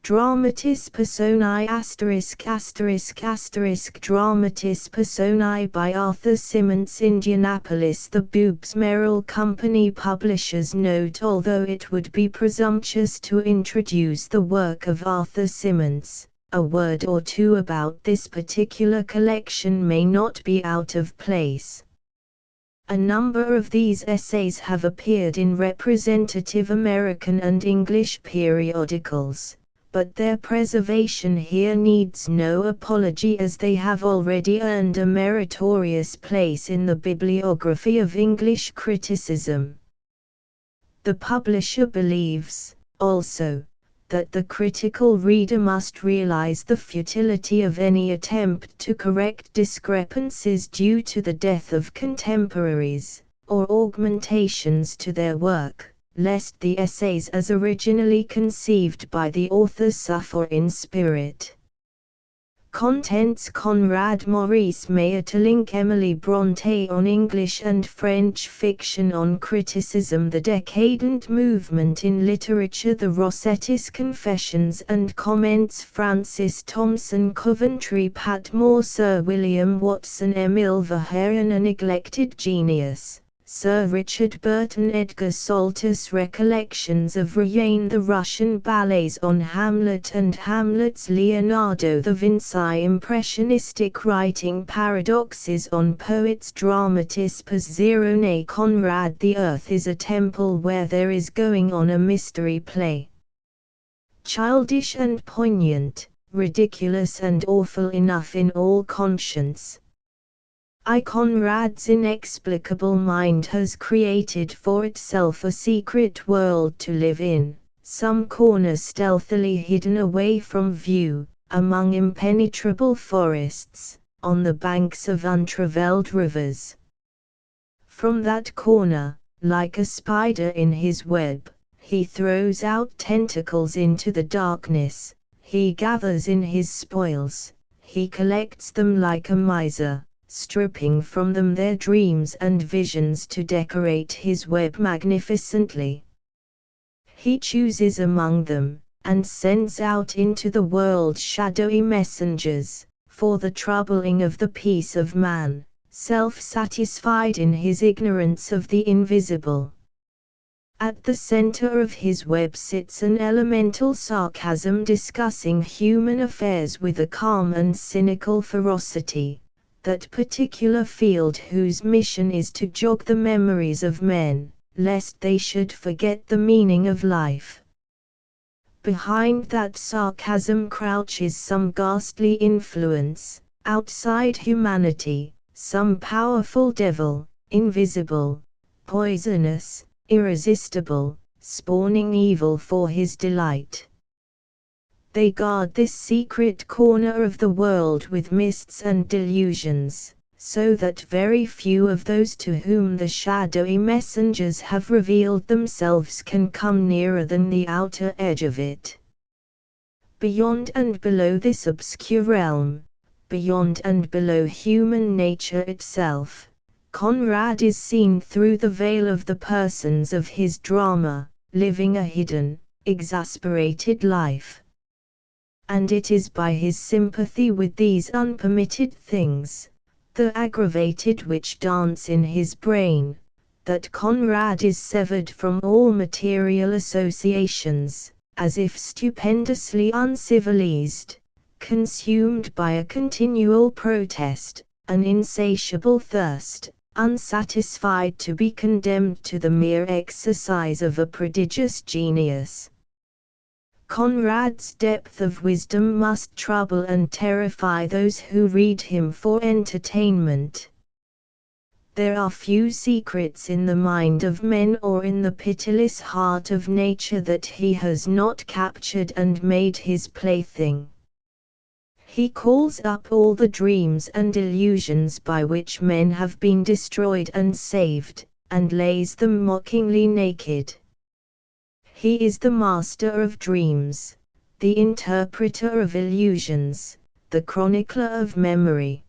Dramatis Personae ******* Dramatis Personae by Arthur Symons, Indianapolis. The Boobs Merrill Company Publishers Note: although it would be presumptuous to introduce the work of Arthur Symons, a word or two about this particular collection may not be out of place. A number of these essays have appeared in representative American and English periodicals, but their preservation here needs no apology, as they have already earned a meritorious place in the bibliography of English criticism. The publisher believes, also, that the critical reader must realize the futility of any attempt to correct discrepancies due to the death of contemporaries, or augmentations to their work, lest the essays as originally conceived by the author suffer in spirit. Contents: Conrad Maurice Maeterlinck, Emily Brontë on English and French fiction, on criticism, the decadent movement in literature, the Rossettis Confessions and Comments, Francis Thompson Coventry, Patmore, Sir William Watson, Emile Verhaeren, a neglected genius, Sir Richard Burton, Edgar Saltus, Recollections of Rayan, the Russian ballets on Hamlet and Hamlet's Leonardo, the Vinci Impressionistic writing, Paradoxes on Poets, Dramatis Personae, Conrad. The earth is a temple where there is going on a mystery play. Childish and poignant, ridiculous and awful enough in all conscience. Conrad's inexplicable mind has created for itself a secret world to live in, some corner stealthily hidden away from view, among impenetrable forests, on the banks of untravelled rivers. From that corner, like a spider in his web, he throws out tentacles into the darkness, he gathers in his spoils, he collects them like a miser, stripping from them their dreams and visions to decorate his web magnificently. He chooses among them, and sends out into the world shadowy messengers, for the troubling of the peace of man, self-satisfied in his ignorance of the invisible. At the center of his web sits an elemental sarcasm discussing human affairs with a calm and cynical ferocity, that particular field whose mission is to jog the memories of men, lest they should forget the meaning of life. Behind that sarcasm crouches some ghastly influence, outside humanity, some powerful devil, invisible, poisonous, irresistible, spawning evil for his delight. They guard this secret corner of the world with mists and delusions, so that very few of those to whom the shadowy messengers have revealed themselves can come nearer than the outer edge of it. Beyond and below this obscure realm, beyond and below human nature itself, Conrad is seen through the veil of the persons of his drama, living a hidden, exasperated life. And it is by his sympathy with these unpermitted things, the aggravated which dance in his brain, that Conrad is severed from all material associations, as if stupendously uncivilized, consumed by a continual protest, an insatiable thirst, unsatisfied to be condemned to the mere exercise of a prodigious genius. Conrad's depth of wisdom must trouble and terrify those who read him for entertainment. There are few secrets in the mind of men or in the pitiless heart of nature that he has not captured and made his plaything. He calls up all the dreams and illusions by which men have been destroyed and saved, and lays them mockingly naked. He is the master of dreams, the interpreter of illusions, the chronicler of memory.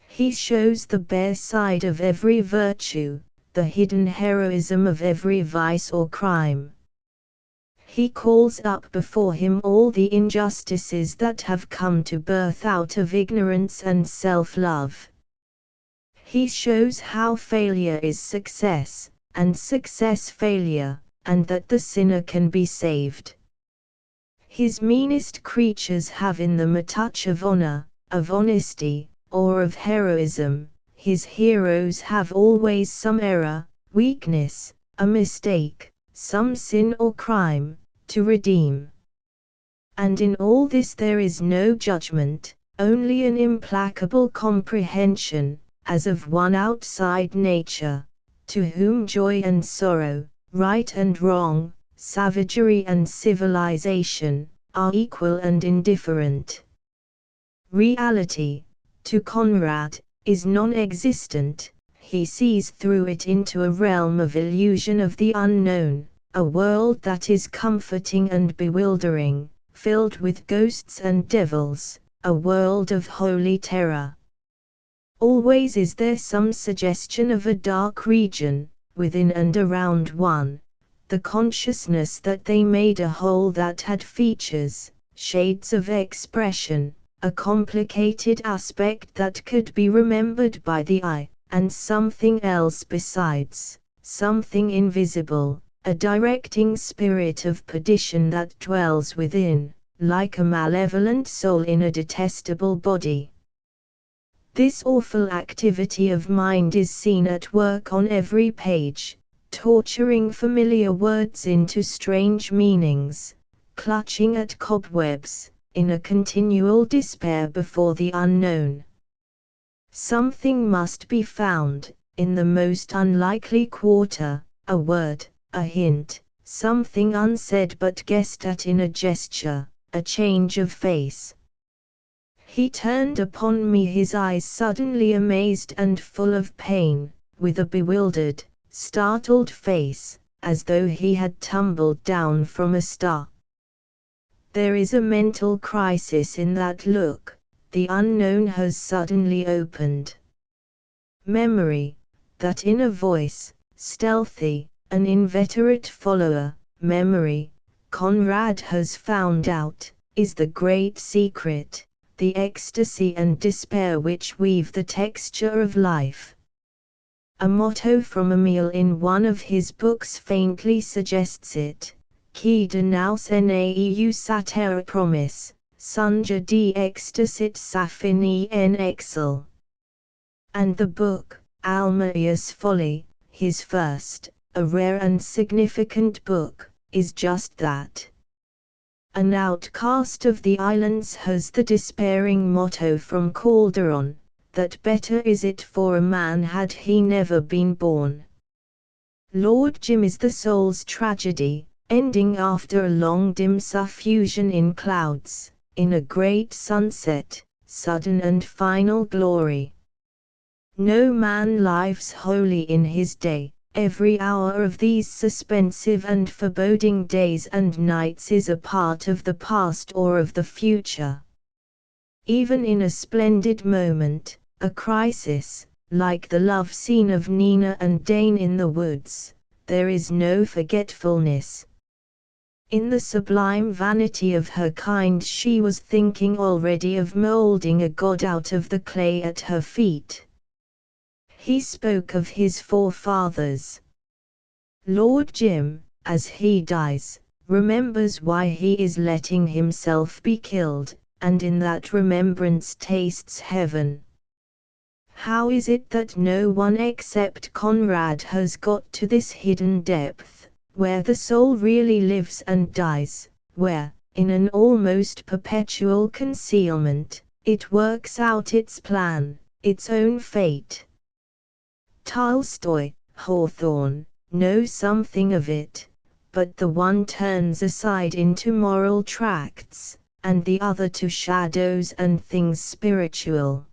He shows the bare side of every virtue, the hidden heroism of every vice or crime. He calls up before him all the injustices that have come to birth out of ignorance and self-love. He shows how failure is success, and success failure, and that the sinner can be saved. His meanest creatures have in them a touch of honor, of honesty, or of heroism. His heroes have always some error, weakness, a mistake, some sin or crime, to redeem. And in all this there is no judgment, only an implacable comprehension, as of one outside nature, to whom joy and sorrow, right and wrong, savagery and civilization, are equal and indifferent. Reality, to Conrad, is non-existent. He sees through it into a realm of illusion of the unknown, a world that is comforting and bewildering, filled with ghosts and devils, a world of holy terror. Always is there some suggestion of a dark region, within and around one, the consciousness that they made a whole that had features, shades of expression, a complicated aspect that could be remembered by the eye, and something else besides, something invisible, a directing spirit of perdition that dwells within, like a malevolent soul in a detestable body. This awful activity of mind is seen at work on every page, torturing familiar words into strange meanings, clutching at cobwebs, in a continual despair before the unknown. Something must be found, in the most unlikely quarter, a word, a hint, something unsaid but guessed at in a gesture, a change of face. He turned upon me his eyes suddenly amazed and full of pain, with a bewildered, startled face, as though he had tumbled down from a star. There is a mental crisis in that look, the unknown has suddenly opened. Memory, that inner voice, stealthy, an inveterate follower, memory, Conrad has found out, is the great secret, the ecstasy and despair which weave the texture of life. A motto from Emile in one of his books faintly suggests it, qui de nous en eu sater promis, songe de extasit s'affinit en excel. And the book, Almaeus Folly, his first, a rare and significant book, is just that. An outcast of the islands has the despairing motto from Calderon, that better is it for a man had he never been born. Lord Jim is the soul's tragedy, ending after a long dim suffusion in clouds, in a great sunset, sudden and final glory. No man lives wholly in his day. Every hour of these suspensive and foreboding days and nights is a part of the past or of the future. Even in a splendid moment, a crisis, like the love scene of Nina and Dane in the woods, there is no forgetfulness. In the sublime vanity of her kind she was thinking already of moulding a god out of the clay at her feet. He spoke of his forefathers. Lord Jim, as he dies, remembers why he is letting himself be killed, and in that remembrance tastes heaven. How is it that no one except Conrad has got to this hidden depth, where the soul really lives and dies, where, in an almost perpetual concealment, it works out its plan, its own fate? Tolstoy, Hawthorne, know something of it, but the one turns aside into moral tracts, and the other to shadows and things spiritual.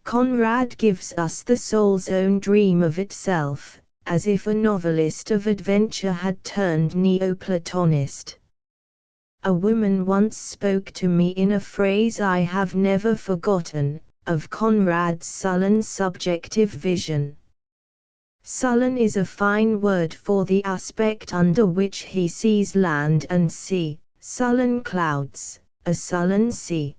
Conrad gives us the soul's own dream of itself, as if a novelist of adventure had turned Neoplatonist. A woman once spoke to me in a phrase I have never forgotten, of Conrad's sullen subjective vision. Sullen is a fine word for the aspect under which he sees land and sea, sullen clouds, a sullen sea.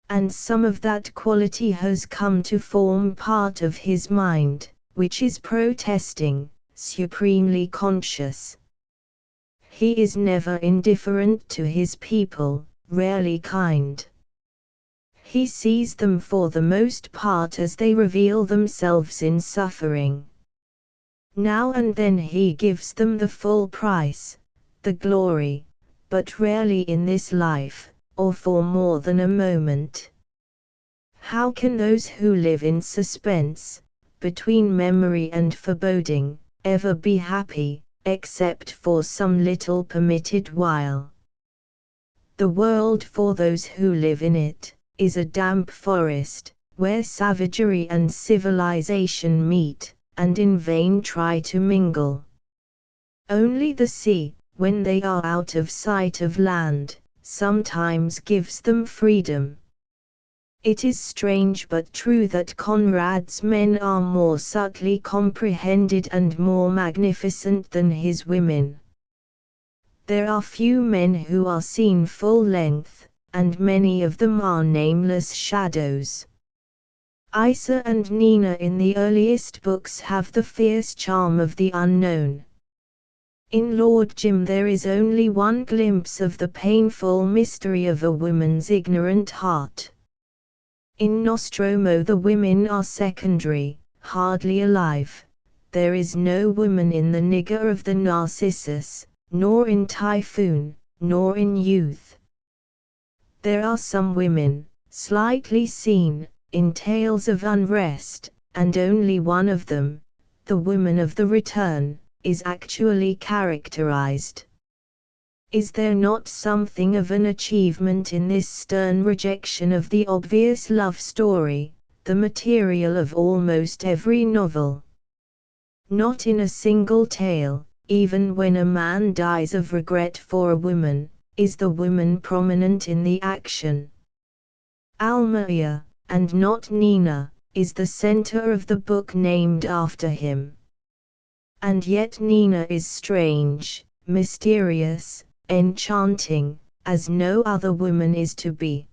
And some of that quality has come to form part of his mind, which is protesting, supremely conscious. He is never indifferent to his people, rarely kind. He sees them for the most part as they reveal themselves in suffering. Now and then he gives them the full price, the glory, but rarely in this life, or for more than a moment. How can those who live in suspense, between memory and foreboding, ever be happy, except for some little permitted while? The world for those who live in it is a damp forest, where savagery and civilization meet, and in vain try to mingle. Only the sea, when they are out of sight of land, sometimes gives them freedom. It is strange but true that Conrad's men are more subtly comprehended and more magnificent than his women. There are few men who are seen full length, and many of them are nameless shadows. Isa and Nina in the earliest books have the fierce charm of the unknown. In Lord Jim there is only one glimpse of the painful mystery of a woman's ignorant heart. In Nostromo the women are secondary, hardly alive. There is no woman in the nigger of the Narcissus, nor in Typhoon, nor in Youth. There are some women, slightly seen, in Tales of Unrest, and only one of them, the woman of the Return, is actually characterized. Is there not something of an achievement in this stern rejection of the obvious love story, the material of almost every novel? Not in a single tale, even when a man dies of regret for a woman, is the woman prominent in the action. Almaia, and not Nina, is the center of the book named after him. And yet Nina is strange, mysterious, enchanting, as no other woman is to be.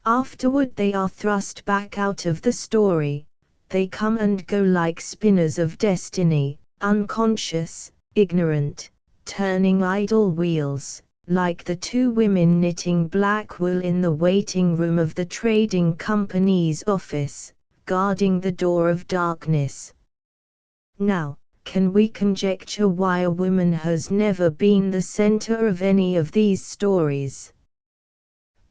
Afterward they are thrust back out of the story, they come and go like spinners of destiny, unconscious, ignorant, turning idle wheels, like the two women knitting black wool in the waiting room of the trading company's office, guarding the door of darkness. Now, can we conjecture why a woman has never been the center of any of these stories?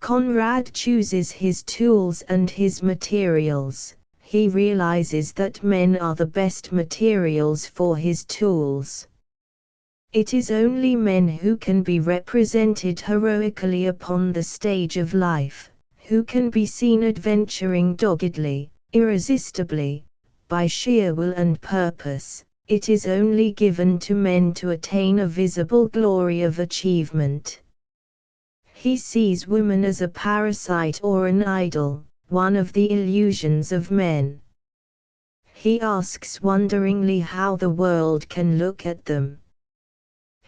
Conrad chooses his tools and his materials. He realizes that men are the best materials for his tools. It is only men who can be represented heroically upon the stage of life, who can be seen adventuring doggedly, irresistibly, by sheer will and purpose. It is only given to men to attain a visible glory of achievement. He sees woman as a parasite or an idol, one of the illusions of men. He asks wonderingly how the world can look at them.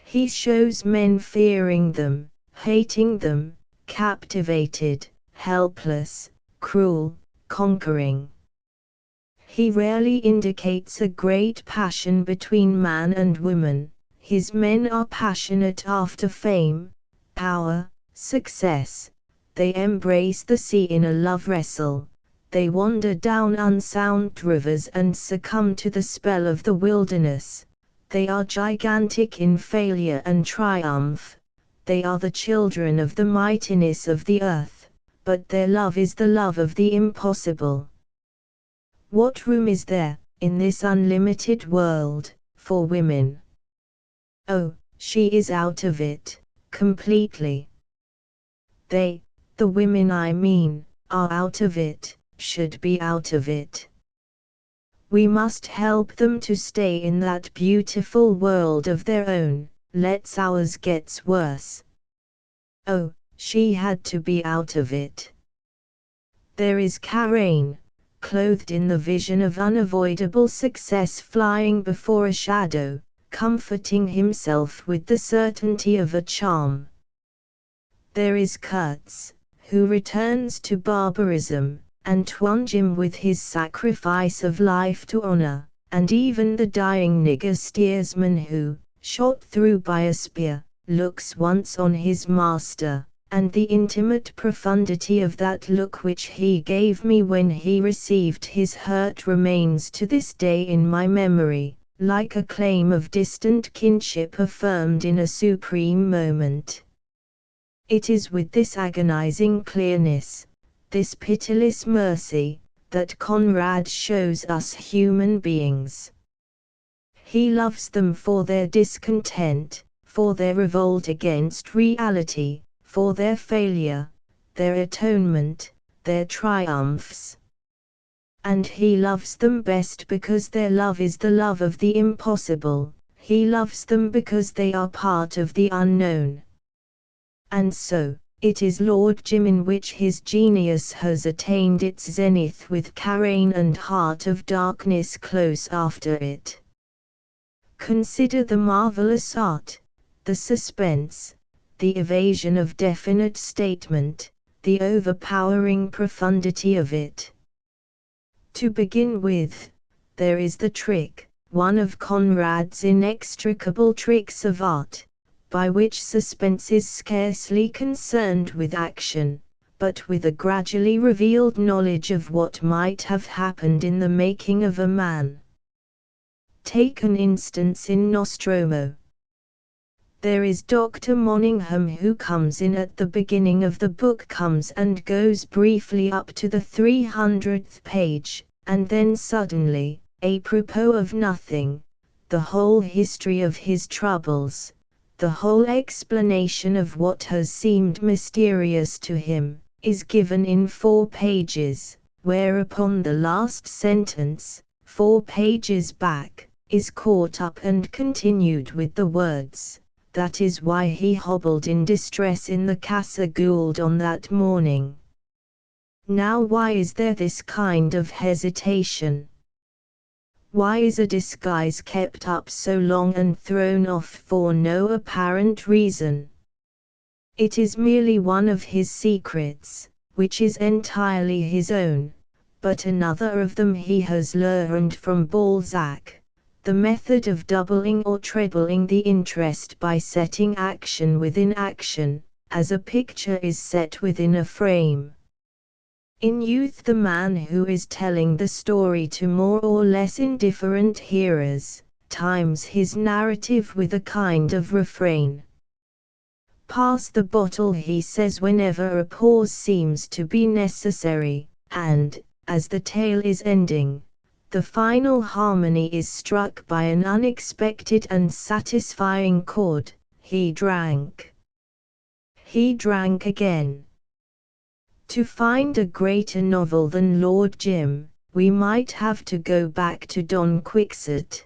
He shows men fearing them, hating them, captivated, helpless, cruel, conquering. He rarely indicates a great passion between man and woman. His men are passionate after fame, power, success. They embrace the sea in a love wrestle. They wander down unsound rivers and succumb to the spell of the wilderness. They are gigantic in failure and triumph. They are the children of the mightiness of the earth, but their love is the love of the impossible. What room is there, in this unlimited world, for women? Oh, she is out of it, completely. They, the women I mean, are out of it, should be out of it. We must help them to stay in that beautiful world of their own, lest ours gets worse. Oh, she had to be out of it. There is Karain, clothed in the vision of unavoidable success flying before a shadow, comforting himself with the certainty of a charm. There is Kurtz, who returns to barbarism, and Twanjim with his sacrifice of life to honor, and even the dying nigger steersman who, shot through by a spear, looks once on his master, and the intimate profundity of that look which he gave me when he received his hurt remains to this day in my memory, like a claim of distant kinship affirmed in a supreme moment. It is with this agonizing clearness, this pitiless mercy, that Conrad shows us human beings. He loves them for their discontent, for their revolt against reality, for their failure, their atonement, their triumphs. And he loves them best because their love is the love of the impossible, he loves them because they are part of the unknown. And so, it is Lord Jim in which his genius has attained its zenith with Carraine and Heart of Darkness close after it. Consider the marvelous art, the suspense, the evasion of definite statement, the overpowering profundity of it. To begin with, there is the trick, one of Conrad's inextricable tricks of art, by which suspense is scarcely concerned with action, but with a gradually revealed knowledge of what might have happened in the making of a man. Take an instance in Nostromo. There is Dr. Moningham who comes in at the beginning of the book, comes and goes briefly up to the 300th page, and then suddenly, apropos of nothing, the whole history of his troubles, the whole explanation of what has seemed mysterious to him, is given in 4 pages, whereupon the last sentence, 4 pages back, is caught up and continued with the words, "That is why he hobbled in distress in the Casa Gould on that morning." Now why is there this kind of hesitation? Why is a disguise kept up so long and thrown off for no apparent reason? It is merely one of his secrets, which is entirely his own, but another of them he has learned from Balzac, the method of doubling or trebling the interest by setting action within action, as a picture is set within a frame. In youth the man who is telling the story to more or less indifferent hearers, times his narrative with a kind of refrain. "Pass the bottle," he says whenever a pause seems to be necessary, and, as the tale is ending, the final harmony is struck by an unexpected and satisfying chord, he drank. He drank again. To find a greater novel than Lord Jim, we might have to go back to Don Quixote.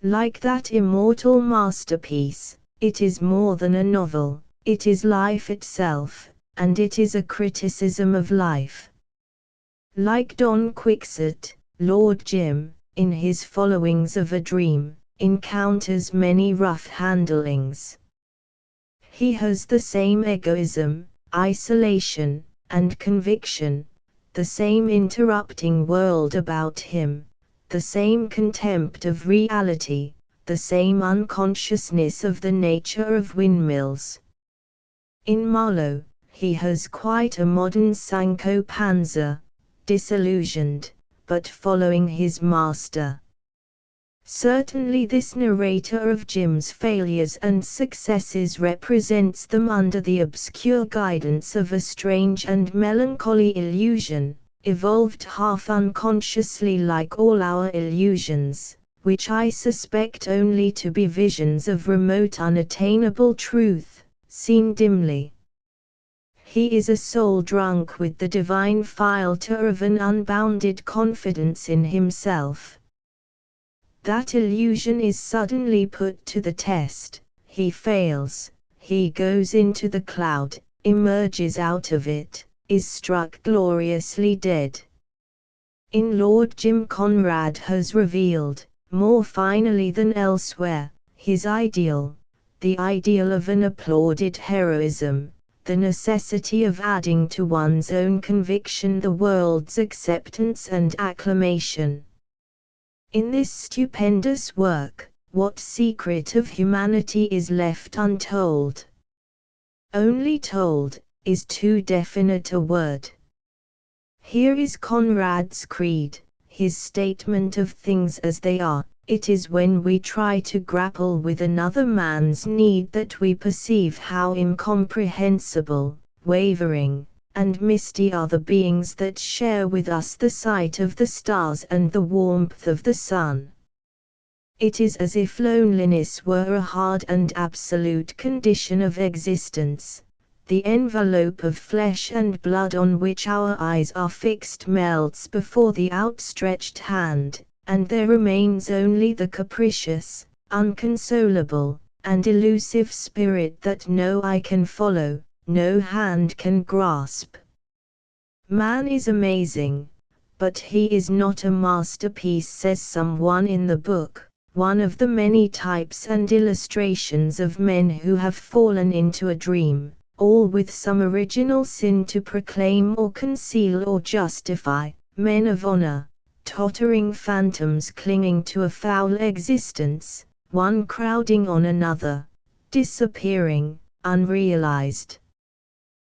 Like that immortal masterpiece, it is more than a novel, it is life itself, and it is a criticism of life. Like Don Quixote, Lord Jim, in his Followings of a Dream, encounters many rough handlings. He has the same egoism, isolation, and conviction, the same interrupting world about him, the same contempt of reality, the same unconsciousness of the nature of windmills. In Marlowe, he has quite a modern Sancho Panza, disillusioned, but following his master. Certainly this narrator of Jim's failures and successes represents them under the obscure guidance of a strange and melancholy illusion, evolved half unconsciously like all our illusions, which I suspect only to be visions of remote unattainable truth, seen dimly. He is a soul drunk with the divine philtre of an unbounded confidence in himself. That illusion is suddenly put to the test, he fails, he goes into the cloud, emerges out of it, is struck gloriously dead. In Lord Jim Conrad has revealed, more finally than elsewhere, his ideal, the ideal of an applauded heroism, the necessity of adding to one's own conviction the world's acceptance and acclamation. In this stupendous work, what secret of humanity is left untold? Only told, is too definite a word. Here is Conrad's creed, his statement of things as they are. It is when we try to grapple with another man's need that we perceive how incomprehensible, wavering, and misty are the beings that share with us the sight of the stars and the warmth of the sun. It is as if loneliness were a hard and absolute condition of existence. The envelope of flesh and blood on which our eyes are fixed melts before the outstretched hand, and there remains only the capricious, unconsolable, and elusive spirit that no eye can follow, no hand can grasp. Man is amazing, but he is not a masterpiece, says someone in the book, one of the many types and illustrations of men who have fallen into a dream, all with some original sin to proclaim or conceal or justify, men of honor, tottering phantoms clinging to a foul existence, one crowding on another, disappearing, unrealized.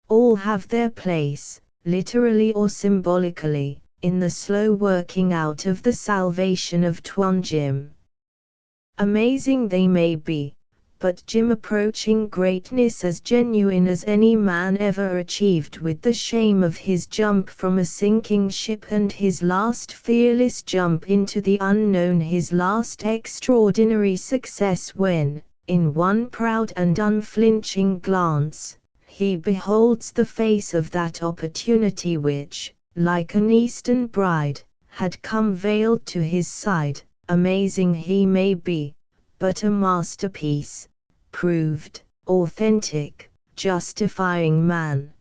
All have their place, literally or symbolically, in the slow working out of the salvation of Tuan Jim. Amazing they may be, but Jim approaching greatness as genuine as any man ever achieved, with the shame of his jump from a sinking ship and his last fearless jump into the unknown, his last extraordinary success when, in one proud and unflinching glance, he beholds the face of that opportunity which, like an Eastern bride, had come veiled to his side. Amazing he may be, but a masterpiece, proved, authentic, justifying man.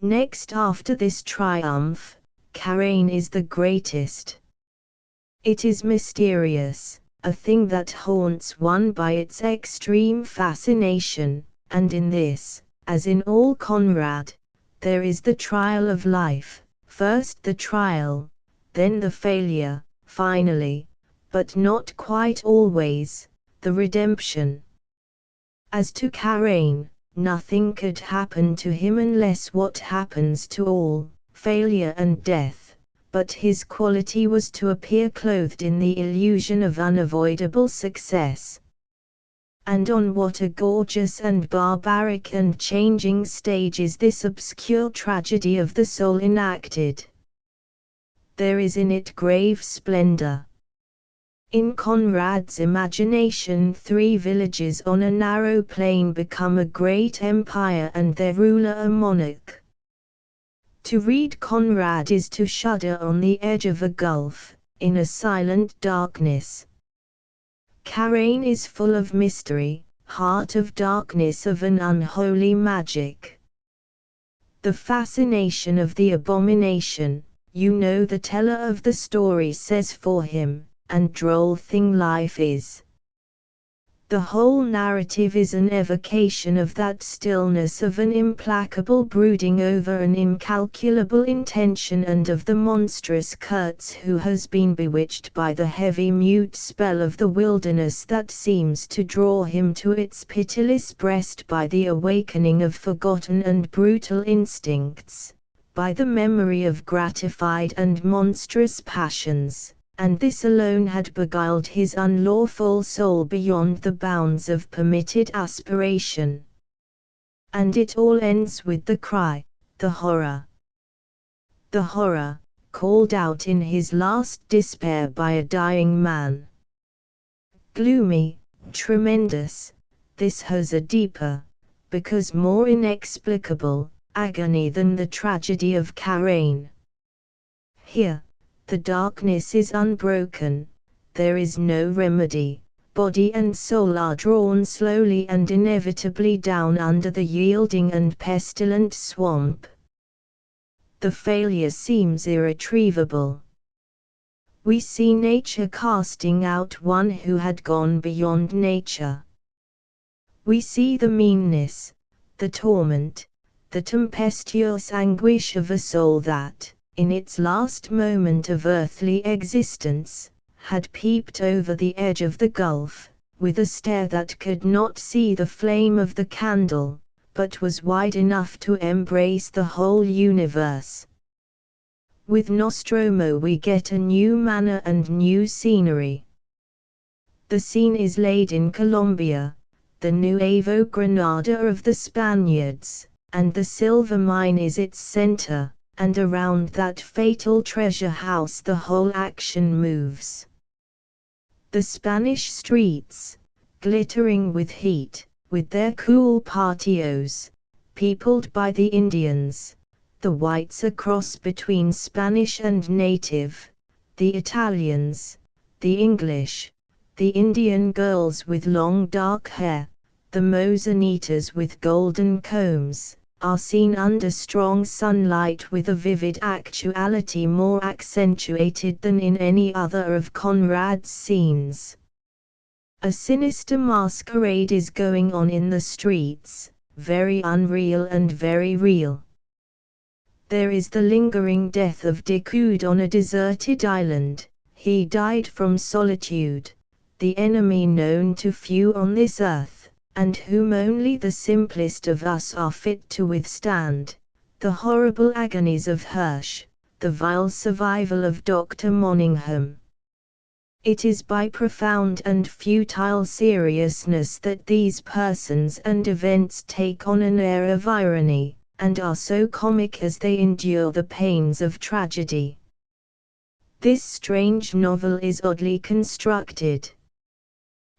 Next after this triumph, Karain is the greatest. It is mysterious, a thing that haunts one by its extreme fascination, and in this, as in all Conrad, there is the trial of life, first the trial, then the failure, finally, but not quite always, the redemption. As to Karain, nothing could happen to him unless what happens to all, failure and death, but his quality was to appear clothed in the illusion of unavoidable success. And on what a gorgeous and barbaric and changing stage is this obscure tragedy of the soul enacted! There is in it grave splendor. In Conrad's imagination, 3 villages on a narrow plain become a great empire and their ruler a monarch. To read Conrad is to shudder on the edge of a gulf, in a silent darkness. Karain is full of mystery, heart of darkness, of an unholy magic. The fascination of the abomination, you know the teller of the story says for him, and droll thing life is. The whole narrative is an evocation of that stillness of an implacable brooding over an incalculable intention, and of the monstrous Kurtz who has been bewitched by the heavy mute spell of the wilderness that seems to draw him to its pitiless breast by the awakening of forgotten and brutal instincts, by the memory of gratified and monstrous passions. And this alone had beguiled his unlawful soul beyond the bounds of permitted aspiration. And it all ends with the cry, the horror. The horror, called out in his last despair by a dying man. Gloomy, tremendous, this has a deeper, because more inexplicable, agony than the tragedy of Karain. Here, the darkness is unbroken, there is no remedy, body and soul are drawn slowly and inevitably down under the yielding and pestilent swamp. The failure seems irretrievable, We see nature casting out one who had gone beyond nature. We see the meanness, the torment, the tempestuous anguish of a soul that, in its last moment of earthly existence, had peeped over the edge of the gulf, with a stare that could not see the flame of the candle, but was wide enough to embrace the whole universe. With Nostromo we get a new manner and new scenery. The scene is laid in Colombia, the Nuevo Granada of the Spaniards, and the silver mine is its center, and around that fatal treasure house the whole action moves. The Spanish streets, glittering with heat, with their cool patios, peopled by the Indians, the whites a cross between Spanish and native, the Italians, the English, the Indian girls with long dark hair, the Mozanitas with golden combs, are seen under strong sunlight with a vivid actuality more accentuated than in any other of Conrad's scenes. A sinister masquerade is going on in the streets, very unreal and very real. There is the lingering death of Decoud on a deserted island. He died from solitude, the enemy known to few on this earth, and whom only the simplest of us are fit to withstand, the horrible agonies of Hirsch, the vile survival of Dr. Moningham. It is by profound and futile seriousness that these persons and events take on an air of irony, and are so comic as they endure the pains of tragedy. This strange novel is oddly constructed.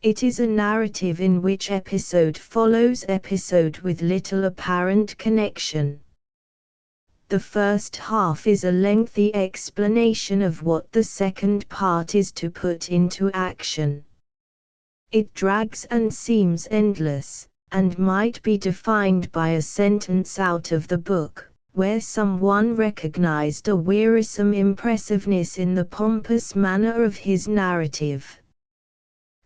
It is a narrative in which episode follows episode with little apparent connection. The first half is a lengthy explanation of what the second part is to put into action. It drags and seems endless, and might be defined by a sentence out of the book, where someone recognized a wearisome impressiveness in the pompous manner of his narrative.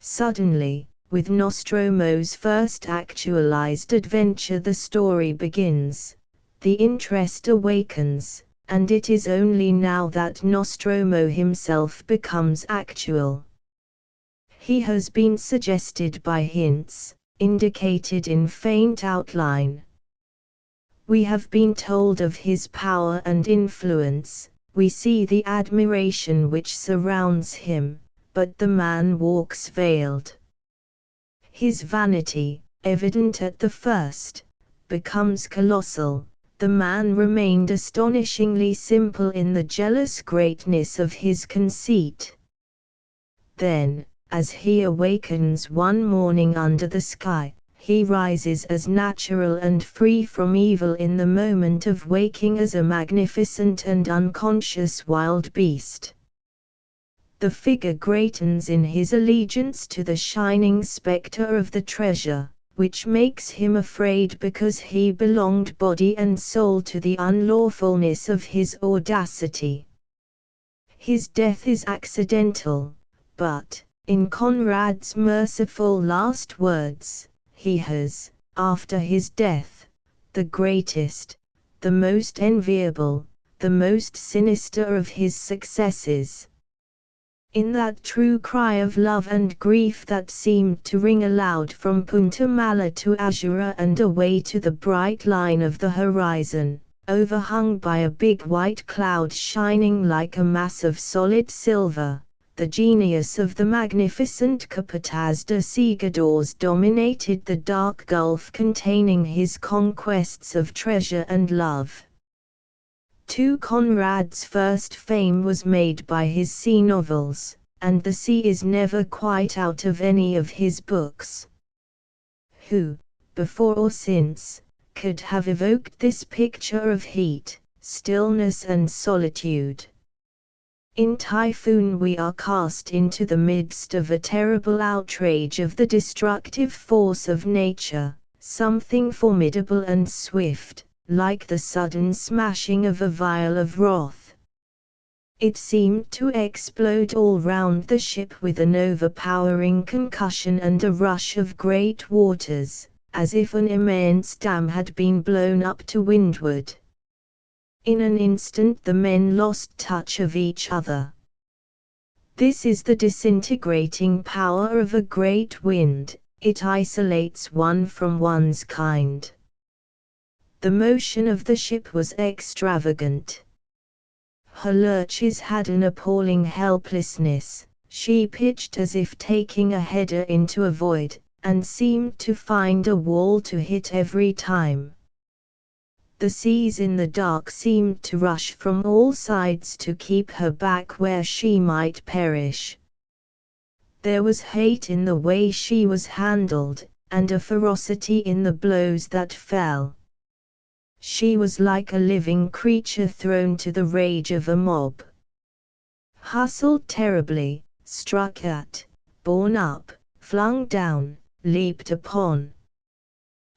Suddenly, with Nostromo's first actualized adventure, the story begins, the interest awakens, and it is only now that Nostromo himself becomes actual. He has been suggested by hints, indicated in faint outline. We have been told of his power and influence, we see the admiration which surrounds him, but the man walks veiled. His vanity, evident at the first, becomes colossal. The man remained astonishingly simple in the jealous greatness of his conceit. Then, as he awakens one morning under the sky, he rises as natural and free from evil in the moment of waking as a magnificent and unconscious wild beast. The figure greatens in his allegiance to the shining spectre of the treasure, which makes him afraid because he belonged body and soul to the unlawfulness of his audacity. His death is accidental, but, in Conrad's merciful last words, he has, after his death, the greatest, the most enviable, the most sinister of his successes. In that true cry of love and grief that seemed to ring aloud from Punta Mala to Azura and away to the bright line of the horizon, overhung by a big white cloud shining like a mass of solid silver, the genius of the magnificent Capataz de Segadores dominated the dark gulf containing his conquests of treasure and love. Conrad's first fame was made by his sea novels, and the sea is never quite out of any of his books. Who, before or since, could have evoked this picture of heat, stillness and solitude? In Typhoon we are cast into the midst of a terrible outrage of the destructive force of nature, something formidable and swift, like the sudden smashing of a vial of wrath. It seemed to explode all round the ship with an overpowering concussion and a rush of great waters, as if an immense dam had been blown up to windward. In an instant the men lost touch of each other. This is the disintegrating power of a great wind, it isolates one from one's kind. The motion of the ship was extravagant. Her lurches had an appalling helplessness, she pitched as if taking a header into a void, and seemed to find a wall to hit every time. The seas in the dark seemed to rush from all sides to keep her back where she might perish. There was hate in the way she was handled, and a ferocity in the blows that fell. She was like a living creature thrown to the rage of a mob. Hustled terribly, struck at, borne up, flung down, leaped upon.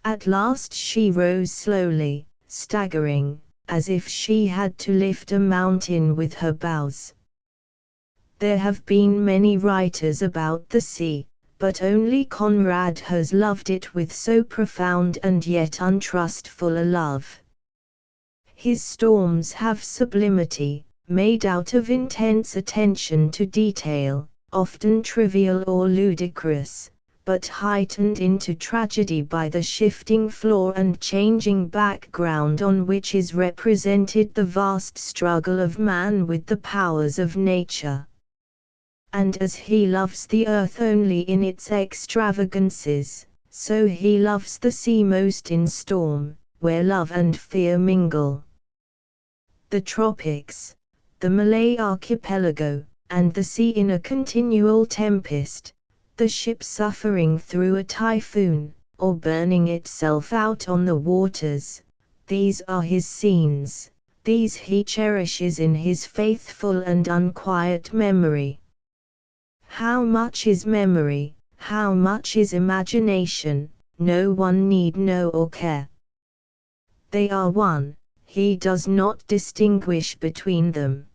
At last she rose slowly, staggering, as if she had to lift a mountain with her bows. There have been many writers about the sea, but only Conrad has loved it with so profound and yet untrustful a love. His storms have sublimity, made out of intense attention to detail, often trivial or ludicrous, but heightened into tragedy by the shifting floor and changing background on which is represented the vast struggle of man with the powers of nature. And as he loves the earth only in its extravagances, so he loves the sea most in storm, where love and fear mingle. The tropics, the Malay archipelago, and the sea in a continual tempest, the ship suffering through a typhoon, or burning itself out on the waters, these are his scenes, these he cherishes in his faithful and unquiet memory. How much is memory, how much is imagination, no one need know or care. They are one, he does not distinguish between them.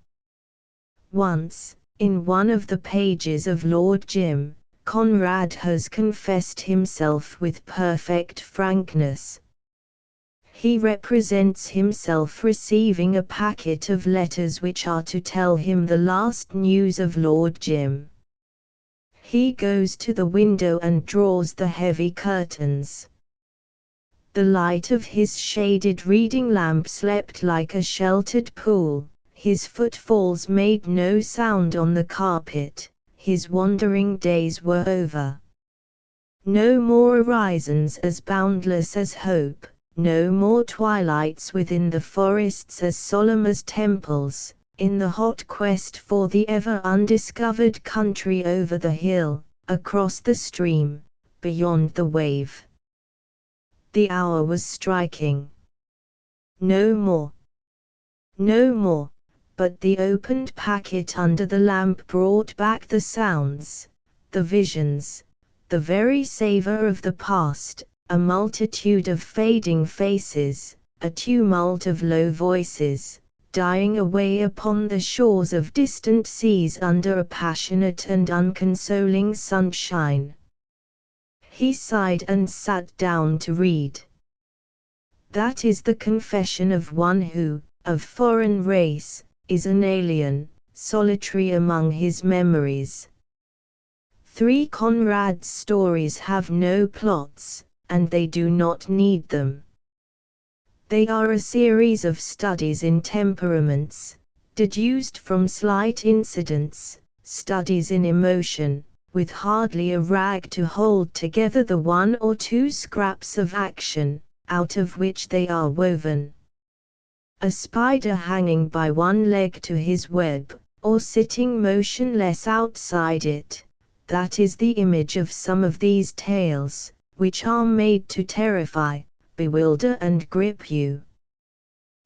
Once, in one of the pages of Lord Jim, Conrad has confessed himself with perfect frankness. He represents himself receiving a packet of letters which are to tell him the last news of Lord Jim. He goes to the window and draws the heavy curtains. The light of his shaded reading lamp slept like a sheltered pool, his footfalls made no sound on the carpet. His wandering days were over. No more horizons as boundless as hope, no more twilights within the forests as solemn as temples, in the hot quest for the ever undiscovered country over the hill, across the stream, beyond the wave. The hour was striking. No more. No more. But the opened packet under the lamp brought back the sounds, the visions, the very savor of the past, a multitude of fading faces, a tumult of low voices, dying away upon the shores of distant seas under a passionate and unconsoling sunshine. He sighed and sat down to read. That is the confession of one who, of foreign race, is an alien, solitary among his memories. 3 Conrad's stories have no plots, and they do not need them. They are a series of studies in temperaments, deduced from slight incidents, studies in emotion, with hardly a rag to hold together the 1 or 2 scraps of action, out of which they are woven. A spider hanging by one leg to his web, or sitting motionless outside it, that is the image of some of these tales, which are made to terrify, bewilder and grip you.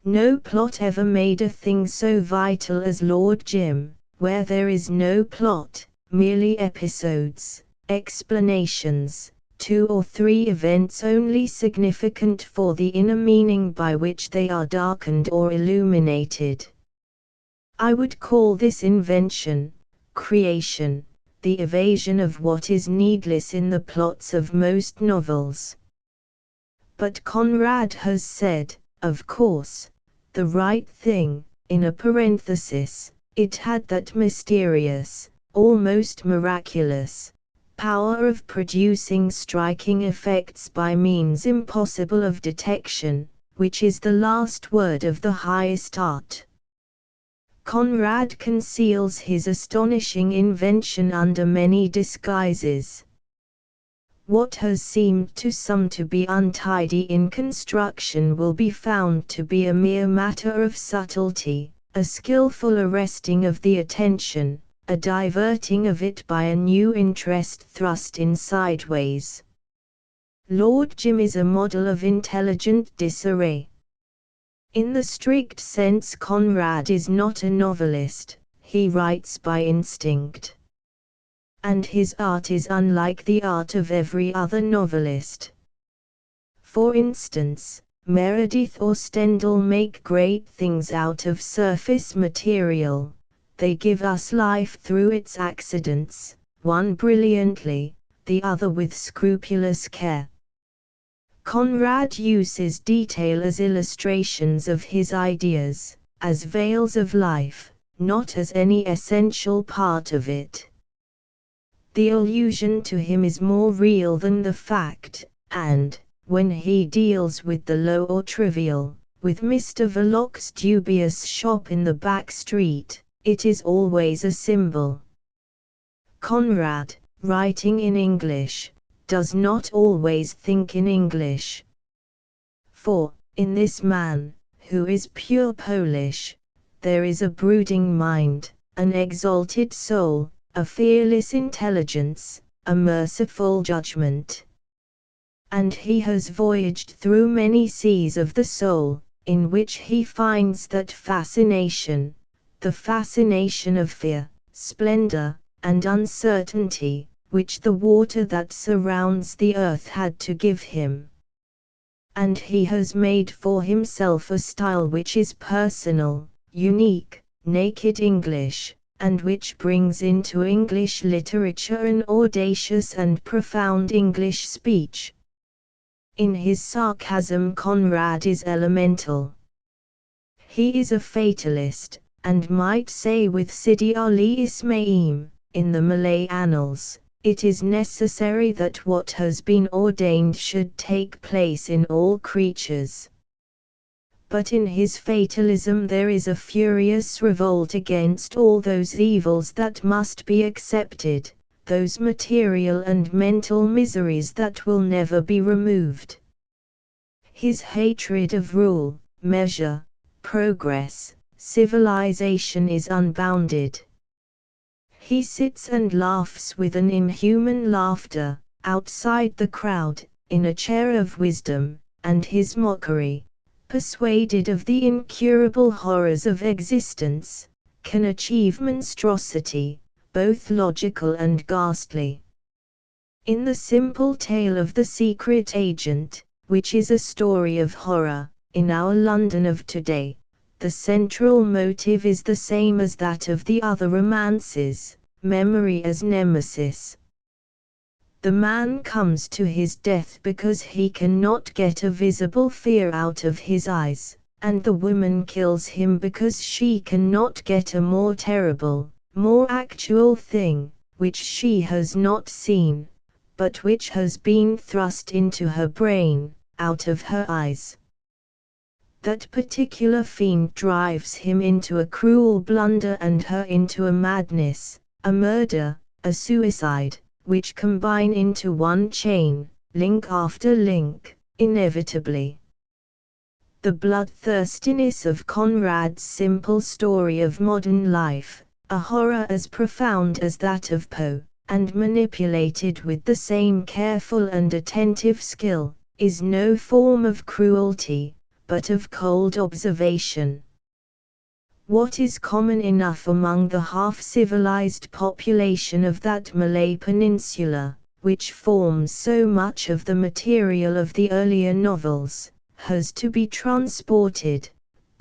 No plot ever made a thing so vital as Lord Jim, where there is no plot, merely episodes, explanations, 2 or 3 events only significant for the inner meaning by which they are darkened or illuminated. I would call this invention, creation, the evasion of what is needless in the plots of most novels. But Conrad has said, of course, the right thing, in a parenthesis. It had that mysterious, almost miraculous, power of producing striking effects by means impossible of detection, which is the last word of the highest art. Conrad conceals his astonishing invention under many disguises. What has seemed to some to be untidy in construction will be found to be a mere matter of subtlety, a skillful arresting of the attention, a diverting of it by a new interest thrust in sideways. Lord Jim is a model of intelligent disarray. In the strict sense, Conrad is not a novelist, he writes by instinct. And his art is unlike the art of every other novelist. For instance, Meredith or Stendhal make great things out of surface material. They give us life through its accidents, one brilliantly, the other with scrupulous care. Conrad uses detail as illustrations of his ideas, as veils of life, not as any essential part of it. The allusion to him is more real than the fact, and, when he deals with the low or trivial, with Mr. Verloc's dubious shop in the back street, it is always a symbol. Conrad, writing in English, does not always think in English. For, in this man, who is pure Polish, there is a brooding mind, an exalted soul, a fearless intelligence, a merciful judgment. And he has voyaged through many seas of the soul, in which he finds that fascination, the fascination of fear, splendor, and uncertainty, which the water that surrounds the earth had to give him. And he has made for himself a style which is personal, unique, naked English, and which brings into English literature an audacious and profound English speech. In his sarcasm, Conrad is elemental. He is a fatalist, and might say with Sidi Ali Ismail, in the Malay annals, it is necessary that what has been ordained should take place in all creatures. But in his fatalism there is a furious revolt against all those evils that must be accepted, those material and mental miseries that will never be removed. His hatred of rule, measure, progress, civilization is unbounded. He sits and laughs with an inhuman laughter, outside the crowd, in a chair of wisdom, and his mockery, persuaded of the incurable horrors of existence, can achieve monstrosity, both logical and ghastly. In the simple tale of The Secret Agent, which is a story of horror, in our London of today, the central motive is the same as that of the other romances, memory as nemesis. The man comes to his death because he cannot get a visible fear out of his eyes, and the woman kills him because she cannot get a more terrible, more actual thing, which she has not seen, but which has been thrust into her brain, out of her eyes. That particular fiend drives him into a cruel blunder and her into a madness, a murder, a suicide, which combine into one chain, link after link, inevitably. The bloodthirstiness of Conrad's simple story of modern life, a horror as profound as that of Poe, and manipulated with the same careful and attentive skill, is no form of cruelty, but of cold observation. What is common enough among the half-civilized population of that Malay peninsula, which forms so much of the material of the earlier novels, has to be transported,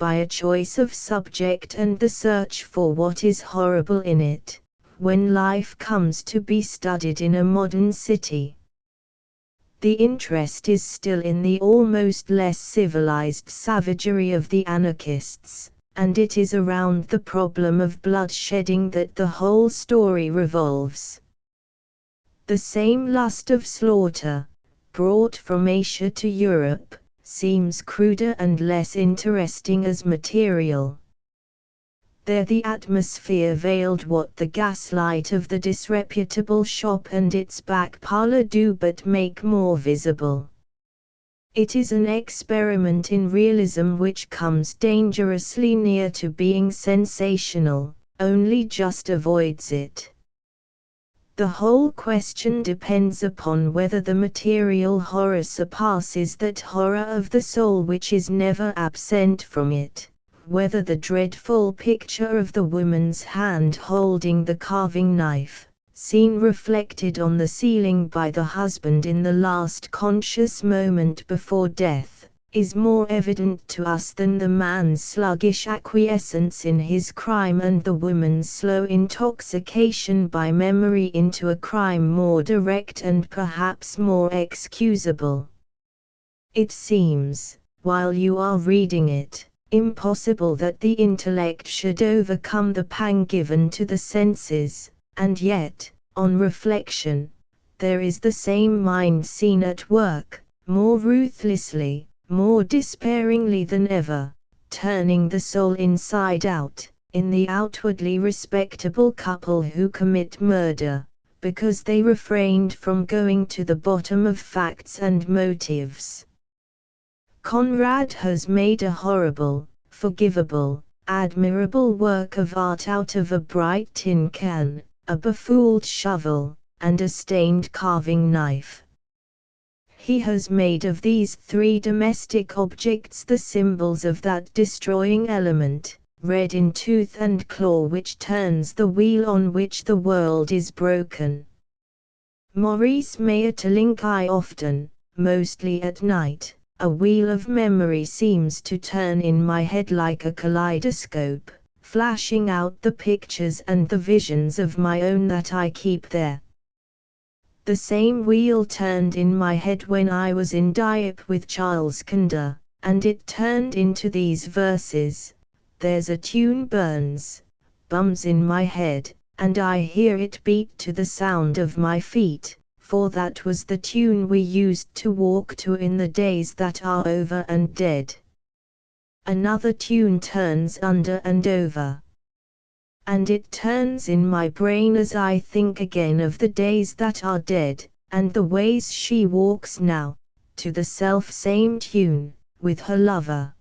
by a choice of subject and the search for what is horrible in it, when life comes to be studied in a modern city. The interest is still in the almost less civilized savagery of the anarchists, and it is around the problem of bloodshedding that the whole story revolves. The same lust of slaughter, brought from Asia to Europe, seems cruder and less interesting as material. There the atmosphere veiled what the gaslight of the disreputable shop and its back parlor do but make more visible. It is an experiment in realism which comes dangerously near to being sensational, only just avoids it. The whole question depends upon whether the material horror surpasses that horror of the soul which is never absent from it, whether the dreadful picture of the woman's hand holding the carving knife, seen reflected on the ceiling by the husband in the last conscious moment before death, is more evident to us than the man's sluggish acquiescence in his crime and the woman's slow intoxication by memory into a crime more direct and perhaps more excusable. It seems, while you are reading it, impossible that the intellect should overcome the pang given to the senses, and yet, on reflection, there is the same mind seen at work, more ruthlessly, more despairingly than ever, turning the soul inside out, in the outwardly respectable couple who commit murder, because they refrained from going to the bottom of facts and motives. Conrad has made a horrible, forgivable, admirable work of art out of a bright tin can, a befooled shovel, and a stained carving knife. He has made of these three domestic objects the symbols of that destroying element, red in tooth and claw, which turns the wheel on which the world is broken. Maurice Maeterlinck. I often, mostly at night, a wheel of memory seems to turn in my head like a kaleidoscope, flashing out the pictures and the visions of my own that I keep there. The same wheel turned in my head when I was in Dieppe with Charles Conder, and it turned into these verses: "There's a tune burns, bums in my head, and I hear it beat to the sound of my feet, for that was the tune we used to walk to in the days that are over and dead. Another tune turns under and over. And it turns in my brain as I think again of the days that are dead, and the ways she walks now, to the self-same tune, with her lover.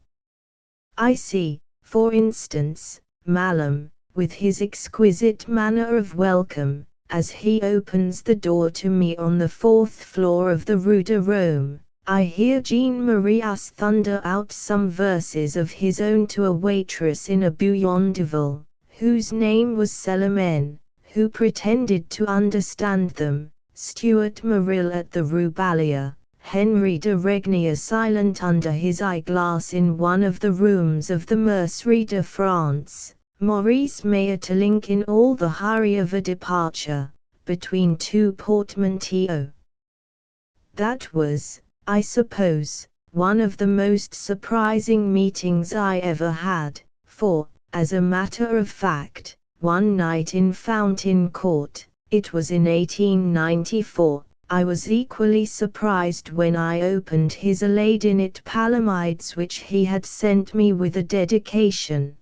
I see, for instance, Malum, with his exquisite manner of welcome, as he opens the door to me on the 4th floor of the Rue de Rome. I hear Jean Marias thunder out some verses of his own to a waitress in a Bouillon Duvel, whose name was Célimène, who pretended to understand them, Stuart Morrill at the Rue Ballier, Henry de Regnier silent under his eyeglass in one of the rooms of the Mercerie de France, Maurice Maeterlinck in all the hurry of a departure, between two portmanteaux. That was, I suppose, one of the most surprising meetings I ever had, for, as a matter of fact, one night in Fountain Court, it was in 1894, I was equally surprised when I opened his Aladinite Palamides which he had sent me with a dedication.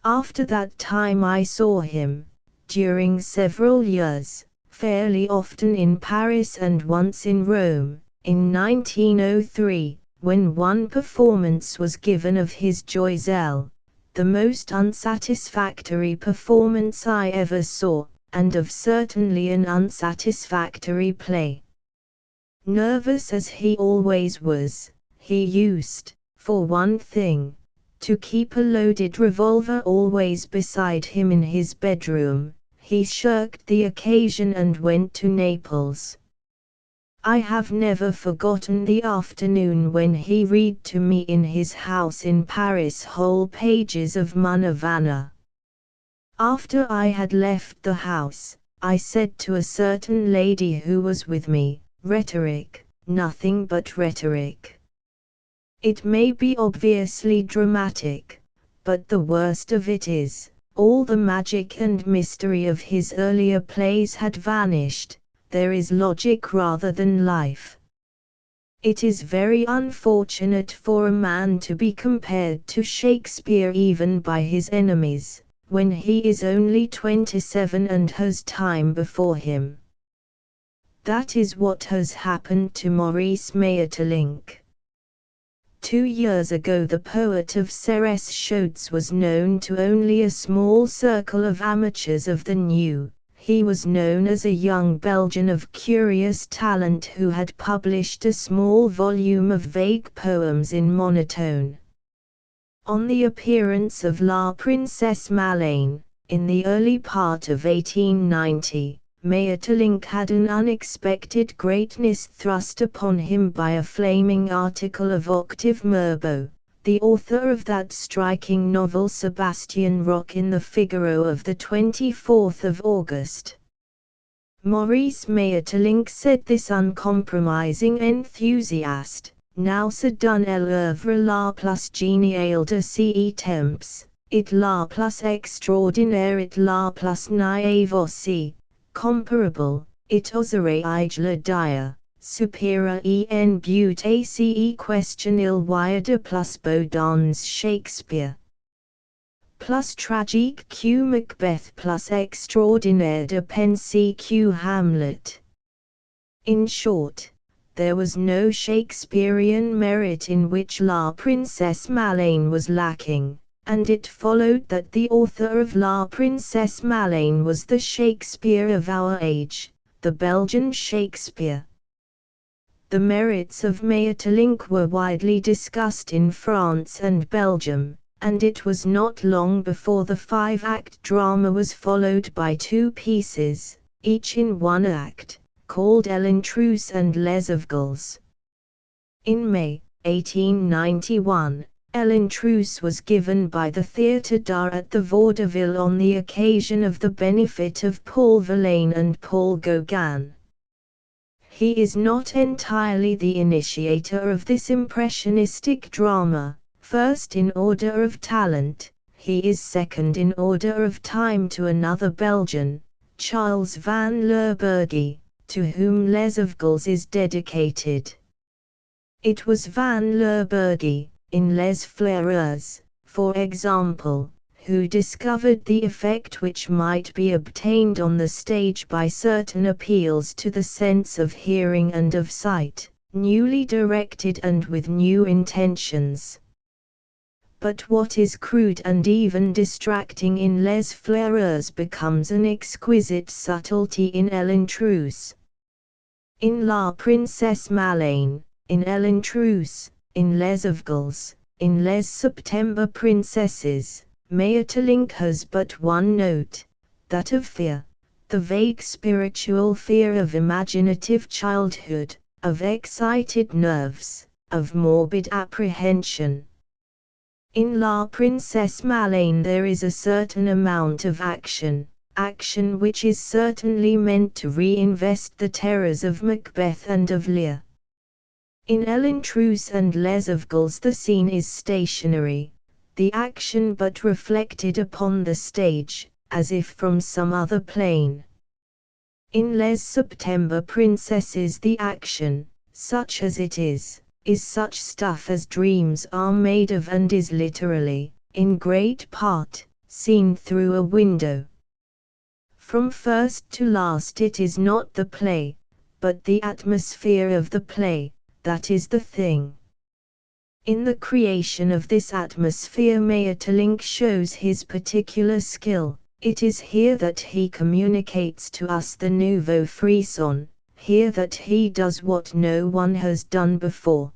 After that time I saw him, during several years, fairly often in Paris and once in Rome. In 1903, when one performance was given of his Joiselle, the most unsatisfactory performance I ever saw, and of certainly an unsatisfactory play. Nervous as he always was, he used, for one thing, to keep a loaded revolver always beside him in his bedroom. He shirked the occasion and went to Naples. I have never forgotten the afternoon when he read to me in his house in Paris whole pages of Manavana. After I had left the house, I said to a certain lady who was with me, "Rhetoric, nothing but rhetoric. It may be obviously dramatic, but the worst of it is, all the magic and mystery of his earlier plays had vanished. There is logic rather than life. It is very unfortunate for a man to be compared to Shakespeare even by his enemies, when he is only 27 and has time before him." That is what has happened to Maurice Maeterlinck. 2 years ago the poet of Serres-Chaudes was known to only a small circle of amateurs of the new. He was known as a young Belgian of curious talent who had published a small volume of vague poems in monotone. On the appearance of La Princesse Malène, in the early part of 1890, Maeterlinck had an unexpected greatness thrust upon him by a flaming article of Octave Mirbeau, the author of that striking novel Sebastian Roch in the Figaro of the 24th of August. Maurice Maeterlinck said this uncompromising enthusiast, "Now se donne l'œuvre la plus géniale de ses temps, it la plus extraordinaire it la plus naïve aussi, comparable, it oserait le dire, supérieur en beauté ce question il y de plus beau dans Shakespeare. Plus tragique que Macbeth plus extraordinaire de pensée que Hamlet." In short, there was no Shakespearean merit in which La Princesse Malène was lacking, and it followed that the author of La Princesse Malène was the Shakespeare of our age, the Belgian Shakespeare. The merits of Maeterlinck were widely discussed in France and Belgium, and it was not long before the 5-act drama was followed by 2 pieces, each in 1 act, called L'Intruse and Les Aveugles. In May 1891, L'Intruse was given by the Théâtre d'Art at the Vaudeville on the occasion of the benefit of Paul Verlaine and Paul Gauguin. He is not entirely the initiator of this impressionistic drama. First in order of talent, he is second in order of time to another Belgian, Charles van der Burgi, to whom Les Aveugles is dedicated. It was van der Burgi, in Les Fleureurs, for example, who discovered the effect which might be obtained on the stage by certain appeals to the sense of hearing and of sight, newly directed and with new intentions. But what is crude and even distracting in Les Fleureurs becomes an exquisite subtlety in L'Intruse. In La Princesse Malène, in L'Intruse, in Les Aveugles, in Les September Princesses, Maeterlinck has but one note, that of fear, the vague spiritual fear of imaginative childhood, of excited nerves, of morbid apprehension. In La Princesse Malène there is a certain amount of action which is certainly meant to reinvest the terrors of Macbeth and of Lear. In L'Intruse and Les Aveugles the scene is stationary, the action but reflected upon the stage, as if from some other plane. In Les September Princesses the action, such as it is such stuff as dreams are made of and is literally, in great part, seen through a window. From first to last it is not the play, but the atmosphere of the play, that is the thing. In the creation of this atmosphere Maeterlinck shows his particular skill. It is here that he communicates to us the nouveau frisson, here that he does what no one has done before.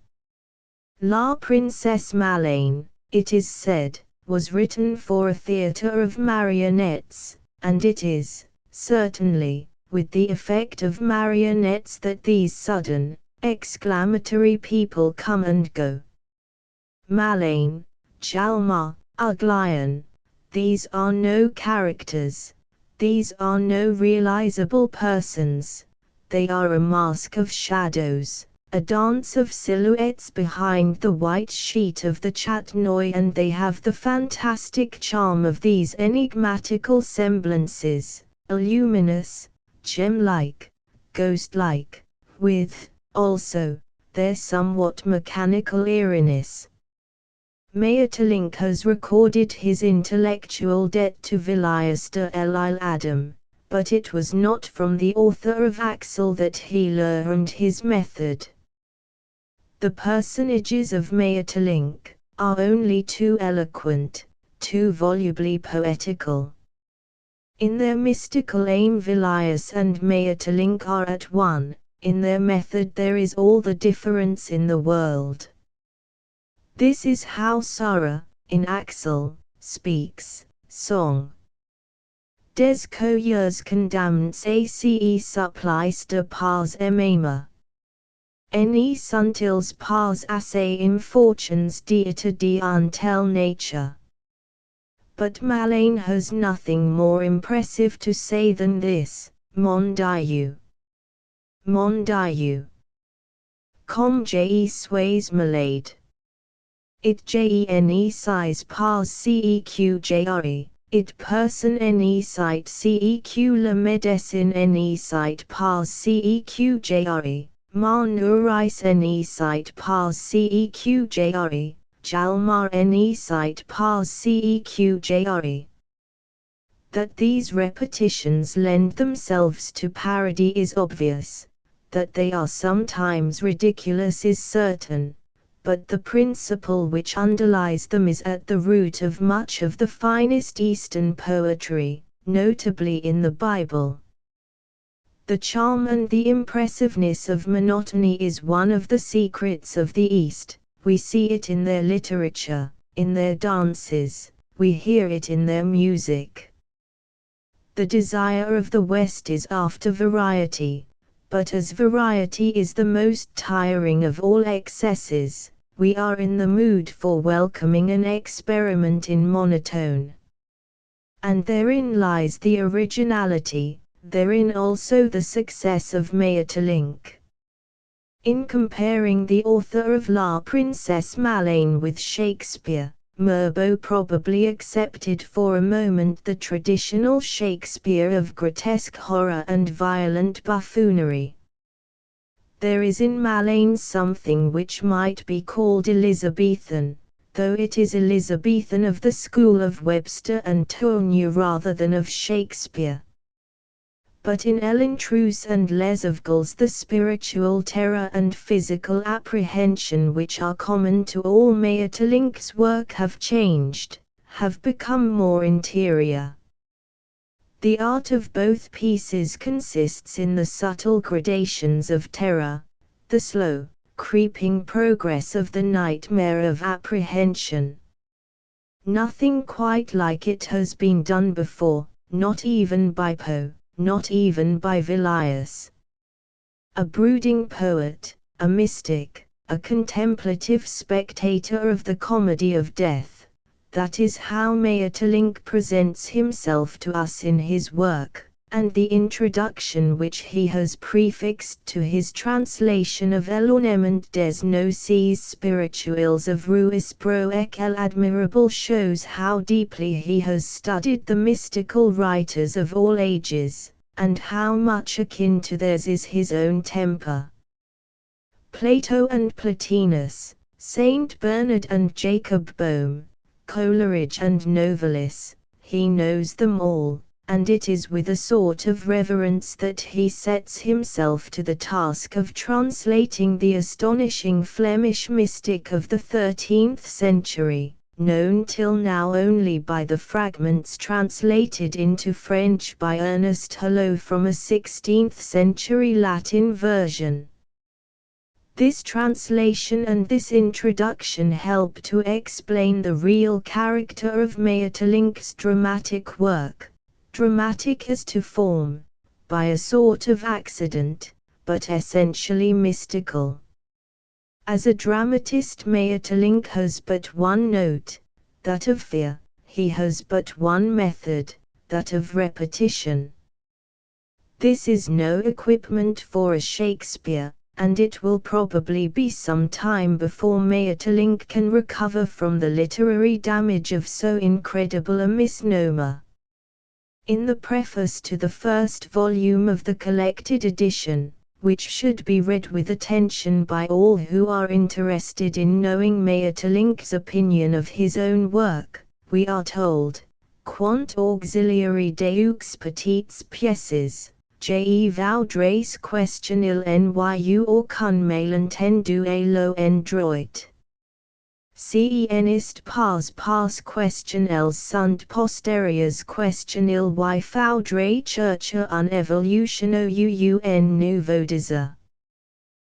La Princesse Malène, it is said, was written for a theatre of marionettes, and it is, certainly, with the effect of marionettes that these sudden, exclamatory people come and go. Malain, Chalma, Uglion, these are no characters, these are no realizable persons, they are a mask of shadows, a dance of silhouettes behind the white sheet of the chatenoy, and they have the fantastic charm of these enigmatical semblances, luminous, gem-like, ghost-like, with, also, their somewhat mechanical eeriness. Maeterlinck has recorded his intellectual debt to Vilius de l'Isle-Adam, but it was not from the author of Axel that he learned his method. The personages of Maeterlinck are only too eloquent, too volubly poetical. In their mystical aim Vilius and Maeterlinck are at one, in their method there is all the difference in the world. This is how Sarah, in Axel, speaks, song. Des coeurs condamnés ace supplice de pas aimer. Ne sont-ils pas assez infortunes d'étudier en telle nature? But Malain has nothing more impressive to say than this, mon Dieu. Mon Dieu. Comme je suis malade. It gene size pas seqjre, it person ne site seq la médecine ne site pas seqjre, mon uris ne site pas seqjre, jalmar ne site pas seqjre. That these repetitions lend themselves to parody is obvious, that they are sometimes ridiculous is certain. But the principle which underlies them is at the root of much of the finest Eastern poetry, notably in the Bible. The charm and the impressiveness of monotony is one of the secrets of the East. We see it in their literature, in their dances, we hear it in their music. The desire of the West is after variety, but as variety is the most tiring of all excesses, we are in the mood for welcoming an experiment in monotone. And therein lies the originality, therein also the success of Maeterlinck. In comparing the author of La Princesse Malaine with Shakespeare, Mirbeau probably accepted for a moment the traditional Shakespeare of grotesque horror and violent buffoonery. There is in Malaine something which might be called Elizabethan, though it is Elizabethan of the school of Webster and Tourneur rather than of Shakespeare. But in L'Intruse and Les Avgals the spiritual terror and physical apprehension which are common to all Maeterlinck's work have changed, have become more interior. The art of both pieces consists in the subtle gradations of terror, the slow, creeping progress of the nightmare of apprehension. Nothing quite like it has been done before, not even by Poe, not even by Vilius. A brooding poet, a mystic, a contemplative spectator of the comedy of death. That is how Maeterlinck presents himself to us in his work, and the introduction which he has prefixed to his translation of L'Ornement des Noces Spirituelles of Ruis Broec l'Admirable shows how deeply he has studied the mystical writers of all ages, and how much akin to theirs is his own temper. Plato and Plotinus, Saint Bernard and Jacob Boehme, Coleridge and Novalis, he knows them all, and it is with a sort of reverence that he sets himself to the task of translating the astonishing Flemish mystic of the 13th century, known till now only by the fragments translated into French by Ernest Hulot from a 16th century Latin version. This translation and this introduction help to explain the real character of Maeterlinck's dramatic work, dramatic as to form, by a sort of accident, but essentially mystical. As a dramatist, Maeterlinck has but one note, that of fear. He has but one method, that of repetition. This is no equipment for a Shakespeare, and it will probably be some time before Maeterlinck can recover from the literary damage of so incredible a misnomer. In the preface to the first volume of the collected edition, which should be read with attention by all who are interested in knowing Maeterlinck's opinion of his own work, we are told, Quant auxiliary deux petites pièces, je voudrais question il nyu or kun malentendu et lo endroit. Cenist pas question els sunt posteriors question il y faudrait chercher un evolutiono un nouveau désir.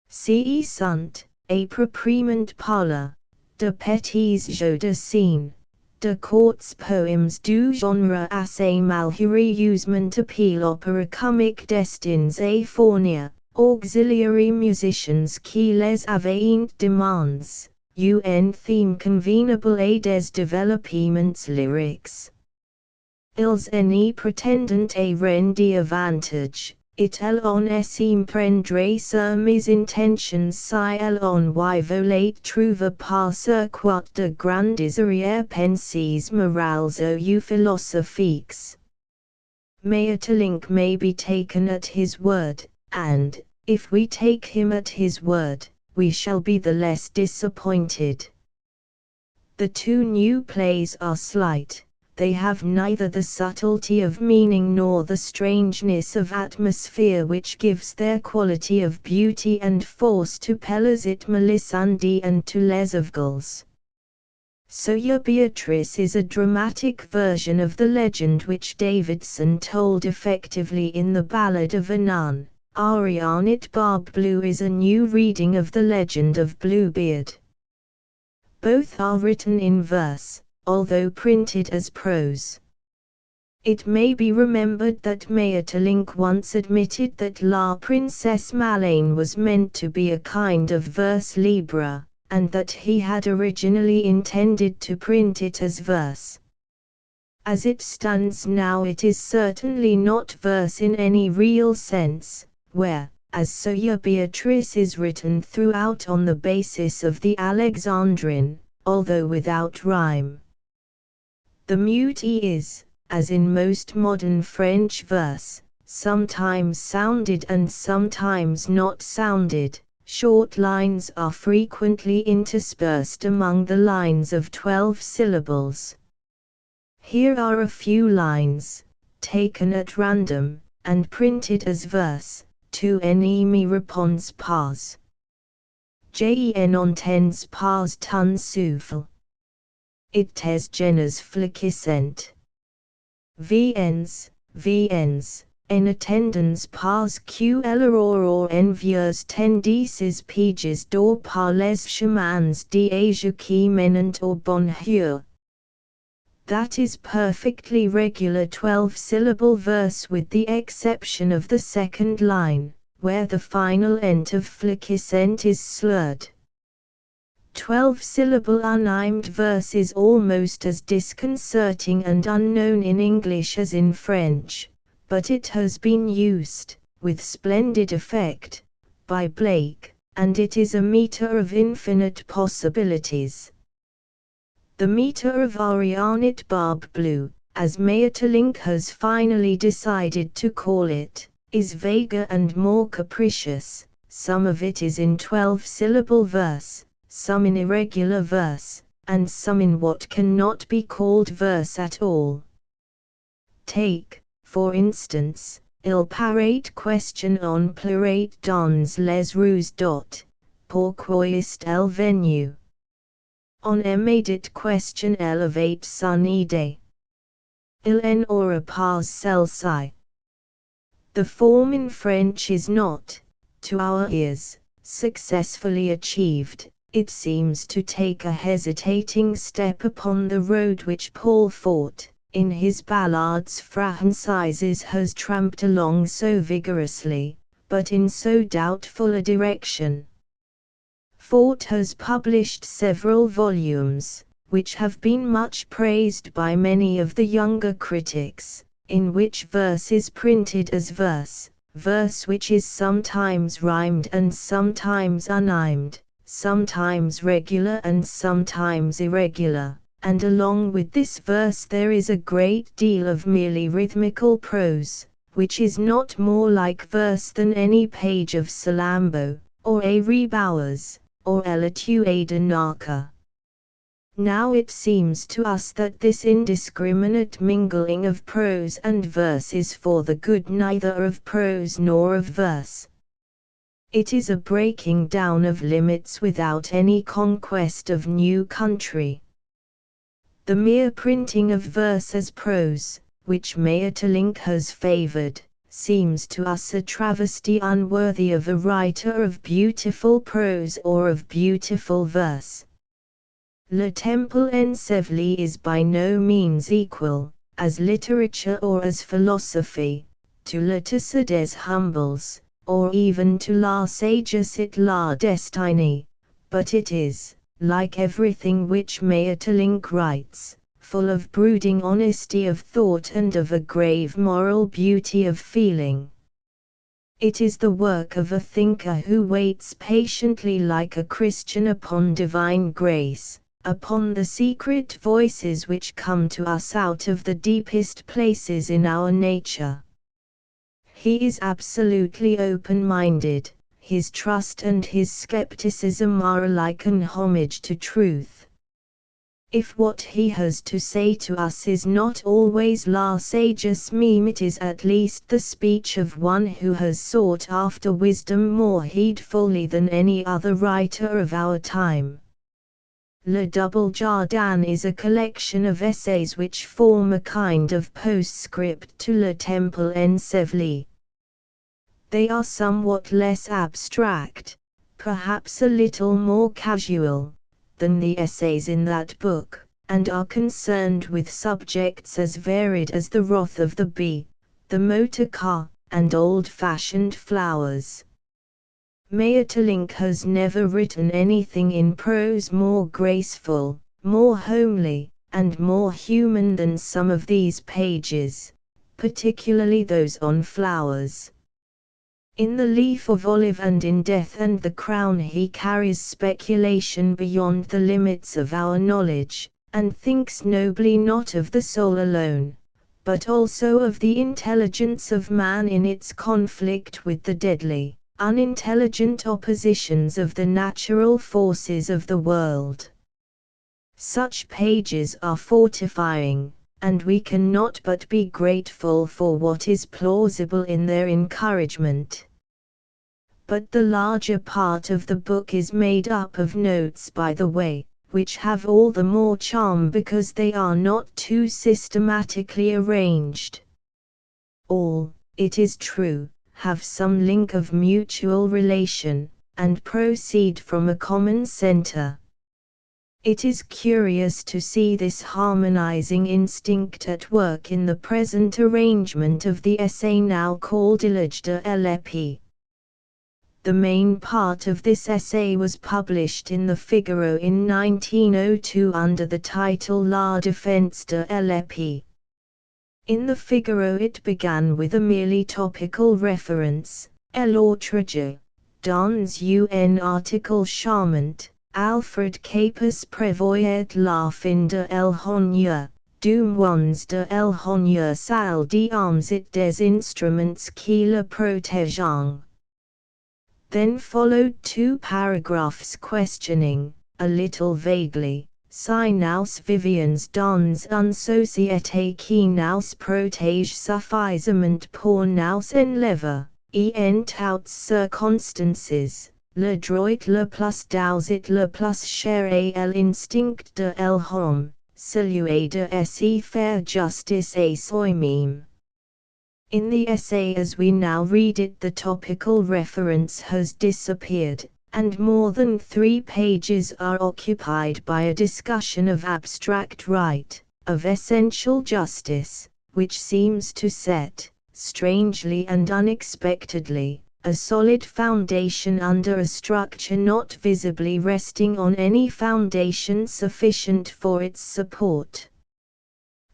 Sunt, a proprement parler, de petits jeux de scène, de courts poèmes du genre assez malheureusement appel opéra comique destins à fournir, auxiliary musicians qui les avaient demands. Un theme convenable à des développements lyrics. Ils n'y pretendent à rendre avantage, et on estime prendre sur mes intentions si on y voulait trouver par circuit de grandes arrière-pensées morales ou philosophiques. Maeterlinck may be taken at his word, and, if we take him at his word, we shall be the less disappointed. The two new plays are slight, they have neither the subtlety of meaning nor the strangeness of atmosphere which gives their quality of beauty and force to Pelléas et Melisande and to Les Avgals. Soeur Beatrice is a dramatic version of the legend which Davidson told effectively in the Ballad of Anan. Arianit Barbe Blue is a new reading of the legend of Bluebeard. Both are written in verse, although printed as prose. It may be remembered that Maeterlinck once admitted that La Princesse Malène was meant to be a kind of verse libre, and that he had originally intended to print it as verse. As it stands now, it is certainly not verse in any real sense, where, as Soeur Beatrice is written throughout on the basis of the Alexandrine, although without rhyme. The mute E is, as in most modern French verse, sometimes sounded and sometimes not sounded. Short lines are frequently interspersed among the lines of 12 syllables. Here are a few lines, taken at random, and printed as verse. Tu ennemi réponds pas. J'en entends pas ton souffle. Et tes genes fléchissent. Viens, en attendance pas que l'aurore envieuse tendices piges d'or par les chemins d'âge qui menant au bonheur. That is perfectly regular 12-syllable verse with the exception of the second line, where the final ent of fléchissent is slurred. 12-syllable unrhymed verse is almost as disconcerting and unknown in English as in French, but it has been used, with splendid effect, by Blake, and it is a meter of infinite possibilities. The meter of Arianit Barbe Blue, as Maeterlinck has finally decided to call it, is vaguer and more capricious. Some of it is in 12-syllable verse, some in irregular verse, and some in what cannot be called verse at all. Take, for instance, Il paraît question on pleurait dans les rues dot, pourquoi est-elle venue? On émédit question elevate son idée. Il n'aura pas celle-ci. The form in French is not, to our ears, successfully achieved. It seems to take a hesitating step upon the road which Paul fought, in his ballads Franchises has tramped along so vigorously, but in so doubtful a direction. Fort has published several volumes, which have been much praised by many of the younger critics, in which verse is printed as verse which is sometimes rhymed and sometimes unrhymed, sometimes regular and sometimes irregular, and along with this verse there is a great deal of merely rhythmical prose, which is not more like verse than any page of Salammbô, or A. Bowers, or Etude de Narka. Now it seems to us that this indiscriminate mingling of prose and verse is for the good neither of prose nor of verse. It is a breaking down of limits without any conquest of new country. The mere printing of verse as prose, which Maeterlinck has favored, seems to us a travesty unworthy of a writer of beautiful prose or of beautiful verse. Le Temple Enseveli is by no means equal, as literature or as philosophy, to Le Tisser des Humbles, or even to La Sagesse et la Destinée, but it is, like everything which Maeterlinck writes, full of brooding honesty of thought and of a grave moral beauty of feeling. It is the work of a thinker who waits patiently like a Christian upon divine grace, upon the secret voices which come to us out of the deepest places in our nature. He is absolutely open-minded. His trust and his skepticism are alike an homage to truth. If what he has to say to us is not always la sagesse meme, it is at least the speech of one who has sought after wisdom more heedfully than any other writer of our time. Le Double Jardin is a collection of essays which form a kind of postscript to Le Temple Enseveli. They are somewhat less abstract, perhaps a little more casual, than the essays in that book, and are concerned with subjects as varied as the wrath of the bee, the motor car, and old-fashioned flowers. Maeterlinck has never written anything in prose more graceful, more homely, and more human than some of these pages, particularly those on flowers. In The Leaf of Olive and in Death and the Crown he carries speculation beyond the limits of our knowledge, and thinks nobly not of the soul alone, but also of the intelligence of man in its conflict with the deadly, unintelligent oppositions of the natural forces of the world. Such pages are fortifying, and we cannot but be grateful for what is plausible in their encouragement. But the larger part of the book is made up of notes by the way, which have all the more charm because they are not too systematically arranged. All, it is true, have some link of mutual relation, and proceed from a common center. It is curious to see this harmonizing instinct at work in the present arrangement of the essay now called Éloge de l'Épée. The main part of this essay was published in the Figaro in 1902 under the title La Défense de l'Épée. In the Figaro it began with a merely topical reference, L'autre jour, dans un article charmant, Alfred Capus prévoyait la fin de l'honneur, du moins de l'honneur salle des armes et des instruments qui le protègent. Then followed 2 paragraphs questioning, a little vaguely, si nous vivions dans une société qui nous protège suffisamment pour nous enlever, et en toutes circonstances, le droit le plus doux et le plus cher est l'instinct de l'homme, celui de se faire justice à soi-même. In the essay as we now read it, the topical reference has disappeared, and more than 3 pages are occupied by a discussion of abstract right, of essential justice, which seems to set, strangely and unexpectedly, a solid foundation under a structure not visibly resting on any foundation sufficient for its support.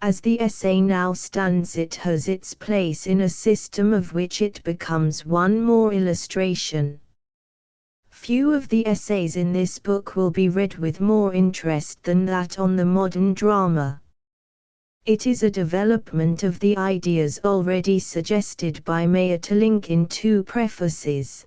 As the essay now stands, it has its place in a system of which it becomes one more illustration. Few of the essays in this book will be read with more interest than that on the modern drama. It is a development of the ideas already suggested by Maeterlinck in two prefaces.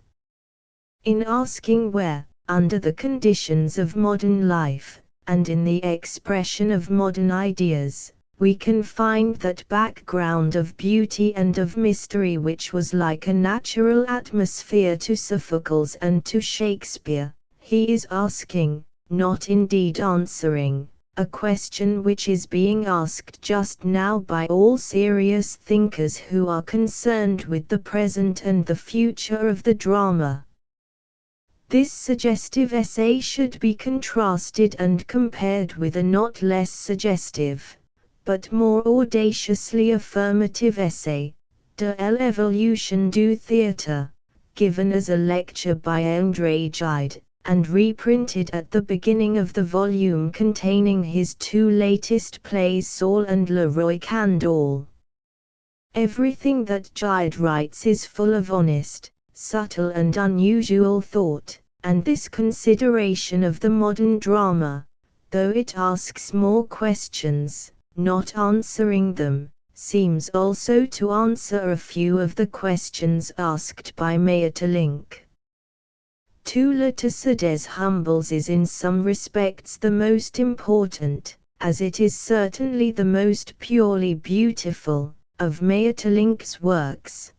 In asking where, under the conditions of modern life, and in the expression of modern ideas, we can find that background of beauty and of mystery which was like a natural atmosphere to Sophocles and to Shakespeare, he is asking, not indeed answering, a question which is being asked just now by all serious thinkers who are concerned with the present and the future of the drama. This suggestive essay should be contrasted and compared with a not less suggestive, but more audaciously affirmative essay, De l'évolution du théâtre, given as a lecture by André Gide, and reprinted at the beginning of the volume containing his two latest plays Saul and Le Roi Candole. Everything that Gide writes is full of honest, subtle and unusual thought, and this consideration of the modern drama, though it asks more questions, not answering them, seems also to answer a few of the questions asked by Maeterlinck. To Laetitia des Humbles is in some respects the most important, as it is certainly the most purely beautiful, of Maeterlinck's works.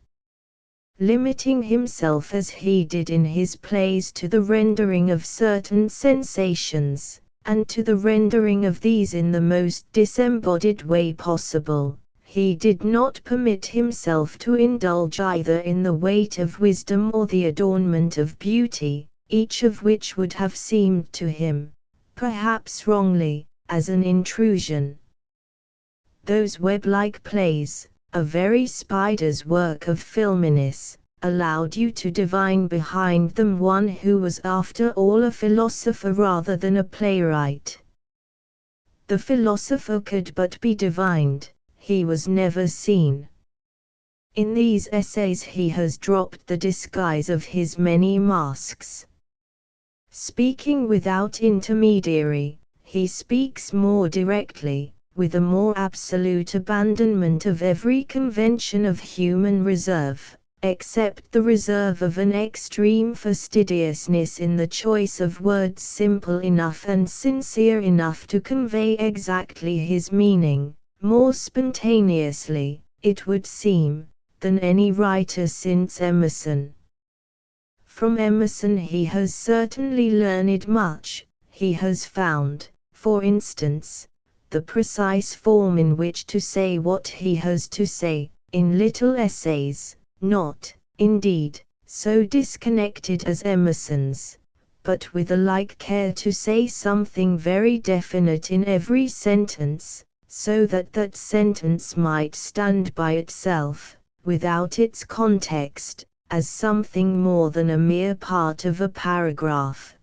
Limiting himself as he did in his plays to the rendering of certain sensations, and to the rendering of these in the most disembodied way possible, he did not permit himself to indulge either in the weight of wisdom or the adornment of beauty, each of which would have seemed to him, perhaps wrongly, as an intrusion. Those web-like plays, a very spider's work of Philminis, allowed you to divine behind them one who was after all a philosopher rather than a playwright. The philosopher could but be divined, he was never seen. In these essays he has dropped the disguise of his many masks. Speaking without intermediary, he speaks more directly, with a more absolute abandonment of every convention of human reserve, except the reserve of an extreme fastidiousness in the choice of words simple enough and sincere enough to convey exactly his meaning, more spontaneously, it would seem, than any writer since Emerson. From Emerson he has certainly learned much. He has found, for instance, the precise form in which to say what he has to say, in little essays, not, indeed, so disconnected as Emerson's, but with a like care to say something very definite in every sentence, so that that sentence might stand by itself, without its context, as something more than a mere part of a paragraph.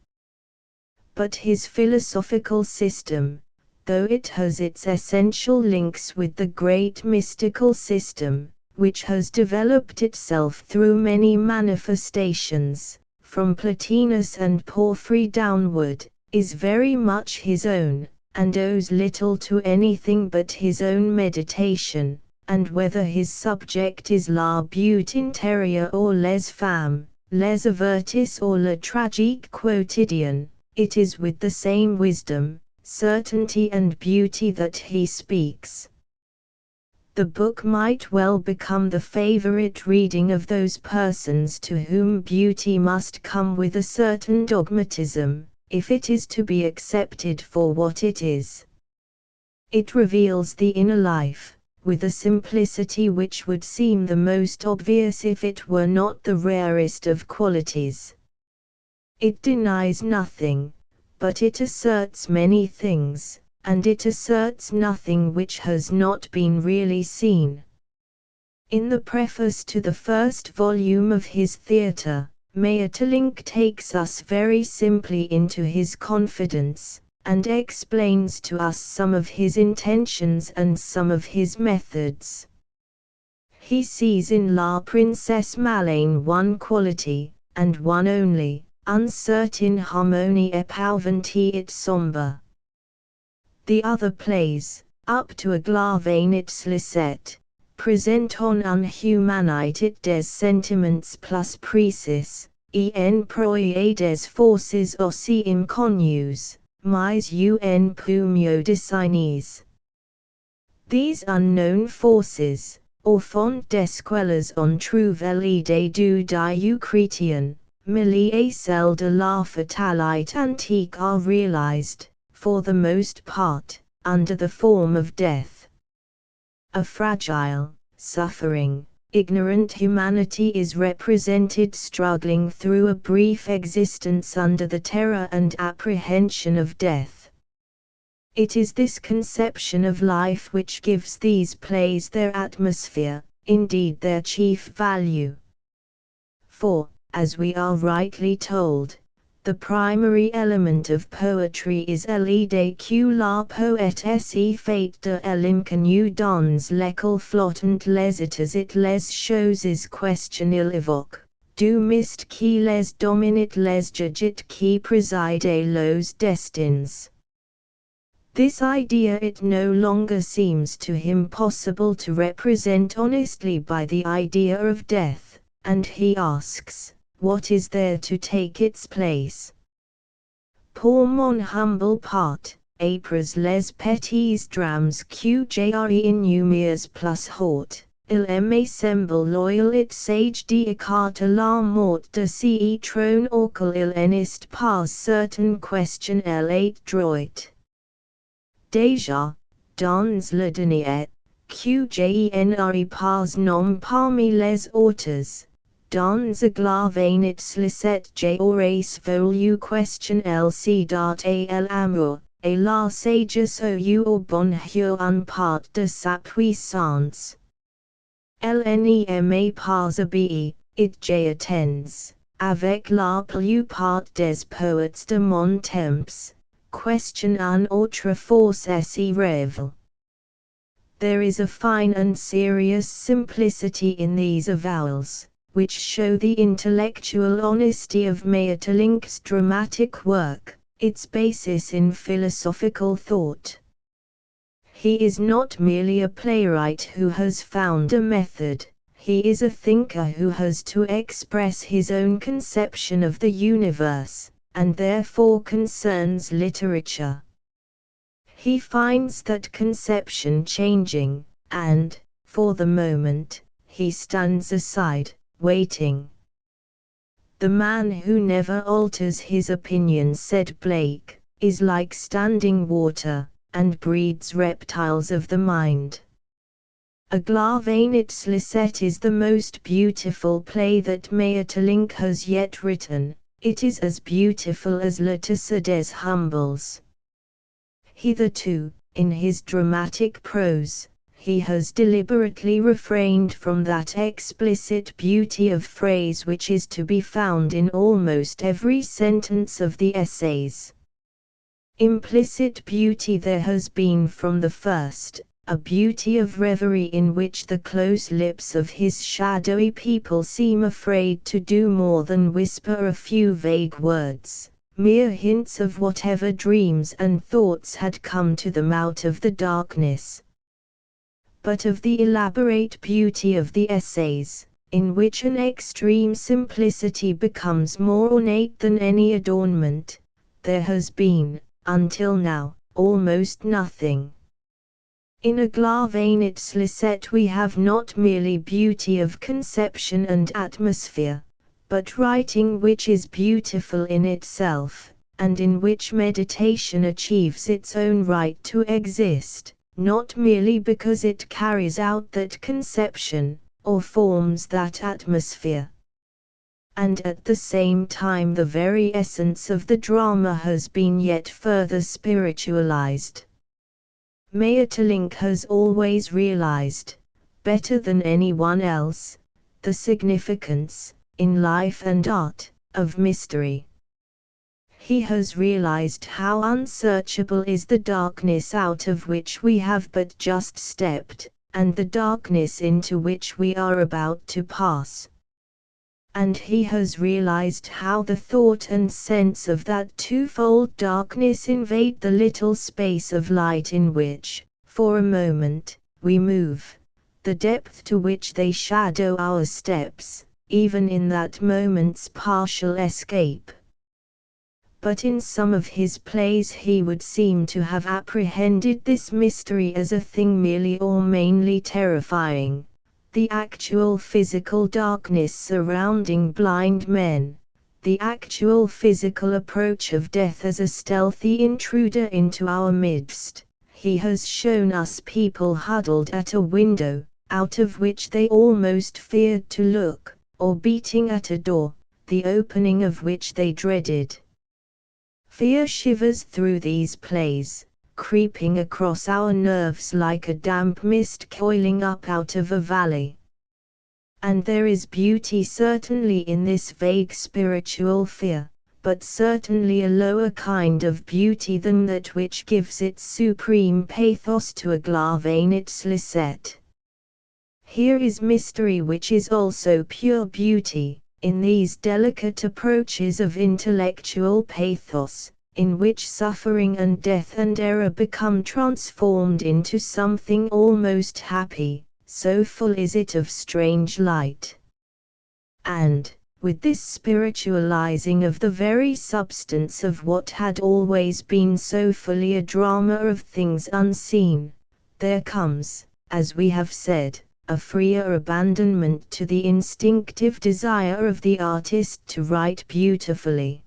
But his philosophical system, though it has its essential links with the great mystical system, which has developed itself through many manifestations, from Plotinus and Porphyry downward, is very much his own, and owes little to anything but his own meditation, and whether his subject is la beauté intérieure or les femmes, les avertis or la tragique quotidienne, it is with the same wisdom, certainty and beauty that he speaks. The book might well become the favorite reading of those persons to whom beauty must come with a certain dogmatism, if it is to be accepted for what it is. It reveals the inner life, with a simplicity which would seem the most obvious if it were not the rarest of qualities. It denies nothing, but it asserts many things, and it asserts nothing which has not been really seen. In the preface to the first volume of his theatre, Maeterlinck takes us very simply into his confidence, and explains to us some of his intentions and some of his methods. He sees in La Princesse Maleine one quality, and one only, uncertain harmonie épouvantée et sombre. The other plays, up to Aglavenit's Lisette, present en humanité des sentiments plus précis, en proie des forces aussi inconnues, mais un peu mieux désignées. These unknown forces, or font d'esquelles on trouve l'idée du dieu chrétien, milliers celles de la fatalité antique are realized, for the most part, under the form of death. A fragile, suffering, ignorant humanity is represented struggling through a brief existence under the terror and apprehension of death. It is this conception of life which gives these plays their atmosphere, indeed their chief value. For, as we are rightly told, the primary element of poetry is l'idée que la poétesse fait de l'inconnu dans lesquels flottent les états et les choses question il évoque, du mist qui les domine les juge qui préside los destins. This idea it no longer seems to him possible to represent honestly by the idea of death, and he asks, what is there to take its place? Pour mon humble part, après les petits drames que j'ai innumiers plus haut, il me semble loyal et sage d'écarter la mort de ce trône auquel il n'est pas certain question elle est droite. Déjà, dans le dernier, que j'ai pas nom parmi les auteurs, dans Aglavenit's Lisette j'aurais voulu question lc. L'amour, et la sagesse au bonheur en part de sa puissance. L'n'aime pas obéi, it j'attends, avec la plupart des poètes de mon temps. Question un autre force si rêve. There is a fine and serious simplicity in these avowals, which show the intellectual honesty of Maeterlinck's dramatic work, its basis in philosophical thought. He is not merely a playwright who has found a method, he is a thinker who has to express his own conception of the universe, and therefore concerns literature. He finds that conception changing, and, for the moment, he stands aside, waiting. The man who never alters his opinion, said Blake, is like standing water, and breeds reptiles of the mind. Aglavenit's Lisette is the most beautiful play that Maeterlinck has yet written. It is as beautiful as L'Auteur des Humbles. Hitherto, in his dramatic prose, he has deliberately refrained from that explicit beauty of phrase which is to be found in almost every sentence of the essays. Implicit beauty there has been from the first, a beauty of reverie in which the close lips of his shadowy people seem afraid to do more than whisper a few vague words, mere hints of whatever dreams and thoughts had come to them out of the darkness. But of the elaborate beauty of the essays, in which an extreme simplicity becomes more ornate than any adornment, there has been, until now, almost nothing. In Aglavenit's Lisette we have not merely beauty of conception and atmosphere, but writing which is beautiful in itself, and in which meditation achieves its own right to exist, not merely because it carries out that conception, or forms that atmosphere. And at the same time the very essence of the drama has been yet further spiritualized. Maeterlinck has always realized, better than anyone else, the significance, in life and art, of mystery. He has realized how unsearchable is the darkness out of which we have but just stepped, and the darkness into which we are about to pass. And he has realized how the thought and sense of that twofold darkness invade the little space of light in which, for a moment, we move, the depth to which they shadow our steps, even in that moment's partial escape. But in some of his plays he would seem to have apprehended this mystery as a thing merely or mainly terrifying, the actual physical darkness surrounding blind men, the actual physical approach of death as a stealthy intruder into our midst. He has shown us people huddled at a window, out of which they almost feared to look, or beating at a door, the opening of which they dreaded. Fear shivers through these plays, creeping across our nerves like a damp mist coiling up out of a valley. And there is beauty certainly in this vague spiritual fear, but certainly a lower kind of beauty than that which gives its supreme pathos to a Glavane its Lisette. Here is mystery which is also pure beauty, in these delicate approaches of intellectual pathos, in which suffering and death and error become transformed into something almost happy, so full is it of strange light. And, with this spiritualizing of the very substance of what had always been so fully a drama of things unseen, there comes, as we have said, a freer abandonment to the instinctive desire of the artist to write beautifully.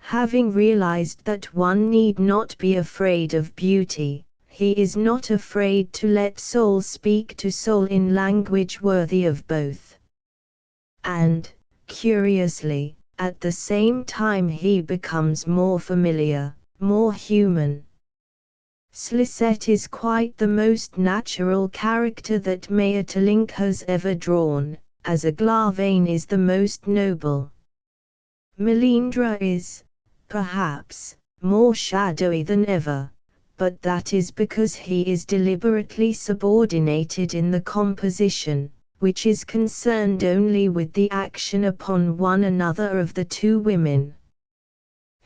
Having realized that one need not be afraid of beauty, he is not afraid to let soul speak to soul in language worthy of both. And, curiously, at the same time he becomes more familiar, more human. Lisette is quite the most natural character that Maeterlinck has ever drawn, as a Glavane is the most noble. Melindre is, perhaps, more shadowy than ever, but that is because he is deliberately subordinated in the composition, which is concerned only with the action upon one another of the two women.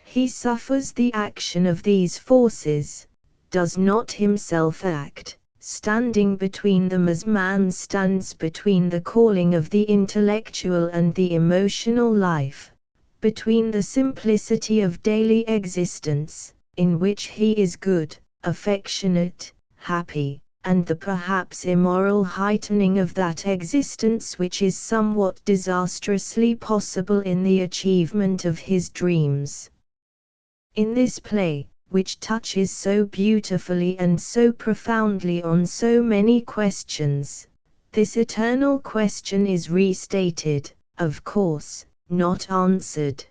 He suffers the action of these forces, does not himself act, standing between them as man stands between the calling of the intellectual and the emotional life, between the simplicity of daily existence, in which he is good, affectionate, happy, and the perhaps immoral heightening of that existence which is somewhat disastrously possible in the achievement of his dreams. In this play, which touches so beautifully and so profoundly on so many questions, this eternal question is restated, of course, not answered.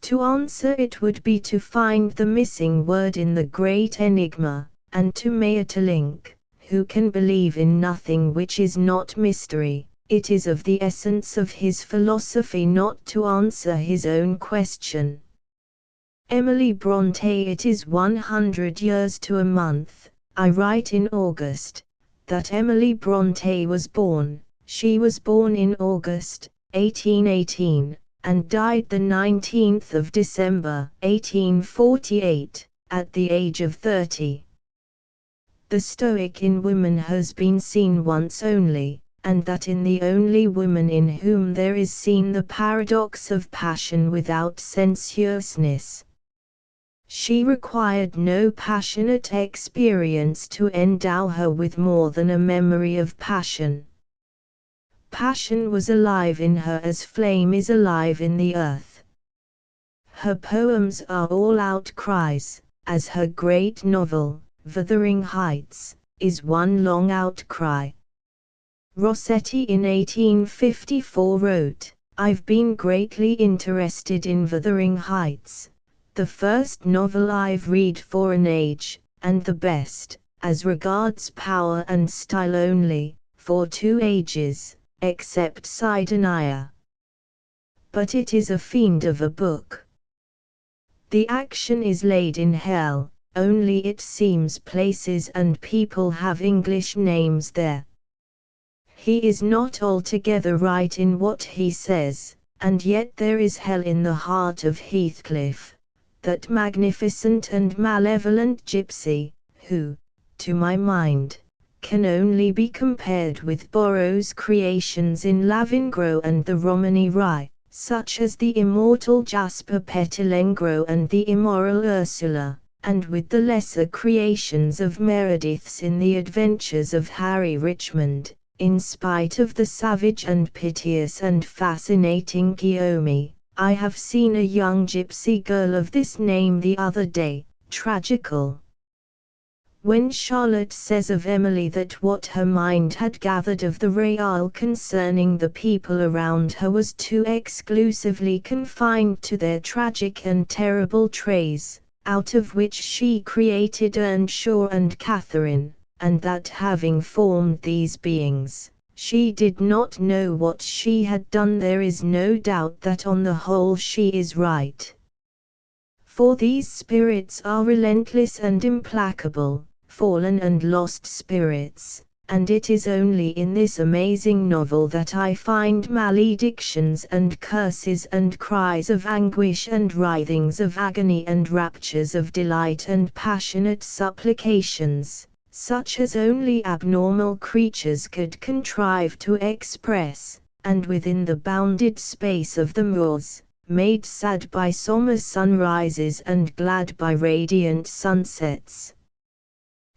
To answer it would be to find the missing word in the great enigma, and to Maeterlinck, who can believe in nothing which is not mystery, it is of the essence of his philosophy not to answer his own question. Emily Brontë. It is 100 years to a month, I write in August, that Emily Brontë was born. She was born in August, 1818, and died the 19th of December, 1848, at the age of 30. The Stoic in woman has been seen once only, and that in the only woman in whom there is seen the paradox of passion without sensuousness. She required no passionate experience to endow her with more than a memory of passion. Passion was alive in her as flame is alive in the earth. Her poems are all outcries, as her great novel, Wuthering Heights, is one long outcry. Rossetti in 1854 wrote, "I've been greatly interested in Wuthering Heights, the first novel I've read for an age, and the best, as regards power and style only, for 2 ages, except Sidonia. But it is a fiend of a book. The action is laid in hell, only it seems places and people have English names there. He is not altogether right in what he says, and yet there is hell in the heart of Heathcliff, that magnificent and malevolent gypsy, who, to my mind, can only be compared with Borrow's creations in Lavengro and the Romany Rye, such as the immortal Jasper Petulengro and the immoral Ursula, and with the lesser creations of Meredith's in the adventures of Harry Richmond. In spite of the savage and piteous and fascinating Guillaume, I have seen a young gypsy girl of this name the other day, tragical. When Charlotte says of Emily that what her mind had gathered of the Real concerning the people around her was too exclusively confined to their tragic and terrible traits, out of which she created Earnshaw and Catherine, and that having formed these beings, she did not know what she had done, there is no doubt that on the whole she is right. For these spirits are relentless and implacable, fallen and lost spirits, and it is only in this amazing novel that I find maledictions and curses and cries of anguish and writhings of agony and raptures of delight and passionate supplications, such as only abnormal creatures could contrive to express, and within the bounded space of the moors, made sad by summer sunrises and glad by radiant sunsets.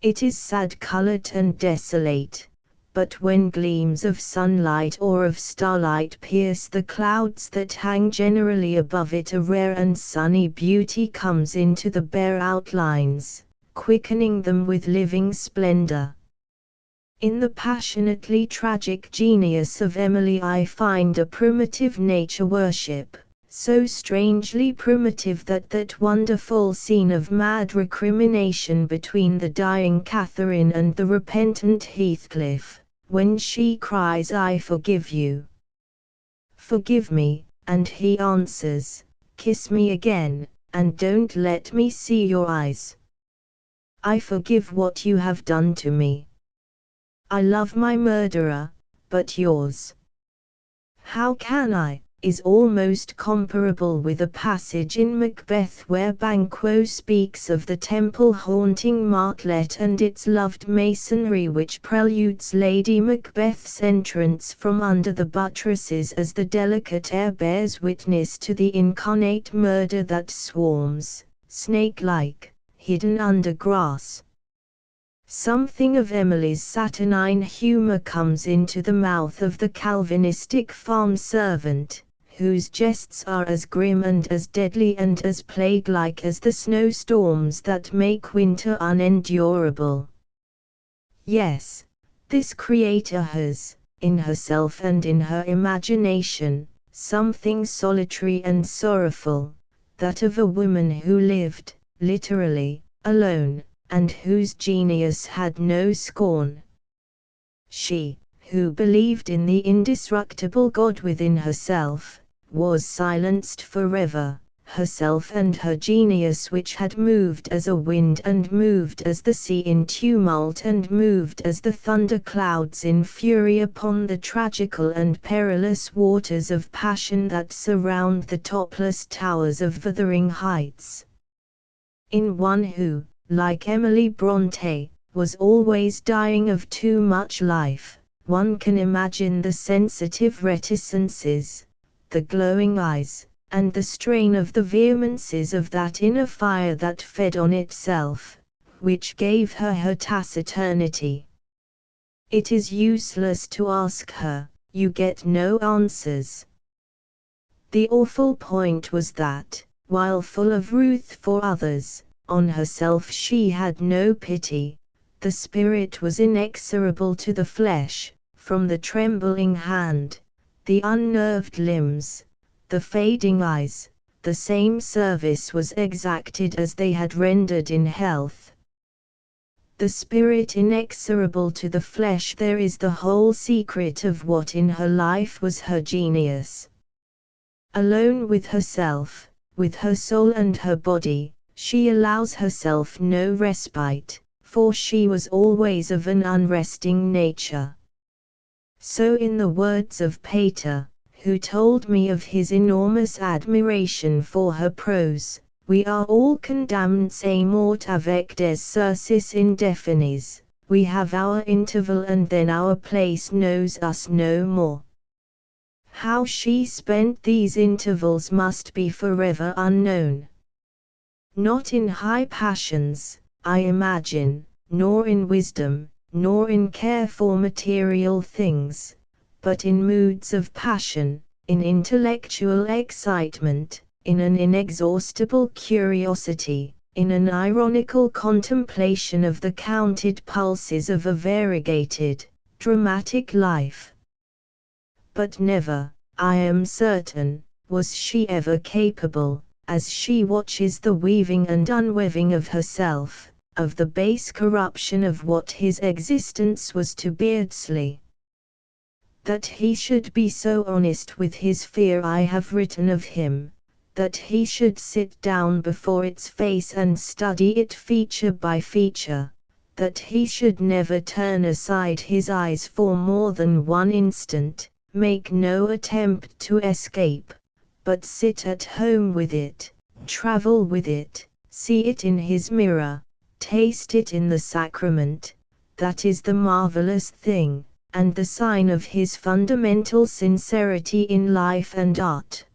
It is sad-colored and desolate, but when gleams of sunlight or of starlight pierce the clouds that hang generally above it, a rare and sunny beauty comes into the bare outlines, quickening them with living splendor. In the passionately tragic genius of Emily I find a primitive nature worship, so strangely primitive that that wonderful scene of mad recrimination between the dying Catherine and the repentant Heathcliff, when she cries, "I forgive you. Forgive me," and he answers, "Kiss me again, and don't let me see your eyes. I forgive what you have done to me. I love my murderer, but yours. How can I?" is almost comparable with a passage in Macbeth where Banquo speaks of the temple haunting Martlet and its loved masonry, which preludes Lady Macbeth's entrance from under the buttresses as the delicate air bears witness to the incarnate murder that swarms, snake-like, hidden under grass. Something of Emily's saturnine humor comes into the mouth of the Calvinistic farm servant, whose jests are as grim and as deadly and as plague-like as the snowstorms that make winter unendurable. Yes, this creator has, in herself and in her imagination, something solitary and sorrowful, that of a woman who lived, literally, alone, and whose genius had no scorn. She, who believed in the indestructible God within herself, was silenced forever, herself and her genius, which had moved as a wind and moved as the sea in tumult and moved as the thunder clouds in fury upon the tragical and perilous waters of passion that surround the topless towers of Wuthering Heights. In one who, like Emily Bronte, was always dying of too much life, one can imagine the sensitive reticences, the glowing eyes, and the strain of the vehemences of that inner fire that fed on itself, which gave her her taciturnity. It is useless to ask her, you get no answers. The awful point was that, while full of ruth for others, on herself she had no pity. The spirit was inexorable to the flesh, from the trembling hand, the unnerved limbs, the fading eyes, the same service was exacted as they had rendered in health. the spirit inexorable to the flesh. There is the whole secret of what in her life was her genius. Alone with herself, with her soul and her body, she allows herself no respite, for she was always of an unresting nature. So in the words of Pater, who told me of his enormous admiration for her prose, we are all condemned à mort avec des sursis indéfinis, we have our interval and then our place knows us no more. How she spent these intervals must be forever unknown. Not in high passions, I imagine, nor in wisdom, nor in care for material things, but in moods of passion, in intellectual excitement, in an inexhaustible curiosity, in an ironical contemplation of the counted pulses of a variegated, dramatic life. But never, I am certain, was she ever capable, as she watches the weaving and unweaving of herself, of the base corruption of what his existence was to Beardsley. That he should be so honest with his fear I have written of him, that he should sit down before its face and study it feature by feature, that he should never turn aside his eyes for more than one instant, make no attempt to escape, but sit at home with it, travel with it, see it in his mirror, taste it in the sacrament, that is the marvelous thing, and the sign of his fundamental sincerity in life and art.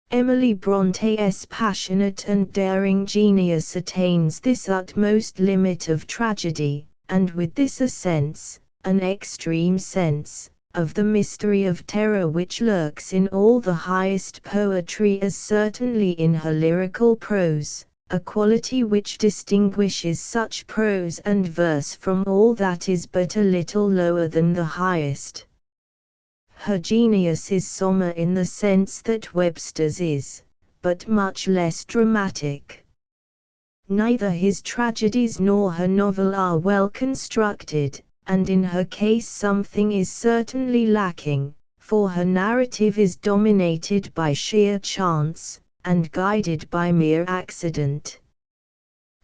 Emily Bronte's passionate and daring genius attains this utmost limit of tragedy, and with this a sense, an extreme sense, of the mystery of terror which lurks in all the highest poetry as certainly in her lyrical prose, a quality which distinguishes such prose and verse from all that is but a little lower than the highest. Her genius is sombre in the sense that Webster's is, but much less dramatic. Neither his tragedies nor her novel are well constructed, and in her case something is certainly lacking, for her narrative is dominated by sheer chance, and guided by mere accident.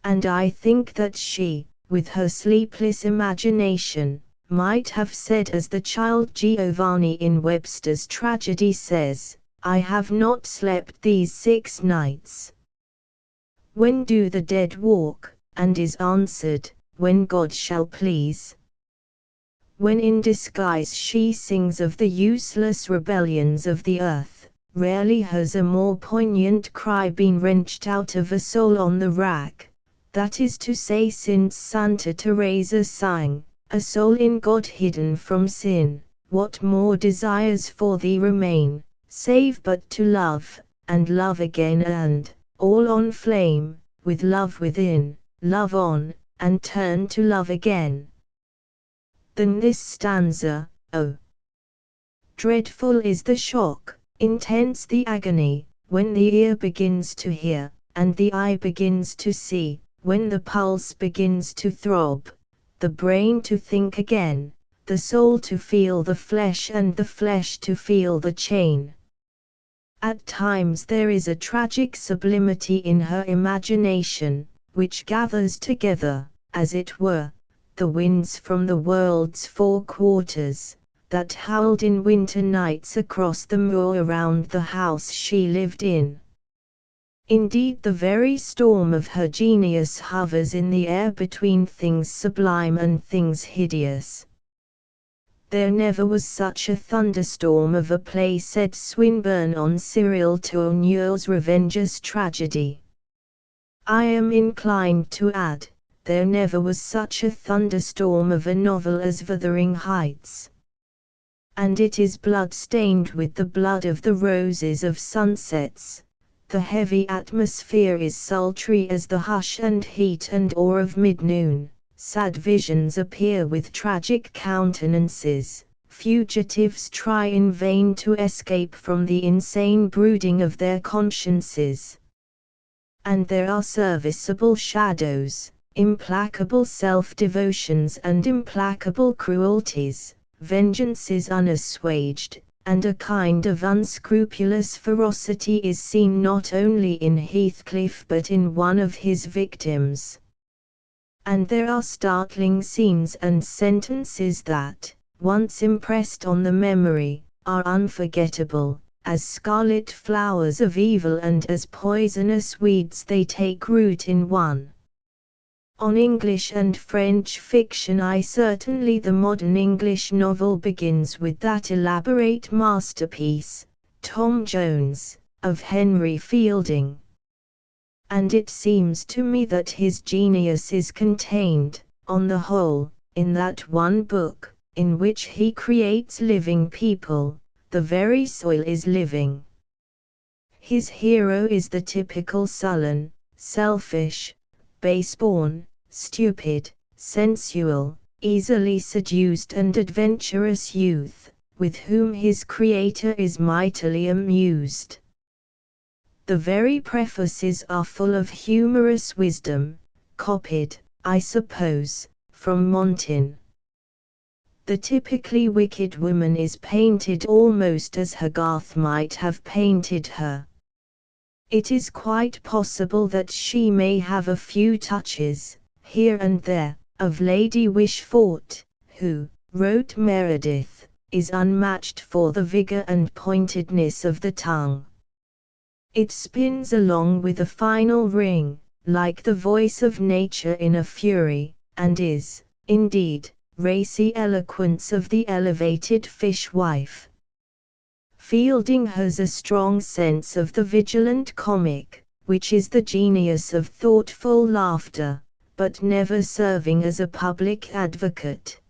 And I think that she, with her sleepless imagination, might have said as the child Giovanni in Webster's tragedy says, I have not slept these 6 nights. When do the dead walk? And is answered, when God shall please. When in disguise she sings of the useless rebellions of the earth, rarely has a more poignant cry been wrenched out of a soul on the rack, that is to say since Santa Teresa sang, a soul in God hidden from sin, what more desires for thee remain, save but to love, and love again and, all on flame, with love within, love on, and turn to love again. Than this stanza, oh! Dreadful is the shock, intense the agony, when the ear begins to hear, and the eye begins to see, when the pulse begins to throb, the brain to think again, the soul to feel the flesh and the flesh to feel the chain. At times there is a tragic sublimity in her imagination, which gathers together, as it were, the winds from the world's 4 quarters, that howled in winter nights across the moor around the house she lived in. Indeed, the very storm of her genius hovers in the air between things sublime and things hideous. There never was such a thunderstorm of a play, said Swinburne on Cyril Tourneuil's Revenge's tragedy. I am inclined to add, there never was such a thunderstorm of a novel as Wuthering Heights. And it is blood-stained with the blood of the roses of sunsets. The heavy atmosphere is sultry as the hush and heat and awe of mid-noon. Sad visions appear with tragic countenances. Fugitives try in vain to escape from the insane brooding of their consciences. And there are serviceable shadows, implacable self-devotions and implacable cruelties, vengeances unassuaged, and a kind of unscrupulous ferocity is seen not only in Heathcliff but in one of his victims. And there are startling scenes and sentences that, once impressed on the memory, are unforgettable, as scarlet flowers of evil and as poisonous weeds they take root in one. On English and French fiction, certainly the modern English novel begins with that elaborate masterpiece, Tom Jones, of Henry Fielding. And it seems to me that his genius is contained, on the whole, in that one book, in which he creates living people. The very soil is living. His hero is the typical sullen, selfish, base-born, stupid, sensual, easily seduced and adventurous youth, with whom his creator is mightily amused. The very prefaces are full of humorous wisdom, copied, I suppose, from Montaigne. The typically wicked woman is painted almost as Hogarth might have painted her. It is quite possible that she may have a few touches, here and there, of Lady Wishfort, who, wrote Meredith, is unmatched for the vigour and pointedness of the tongue. It spins along with a final ring, like the voice of nature in a fury, and is, indeed, racy eloquence of the elevated fishwife. Fielding has a strong sense of the vigilant comic, which is the genius of thoughtful laughter, but never serving as a public advocate.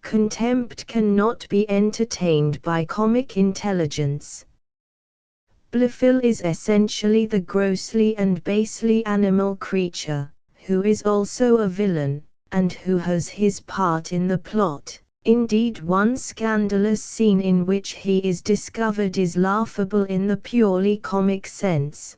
Contempt cannot be entertained by comic intelligence. Blifil is essentially the grossly and basely animal creature, who is also a villain, and who has his part in the plot. Indeed, one scandalous scene in which he is discovered is laughable in the purely comic sense.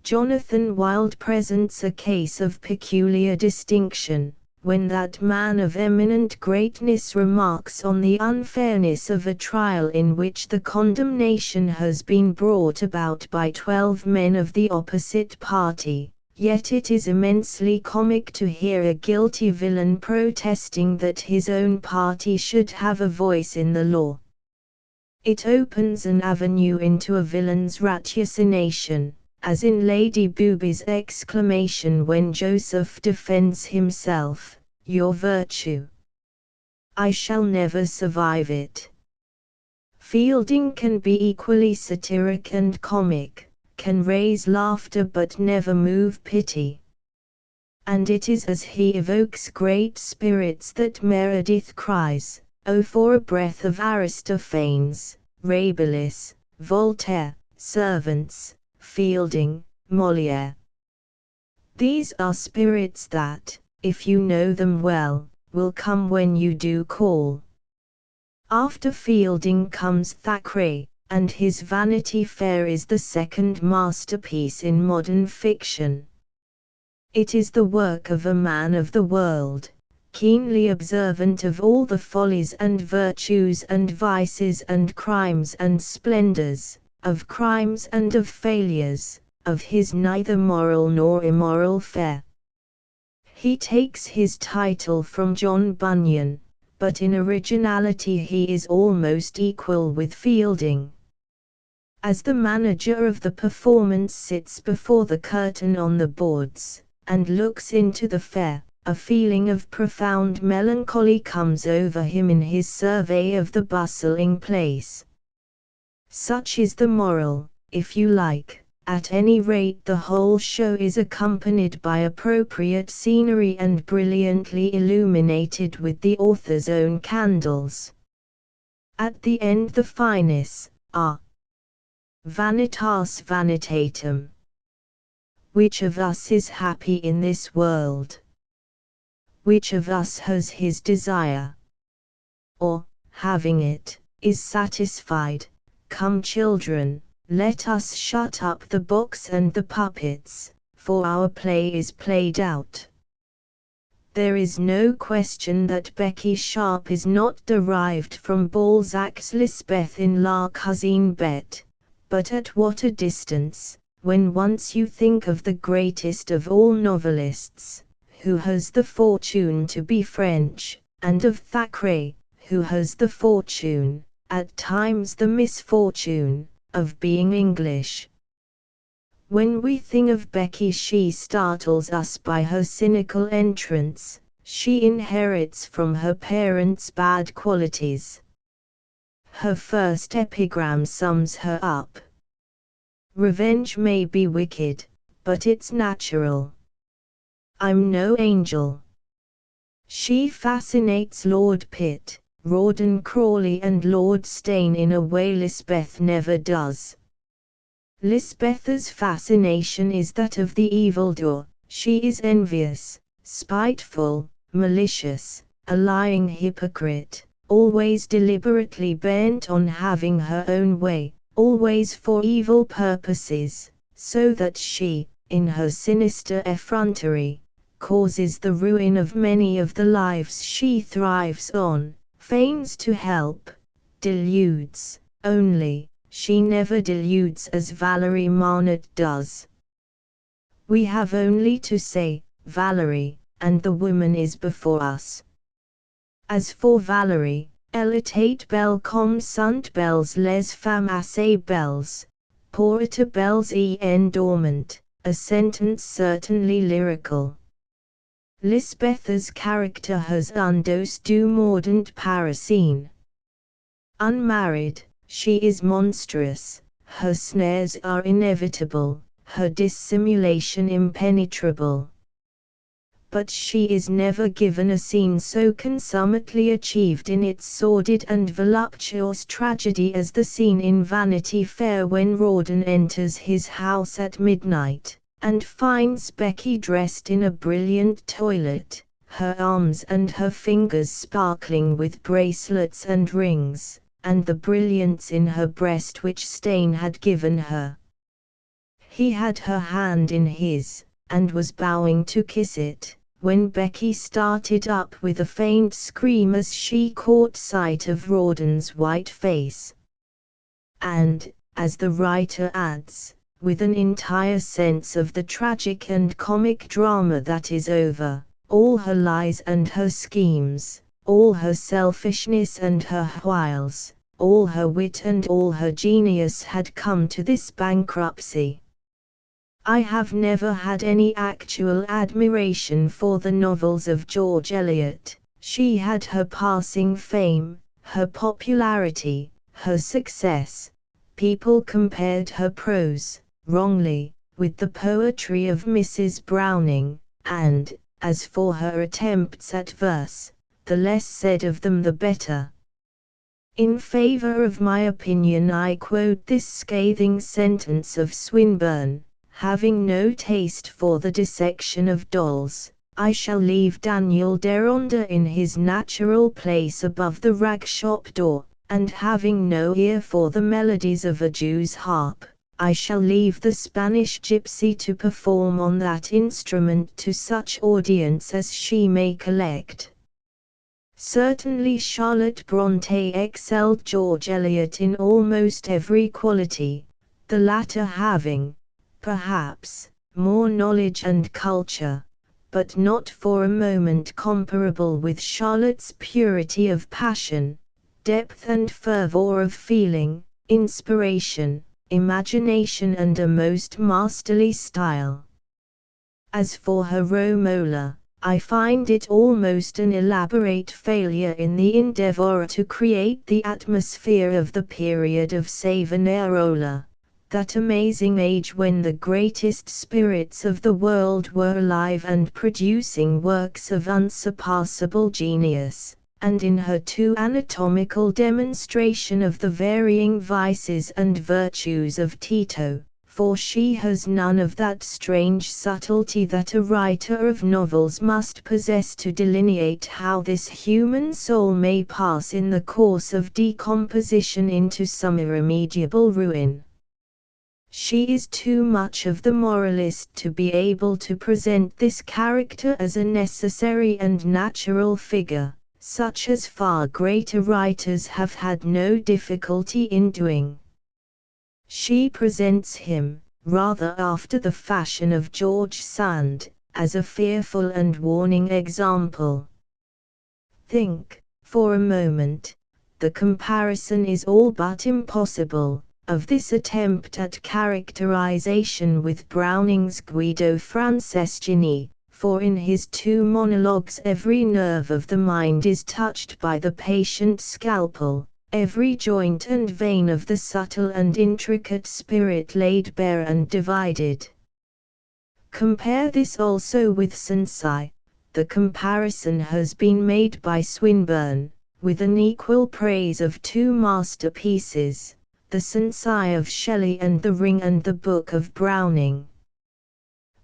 Jonathan Wild presents a case of peculiar distinction, when that man of eminent greatness remarks on the unfairness of a trial in which the condemnation has been brought about by 12 men of the opposite party. Yet it is immensely comic to hear a guilty villain protesting that his own party should have a voice in the law. It opens an avenue into a villain's ratiocination, as in Lady Booby's exclamation when Joseph defends himself, "Your virtue. I shall never survive it." Fielding can be equally satiric and comic, can raise laughter but never move pity. And it is as he evokes great spirits that Meredith cries, "Oh, for a breath of Aristophanes, Rabelais, Voltaire, Servants, Fielding, Molière." These are spirits that, if you know them well, will come when you do call. After Fielding comes Thackeray, and his Vanity Fair is the second masterpiece in modern fiction. It is the work of a man of the world, keenly observant of all the follies and virtues and vices and crimes and splendors, of crimes and of failures, of his neither moral nor immoral fare. He takes his title from John Bunyan, but in originality he is almost equal with Fielding. As the manager of the performance sits before the curtain on the boards, and looks into the fair, a feeling of profound melancholy comes over him in his survey of the bustling place. Such is the moral, if you like. At any rate, the whole show is accompanied by appropriate scenery and brilliantly illuminated with the author's own candles. At the end the finis are Vanitas vanitatum. Which of us is happy in this world? Which of us has his desire? Or, having it, is satisfied? Come children, let us shut up the box and the puppets, for our play is played out. There is no question that Becky Sharp is not derived from Balzac's Lisbeth in La Cousine Bette, but at what a distance, when once you think of the greatest of all novelists, who has the fortune to be French, and of Thackeray, who has the fortune, at times the misfortune, of being English. When we think of Becky, she startles us by her cynical entrance. She inherits from her parents bad qualities. Her first epigram sums her up. Revenge may be wicked, but it's natural. I'm no angel. She fascinates Lord Pitt, Rawdon Crawley and Lord Steyne in a way Lisbeth never does. Lisbeth's fascination is that of the evildoer. She is envious, spiteful, malicious, a lying hypocrite, always deliberately bent on having her own way, always for evil purposes, so that she, in her sinister effrontery, causes the ruin of many of the lives she thrives on, feigns to help, deludes, only. She never deludes as Valerie Marnot does. We have only to say, Valerie, and the woman is before us. As for Valerie, elle était belle comme sont belles les femmes assez belles, pour être belles en dormant, a sentence certainly lyrical. Lisbeth's character has un dos du mordant Parisine. Unmarried, she is monstrous, her snares are inevitable, her dissimulation impenetrable. But she is never given a scene so consummately achieved in its sordid and voluptuous tragedy as the scene in Vanity Fair when Rawdon enters his house at midnight, and finds Becky dressed in a brilliant toilet, her arms and her fingers sparkling with bracelets and rings, and the brilliance in her breast which Steyne had given her. He had her hand in his, and was bowing to kiss it, when Becky started up with a faint scream as she caught sight of Rawdon's white face. And, as the writer adds, with an entire sense of the tragic and comic drama that is over, all her lies and her schemes, all her selfishness and her wiles, all her wit and all her genius had come to this bankruptcy. I have never had any actual admiration for the novels of George Eliot. She had her passing fame, her popularity, her success. People compared her prose, wrongly, with the poetry of Mrs. Browning, and, as for her attempts at verse, the less said of them the better. In favor of my opinion I quote this scathing sentence of Swinburne: having no taste for the dissection of dolls, I shall leave Daniel Deronda in his natural place above the rag shop door, and having no ear for the melodies of a Jew's harp, I shall leave the Spanish gypsy to perform on that instrument to such audience as she may collect. Certainly Charlotte Brontë excelled George Eliot in almost every quality, the latter having, perhaps, more knowledge and culture, but not for a moment comparable with Charlotte's purity of passion, depth and fervor of feeling, inspiration, imagination and a most masterly style. As for her Romola, I find it almost an elaborate failure in the endeavor to create the atmosphere of the period of Savonarola, that amazing age when the greatest spirits of the world were alive and producing works of unsurpassable genius, and in her too anatomical demonstration of the varying vices and virtues of Tito, for she has none of that strange subtlety that a writer of novels must possess to delineate how this human soul may pass in the course of decomposition into some irremediable ruin. She is too much of the moralist to be able to present this character as a necessary and natural figure, such as far greater writers have had no difficulty in doing. She presents him, rather after the fashion of George Sand, as a fearful and warning example. Think, for a moment, the comparison is all but impossible, of this attempt at characterization with Browning's Guido Franceschini, for in his two monologues every nerve of the mind is touched by the patient scalpel, every joint and vein of the subtle and intricate spirit laid bare and divided. Compare this also with Sensei. The comparison has been made by Swinburne, with an equal praise of two masterpieces, the Sensei of Shelley and The Ring and the Book of Browning.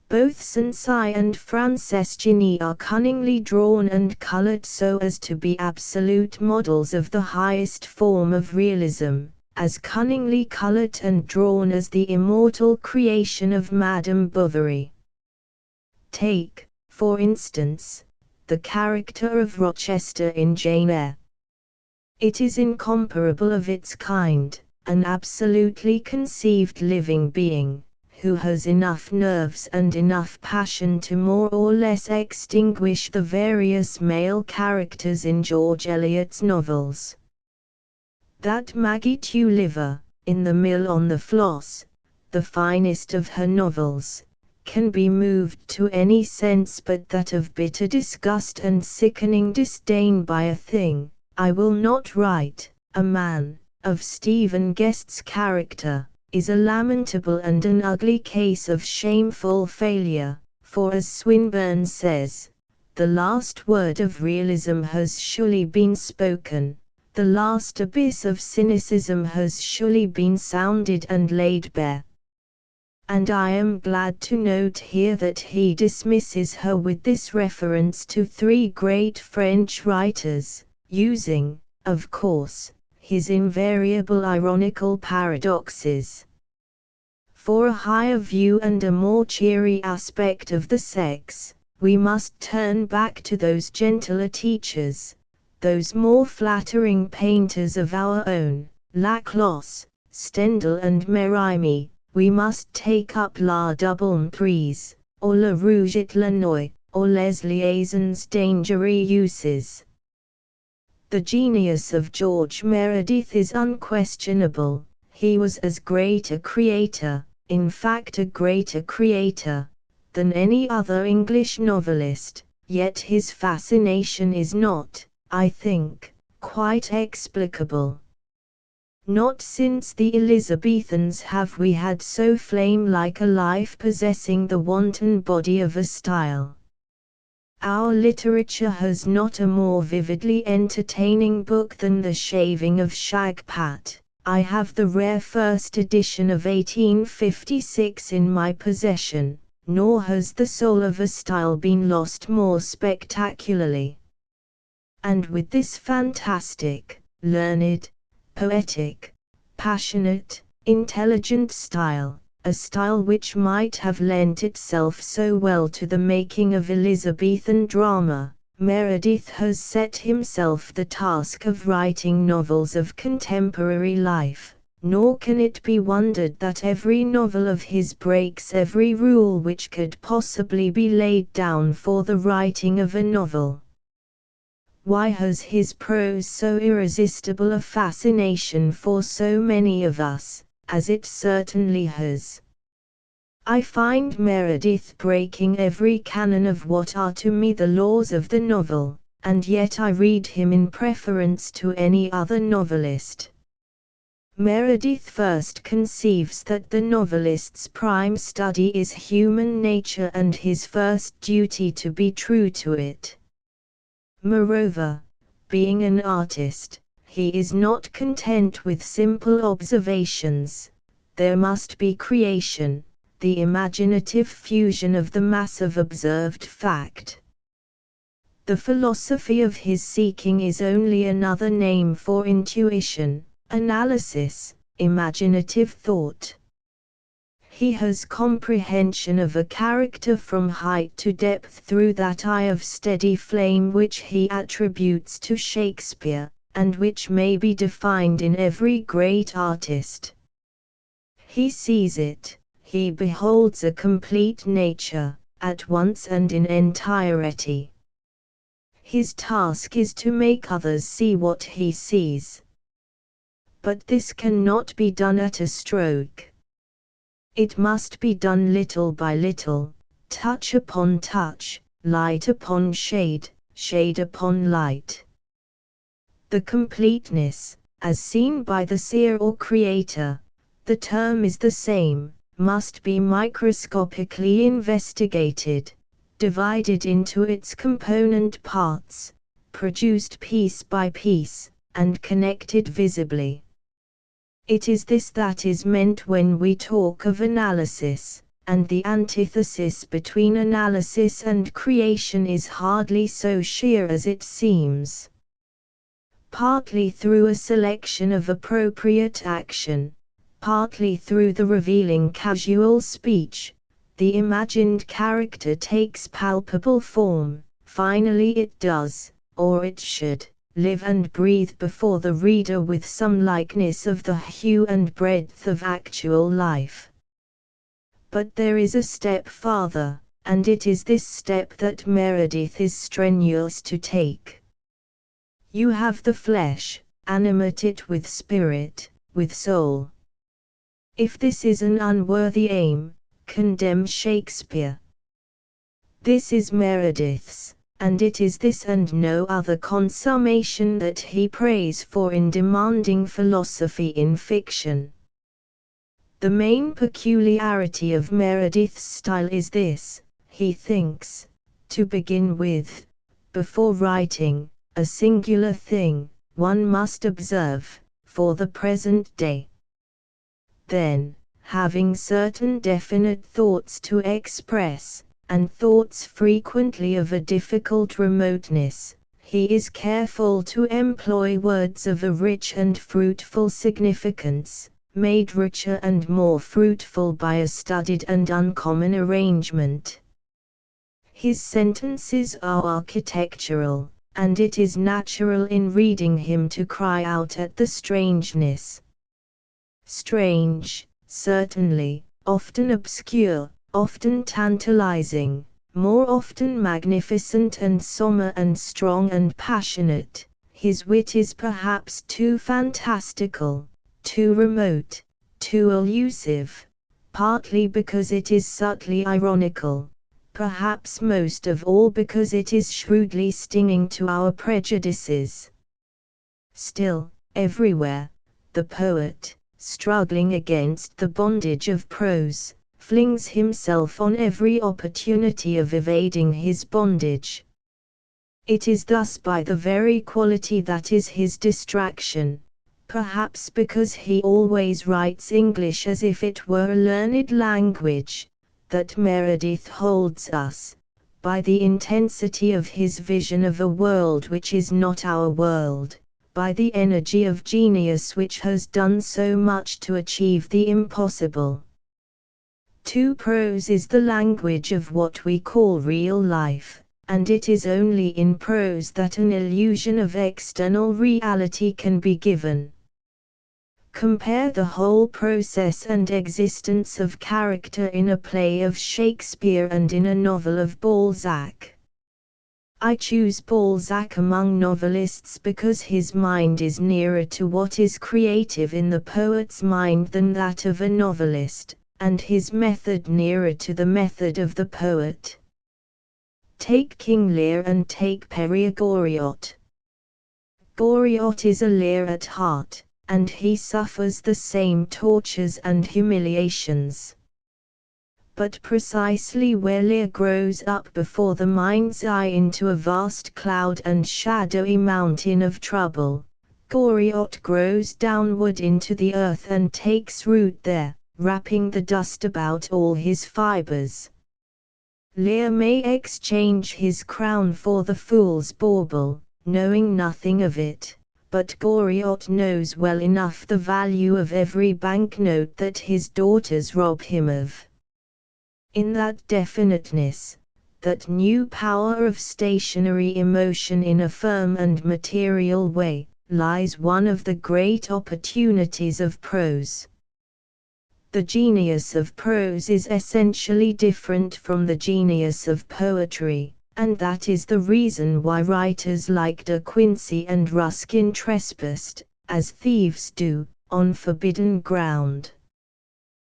Both Sensei and Franceschini are cunningly drawn and colored so as to be absolute models of the highest form of realism, as cunningly colored and drawn as the immortal creation of Madame Bovary. Take, for instance, the character of Rochester in Jane Eyre. It is incomparable of its kind, an absolutely conceived living being, who has enough nerves and enough passion to more or less extinguish the various male characters in George Eliot's novels. That Maggie Tulliver, in The Mill on the Floss, the finest of her novels, can be moved to any sense but that of bitter disgust and sickening disdain by a thing, I will not write, a man, of Stephen Guest's character, is a lamentable and an ugly case of shameful failure, for as Swinburne says, the last word of realism has surely been spoken, the last abyss of cynicism has surely been sounded and laid bare. And I am glad to note here that he dismisses her with this reference to three great French writers, using, of course, his invariable ironical paradoxes. For a higher view and a more cheery aspect of the sex, we must turn back to those gentler teachers, those more flattering painters of our own, Laclos, Stendhal and Merimée. We must take up La Double Prise, or Le Rouge et le Noir, or Les Liaisons Dangereuses Uses. The genius of George Meredith is unquestionable. He was as great a creator, in fact a greater creator, than any other English novelist, yet his fascination is not, I think, quite explicable. Not since the Elizabethans have we had so flame-like a life possessing the wanton body of a style. Our literature has not a more vividly entertaining book than The Shaving of Shagpat. I have the rare first edition of 1856 in my possession, nor has the soul of a style been lost more spectacularly. And with this fantastic, learned, poetic, passionate, intelligent style, a style which might have lent itself so well to the making of Elizabethan drama, Meredith has set himself the task of writing novels of contemporary life, nor can it be wondered that every novel of his breaks every rule which could possibly be laid down for the writing of a novel. Why has his prose so irresistible a fascination for so many of us, as it certainly has? I find Meredith breaking every canon of what are to me the laws of the novel, and yet I read him in preference to any other novelist. Meredith first conceives that the novelist's prime study is human nature and his first duty to be true to it. Moreover, being an artist, he is not content with simple observations. There must be creation, the imaginative fusion of the mass of observed fact. The philosophy of his seeking is only another name for intuition, analysis, imaginative thought. He has comprehension of a character from height to depth through that eye of steady flame which he attributes to Shakespeare, and which may be defined in every great artist. He sees it, he beholds a complete nature, at once and in entirety. His task is to make others see what he sees. But this cannot be done at a stroke. It must be done little by little, touch upon touch, light upon shade, shade upon light. The completeness, as seen by the seer or creator, the term is the same, must be microscopically investigated, divided into its component parts, produced piece by piece, and connected visibly. It is this that is meant when we talk of analysis, and the antithesis between analysis and creation is hardly so sheer as it seems. Partly through a selection of appropriate action, partly through the revealing casual speech, the imagined character takes palpable form, finally it does, or it should, live and breathe before the reader with some likeness of the hue and breadth of actual life. But there is a step farther, and it is this step that Meredith is strenuous to take. You have the flesh, animate it with spirit, with soul. If this is an unworthy aim, condemn Shakespeare. This is Meredith's, and it is this and no other consummation that he prays for in demanding philosophy in fiction. The main peculiarity of Meredith's style is this: he thinks, to begin with, before writing, a singular thing, one must observe, for the present day. Then, having certain definite thoughts to express, and thoughts frequently of a difficult remoteness, he is careful to employ words of a rich and fruitful significance, made richer and more fruitful by a studied and uncommon arrangement. His sentences are architectural, and it is natural in reading him to cry out at the strangeness. Strange, certainly, often obscure, often tantalizing, more often magnificent and sombre and strong and passionate. His wit is perhaps too fantastical, too remote, too elusive, partly because it is subtly ironical, perhaps most of all because it is shrewdly stinging to our prejudices. Still, everywhere, the poet, struggling against the bondage of prose, flings himself on every opportunity of evading his bondage. It is thus by the very quality that is his distraction, perhaps because he always writes English as if it were a learned language, that Meredith holds us, by the intensity of his vision of a world which is not our world, by the energy of genius which has done so much to achieve the impossible. Prose is the language of what we call real life, and it is only in prose that an illusion of external reality can be given. Compare the whole process and existence of character in a play of Shakespeare and in a novel of Balzac. I choose Balzac among novelists because his mind is nearer to what is creative in the poet's mind than that of a novelist, and his method nearer to the method of the poet. Take King Lear and take Perrier Goriot. Goriot is a Lear at heart, and he suffers the same tortures and humiliations. But precisely where Lear grows up before the mind's eye into a vast cloud and shadowy mountain of trouble, Goriot grows downward into the earth and takes root there, wrapping the dust about all his fibers. Lear may exchange his crown for the fool's bauble, knowing nothing of it, but Goriot knows well enough the value of every banknote that his daughters rob him of. In that definiteness, that new power of stationary emotion in a firm and material way, lies one of the great opportunities of prose. The genius of prose is essentially different from the genius of poetry, and that is the reason why writers like De Quincey and Ruskin trespassed, as thieves do, on forbidden ground.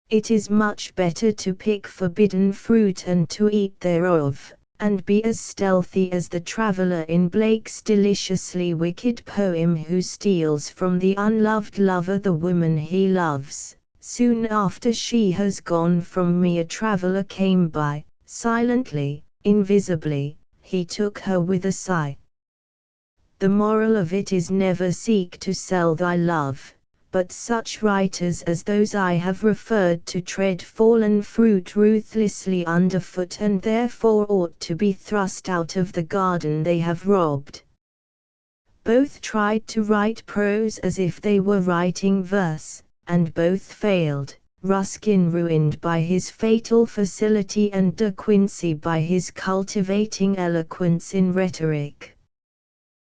It is much better to pick forbidden fruit and to eat thereof, and be as stealthy as the traveller in Blake's deliciously wicked poem who steals from the unloved lover the woman he loves. Soon after she has gone from me a traveller came by, silently, invisibly, he took her with a sigh. The moral of it is never seek to sell thy love, but such writers as those I have referred to tread fallen fruit ruthlessly underfoot and therefore ought to be thrust out of the garden they have robbed. Both tried to write prose as if they were writing verse, and both failed, Ruskin ruined by his fatal facility and De Quincey by his cultivating eloquence in rhetoric.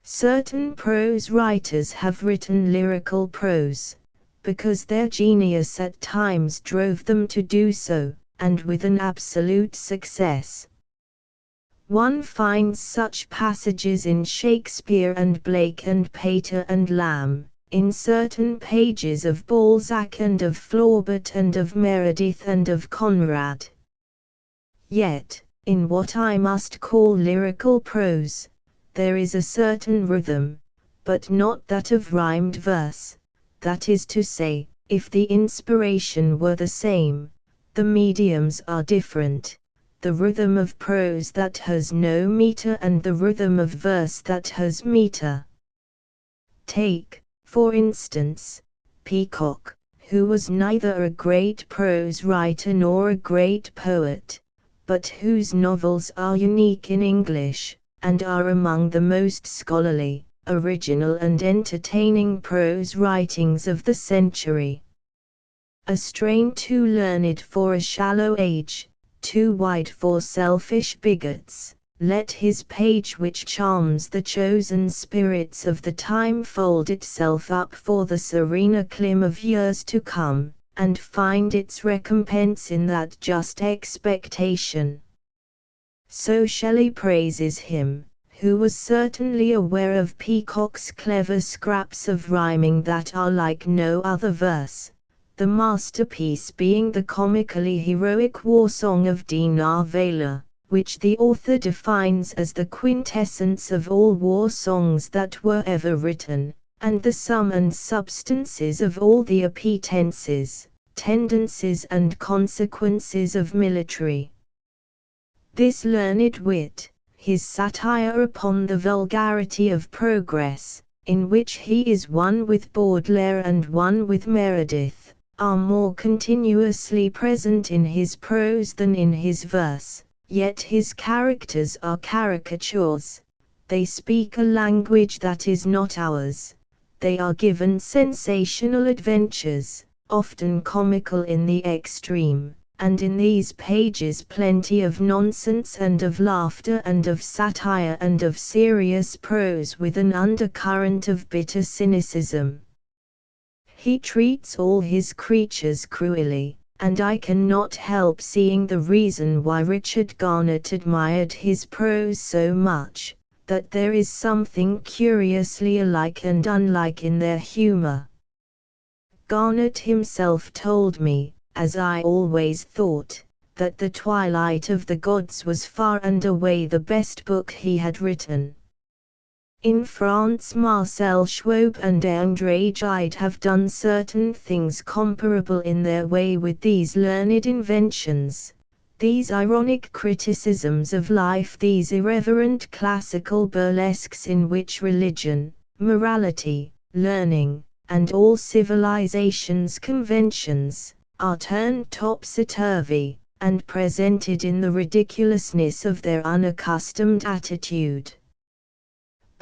Certain prose writers have written lyrical prose, because their genius at times drove them to do so, and with an absolute success. One finds such passages in Shakespeare and Blake and Pater and Lamb, in certain pages of Balzac and of Flaubert and of Meredith and of Conrad. Yet, in what I must call lyrical prose, there is a certain rhythm, but not that of rhymed verse, that is to say, if the inspiration were the same, the mediums are different, the rhythm of prose that has no meter and the rhythm of verse that has meter. Take, for instance, Peacock, who was neither a great prose writer nor a great poet, but whose novels are unique in English, and are among the most scholarly, original and entertaining prose writings of the century. A strain too learned for a shallow age, too wide for selfish bigots, let his page which charms the chosen spirits of the time fold itself up for the serene acclaim of years to come, and find its recompense in that just expectation. So Shelley praises him, who was certainly aware of Peacock's clever scraps of rhyming that are like no other verse, the masterpiece being the comically heroic war song of Dinar Valer, which the author defines as the quintessence of all war songs that were ever written, and the sum and substances of all the appetences, tendencies and consequences of military. This learned wit, his satire upon the vulgarity of progress, in which he is one with Baudelaire and one with Meredith, are more continuously present in his prose than in his verse. Yet his characters are caricatures, they speak a language that is not ours, they are given sensational adventures, often comical in the extreme, and in these pages plenty of nonsense and of laughter and of satire and of serious prose with an undercurrent of bitter cynicism. He treats all his creatures cruelly, and I cannot help seeing the reason why Richard Garnett admired his prose so much, that there is something curiously alike and unlike in their humor. Garnett himself told me, as I always thought, that The Twilight of the Gods was far and away the best book he had written. In France Marcel Schwob and André Gide have done certain things comparable in their way with these learned inventions, these ironic criticisms of life, these irreverent classical burlesques in which religion, morality, learning, and all civilization's conventions, are turned topsy-turvy, and presented in the ridiculousness of their unaccustomed attitude.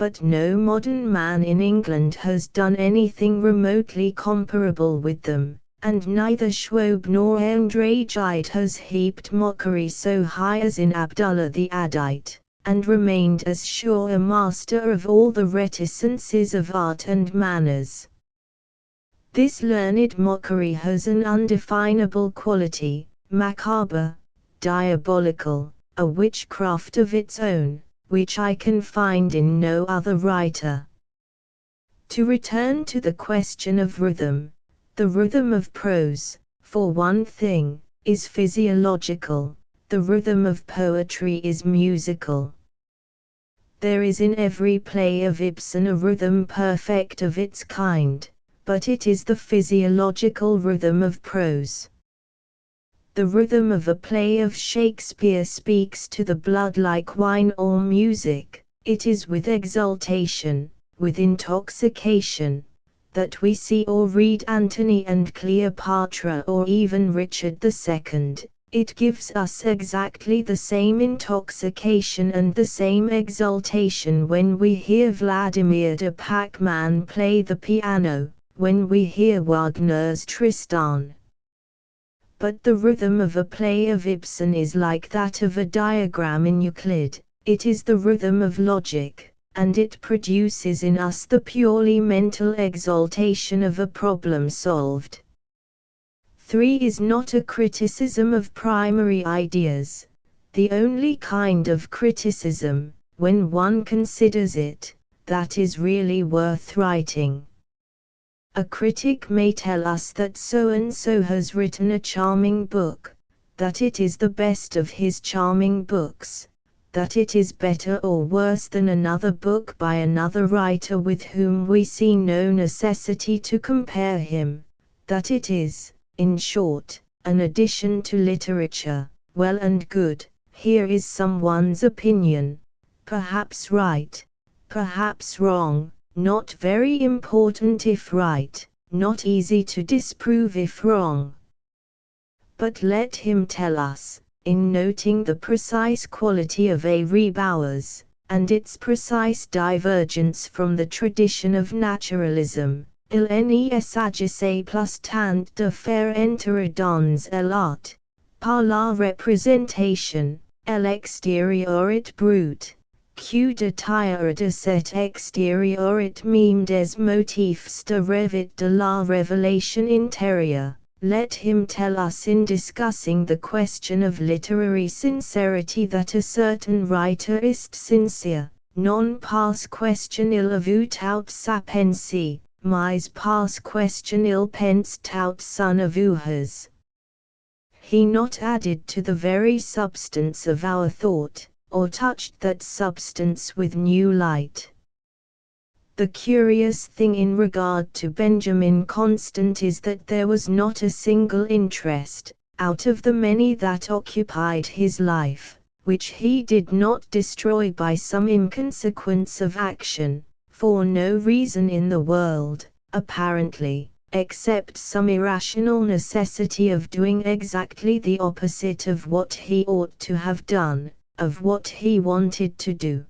but no modern man in England has done anything remotely comparable with them, and neither Schwab nor Andre Gide has heaped mockery so high as in Abdullah the Addite, and remained as sure a master of all the reticences of art and manners. This learned mockery has an undefinable quality, macabre, diabolical, a witchcraft of its own, which I can find in no other writer. To return to the question of rhythm, the rhythm of prose, for one thing, is physiological, the rhythm of poetry is musical. There is in every play of Ibsen a rhythm perfect of its kind, but it is the physiological rhythm of prose. The rhythm of a play of Shakespeare speaks to the blood like wine or music. It is with exultation, with intoxication, that we see or read Antony and Cleopatra or even Richard II. It gives us exactly the same intoxication and the same exultation when we hear Vladimir de Pachmann play the piano, when we hear Wagner's Tristan. But the rhythm of a play of Ibsen is like that of a diagram in Euclid. It is the rhythm of logic, and it produces in us the purely mental exaltation of a problem solved. 3 is not a criticism of primary ideas, the only kind of criticism, when one considers it, that is really worth writing. A critic may tell us that so-and-so has written a charming book, that it is the best of his charming books, that it is better or worse than another book by another writer with whom we see no necessity to compare him, that it is, in short, an addition to literature. Well and good, here is someone's opinion, perhaps right, perhaps wrong, not very important if right, not easy to disprove if wrong. But let him tell us, in noting the precise quality of A. Rebowers, and its precise divergence from the tradition of naturalism, il n'est agissé plus tant de faire entrer dans l'art, par la représentation, l'extérieur brut, que de tirer de cet extérieur même des motifs de revit de la révélation intérieure. Let him tell us in discussing the question of literary sincerity that a certain writer is sincere, non pas question il avoue tout sa pensée, mais pas question il pense tout son avoues. He not added to the very substance of our thought, or touched that substance with new light. The curious thing in regard to Benjamin Constant is that there was not a single interest, out of the many that occupied his life, which he did not destroy by some inconsequence of action, for no reason in the world, apparently, except some irrational necessity of doing exactly the opposite of what he ought to have done, of what he wanted to do.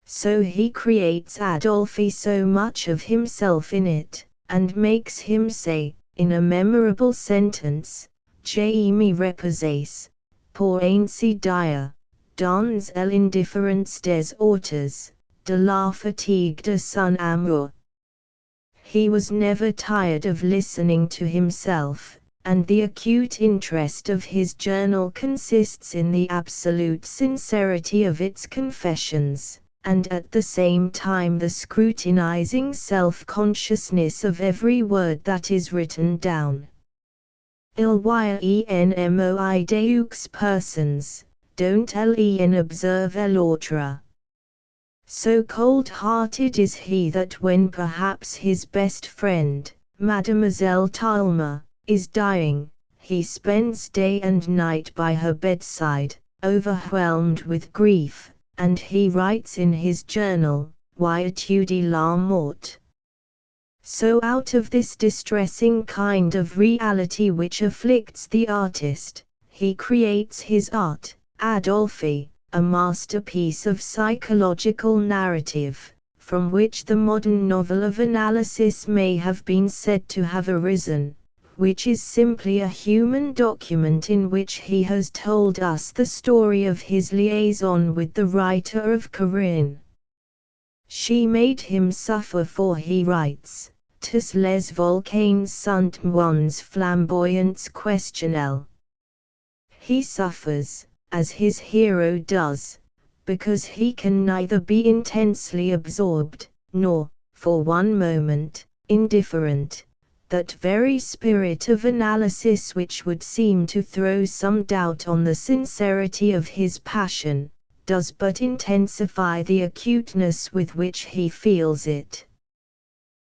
So he creates Adolphe so much of himself in it, and makes him say, in a memorable sentence, Je me repose, pour ainsi dire, dans l'indifférence des auteurs, de la fatigue de son amour. He was never tired of listening to himself, and the acute interest of his journal consists in the absolute sincerity of its confessions, and at the same time the scrutinizing self-consciousness of every word that is written down. Il y en moi deux persons, dont l'un observe l'autre. So cold-hearted is he that when perhaps his best friend, Mademoiselle Talma, is dying, he spends day and night by her bedside, overwhelmed with grief, and he writes in his journal, Y étude la mort. So out of this distressing kind of reality which afflicts the artist, he creates his art, Adolphe, a masterpiece of psychological narrative, from which the modern novel of analysis may have been said to have arisen, which is simply a human document in which he has told us the story of his liaison with the writer of Corinne. She made him suffer, for he writes, tous les volcans sont moins flamboyants questionnels. He suffers, as his hero does, because he can neither be intensely absorbed, nor, for one moment, indifferent. That very spirit of analysis which would seem to throw some doubt on the sincerity of his passion, does but intensify the acuteness with which he feels it.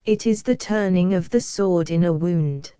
It is the turning of the sword in a wound.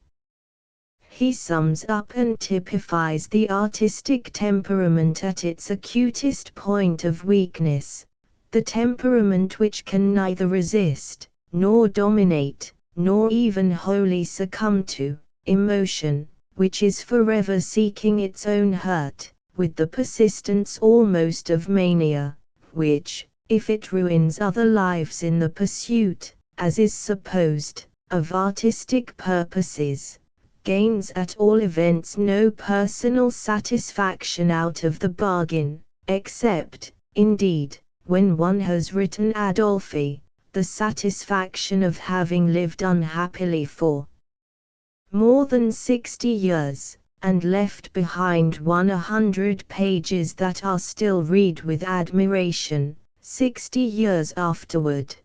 He sums up and typifies the artistic temperament at its acutest point of weakness, the temperament which can neither resist, nor dominate, nor even wholly succumb to, emotion, which is forever seeking its own hurt, with the persistence almost of mania, which, if it ruins other lives in the pursuit, as is supposed, of artistic purposes, gains at all events no personal satisfaction out of the bargain, except, indeed, when one has written Adolphe, the satisfaction of having lived unhappily for more than 60 years, and left behind 100 pages that are still read with admiration, 60 years afterward.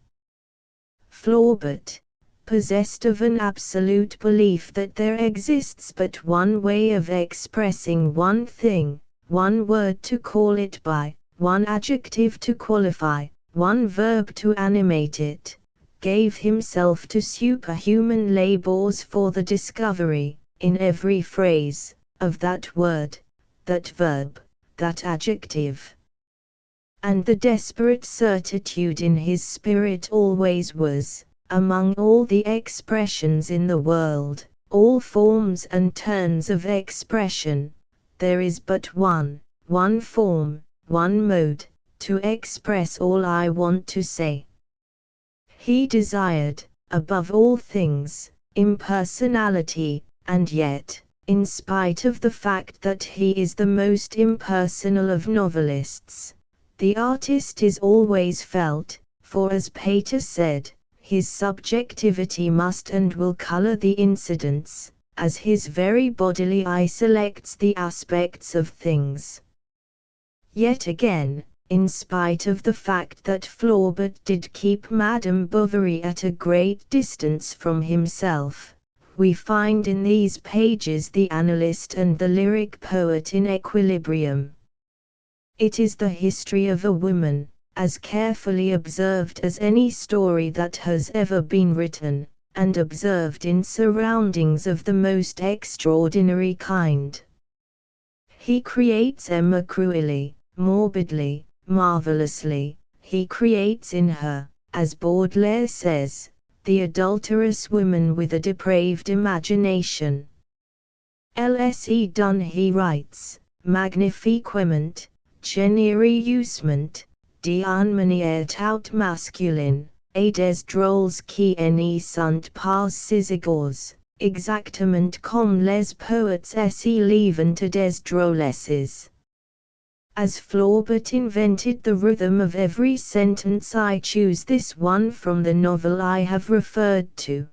Flaubert, possessed of an absolute belief that there exists but one way of expressing one thing, one word to call it by, one adjective to qualify, one verb to animate it, gave himself to superhuman labors for the discovery, in every phrase, of that word, that verb, that adjective. And the desperate certitude in his spirit always was, among all the expressions in the world, all forms and turns of expression, there is but one form, one mode, to express all I want to say. He desired, above all things, impersonality, and yet, in spite of the fact that he is the most impersonal of novelists, the artist is always felt, for as Pater said, his subjectivity must and will color the incidents, as his very bodily eye selects the aspects of things. Yet again, in spite of the fact that Flaubert did keep Madame Bovary at a great distance from himself, we find in these pages the analyst and the lyric poet in equilibrium. It is the history of a woman, as carefully observed as any story that has ever been written, and observed in surroundings of the most extraordinary kind. He creates Emma cruelly, morbidly, marvelously. He creates in her, as Baudelaire says, the adulterous woman with a depraved imagination. L.S.E. Dunn he writes, magnifiquement, générieusement, d'une manière tout masculine, et des drôles qui n'y sont pas égaux, exactement comme les poètes s'élèvent à des drôlesses. As Flaubert invented the rhythm of every sentence, I choose this one from the novel I have referred to,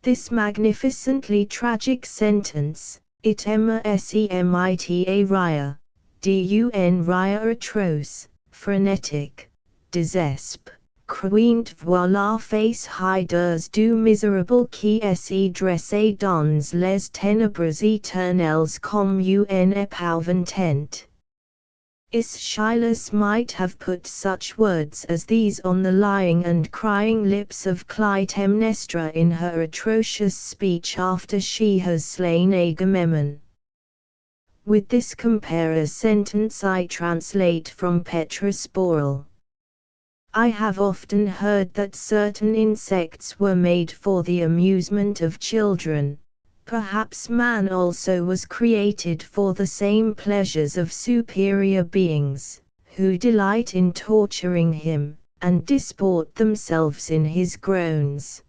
this magnificently tragic sentence, it Emma semita rire, dun rire atroce, frenetic, désesp, cruint voilà face hideurs du misérable qui se dresse dans les ténèbres éternelles comme une épouvantant. Aeschylus might have put such words as these on the lying and crying lips of Clytemnestra in her atrocious speech after she has slain Agamemnon. With this compare a sentence I translate from Petrus Borel. I have often heard that certain insects were made for the amusement of children. Perhaps man also was created for the same pleasures of superior beings, who delight in torturing him, and disport themselves in his groans.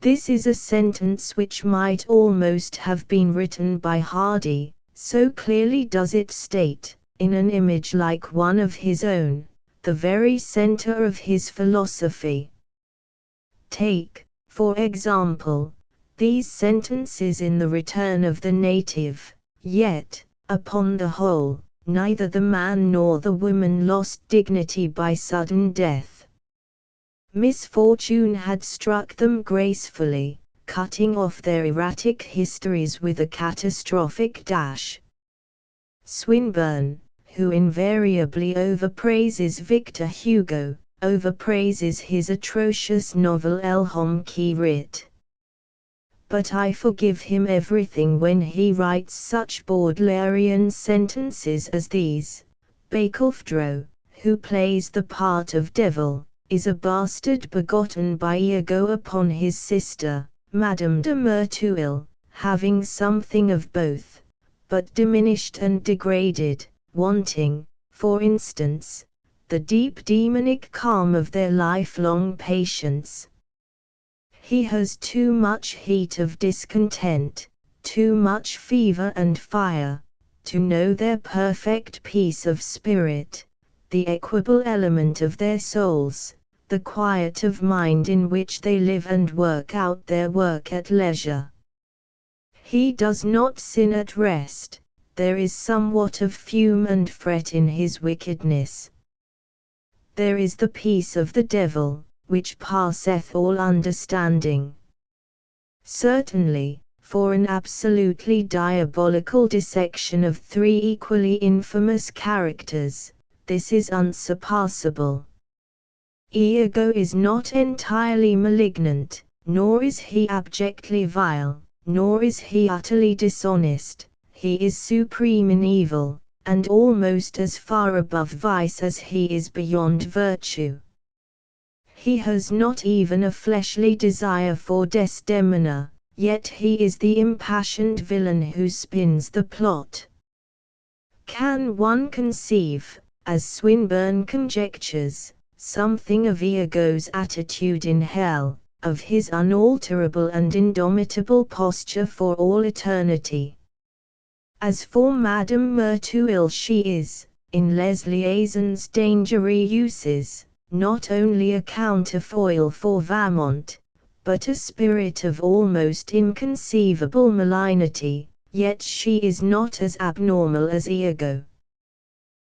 This is a sentence which might almost have been written by Hardy, so clearly does it state, in an image like one of his own, the very center of his philosophy. Take, for example, these sentences in The Return of the Native: "Yet, upon the whole, neither the man nor the woman lost dignity by sudden death. Misfortune had struck them gracefully, cutting off their erratic histories with a catastrophic dash." Swinburne, who invariably overpraises Victor Hugo, overpraises his atrocious novel L'Homme qui rit. But I forgive him everything when he writes such Baudelairean sentences as these. Barkilphedro, who plays the part of devil, is a bastard begotten by Iago upon his sister, Madame de Merteuil, having something of both, but diminished and degraded, wanting, for instance, the deep demonic calm of their lifelong patience. He has too much heat of discontent, too much fever and fire, to know their perfect peace of spirit, the equable element of their souls, the quiet of mind in which they live and work out their work at leisure. He does not sin at rest, there is somewhat of fume and fret in his wickedness. There is the peace of the devil, which passeth all understanding. Certainly, for an absolutely diabolical dissection of three equally infamous characters, this is unsurpassable. Iago is not entirely malignant, nor is he abjectly vile, nor is he utterly dishonest. He is supreme in evil, and almost as far above vice as he is beyond virtue. He has not even a fleshly desire for Desdemona, yet he is the impassioned villain who spins the plot. Can one conceive, as Swinburne conjectures, something of Iago's attitude in hell, of his unalterable and indomitable posture for all eternity? As for Madame Merteuil, she is, in Les Liaisons Dangereuses, not only a counterfoil for Valmont, but a spirit of almost inconceivable malignity, yet she is not as abnormal as Iago.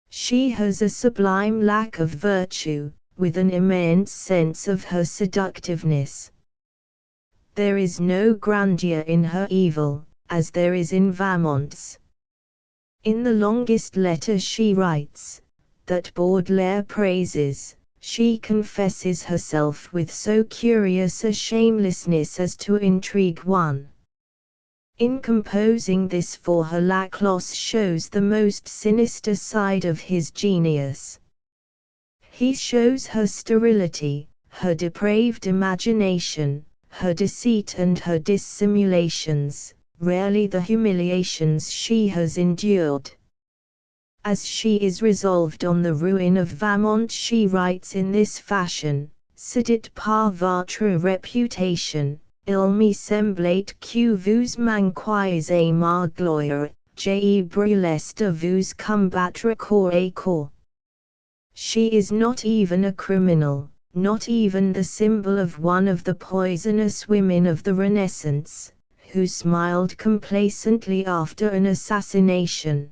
She has a sublime lack of virtue, with an immense sense of her seductiveness. There is no grandeur in her evil, as there is in Valmont's. In the longest letter she writes, that Baudelaire praises, she confesses herself with so curious a shamelessness as to intrigue one. In composing this for her, Laclos shows the most sinister side of his genius. He shows her sterility, her depraved imagination, her deceit and her dissimulations, rarely the humiliations she has endured. As she is resolved on the ruin of Valmont, she writes in this fashion: "Cedit par votre réputation, il me semblait que vous manquiez ma gloire, j'ai brûlé de vous combattre corps à corps." She is not even a criminal, not even the symbol of one of the poisonous women of the Renaissance, who smiled complacently after an assassination.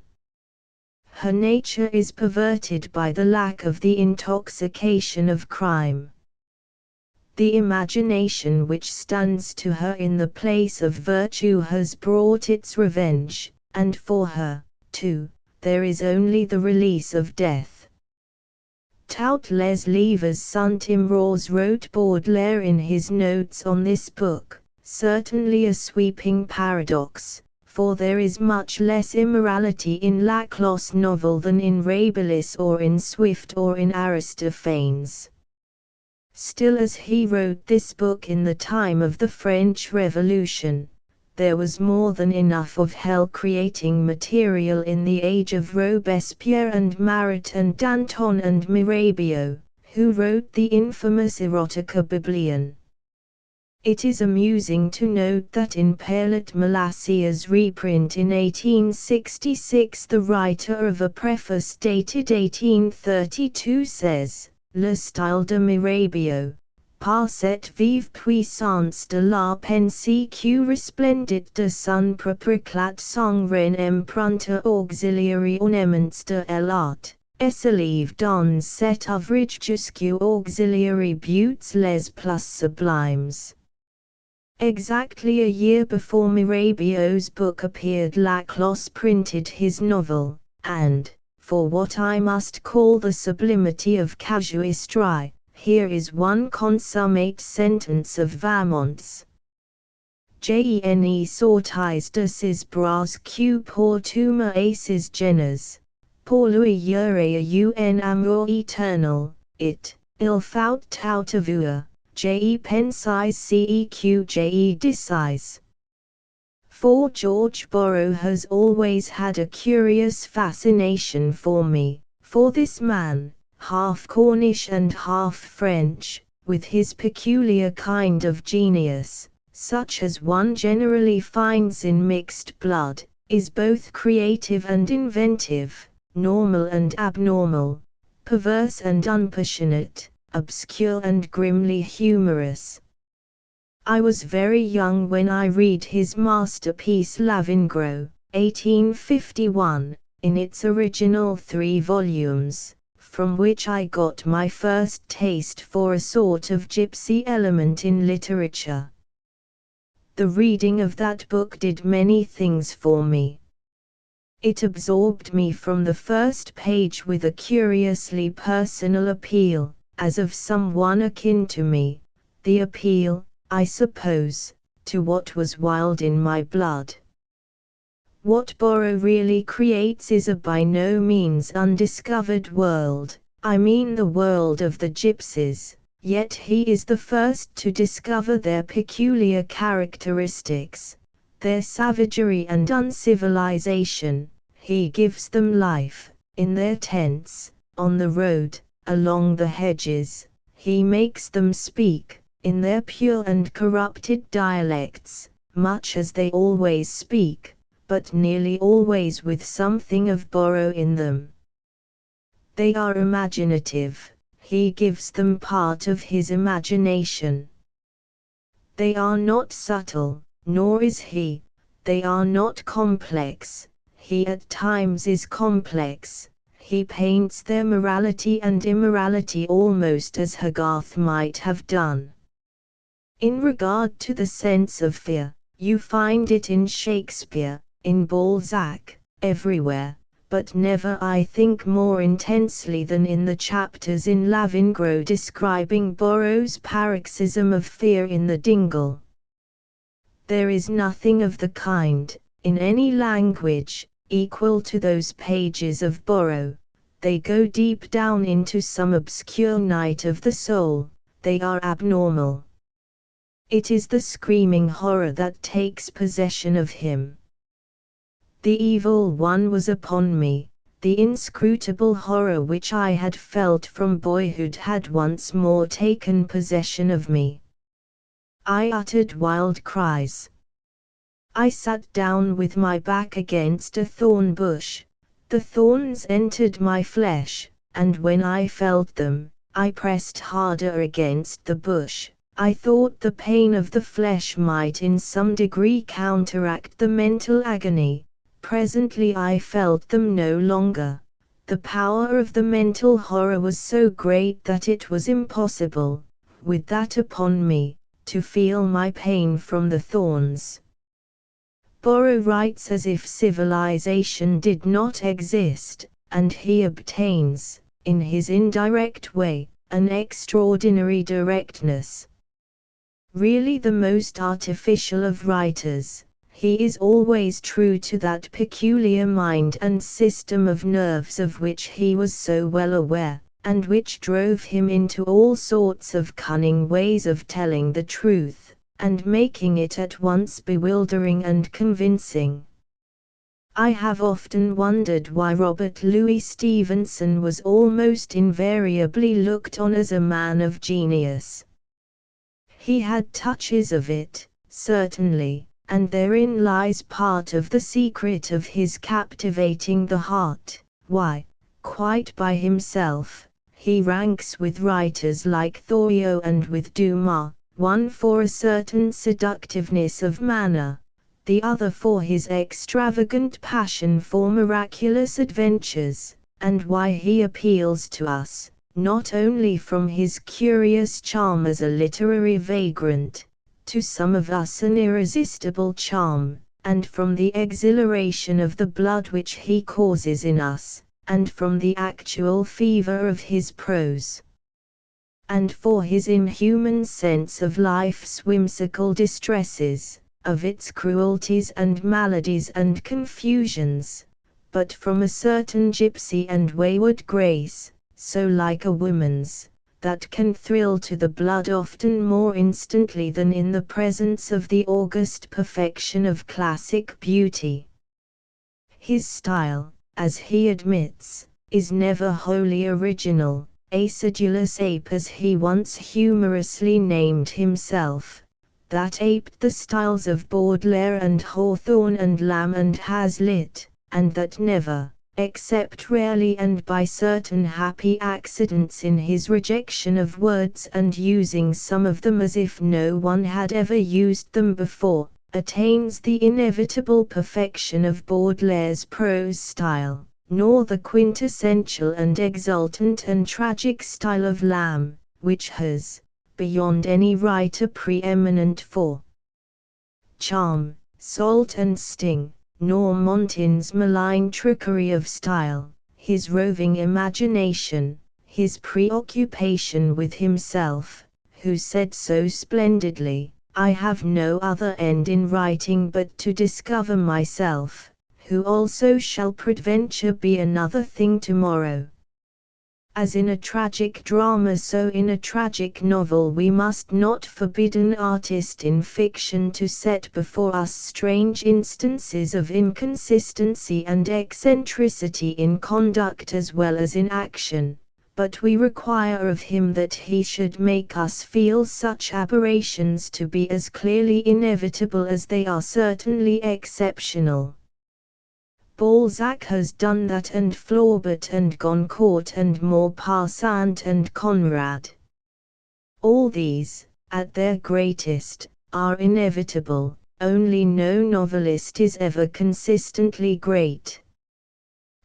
Her nature is perverted by the lack of the intoxication of crime. The imagination which stands to her in the place of virtue has brought its revenge, and for her, too, there is only the release of death. Tout les livres sont immoraux, wrote Baudelaire in his notes on this book, certainly a sweeping paradox, for there is much less immorality in Laclos' novel than in Rabelais or in Swift or in Aristophanes. Still, as he wrote this book in the time of the French Revolution, There was more than enough of hell-creating material in the age of Robespierre and Marat and Danton and Mirabeau, who wrote the infamous erotica biblion. It is amusing to note that in Paillet Malassia's reprint in 1866 the writer of a preface dated 1832 says, Le style de Mirabeau, par cette vive puissance de la pensée qui resplendit de son propre éclat sans rien emprunter auxiliary ornements de l'art, et s'élève dans cet ouvrage jusqu'aux auxiliary buttes les plus sublimes. Exactly a year before Mirabeau's book appeared, Laclos printed his novel, and, for what I must call the sublimity of casuistry, here is one consummate sentence of Vamont's. Gene sortis de ses bras que pour tuma aces genes, pour lui yure un amour éternel, il faut tout avouer. Je pensis ceq je decise. For George Borrow has always had a curious fascination for me, for this man, half Cornish and half French, with his peculiar kind of genius, such as one generally finds in mixed blood, is both creative and inventive, normal and abnormal, perverse and unpassionate, obscure and grimly humorous. I was very young when I read his masterpiece Lavengro, 1851, in its original 3 volumes, from which I got my first taste for a sort of gypsy element in literature. The reading of that book did many things for me. It absorbed me from the first page with a curiously personal appeal, as of someone akin to me, the appeal, I suppose, to what was wild in my blood. What Borrow really creates is a by no means undiscovered world, I mean the world of the gypsies, yet he is the first to discover their peculiar characteristics, their savagery and uncivilization. He gives them life, in their tents, on the road, along the hedges, he makes them speak, in their pure and corrupted dialects, much as they always speak, but nearly always with something of Borrow in them. They are imaginative, he gives them part of his imagination. They are not subtle, nor is he, they are not complex, he at times is complex. He paints their morality and immorality almost as Hogarth might have done. In regard to the sense of fear, you find it in Shakespeare, in Balzac, everywhere, but never I think more intensely than in the chapters in Lavengro describing Borrow's paroxysm of fear in the dingle. There is nothing of the kind, in any language, equal to those pages of Borrow. They go deep down into some obscure night of the soul, they are abnormal. It is the screaming horror that takes possession of him. The evil one was upon me, the inscrutable horror which I had felt from boyhood had once more taken possession of me. I uttered wild cries. I sat down with my back against a thorn bush. The thorns entered my flesh, and when I felt them, I pressed harder against the bush. I thought the pain of the flesh might in some degree counteract the mental agony. Presently I felt them no longer. The power of the mental horror was so great that it was impossible, with that upon me, to feel my pain from the thorns. Borrow writes as if civilization did not exist, and he obtains, in his indirect way, an extraordinary directness. Really the most artificial of writers, he is always true to that peculiar mind and system of nerves of which he was so well aware, and which drove him into all sorts of cunning ways of telling the truth, and making it at once bewildering and convincing. I have often wondered why Robert Louis Stevenson was almost invariably looked on as a man of genius. He had touches of it, certainly, and therein lies part of the secret of his captivating the heart. Why, quite by himself, he ranks with writers like Thoreau and with Dumas, one for a certain seductiveness of manner, the other for his extravagant passion for miraculous adventures, and why he appeals to us, not only from his curious charm as a literary vagrant, to some of us an irresistible charm, and from the exhilaration of the blood which he causes in us, and from the actual fever of his prose, and for his inhuman sense of life's whimsical distresses, of its cruelties and maladies and confusions, but from a certain gypsy and wayward grace, so like a woman's, that can thrill to the blood often more instantly than in the presence of the august perfection of classic beauty. His style, as he admits, is never wholly original, a sedulous ape as he once humorously named himself, that aped the styles of Baudelaire and Hawthorne and Lamb and Hazlitt, and that never, except rarely and by certain happy accidents in his rejection of words and using some of them as if no one had ever used them before, attains the inevitable perfection of Baudelaire's prose style, nor the quintessential and exultant and tragic style of Lamb, which has, beyond any writer preeminent for charm, salt and sting, nor Montaigne's malign trickery of style, his roving imagination, his preoccupation with himself, who said so splendidly, "I have no other end in writing but to discover myself, who also shall peradventure be another thing tomorrow." As in a tragic drama so in a tragic novel we must not forbid an artist in fiction to set before us strange instances of inconsistency and eccentricity in conduct as well as in action, but we require of him that he should make us feel such aberrations to be as clearly inevitable as they are certainly exceptional. Balzac has done that, and Flaubert and Goncourt and Maupassant and Conrad. All these, at their greatest, are inevitable, only no novelist is ever consistently great.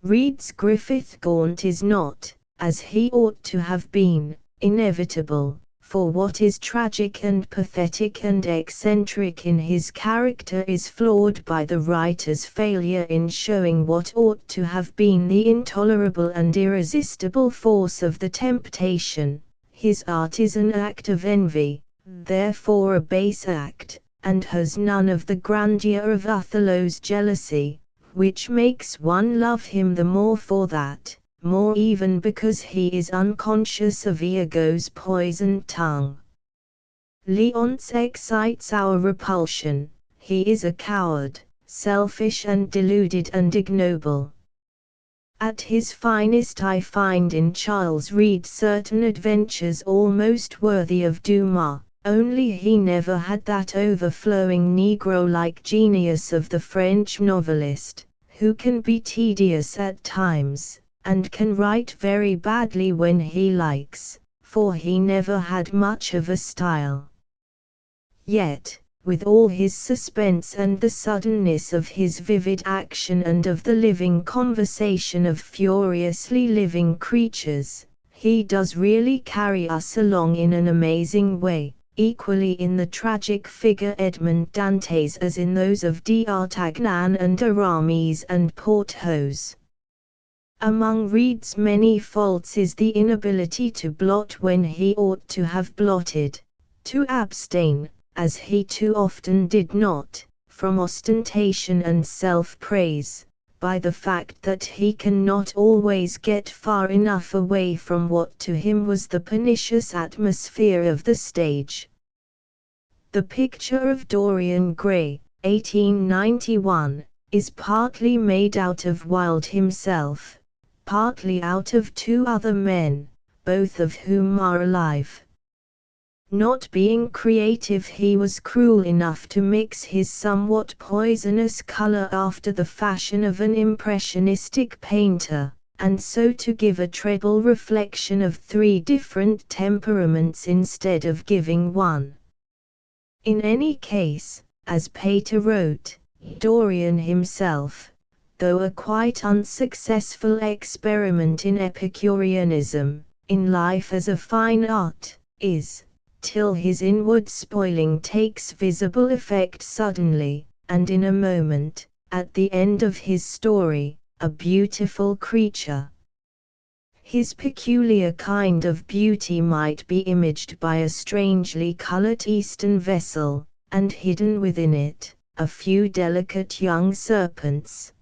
Reed's Griffith Gaunt is not, as he ought to have been, inevitable, for what is tragic and pathetic and eccentric in his character is flawed by the writer's failure in showing what ought to have been the intolerable and irresistible force of the temptation. His art is an act of envy, therefore a base act, and has none of the grandeur of Othello's jealousy, which makes one love him the more for that, more even because he is unconscious of Iago's poisoned tongue. Leonce excites our repulsion, he is a coward, selfish and deluded and ignoble. At his finest I find in Charles Reade certain adventures almost worthy of Dumas, only he never had that overflowing Negro-like genius of the French novelist, who can be tedious at times, and can write very badly when he likes, for he never had much of a style. Yet, with all his suspense and the suddenness of his vivid action and of the living conversation of furiously living creatures, he does really carry us along in an amazing way, equally in the tragic figure Edmond Dantes as in those of D'Artagnan and Aramis and Porthos. Among Reade's many faults is the inability to blot when he ought to have blotted, to abstain, as he too often did not, from ostentation and self-praise, by the fact that he cannot always get far enough away from what to him was the pernicious atmosphere of the stage. The picture of Dorian Gray, 1891, is partly made out of Wilde himself, partly out of two other men, both of whom are alive. Not being creative, he was cruel enough to mix his somewhat poisonous color after the fashion of an impressionistic painter, and so to give a treble reflection of three different temperaments instead of giving one. In any case, as Pater wrote, Dorian himself, though a quite unsuccessful experiment in Epicureanism, in life as a fine art, is, till his inward spoiling takes visible effect suddenly, and in a moment, at the end of his story, a beautiful creature. His peculiar kind of beauty might be imaged by a strangely colored Eastern vessel, and hidden within it, a few delicate young serpents.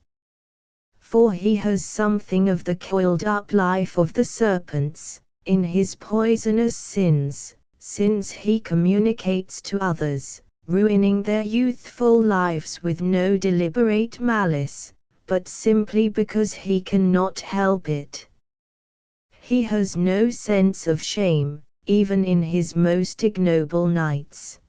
For he has something of the coiled-up life of the serpents, in his poisonous sins, since he communicates to others, ruining their youthful lives with no deliberate malice, but simply because he cannot help it. He has no sense of shame, even in his most ignoble nights.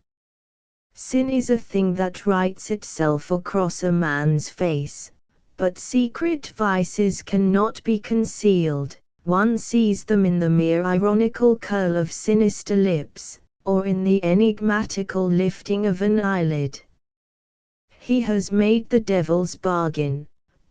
Sin is a thing that writes itself across a man's face, but secret vices cannot be concealed. One sees them in the mere ironical curl of sinister lips, or in the enigmatical lifting of an eyelid. He has made the devil's bargain,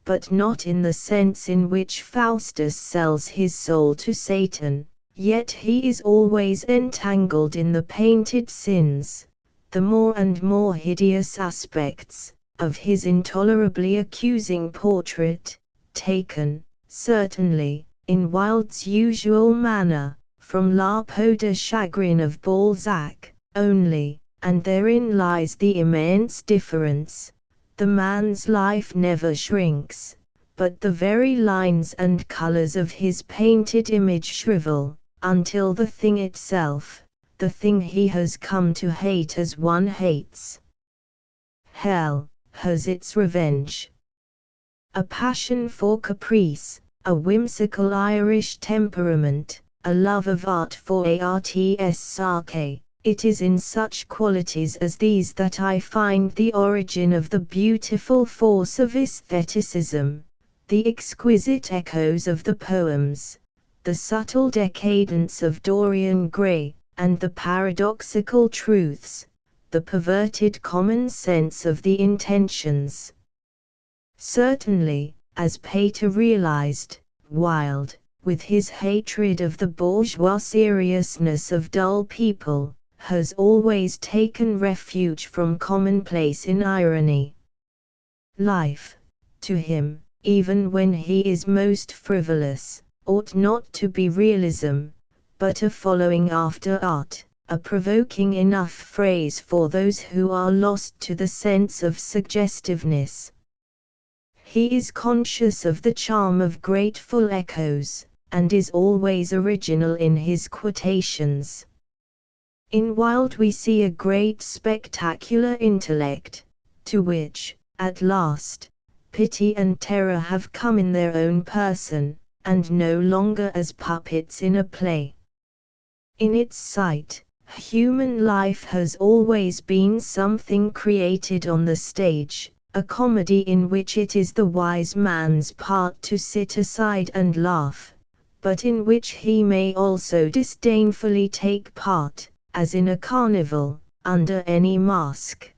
but not in the sense in which Faustus sells his soul to Satan, yet he is always entangled in the painted sins, the more and more hideous aspects, of his intolerably accusing portrait, taken, certainly, in Wilde's usual manner, from La Peau de Chagrin of Balzac, only, and therein lies the immense difference. The man's life never shrinks, but the very lines and colors of his painted image shrivel, until the thing itself, the thing he has come to hate as one hates, hell, has its revenge. A passion for caprice, a whimsical Irish temperament, a love of art for art's sake. It is in such qualities as these that I find the origin of the beautiful force of aestheticism, the exquisite echoes of the poems, the subtle decadence of Dorian Gray, and the paradoxical truths, the perverted common sense of the intentions. Certainly, as Pater realized, Wilde, with his hatred of the bourgeois seriousness of dull people, has always taken refuge from commonplace in irony. Life, to him, even when he is most frivolous, ought not to be realism, but a following after art, a provoking enough phrase for those who are lost to the sense of suggestiveness. He is conscious of the charm of grateful echoes, and is always original in his quotations. In Wilde we see a great spectacular intellect, to which, at last, pity and terror have come in their own person, and no longer as puppets in a play. In its sight, human life has always been something created on the stage, a comedy in which it is the wise man's part to sit aside and laugh, but in which he may also disdainfully take part, as in a carnival, under any mask.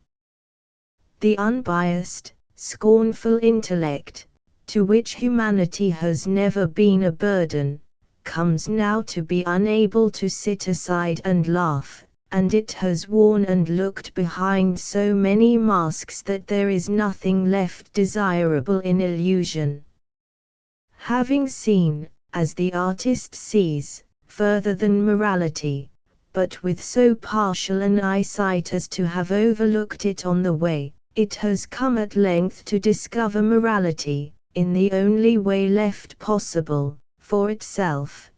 The unbiased, scornful intellect, to which humanity has never been a burden, comes now to be unable to sit aside and laugh, and it has worn and looked behind so many masks that there is nothing left desirable in illusion. Having seen, as the artist sees, further than morality, but with so partial an eyesight as to have overlooked it on the way, it has come at length to discover morality, in the only way left possible, for itself.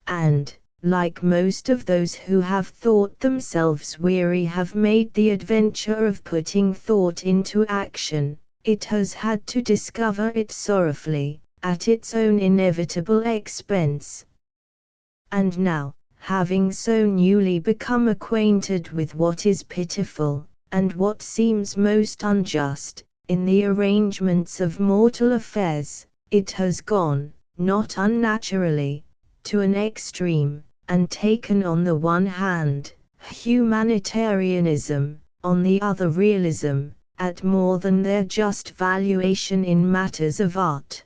And, like most of those who have thought themselves weary have made the adventure of putting thought into action, it has had to discover it sorrowfully, at its own inevitable expense. And now, having so newly become acquainted with what is pitiful, and what seems most unjust, in the arrangements of mortal affairs, it has gone, not unnaturally, to an extreme, and taken on the one hand, humanitarianism, on the other realism, at more than their just valuation in matters of art.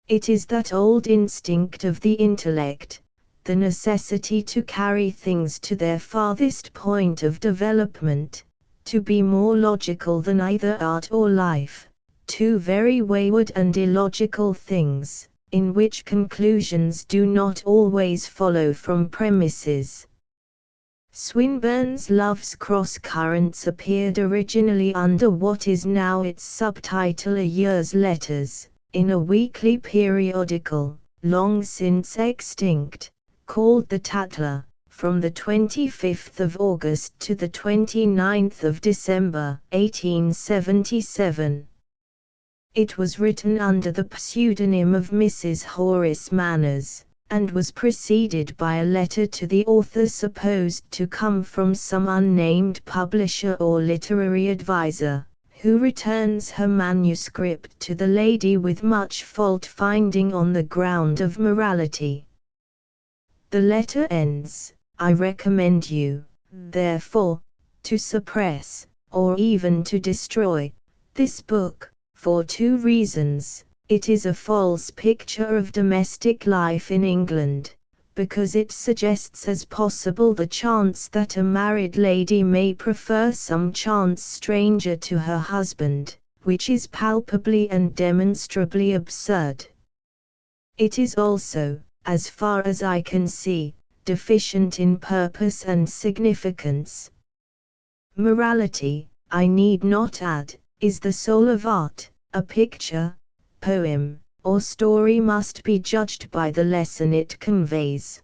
It is that old instinct of the intellect, the necessity to carry things to their farthest point of development, to be more logical than either art or life, two very wayward and illogical things, in which conclusions do not always follow from premises. Swinburne's Love's Cross Currents appeared originally under what is now its subtitle A Year's Letters, in a weekly periodical, long since extinct, called The Tatler, from the 25th of August to the 29th of December, 1877. It was written under the pseudonym of Mrs. Horace Manners, and was preceded by a letter to the author supposed to come from some unnamed publisher or literary adviser, who returns her manuscript to the lady with much fault-finding on the ground of morality. The letter ends, "I recommend you, therefore, to suppress, or even to destroy, this book, for two reasons. It is a false picture of domestic life in England, because it suggests as possible the chance that a married lady may prefer some chance stranger to her husband, which is palpably and demonstrably absurd. It is also, as far as I can see, deficient in purpose and significance. Morality, I need not add, is the soul of art. A picture, poem, or story must be judged by the lesson it conveys.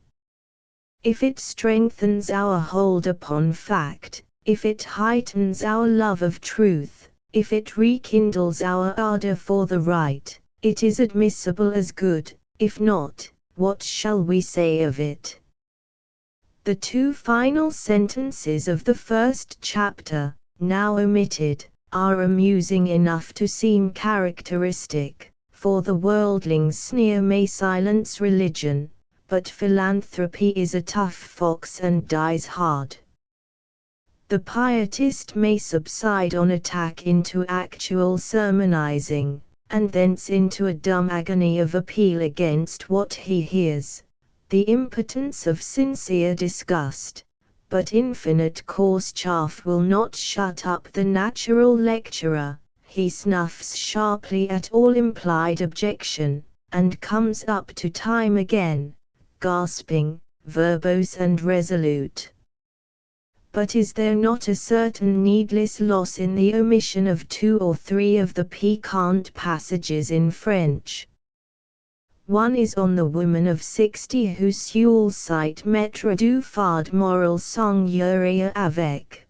If it strengthens our hold upon fact, if it heightens our love of truth, if it rekindles our ardor for the right, it is admissible as good. If not, what shall we say of it? The two final sentences of the first chapter, now omitted, are amusing enough to seem characteristic, for the worldling's sneer may silence religion, but philanthropy is a tough fox and dies hard. The pietist may subside on attack into actual sermonizing, and thence into a dumb agony of appeal against what he hears, the impotence of sincere disgust. But infinite coarse chaff will not shut up the natural lecturer. He snuffs sharply at all implied objection, and comes up to time again, gasping, verbose and resolute. But is there not a certain needless loss in the omission of 2 or 3 of the piquant passages in French? One is on the woman of 60 whose seule cite maître du fard moral sans yeux avec.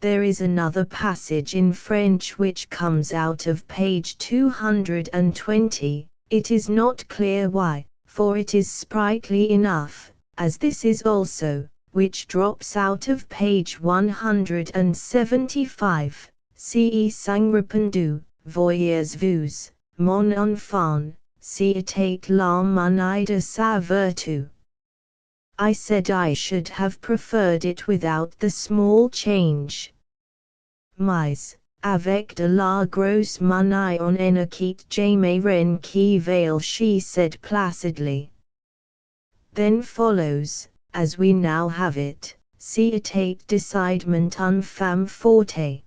There is another passage in French which comes out of page 220, it is not clear why, for it is sprightly enough, as this is also, which drops out of page 175, Si sang répandu, voyez-vous, mon enfant, si était la monnaie de sa vertu. I said I should have preferred it without the small change. Mais, avec de la grosse monnaie on ne quitte jamais rien qui vaille, she said placidly. Then follows, as we now have it, si était décidement une femme forte.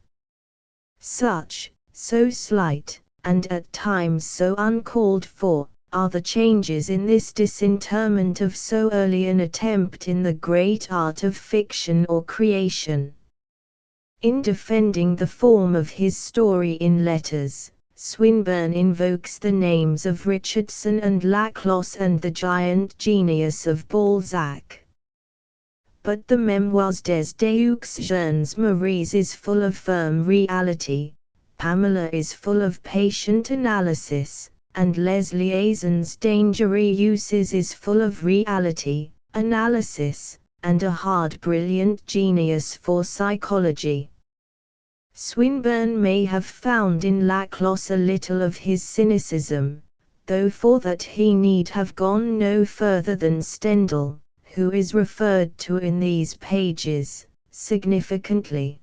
Such, so slight, and at times so uncalled for, are the changes in this disinterment of so early an attempt in the great art of fiction or creation. In defending the form of his story in letters, Swinburne invokes the names of Richardson and Laclos and the giant genius of Balzac. But the Memoirs des Deux Jeunes Maries is full of firm reality, Pamela is full of patient analysis, and Les Liaisons Dangereuses Uses is full of reality, analysis, and a hard brilliant genius for psychology. Swinburne may have found in Laclos a little of his cynicism, though for that he need have gone no further than Stendhal, who is referred to in these pages, significantly.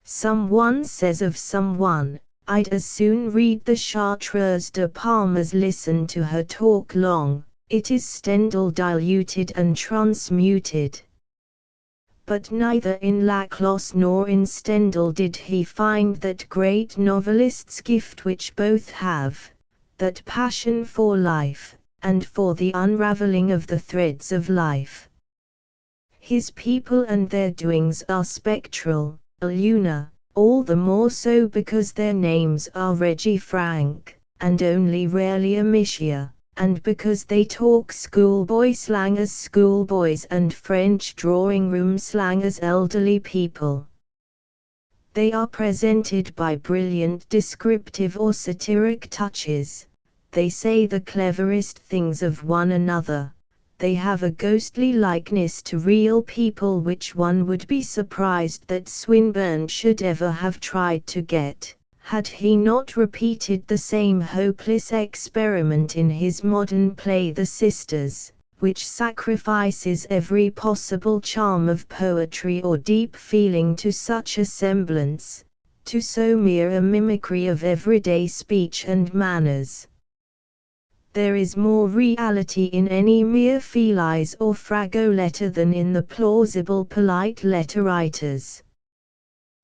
Someone says of someone, "I'd as soon read the Chartreuse de Parme as listen to her talk long." It is Stendhal diluted and transmuted. But neither in Laclos nor in Stendhal did he find that great novelist's gift which both have, that passion for life, and for the unraveling of the threads of life. His people and their doings are spectral, lunar, all the more so because their names are Reggie Frank, and only rarely Amicia, and because they talk schoolboy slang as schoolboys and French drawing-room slang as elderly people. They are presented by brilliant descriptive or satiric touches, they say the cleverest things of one another, they have a ghostly likeness to real people which one would be surprised that Swinburne should ever have tried to get, had he not repeated the same hopeless experiment in his modern play The Sisters, which sacrifices every possible charm of poetry or deep feeling to such a semblance, to so mere a mimicry of everyday speech and manners. There is more reality in any mere Felice or Fragoletta than in the plausible polite letter writers.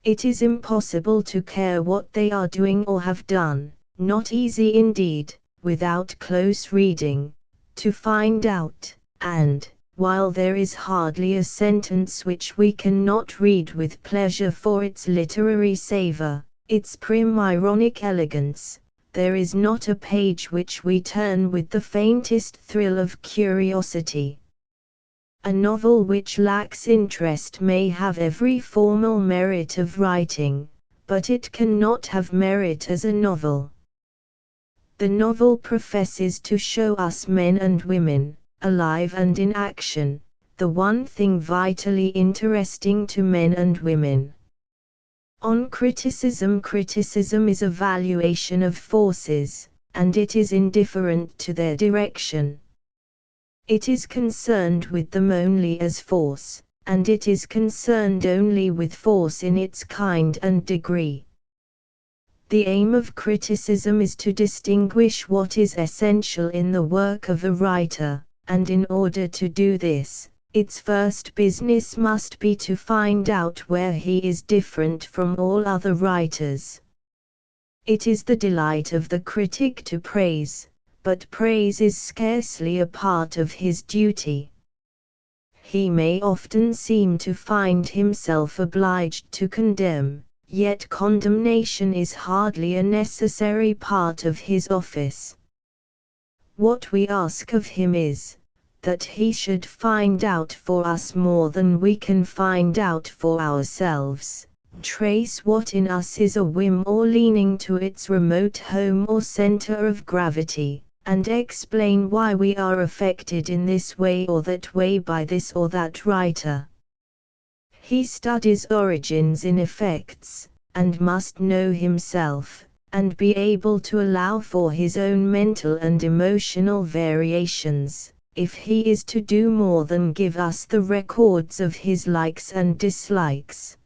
It is impossible to care what they are doing or have done, not easy indeed, without close reading, to find out, and, while there is hardly a sentence which we cannot read with pleasure for its literary savour, its prim ironic elegance, there is not a page which we turn with the faintest thrill of curiosity. A novel which lacks interest may have every formal merit of writing, but it cannot have merit as a novel. The novel professes to show us men and women, alive and in action, the one thing vitally interesting to men and women. On criticism is a valuation of forces, and it is indifferent to their direction. It is concerned with them only as force, and it is concerned only with force in its kind and degree. The aim of criticism is to distinguish what is essential in the work of a writer, and in order to do this, its first business must be to find out where he is different from all other writers. It is the delight of the critic to praise, but praise is scarcely a part of his duty. He may often seem to find himself obliged to condemn, yet condemnation is hardly a necessary part of his office. What we ask of him is, that he should find out for us more than we can find out for ourselves, trace what in us is a whim or leaning to its remote home or center of gravity, and explain why we are affected in this way or that way by this or that writer. He studies origins in effects, and must know himself, and be able to allow for his own mental and emotional variations, if he is to do more than give us the records of his likes and dislikes.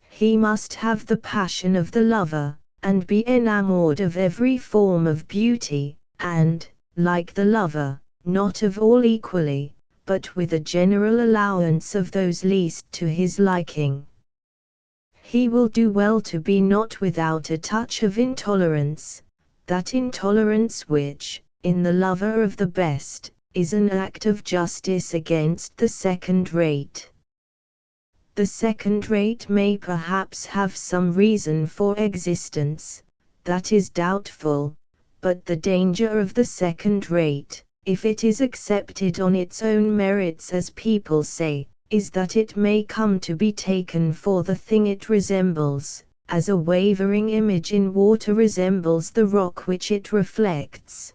He must have the passion of the lover, and be enamored of every form of beauty, and, like the lover, not of all equally, but with a general allowance of those least to his liking. He will do well to be not without a touch of intolerance, that intolerance which, in the lover of the best, is an act of justice against the second rate. The second rate may perhaps have some reason for existence, that is doubtful, but the danger of the second rate, if it is accepted on its own merits as people say, is that it may come to be taken for the thing it resembles, as a wavering image in water resembles the rock which it reflects.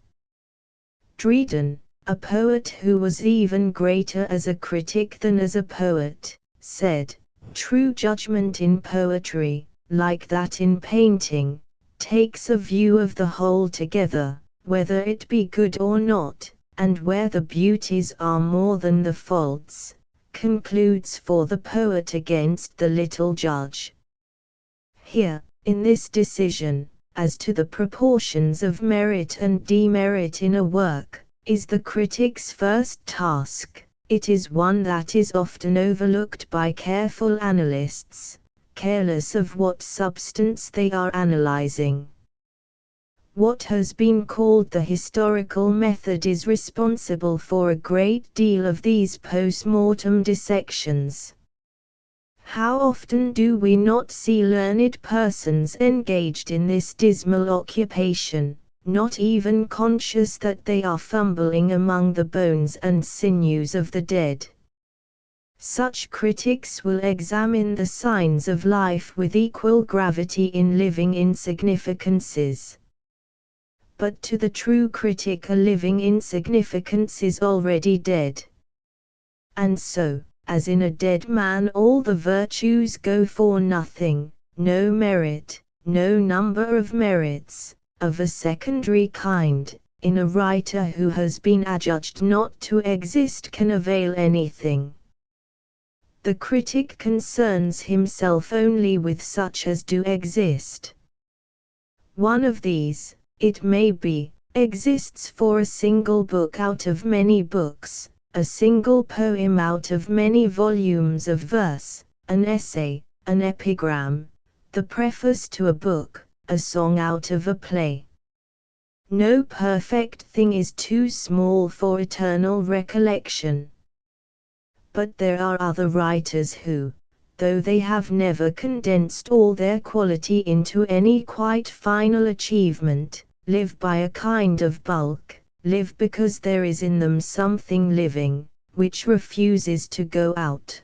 Dryden, a poet who was even greater as a critic than as a poet, said, "True judgment in poetry, like that in painting, takes a view of the whole together, whether it be good or not, and where the beauties are more than the faults, concludes for the poet against the little judge." Here, in this decision, as to the proportions of merit and demerit in a work, is the critic's first task. It is one that is often overlooked by careful analysts, careless of what substance they are analyzing. What has been called the historical method is responsible for a great deal of these post-mortem dissections. How often do we not see learned persons engaged in this dismal occupation, not even conscious that they are fumbling among the bones and sinews of the dead? Such critics will examine the signs of life with equal gravity in living insignificances. But to the true critic a living insignificance is already dead. And so, as in a dead man all the virtues go for nothing, no merit, no number of merits, of a secondary kind, in a writer who has been adjudged not to exist can avail anything. The critic concerns himself only with such as do exist. One of these, it may be, exists for a single book out of many books, a single poem out of many volumes of verse, an essay, an epigram, the preface to a book, a song out of a play. No perfect thing is too small for eternal recollection. But there are other writers who, though they have never condensed all their quality into any quite final achievement, live by a kind of bulk, live because there is in them something living, which refuses to go out.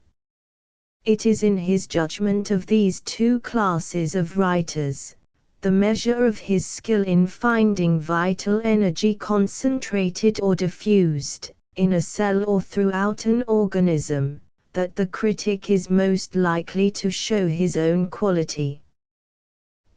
It is in his judgment of these two classes of writers, the measure of his skill in finding vital energy concentrated or diffused, in a cell or throughout an organism, that the critic is most likely to show his own quality.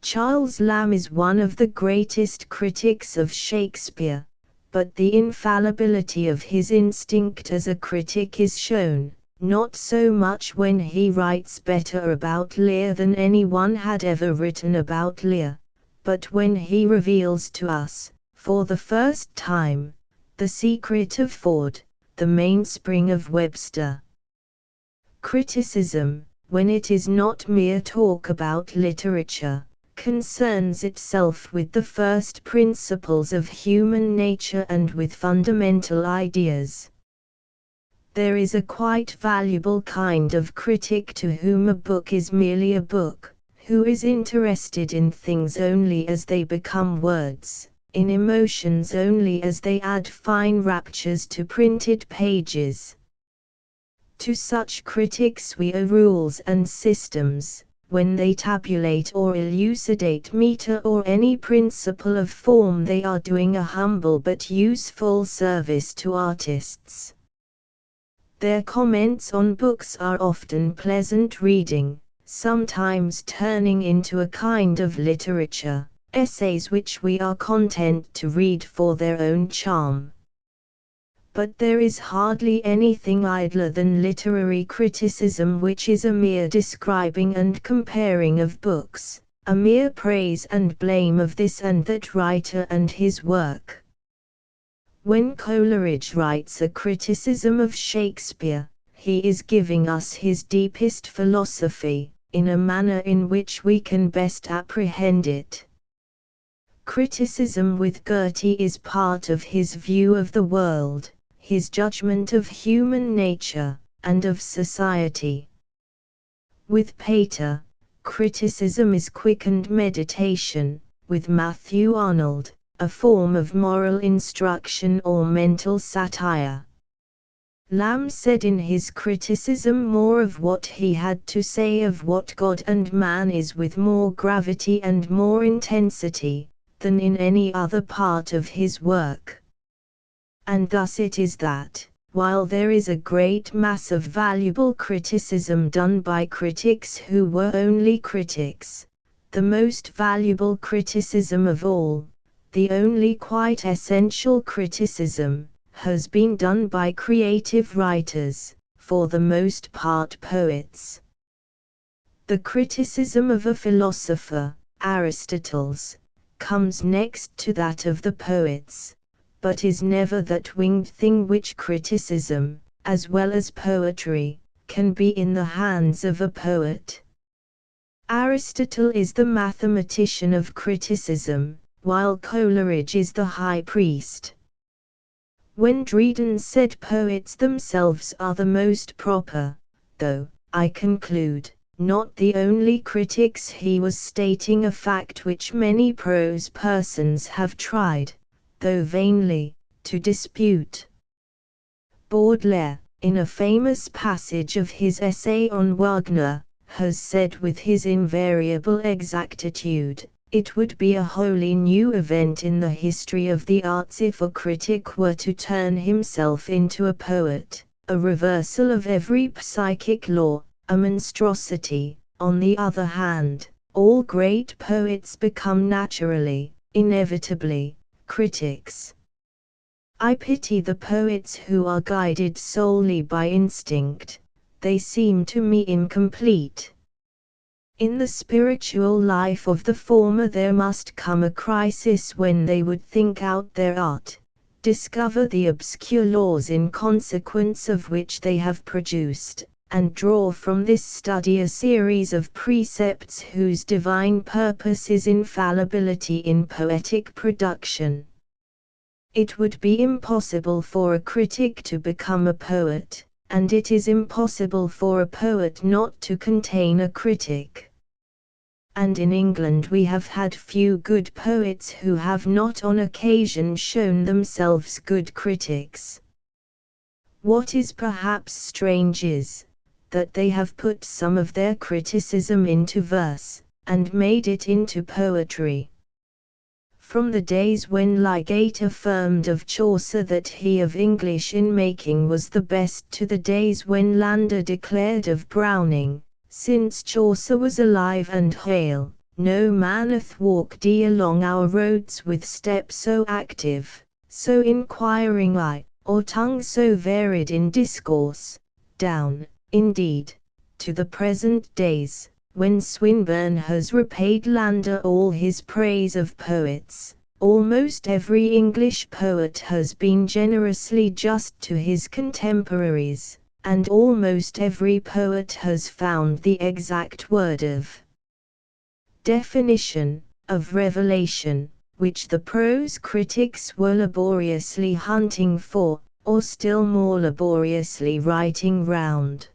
Charles Lamb is one of the greatest critics of Shakespeare, but the infallibility of his instinct as a critic is shown, not so much when he writes better about Lear than anyone had ever written about Lear, but when he reveals to us, for the first time, the secret of Ford, the mainspring of Webster. Criticism, when it is not mere talk about literature, concerns itself with the first principles of human nature and with fundamental ideas. There is a quite valuable kind of critic to whom a book is merely a book, who is interested in things only as they become words, in emotions only as they add fine raptures to printed pages. To such critics we owe rules and systems. When they tabulate or elucidate meter or any principle of form, they are doing a humble but useful service to artists. Their comments on books are often pleasant reading, sometimes turning into a kind of literature, essays which we are content to read for their own charm. But there is hardly anything idler than literary criticism, which is a mere describing and comparing of books, a mere praise and blame of this and that writer and his work. When Coleridge writes a criticism of Shakespeare, he is giving us his deepest philosophy, in a manner in which we can best apprehend it. Criticism with Gertie is part of his view of the world, his judgment of human nature, and of society. With Pater, criticism is quickened meditation, with Matthew Arnold, a form of moral instruction or mental satire. Lamb said in his criticism more of what he had to say of what God and man is with more gravity and more intensity, than in any other part of his work. And thus it is that, while there is a great mass of valuable criticism done by critics who were only critics, the most valuable criticism of all, the only quite essential criticism, has been done by creative writers, for the most part poets. The criticism of a philosopher, Aristotle's, comes next to that of the poets, but is never that winged thing which criticism, as well as poetry, can be in the hands of a poet. Aristotle is the mathematician of criticism, while Coleridge is the high priest. When Dryden said poets themselves are the most proper, though, I conclude, not the only critics, he was stating a fact which many prose persons have tried, though vainly, to dispute. Baudelaire, in a famous passage of his essay on Wagner, has said with his invariable exactitude, "It would be a wholly new event in the history of the arts if a critic were to turn himself into a poet, a reversal of every psychic law, a monstrosity." On the other hand, all great poets become naturally, inevitably, critics. I pity the poets who are guided solely by instinct. They seem to me incomplete. In the spiritual life of the former there must come a crisis when they would think out their art, discover the obscure laws in consequence of which they have produced, and draw from this study a series of precepts whose divine purpose is infallibility in poetic production. It would be impossible for a critic to become a poet, and it is impossible for a poet not to contain a critic. And in England we have had few good poets who have not on occasion shown themselves good critics. What is perhaps strange is, that they have put some of their criticism into verse, and made it into poetry. From the days when Lygate affirmed of Chaucer that he of English in making was the best, to the days when Landor declared of Browning, "Since Chaucer was alive and hale, no man hath walked along our roads with step so active, so inquiring eye, or tongue so varied in discourse," down, indeed, to the present days, when Swinburne has repaid Landor all his praise of poets. Almost every English poet has been generously just to his contemporaries, and almost every poet has found the exact word of definition, of revelation, which the prose critics were laboriously hunting for, or still more laboriously writing round.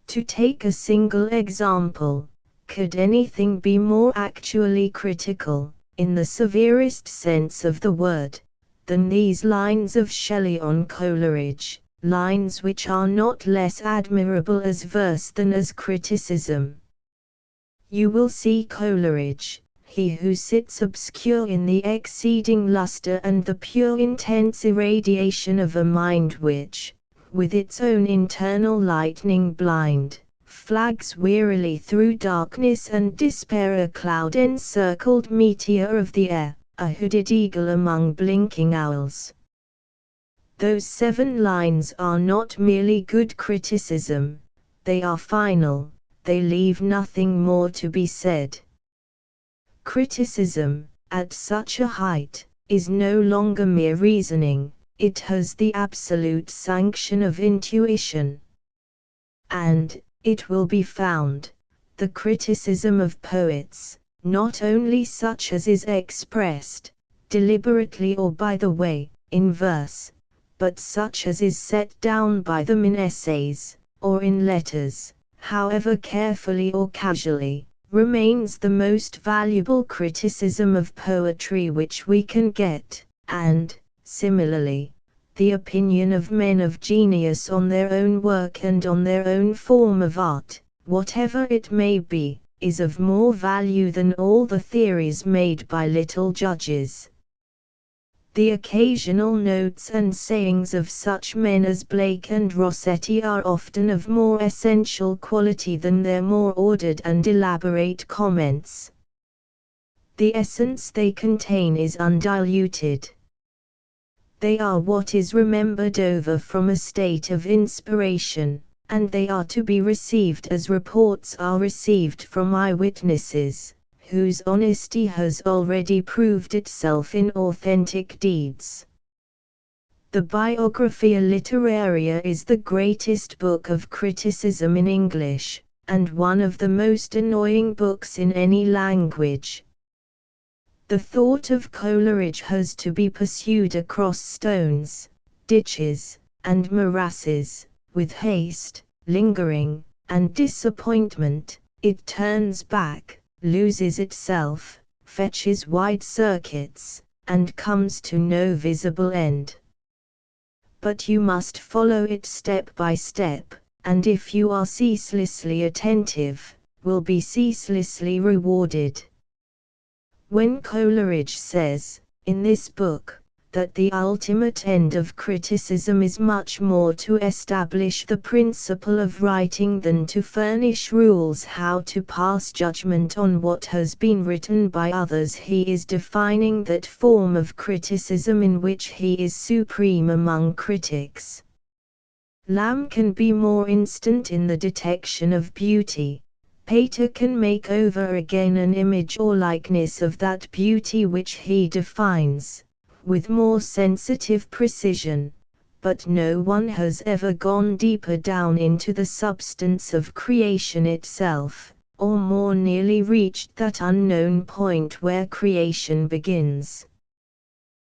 To take a single example, could anything be more actually critical, in the severest sense of the word, than these lines of Shelley on Coleridge, lines which are not less admirable as verse than as criticism? You will see Coleridge, he who sits obscure in the exceeding lustre and the pure intense irradiation of a mind which, with its own internal lightning blind, flags wearily through darkness and despair, a cloud-encircled meteor of the air, a hooded eagle among blinking owls. Those 7 lines are not merely good criticism, they are final, they leave nothing more to be said. Criticism, at such a height, is no longer mere reasoning, it has the absolute sanction of intuition. And, it will be found, the criticism of poets, not only such as is expressed, deliberately or by the way, in verse, but such as is set down by them in essays, or in letters, however carefully or casually, remains the most valuable criticism of poetry which we can get, and, similarly, the opinion of men of genius on their own work and on their own form of art, whatever it may be, is of more value than all the theories made by little judges. The occasional notes and sayings of such men as Blake and Rossetti are often of more essential quality than their more ordered and elaborate comments. The essence they contain is undiluted. They are what is remembered over from a state of inspiration, and they are to be received as reports are received from eyewitnesses, whose honesty has already proved itself in authentic deeds. The Biographia Literaria is the greatest book of criticism in English, and one of the most annoying books in any language. The thought of Coleridge has to be pursued across stones, ditches, and morasses, with haste, lingering, and disappointment. It turns back, loses itself, fetches wide circuits, and comes to no visible end. But you must follow it step by step, and if you are ceaselessly attentive, will be ceaselessly rewarded. When Coleridge says, in this book, that the ultimate end of criticism is much more to establish the principle of writing than to furnish rules how to pass judgment on what has been written by others, he is defining that form of criticism in which he is supreme among critics. Lamb can be more instant in the detection of beauty. Pater can make over again an image or likeness of that beauty which he defines, with more sensitive precision, but no one has ever gone deeper down into the substance of creation itself, or more nearly reached that unknown point where creation begins.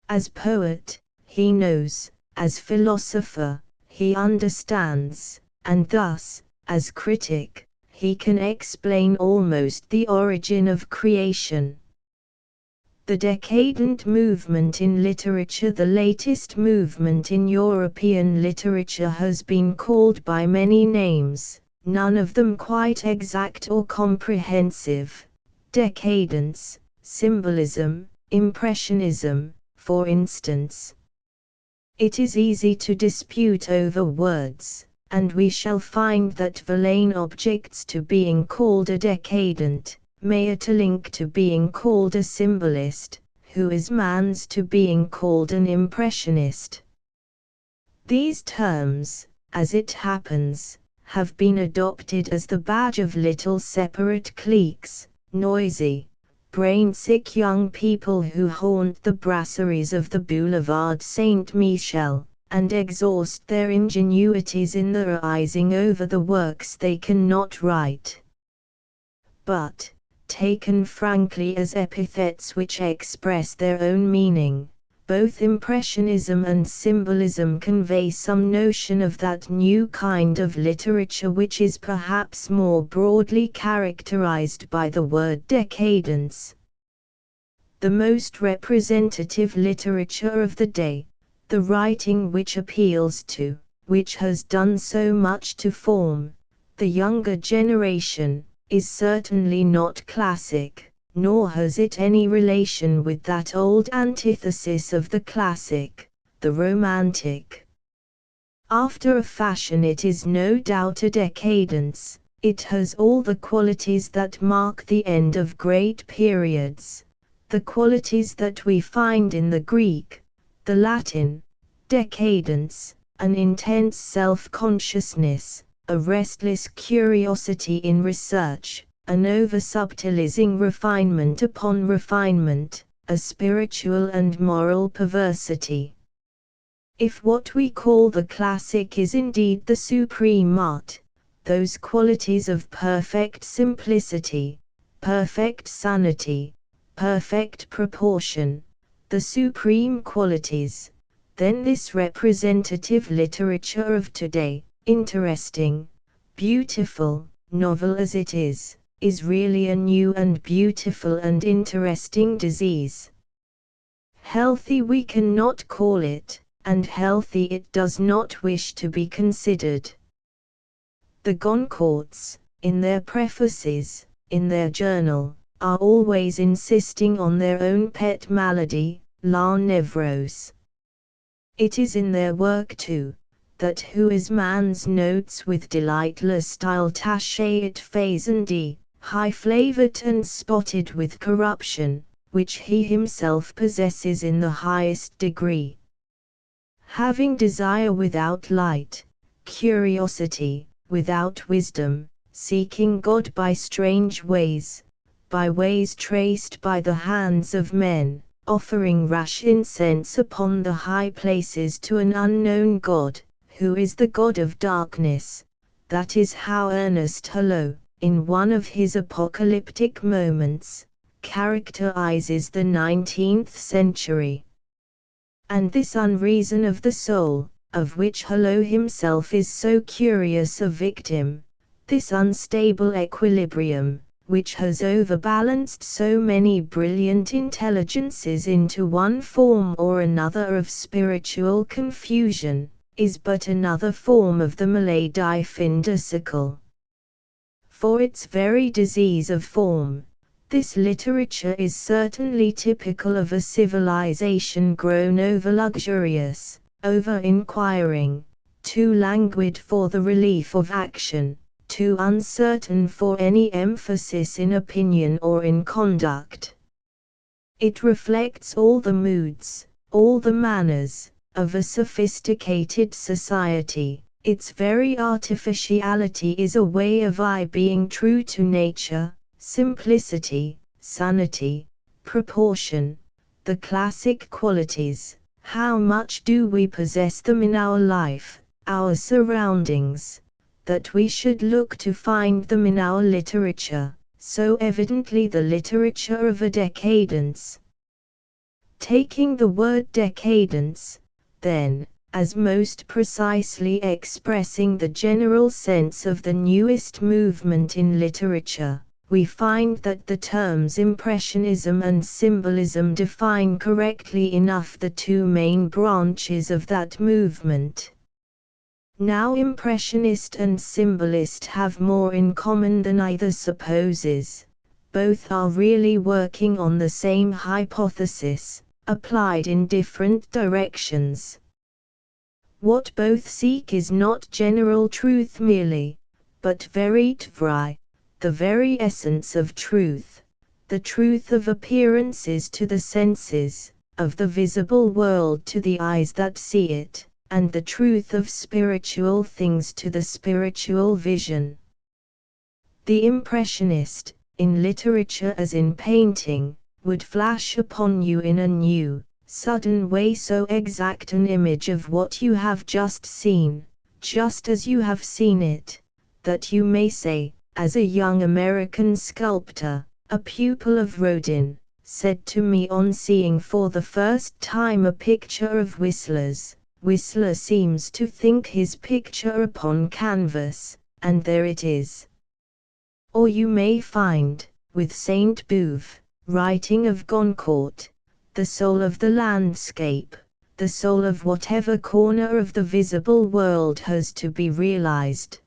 As poet, he knows; as philosopher, he understands; and thus, as critic, he can explain almost the origin of creation. The decadent movement in literature, the latest movement in European literature, has been called by many names, none of them quite exact or comprehensive. Decadence, symbolism, impressionism, for instance. It is easy to dispute over words, and we shall find that Verlaine objects to being called a decadent, Maeterlinck to being called a symbolist, Huysmans to being called an impressionist. These terms, as it happens, have been adopted as the badge of little separate cliques, noisy, brain-sick young people who haunt the brasseries of the Boulevard Saint-Michel, and exhaust their ingenuities in theorizing over the works they cannot write. But, taken frankly as epithets which express their own meaning, both impressionism and symbolism convey some notion of that new kind of literature which is perhaps more broadly characterized by the word decadence. The most representative literature of the day, the writing which appeals to, which has done so much to form, the younger generation, is certainly not classic, nor has it any relation with that old antithesis of the classic, the romantic. After a fashion it is no doubt a decadence, it has all the qualities that mark the end of great periods, the qualities that we find in the Greek, the Latin, decadence, an intense self-consciousness, a restless curiosity in research, an over-subtilizing refinement upon refinement, a spiritual and moral perversity. If what we call the classic is indeed the supreme art, those qualities of perfect simplicity, perfect sanity, perfect proportion, the supreme qualities, then this representative literature of today, interesting, beautiful, novel as it is, is really a new and beautiful and interesting disease. Healthy we cannot call it, and healthy it does not wish to be considered. The Goncourts, in their prefaces, in their journal, are always insisting on their own pet malady, la névrose. It is in their work too, that who is man's notes with delightless style taché et faisandy, high-flavored and spotted with corruption, which he himself possesses in the highest degree. Having desire without light, curiosity without wisdom, seeking God by strange ways, by ways traced by the hands of men, offering rash incense upon the high places to an unknown God, who is the God of darkness. That is how Ernest Hulot, in one of his apocalyptic moments, characterizes the 19th century. And this unreason of the soul, of which Hulot himself is so curious a victim, this unstable equilibrium, which has overbalanced so many brilliant intelligences into one form or another of spiritual confusion, is but another form of the maladie fin de siècle. For its very disease of form, this literature is certainly typical of a civilization grown over-luxurious, over-inquiring, too languid for the relief of action, too uncertain for any emphasis in opinion or in conduct. It reflects all the moods, all the manners, of a sophisticated society. Its very artificiality is a way of being true to nature, simplicity, sanity, proportion, the classic qualities. How much do we possess them in our life, our surroundings, that we should look to find them in our literature, so evidently the literature of a decadence. Taking the word decadence, then, as most precisely expressing the general sense of the newest movement in literature, we find that the terms Impressionism and Symbolism define correctly enough the two main branches of that movement. Now Impressionist and Symbolist have more in common than either supposes. Both are really working on the same hypothesis, applied in different directions. What both seek is not general truth merely, but vérité vraie, the very essence of truth, the truth of appearances to the senses, of the visible world to the eyes that see it, and the truth of spiritual things to the spiritual vision. The Impressionist, in literature as in painting, would flash upon you in a new, sudden way so exact an image of what you have just seen, just as you have seen it, that you may say, as a young American sculptor, a pupil of Rodin, said to me on seeing for the first time a picture of Whistler's, Whistler seems to think his picture upon canvas, and there it is. Or you may find, with Saint Beuve, writing of Goncourt, the soul of the landscape, the soul of whatever corner of the visible world has to be realized.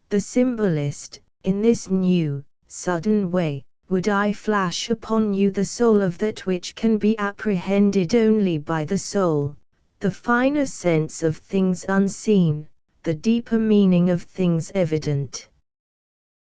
The symbolist, in this new, sudden way, would flash upon you the soul of that which can be apprehended only by the soul, the finer sense of things unseen, the deeper meaning of things evident.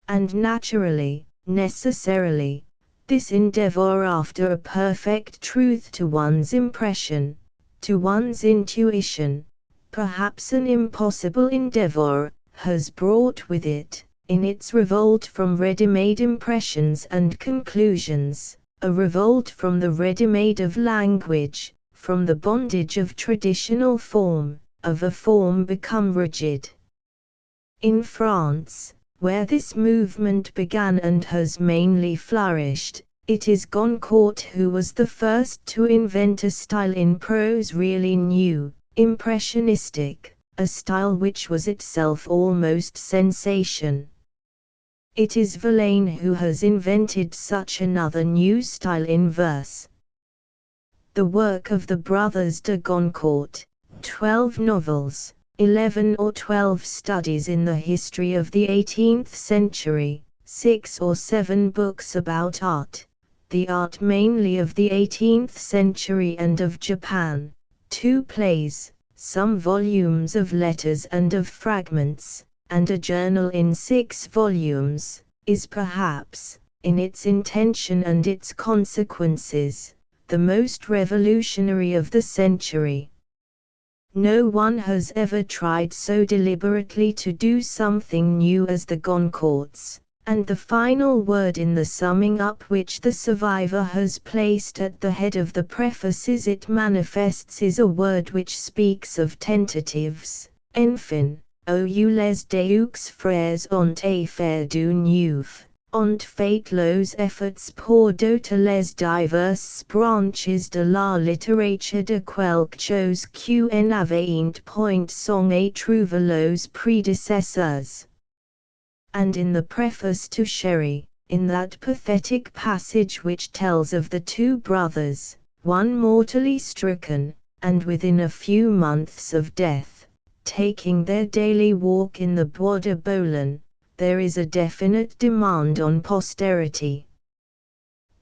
And naturally, necessarily, this endeavor after a perfect truth to one's impression, to one's intuition, perhaps an impossible endeavor, has brought with it, in its revolt from ready-made impressions and conclusions, a revolt from the ready-made of language, from the bondage of traditional form, of a form become rigid. In France, where this movement began and has mainly flourished, it is Goncourt who was the first to invent a style in prose really new, impressionistic, a style which was itself almost sensation. It is Verlaine who has invented such another new style in verse. The work of the brothers de Goncourt, 12 novels, 11 or 12 studies in the history of the 18th century, 6 or 7 books about art, the art mainly of the 18th century and of Japan, 2 plays, some volumes of letters and of fragments, and a journal in 6 volumes, is perhaps, in its intention and its consequences, the most revolutionary of the century. No one has ever tried so deliberately to do something new as the Goncourts, and the final word in the summing up which the survivor has placed at the head of the prefaces it manifests is a word which speaks of tentatives, enfin, ou les deux frères ont fait du neuf, ont fait los efforts pour doter les diverses branches de la littérature de quelque chose qu'en avait point sont et trouver los prédécesseurs. And in the preface to Sherry, in that pathetic passage which tells of the 2 brothers, one mortally stricken, and within a few months of death, taking their daily walk in the Bois de Boulogne, there is a definite demand on posterity.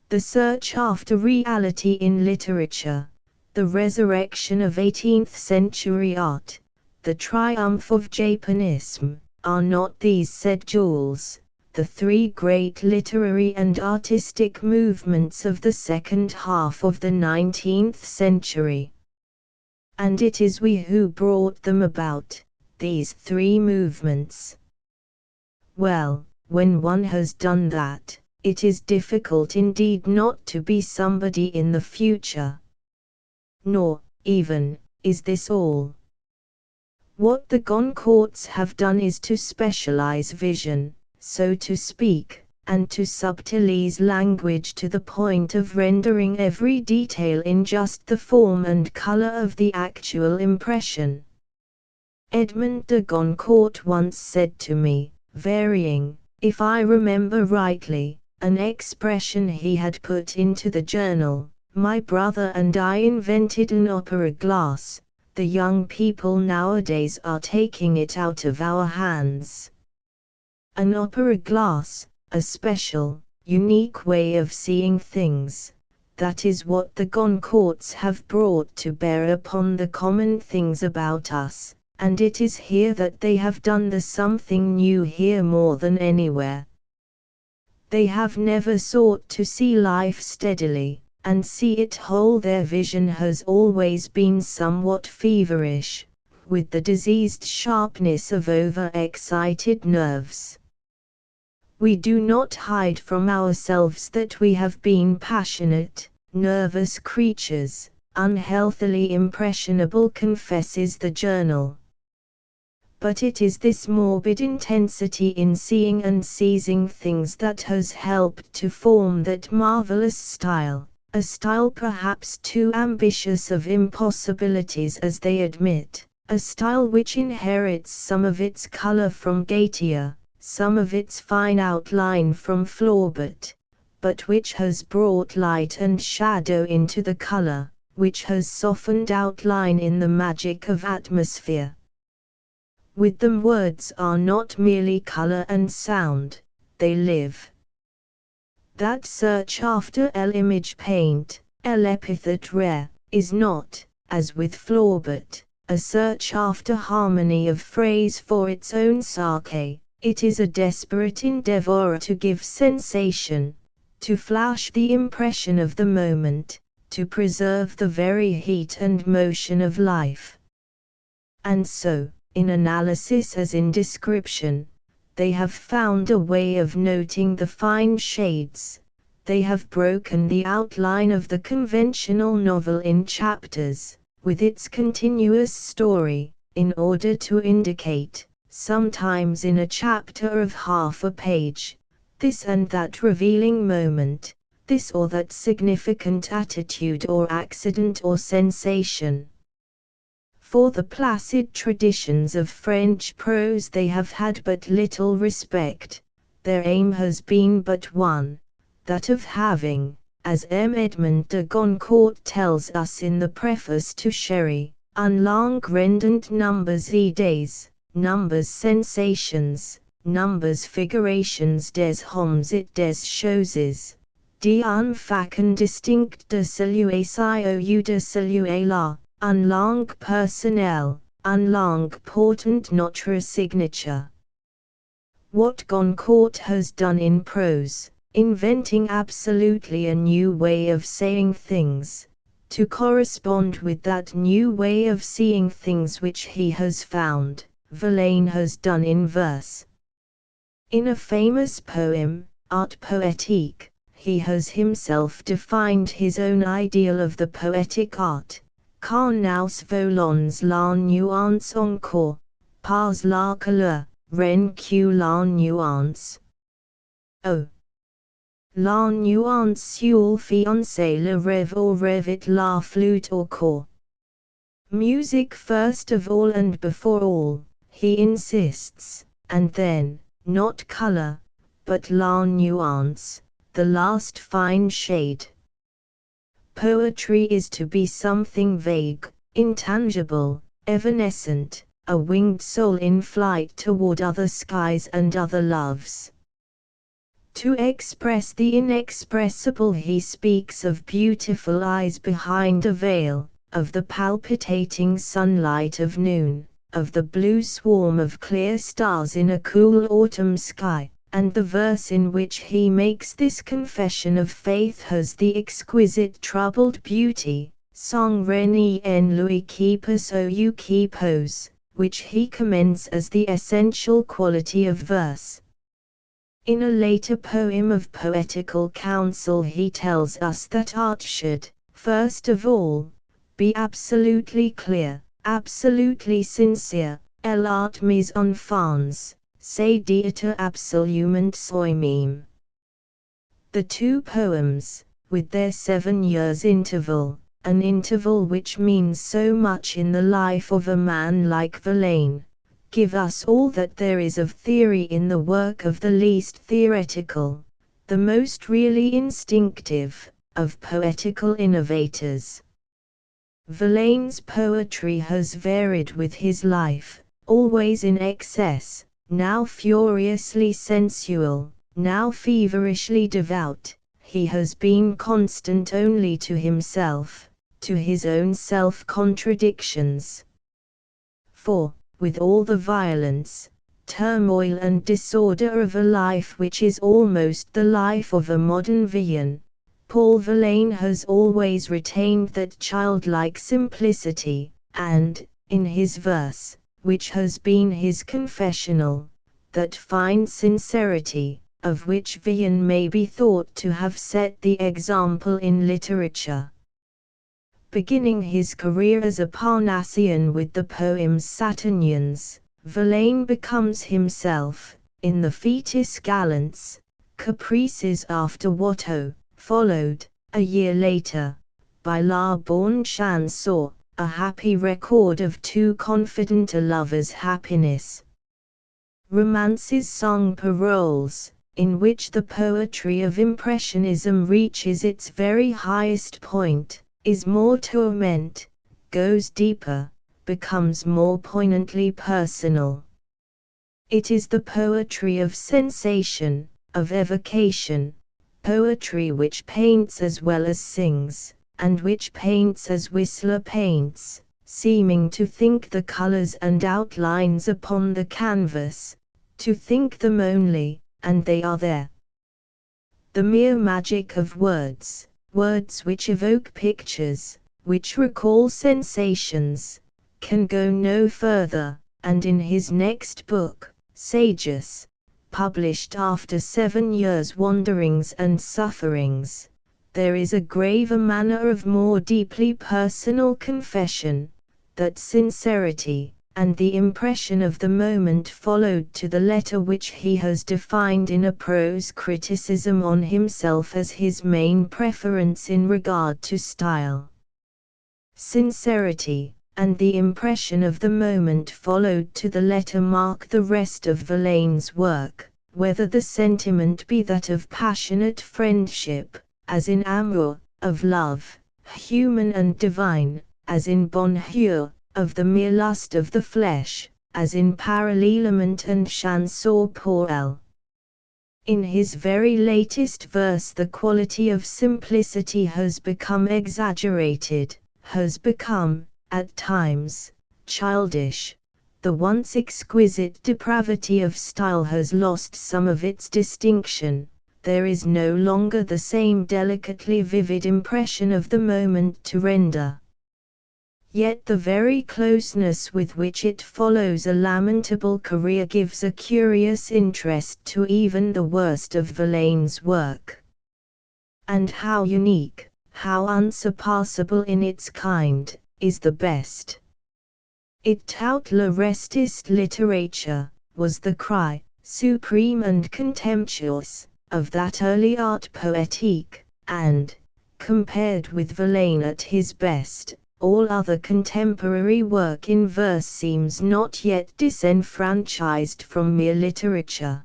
The search after reality in literature, the resurrection of 18th century art, the triumph of Japanism, are not these, said Jules, the 3 great literary and artistic movements of the second half of the 19th century? And it is we who brought them about, these 3 movements. Well, when one has done that, it is difficult indeed not to be somebody in the future. Nor, even, is this all. What the Goncourts have done is to specialize vision, so to speak, and to subtilize language to the point of rendering every detail in just the form and color of the actual impression. Edmond de Goncourt once said to me, varying, if I remember rightly, an expression he had put into the journal, my brother and I invented an opera glass. The young people nowadays are taking it out of our hands. An opera glass, a special, unique way of seeing things, that is what the Goncourts have brought to bear upon the common things about us, and it is here that they have done the something new here more than anywhere. They have never sought to see life steadily, and see it whole. Their vision has always been somewhat feverish, with the diseased sharpness of over-excited nerves. We do not hide from ourselves that we have been passionate, nervous creatures, unhealthily impressionable, confesses the journal. But it is this morbid intensity in seeing and seizing things that has helped to form that marvelous style. A style perhaps too ambitious of impossibilities as they admit, a style which inherits some of its color from Gautier, some of its fine outline from Flaubert, but which has brought light and shadow into the color, which has softened outline in the magic of atmosphere. With them words are not merely color and sound, they live. That search after l'image paint, l'épithète rare, is not, as with Flaubert, a search after harmony of phrase for its own sake. It is a desperate endeavor to give sensation, to flash the impression of the moment, to preserve the very heat and motion of life. And so, in analysis as in description, they have found a way of noting the fine shades. They have broken the outline of the conventional novel in chapters, with its continuous story, in order to indicate, sometimes in a chapter of half a page, this and that revealing moment, this or that significant attitude or accident or sensation. For the placid traditions of French prose they have had but little respect. their aim has been but one, that of having, as M. Edmond de Goncourt tells us in the preface to Sherry, un lang rendant numbers idées, numbers sensations, numbers figurations des hommes et des choses, un facon distinct de celui ou de celui-là, un langue personnelle, un langue portant notre signature. What Goncourt has done in prose, inventing absolutely a new way of saying things, to correspond with that new way of seeing things which he has found, Verlaine has done in verse. In a famous poem, Art Poétique, he has himself defined his own ideal of the poetic art, car nous volons la nuance encore, pas la couleur, ren que la nuance. Oh! La nuance sur fiancé le rêve or rêvit la flûte au corps. Music first of all and before all, he insists, and then, not color, but la nuance, the last fine shade. Poetry is to be something vague, intangible, evanescent, a winged soul in flight toward other skies and other loves. To express the inexpressible he speaks of beautiful eyes behind a veil, of the palpitating sunlight of noon, of the blue swarm of clear stars in a cool autumn sky, and the verse in which he makes this confession of faith has the exquisite troubled beauty, Sans René en lui qui pose ou qui pose, which he commends as the essential quality of verse. In a later poem of poetical counsel he tells us that art should, first of all, be absolutely clear, absolutely sincere, l'art mis en fans, c'est d'être absolument soi-même. The two poems, with their 7 years interval, an interval which means so much in the life of a man like Verlaine, give us all that there is of theory in the work of the least theoretical, the most really instinctive, of poetical innovators. Verlaine's poetry has varied with his life, always in excess, now furiously sensual, now feverishly devout. He has been constant only to himself, to his own self-contradictions. For, with all the violence, turmoil and disorder of a life which is almost the life of a modern Villon, Paul Verlaine has always retained that childlike simplicity, and, in his verse, which has been his confessional, that fine sincerity, of which Villon may be thought to have set the example in literature. Beginning his career as a Parnassian with the poems Saturnians, Verlaine becomes himself, in the Foetus Gallants, Caprices after Watteau, followed, a year later, by La Bonne Chanson, a happy record of two confident lovers' happiness. Romances sans paroles, in which the poetry of Impressionism reaches its very highest point, is more torment, goes deeper, becomes more poignantly personal. It is the poetry of sensation, of evocation, poetry which paints as well as sings, and which paints as Whistler paints, seeming to think the colors and outlines upon the canvas, to think them only, and they are there. The mere magic of words, words which evoke pictures, which recall sensations, can go no further, and in his next book, Sages, published after 7 years' wanderings and sufferings, there is a graver manner of more deeply personal confession, that sincerity, and the impression of the moment followed to the letter which he has defined in a prose criticism on himself as his main preference in regard to style. Sincerity, and the impression of the moment followed to the letter mark the rest of Verlaine's work, whether the sentiment be that of passionate friendship, as in amour, of love, human and divine, as in bonheur, of the mere lust of the flesh, as in parallelement and chanson pour elle. In his very latest verse the quality of simplicity has become exaggerated, has become, at times, childish. The once exquisite depravity of style has lost some of its distinction. There is no longer the same delicately vivid impression of the moment to render. Yet the very closeness with which it follows a lamentable career gives a curious interest to even the worst of Verlaine's work. And how unique, how unsurpassable in its kind, is the best. It tout le restiste littérature, was the cry, supreme and contemptuous, of that early art poétique, and, compared with Verlaine at his best, all other contemporary work in verse seems not yet disenfranchised from mere literature.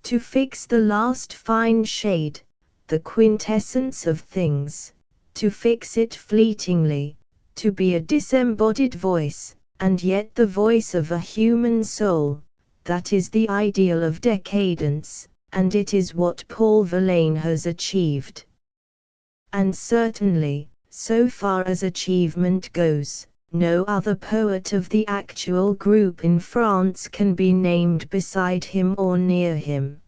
To fix the last fine shade, the quintessence of things, to fix it fleetingly, to be a disembodied voice, and yet the voice of a human soul, that is the ideal of decadence, and it is what Paul Verlaine has achieved. And certainly, so far as achievement goes, no other poet of the actual group in France can be named beside him or near him.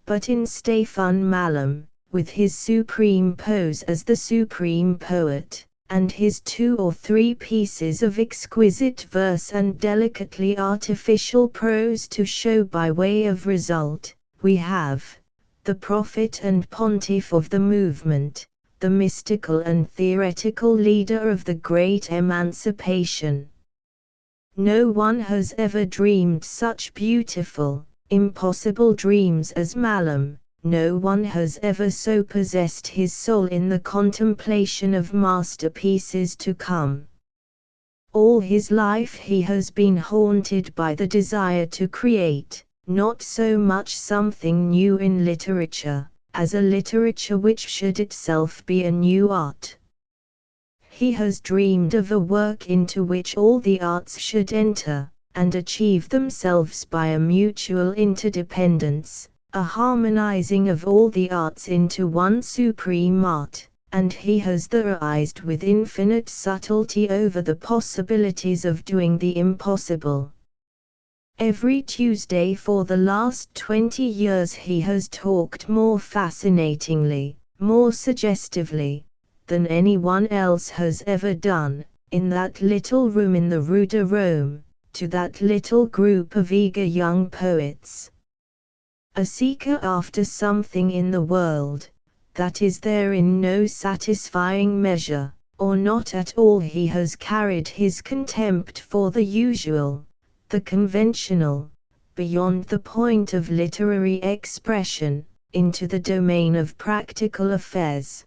But in Stéphane Mallarmé, with his supreme pose as the supreme poet, and his 2 or 3 pieces of exquisite verse and delicately artificial prose to show by way of result, we have the prophet and pontiff of the movement, the mystical and theoretical leader of the great emancipation. No one has ever dreamed such beautiful, impossible dreams as Mallarmé. No one has ever so possessed his soul in the contemplation of masterpieces to come. All his life he has been haunted by the desire to create, not so much something new in literature, as a literature which should itself be a new art. He has dreamed of a work into which all the arts should enter, and achieve themselves by a mutual interdependence, a harmonizing of all the arts into one supreme art, and he has theorized with infinite subtlety over the possibilities of doing the impossible. Every Tuesday for the last 20 years he has talked more fascinatingly, more suggestively, than anyone else has ever done, in that little room in the Rue de Rome, to that little group of eager young poets. A seeker after something in the world, that is there in no satisfying measure, or not at all. He has carried his contempt for the usual, the conventional, beyond the point of literary expression, into the domain of practical affairs.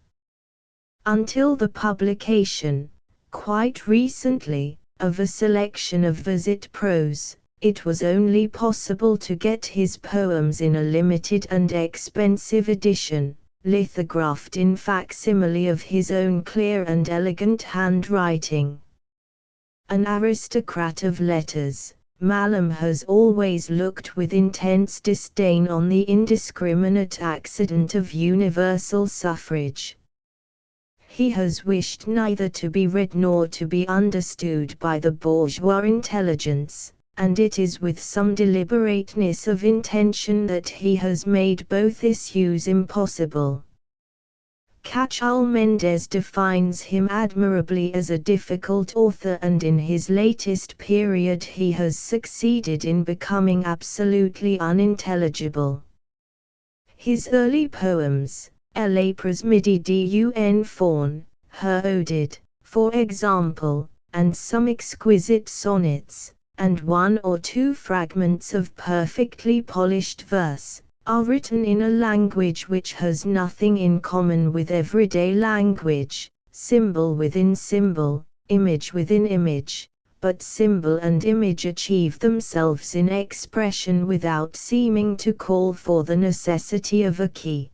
Until the publication, quite recently, of a selection of verset prose, it was only possible to get his poems in a limited and expensive edition, lithographed in facsimile of his own clear and elegant handwriting. An aristocrat of letters, Mallarmé has always looked with intense disdain on the indiscriminate accident of universal suffrage. He has wished neither to be read nor to be understood by the bourgeois intelligence, and it is with some deliberateness of intention that he has made both issues impossible. Cachal Mendes defines him admirably as a difficult author, and in his latest period he has succeeded in becoming absolutely unintelligible. His early poems, L'après midi d'un faun, her Ode, for example, and some exquisite sonnets, and 1 or 2 fragments of perfectly polished verse, are written in a language which has nothing in common with everyday language, symbol within symbol, image within image, but symbol and image achieve themselves in expression without seeming to call for the necessity of a key.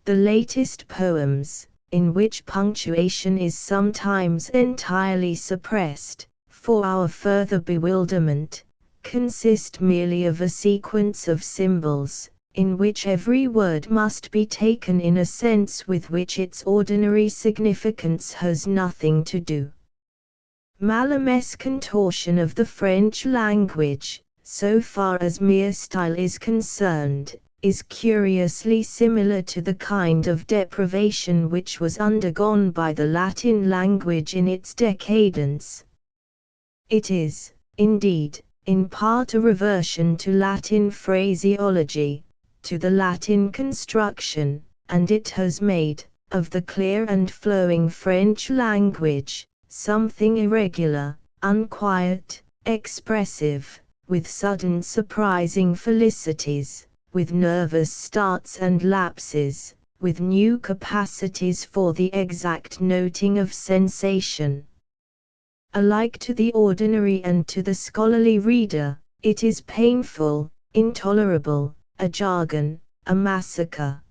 The latest poems, in which punctuation is sometimes entirely suppressed, for our further bewilderment, consist merely of a sequence of symbols, in which every word must be taken in a sense with which its ordinary significance has nothing to do. Mallarmé's contortion of the French language, so far as mere style is concerned, is curiously similar to the kind of depravation which was undergone by the Latin language in its decadence. It is, indeed, in part a reversion to Latin phraseology, to the Latin construction, and it has made, of the clear and flowing French language, something irregular, unquiet, expressive, with sudden surprising felicities, with nervous starts and lapses, with new capacities for the exact noting of sensation. Alike to the ordinary and to the scholarly reader, it is painful, intolerable, a jargon, a massacre.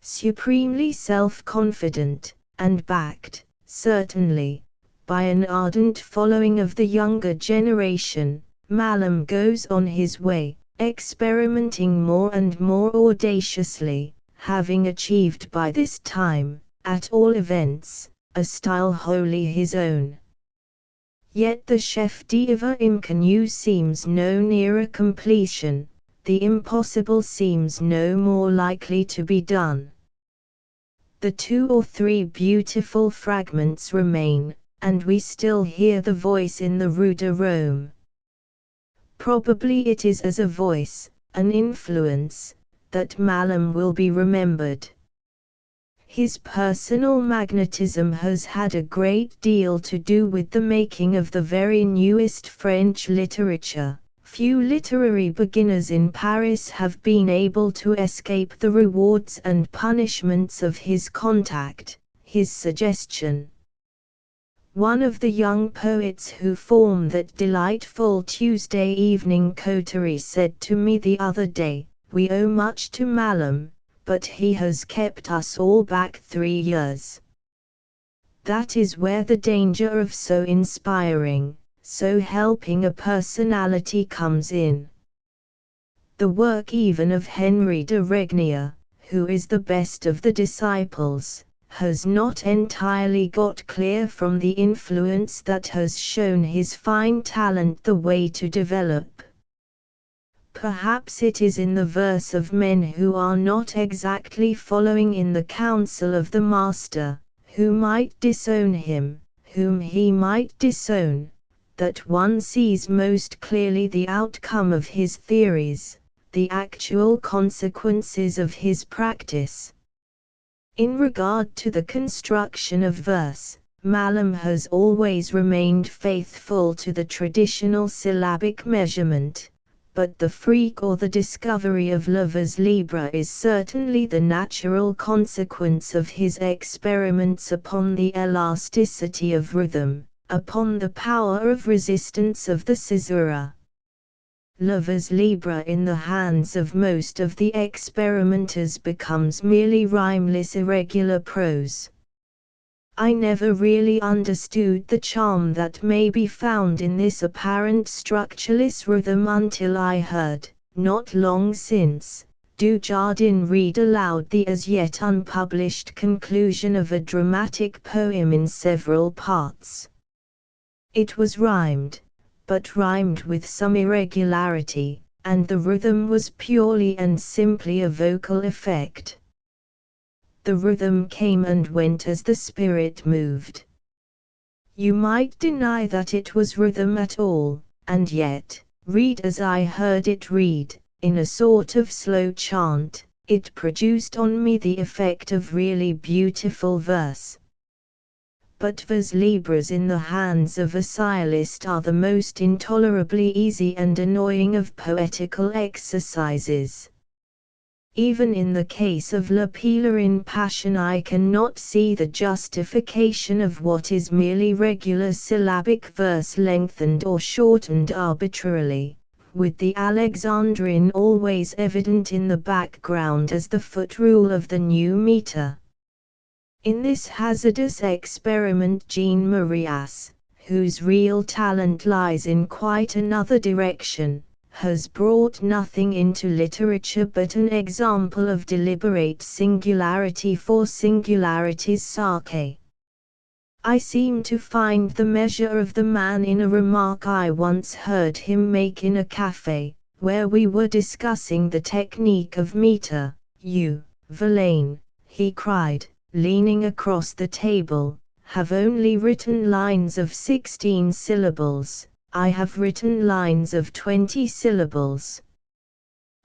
Supremely self-confident, and backed, certainly, by an ardent following of the younger generation, Mallarmé goes on his way, experimenting more and more audaciously, having achieved by this time, at all events, a style wholly his own. Yet the chef d'œuvre inconnu seems no nearer completion, the impossible seems no more likely to be done. The 2 or 3 beautiful fragments remain, and we still hear the voice in the Rue de Rome. Probably it is as a voice, an influence, that Mallarmé will be remembered. His personal magnetism has had a great deal to do with the making of the very newest French literature. Few literary beginners in Paris have been able to escape the rewards and punishments of his contact, his suggestion. One of the young poets who form that delightful Tuesday evening coterie said to me the other day, "We owe much to Mallarmé, but he has kept us all back 3 years." That is where the danger of so inspiring, so helping a personality comes in. The work even of Henry de Regnier, who is the best of the disciples, has not entirely got clear from the influence that has shown his fine talent the way to develop. Perhaps it is in the verse of men who are not exactly following in the counsel of the Master, who might disown him, whom he might disown, that one sees most clearly the outcome of his theories, the actual consequences of his practice. In regard to the construction of verse, Mallarmé has always remained faithful to the traditional syllabic measurement, but the freak or the discovery of le vers libre is certainly the natural consequence of his experiments upon the elasticity of rhythm, upon the power of resistance of the caesura. Le vers libre in the hands of most of the experimenters becomes merely rhymeless irregular prose. I never really understood the charm that may be found in this apparent structureless rhythm until I heard, not long since, Dujardin read aloud the as yet unpublished conclusion of a dramatic poem in several parts. It was rhymed, but rhymed with some irregularity, and the rhythm was purely and simply a vocal effect. The rhythm came and went as the spirit moved. You might deny that it was rhythm at all, and yet, read as I heard it read, in a sort of slow chant, it produced on me the effect of really beautiful verse. But vers libres in the hands of a stylist are the most intolerably easy and annoying of poetical exercises. Even in the case of La Pèlerine Passion I cannot see the justification of what is merely regular syllabic verse lengthened or shortened arbitrarily, with the Alexandrine always evident in the background as the foot rule of the new meter. In this hazardous experiment Jean Marias, whose real talent lies in quite another direction, has brought nothing into literature but an example of deliberate singularity for singularity's sake. I seem to find the measure of the man in a remark I once heard him make in a café, where we were discussing the technique of meter. "You, Verlaine," he cried, leaning across the table, "have only written lines of 16 syllables. I have written lines of 20 syllables."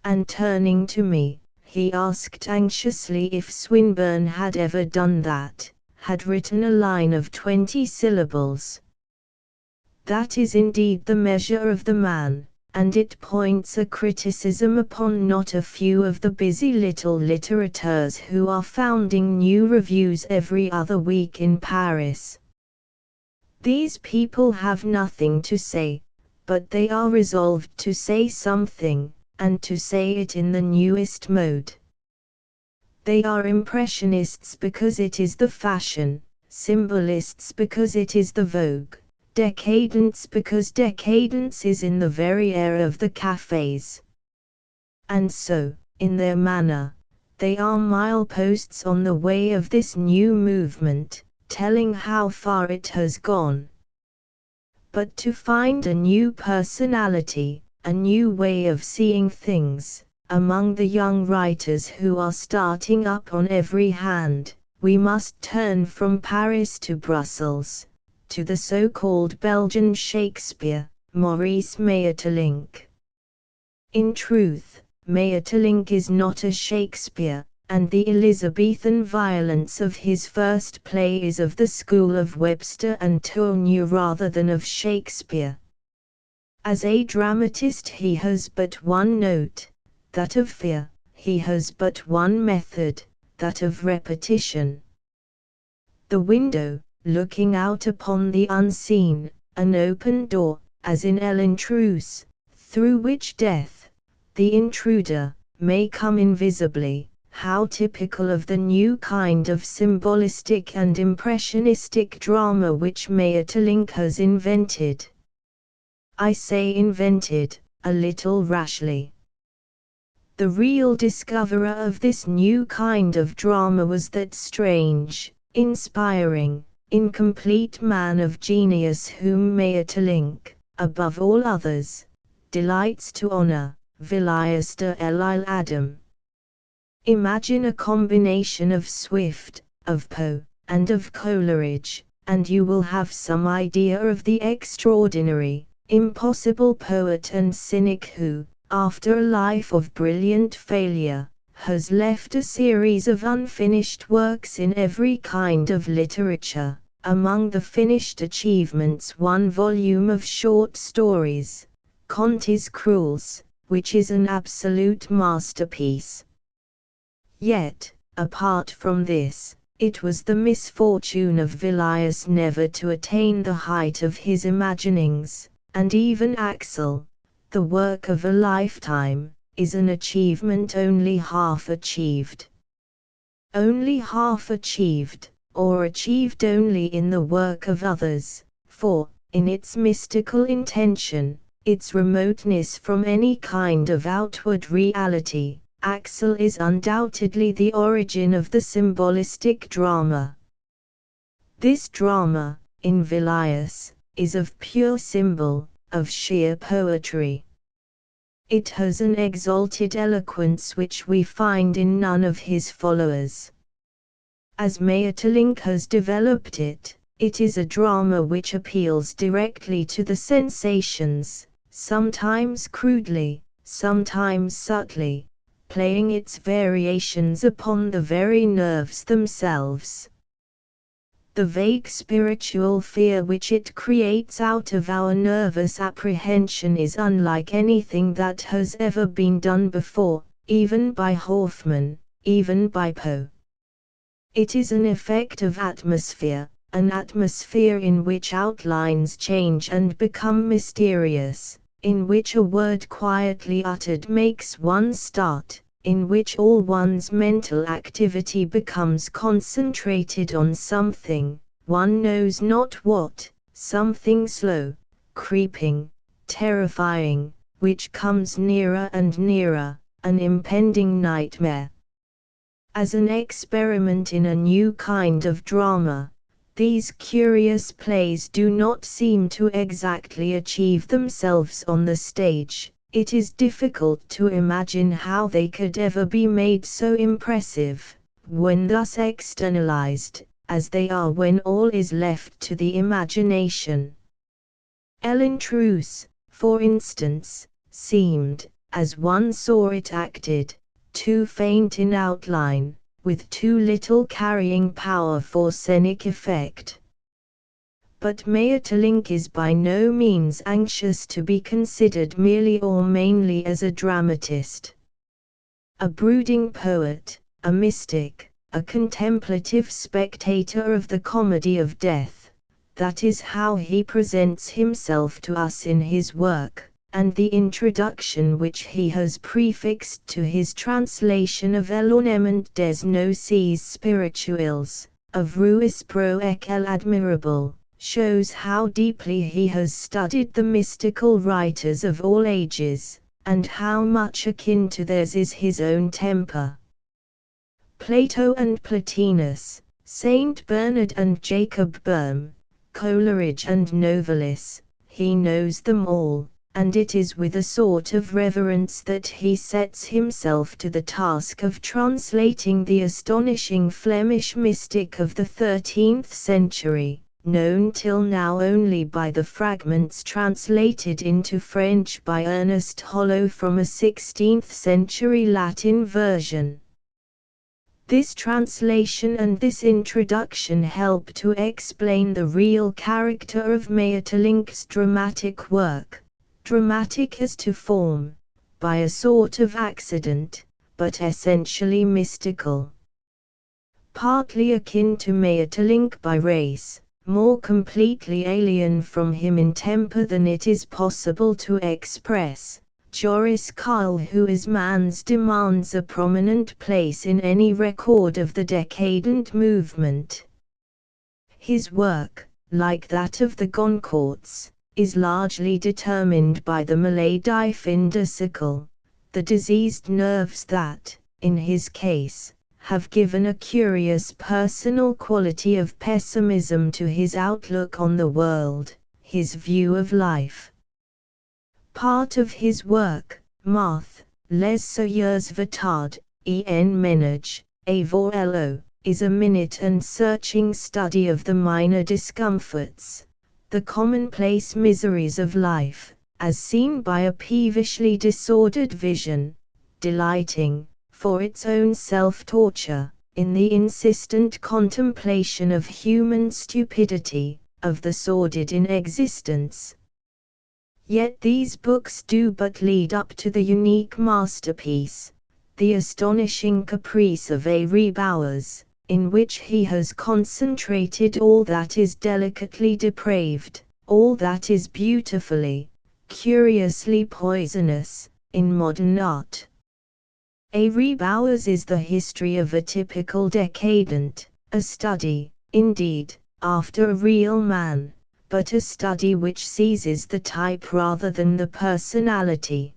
And turning to me, he asked anxiously if Swinburne had ever done that, had written a line of 20 syllables. That is indeed the measure of the man, and it points a criticism upon not a few of the busy little littérateurs who are founding new reviews every other week in Paris. These people have nothing to say, but they are resolved to say something, and to say it in the newest mode. They are impressionists because it is the fashion, symbolists because it is the vogue, decadents because decadence is in the very air of the cafés. And so, in their manner, they are mileposts on the way of this new movement, telling how far it has gone. But to find a new personality, a new way of seeing things, among the young writers who are starting up on every hand, we must turn from Paris to Brussels, to the so-called Belgian Shakespeare, Maurice Maeterlinck. In truth, Maeterlinck is not a Shakespeare, and the Elizabethan violence of his first play is of the school of Webster and Tourneau rather than of Shakespeare. As a dramatist he has but one note, that of fear; he has but one method, that of repetition. The window, looking out upon the unseen, an open door, as in L'Intruse, through which death, the intruder, may come invisibly. How typical of the new kind of symbolistic and impressionistic drama which Maeterlinck has invented. I say invented, a little rashly. The real discoverer of this new kind of drama was that strange, inspiring, incomplete man of genius whom Maeterlinck, above all others, delights to honor, Villiers de l'Isle Adam. Imagine a combination of Swift, of Poe, and of Coleridge, and you will have some idea of the extraordinary, impossible poet and cynic who, after a life of brilliant failure, has left a series of unfinished works in every kind of literature, among the finished achievements one volume of short stories, Contes Cruels, which is an absolute masterpiece. Yet, apart from this, it was the misfortune of Villiers never to attain the height of his imaginings, and even Axel, the work of a lifetime, is an achievement only half achieved. Only half achieved, or achieved only in the work of others, for, in its mystical intention, its remoteness from any kind of outward reality, Axel is undoubtedly the origin of the symbolistic drama. This drama, in Villiers, is of pure symbol, of sheer poetry. It has an exalted eloquence which we find in none of his followers. As Maeterlinck has developed it, it is a drama which appeals directly to the sensations, sometimes crudely, sometimes subtly, playing its variations upon the very nerves themselves. The vague spiritual fear which it creates out of our nervous apprehension is unlike anything that has ever been done before, even by Hoffmann, even by Poe. It is an effect of atmosphere, an atmosphere in which outlines change and become mysterious, in which a word quietly uttered makes one start, in which all one's mental activity becomes concentrated on something, one knows not what, something slow, creeping, terrifying, which comes nearer and nearer, an impending nightmare. As an experiment in a new kind of drama, these curious plays do not seem to exactly achieve themselves on the stage. It is difficult to imagine how they could ever be made so impressive, when thus externalized, as they are when all is left to the imagination. L'Intruse, for instance, seemed, as one saw it acted, too faint in outline, with too little carrying power for scenic effect. But Maeterlinck is by no means anxious to be considered merely or mainly as a dramatist. A brooding poet, a mystic, a contemplative spectator of the comedy of death, that is how he presents himself to us in his work, and the introduction which he has prefixed to his translation of L'Ornement des Noces Spirituelles, of Ruis Proec l'Admirable, shows how deeply he has studied the mystical writers of all ages, and how much akin to theirs is his own temper. Plato and Plotinus, Saint Bernard and Jacob Boehme, Coleridge and Novalis, he knows them all, and it is with a sort of reverence that he sets himself to the task of translating the astonishing Flemish mystic of the 13th century, known till now only by the fragments translated into French by Ernest Hollo from a 16th century Latin version. This translation and this introduction help to explain the real character of Maeterlinck's dramatic work, dramatic as to form, by a sort of accident, but essentially mystical. Partly akin to Maeterlinck by race, more completely alien from him in temper than it is possible to express, Joris Karl, who as Mans demands a prominent place in any record of the decadent movement. His work, like that of the Goncourts, is largely determined by the maladie fin de siècle, the diseased nerves that, in his case, have given a curious personal quality of pessimism to his outlook on the world, his view of life. Part of his work, Marthe, Les Soeurs Vatardes, en ménage, avant l'eau, is a minute and searching study of the minor discomforts, the commonplace miseries of life, as seen by a peevishly disordered vision, delighting, for its own self-torture, in the insistent contemplation of human stupidity, of the sordid in existence. Yet these books do but lead up to the unique masterpiece, the astonishing caprice of A. Bowers, in which he has concentrated all that is delicately depraved, all that is beautifully, curiously poisonous, in modern art. A. Bowers is the history of a typical decadent, a study, indeed, after a real man, but a study which seizes the type rather than the personality.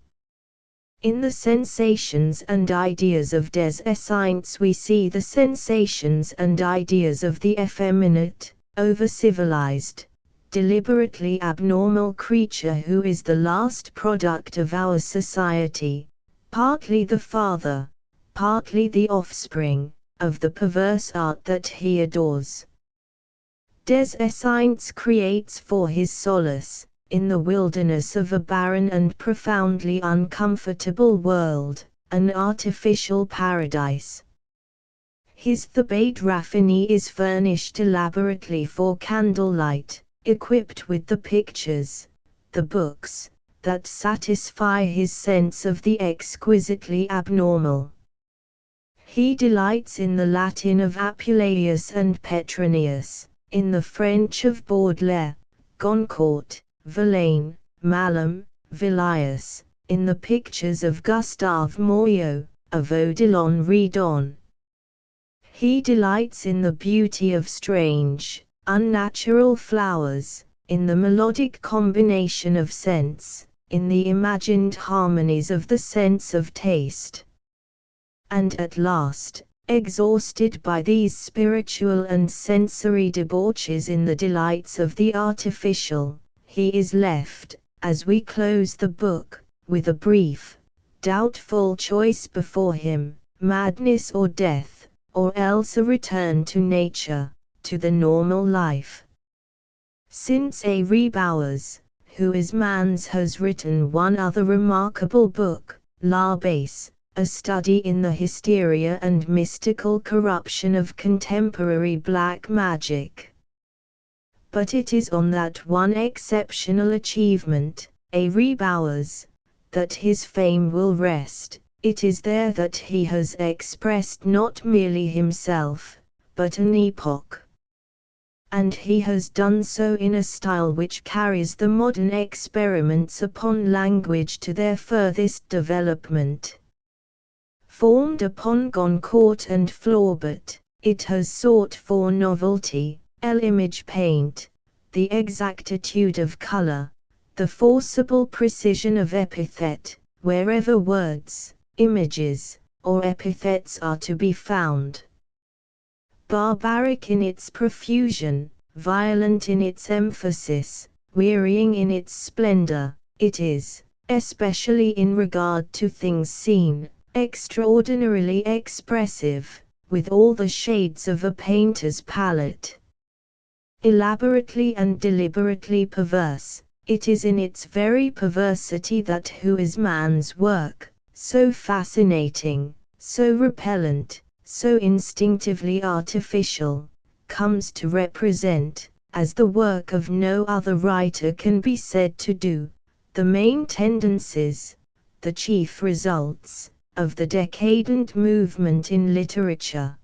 In the sensations and ideas of Des Esseintes we see the sensations and ideas of the effeminate, over-civilized, deliberately abnormal creature who is the last product of our society, partly the father, partly the offspring, of the perverse art that he adores. Des Esseintes creates for his solace, in the wilderness of a barren and profoundly uncomfortable world, an artificial paradise. His Thebaid Raffinie is furnished elaborately for candlelight, equipped with the pictures, the books, that satisfy his sense of the exquisitely abnormal. He delights in the Latin of Apuleius and Petronius, in the French of Baudelaire, Goncourt, Verlaine, Mallarmé, Villiers, in the pictures of Gustave Moreau, of Odilon Redon. He delights in the beauty of strange, unnatural flowers, in the melodic combination of sense, in the imagined harmonies of the sense of taste. And at last, exhausted by these spiritual and sensory debauches in the delights of the artificial, he is left, as we close the book, with a brief, doubtful choice before him, madness or death, or else a return to nature, to the normal life. Since A. Bowers, who is man's, has written one other remarkable book, La Base, a study in the hysteria and mystical corruption of contemporary black magic. But it is on that one exceptional achievement, A. Bowers, that his fame will rest. It is there that he has expressed not merely himself, but an epoch. And he has done so in a style which carries the modern experiments upon language to their furthest development. Formed upon Goncourt and Flaubert, it has sought for novelty, image paint, the exactitude of color, the forcible precision of epithet, wherever words, images, or epithets are to be found. Barbaric in its profusion, violent in its emphasis, wearying in its splendor, it is, especially in regard to things seen, extraordinarily expressive, with all the shades of a painter's palette. Elaborately and deliberately perverse, it is in its very perversity that Who is Man's work, so fascinating, so repellent, so instinctively artificial, comes to represent, as the work of no other writer can be said to do, the main tendencies, the chief results, of the decadent movement in literature.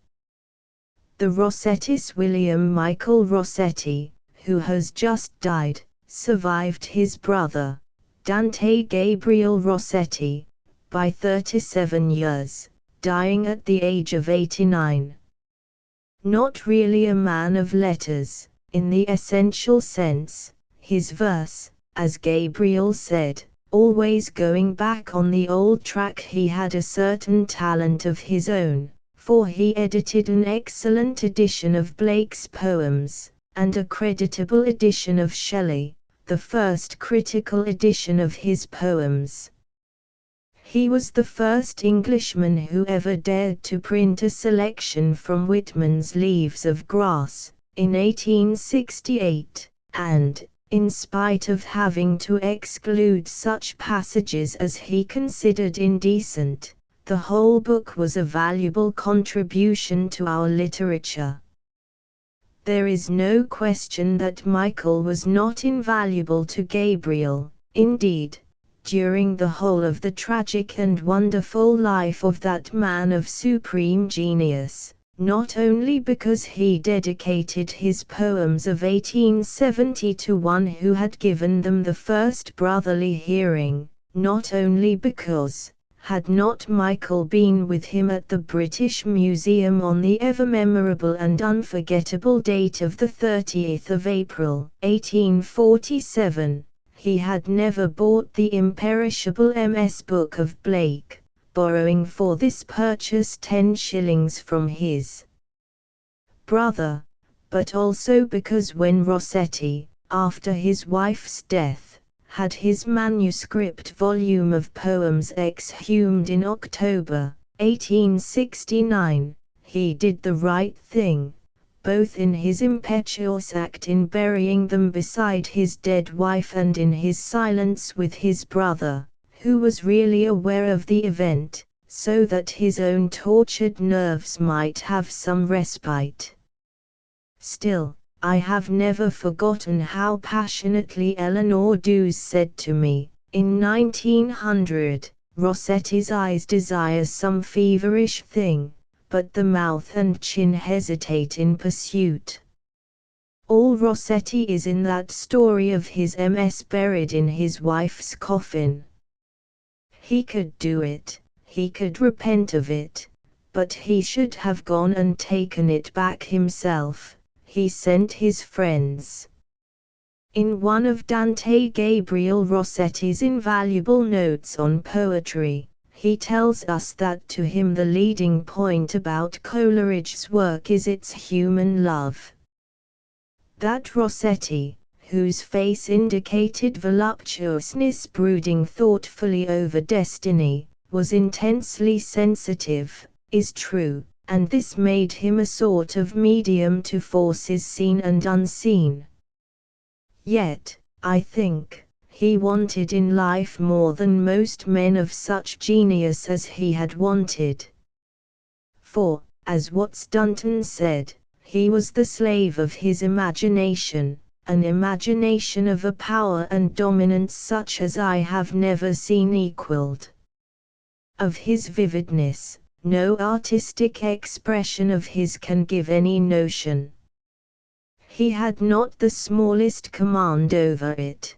The Rossettis, William Michael Rossetti, who has just died, survived his brother, Dante Gabriel Rossetti, by 37 years, dying at the age of 89. Not really a man of letters, in the essential sense, his verse, as Gabriel said, always going back on the old track, he had a certain talent of his own, for he edited an excellent edition of Blake's poems, and a creditable edition of Shelley, the first critical edition of his poems. He was the first Englishman who ever dared to print a selection from Whitman's Leaves of Grass, in 1868, and, in spite of having to exclude such passages as he considered indecent, the whole book was a valuable contribution to our literature. There is no question that Michael was not invaluable to Gabriel. Indeed, during the whole of the tragic and wonderful life of that man of supreme genius, not only because he dedicated his poems of 1870 to one who had given them the first brotherly hearing, not only because, had not Michael been with him at the British Museum on the ever-memorable and unforgettable date of the 30th of April, 1847, he had never bought the imperishable MS book of Blake, borrowing for this purchase 10 shillings from his brother, but also because when Rossetti, after his wife's death, had his manuscript volume of poems exhumed in October, 1869, he did the right thing, both in his impetuous act in burying them beside his dead wife and in his silence with his brother, who was really aware of the event, so that his own tortured nerves might have some respite. Still, I have never forgotten how passionately Eleanor Duse said to me, In 1900, Rossetti's eyes desire some feverish thing, but the mouth and chin hesitate in pursuit. All Rossetti is in that story of his MS buried in his wife's coffin. He could do it, he could repent of it, but he should have gone and taken it back himself. He sent his friends. In one of Dante Gabriel Rossetti's invaluable notes on poetry, he tells us that to him the leading point about Coleridge's work is its human love. That Rossetti, whose face indicated voluptuousness brooding thoughtfully over destiny, was intensely sensitive, is true, and this made him a sort of medium to forces seen and unseen. Yet, I think, he wanted in life more than most men of such genius as he had wanted. For, as Watts Dunton said, he was the slave of his imagination, an imagination of a power and dominance such as I have never seen equaled. Of his vividness, no artistic expression of his can give any notion. He had not the smallest command over it.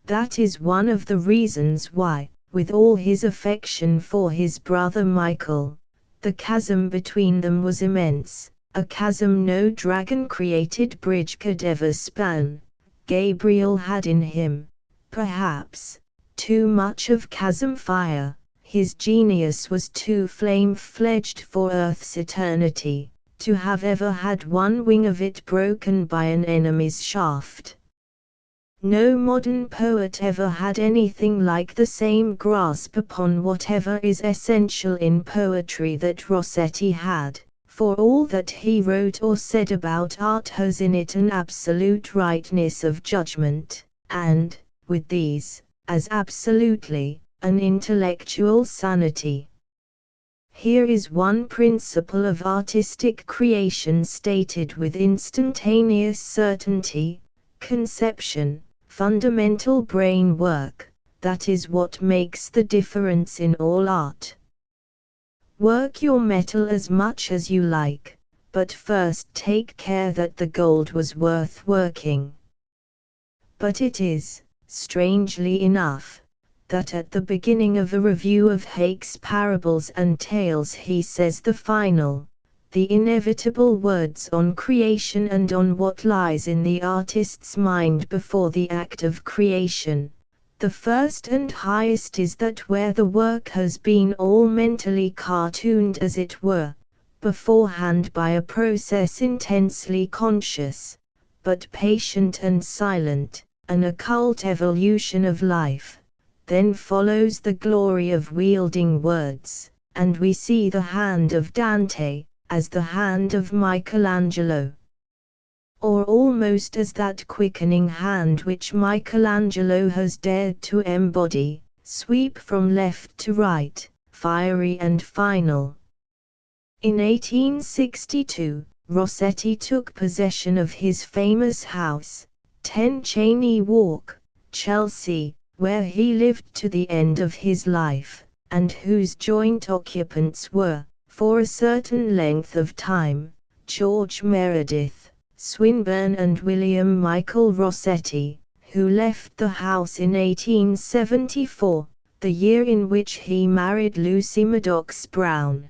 That is one of the reasons why, with all his affection for his brother Michael, the chasm between them was immense, a chasm no dragon-created bridge could ever span. Gabriel had in him, perhaps, too much of chasm fire. His genius was too flame-fledged for earth's eternity, to have ever had one wing of it broken by an enemy's shaft. No modern poet ever had anything like the same grasp upon whatever is essential in poetry that Rossetti had, for all that he wrote or said about art has in it an absolute rightness of judgment, and, with these, as absolutely, an intellectual sanity. Here is one principle of artistic creation stated with instantaneous certainty: conception, fundamental brain work, that is what makes the difference in all art. Work your metal as much as you like, but first take care that the gold was worth working. But it is, strangely enough, that at the beginning of a review of Hake's Parables and Tales he says the final, the inevitable words on creation and on what lies in the artist's mind before the act of creation. The first and highest is that where the work has been all mentally cartooned as it were, beforehand by a process intensely conscious, but patient and silent, an occult evolution of life, then follows the glory of wielding words, and we see the hand of Dante, as the hand of Michelangelo. Or almost as that quickening hand which Michelangelo has dared to embody, sweep from left to right, fiery and final. In 1862, Rossetti took possession of his famous house, 10 Cheyne Walk, Chelsea, where he lived to the end of his life, and whose joint occupants were, for a certain length of time, George Meredith, Swinburne and William Michael Rossetti, who left the house in 1874, the year in which he married Lucy Maddox Brown.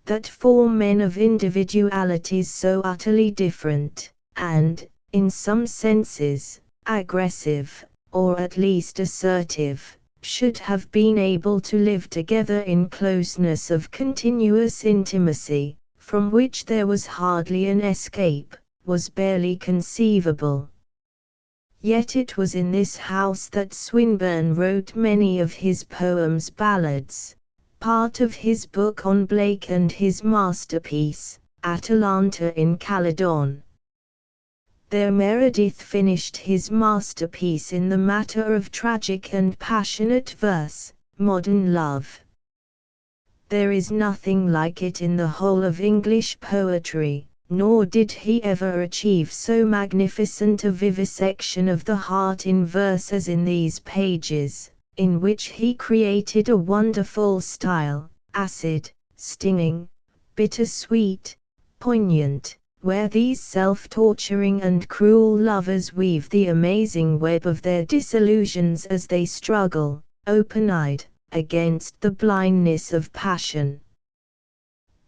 That 4 men of individualities so utterly different, and, in some senses, aggressive, or at least assertive, should have been able to live together in closeness of continuous intimacy, from which there was hardly an escape, was barely conceivable. Yet it was in this house that Swinburne wrote many of his poems, ballads, part of his book on Blake, and his masterpiece, Atalanta in Caledon. There Meredith finished his masterpiece in the matter of tragic and passionate verse, Modern Love. There is nothing like it in the whole of English poetry, nor did he ever achieve so magnificent a vivisection of the heart in verse as in these pages, in which he created a wonderful style, acid, stinging, bitter-sweet, poignant, where these self-torturing and cruel lovers weave the amazing web of their disillusions as they struggle, open-eyed, against the blindness of passion.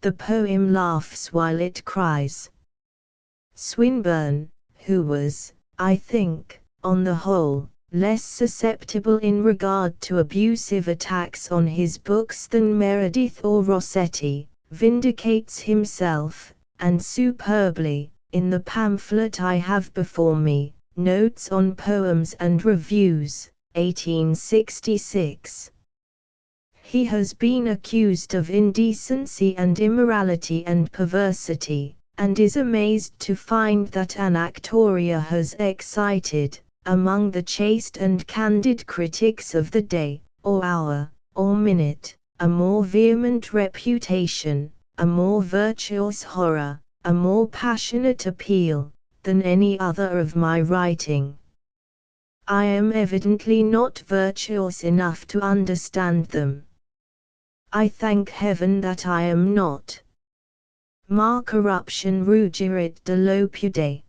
The poem laughs while it cries. Swinburne, who was, I think, on the whole, less susceptible in regard to abusive attacks on his books than Meredith or Rossetti, vindicates himself, and superbly, in the pamphlet I have before me, Notes on Poems and Reviews, 1866. He has been accused of indecency and immorality and perversity, and is amazed to find that Anactoria has excited, among the chaste and candid critics of the day, or hour, or minute, a more vehement reputation, a more virtuous horror, a more passionate appeal, than any other of my writing. I am evidently not virtuous enough to understand them. I thank heaven that I am not. Ma corruption rugirit de lopude.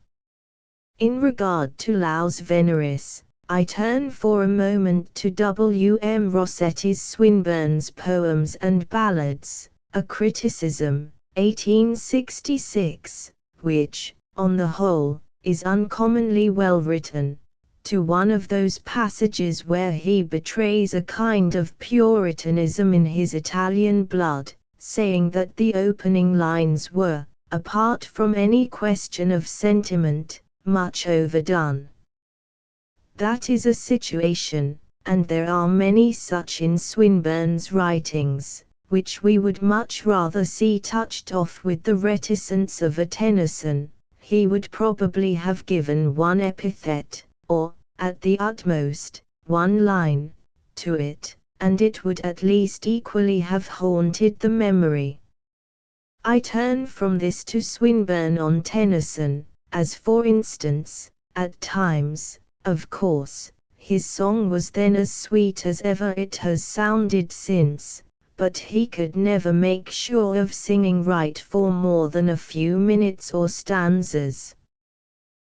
In regard to Laus Veneris, I turn for a moment to W. M. Rossetti's Swinburne's Poems and Ballads, a criticism, 1866, which, on the whole, is uncommonly well written, to one of those passages where he betrays a kind of Puritanism in his Italian blood, saying that the opening lines were, apart from any question of sentiment, much overdone. That is a situation, and there are many such in Swinburne's writings, which we would much rather see touched off with the reticence of a Tennyson. He would probably have given one epithet, or, at the utmost, one line, to it, and it would at least equally have haunted the memory. I turn from this to Swinburne on Tennyson, as for instance, at times, of course, his song was then as sweet as ever it has sounded since, but he could never make sure of singing right for more than a few minutes or stanzas.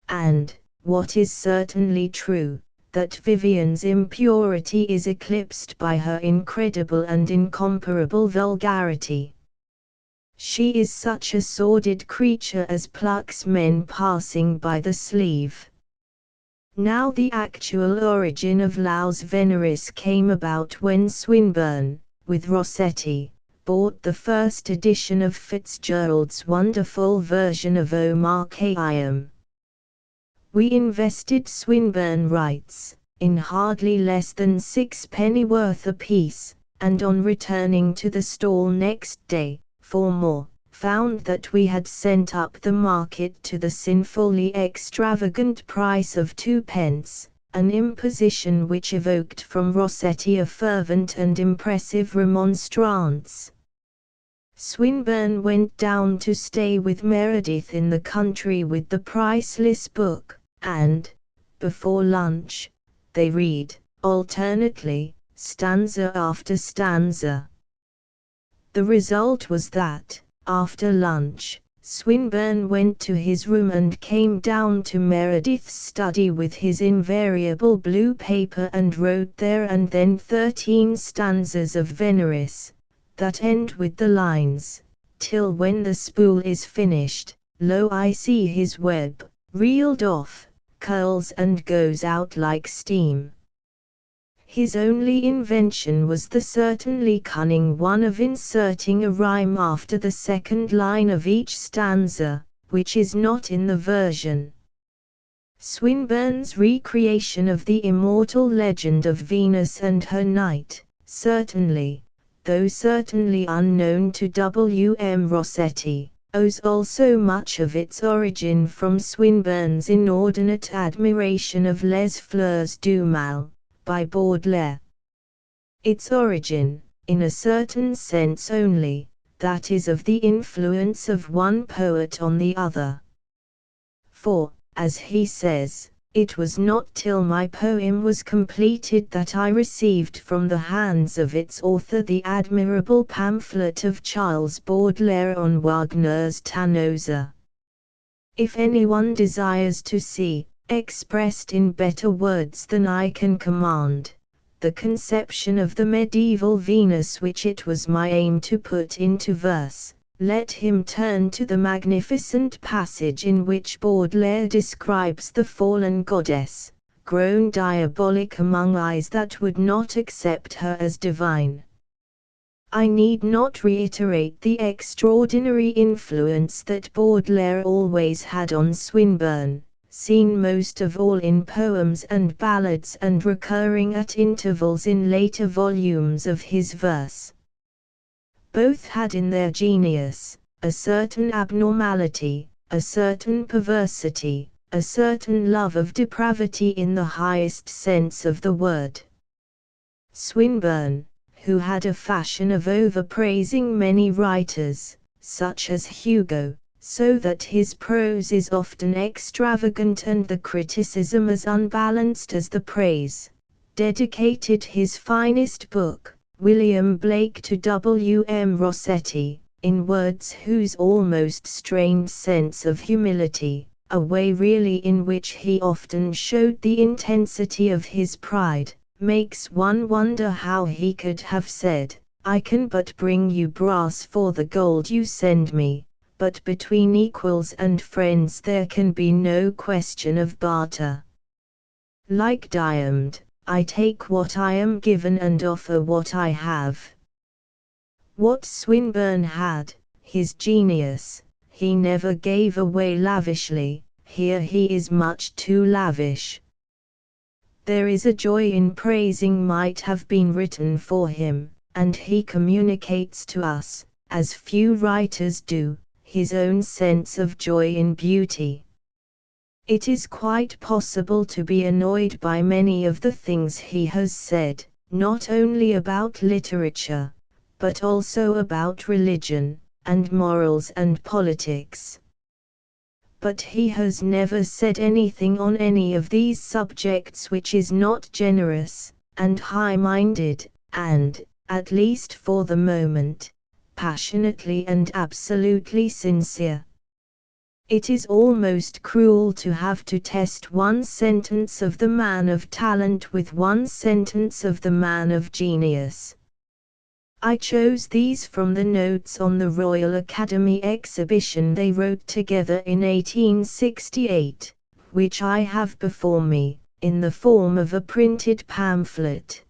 And, what is certainly true, that Vivian's impurity is eclipsed by her incredible and incomparable vulgarity. She is such a sordid creature as plucks men passing by the sleeve. Now the actual origin of Laus Veneris came about when Swinburne, with Rossetti, bought the first edition of Fitzgerald's wonderful version of O Marqueam. We invested Swinburne rights, in hardly less than 6 pennyworth apiece, and on returning to the stall next day, for more, found that we had sent up the market to the sinfully extravagant price of 2d, an imposition which evoked from Rossetti a fervent and impressive remonstrance. Swinburne went down to stay with Meredith in the country with the priceless book, and, before lunch, they read, alternately, stanza after stanza. The result was that, after lunch, Swinburne went to his room and came down to Meredith's study with his invariable blue paper and wrote there and then 13 stanzas of Veneris, that end with the lines, till when the spool is finished, lo I see his web, reeled off, curls and goes out like steam. His only invention was the certainly cunning one of inserting a rhyme after the second line of each stanza, which is not in the version. Swinburne's recreation of the immortal legend of Venus and her knight, certainly, though certainly unknown to W. M. Rossetti, owes also much of its origin from Swinburne's inordinate admiration of Les Fleurs du Mal, by Baudelaire. Its origin, in a certain sense only, that is of the influence of one poet on the other. For, as he says, it was not till my poem was completed that I received from the hands of its author the admirable pamphlet of Charles Baudelaire on Wagner's Tannhäuser. If anyone desires to see, expressed in better words than I can command, the conception of the medieval Venus which it was my aim to put into verse, let him turn to the magnificent passage in which Baudelaire describes the fallen goddess, grown diabolic among eyes that would not accept her as divine. I need not reiterate the extraordinary influence that Baudelaire always had on Swinburne, seen most of all in poems and ballads and recurring at intervals in later volumes of his verse. Both had in their genius a certain abnormality, a certain perversity, a certain love of depravity in the highest sense of the word. Swinburne, who had a fashion of overpraising many writers, such as Hugo, so that his prose is often extravagant and the criticism as unbalanced as the praise, dedicated his finest book, William Blake, to W. M. Rossetti, in words whose almost strained sense of humility, a way really in which he often showed the intensity of his pride, makes one wonder how he could have said, "I can but bring you brass for the gold you send me, but between equals and friends there can be no question of barter. Like Diamond, I take what I am given and offer what I have." What Swinburne had, his genius, he never gave away lavishly. Here he is much too lavish. There is a joy in praising might have been written for him, and he communicates to us, as few writers do, his own sense of joy in beauty. It is quite possible to be annoyed by many of the things he has said, not only about literature, but also about religion, and morals and politics. But he has never said anything on any of these subjects which is not generous, and high-minded, and, at least for the moment, passionately and absolutely sincere. It is almost cruel to have to test one sentence of the man of talent with one sentence of the man of genius. I chose these from the notes on the Royal Academy exhibition they wrote together in 1868, which I have before me, in the form of a printed pamphlet.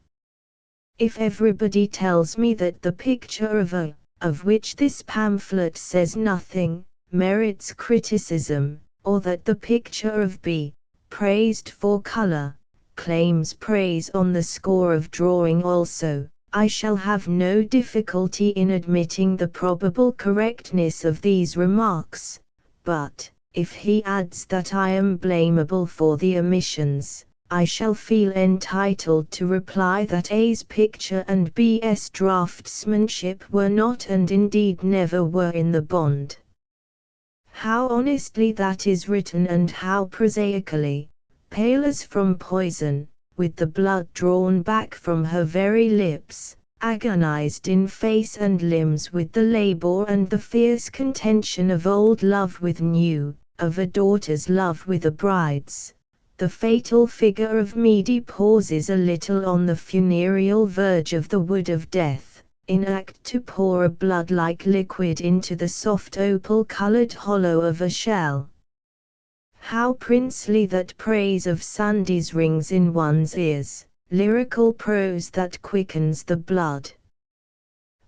If everybody tells me that the picture of A, of which this pamphlet says nothing, merits criticism, or that the picture of B, praised for color, claims praise on the score of drawing also, I shall have no difficulty in admitting the probable correctness of these remarks, but, if he adds that I am blamable for the omissions, I shall feel entitled to reply that A's picture and B's draftsmanship were not and indeed never were in the bond. How honestly that is written and how prosaically, pale as from poison, with the blood drawn back from her very lips, agonized in face and limbs with the labor and the fierce contention of old love with new, of a daughter's love with a bride's. The fatal figure of Meade pauses a little on the funereal verge of the wood of death, in act to pour a blood-like liquid into the soft opal-colored hollow of a shell. How princely that praise of Sandys rings in one's ears, lyrical prose that quickens the blood.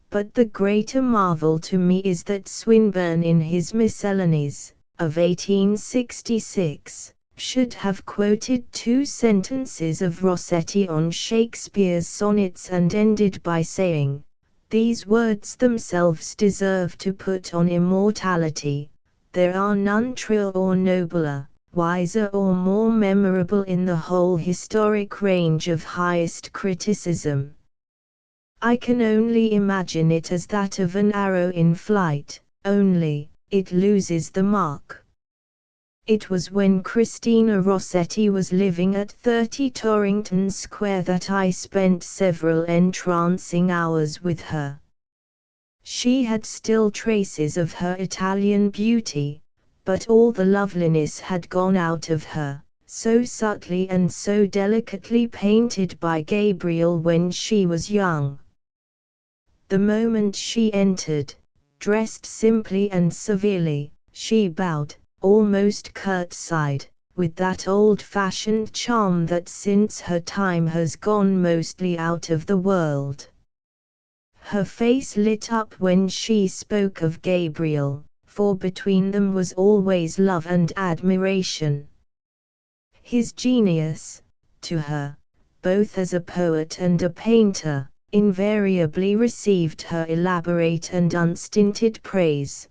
But the greater marvel to me is that Swinburne in his Miscellanies, of 1866, should have quoted 2 sentences of Rossetti on Shakespeare's sonnets and ended by saying, "These words themselves deserve to put on immortality. There are none truer or nobler, wiser or more memorable in the whole historic range of highest criticism." I can only imagine it as that of an arrow in flight, only, it loses the mark. It was when Christina Rossetti was living at 30 Torrington Square that I spent several entrancing hours with her. She had still traces of her Italian beauty, but all the loveliness had gone out of her, so subtly and so delicately painted by Gabriel when she was young. The moment she entered, dressed simply and severely, she bowed, almost curtsied, with that old-fashioned charm that since her time has gone mostly out of the world. Her face lit up when she spoke of Gabriel, for between them was always love and admiration. His genius, to her, both as a poet and a painter, invariably received her elaborate and unstinted praise.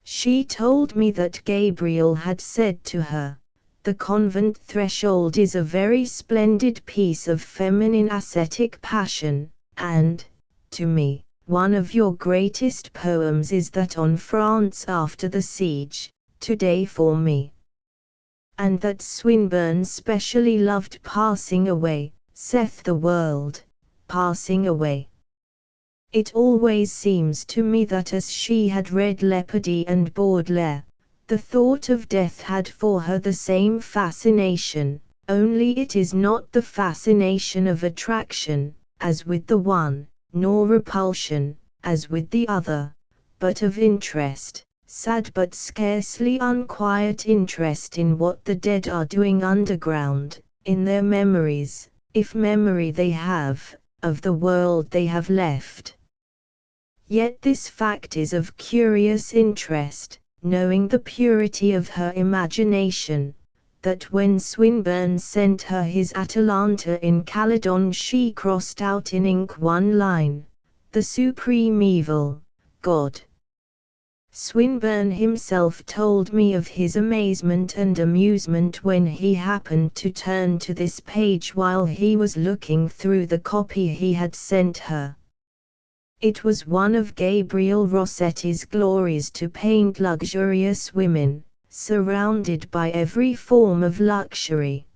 She told me that Gabriel had said to her, "The convent threshold is a very splendid piece of feminine ascetic passion," and, to me, "One of your greatest poems is that on France after the siege, Today for me." And that Swinburne specially loved passing away, saith the world, passing away. It always seems to me that as she had read Leopardi and Baudelaire, the thought of death had for her the same fascination, only it is not the fascination of attraction, as with the one, nor repulsion, as with the other, but of interest, sad but scarcely unquiet interest in what the dead are doing underground, in their memories, if memory they have, of the world they have left. Yet this fact is of curious interest, knowing the purity of her imagination, that when Swinburne sent her his Atalanta in Caledon she crossed out in ink one line, "The supreme evil, God." Swinburne himself told me of his amazement and amusement when he happened to turn to this page while he was looking through the copy he had sent her. It was one of Gabriel Rossetti's glories to paint luxurious women, surrounded by every form of luxury.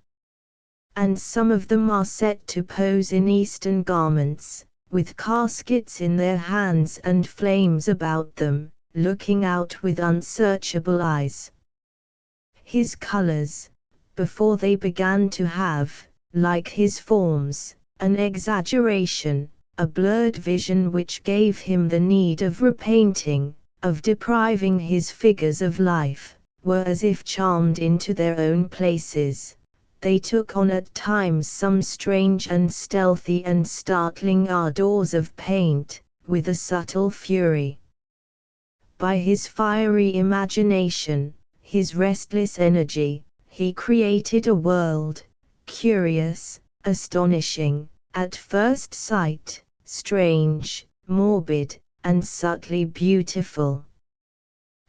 And some of them are set to pose in Eastern garments, with caskets in their hands and flames about them, looking out with unsearchable eyes. His colors, before they began to have, like his forms, an exaggeration, a blurred vision which gave him the need of repainting, of depriving his figures of life, were as if charmed into their own places. They took on at times some strange and stealthy and startling ardors of paint, with a subtle fury. By his fiery imagination, his restless energy, he created a world, curious, astonishing, at first sight, strange, morbid, and subtly beautiful.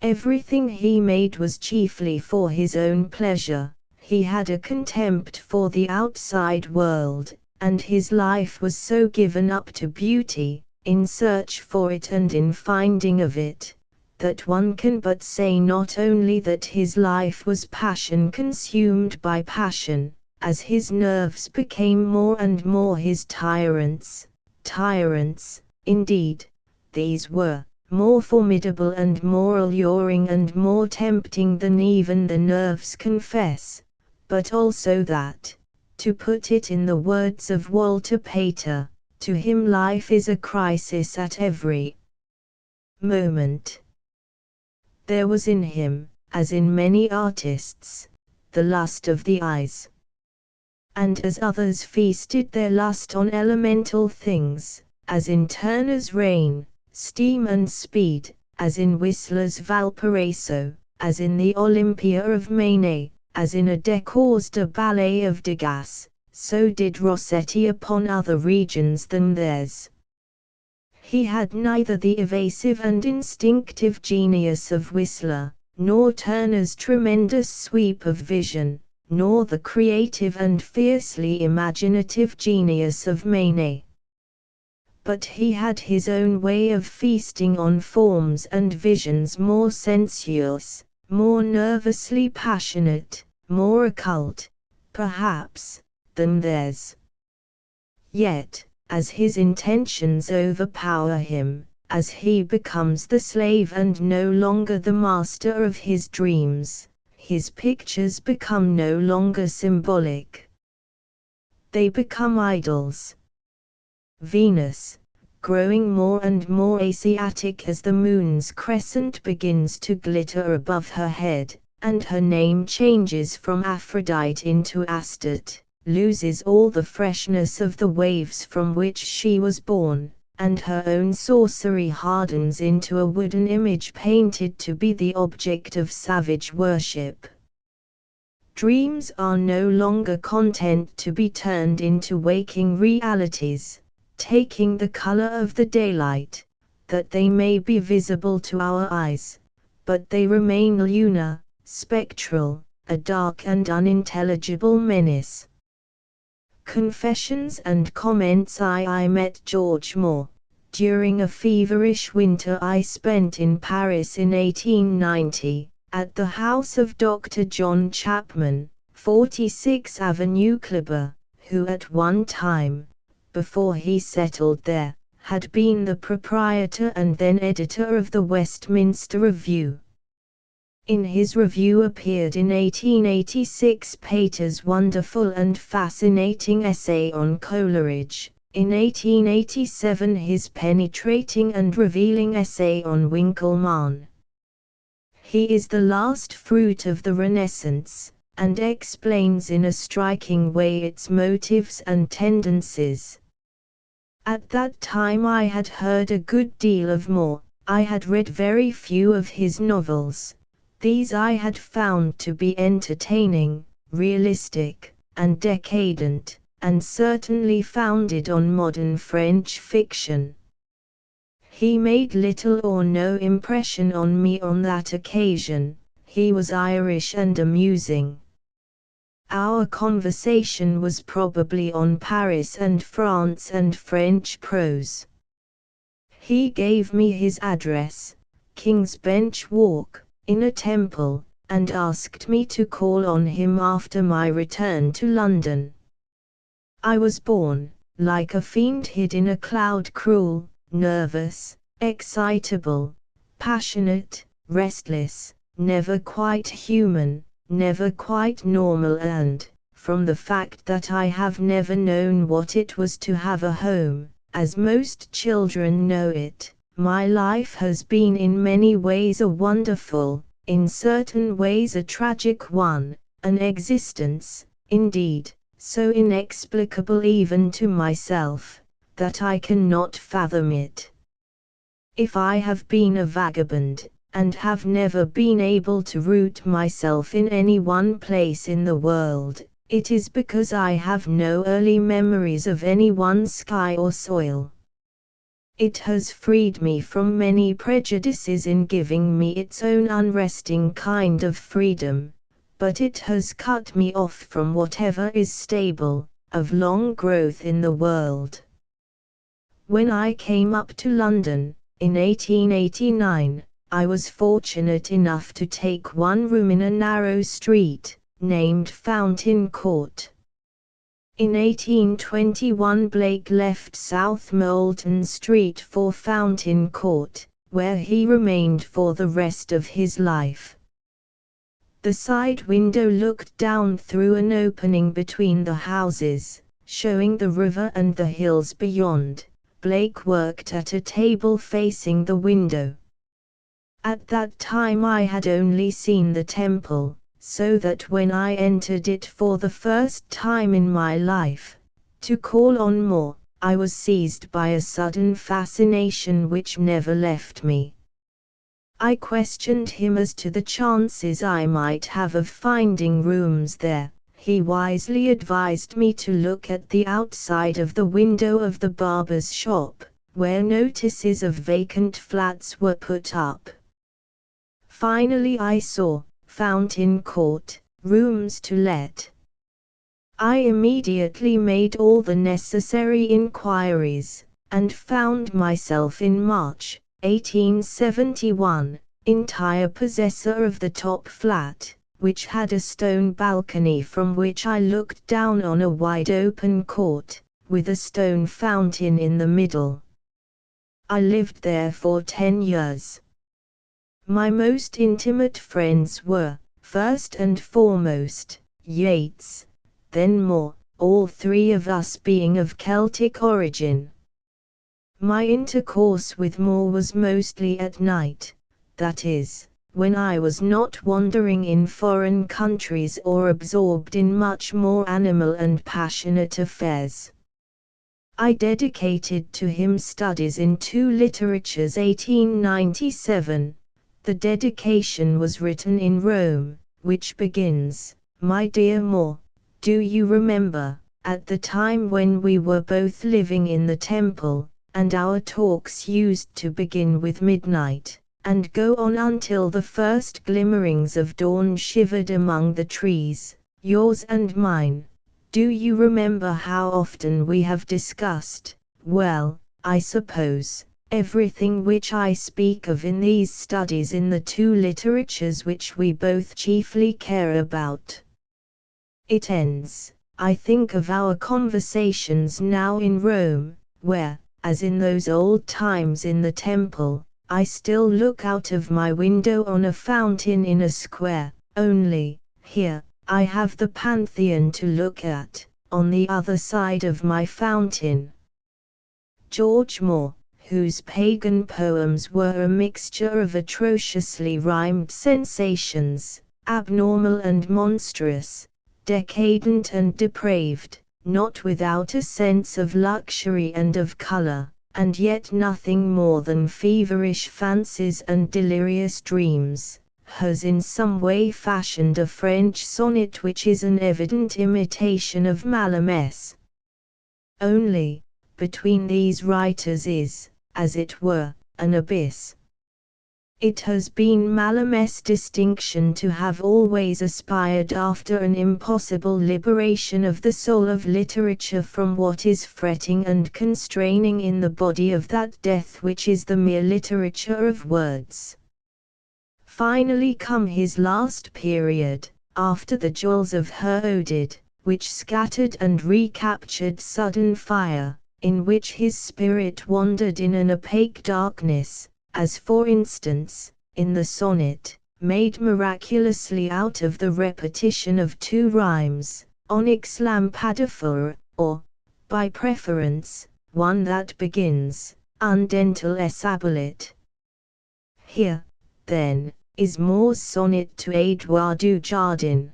Everything he made was chiefly for his own pleasure. He had a contempt for the outside world, and his life was so given up to beauty, in search for it and in finding of it, that one can but say not only that his life was passion consumed by passion, as his nerves became more and more his tyrants, indeed, these were, more formidable and more alluring and more tempting than even the nerves confess, but also that, to put it in the words of Walter Pater, to him life is a crisis at every moment. There was in him, as in many artists, the lust of the eyes. And as others feasted their lust on elemental things, as in Turner's Rain, steam and speed, as in Whistler's Valparaiso, as in the Olympia of Manet, as in a Décors de ballet of Degas, so did Rossetti upon other regions than theirs. He had neither the evasive and instinctive genius of Whistler, nor Turner's tremendous sweep of vision, nor the creative and fiercely imaginative genius of Manet. but he had his own way of feasting on forms and visions more sensuous, more nervously passionate, more occult, perhaps, than theirs. Yet, as his intentions overpower him, as he becomes the slave and no longer the master of his dreams, his pictures become no longer symbolic. They become idols. Venus, growing more and more Asiatic as the moon's crescent begins to glitter above her head, and her name changes from Aphrodite into Astarte, loses all the freshness of the waves from which she was born, and her own sorcery hardens into a wooden image painted to be the object of savage worship. Dreams are no longer content to be turned into waking realities, taking the color of the daylight, that they may be visible to our eyes, but they remain lunar, spectral, a dark and unintelligible menace. Confessions and Comments. I met George Moore, during a feverish winter I spent in Paris in 1890, at the house of Dr. John Chapman, 46 Avenue Kléber, who at one time, before he settled there, had been the proprietor and then editor of the Westminster Review. In his review appeared in 1886 Pater's wonderful and fascinating essay on Coleridge, in 1887 his penetrating and revealing essay on Winckelmann. He is the last fruit of the Renaissance, and explains in a striking way its motives and tendencies. At that time I had heard a good deal of Moore. I had read very few of his novels. These I had found to be entertaining, realistic, and decadent, and certainly founded on modern French fiction. He made little or no impression on me on that occasion. He was Irish and amusing. Our conversation was probably on Paris and France and French prose. He gave me his address, King's Bench Walk, in a temple, and asked me to call on him after my return to London. I was born, like a fiend hid in a cloud, cruel, nervous, excitable, passionate, restless, never quite human, never quite normal, and, from the fact that I have never known what it was to have a home, as most children know it, my life has been in many ways a wonderful, in certain ways a tragic one, an existence, indeed, so inexplicable even to myself, that I cannot fathom it. If I have been a vagabond, and have never been able to root myself in any one place in the world, it is because I have no early memories of any one sky or soil. It has freed me from many prejudices in giving me its own unresting kind of freedom, but it has cut me off from whatever is stable, of long growth in the world. When I came up to London, in 1889, I was fortunate enough to take one room in a narrow street, named Fountain Court. In 1821 Blake left South Moulton Street for Fountain Court, where he remained for the rest of his life. The side window looked down through an opening between the houses, showing the river and the hills beyond. Blake worked at a table facing the window. At that time I had only seen the temple, so that when I entered it for the first time in my life, to call on Moore, I was seized by a sudden fascination which never left me. I questioned him as to the chances I might have of finding rooms there. He wisely advised me to look at the outside of the window of the barber's shop, where notices of vacant flats were put up. Finally I saw, Fountain Court, rooms to let. I immediately made all the necessary inquiries, and found myself in March, 1871, entire possessor of the top flat, which had a stone balcony from which I looked down on a wide open court, with a stone fountain in the middle. I lived there for 10 years. My most intimate friends were, first and foremost, Yeats, then Moore, all three of us being of Celtic origin. My intercourse with Moore was mostly at night, that is, when I was not wandering in foreign countries or absorbed in much more animal and passionate affairs. I dedicated to him Studies in Two Literatures 1897. The dedication was written in Rome, which begins, "My dear Moore, do you remember, at the time when we were both living in the temple, and our talks used to begin with midnight, and go on until the first glimmerings of dawn shivered among the trees, yours and mine? Do you remember how often we have discussed, well, I suppose, everything which I speak of in these studies in the two literatures which we both chiefly care about? It ends, I think, of our conversations now in Rome, where, as in those old times in the temple, I still look out of my window on a fountain in a square, only, here, I have the Pantheon to look at, on the other side of my fountain." George Moore, whose pagan poems were a mixture of atrociously rhymed sensations, abnormal and monstrous, decadent and depraved, not without a sense of luxury and of color, and yet nothing more than feverish fancies and delirious dreams, has in some way fashioned a French sonnet which is an evident imitation of Malamesse. Only, between these writers is, as it were, an abyss. It has been Malamesse's distinction to have always aspired after an impossible liberation of the soul of literature from what is fretting and constraining in the body of that death which is the mere literature of words. Finally come his last period, after the jewels of her Ovid, which scattered and recaptured sudden fire, in which his spirit wandered in an opaque darkness, as for instance, in the sonnet, made miraculously out of the repetition of two rhymes, onyx lampadaphore, or, by preference, one that begins, undental es abulit. Here, then, is Moore's sonnet to Edouard du Jardin.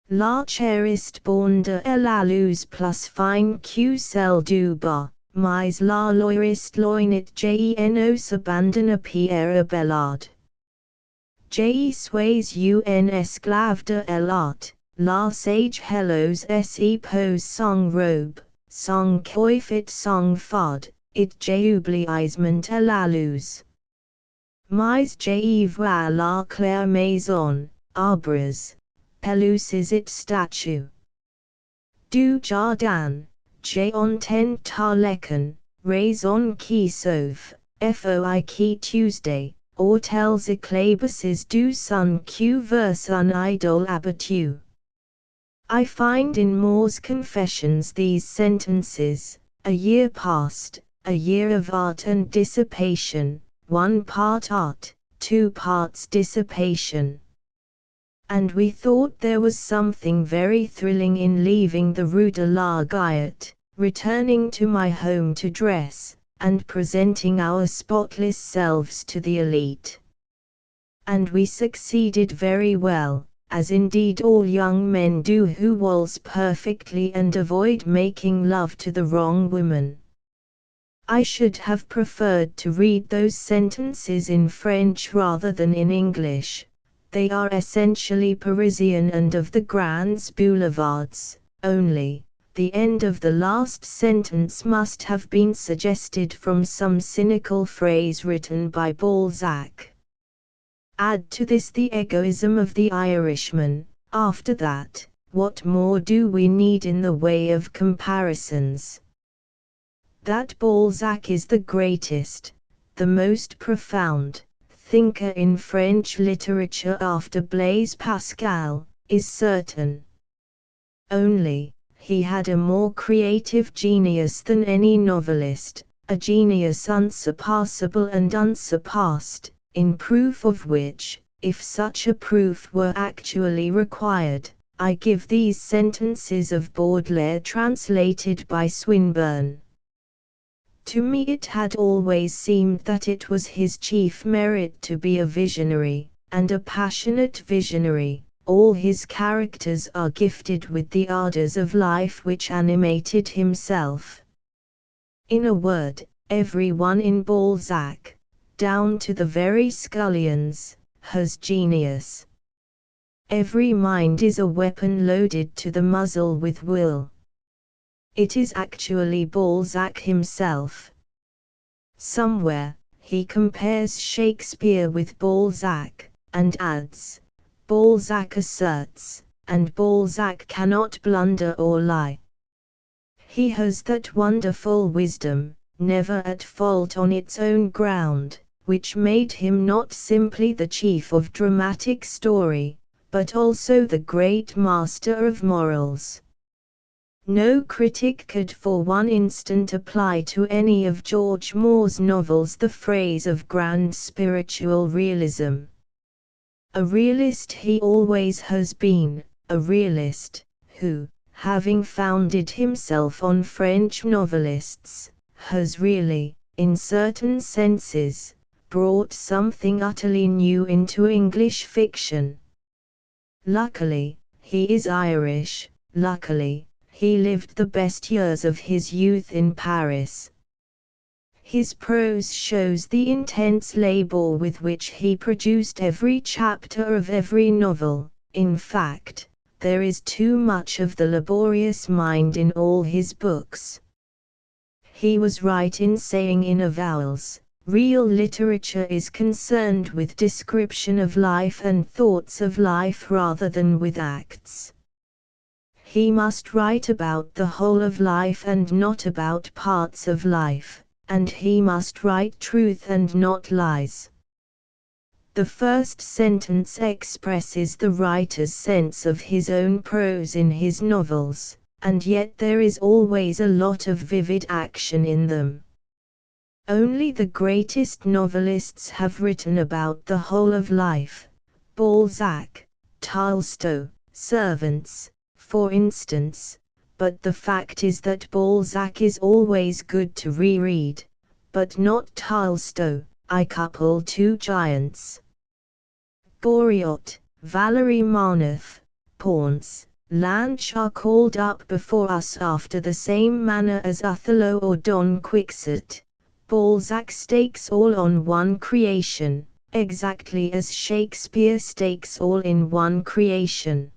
La chériste bande et la luz plus fine que celle du bas, mais la loiriste loinit geno s'abandonne pierre bellade. Je suis un esclave de l'art, la sage hellos se pose sans robe, sans coiffet sans fard, it j'oubliesment à la luz. Mais j'y vois la claire maison, arbres, pelouses et statues. Du jardin, j'ai entend ta lecon, raison qui sauve, foi qui Tuesday, hôtels éclabousses du sun que verse un idole abattu. I find in Moore's Confessions these sentences, a year past, a year of art and dissipation, 1 part art, 2 parts dissipation. And we thought there was something very thrilling in leaving the Rue de la Gaillette, returning to my home to dress, and presenting our spotless selves to the elite. And we succeeded very well, as indeed all young men do who waltz perfectly and avoid making love to the wrong woman. I should have preferred to read those sentences in French rather than in English. They are essentially Parisian and of the Grands Boulevards, only, the end of the last sentence must have been suggested from some cynical phrase written by Balzac. Add to this the egoism of the Irishman. After that, what more do we need in the way of comparisons? that Balzac is the greatest, the most profound thinker in French literature after Blaise Pascal, is certain. Only, he had a more creative genius than any novelist, a genius unsurpassable and unsurpassed, in proof of which, if such a proof were actually required, I give these sentences of Baudelaire translated by Swinburne. To me it had always seemed that it was his chief merit to be a visionary, and a passionate visionary. All his characters are gifted with the ardors of life which animated himself. In a word, every one in Balzac, down to the very scullions, has genius. Every mind is a weapon loaded to the muzzle with will. It is actually Balzac himself. Somewhere, he compares Shakespeare with Balzac, and adds, Balzac asserts, and Balzac cannot blunder or lie. He has that wonderful wisdom, never at fault on its own ground, which made him not simply the chief of dramatic story, but also the great master of morals. No critic could for one instant apply to any of George Moore's novels the phrase of grand spiritual realism. A realist he always has been, a realist, who, having founded himself on French novelists, has really, in certain senses, brought something utterly new into English fiction. Luckily, he is Irish, luckily, he lived the best years of his youth in Paris. His prose shows the intense labor with which he produced every chapter of every novel. In fact, there is too much of the laborious mind in all his books. He was right in saying in Avowals, real literature is concerned with description of life and thoughts of life rather than with acts. He must write about the whole of life and not about parts of life, and he must write truth and not lies. The first sentence expresses the writer's sense of his own prose in his novels, and yet there is always a lot of vivid action in them. Only the greatest novelists have written about the whole of life. Balzac, Tolstoy, Servants, for instance, but the fact is that Balzac is always good to reread, but not Tolstoy. I couple two giants. Goriot, Valery Marnoff, Ponce, Lanch are called up before us after the same manner as Othello or Don Quixote. Balzac stakes all on one creation, exactly as Shakespeare stakes all in one creation.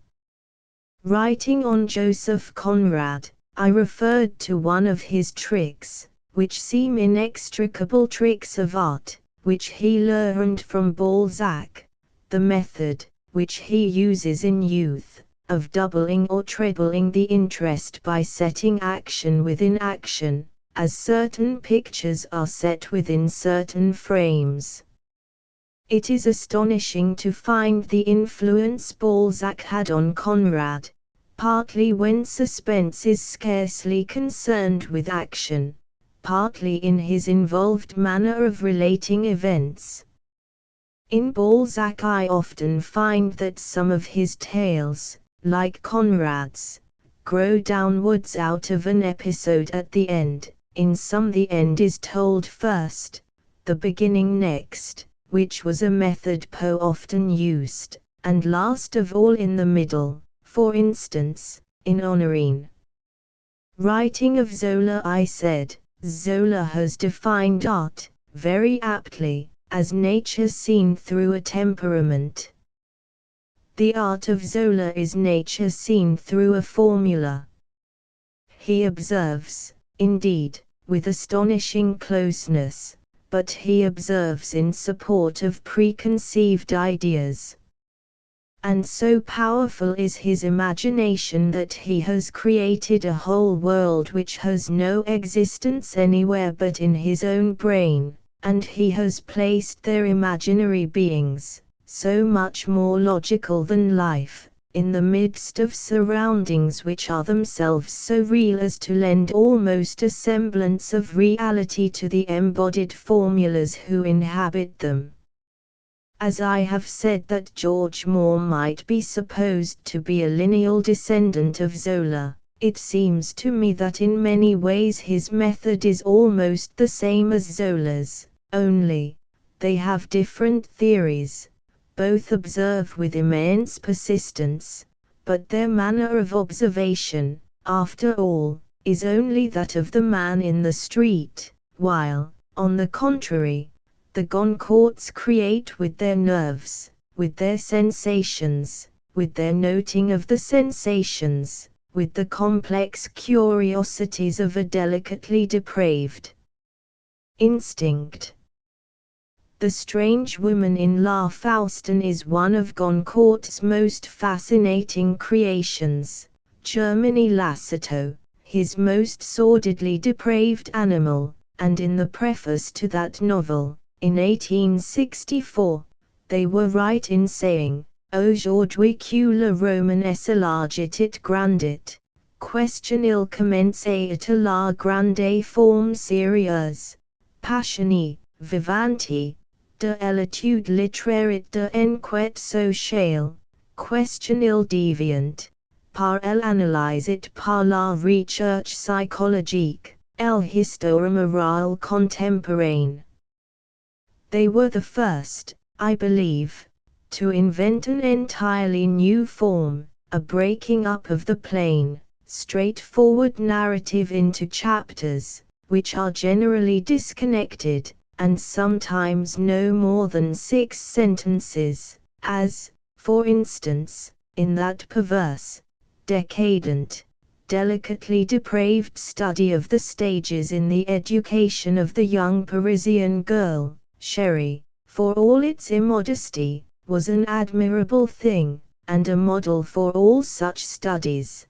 Writing on Joseph Conrad, I referred to one of his tricks, which seem inextricable tricks of art, which he learned from Balzac, the method, which he uses in youth, of doubling or trebling the interest by setting action within action, as certain pictures are set within certain frames. It is astonishing to find the influence Balzac had on Conrad, partly when suspense is scarcely concerned with action, partly in his involved manner of relating events. In Balzac I often find that some of his tales, like Conrad's, grow downwards out of an episode at the end. In some the end is told first, the beginning next, which was a method Poe often used, and last of all in the middle, for instance, in Honorine. Writing of Zola I said, Zola has defined art, very aptly, as nature seen through a temperament. The art of Zola is nature seen through a formula. He observes, indeed, with astonishing closeness, but he observes in support of preconceived ideas. And so powerful is his imagination that he has created a whole world which has no existence anywhere but in his own brain, and he has placed their imaginary beings, so much more logical than life, in the midst of surroundings which are themselves so real as to lend almost a semblance of reality to the embodied formulas who inhabit them. As I have said that George Moore might be supposed to be a lineal descendant of Zola, it seems to me that in many ways his method is almost the same as Zola's, only, they have different theories. Both observe with immense persistence, but their manner of observation, after all, is only that of the man in the street, while, on the contrary, the Goncourts create with their nerves, with their sensations, with their noting of the sensations, with the complex curiosities of a delicately depraved instinct. The Strange Woman in La Faustin is one of Goncourt's most fascinating creations. Germany Lacerto, his most sordidly depraved animal, and in the preface to that novel, in 1864, they were right in saying, Aujourd'hui que le roman s'élargit grandit, question il commence à la grande forme sérieuse, passionnée, vivante, de l'étude littéraire et de l'enquête sociale, question il devient, par l'analyse et par la recherche psychologique, l'histoire morale contemporaine. They were the first, I believe, to invent an entirely new form, a breaking up of the plain, straightforward narrative into chapters, which are generally disconnected, and sometimes no more than 6 sentences, as, for instance, in that perverse, decadent, delicately depraved study of the stages in the education of the young Parisian girl. Sherry, for all its immodesty, was an admirable thing, and a model for all such studies.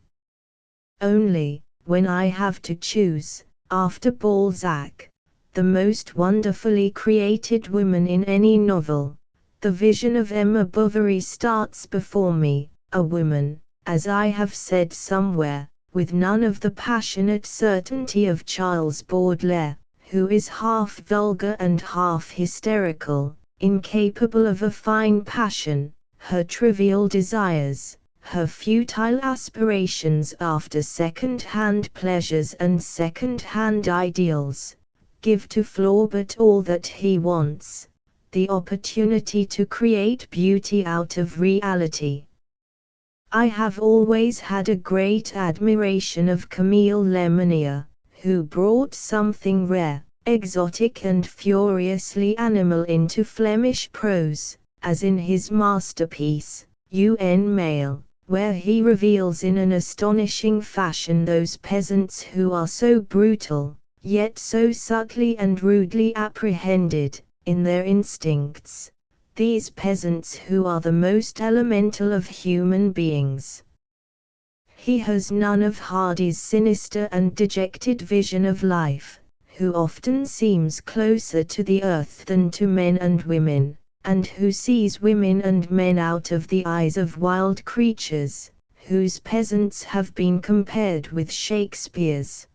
Only, when I have to choose, after Balzac, the most wonderfully created woman in any novel, the vision of Emma Bovary starts before me, a woman, as I have said somewhere, with none of the passionate certainty of Charles Baudelaire, who is half vulgar and half hysterical, incapable of a fine passion, her trivial desires, her futile aspirations after second-hand pleasures and second-hand ideals, give to Flaubert all that he wants, the opportunity to create beauty out of reality. I have always had a great admiration of Camille Lemonnier, who brought something rare, exotic and furiously animal into Flemish prose, as in his masterpiece, Un Mail, where he reveals in an astonishing fashion those peasants who are so brutal, yet so subtly and rudely apprehended, in their instincts, these peasants who are the most elemental of human beings. He has none of Hardy's sinister and dejected vision of life, who often seems closer to the earth than to men and women, and who sees women and men out of the eyes of wild creatures, whose peasants have been compared with Shakespeare's.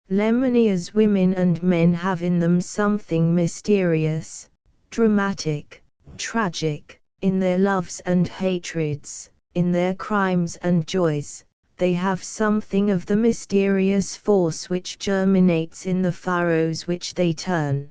Lemonnier's women and men have in them something mysterious, dramatic, tragic, in their loves and hatreds, in their crimes and joys. They have something of the mysterious force which germinates in the furrows which they turn.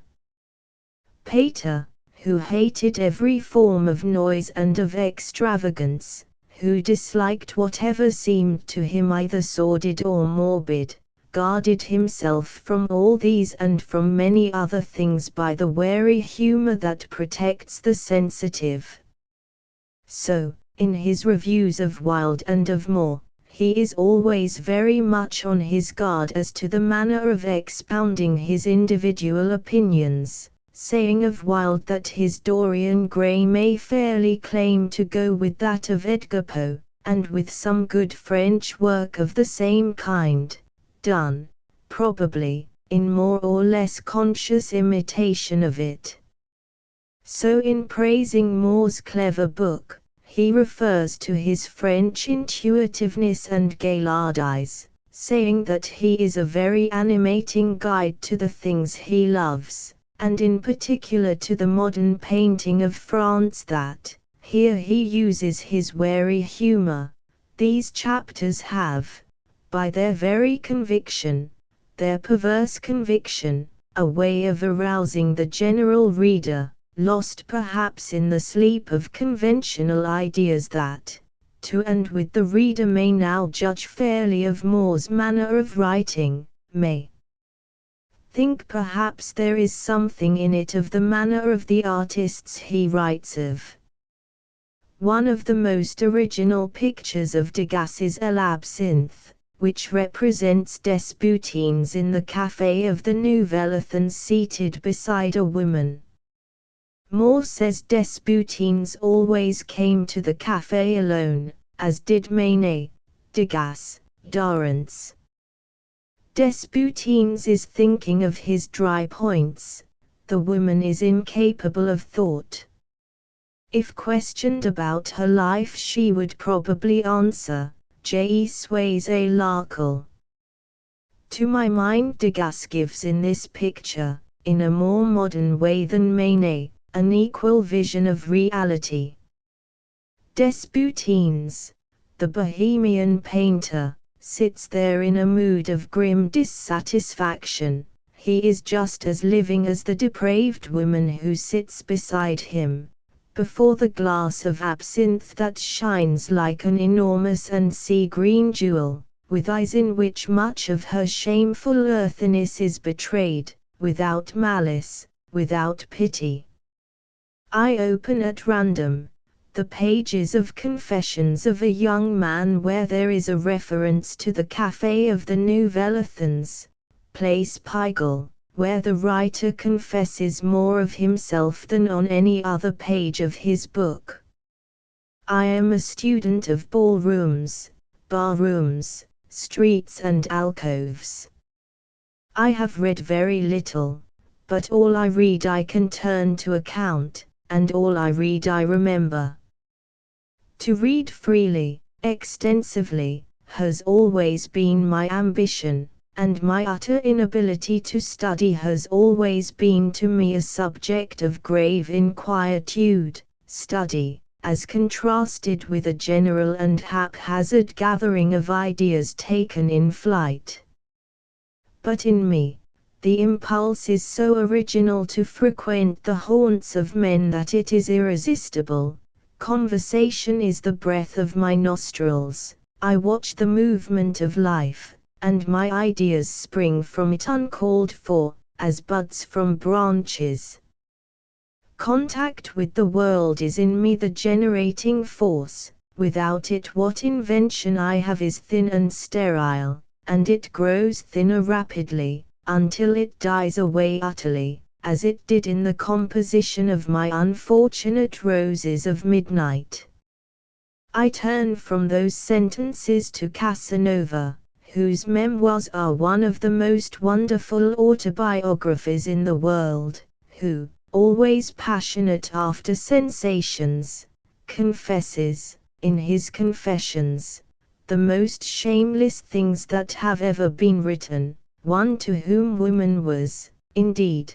Pater, who hated every form of noise and of extravagance, who disliked whatever seemed to him either sordid or morbid, guarded himself from all these and from many other things by the wary humor that protects the sensitive. So, in his reviews of Wilde and of Moore, he is always very much on his guard as to the manner of expounding his individual opinions, saying of Wilde that his Dorian Gray may fairly claim to go with that of Edgar Poe, and with some good French work of the same kind, done, probably, in more or less conscious imitation of it. So in praising Moore's clever book, he refers to his French intuitiveness and gallardise, saying that he is a very animating guide to the things he loves, and in particular to the modern painting of France that, here he uses his wary humour. These chapters have, by their very conviction, their perverse conviction, a way of arousing the general reader, lost perhaps in the sleep of conventional ideas that, to and with the reader may now judge fairly of Moore's manner of writing, may think perhaps there is something in it of the manner of the artists he writes of. One of the most original pictures of Degas is L'Absinthe, which represents Desboutines in the café of the Nouvelle Athens seated beside a woman. Moore says Desboutines always came to the café alone, as did Manet, Degas, Darence. Desboutines is thinking of his dry points, the woman is incapable of thought. If questioned about her life she would probably answer, Je suis a larkel. To my mind Degas gives in this picture, in a more modern way than Manet, an equal vision of reality. Desboutines, the Bohemian painter, sits there in a mood of grim dissatisfaction. He is just as living as the depraved woman who sits beside him, before the glass of absinthe that shines like an enormous and sea-green jewel, with eyes in which much of her shameful earthiness is betrayed, without malice, without pity. I open at random the pages of Confessions of a Young Man where there is a reference to the Café of the Nouvelle Athens, Place Pigalle, where the writer confesses more of himself than on any other page of his book. I am a student of ballrooms, barrooms, streets and alcoves. I have read very little, but all I read I can turn to account, and all I read I remember. To read freely, extensively, has always been my ambition, and my utter inability to study has always been to me a subject of grave inquietude. Study, as contrasted with a general and haphazard gathering of ideas taken in flight. But in me, the impulse is so original to frequent the haunts of men that it is irresistible. Conversation is the breath of my nostrils. I watch the movement of life, and my ideas spring from it uncalled for, as buds from branches. Contact with the world is in me the generating force. Without it what invention I have is thin and sterile, and it grows thinner rapidly, until it dies away utterly, as it did in the composition of my unfortunate Roses of Midnight. I turn from those sentences to Casanova, whose memoirs are one of the most wonderful autobiographies in the world, who, always passionate after sensations, confesses, in his Confessions, the most shameless things that have ever been written, one to whom woman was, indeed,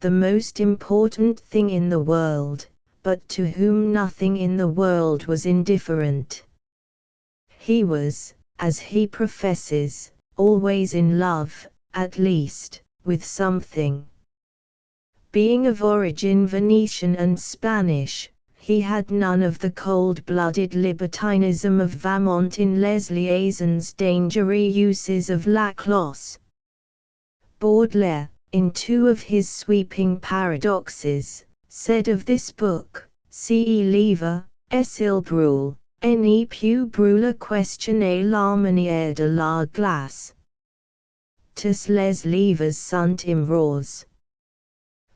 the most important thing in the world, but to whom nothing in the world was indifferent. He was, as he professes, always in love, at least, with something. Being of origin Venetian and Spanish, he had none of the cold-blooded libertinism of Vamont in Les Liaisons dangereux uses of Laclos. Baudelaire, in two of his sweeping paradoxes, said of this book, "Ce livre, est-il brûle, n'est plus brûle questionner la manière de la glace. Tous les livres sont immoraux."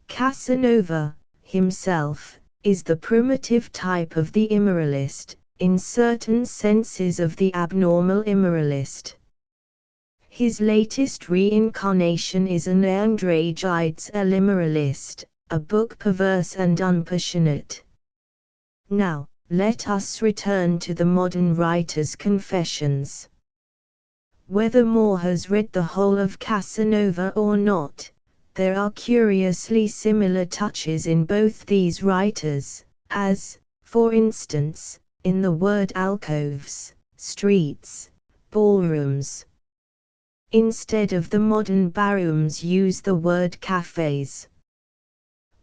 Casanova, himself, is the primitive type of the immoralist, in certain senses of the abnormal immoralist. His latest reincarnation is an Andragides immoralist, a book perverse and unpassionate. Now, let us return to the modern writer's confessions. Whether More has read the whole of Casanova or not, there are curiously similar touches in both these writers, as, for instance, in the word alcoves, streets, ballrooms. Instead of the modern barrooms, use the word cafes.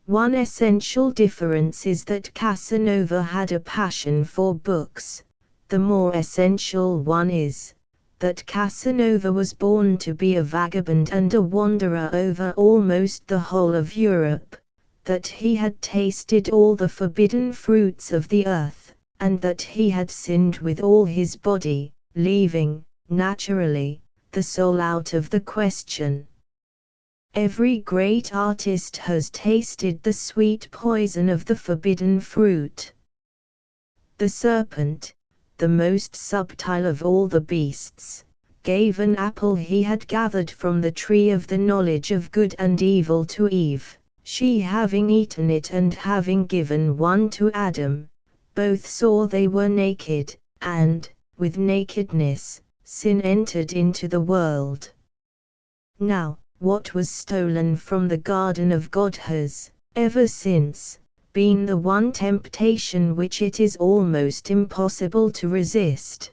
One essential difference is that Casanova had a passion for books. The more essential one is that Casanova was born to be a vagabond and a wanderer over almost the whole of Europe, that he had tasted all the forbidden fruits of the earth, and that he had sinned with all his body, leaving, naturally, the soul out of the question. Every great artist has tasted the sweet poison of the forbidden fruit. The serpent, the most subtle of all the beasts, gave an apple he had gathered from the tree of the knowledge of good and evil to Eve. She, having eaten it and having given one to Adam, both saw they were naked, and, with nakedness, sin entered into the world. Now, what was stolen from the garden of God has, ever since, been the one temptation which it is almost impossible to resist.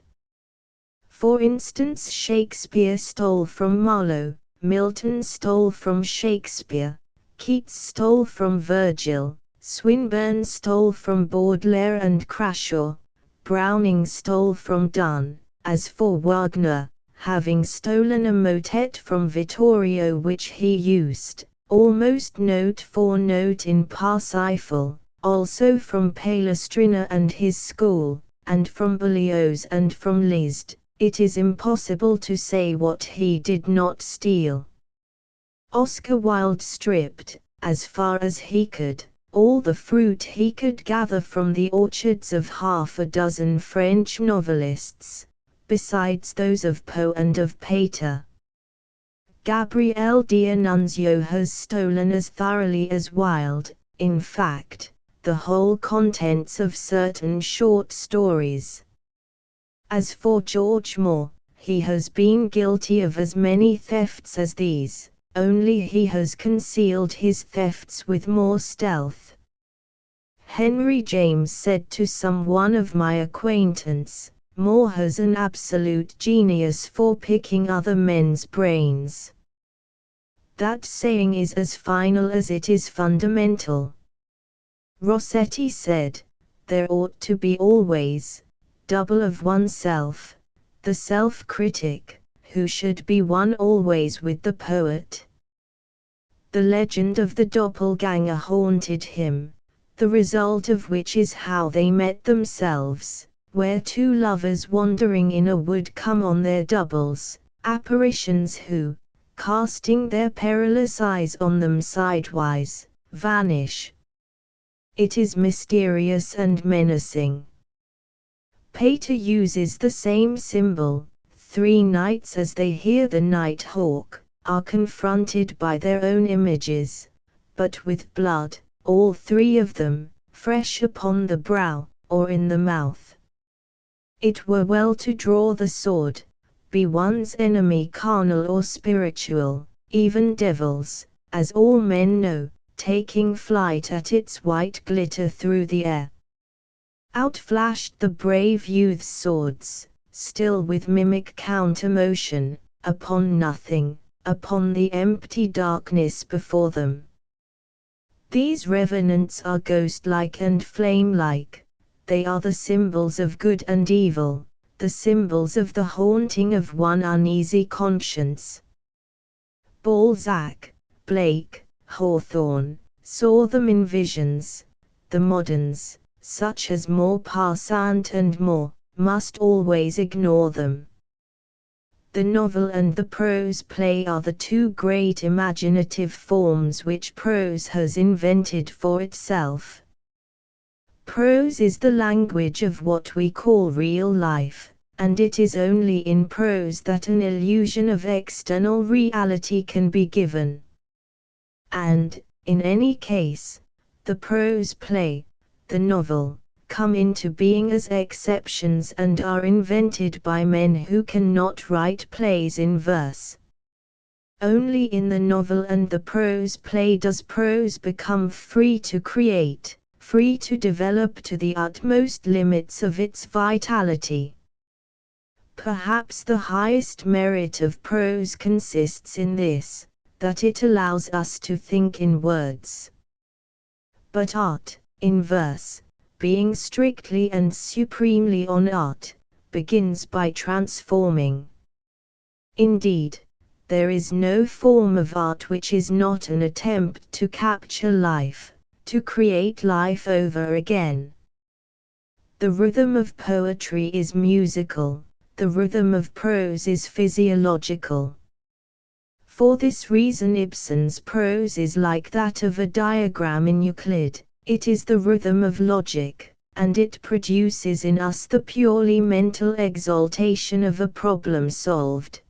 For instance, Shakespeare stole from Marlowe, Milton stole from Shakespeare, Keats stole from Virgil, Swinburne stole from Baudelaire and Crashaw, Browning stole from Donne. As for Wagner, having stolen a motet from Vittorio which he used, almost note for note in Parsifal, also from Palestrina and his school, and from Berlioz and from Liszt, it is impossible to say what he did not steal. Oscar Wilde stripped, as far as he could, all the fruit he could gather from the orchards of half a dozen French novelists, besides those of Poe and of Pater. Gabriel D'Annunzio has stolen as thoroughly as Wilde, in fact, the whole contents of certain short stories. As for George Moore, he has been guilty of as many thefts as these, only he has concealed his thefts with more stealth. Henry James said to some one of my acquaintance, Moore has an absolute genius for picking other men's brains. That saying is as final as it is fundamental. Rossetti said, there ought to be always, double of oneself, the self-critic, who should be one always with the poet. The legend of the doppelganger haunted him, the result of which is how they met themselves, where two lovers wandering in a wood come on their doubles, apparitions who, casting their perilous eyes on them sidewise, vanish. It is mysterious and menacing. Pater uses the same symbol. 3 knights, as they hear the night hawk, are confronted by their own images, but with blood, all 3 of them, fresh upon the brow, or in the mouth. It were well to draw the sword, be one's enemy carnal or spiritual, even devils, as all men know, taking flight at its white glitter through the air. Out flashed the brave youth's swords, still with mimic counter-motion, upon nothing, upon the empty darkness before them. These revenants are ghost-like and flame-like, they are the symbols of good and evil, the symbols of the haunting of one uneasy conscience. Balzac, Blake, Hawthorne, saw them in visions. The moderns, such as Maupassant and Moore, must always ignore them. The novel and the prose play are the two great imaginative forms which prose has invented for itself. Prose is the language of what we call real life, and it is only in prose that an illusion of external reality can be given. And, in any case, the prose play, the novel, come into being as exceptions and are invented by men who cannot write plays in verse. Only in the novel and the prose play does prose become free to create, free to develop to the utmost limits of its vitality. Perhaps the highest merit of prose consists in this, that it allows us to think in words. But art, in verse, being strictly and supremely on art, begins by transforming. Indeed, there is no form of art which is not an attempt to capture life, to create life over again. The rhythm of poetry is musical, the rhythm of prose is physiological. For this reason Ibsen's prose is like that of a diagram in Euclid. It is the rhythm of logic, and it produces in us the purely mental exaltation of a problem solved.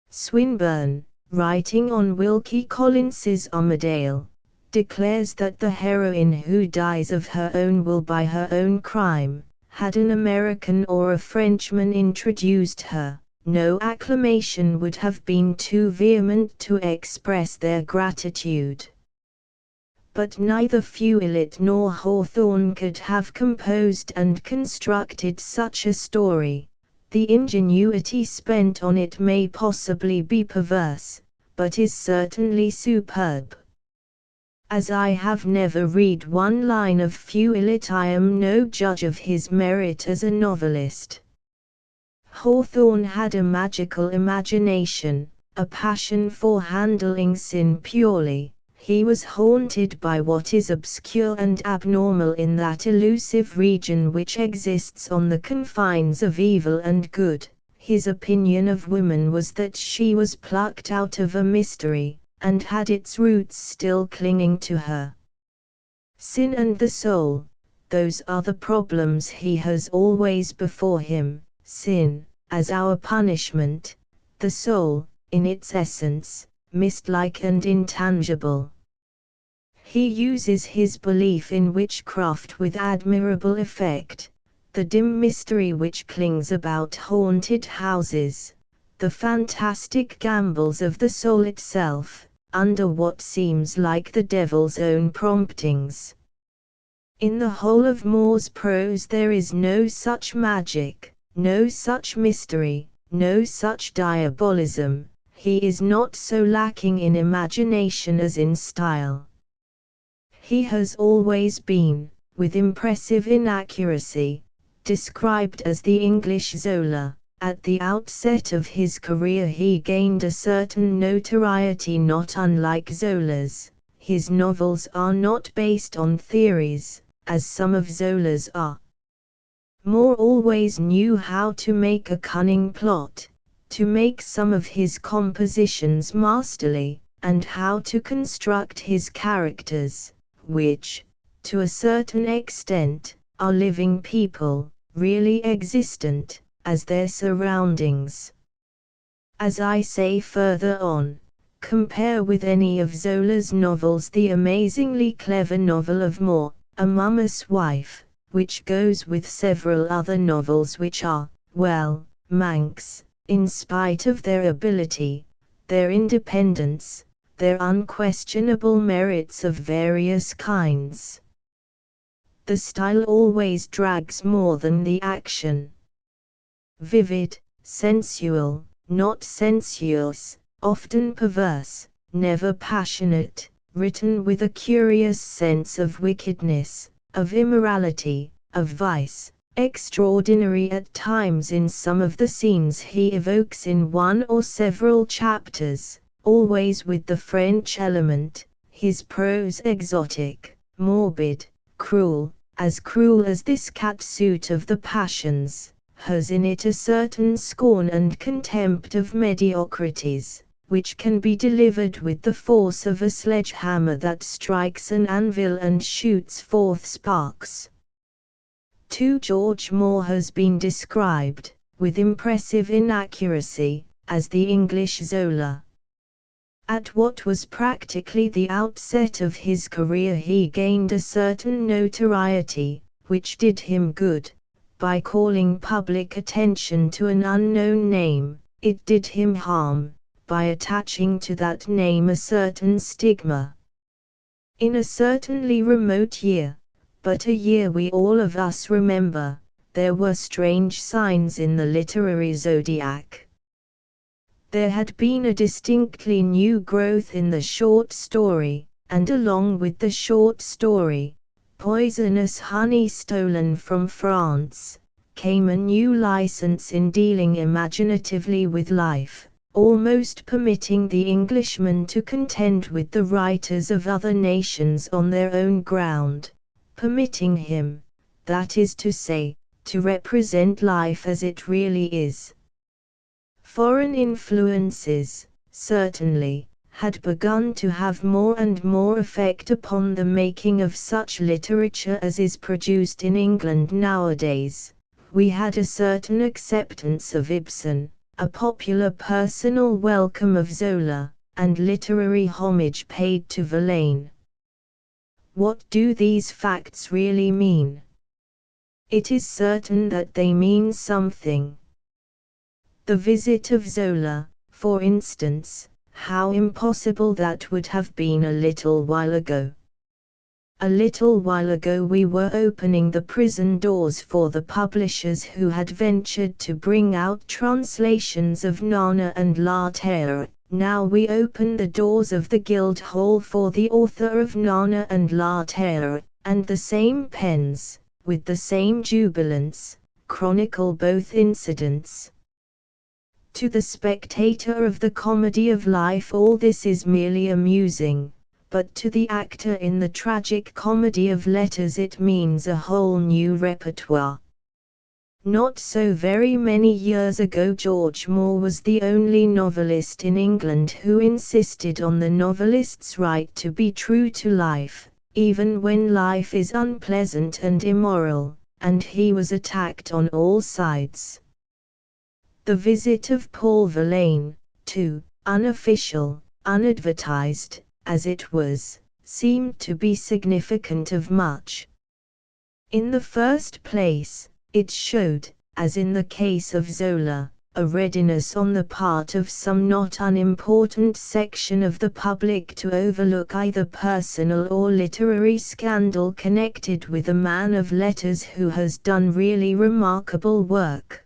Swinburne, writing on Wilkie Collins's Armadale, declares that the heroine who dies of her own will by her own crime, had an American or a Frenchman introduced her, no acclamation would have been too vehement to express their gratitude. But neither Feuillet nor Hawthorne could have composed and constructed such a story. The ingenuity spent on it may possibly be perverse, but is certainly superb. As I have never read one line of Feuillet, I am no judge of his merit as a novelist. Hawthorne had a magical imagination, a passion for handling sin purely. He was haunted by what is obscure and abnormal in that elusive region which exists on the confines of evil and good. His opinion of woman was that she was plucked out of a mystery, and had its roots still clinging to her. Sin and the soul, those are the problems he has always before him. Sin, as our punishment; the soul, in its essence, mist-like and intangible. He uses his belief in witchcraft with admirable effect, the dim mystery which clings about haunted houses, the fantastic gambols of the soul itself, under what seems like the devil's own promptings. In the whole of Moore's prose there is no such magic, no such mystery, no such diabolism. He is not so lacking in imagination as in style. He has always been, with impressive inaccuracy, described as the English Zola. At the outset of his career he gained a certain notoriety not unlike Zola's. His novels are not based on theories, as some of Zola's are. Moore always knew how to make a cunning plot, to make some of his compositions masterly, and how to construct his characters, which, to a certain extent, are living people, really existent, as their surroundings. As I say further on, compare with any of Zola's novels the amazingly clever novel of Moore, A Mummers' Wife, which goes with several other novels which are, well, Manx, in spite of their ability, their independence, their unquestionable merits of various kinds. The style always drags more than the action. Vivid, sensual, not sensuous, often perverse, never passionate, written with a curious sense of wickedness, of immorality, of vice, extraordinary at times in some of the scenes he evokes in one or several chapters, always with the French element, his prose exotic, morbid, cruel as this catsuit of the passions, has in it a certain scorn and contempt of mediocrities, which can be delivered with the force of a sledgehammer that strikes an anvil and shoots forth sparks. 2. George Moore has been described, with impressive inaccuracy, as the English Zola. At what was practically the outset of his career he gained a certain notoriety, which did him good. By calling public attention to an unknown name, it did him harm, by attaching to that name a certain stigma. In a certainly remote year, but a year we all of us remember, there were strange signs in the literary zodiac. There had been a distinctly new growth in the short story, and along with the short story, poisonous honey stolen from France, came a new license in dealing imaginatively with life, almost permitting the Englishman to contend with the writers of other nations on their own ground, permitting him, that is to say, to represent life as it really is. Foreign influences, certainly, had begun to have more and more effect upon the making of such literature as is produced in England nowadays. We had a certain acceptance of Ibsen, a popular personal welcome of Zola, and literary homage paid to Verlaine. What do these facts really mean? It is certain that they mean something. The visit of Zola, for instance, how impossible that would have been a little while ago. A little while ago we were opening the prison doors for the publishers who had ventured to bring out translations of Nana and La Terre. Now we open the doors of the Guildhall for the author of Nana and La Terre, and the same pens, with the same jubilance, chronicle both incidents. To the spectator of the comedy of life all this is merely amusing, but to the actor in the tragic comedy of letters it means a whole new repertoire. Not so very many years ago George Moore was the only novelist in England who insisted on the novelist's right to be true to life, even when life is unpleasant and immoral, and he was attacked on all sides. The visit of Paul Verlaine, too, unofficial, unadvertised, as it was, seemed to be significant of much. In the first place, it showed, as in the case of Zola, a readiness on the part of some not unimportant section of the public to overlook either personal or literary scandal connected with a man of letters who has done really remarkable work.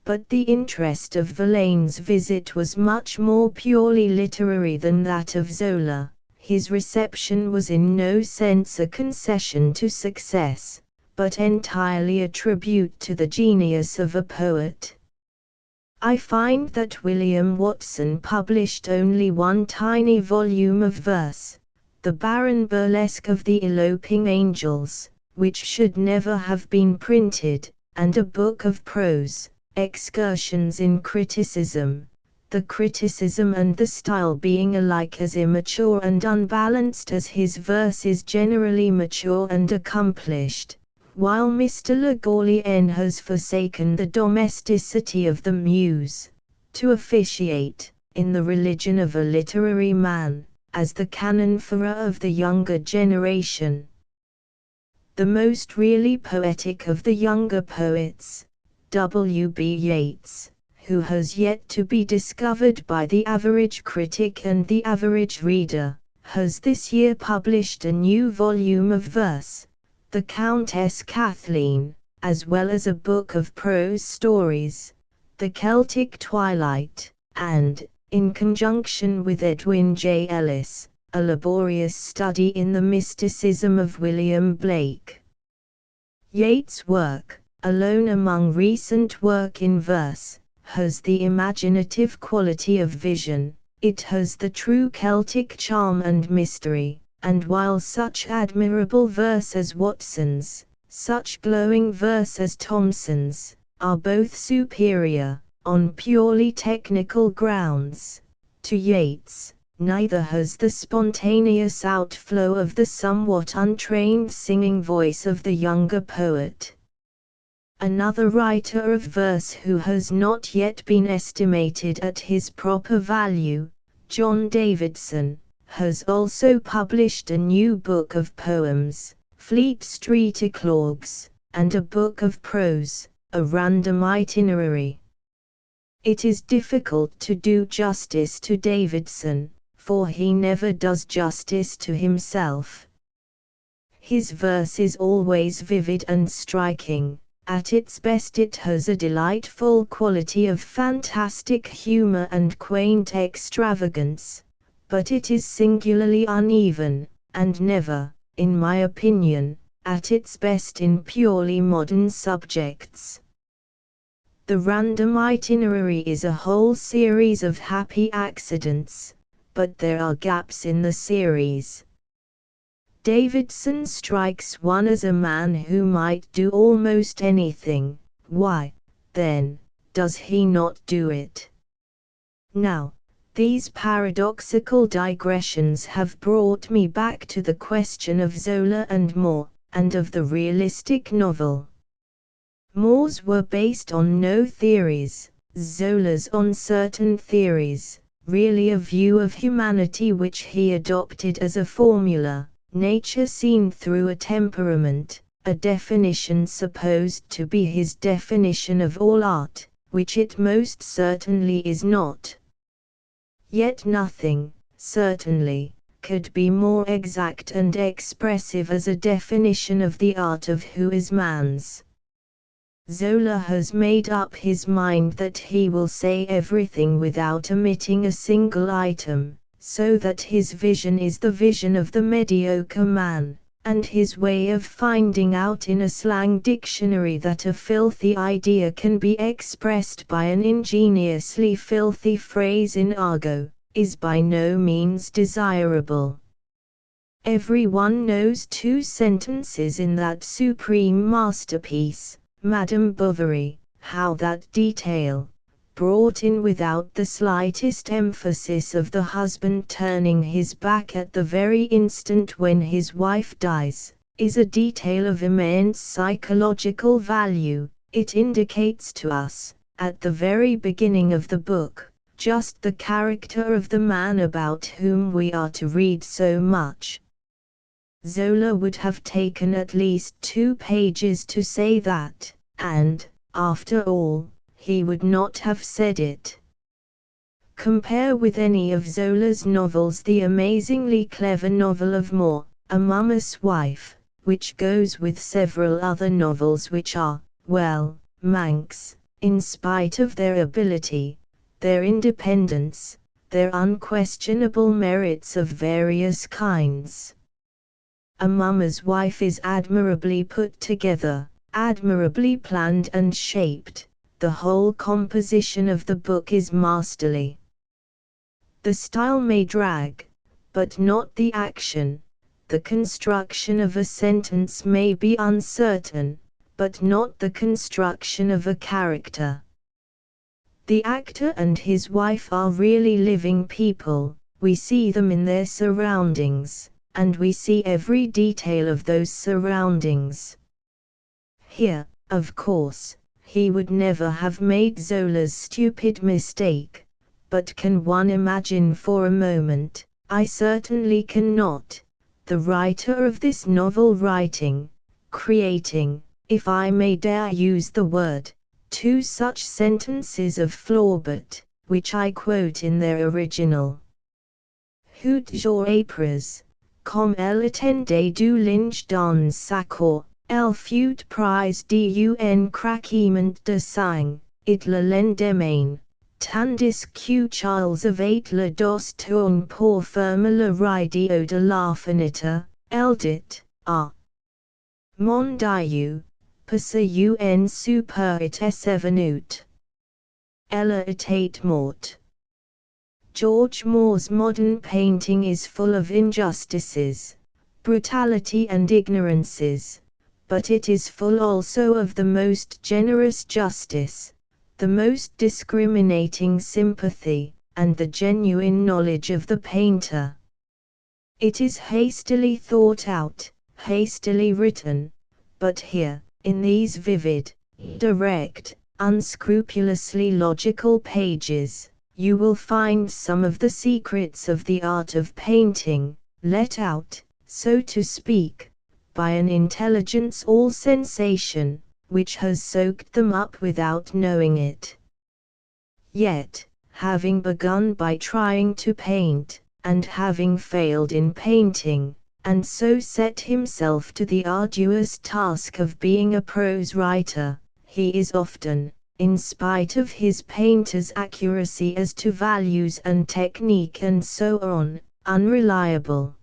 But the interest of Verlaine's visit was much more purely literary than that of Zola. His reception was in no sense a concession to success, but entirely a tribute to the genius of a poet. I find that William Watson published only one tiny volume of verse, the barren burlesque of the Eloping Angels, which should never have been printed, and a book of prose, Excursions in Criticism, the criticism and the style being alike as immature and unbalanced as his verse is generally mature and accomplished, while Mr. Legollien has forsaken the domesticity of the muse, to officiate, in the religion of a literary man, as the canon-furor of the younger generation. The most really poetic of the younger poets, W.B. Yeats, who has yet to be discovered by the average critic and the average reader, has this year published a new volume of verse, The Countess Kathleen, as well as a book of prose stories, The Celtic Twilight, and, in conjunction with Edwin J. Ellis, a laborious study in the mysticism of William Blake. Yeats' work, alone among recent work in verse, has the imaginative quality of vision, it has the true Celtic charm and mystery, and while such admirable verse as Watson's, such glowing verse as Thomson's, are both superior, on purely technical grounds, to Yeats. Neither has the spontaneous outflow of the somewhat untrained singing voice of the younger poet. Another writer of verse who has not yet been estimated at his proper value, John Davidson, has also published a new book of poems, Fleet Street Eclogues, and a book of prose, A Random Itinerary. It is difficult to do justice to Davidson, for he never does justice to himself. His verse is always vivid and striking. At its best it has a delightful quality of fantastic humor and quaint extravagance, but it is singularly uneven, and never, in my opinion, at its best in purely modern subjects. The Random Itinerary is a whole series of happy accidents, but there are gaps in the series. Davidson strikes one as a man who might do almost anything. Why, then, does he not do it? Now, these paradoxical digressions have brought me back to the question of Zola and Moore, and of the realistic novel. Moore's were based on no theories, Zola's on certain theories, really a view of humanity which he adopted as a formula, nature seen through a temperament, a definition supposed to be his definition of all art, which it most certainly is not. Yet nothing, certainly, could be more exact and expressive as a definition of the art of who is man's. Zola has made up his mind that he will say everything without omitting a single item, so that his vision is the vision of the mediocre man, and his way of finding out in a slang dictionary that a filthy idea can be expressed by an ingeniously filthy phrase in argot, is by no means desirable. Everyone knows two sentences in that supreme masterpiece, Madame Bovary, how that detail, brought in without the slightest emphasis of the husband turning his back at the very instant when his wife dies, is a detail of immense psychological value. It indicates to us, at the very beginning of the book, just the character of the man about whom we are to read so much. Zola would have taken at least 2 pages to say that, and, after all, he would not have said it. Compare with any of Zola's novels the amazingly clever novel of Moore, A Mummer's Wife, which goes with several other novels which are, well, Manx, in spite of their ability, their independence, their unquestionable merits of various kinds. A Mummer's Wife is admirably put together, admirably planned and shaped. The whole composition of the book is masterly. The style may drag, but not the action. The construction of a sentence may be uncertain, but not the construction of a character. The actor and his wife are really living people, we see them in their surroundings, and we see every detail of those surroundings. Here, of course, he would never have made Zola's stupid mistake, but can one imagine for a moment, I certainly cannot, the writer of this novel writing, creating, if I may dare use the word, 2 such sentences of Flaubert, which I quote in their original. Hout jour épres, comme elle attendait du linge dans sa cour, elle fut prise d'un craquement de sang, et le lendemain, tandis que Charles avait le dos tourné pour fermer le rideau de la fenêtre, elle dit, ah, mon Dieu, parce un super était venu. Elle était morte. George Moore's modern painting is full of injustices, brutality and ignorances, but it is full also of the most generous justice, the most discriminating sympathy, and the genuine knowledge of the painter. It is hastily thought out, hastily written, but here, in these vivid, direct, unscrupulously logical pages, you will find some of the secrets of the art of painting, let out, so to speak, by an intelligence all sensation, which has soaked them up without knowing it. Yet, having begun by trying to paint, and having failed in painting, and so set himself to the arduous task of being a prose writer, he is often, in spite of his painter's accuracy as to values and technique and so on, unreliable.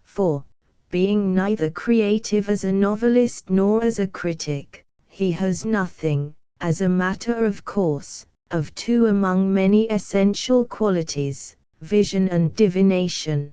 For, being neither creative as a novelist nor as a critic, he has nothing, as a matter of course, of two among many essential qualities, vision and divination.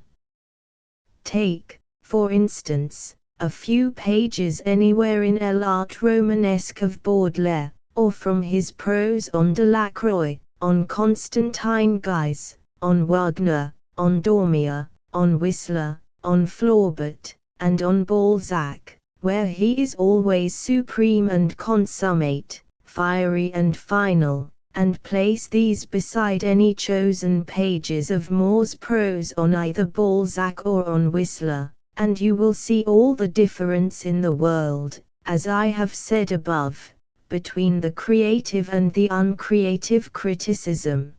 Take, for instance, a few pages anywhere in L'Art Romanesque of Baudelaire, or from his prose on Delacroix, on Constantine Guise, on Wagner, on Dormier, on Whistler, on Flaubert, and on Balzac, where he is always supreme and consummate, fiery and final, and place these beside any chosen pages of Moore's prose on either Balzac or on Whistler, and you will see all the difference in the world, as I have said above, between the creative and the uncreative criticism.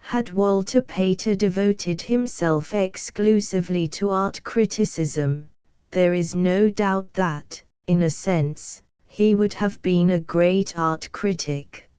Had Walter Pater devoted himself exclusively to art criticism, there is no doubt that, in a sense, he would have been a great art critic.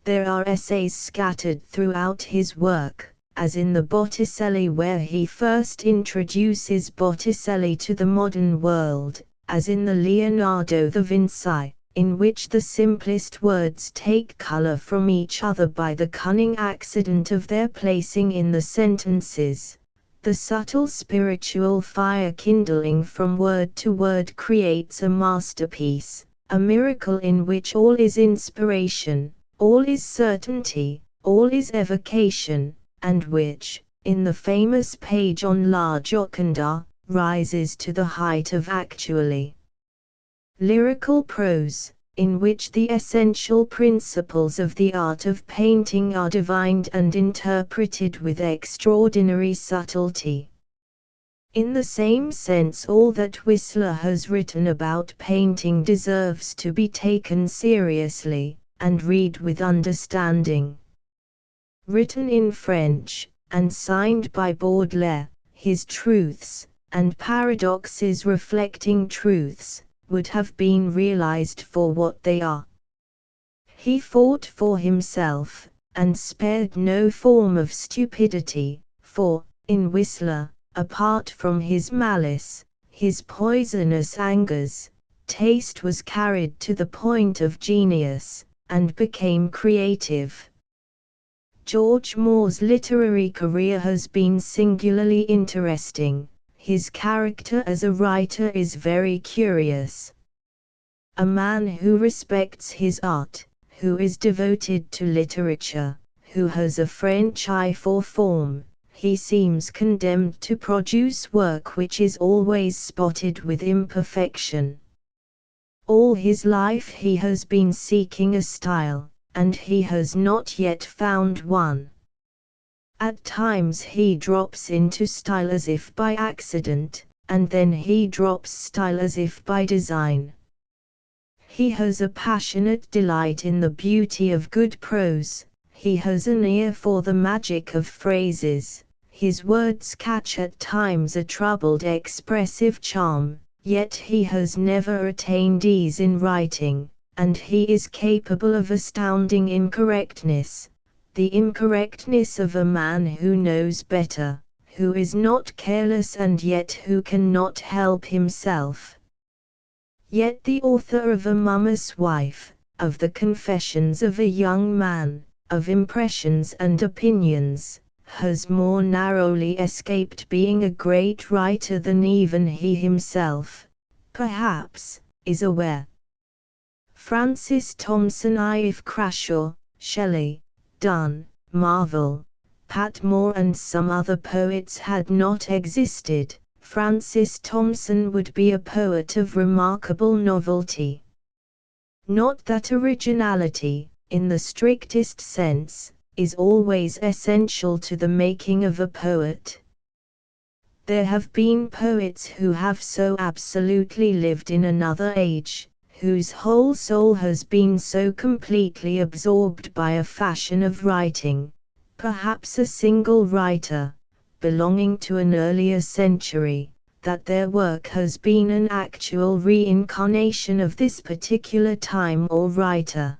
There are essays scattered throughout his work, as in the Botticelli where he first introduces Botticelli to the modern world, as in the Leonardo da Vinci, in which the simplest words take color from each other by the cunning accident of their placing in the sentences. The subtle spiritual fire kindling from word to word creates a masterpiece, a miracle in which all is inspiration, all is certainty, all is evocation, and which, in the famous page on La Gioconda, rises to the height of actually lyrical prose, in which the essential principles of the art of painting are divined and interpreted with extraordinary subtlety. In the same sense, all that Whistler has written about painting deserves to be taken seriously, and read with understanding. Written in French, and signed by Baudelaire, his truths, and paradoxes reflecting truths, would have been realized for what they are. He fought for himself, and spared no form of stupidity, for, in Whistler, apart from his malice, his poisonous angers, taste was carried to the point of genius, and became creative. George Moore's literary career has been singularly interesting. His character as a writer is very curious. A man who respects his art, who is devoted to literature, who has a French eye for form, he seems condemned to produce work which is always spotted with imperfection. All his life he has been seeking a style, and he has not yet found one. At times he drops into style as if by accident, and then he drops style as if by design. He has a passionate delight in the beauty of good prose, he has an ear for the magic of phrases, his words catch at times a troubled expressive charm, yet he has never attained ease in writing, and he is capable of astounding incorrectness. The incorrectness of a man who knows better, who is not careless and yet who cannot help himself. Yet the author of A Mummers' Wife, of the Confessions of a Young Man, of Impressions and Opinions, has more narrowly escaped being a great writer than even he himself. perhaps, is aware. Francis Thompson. If Crashaw, Shelley, Donne, Marvell, Patmore and some other poets had not existed, Francis Thompson would be a poet of remarkable novelty. Not that originality, in the strictest sense, is always essential to the making of a poet. There have been poets who have so absolutely lived in another age, whose whole soul has been so completely absorbed by a fashion of writing, perhaps a single writer, belonging to an earlier century, that their work has been an actual reincarnation of this particular time or writer.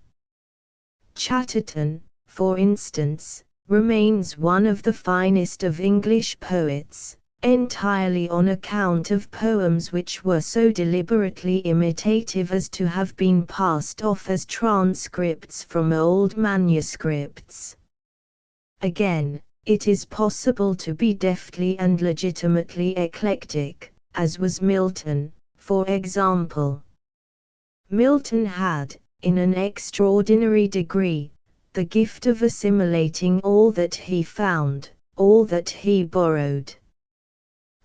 Chatterton, for instance, remains one of the finest of English poets, entirely on account of poems which were so deliberately imitative as to have been passed off as transcripts from old manuscripts. Again, it is possible to be deftly and legitimately eclectic, as was Milton, for example. Milton had, in an extraordinary degree, the gift of assimilating all that he found, all that he borrowed.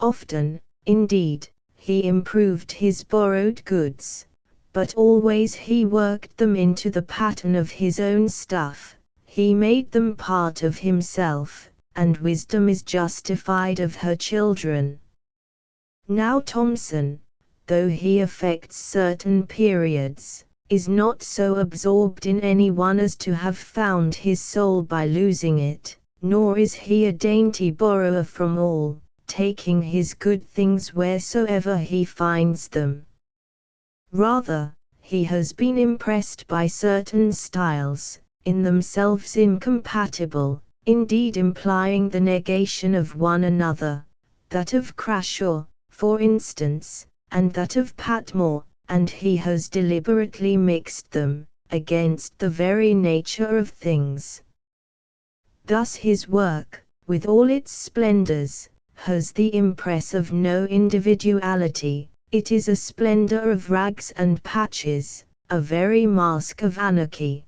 Often, indeed, he improved his borrowed goods, but always he worked them into the pattern of his own stuff, he made them part of himself, and wisdom is justified of her children. Now Thomson, though he affects certain periods, is not so absorbed in any one as to have found his soul by losing it, nor is he a dainty borrower from all, taking his good things wheresoever he finds them. Rather, he has been impressed by certain styles, in themselves incompatible, indeed implying the negation of one another, that of Crashaw, for instance, and that of Patmore, and he has deliberately mixed them, against the very nature of things. Thus his work, with all its splendors, has the impress of no individuality, it is a splendor of rags and patches, a very mask of anarchy.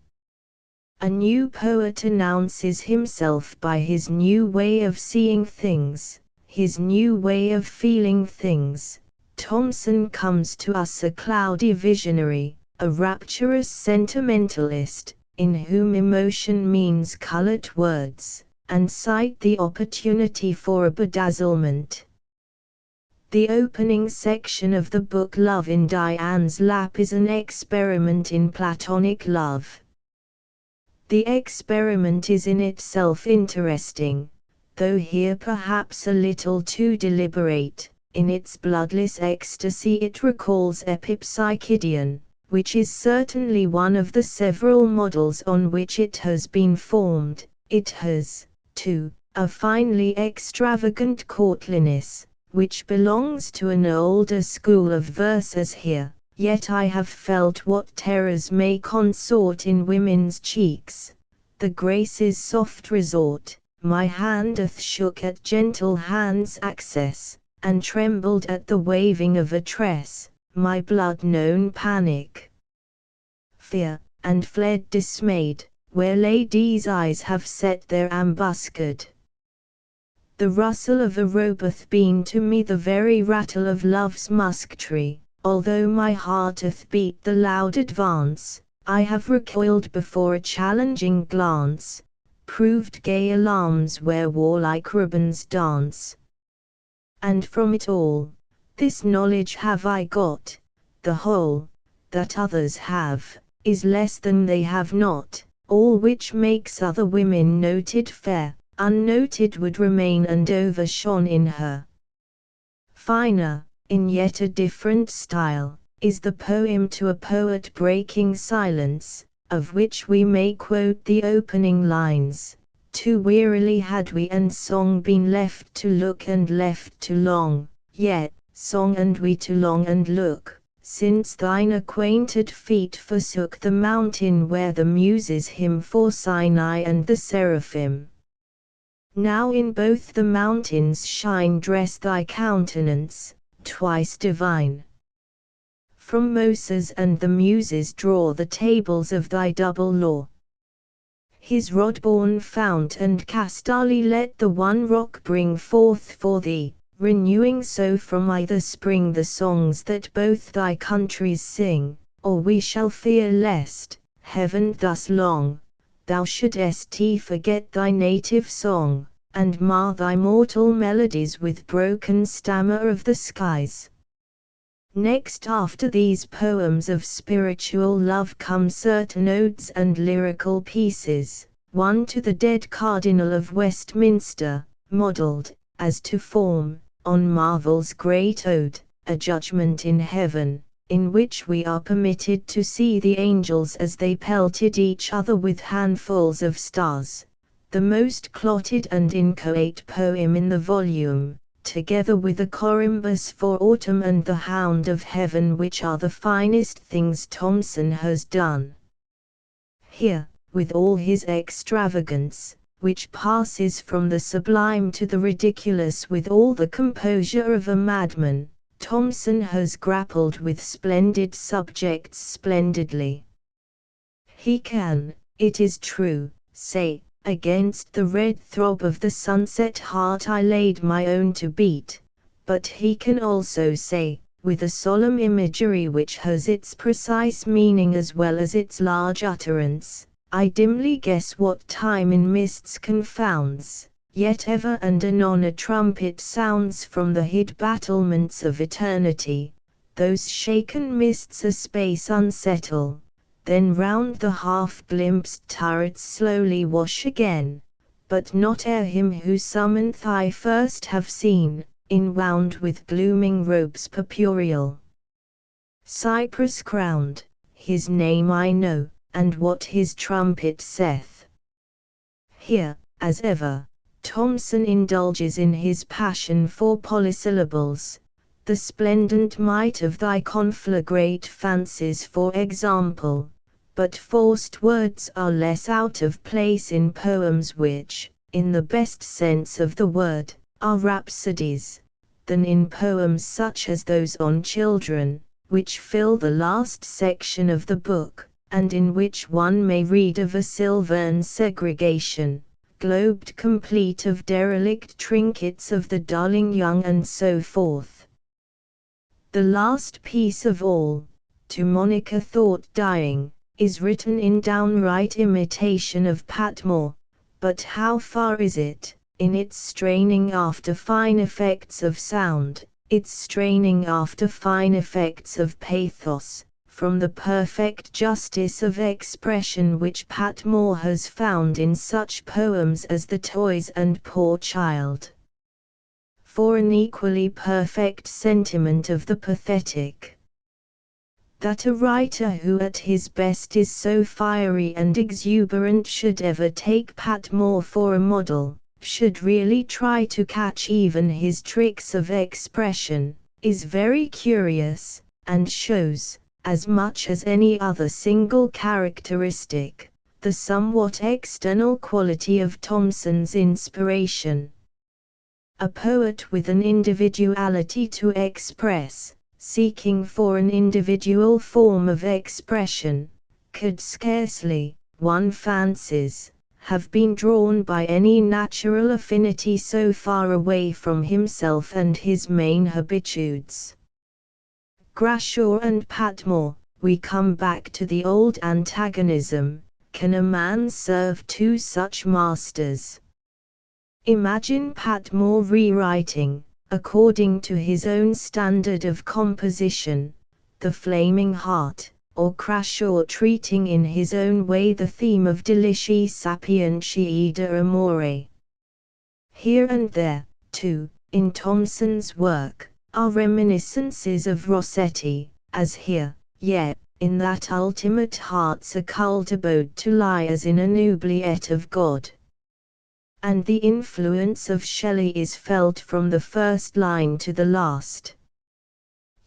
A new poet announces himself by his new way of seeing things, his new way of feeling things. Thomson comes to us a cloudy visionary, a rapturous sentimentalist, in whom emotion means colored words, and sight the opportunity for a bedazzlement. The opening section of the book Love in Dian's Lap is an experiment in Platonic love. The experiment is in itself interesting, though here perhaps a little too deliberate. In its bloodless ecstasy it recalls Epipsychidion, which is certainly one of the several models on which it has been formed. It has, too, a finely extravagant courtliness, which belongs to an older school of verse as here. Yet I have felt what terrors may consort in women's cheeks, the Grace's soft resort, my hand hath shook at gentle hand's access, and trembled at the waving of a tress, my blood-known panic. Fear, and fled dismayed, where ladies' eyes have set their ambuscade. The rustle of a robe hath been to me the very rattle of love's musketry. Although my heart hath beat the loud advance, I have recoiled before a challenging glance, proved gay alarms where warlike ribbons dance. And from it all, this knowledge have I got, the whole, that others have, is less than they have not, all which makes other women noted fair, unnoted would remain and overshone in her. Finer, in yet a different style, is the poem To a Poet Breaking Silence, of which we may quote the opening lines. Too wearily had we and song been left to look and left too long, yet, song and we too long and look, since thine acquainted feet forsook the mountain where the Muses hymn for Sinai and the seraphim. Now in both the mountains shine dress thy countenance, twice divine. From Moses and the Muses draw the tables of thy double law. His rod-borne fount and Castali let the one rock bring forth for thee, renewing so from either spring the songs that both thy countries sing, or we shall fear lest, heaven thus long, thou shouldest forget thy native song, and mar thy mortal melodies with broken stammer of the skies. Next after these poems of spiritual love come certain odes and lyrical pieces, one to the dead Cardinal of Westminster, modelled, as to form, on Marvell's great ode, A Judgment in Heaven, in which we are permitted to see the angels as they pelted each other with handfuls of stars, the most clotted and inchoate poem in the volume, together with a Corymbus for Autumn and the Hound of Heaven, which are the finest things Thomson has done. Here, with all his extravagance, which passes from the sublime to the ridiculous with all the composure of a madman, Thomson has grappled with splendid subjects splendidly. He can, it is true, say, against the red throb of the sunset heart I laid my own to beat, but he can also say, with a solemn imagery which has its precise meaning as well as its large utterance, I dimly guess what time in mists confounds, yet ever and anon a trumpet sounds from the hid battlements of eternity, those shaken mists a space unsettle, then round the half-glimpsed turrets slowly wash again, but not ere him who summoned I first have seen, inwound with glooming robes purpureal. Cypress-crowned, his name I know, and what his trumpet saith. Here, as ever, Thomson indulges in his passion for polysyllables, the splendent might of thy conflagrate fancies for example, but forced words are less out of place in poems which, in the best sense of the word, are rhapsodies, than in poems such as those on children, which fill the last section of the book, and in which one may read of a silvern segregation, globed complete of derelict trinkets of the darling young and so forth. The last piece of all, To Monica Thought Dying, is written in downright imitation of Patmore, but how far is it, in its straining after fine effects of sound, its straining after fine effects of pathos, from the perfect justice of expression which Patmore has found in such poems as The Toys and Poor Child. For an equally perfect sentiment of the pathetic. That a writer who at his best is so fiery and exuberant should ever take Patmore for a model, should really try to catch even his tricks of expression, is very curious, and shows, as much as any other single characteristic, the somewhat external quality of Thomson's inspiration. A poet with an individuality to express, seeking for an individual form of expression, could scarcely, one fancies, have been drawn by any natural affinity so far away from himself and his main habitudes. Grashaw and Patmore, we come back to the old antagonism, can a man serve two such masters? Imagine Patmore rewriting, according to his own standard of composition, The Flaming Heart, or Grashaw treating in his own way the theme of Delici Sapientiae de Amore. Here and there, too, in Thomson's work, are reminiscences of Rossetti, as here, yet, in that ultimate heart's occult abode to lie as in an oubliette of God. And the influence of Shelley is felt from the first line to the last.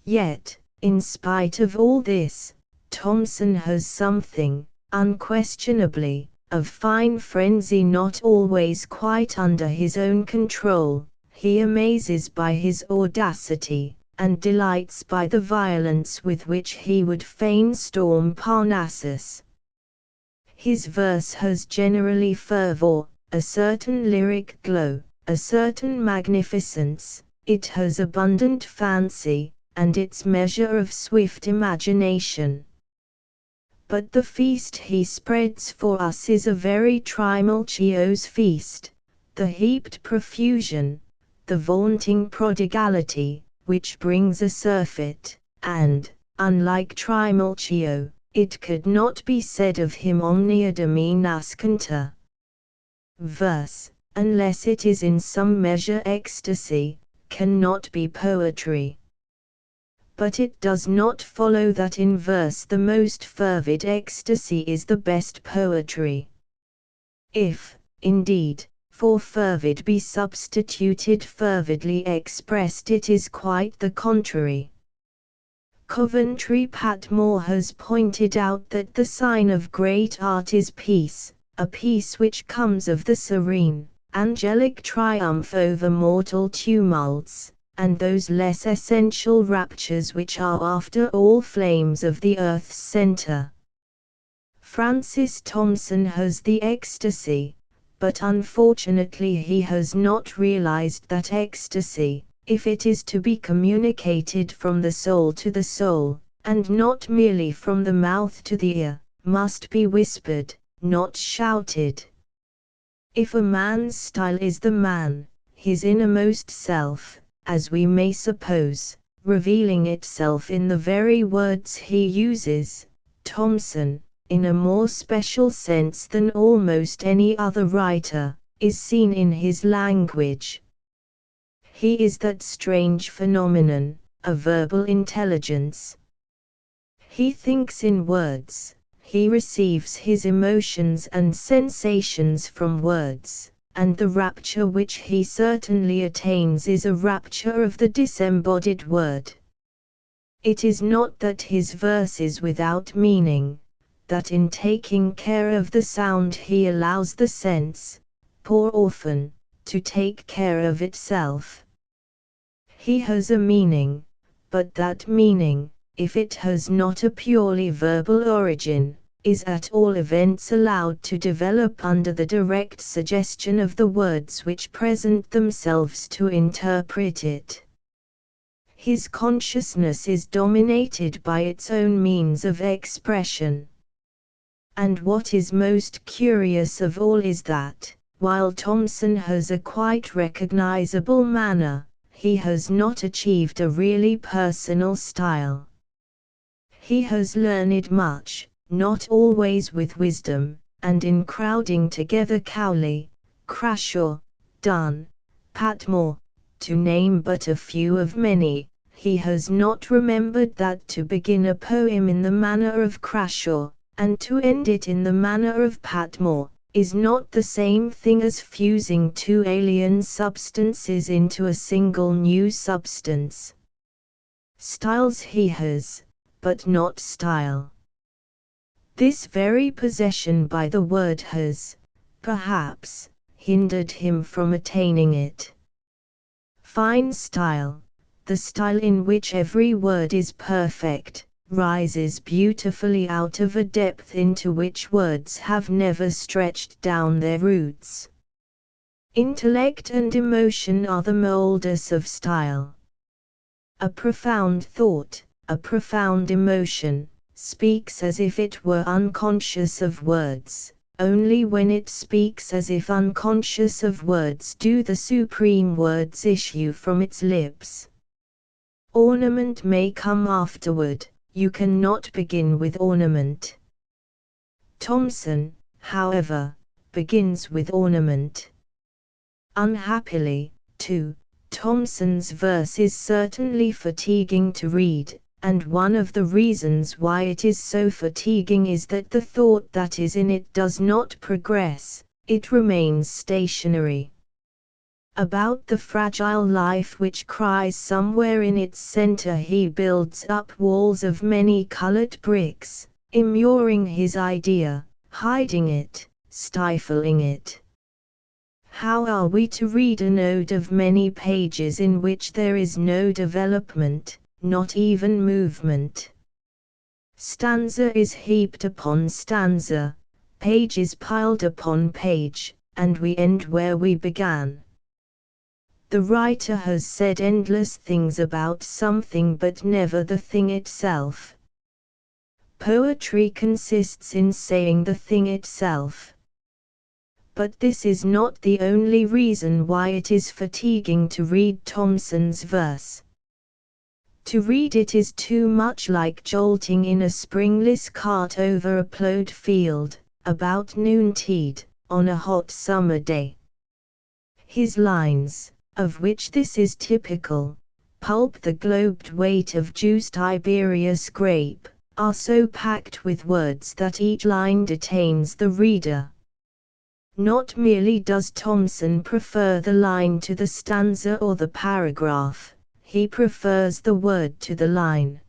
Yet, in spite of all this, Thomson has something, unquestionably, of fine frenzy not always quite under his own control. He amazes by his audacity, and delights by the violence with which he would fain storm Parnassus. His verse has generally fervor, a certain lyric glow, a certain magnificence, it has abundant fancy, and its measure of swift imagination. But the feast he spreads for us is a very Trimalchio's feast, the heaped profusion, the vaunting prodigality, which brings a surfeit, and, unlike Trimalchio, it could not be said of him omnia domini nascenta. Verse, unless it is in some measure ecstasy, cannot be poetry. But it does not follow that in verse the most fervid ecstasy is the best poetry. If, indeed, for fervid be substituted fervidly expressed, it is quite the contrary. Coventry Patmore has pointed out that the sign of great art is peace, a peace which comes of the serene, angelic triumph over mortal tumults, and those less essential raptures which are after all flames of the earth's centre. Francis Thompson has the ecstasy, but unfortunately he has not realized that ecstasy, if it is to be communicated from the soul to the soul, and not merely from the mouth to the ear, must be whispered, not shouted. If a man's style is the man, his innermost self, as we may suppose, revealing itself in the very words he uses, Thomson, in a more special sense than almost any other writer, is seen in his language. He is that strange phenomenon, a verbal intelligence. He thinks in words, he receives his emotions and sensations from words, and the rapture which he certainly attains is a rapture of the disembodied word. It is not that his verse is without meaning, that in taking care of the sound he allows the sense, poor orphan, to take care of itself. He has a meaning, but that meaning, if it has not a purely verbal origin, is at all events allowed to develop under the direct suggestion of the words which present themselves to interpret it. His consciousness is dominated by its own means of expression. And what is most curious of all is that, while Thomson has a quite recognizable manner, he has not achieved a really personal style. He has learned much, not always with wisdom, and in crowding together Cowley, Crashaw, Donne, Patmore, to name but a few of many, he has not remembered that to begin a poem in the manner of Crashaw, and to end it in the manner of Patmore, is not the same thing as fusing two alien substances into a single new substance. Styles he has, but not style. This very possession by the word has, perhaps, hindered him from attaining it. Fine style, the style in which every word is perfect, rises beautifully out of a depth into which words have never stretched down their roots. Intellect and emotion are the moulders of style. A profound thought, a profound emotion, speaks as if it were unconscious of words. Only when it speaks as if unconscious of words do the supreme words issue from its lips. Ornament may come afterward, you cannot begin with ornament. Thomson, however, begins with ornament. Unhappily, too, Thomson's verse is certainly fatiguing to read, and one of the reasons why it is so fatiguing is that the thought that is in it does not progress, it remains stationary. About the fragile life which cries somewhere in its center he builds up walls of many-colored bricks, immuring his idea, hiding it, stifling it. How are we to read an ode of many pages in which there is no development, not even movement? Stanza is heaped upon stanza, page is piled upon page, and we end where we began. The writer has said endless things about something but never the thing itself. Poetry consists in saying the thing itself. But this is not the only reason why it is fatiguing to read Thomson's verse. To read it is too much like jolting in a springless cart over a ploughed field, about noontide, on a hot summer day. His lines, of which this is typical, pulp the globed weight of juiced Tiberius grape, are so packed with words that each line detains the reader. Not merely does Thomson prefer the line to the stanza or the paragraph, he prefers the word to the line.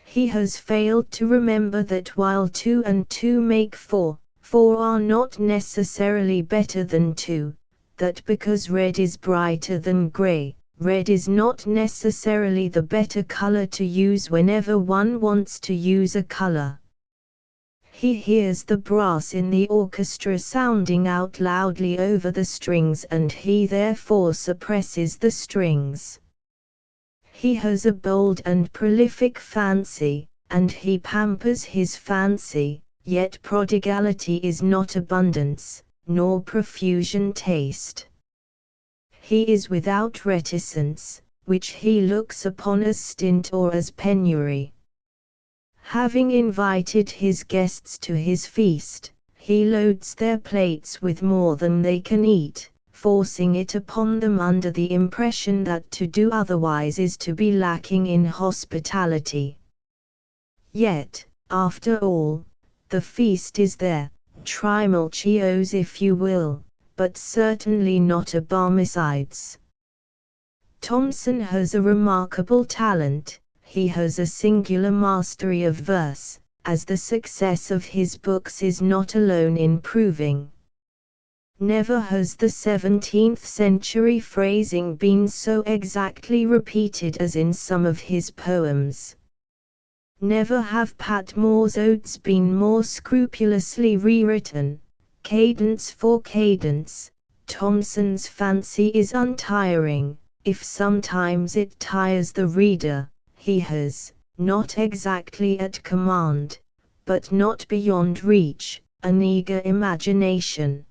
He has failed to remember that while 2 and 2 make 4, 4 are not necessarily better than 2, that because red is brighter than gray, red is not necessarily the better color to use whenever one wants to use a color. He hears the brass in the orchestra sounding out loudly over the strings and he therefore suppresses the strings. He has a bold and prolific fancy, and he pampers his fancy, yet prodigality is not abundance, nor profusion taste. He is without reticence, which he looks upon as stint or as penury. Having invited his guests to his feast, he loads their plates with more than they can eat, forcing it upon them under the impression that to do otherwise is to be lacking in hospitality. Yet, after all, the feast is there, Trimalchios if you will, but certainly not a Barmecides. Thomson has a remarkable talent. He has a singular mastery of verse, as the success of his books is not alone in proving. Never has the 17th century phrasing been so exactly repeated as in some of his poems. Never have Patmore's odes been more scrupulously rewritten, cadence for cadence. Thomson's fancy is untiring, if sometimes it tires the reader. He has, not exactly at command, but not beyond reach, an eager imagination.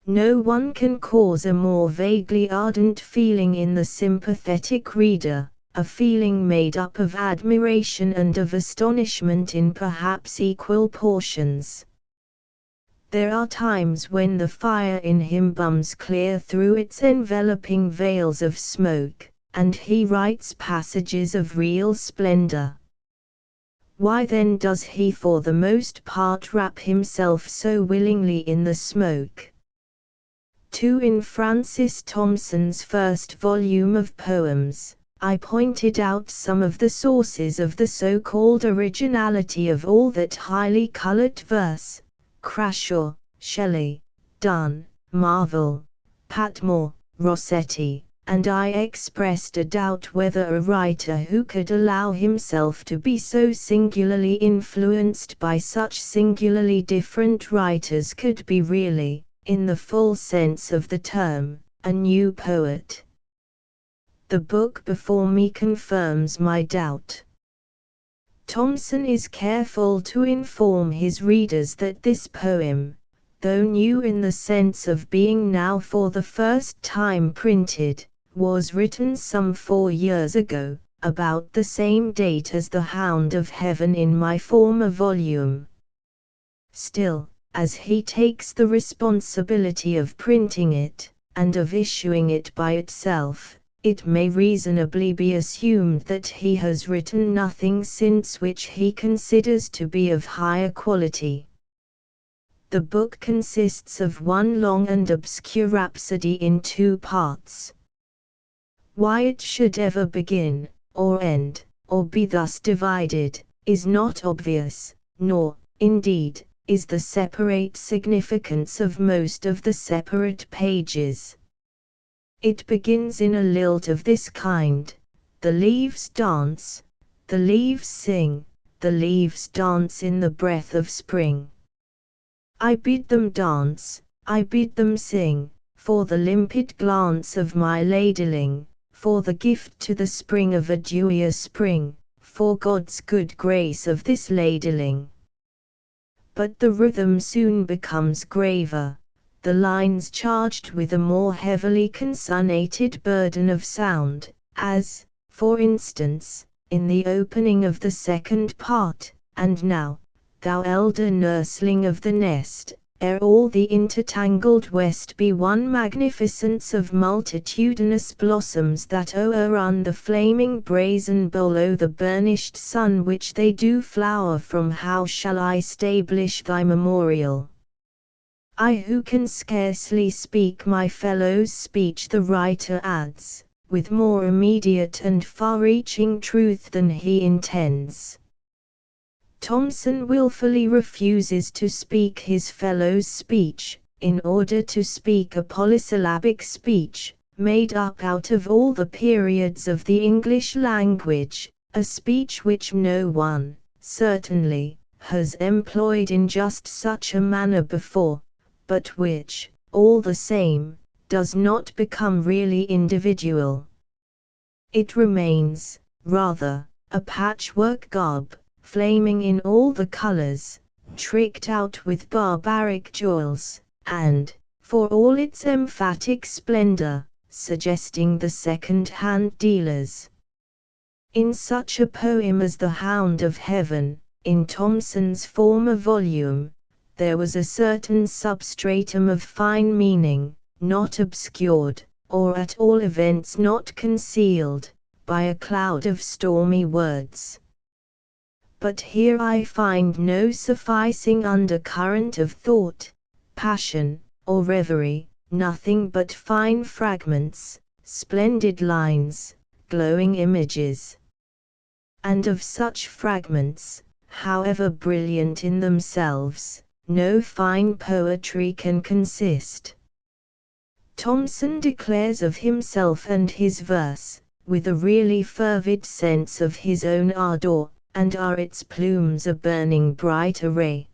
No one can cause a more vaguely ardent feeling in the sympathetic reader, a feeling made up of admiration and of astonishment in perhaps equal portions. There are times when the fire in him bums clear through its enveloping veils of smoke, and he writes passages of real splendor. Why then does he for the most part wrap himself so willingly in the smoke? 2. In Francis Thomson's first volume of poems, I pointed out some of the sources of the so-called originality of all that highly colored verse: Crashaw, Shelley, Donne, Marvell, Patmore, Rossetti, and I expressed a doubt whether a writer who could allow himself to be so singularly influenced by such singularly different writers could be really, in the full sense of the term, a new poet. The book before me confirms my doubt. Thomson is careful to inform his readers that this poem, though new in the sense of being now for the first time printed, was written some 4 years ago, about the same date as The Hound of Heaven in my former volume. Still, as he takes the responsibility of printing it, and of issuing it by itself, it may reasonably be assumed that he has written nothing since which he considers to be of higher quality. The book consists of one long and obscure rhapsody in 2 parts. Why it should ever begin, or end, or be thus divided, is not obvious, nor, indeed, is the separate significance of most of the separate pages. It begins in a lilt of this kind: the leaves dance, the leaves sing, the leaves dance in the breath of spring. I bid them dance, I bid them sing, for the limpid glance of my ladling, for the gift to the spring of a dewier spring, for God's good grace of this ladling. But the rhythm soon becomes graver, the lines charged with a more heavily consonnated burden of sound, as, for instance, in the opening of the second part: and now, thou elder nursling of the nest, ere all the intertangled west be one magnificence of multitudinous blossoms that o'errun the flaming brazen bowl o' the burnished sun which they do flower from, how shall I stablish thy memorial? I who can scarcely speak my fellow's speech, the writer adds, with more immediate and far-reaching truth than he intends. Thomson wilfully refuses to speak his fellow's speech, in order to speak a polysyllabic speech, made up out of all the periods of the English language, a speech which no one, certainly, has employed in just such a manner before, but which, all the same, does not become really individual. It remains, rather, a patchwork garb, flaming in all the colors, tricked out with barbaric jewels, and, for all its emphatic splendor, suggesting the second-hand dealers. In such a poem as The Hound of Heaven, in Thomson's former volume, there was a certain substratum of fine meaning, not obscured, or at all events not concealed, by a cloud of stormy words. But here I find no sufficing undercurrent of thought, passion, or reverie, nothing but fine fragments, splendid lines, glowing images. And of such fragments, however brilliant in themselves, no fine poetry can consist. Thomson declares of himself and his verse, with a really fervid sense of his own ardor, and are its plumes a burning bright array.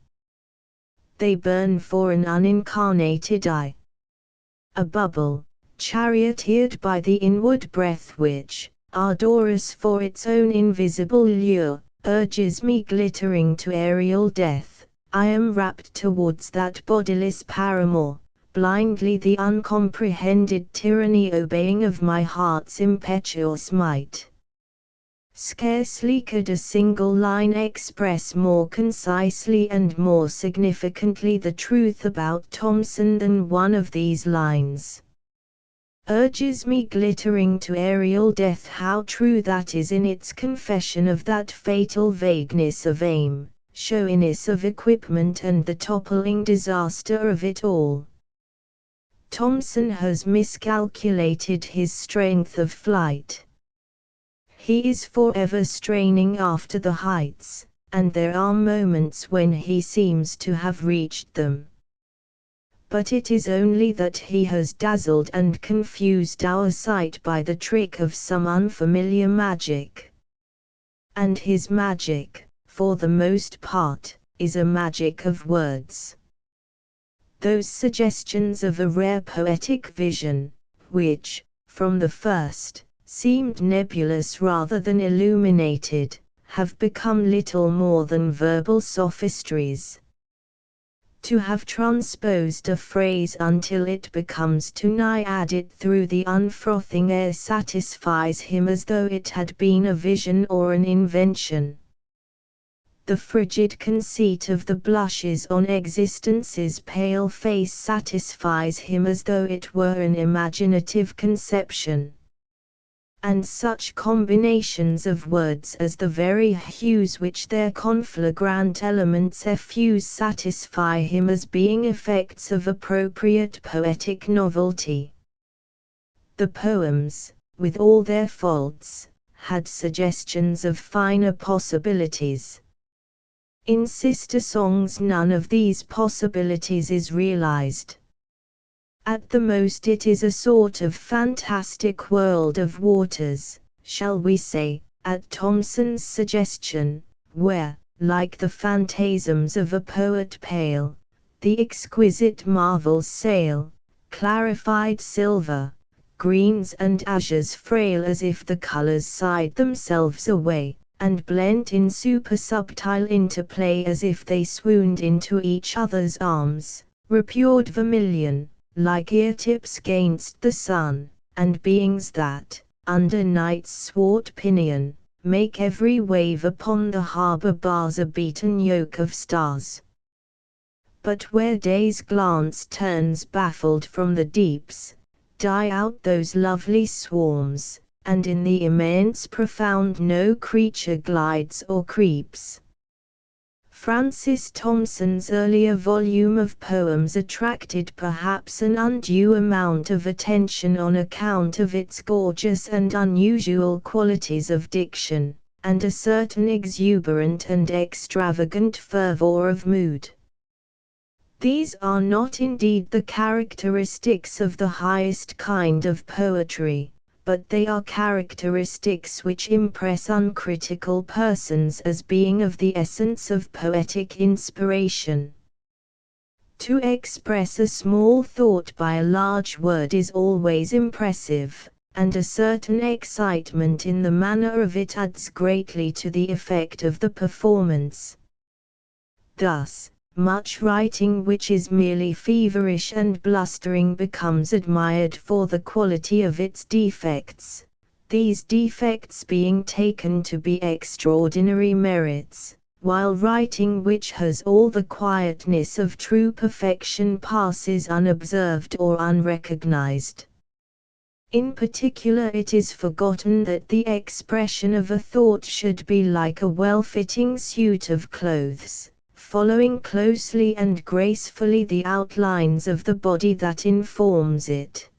They burn for an unincarnated eye. A bubble, charioteered by the inward breath which, ardorous for its own invisible lure, urges me glittering to aerial death. I am rapt towards that bodiless paramour, blindly the uncomprehended tyranny obeying of my heart's impetuous might. Scarcely could a single line express more concisely and more significantly the truth about Thomson than one of these lines. Urges me glittering to aerial death. How true that is in its confession of that fatal vagueness of aim, showiness of equipment, and the toppling disaster of it all. Thomson has miscalculated his strength of flight. He is forever straining after the heights, and there are moments when he seems to have reached them. But it is only that he has dazzled and confused our sight by the trick of some unfamiliar magic. And his magic, for the most part, is a magic of words. Those suggestions of a rare poetic vision, which, from the first, seemed nebulous rather than illuminated, have become little more than verbal sophistries. To have transposed a phrase until it becomes too nigh added through the unfrothing air satisfies him as though it had been a vision or an invention. The frigid conceit of the blushes on existence's pale face satisfies him as though it were an imaginative conception. And such combinations of words as the very hues which their conflagrant elements effuse satisfy him as being effects of appropriate poetic novelty. The poems, with all their faults, had suggestions of finer possibilities. In sister songs none of these possibilities is realized. At the most it is a sort of fantastic world of waters, shall we say, at Thomson's suggestion, where, like the phantasms of a poet pale, the exquisite marvels sail, clarified silver, greens and azures frail as if the colors sighed themselves away, and blent in super-subtile interplay as if they swooned into each other's arms, repured vermilion, like ear-tips gainst the sun, and beings that, under night's swart pinion, make every wave upon the harbor bars a beaten yoke of stars. But where day's glance turns baffled from the deeps, die out those lovely swarms, and in the immense profound no creature glides or creeps. Francis Thompson's earlier volume of poems attracted perhaps an undue amount of attention on account of its gorgeous and unusual qualities of diction, and a certain exuberant and extravagant fervor of mood. These are not indeed the characteristics of the highest kind of poetry, but they are characteristics which impress uncritical persons as being of the essence of poetic inspiration. To express a small thought by a large word is always impressive, and a certain excitement in the manner of it adds greatly to the effect of the performance. Thus, much writing which is merely feverish and blustering becomes admired for the quality of its defects, these defects being taken to be extraordinary merits, while writing which has all the quietness of true perfection passes unobserved or unrecognized. In particular, it is forgotten that the expression of a thought should be like a well-fitting suit of clothes, following closely and gracefully the outlines of the body that informs it.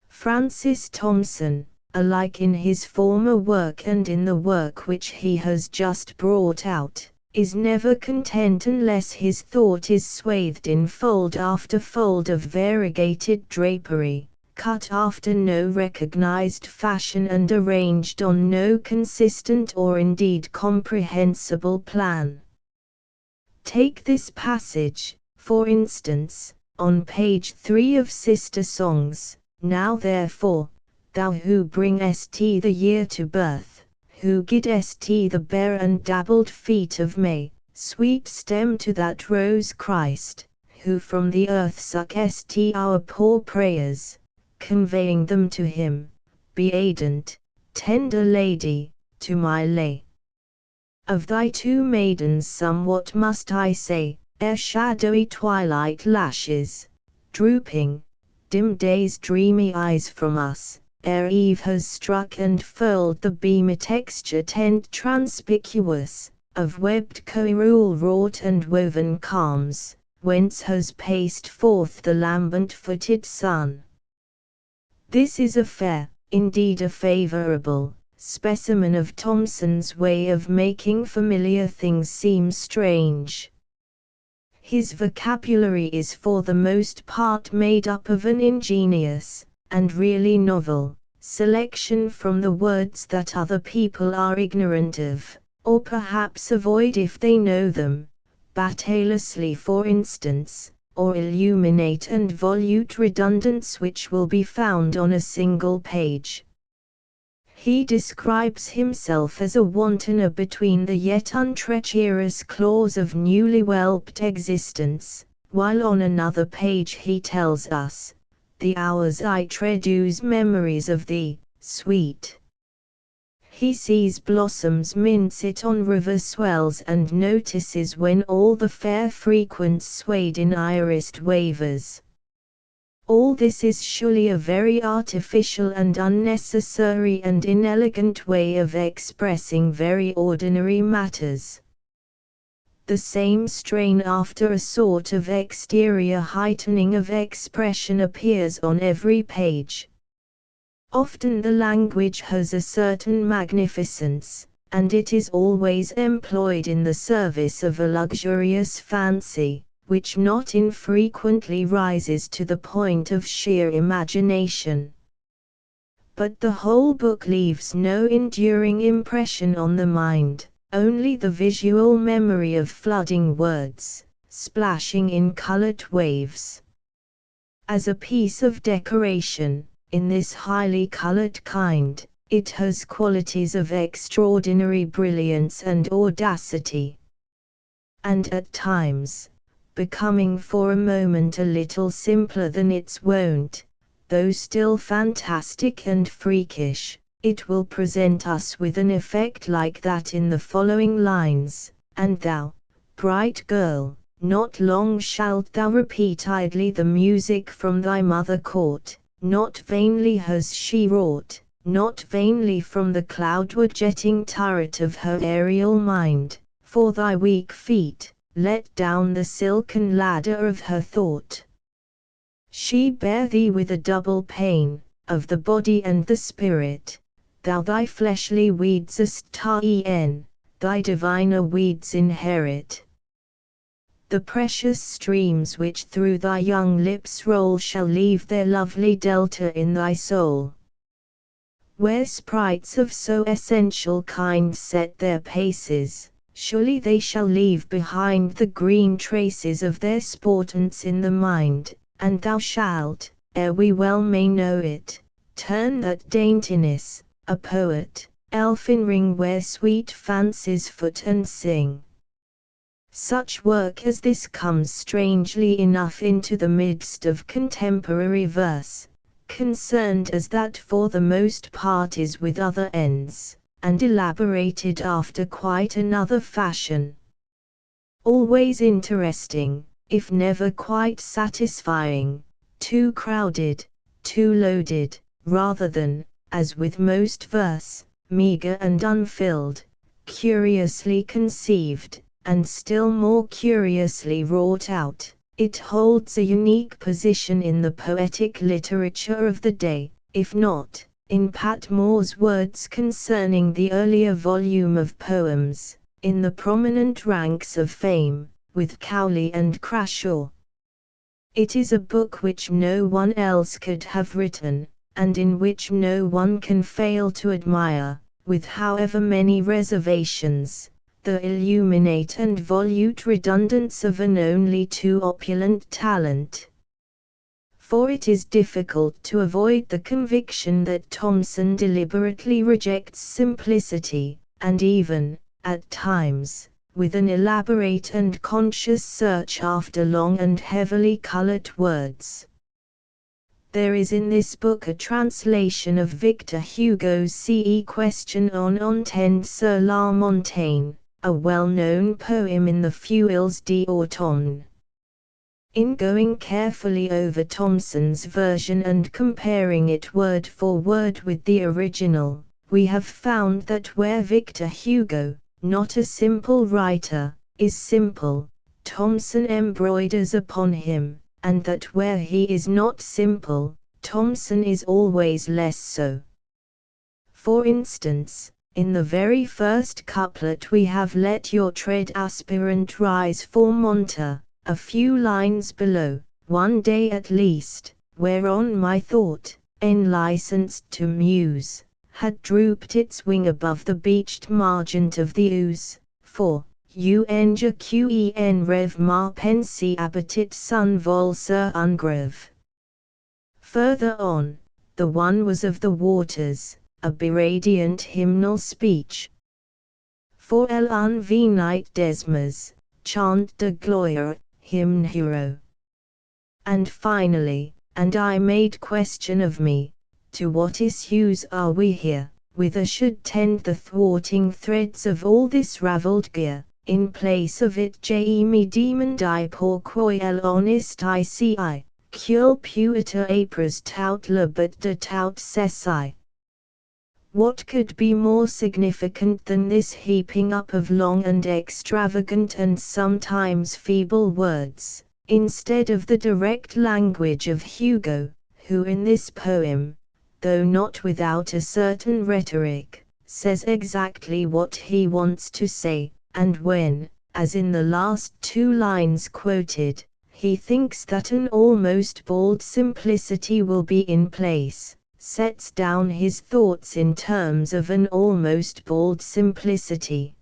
Francis Thompson, alike in his former work and in the work which he has just brought out, is never content unless his thought is swathed in fold after fold of variegated drapery, cut after no recognized fashion and arranged on no consistent or indeed comprehensible plan. Take this passage, for instance, on page 3 of Sister Songs. Now therefore, thou who bringest the year to birth, who giddest the bare and dabbled feet of May, sweet stem to that rose Christ, who from the earth suckest our poor prayers, conveying them to him, be aidant, tender lady, to my lay. Of thy two maidens somewhat must I say, ere shadowy twilight lashes, drooping, dim day's dreamy eyes from us, ere eve has struck and furled the beamy-texture tent transpicuous, of webbed coerule wrought and woven calms, whence has paced forth the lambent-footed sun. This is a fair, indeed a favourable, specimen of Thomson's way of making familiar things seem strange. His vocabulary is for the most part made up of an ingenious, and really novel, selection from the words that other people are ignorant of, or perhaps avoid if they know them, bataliously for instance, or illuminate and volute redundants which will be found on a single page. He describes himself as a wantoner between the yet untreacherous claws of newly whelped existence, while on another page he tells us, the hours I tread use memories of thee, sweet. He sees blossoms mince it on river swells and notices when all the fair frequents swayed in irised wavers. All this is surely a very artificial and unnecessary and inelegant way of expressing very ordinary matters. The same strain after a sort of exterior heightening of expression appears on every page. Often the language has a certain magnificence, and it is always employed in the service of a luxurious fancy, which not infrequently rises to the point of sheer imagination. But the whole book leaves no enduring impression on the mind, only the visual memory of flooding words, splashing in colored waves. As a piece of decoration, in this highly colored kind, it has qualities of extraordinary brilliance and audacity. And at times, becoming for a moment a little simpler than its wont, though still fantastic and freakish, it will present us with an effect like that in the following lines: "And thou, bright girl, not long shalt thou repeat idly the music from thy mother court, not vainly has she wrought, not vainly from the cloudward-jetting turret of her aerial mind, for thy weak feet, let down the silken ladder of her thought. She bare thee with a double pain, of the body and the spirit, thou thy fleshly weeds ta'en, thy diviner weeds inherit. The precious streams which through thy young lips roll shall leave their lovely delta in thy soul. Where sprites of so essential kind set their paces, surely they shall leave behind the green traces of their sportance in the mind, and thou shalt, ere we well may know it, turn that daintiness, a poet, elfin ring where sweet fancies foot and sing." Such work as this comes strangely enough into the midst of contemporary verse, concerned as that for the most part is with other ends, and elaborated after quite another fashion. Always interesting, if never quite satisfying, too crowded, too loaded, rather than, as with most verse, meager and unfilled, curiously conceived, and still more curiously wrought out, it holds a unique position in the poetic literature of the day, if not, in Pat Moore's words concerning the earlier volume of poems, in the prominent ranks of fame, with Cowley and Crashaw. It is a book which no one else could have written, and in which no one can fail to admire, with however many reservations, the illuminate and volute redundance of an only too opulent talent. For it is difficult to avoid the conviction that Thomson deliberately rejects simplicity, and even, at times, with an elaborate and conscious search after long and heavily colored words. There is in this book a translation of Victor Hugo's Ce Question on Entendre sur la Montagne, a well-known poem in the Feuilles d'automne. In going carefully over Thomson's version and comparing it word for word with the original, we have found that where Victor Hugo, not a simple writer, is simple, Thomson embroiders upon him, and that where he is not simple, Thomson is always less so. For instance, in the very first couplet we have "Let your tread aspirant rise for Monta," a few lines below, "one day at least, whereon my thought, enlicensed to muse, had drooped its wing above the beached margent of the Ouse, for quen rev ma pensi abatit sun vol sur un greve." Further on, "The one was of the waters," a beradiant hymnal speech. "For el un venite desmas, chant de gloire, hymn hero." And finally, "And I made question of me, to what issues are we here, whither should tend the thwarting threads of all this ravelled gear, in place of it me demon die pourquoi el honest ici, cul puiter apres tout le but de tout ceci." What could be more significant than this heaping up of long and extravagant and sometimes feeble words, instead of the direct language of Hugo, who in this poem, though not without a certain rhetoric, says exactly what he wants to say, and when, as in the last two lines quoted, he thinks that an almost bald simplicity will be in place, sets down his thoughts in terms of an almost bald simplicity.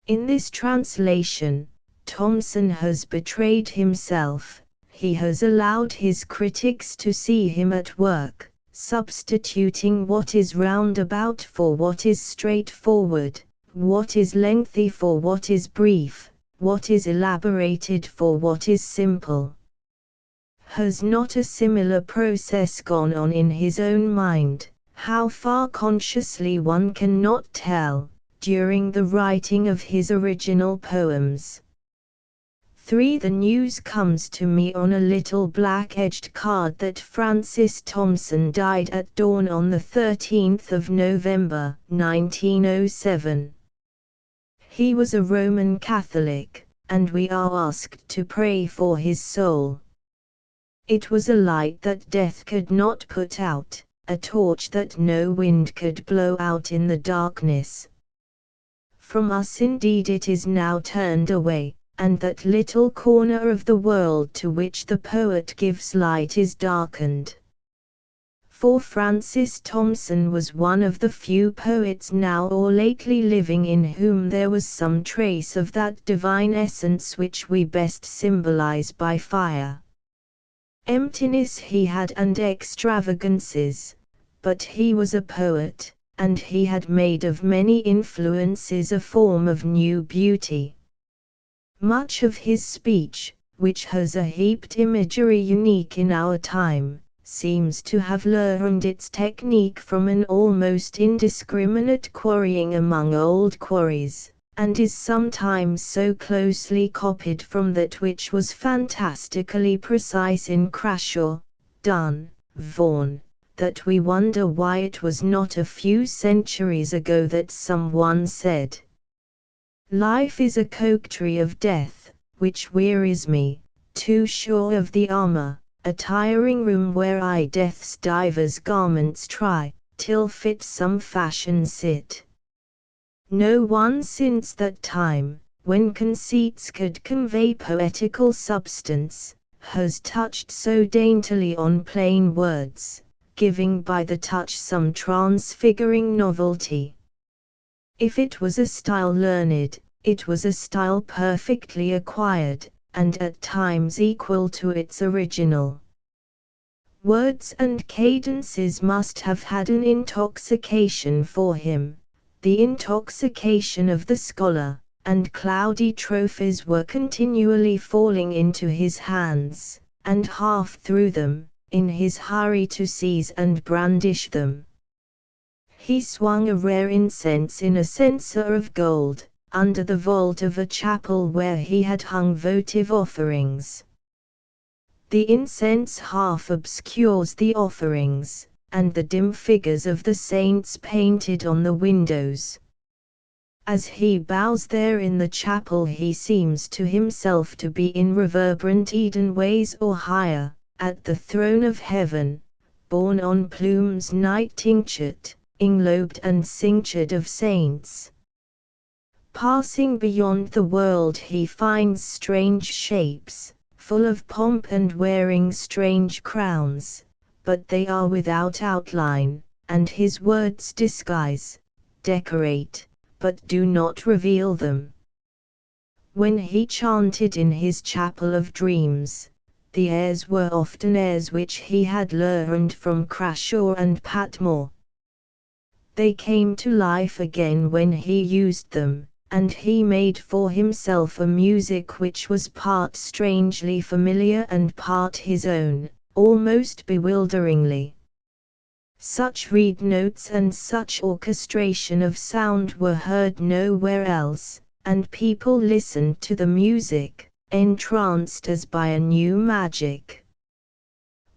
In this translation, Thomson has betrayed himself. He has allowed his critics to see him at work, substituting what is roundabout for what is straightforward, what is lengthy for what is brief, what is elaborated for what is simple. Has not a similar process gone on in his own mind, how far consciously one cannot tell, during the writing of his original poems? 3. The news comes to me on a little black-edged card that Francis Thomson died at dawn on the 13th of November, 1907. He was a Roman Catholic, and we are asked to pray for his soul. It was a light that death could not put out, a torch that no wind could blow out in the darkness. From us indeed it is now turned away, and that little corner of the world to which the poet gives light is darkened. For Francis Thomson was one of the few poets now or lately living in whom there was some trace of that divine essence which we best symbolize by fire. Emptiness he had and extravagances, but he was a poet, and he had made of many influences a form of new beauty. Much of his speech, which has a heaped imagery unique in our time, seems to have learned its technique from an almost indiscriminate quarrying among old quarries, and is sometimes so closely copied from that which was fantastically precise in Crashaw, Donne, Vaughan, that we wonder why it was not a few centuries ago that someone said, "Life is a coquetry of death, which wearies me, too sure of the armor, a tiring room where I death's divers garments try, till fit some fashion sit." No one since that time, when conceits could convey poetical substance, has touched so daintily on plain words, giving by the touch some transfiguring novelty. If it was a style learned, it was a style perfectly acquired, and at times equal to its original. Words and cadences must have had an intoxication for him, the intoxication of the scholar, and cloudy trophies were continually falling into his hands, and half through them, in his hurry to seize and brandish them. He swung a rare incense in a censer of gold, under the vault of a chapel where he had hung votive offerings. The incense half obscures the offerings, and the dim figures of the saints painted on the windows. As he bows there in the chapel he seems to himself to be in reverberant Eden ways or higher, at the throne of heaven, borne on plumes night tinctured, englobed and cinctured of saints. Passing beyond the world he finds strange shapes, full of pomp and wearing strange crowns, but they are without outline, and his words disguise, decorate, but do not reveal them. When he chanted in his chapel of dreams, the airs were often airs which he had learned from Crashaw and Patmore. They came to life again when he used them, and he made for himself a music which was part strangely familiar and part his own, almost bewilderingly. Such reed notes and such orchestration of sound were heard nowhere else, and people listened to the music, entranced as by a new magic.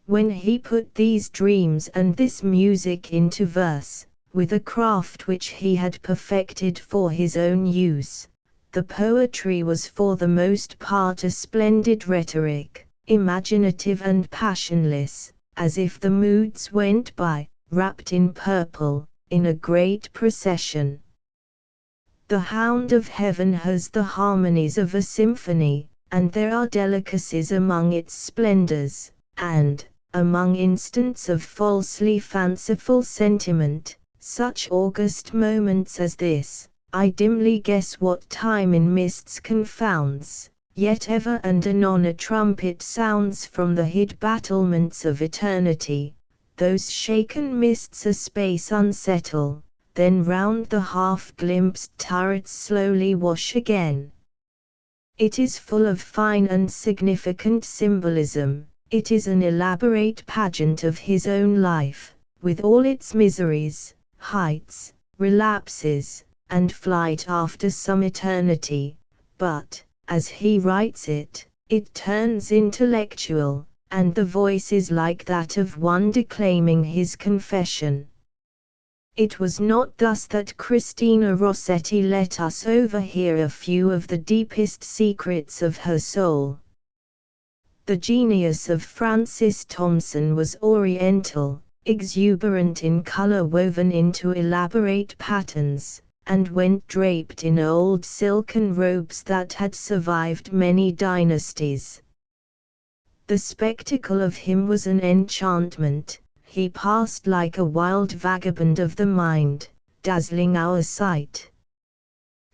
When he put these dreams and this music into verse, with a craft which he had perfected for his own use, the poetry was for the most part a splendid rhetoric, imaginative and passionless, as if the moods went by, wrapped in purple, in a great procession. The hound of heaven has the harmonies of a symphony, and there are delicacies among its splendors, and, among instants of falsely fanciful sentiment, such august moments as this, I dimly guess what time in mists confounds, yet ever and anon a trumpet sounds from the hid battlements of eternity, those shaken mists a space unsettle, then round the half-glimpsed turrets slowly wash again. It is full of fine and significant symbolism, it is an elaborate pageant of his own life, with all its miseries, heights, relapses, and flight after some eternity, but, as he writes it, it turns intellectual, and the voice is like that of one declaiming his confession. It was not thus that Christina Rossetti let us overhear a few of the deepest secrets of her soul. The genius of Francis Thompson was oriental, exuberant in color woven into elaborate patterns, and went draped in old silken robes that had survived many dynasties. The spectacle of him was an enchantment. He passed like a wild vagabond of the mind, dazzling our sight.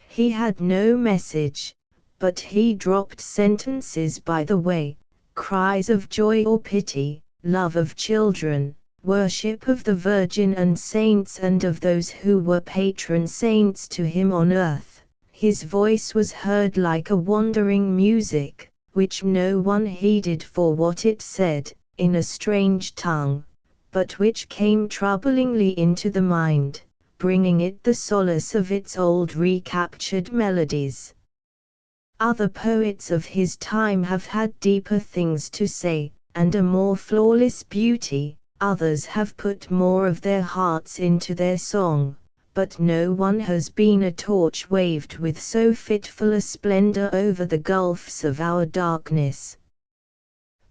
He had no message, but he dropped sentences by the way, cries of joy or pity, love of children, worship of the Virgin and saints and of those who were patron saints to him on earth. His voice was heard like a wandering music, which no one heeded for what it said, in a strange tongue, but which came troublingly into the mind, bringing it the solace of its old recaptured melodies. Other poets of his time have had deeper things to say, and a more flawless beauty, others have put more of their hearts into their song, but no one has been a torch waved with so fitful a splendor over the gulfs of our darkness.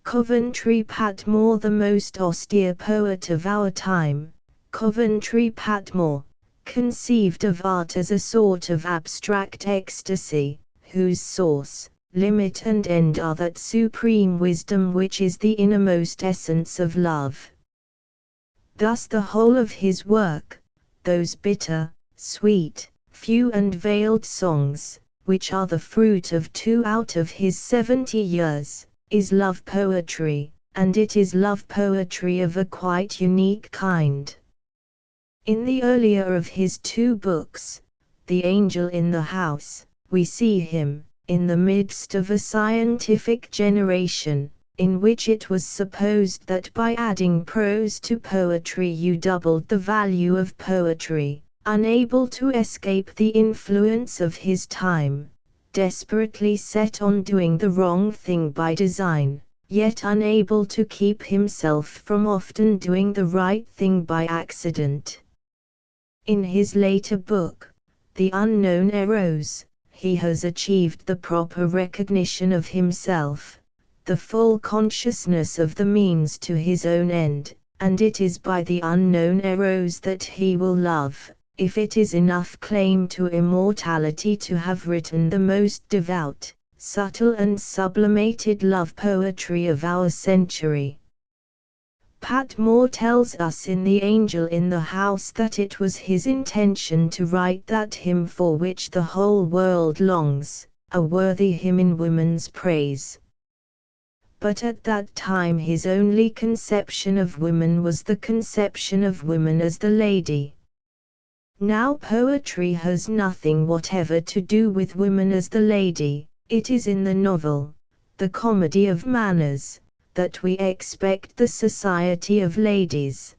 Coventry Patmore, the most austere poet of our time, Coventry Patmore, conceived of art as a sort of abstract ecstasy, whose source, limit and end are that supreme wisdom which is the innermost essence of love. Thus the whole of his work, those bitter, sweet, few and veiled songs, which are the fruit of 2 out of his 70 years, is love poetry, and it is love poetry of a quite unique kind. In the earlier of his 2 books, The Angel in the House, we see him, in the midst of a scientific generation, in which it was supposed that by adding prose to poetry you doubled the value of poetry, unable to escape the influence of his time, desperately set on doing the wrong thing by design, yet unable to keep himself from often doing the right thing by accident. In his later book, The Unknown Eros, he has achieved the proper recognition of himself, the full consciousness of the means to his own end, and it is by the unknown Eros that he will love, if it is enough claim to immortality to have written the most devout, subtle and sublimated love poetry of our century. Patmore tells us in The Angel in the House that it was his intention to write that hymn for which the whole world longs, a worthy hymn in woman's praise. But at that time his only conception of woman was the conception of woman as the lady. Now poetry has nothing whatever to do with woman as the lady, it is in the novel, the comedy of manners, that we expect the society of ladies.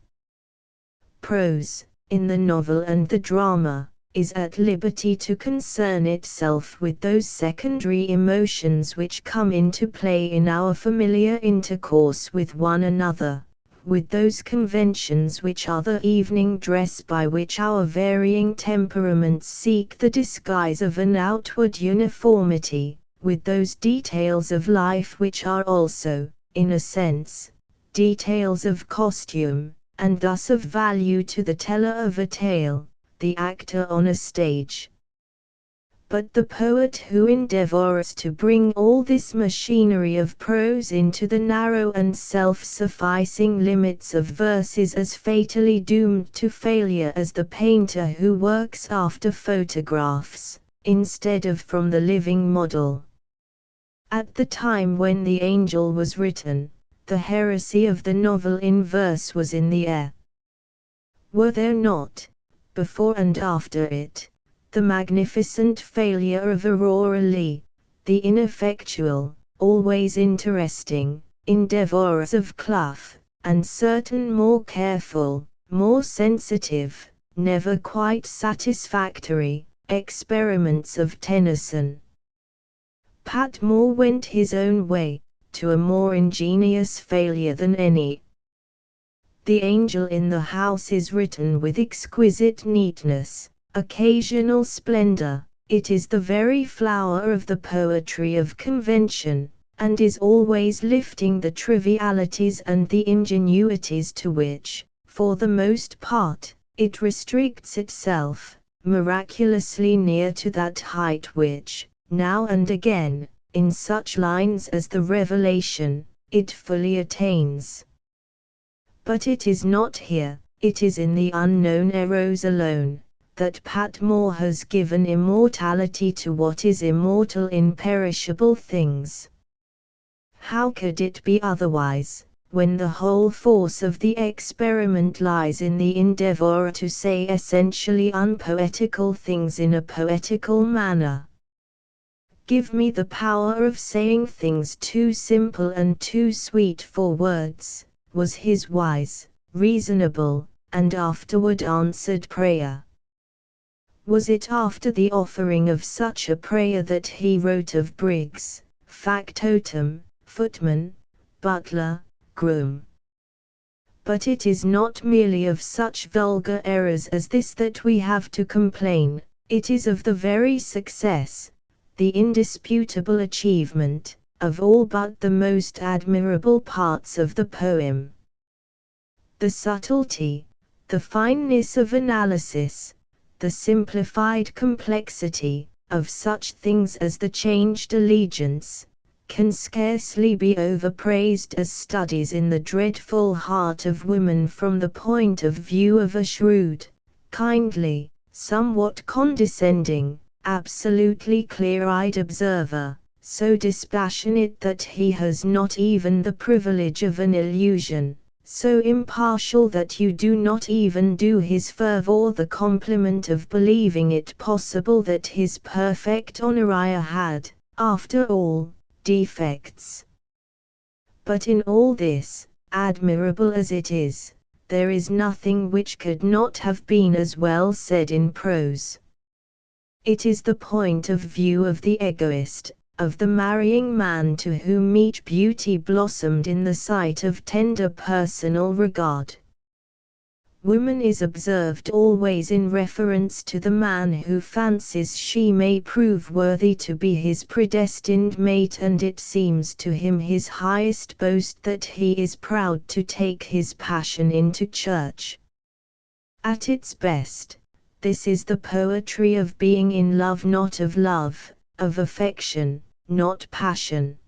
Prose, in the novel and the drama, is at liberty to concern itself with those secondary emotions which come into play in our familiar intercourse with one another, with those conventions which are the evening dress by which our varying temperaments seek the disguise of an outward uniformity, with those details of life which are also, in a sense, details of costume, and thus of value to the teller of a tale, the actor on a stage. But the poet who endeavors to bring all this machinery of prose into the narrow and self-sufficing limits of verse is as fatally doomed to failure as the painter who works after photographs, instead of from the living model. At the time when The Angel was written, the heresy of the novel in verse was in the air. Were there not, before and after it, the magnificent failure of Aurora Leigh, the ineffectual, always interesting, endeavors of Clough, and certain more careful, more sensitive, never quite satisfactory, experiments of Tennyson? Patmore went his own way, to a more ingenious failure than any. The Angel in the House is written with exquisite neatness, occasional splendor. It is the very flower of the poetry of convention, and is always lifting the trivialities and the ingenuities to which, for the most part, it restricts itself, miraculously near to that height which, now and again, in such lines as the Revelation, it fully attains. But it is not here, it is in the unknown eros alone, that Patmore has given immortality to what is immortal in perishable things. How could it be otherwise, when the whole force of the experiment lies in the endeavor to say essentially unpoetical things in a poetical manner? Give me the power of saying things too simple and too sweet for words, was his wise, reasonable, and afterward answered prayer. Was it after the offering of such a prayer that he wrote of Briggs, factotum, footman, butler, groom? But it is not merely of such vulgar errors as this that we have to complain, it is of the very success, the indisputable achievement, of all but the most admirable parts of the poem. The subtlety, the fineness of analysis, the simplified complexity, of such things as the changed allegiance, can scarcely be overpraised as studies in the dreadful heart of woman from the point of view of a shrewd, kindly, somewhat condescending, absolutely clear-eyed observer, so dispassionate that he has not even the privilege of an illusion, so impartial that you do not even do his fervor the compliment of believing it possible that his perfect Honoria had, after all, defects. But in all this, admirable as it is, there is nothing which could not have been as well said in prose. It is the point of view of the egoist, of the marrying man to whom each beauty blossomed in the sight of tender personal regard. Woman is observed always in reference to the man who fancies she may prove worthy to be his predestined mate, and it seems to him his highest boast that he is proud to take his passion into church. At its best, this is the poetry of being in love, not of love, of affection, not passion.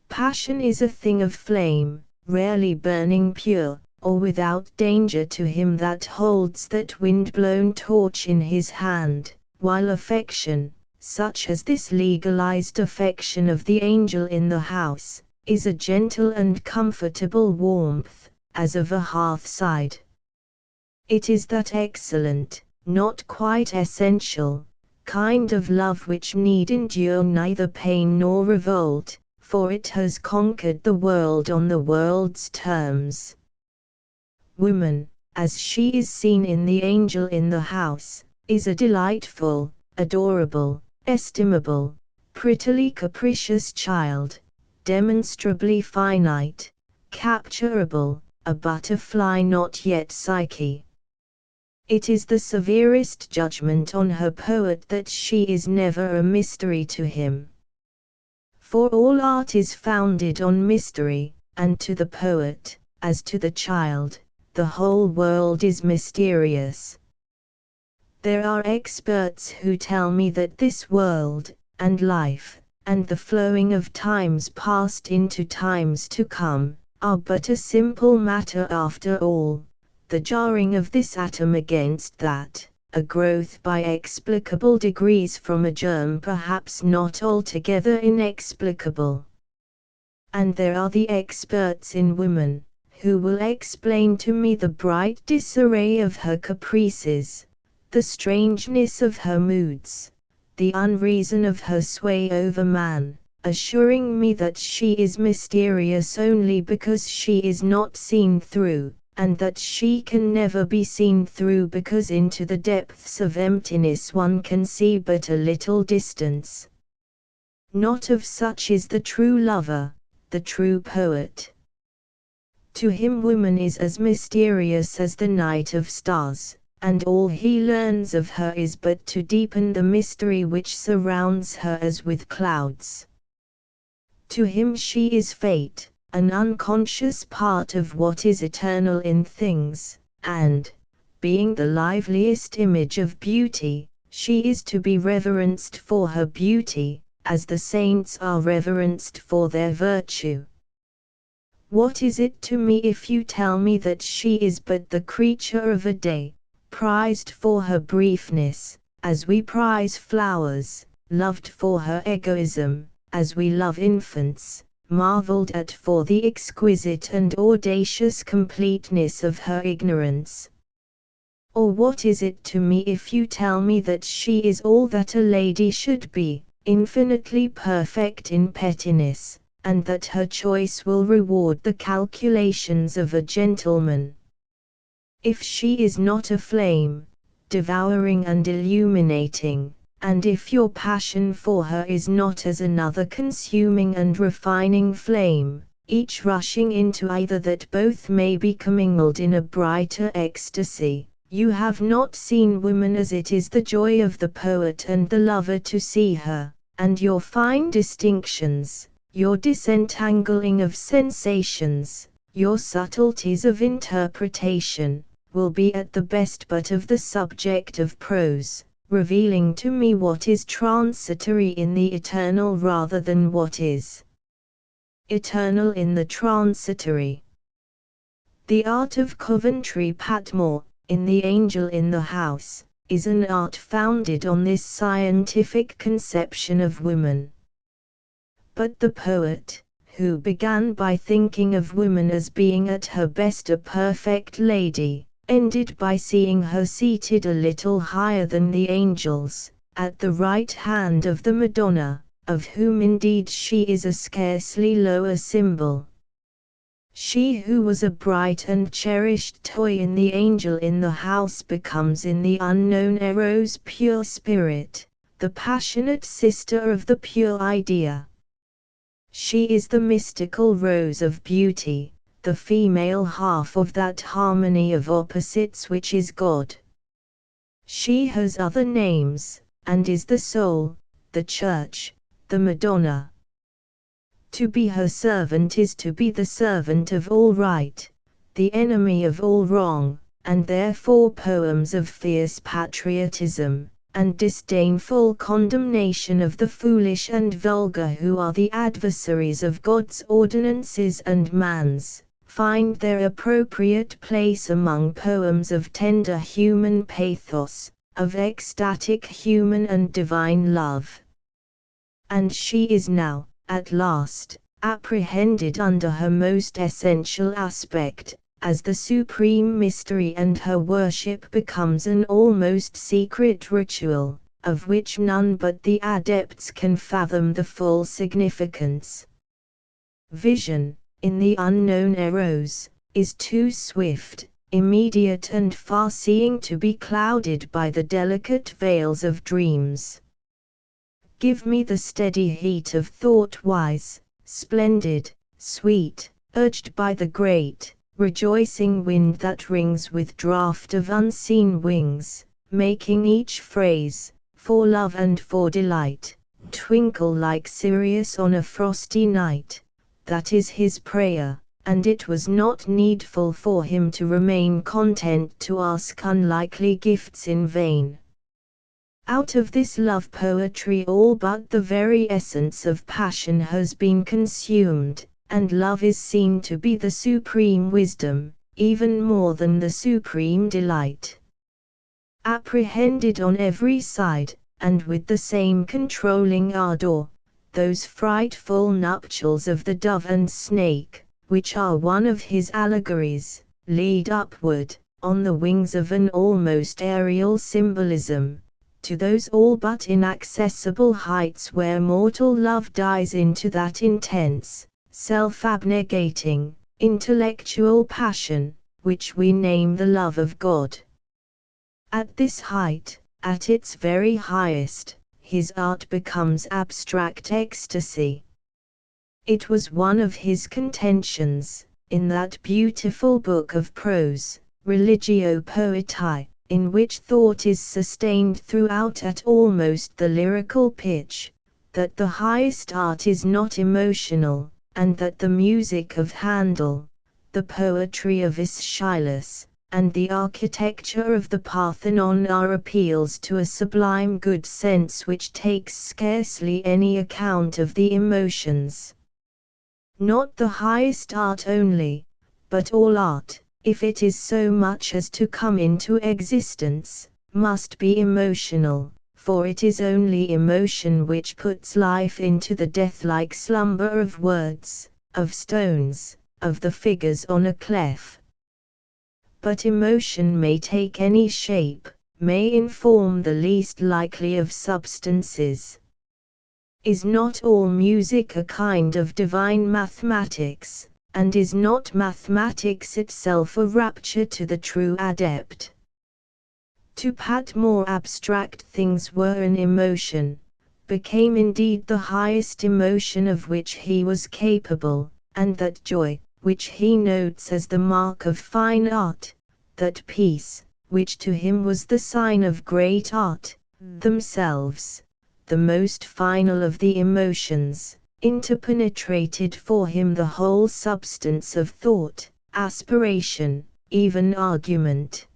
Passion is a thing of flame, rarely burning pure, or without danger to him that holds that wind-blown torch in his hand, while affection, such as this legalized affection of the angel in the house, is a gentle and comfortable warmth, as of a hearthside. It is that excellent, not quite essential, kind of love which need endure neither pain nor revolt, for it has conquered the world on the world's terms. Woman, as she is seen in The Angel in the House, is a delightful, adorable, estimable, prettily capricious child, demonstrably finite, capturable, a butterfly not yet Psyche. It is the severest judgment on her poet that she is never a mystery to him. For all art is founded on mystery, and to the poet, as to the child, the whole world is mysterious. There are experts who tell me that this world, and life, and the flowing of times past into times to come, are but a simple matter after all, the jarring of this atom against that, a growth by explicable degrees from a germ perhaps not altogether inexplicable. And there are the experts in women, who will explain to me the bright disarray of her caprices, the strangeness of her moods, the unreason of her sway over man, assuring me that she is mysterious only because she is not seen through, and that she can never be seen through because into the depths of emptiness one can see but a little distance. Not of such is the true lover, the true poet. To him woman is as mysterious as the night of stars, and all he learns of her is but to deepen the mystery which surrounds her as with clouds. To him she is fate, an unconscious part of what is eternal in things, and, being the liveliest image of beauty, she is to be reverenced for her beauty, as the saints are reverenced for their virtue. What is it to me if you tell me that she is but the creature of a day, prized for her briefness, as we prize flowers, loved for her egoism, as we love infants, marveled at for the exquisite and audacious completeness of her ignorance? Or what is it to me if you tell me that she is all that a lady should be, infinitely perfect in pettiness, and that her choice will reward the calculations of a gentleman? If she is not a flame, devouring and illuminating, and if your passion for her is not as another consuming and refining flame, each rushing into either that both may be commingled in a brighter ecstasy, you have not seen woman as it is the joy of the poet and the lover to see her, and your fine distinctions, your disentangling of sensations, your subtleties of interpretation, will be at the best but of the subject of prose, revealing to me what is transitory in the eternal rather than what is eternal in the transitory. The art of Coventry Patmore, in The Angel in the House, is an art founded on this scientific conception of woman. But the poet, who began by thinking of woman as being at her best a perfect lady, ended by seeing her seated a little higher than the angels, at the right hand of the Madonna, of whom indeed she is a scarcely lower symbol. She who was a bright and cherished toy in The Angel in the House becomes in the unknown Eros pure spirit, the passionate sister of the pure idea. She is the mystical rose of beauty, the female half of that harmony of opposites which is God. She has other names, and is the soul, the church, the Madonna. To be her servant is to be the servant of all right, the enemy of all wrong, and therefore poems of fierce patriotism, and disdainful condemnation of the foolish and vulgar who are the adversaries of God's ordinances and man's, find their appropriate place among poems of tender human pathos, of ecstatic human and divine love. And she is now, at last, apprehended under her most essential aspect, as the supreme mystery, and her worship becomes an almost secret ritual, of which none but the adepts can fathom the full significance. Vision, in the unknown Eros, is too swift, immediate and far-seeing to be clouded by the delicate veils of dreams. Give me the steady heat of thought, wise, splendid, sweet, urged by the great, rejoicing wind that rings with draught of unseen wings, making each phrase, for love and for delight, twinkle like Sirius on a frosty night. That is his prayer, and it was not needful for him to remain content to ask unlikely gifts in vain. Out of this love poetry all but the very essence of passion has been consumed, and love is seen to be the supreme wisdom, even more than the supreme delight. Apprehended on every side, and with the same controlling ardor, those frightful nuptials of the dove and snake, which are one of his allegories, lead upward, on the wings of an almost aerial symbolism, to those all but inaccessible heights where mortal love dies into that intense, self-abnegating, intellectual passion, which we name the love of God. At this height, at its very highest, his art becomes abstract ecstasy. It was one of his contentions, in that beautiful book of prose, Religio Poetae, in which thought is sustained throughout at almost the lyrical pitch, that the highest art is not emotional, and that the music of Handel, the poetry of Aeschylus, and the architecture of the Parthenon are appeals to a sublime good sense which takes scarcely any account of the emotions. Not the highest art only, but all art, if it is so much as to come into existence, must be emotional, for it is only emotion which puts life into the death-like slumber of words, of stones, of the figures on a clef. But emotion may take any shape, may inform the least likely of substances. Is not all music a kind of divine mathematics, and is not mathematics itself a rapture to the true adept? To Patmore abstract things were an emotion, became indeed the highest emotion of which he was capable, and that joy, which he notes as the mark of fine art, that peace, which to him was the sign of great art, themselves, the most final of the emotions, interpenetrated for him the whole substance of thought, aspiration, even argument.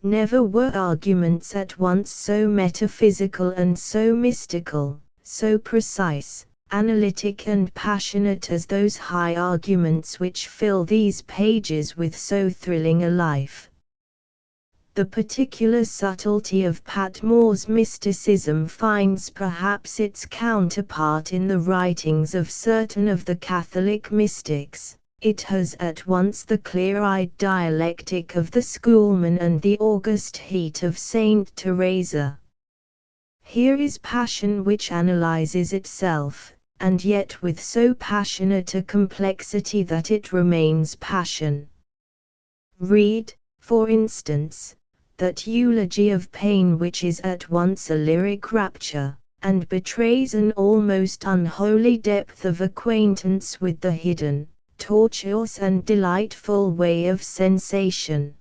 Never were arguments at once so metaphysical and so mystical, so precise, analytic and passionate as those high arguments which fill these pages with so thrilling a life. The particular subtlety of Patmore's mysticism finds perhaps its counterpart in the writings of certain of the Catholic mystics. It has at once the clear-eyed dialectic of the schoolman and the august heat of Saint Teresa. Here is passion which analyzes itself, and yet with so passionate a complexity that it remains passion. Read, for instance, that eulogy of pain which is at once a lyric rapture, and betrays an almost unholy depth of acquaintance with the hidden, tortuous and delightful way of sensation.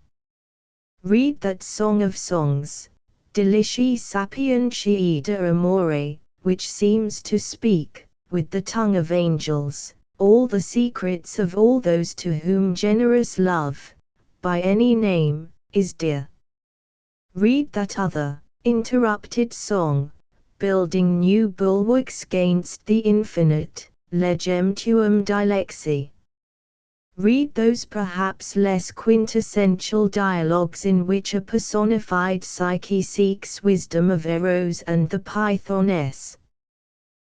Read that Song of Songs, Delici Sapientiae Amore, which seems to speak, with the tongue of angels, all the secrets of all those to whom generous love, by any name, is dear. Read that other, interrupted song, building new bulwarks gainst the infinite, Legem tuum dilexi. Read those perhaps less quintessential dialogues in which a personified Psyche seeks wisdom of Eros and the Pythoness.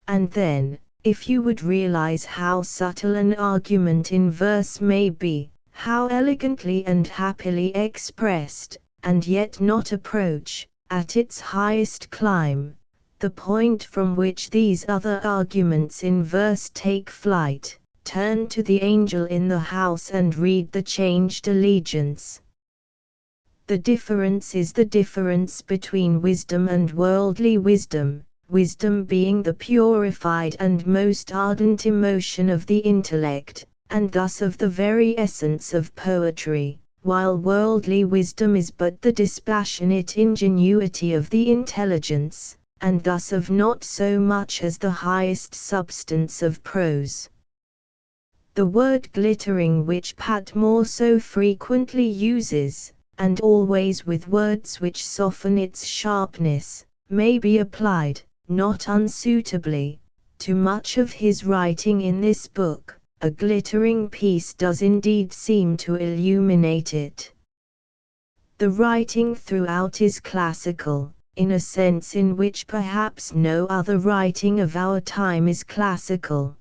And then, if you would realize how subtle an argument in verse may be, how elegantly and happily expressed, and yet not approach, at its highest climb, the point from which these other arguments in verse take flight, turn to the angel in the house and read the changed allegiance. The difference is the difference between wisdom and worldly wisdom, wisdom being the purified and most ardent emotion of the intellect, and thus of the very essence of poetry, while worldly wisdom is but the dispassionate ingenuity of the intelligence, and thus of not so much as the highest substance of prose. The word glittering, which Patmore so frequently uses, and always with words which soften its sharpness, may be applied, not unsuitably, to much of his writing in this book. A glittering piece does indeed seem to illuminate it. The writing throughout is classical, in a sense in which perhaps no other writing of our time is classical.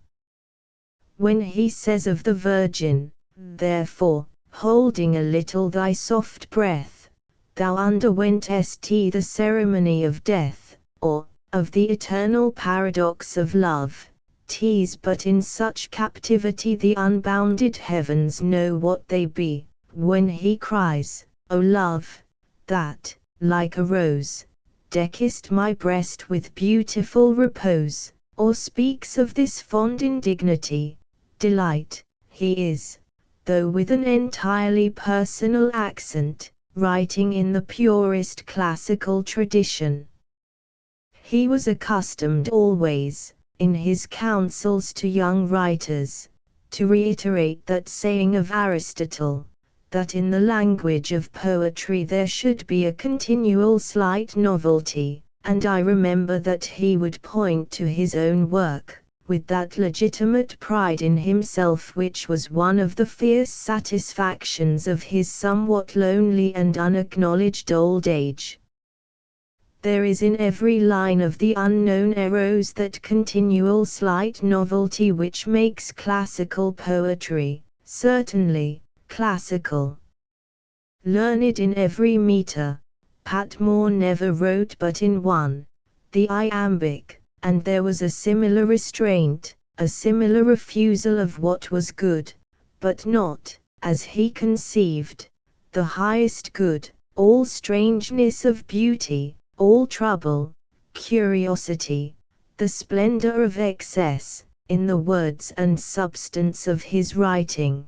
When he says of the Virgin, therefore, holding a little thy soft breath, thou underwentest the ceremony of death, or, of the eternal paradox of love, 'tis but in such captivity the unbounded heavens know what they be, when he cries, O love, that, like a rose, deckest my breast with beautiful repose, or speaks of this fond indignity, delight, he is, though with an entirely personal accent, writing in the purest classical tradition. He was accustomed always, in his counsels to young writers, to reiterate that saying of Aristotle, that in the language of poetry there should be a continual slight novelty, and I remember that he would point to his own work, with that legitimate pride in himself which was one of the fierce satisfactions of his somewhat lonely and unacknowledged old age. There is in every line of the unknown Eros that continual slight novelty which makes classical poetry, certainly, classical. Learned in every metre, Patmore never wrote but in one, the iambic, and there was a similar restraint, a similar refusal of what was good, but not, as he conceived, the highest good, all strangeness of beauty, all trouble, curiosity, the splendor of excess, in the words and substance of his writing.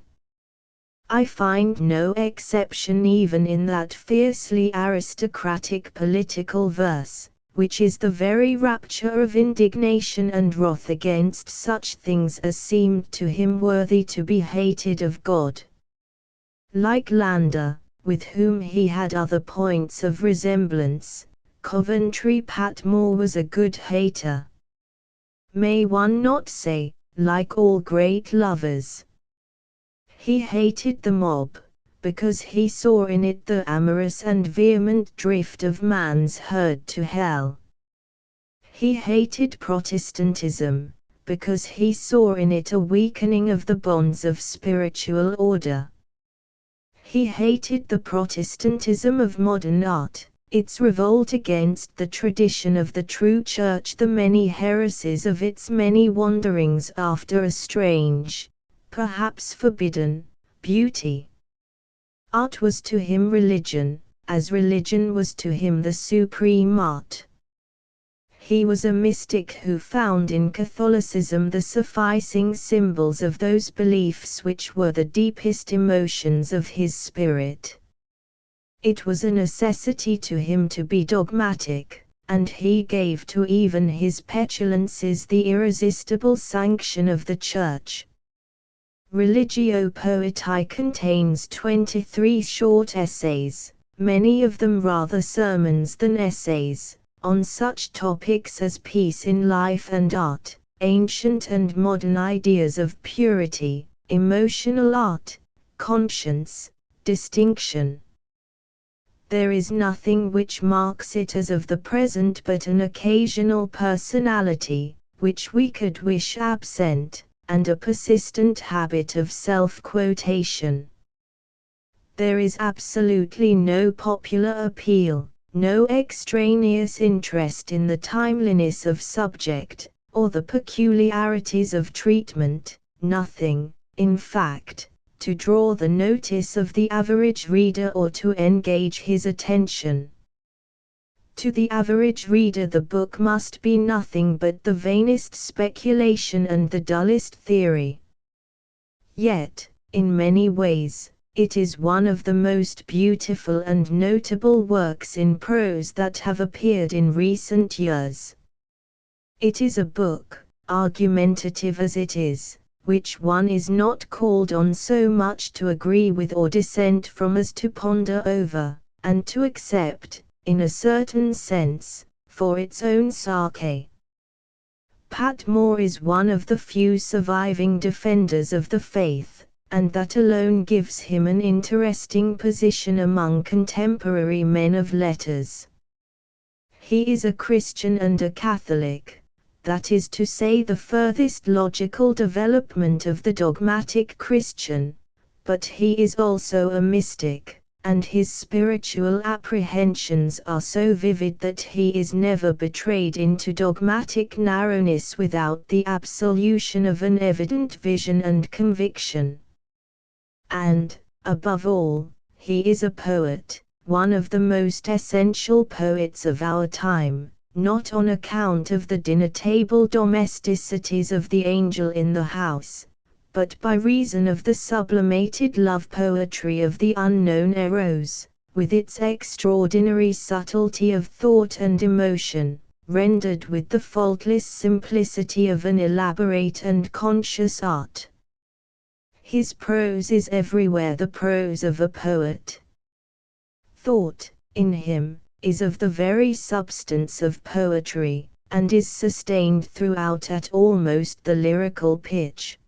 I find no exception even in that fiercely aristocratic political verse, which is the very rapture of indignation and wrath against such things as seemed to him worthy to be hated of God. Like Landor, with whom he had other points of resemblance, Coventry Patmore was a good hater. May one not say, like all great lovers? He hated the mob, because he saw in it the amorous and vehement drift of man's herd to hell. He hated Protestantism, because he saw in it a weakening of the bonds of spiritual order. He hated the Protestantism of modern art, its revolt against the tradition of the true church, the many heresies of its many wanderings after a strange, perhaps forbidden, beauty. Art was to him religion, as religion was to him the supreme art. He was a mystic who found in Catholicism the sufficing symbols of those beliefs which were the deepest emotions of his spirit. It was a necessity to him to be dogmatic, and he gave to even his petulances the irresistible sanction of the Church. Religio Poetae contains 23 short essays, many of them rather sermons than essays, on such topics as peace in life and art, ancient and modern ideas of purity, emotional art, conscience, distinction. There is nothing which marks it as of the present but an occasional personality, which we could wish absent, and a persistent habit of self-quotation. There is absolutely no popular appeal, no extraneous interest in the timeliness of subject, or the peculiarities of treatment, nothing, in fact, to draw the notice of the average reader or to engage his attention. To the average reader the book must be nothing but the vainest speculation and the dullest theory. Yet, in many ways, it is one of the most beautiful and notable works in prose that have appeared in recent years. It is a book, argumentative as it is, which one is not called on so much to agree with or dissent from as to ponder over, and to accept, in a certain sense, for its own sake. Patmore is one of the few surviving defenders of the faith, and that alone gives him an interesting position among contemporary men of letters. He is a Christian and a Catholic, that is to say the furthest logical development of the dogmatic Christian, but he is also a mystic, and his spiritual apprehensions are so vivid that he is never betrayed into dogmatic narrowness without the absolution of an evident vision and conviction. And, above all, he is a poet, one of the most essential poets of our time, not on account of the dinner-table domesticities of the angel in the house, but by reason of the sublimated love poetry of the unknown Eros, with its extraordinary subtlety of thought and emotion, rendered with the faultless simplicity of an elaborate and conscious art. His prose is everywhere the prose of a poet. Thought, in him, is of the very substance of poetry, and is sustained throughout at almost the lyrical pitch.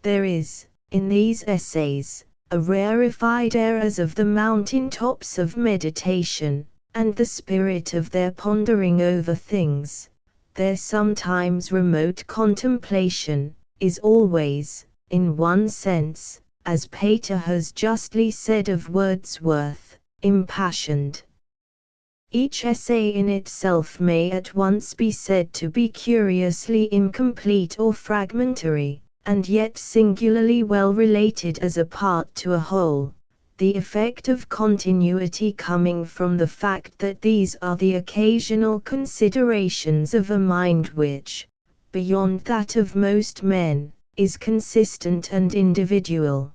There is, in these essays, a rarefied air as of the mountain tops of meditation, and the spirit of their pondering over things, their sometimes remote contemplation, is always, in one sense, as Pater has justly said of Wordsworth, impassioned. Each essay in itself may at once be said to be curiously incomplete or fragmentary, and yet singularly well related as a part to a whole, the effect of continuity coming from the fact that these are the occasional considerations of a mind which, beyond that of most men, is consistent and individual.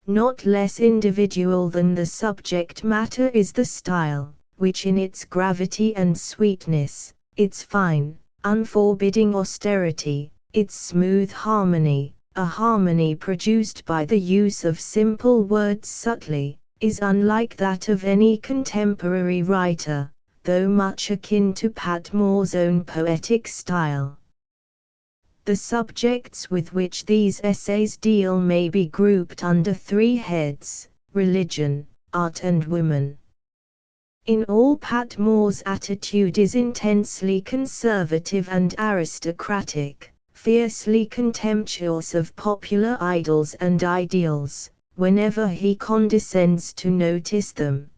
Not less individual than the subject matter is the style, which in its gravity and sweetness, its fine, unforbidding austerity, its smooth harmony, a harmony produced by the use of simple words subtly, is unlike that of any contemporary writer, though much akin to Patmore's own poetic style. The subjects with which these essays deal may be grouped under three heads: religion, art and woman. In all, Patmore's attitude is intensely conservative and aristocratic, fiercely contemptuous of popular idols and ideals, whenever he condescends to notice them.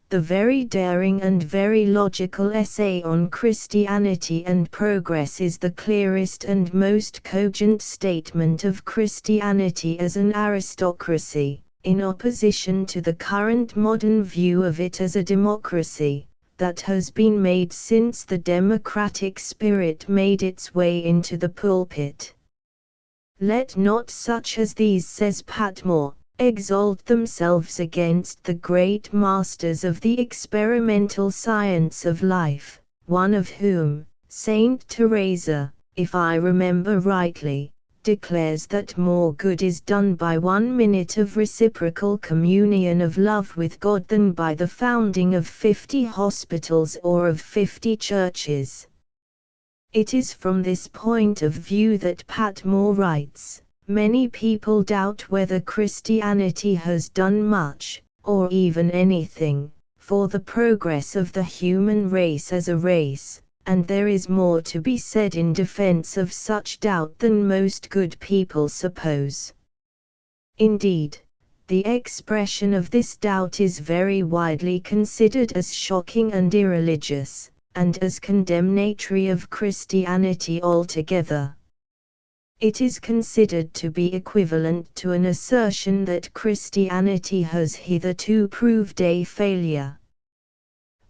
The very daring and very logical essay on Christianity and Progress is the clearest and most cogent statement of Christianity as an aristocracy, in opposition to the current modern view of it as a democracy, that has been made since the democratic spirit made its way into the pulpit. Let not such as these, says Patmore, exalt themselves against the great masters of the experimental science of life, one of whom, Saint Teresa, if I remember rightly, declares that more good is done by 1 minute of reciprocal communion of love with God than by the founding of 50 hospitals or of 50 churches. It is from this point of view that Patmore writes, "Many people doubt whether Christianity has done much, or even anything, for the progress of the human race as a race, and there is more to be said in defense of such doubt than most good people suppose." Indeed, the expression of this doubt is very widely considered as shocking and irreligious, and as condemnatory of Christianity altogether. It is considered to be equivalent to an assertion that Christianity has hitherto proved a failure.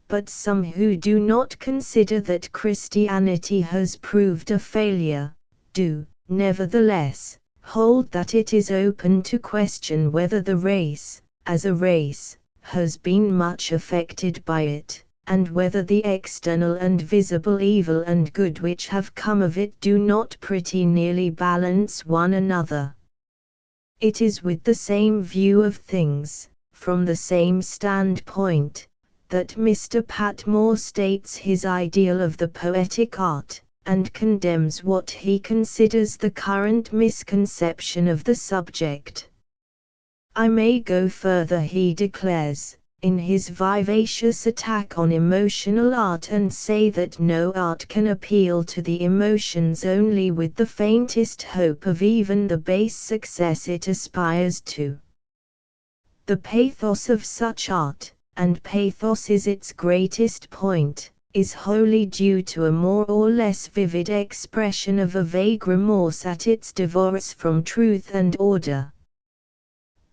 But some who do not consider that Christianity has proved a failure, do, nevertheless, hold that it is open to question whether the race, as a race, has been much affected by it, and whether the external and visible evil and good which have come of it do not pretty nearly balance one another. It is with the same view of things, from the same standpoint, that Mr. Patmore states his ideal of the poetic art, and condemns what he considers the current misconception of the subject. I may go further, he declares, in his vivacious attack on emotional art, and say that no art can appeal to the emotions only with the faintest hope of even the base success it aspires to. The pathos of such art, and pathos is its greatest point, is wholly due to a more or less vivid expression of a vague remorse at its divorce from truth and order.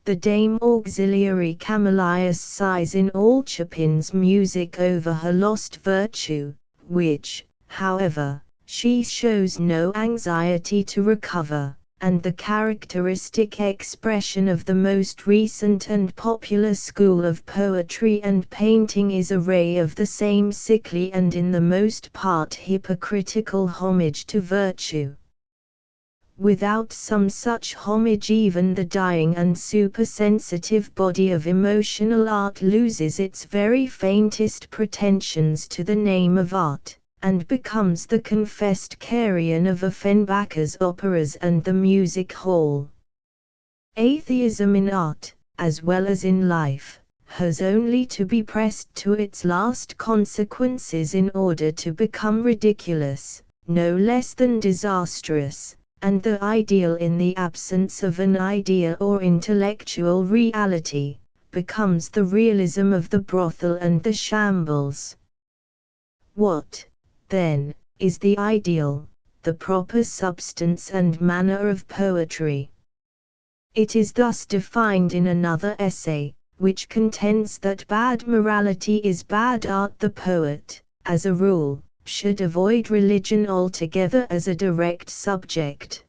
The Dame Auxiliary Camelias sighs in all Chopin's music over her lost virtue, which, however, she shows no anxiety to recover, and the characteristic expression of the most recent and popular school of poetry and painting is a ray of the same sickly and in the most part hypocritical homage to virtue. Without some such homage even the dying and supersensitive body of emotional art loses its very faintest pretensions to the name of art, and becomes the confessed carrion of Offenbacher's operas and the music hall. Atheism in art, as well as in life, has only to be pressed to its last consequences in order to become ridiculous, no less than disastrous, and the ideal in the absence of an idea or intellectual reality, becomes the realism of the brothel and the shambles. What, then, is the ideal, the proper substance and manner of poetry? It is thus defined in another essay, which contends that bad morality is bad art. The poet, as a rule, should avoid religion altogether as a direct subject.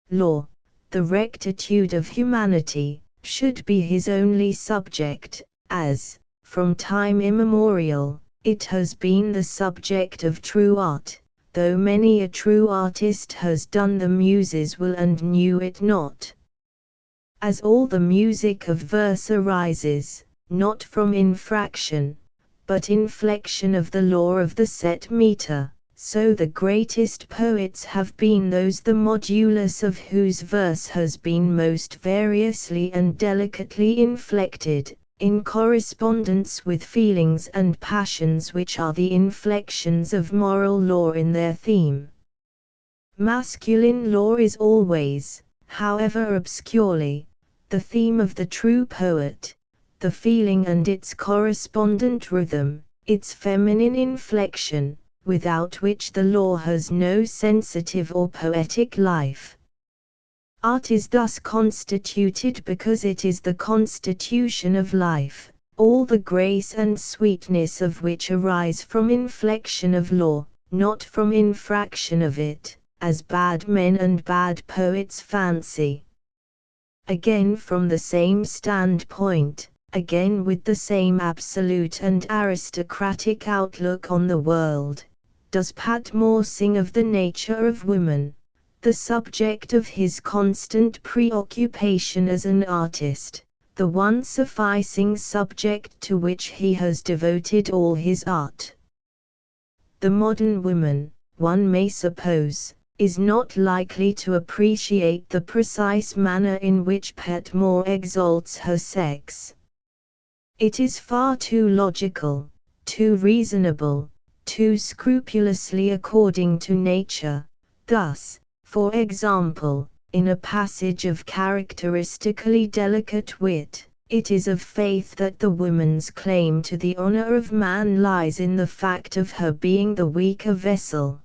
Law, the rectitude of humanity, should be his only subject, as, from time immemorial, it has been the subject of true art, though many a true artist has done the Muses well and knew it not. As all the music of verse arises, not from infraction, but inflection of the law of the set meter, so the greatest poets have been those the modulus of whose verse has been most variously and delicately inflected, in correspondence with feelings and passions which are the inflections of moral law in their theme. Masculine law is always, however obscurely, the theme of the true poet, the feeling and its correspondent rhythm, its feminine inflection, without which the law has no sensitive or poetic life. Art is thus constituted because it is the constitution of life, all the grace and sweetness of which arise from inflection of law, not from infraction of it, as bad men and bad poets fancy. Again, from the same standpoint, again with the same absolute and aristocratic outlook on the world, does Patmore sing of the nature of woman, the subject of his constant preoccupation as an artist, the one sufficing subject to which he has devoted all his art. The modern woman, one may suppose, is not likely to appreciate the precise manner in which Patmore exalts her sex. It is far too logical, too reasonable, too scrupulously according to nature. Thus, for example, in a passage of characteristically delicate wit, it is of faith that the woman's claim to the honor of man lies in the fact of her being the weaker vessel.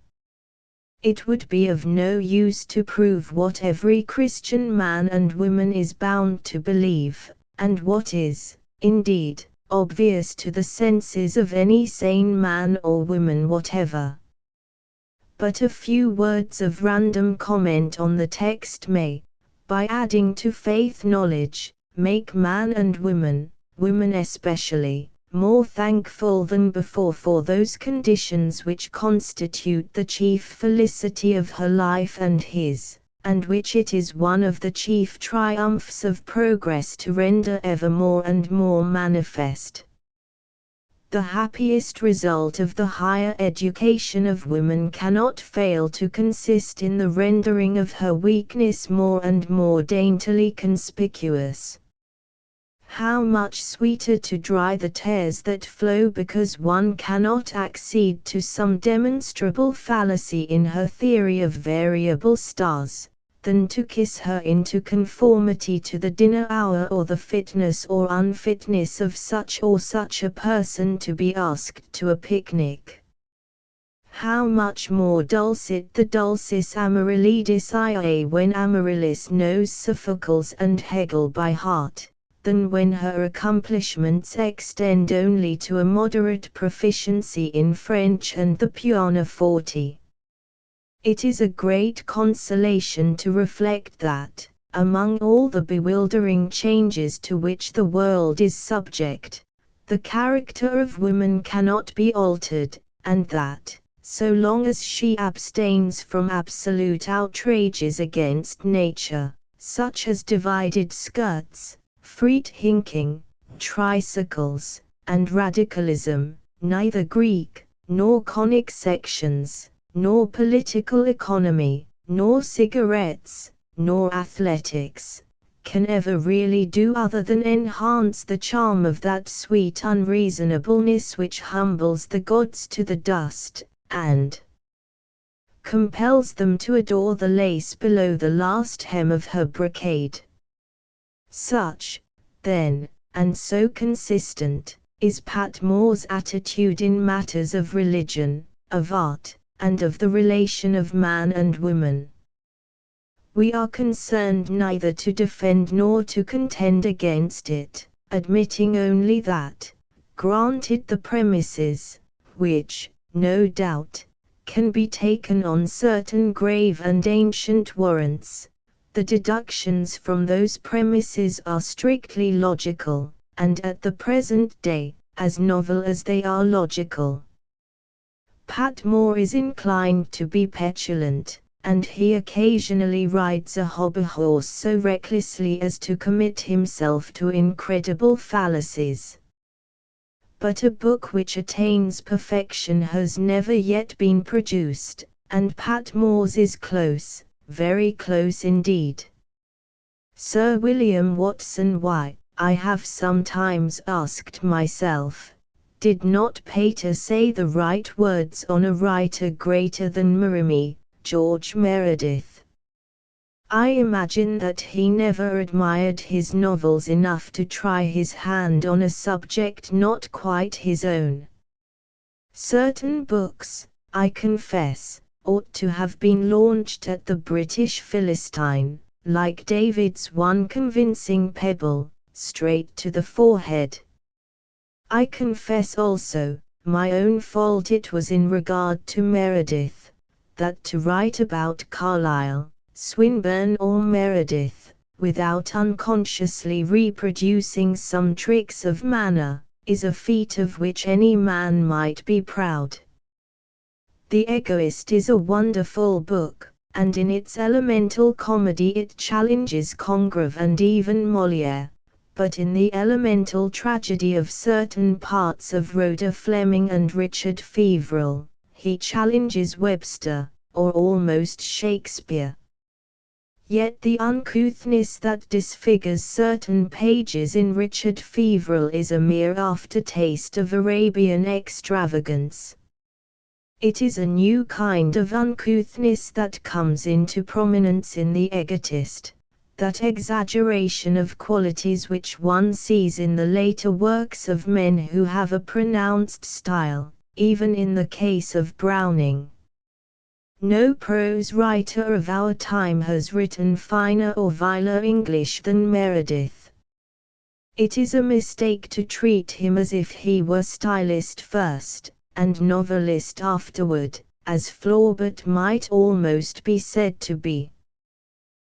It would be of no use to prove what every Christian man and woman is bound to believe, and what is, indeed, obvious to the senses of any sane man or woman whatever. But a few words of random comment on the text may, by adding to faith knowledge, make man and woman, women especially, more thankful than before for those conditions which constitute the chief felicity of her life and his, and which it is one of the chief triumphs of progress to render ever more and more manifest. The happiest result of the higher education of women cannot fail to consist in the rendering of her weakness more and more daintily conspicuous. How much sweeter to dry the tears that flow because one cannot accede to some demonstrable fallacy in her theory of variable stars, than to kiss her into conformity to the dinner hour or the fitness or unfitness of such or such a person to be asked to a picnic. How much more dulcet the dulcis Amaryllis ia when Amaryllis knows Sophocles and Hegel by heart, than when her accomplishments extend only to a moderate proficiency in French and the pianoforte. It is a great consolation to reflect that, among all the bewildering changes to which the world is subject, the character of woman cannot be altered, and that, so long as she abstains from absolute outrages against nature, such as divided skirts, freet hinking, tricycles, and radicalism, neither Greek, nor conic sections, nor political economy, nor cigarettes, nor athletics, can ever really do other than enhance the charm of that sweet unreasonableness which humbles the gods to the dust, and compels them to adore the lace below the last hem of her brocade. Such, then, and so consistent, is Patmore's attitude in matters of religion, of art, and of the relation of man and woman. We are concerned neither to defend nor to contend against it, admitting only that, granted the premises, which, no doubt, can be taken on certain grave and ancient warrants, the deductions from those premises are strictly logical, and at the present day, as novel as they are logical. Patmore is inclined to be petulant, and he occasionally rides a hobby horse so recklessly as to commit himself to incredible fallacies. But a book which attains perfection has never yet been produced, and Patmore's is close, very close indeed. Sir William Watson, why, I have sometimes asked myself, did not Pater say the right words on a writer greater than Morimi, George Meredith? I imagine that he never admired his novels enough to try his hand on a subject not quite his own. Certain books, I confess, ought to have been launched at the British Philistine, like David's one convincing pebble, straight to the forehead. I confess also, my own fault it was in regard to Meredith, that to write about Carlyle, Swinburne or Meredith, without unconsciously reproducing some tricks of manner, is a feat of which any man might be proud. The Egoist is a wonderful book, and in its elemental comedy it challenges Congreve and even Molière. But in the elemental tragedy of certain parts of Rhoda Fleming and Richard Feverel, he challenges Webster, or almost Shakespeare. Yet the uncouthness that disfigures certain pages in Richard Feverel is a mere aftertaste of Arabian extravagance. It is a new kind of uncouthness that comes into prominence in the egotist. That exaggeration of qualities which one sees in the later works of men who have a pronounced style, even in the case of Browning. No prose writer of our time has written finer or viler English than Meredith. It is a mistake to treat him as if he were stylist first, and novelist afterward, as Flaubert might almost be said to be.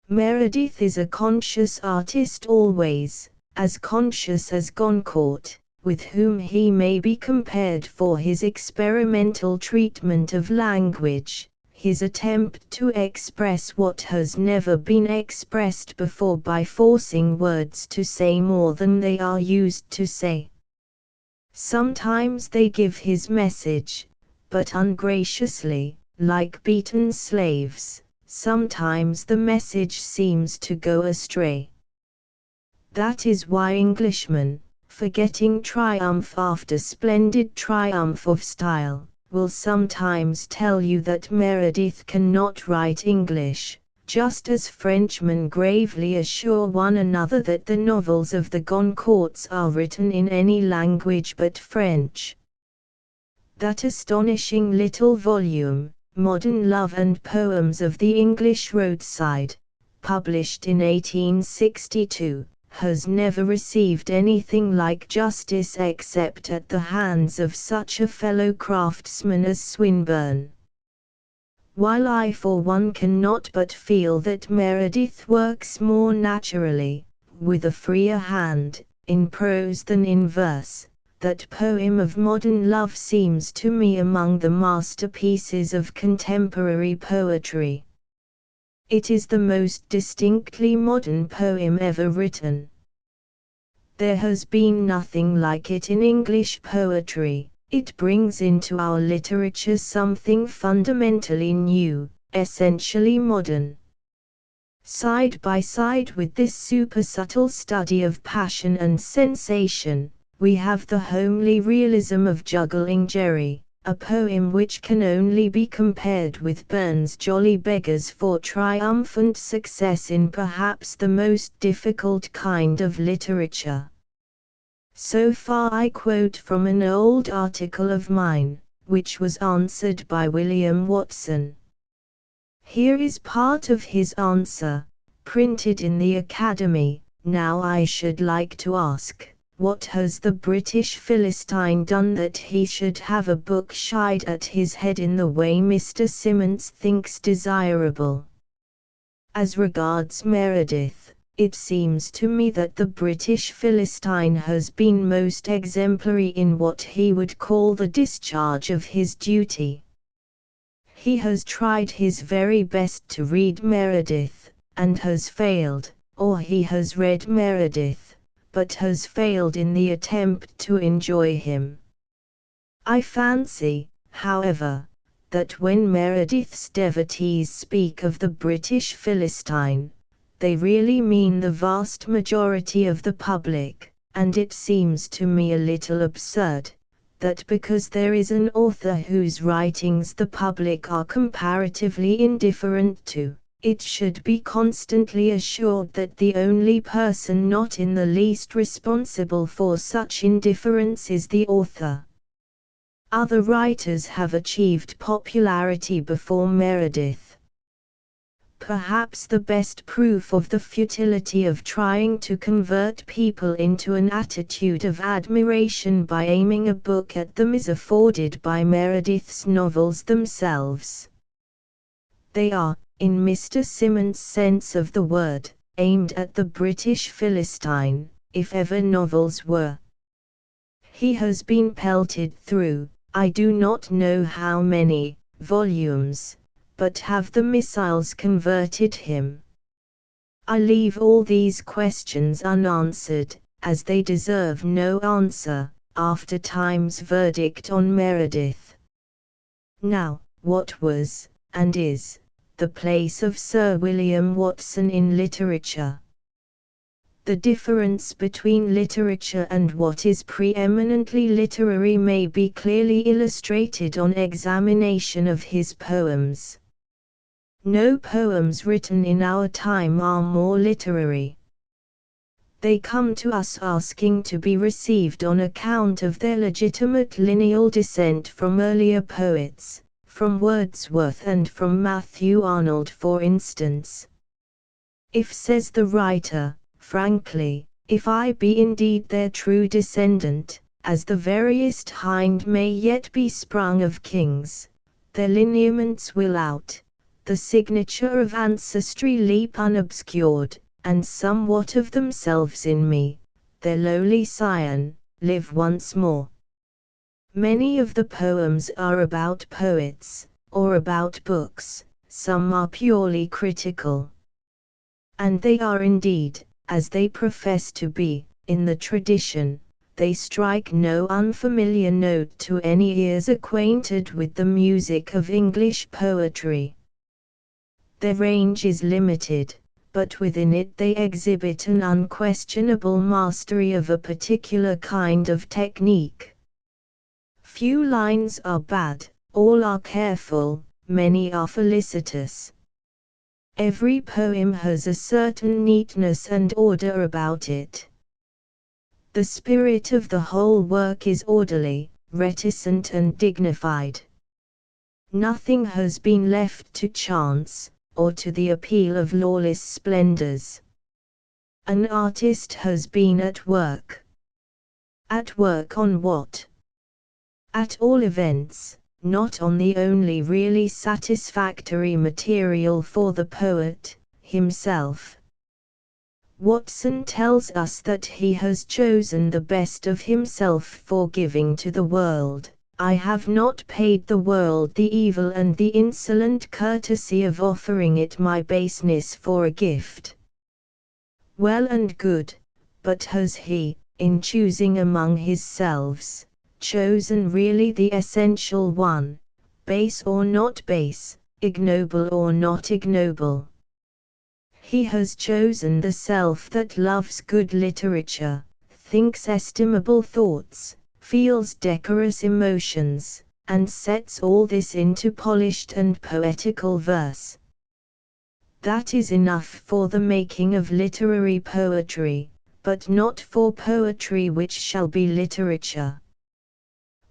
Meredith is a conscious artist always, as conscious as Goncourt, with whom he may be compared for his experimental treatment of language, his attempt to express what has never been expressed before by forcing words to say more than they are used to say. Sometimes they give his message, but ungraciously, like beaten slaves. Sometimes the message seems to go astray. That is why Englishmen, forgetting triumph after splendid triumph of style, will sometimes tell you that Meredith cannot write English, just as Frenchmen gravely assure one another that the novels of the Goncourts are written in any language but French. That astonishing little volume, Modern Love and Poems of the English Roadside, published in 1862, has never received anything like justice except at the hands of such a fellow craftsman as Swinburne. While I for one cannot but feel that Meredith works more naturally, with a freer hand, in prose than in verse, that poem of Modern Love seems to me among the masterpieces of contemporary poetry. It is the most distinctly modern poem ever written. There has been nothing like it in English poetry. It brings into our literature something fundamentally new, essentially modern. Side by side with this super-subtle study of passion and sensation, we have the homely realism of Juggling Jerry, a poem which can only be compared with Burns' Jolly Beggars for triumphant success in perhaps the most difficult kind of literature. So far I quote from an old article of mine, which was answered by William Watson. Here is part of his answer, printed in the Academy. Now I should like to ask, what has the British Philistine done that he should have a book shied at his head in the way Mr. Symons thinks desirable? As regards Meredith, it seems to me that the British Philistine has been most exemplary in what he would call the discharge of his duty. He has tried his very best to read Meredith, and has failed, or he has read Meredith, but has failed in the attempt to enjoy him. I fancy, however, that when Meredith's devotees speak of the British Philistine, they really mean the vast majority of the public, and it seems to me a little absurd, that because there is an author whose writings the public are comparatively indifferent to, it should be constantly assured that the only person not in the least responsible for such indifference is the author. Other writers have achieved popularity before Meredith. Perhaps the best proof of the futility of trying to convert people into an attitude of admiration by aiming a book at them is afforded by Meredith's novels themselves. They are, in Mr. Symons' sense of the word, aimed at the British Philistine, if ever novels were. He has been pelted through, I do not know how many, volumes, but have the missiles converted him? I leave all these questions unanswered, as they deserve no answer, after Time's verdict on Meredith. Now, what was, and is, the place of Sir William Watson in literature? The difference between literature and what is preeminently literary may be clearly illustrated on examination of his poems. No poems written in our time are more literary. They come to us asking to be received on account of their legitimate lineal descent from earlier poets, from Wordsworth and from Matthew Arnold for instance. If, says the writer, frankly, if I be indeed their true descendant, as the veriest hind may yet be sprung of kings, their lineaments will out, the signature of ancestry leap unobscured, and somewhat of themselves in me, their lowly scion, live once more. Many of the poems are about poets, or about books, some are purely critical. And they are indeed, as they profess to be, in the tradition. They strike no unfamiliar note to any ears acquainted with the music of English poetry. Their range is limited, but within it they exhibit an unquestionable mastery of a particular kind of technique. Few lines are bad, all are careful, many are felicitous. Every poem has a certain neatness and order about it. The spirit of the whole work is orderly, reticent and dignified. Nothing has been left to chance, or to the appeal of lawless splendors. An artist has been at work. At work on what? At all events, not on the only really satisfactory material for the poet, himself. Watson tells us that he has chosen the best of himself for giving to the world. I have not paid the world the evil and the insolent courtesy of offering it my baseness for a gift. Well and good, but has he, in choosing among his selves, chosen really the essential one, base or not base, ignoble or not ignoble? He has chosen the self that loves good literature, thinks estimable thoughts, feels decorous emotions, and sets all this into polished and poetical verse. That is enough for the making of literary poetry, but not for poetry which shall be literature.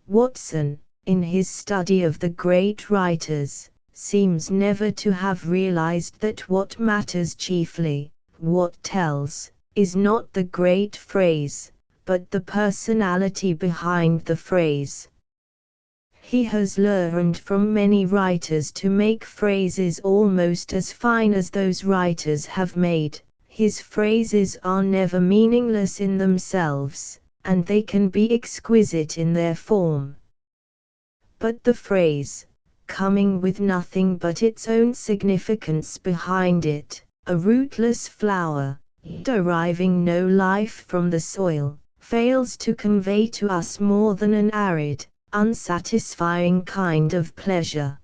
Watson, in his study of the great writers, seems never to have realized that what matters chiefly, what tells, is not the great phrase, but the personality behind the phrase. He has learned from many writers to make phrases almost as fine as those writers have made. His phrases are never meaningless in themselves, and they can be exquisite in their form. But the phrase, coming with nothing but its own significance behind it, a rootless flower, deriving no life from the soil, fails to convey to us more than an arid, unsatisfying kind of pleasure.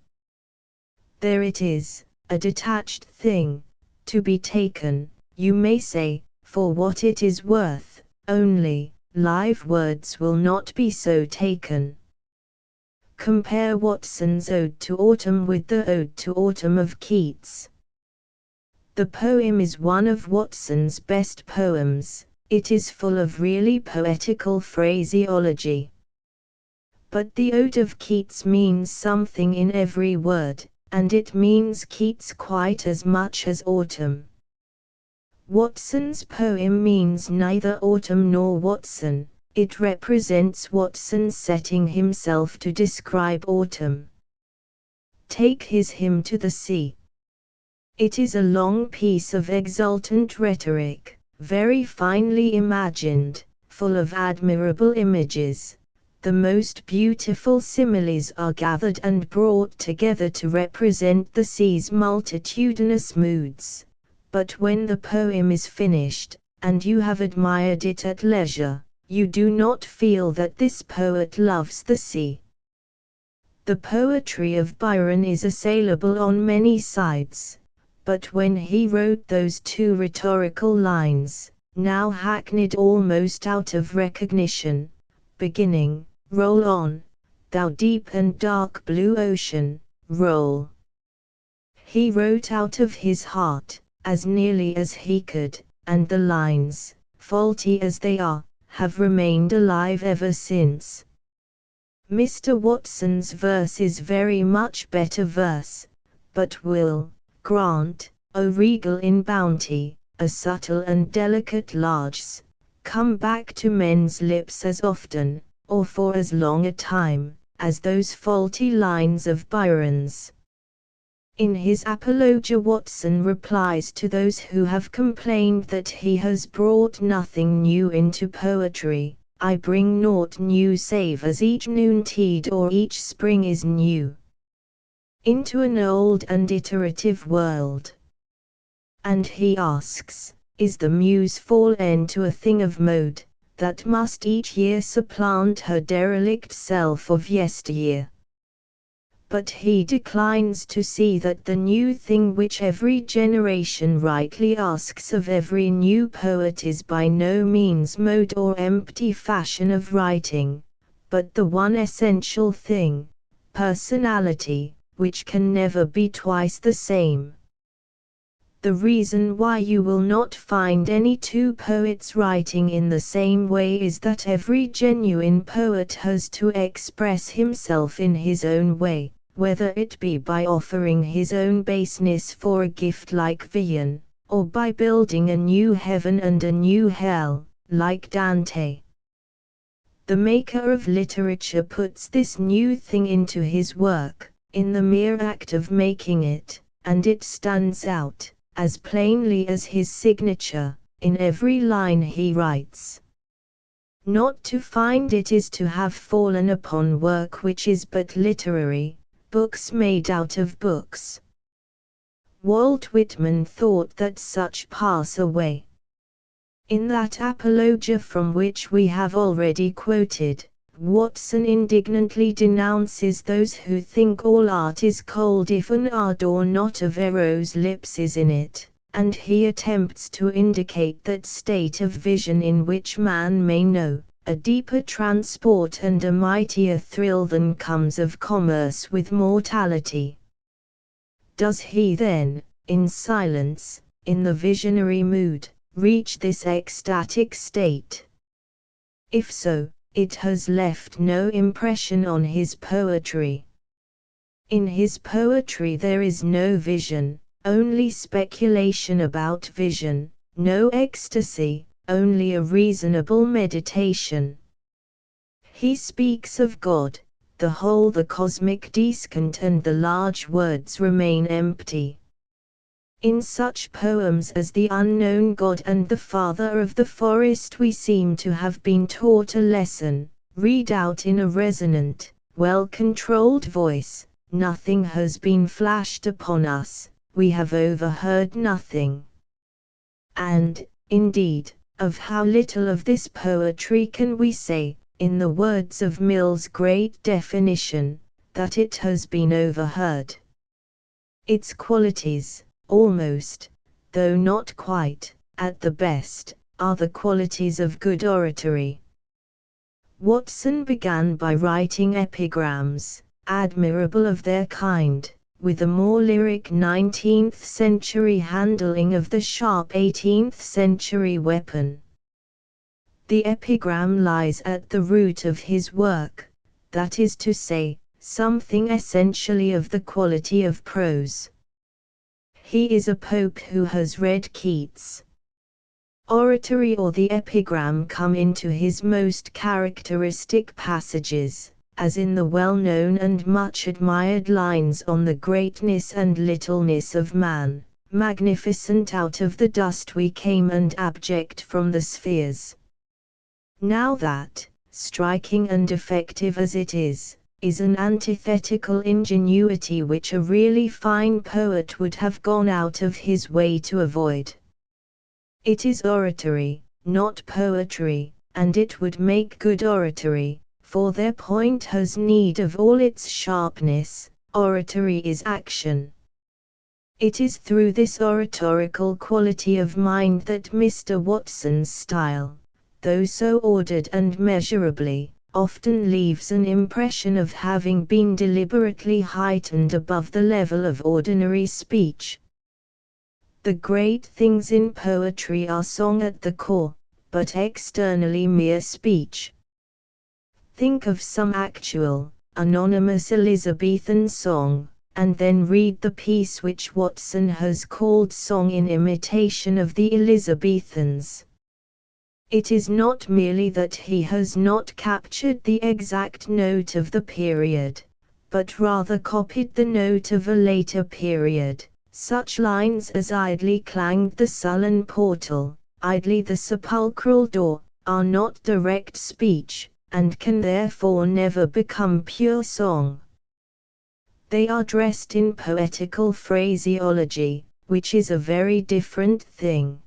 There it is, a detached thing, to be taken, you may say, for what it is worth, only, live words will not be so taken. Compare Watson's Ode to Autumn with the Ode to Autumn of Keats. The poem is one of Watson's best poems, it is full of really poetical phraseology. But the Ode of Keats means something in every word, and it means Keats quite as much as autumn. Watson's poem means neither autumn nor Watson. It represents Watson setting himself to describe autumn. Take his hymn to the sea. It is a long piece of exultant rhetoric, very finely imagined, full of admirable images. The most beautiful similes are gathered and brought together to represent the sea's multitudinous moods. But when the poem is finished, and you have admired it at leisure, you do not feel that this poet loves the sea. The poetry of Byron is assailable on many sides, but when he wrote those two rhetorical lines, now hackneyed almost out of recognition, beginning, roll on, thou deep and dark blue ocean, roll. He wrote out of his heart, as nearly as he could, and the lines, faulty as they are, have remained alive ever since. Mr. Watson's verse is very much better verse, but will, grant, O regal in bounty, a subtle and delicate larges, come back to men's lips as often, or for as long a time, as those faulty lines of Byron's. In his apologia Watson replies to those who have complained that he has brought nothing new into poetry, I bring naught new save as each noontide or each spring is new, into an old and iterative world. And he asks, is the muse fallen to a thing of mode, that must each year supplant her derelict self of yesteryear? But he declines to see that the new thing which every generation rightly asks of every new poet is by no means mode or empty fashion of writing, but the one essential thing, personality, which can never be twice the same. The reason why you will not find any two poets writing in the same way is that every genuine poet has to express himself in his own way, whether it be by offering his own baseness for a gift like Vian, or by building a new heaven and a new hell, like Dante. The maker of literature puts this new thing into his work, in the mere act of making it, and it stands out, as plainly as his signature, in every line he writes. Not to find it is to have fallen upon work which is but literary, books made out of books. Walt Whitman thought that such pass away. In that apologia from which we have already quoted, Watson indignantly denounces those who think all art is cold if an ardour not of Eros lips is in it, and he attempts to indicate that state of vision in which man may know a deeper transport and a mightier thrill than comes of commerce with mortality. Does he then, in silence, in the visionary mood, reach this ecstatic state? If so, it has left no impression on his poetry. In his poetry there is no vision, only speculation about vision, no ecstasy, only a reasonable meditation. He speaks of God, the whole, the cosmic descant, and the large words remain empty. In such poems as The Unknown God and The Father of the Forest we seem to have been taught a lesson, read out in a resonant, well-controlled voice. Nothing has been flashed upon us, we have overheard nothing. And, indeed, of how little of this poetry can we say, in the words of Mill's great definition, that it has been overheard. Its qualities, almost, though not quite, at the best, are the qualities of good oratory. Watson began by writing epigrams, admirable of their kind, with a more lyric 19th-century handling of the sharp 18th-century weapon. The epigram lies at the root of his work, that is to say, something essentially of the quality of prose. He is a pope who has read Keats. Oratory or the epigram come into his most characteristic passages, as in the well-known and much-admired lines on the greatness and littleness of man, magnificent out of the dust we came and abject from the spheres. Now that, striking and effective as it is an antithetical ingenuity which a really fine poet would have gone out of his way to avoid. It is oratory, not poetry, and it would make good oratory, for their point has need of all its sharpness. Oratory is action. It is through this oratorical quality of mind that Mr. Watson's style, though so ordered and measurably, often leaves an impression of having been deliberately heightened above the level of ordinary speech. The great things in poetry are song at the core, but externally mere speech. Think of some actual, anonymous Elizabethan song, and then read the piece which Watson has called Song in Imitation of the Elizabethans. It is not merely that he has not captured the exact note of the period, but rather copied the note of a later period, such lines as idly clanged the sullen portal, idly the sepulchral door, are not direct speech, and can therefore never become pure song. They are dressed in poetical phraseology, which is a very different thing.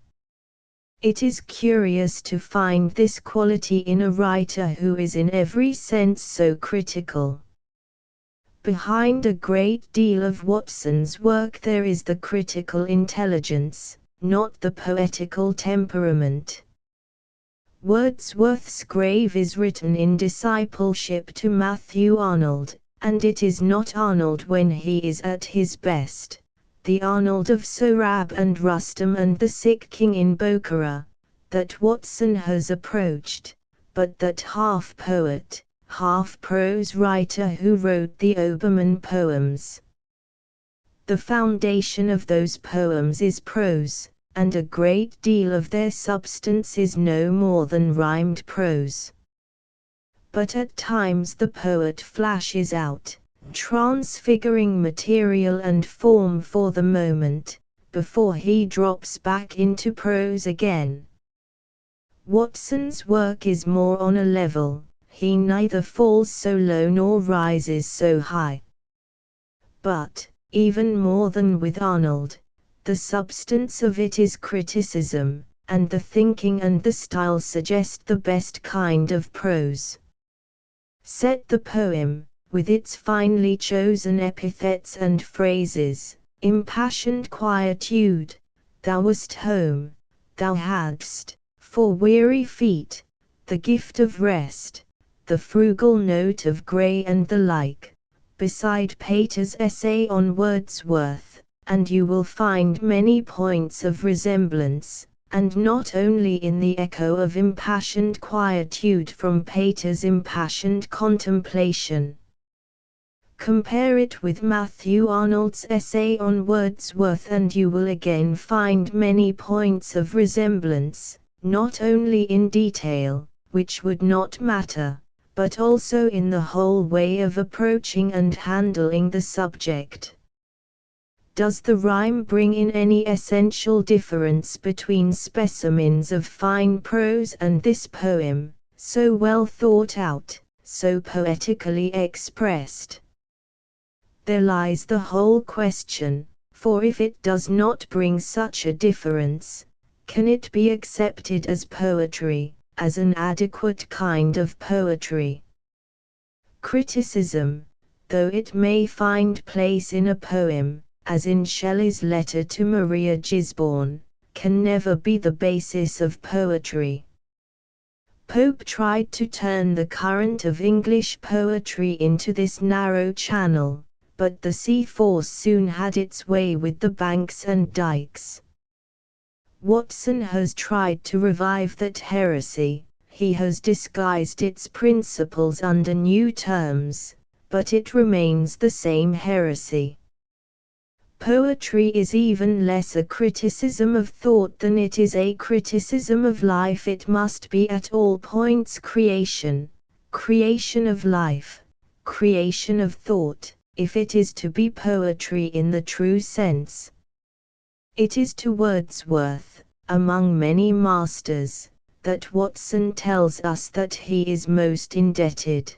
It is curious to find this quality in a writer who is in every sense so critical. Behind a great deal of Watson's work there is the critical intelligence, not the poetical temperament. Wordsworth's grave is written in discipleship to Matthew Arnold, and it is not Arnold when he is at his best, the Arnold of Sohrab and Rustum and the Sick King in Bokhara, that Watson has approached, but that half-poet, half-prose writer who wrote the Obermann poems. The foundation of those poems is prose, and a great deal of their substance is no more than rhymed prose. But at times the poet flashes out, transfiguring material and form for the moment, before he drops back into prose again. Watson's work is more on a level, he neither falls so low nor rises so high. But, even more than with Arnold, the substance of it is criticism, and the thinking and the style suggest the best kind of prose. Set the poem, with its finely chosen epithets and phrases, impassioned quietude, thou wast home, thou hadst, for weary feet, the gift of rest, the frugal note of Gray and the like, beside Pater's essay on Wordsworth, and you will find many points of resemblance, and not only in the echo of impassioned quietude from Pater's impassioned contemplation. Compare it with Matthew Arnold's essay on Wordsworth and you will again find many points of resemblance, not only in detail, which would not matter, but also in the whole way of approaching and handling the subject. Does the rhyme bring in any essential difference between specimens of fine prose and this poem, so well thought out, so poetically expressed? There lies the whole question, for if it does not bring such a difference, can it be accepted as poetry, as an adequate kind of poetry? Criticism, though it may find place in a poem, as in Shelley's letter to Maria Gisborne, can never be the basis of poetry. Pope tried to turn the current of English poetry into this narrow channel, but the sea force soon had its way with the banks and dikes. Watson has tried to revive that heresy, he has disguised its principles under new terms, but it remains the same heresy. Poetry is even less a criticism of thought than it is a criticism of life. It must be at all points creation, creation of life, creation of thought, if it is to be poetry in the true sense. It is to Wordsworth, among many masters, that Watson tells us that he is most indebted.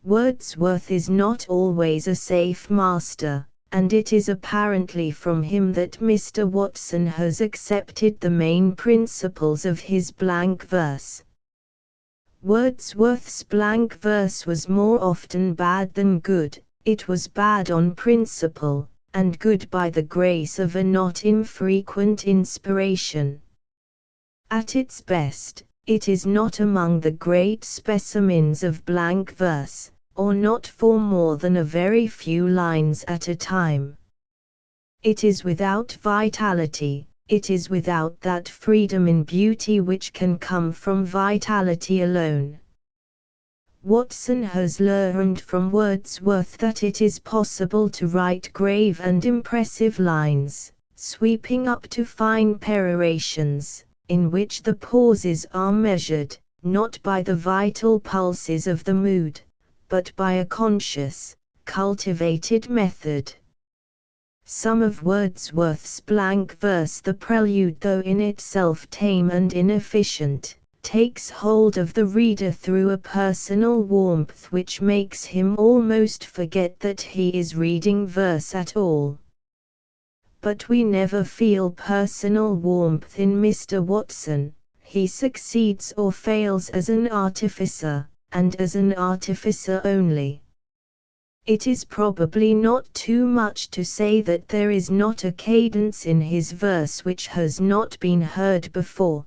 Wordsworth is not always a safe master, and it is apparently from him that Mr. Watson has accepted the main principles of his blank verse. Wordsworth's blank verse was more often bad than good, it was bad on principle, and good by the grace of a not infrequent inspiration. At its best, it is not among the great specimens of blank verse, or not for more than a very few lines at a time. It is without vitality, it is without that freedom in beauty which can come from vitality alone. Watson has learned from Wordsworth that it is possible to write grave and impressive lines, sweeping up to fine perorations, in which the pauses are measured, not by the vital pulses of the mood, but by a conscious, cultivated method. Some of Wordsworth's blank verse, the prelude, though in itself tame and inefficient, takes hold of the reader through a personal warmth which makes him almost forget that he is reading verse at all. But we never feel personal warmth in Mr. Watson. He succeeds or fails as an artificer, and as an artificer only. It is probably not too much to say that there is not a cadence in his verse which has not been heard before.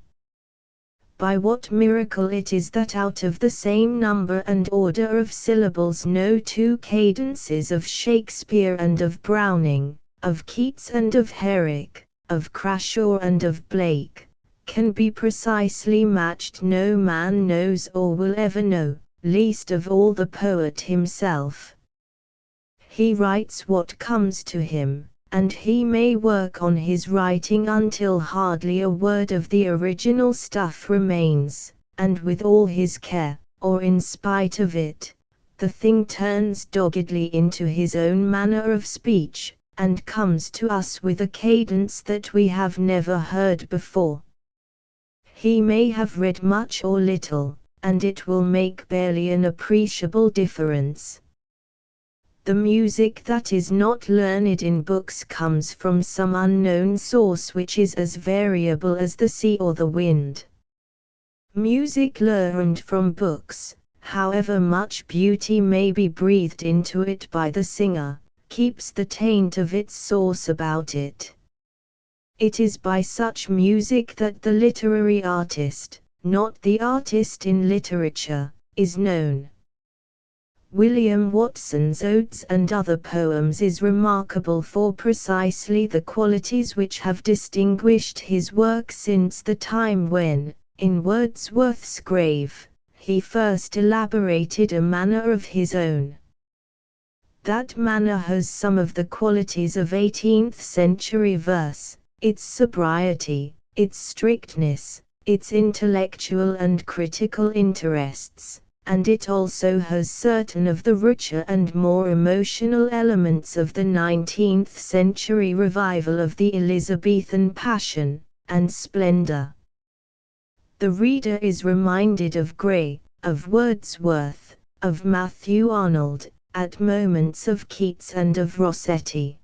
By what miracle it is that out of the same number and order of syllables no two cadences of Shakespeare and of Browning, of Keats and of Herrick, of Crashaw and of Blake, can be precisely matched no man knows or will ever know, least of all the poet himself. He writes what comes to him, and he may work on his writing until hardly a word of the original stuff remains, and with all his care, or in spite of it, the thing turns doggedly into his own manner of speech, and comes to us with a cadence that we have never heard before. He may have read much or little, and it will make barely an appreciable difference. The music that is not learned in books comes from some unknown source which is as variable as the sea or the wind. Music learned from books, however much beauty may be breathed into it by the singer, keeps the taint of its source about it. It is by such music that the literary artist, not the artist in literature, is known. William Watson's Odes and Other Poems is remarkable for precisely the qualities which have distinguished his work since the time when, in Wordsworth's grave, he first elaborated a manner of his own. That manner has some of the qualities of 18th century verse, its sobriety, its strictness, its intellectual and critical interests, and it also has certain of the richer and more emotional elements of the 19th century revival of the Elizabethan passion and splendor. The reader is reminded of Gray, of Wordsworth, of Matthew Arnold, at moments of Keats and of Rossetti.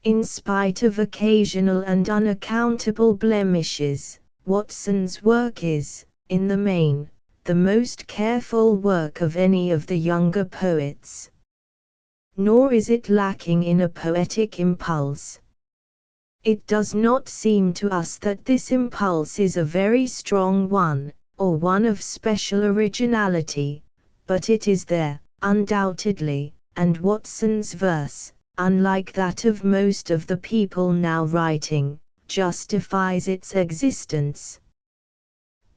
In spite of occasional and unaccountable blemishes, Watson's work is, in the main, the most careful work of any of the younger poets. Nor is it lacking in a poetic impulse. It does not seem to us that this impulse is a very strong one, or one of special originality, but it is there, undoubtedly, and Watson's verse, unlike that of most of the people now writing, justifies its existence.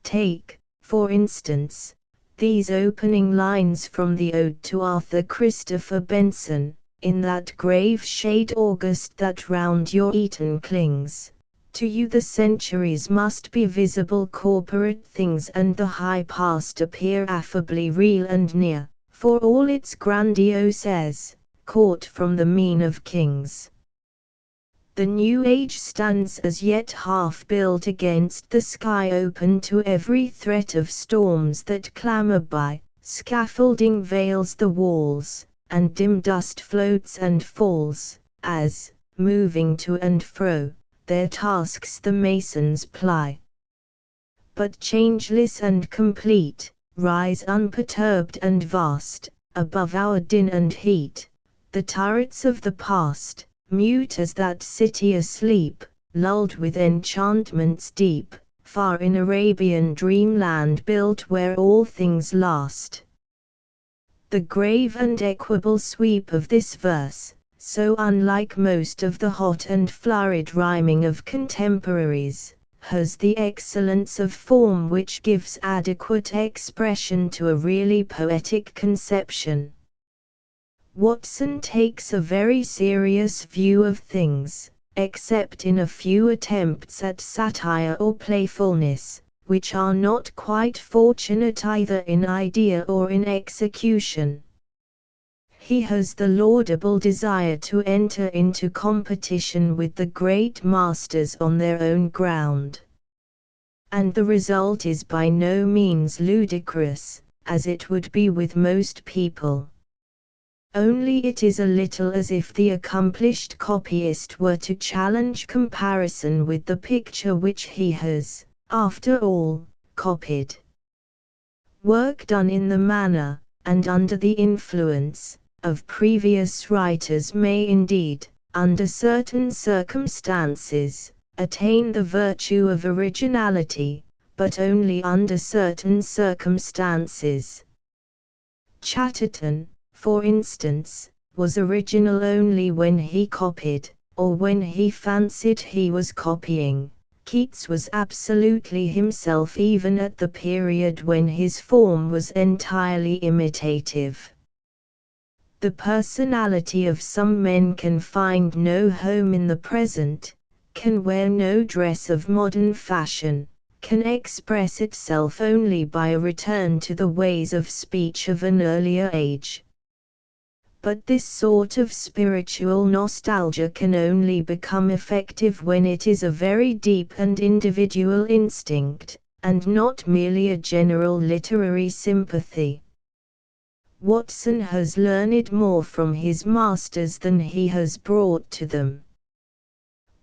Take, for instance, these opening lines from the Ode to Arthur Christopher Benson, in that grave shade August that round your Eton clings. To you the centuries must be visible corporate things and the high past appear affably real and near, for all its grandiose airs, caught from the mien of kings. The new age stands as yet half built against the sky open to every threat of storms that clamor by, scaffolding veils the walls, and dim dust floats and falls, as, moving to and fro, their tasks the masons ply. But changeless and complete, rise unperturbed and vast, above our din and heat, the turrets of the past, mute as that city asleep, lulled with enchantments deep, far in Arabian dreamland built where all things last. The grave and equable sweep of this verse, so unlike most of the hot and flurried rhyming of contemporaries, has the excellence of form which gives adequate expression to a really poetic conception. Watson takes a very serious view of things, except in a few attempts at satire or playfulness, which are not quite fortunate either in idea or in execution. He has the laudable desire to enter into competition with the great masters on their own ground. and the result is by no means ludicrous, as it would be with most people. Only it is a little as if the accomplished copyist were to challenge comparison with the picture which he has, after all, copied. Work done in the manner, and under the influence, of previous writers may indeed, under certain circumstances, attain the virtue of originality, but only under certain circumstances. Chatterton, for instance, was original only when he copied, or when he fancied he was copying. Keats was absolutely himself even at the period when his form was entirely imitative. The personality of some men can find no home in the present, can wear no dress of modern fashion, can express itself only by a return to the ways of speech of an earlier age. But this sort of spiritual nostalgia can only become effective when it is a very deep and individual instinct, and not merely a general literary sympathy. Watson has learned more from his masters than he has brought to them.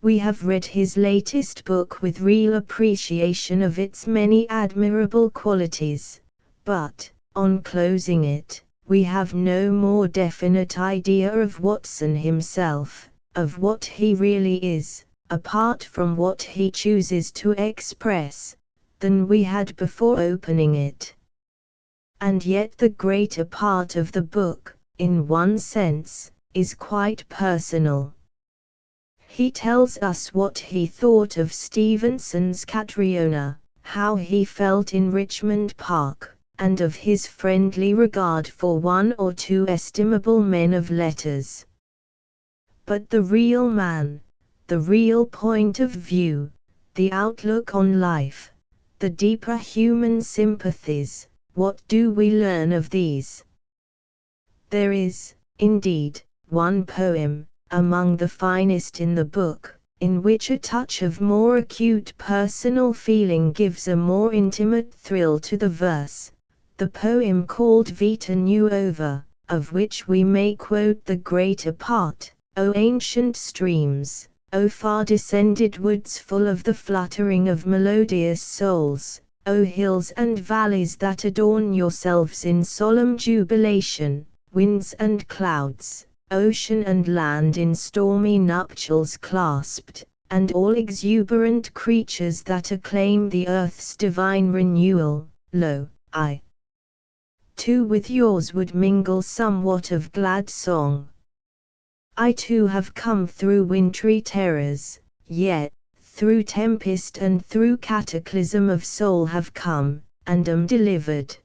We have read his latest book with real appreciation of its many admirable qualities, but, on closing it, we have no more definite idea of Watson himself, of what he really is, apart from what he chooses to express, than we had before opening it. And yet the greater part of the book, in one sense, is quite personal. He tells us what he thought of Stevenson's Catriona, how he felt in Richmond Park, and of his friendly regard for one or two estimable men of letters. But the real man, the real point of view, the outlook on life, the deeper human sympathies, what do we learn of these? There is, indeed, one poem, among the finest in the book, in which a touch of more acute personal feeling gives a more intimate thrill to the verse, the poem called Vita Nuova, of which we may quote the greater part. O ancient streams, O far descended woods full of the fluttering of melodious souls, O hills and valleys that adorn yourselves in solemn jubilation, winds and clouds, ocean and land in stormy nuptials clasped, and all exuberant creatures that acclaim the earth's divine renewal, lo, I too with yours would mingle somewhat of glad song. I too have come through wintry terrors, yet, through tempest and through cataclysm of soul have come, and am delivered.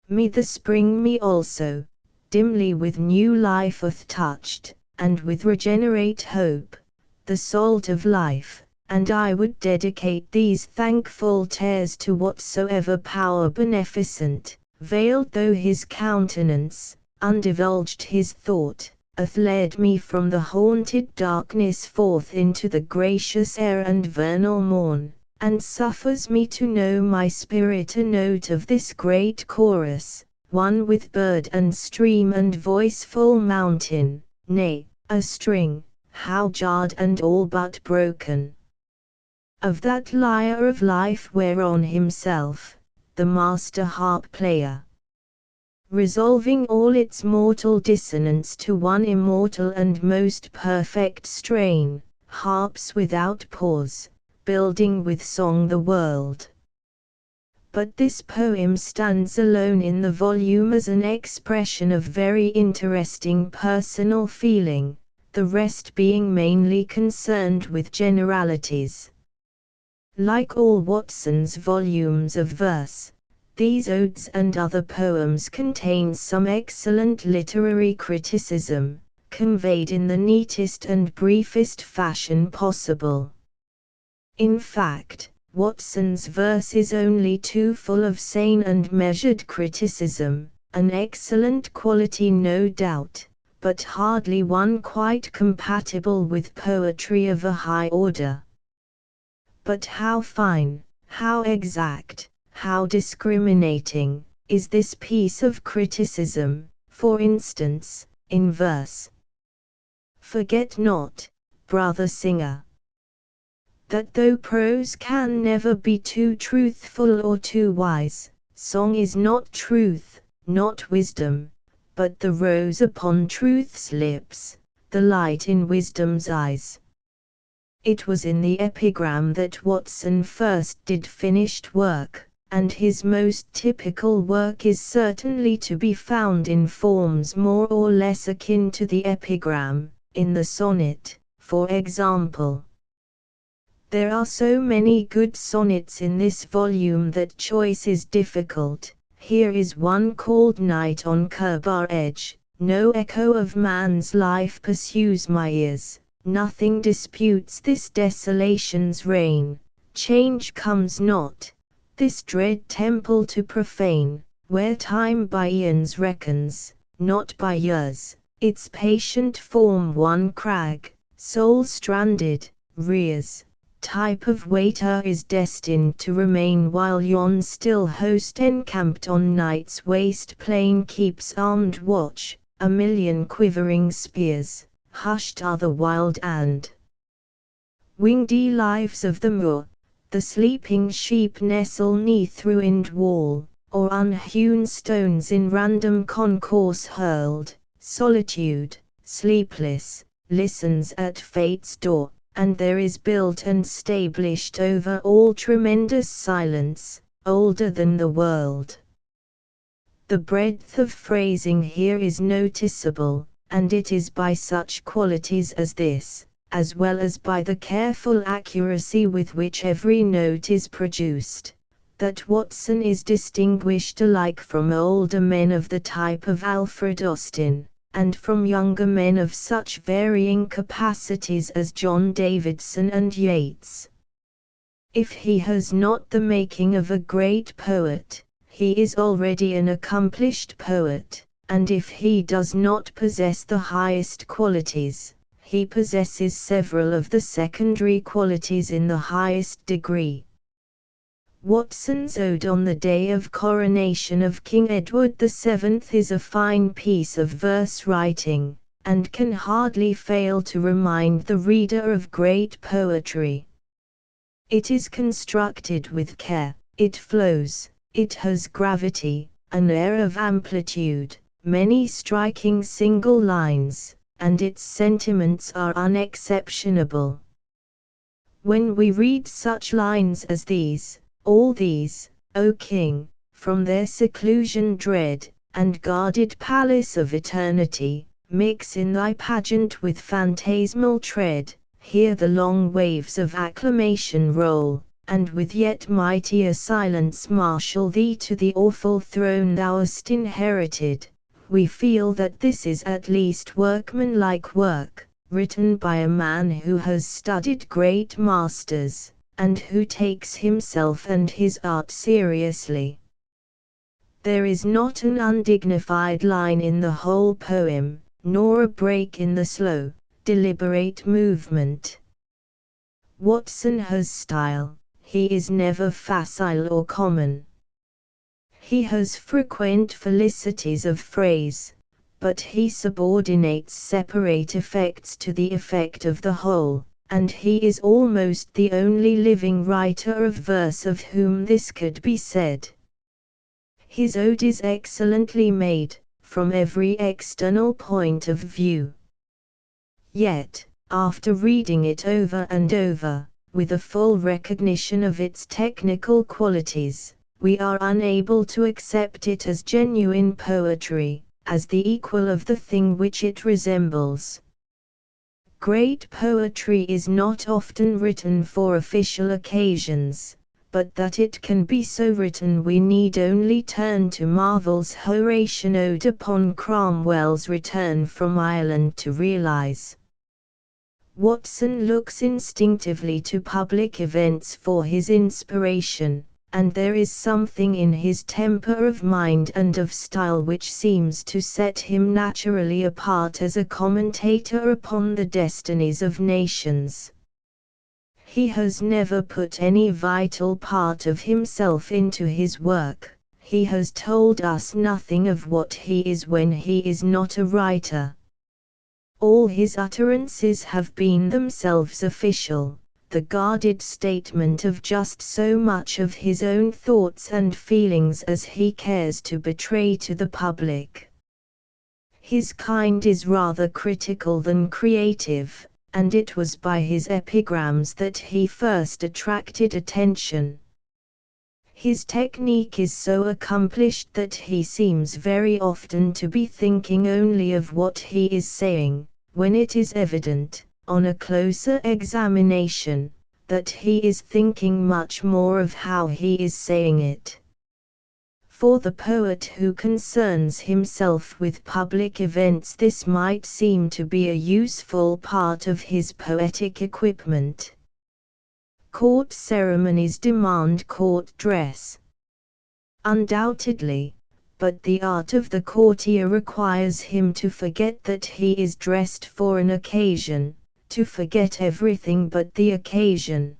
Me the spring me also, dimly with new life hath touched, and with regenerate hope, the salt of life, and I would dedicate these thankful tears to whatsoever power beneficent, veiled though his countenance, undivulged his thought, hath led me from the haunted darkness forth into the gracious air and vernal morn, and suffers me to know my spirit a note of this great chorus, one with bird and stream and voiceful mountain, nay, a string, how jarred and all but broken, of that lyre of life whereon himself, the master harp player, resolving all its mortal dissonance to one immortal and most perfect strain, harps without pause, building with song the world. But this poem stands alone in the volume as an expression of very interesting personal feeling, the rest being mainly concerned with generalities. Like all Watson's volumes of verse, these odes and other poems contain some excellent literary criticism, conveyed in the neatest and briefest fashion possible. In fact, Watson's verse is only too full of sane and measured criticism, an excellent quality no doubt, but hardly one quite compatible with poetry of a high order. But how fine, How exact, how discriminating, is this piece of criticism, for instance, in verse. Forget not, brother singer, that though prose can never be too truthful or too wise, song is not truth, not wisdom, but the rose upon truth's lips, the light in wisdom's eyes. It was in the epigram that Watson first did finished work, and his most typical work is certainly to be found in forms more or less akin to the epigram, in the sonnet, for example. There are so many good sonnets in this volume that choice is difficult. Here is one called Night on Kerbar Edge. No echo of man's life pursues my ears, nothing disputes this desolation's reign. Change comes not, this dread temple to profane, where time by eons reckons, not by years, its patient form one crag, soul stranded, rears. Type of waiter is destined to remain while yon still host encamped on night's waste plain keeps armed watch, a million quivering spears, hushed are the wild and windy lives of the moor, the sleeping sheep nestle neath ruined wall, or unhewn stones in random concourse hurled, solitude, sleepless, listens at fate's door. And there is built and stablished over all tremendous silence, older than the world. The breadth of phrasing here is noticeable, and it is by such qualities as this, as well as by the careful accuracy with which every note is produced, that Watson is distinguished alike from older men of the type of Alfred Austin, and from younger men of such varying capacities as John Davidson and Yeats. If he has not the making of a great poet, he is already an accomplished poet, and if he does not possess the highest qualities, he possesses several of the secondary qualities in the highest degree. Watson's Ode on the Day of Coronation of King Edward VII is a fine piece of verse writing, and can hardly fail to remind the reader of great poetry. It is constructed with care, it flows, it has gravity, an air of amplitude, many striking single lines, and its sentiments are unexceptionable. When we read such lines as these, all these, O King, from their seclusion dread, and guarded palace of eternity, mix in thy pageant with phantasmal tread, hear the long waves of acclamation roll, and with yet mightier silence marshal thee to the awful throne thou hast inherited, we feel that this is at least workmanlike work, written by a man who has studied great masters, and who takes himself and his art seriously. There is not an undignified line in the whole poem, nor a break in the slow, deliberate movement. Watson has style, he is never facile or common. He has frequent felicities of phrase, but he subordinates separate effects to the effect of the whole, and he is almost the only living writer of verse of whom this could be said. His ode is excellently made, from every external point of view. Yet, after reading it over and over, with a full recognition of its technical qualities, we are unable to accept it as genuine poetry, as the equal of the thing which it resembles. Great poetry is not often written for official occasions, but that it can be so written we need only turn to Marvell's Horatian Ode upon Cromwell's return from Ireland to realize. Watson looks instinctively to public events for his inspiration, and there is something in his temper of mind and of style which seems to set him naturally apart as a commentator upon the destinies of nations. He has never put any vital part of himself into his work. He has told us nothing of what he is when he is not a writer. All his utterances have been themselves official, the guarded statement of just so much of his own thoughts and feelings as he cares to betray to the public. His kind is rather critical than creative, and it was by his epigrams that he first attracted attention. His technique is so accomplished that he seems very often to be thinking only of what he is saying, when it is evident, on a closer examination, that he is thinking much more of how he is saying it. For the poet who concerns himself with public events, this might seem to be a useful part of his poetic equipment. Court ceremonies demand court dress. Undoubtedly, but the art of the courtier requires him to forget that he is dressed for an occasion, to forget everything but the occasion.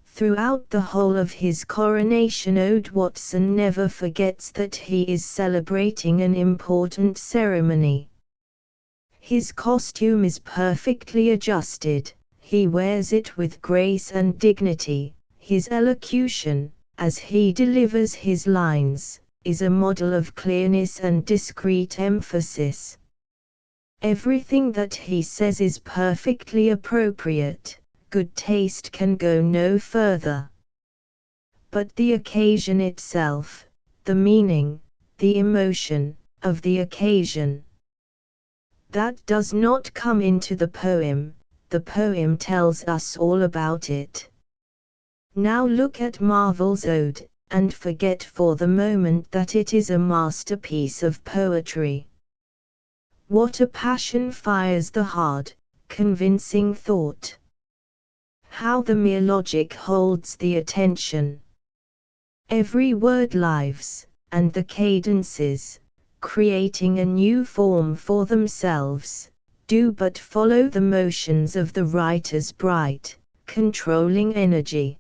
Throughout the whole of his Coronation Ode, Watson never forgets that he is celebrating an important ceremony. His costume is perfectly adjusted, he wears it with grace and dignity. His elocution, as he delivers his lines, is a model of clearness and discreet emphasis. Everything that he says is perfectly appropriate. Good taste can go no further. But the occasion itself, the meaning, the emotion, of the occasion, that does not come into the poem tells us all about it. Now look at Marvell's Ode, and forget for the moment that it is a masterpiece of poetry. What a passion fires the hard, convincing thought! How the mere logic holds the attention! Every word lives, and the cadences, creating a new form for themselves, do but follow the motions of the writer's bright, controlling energy.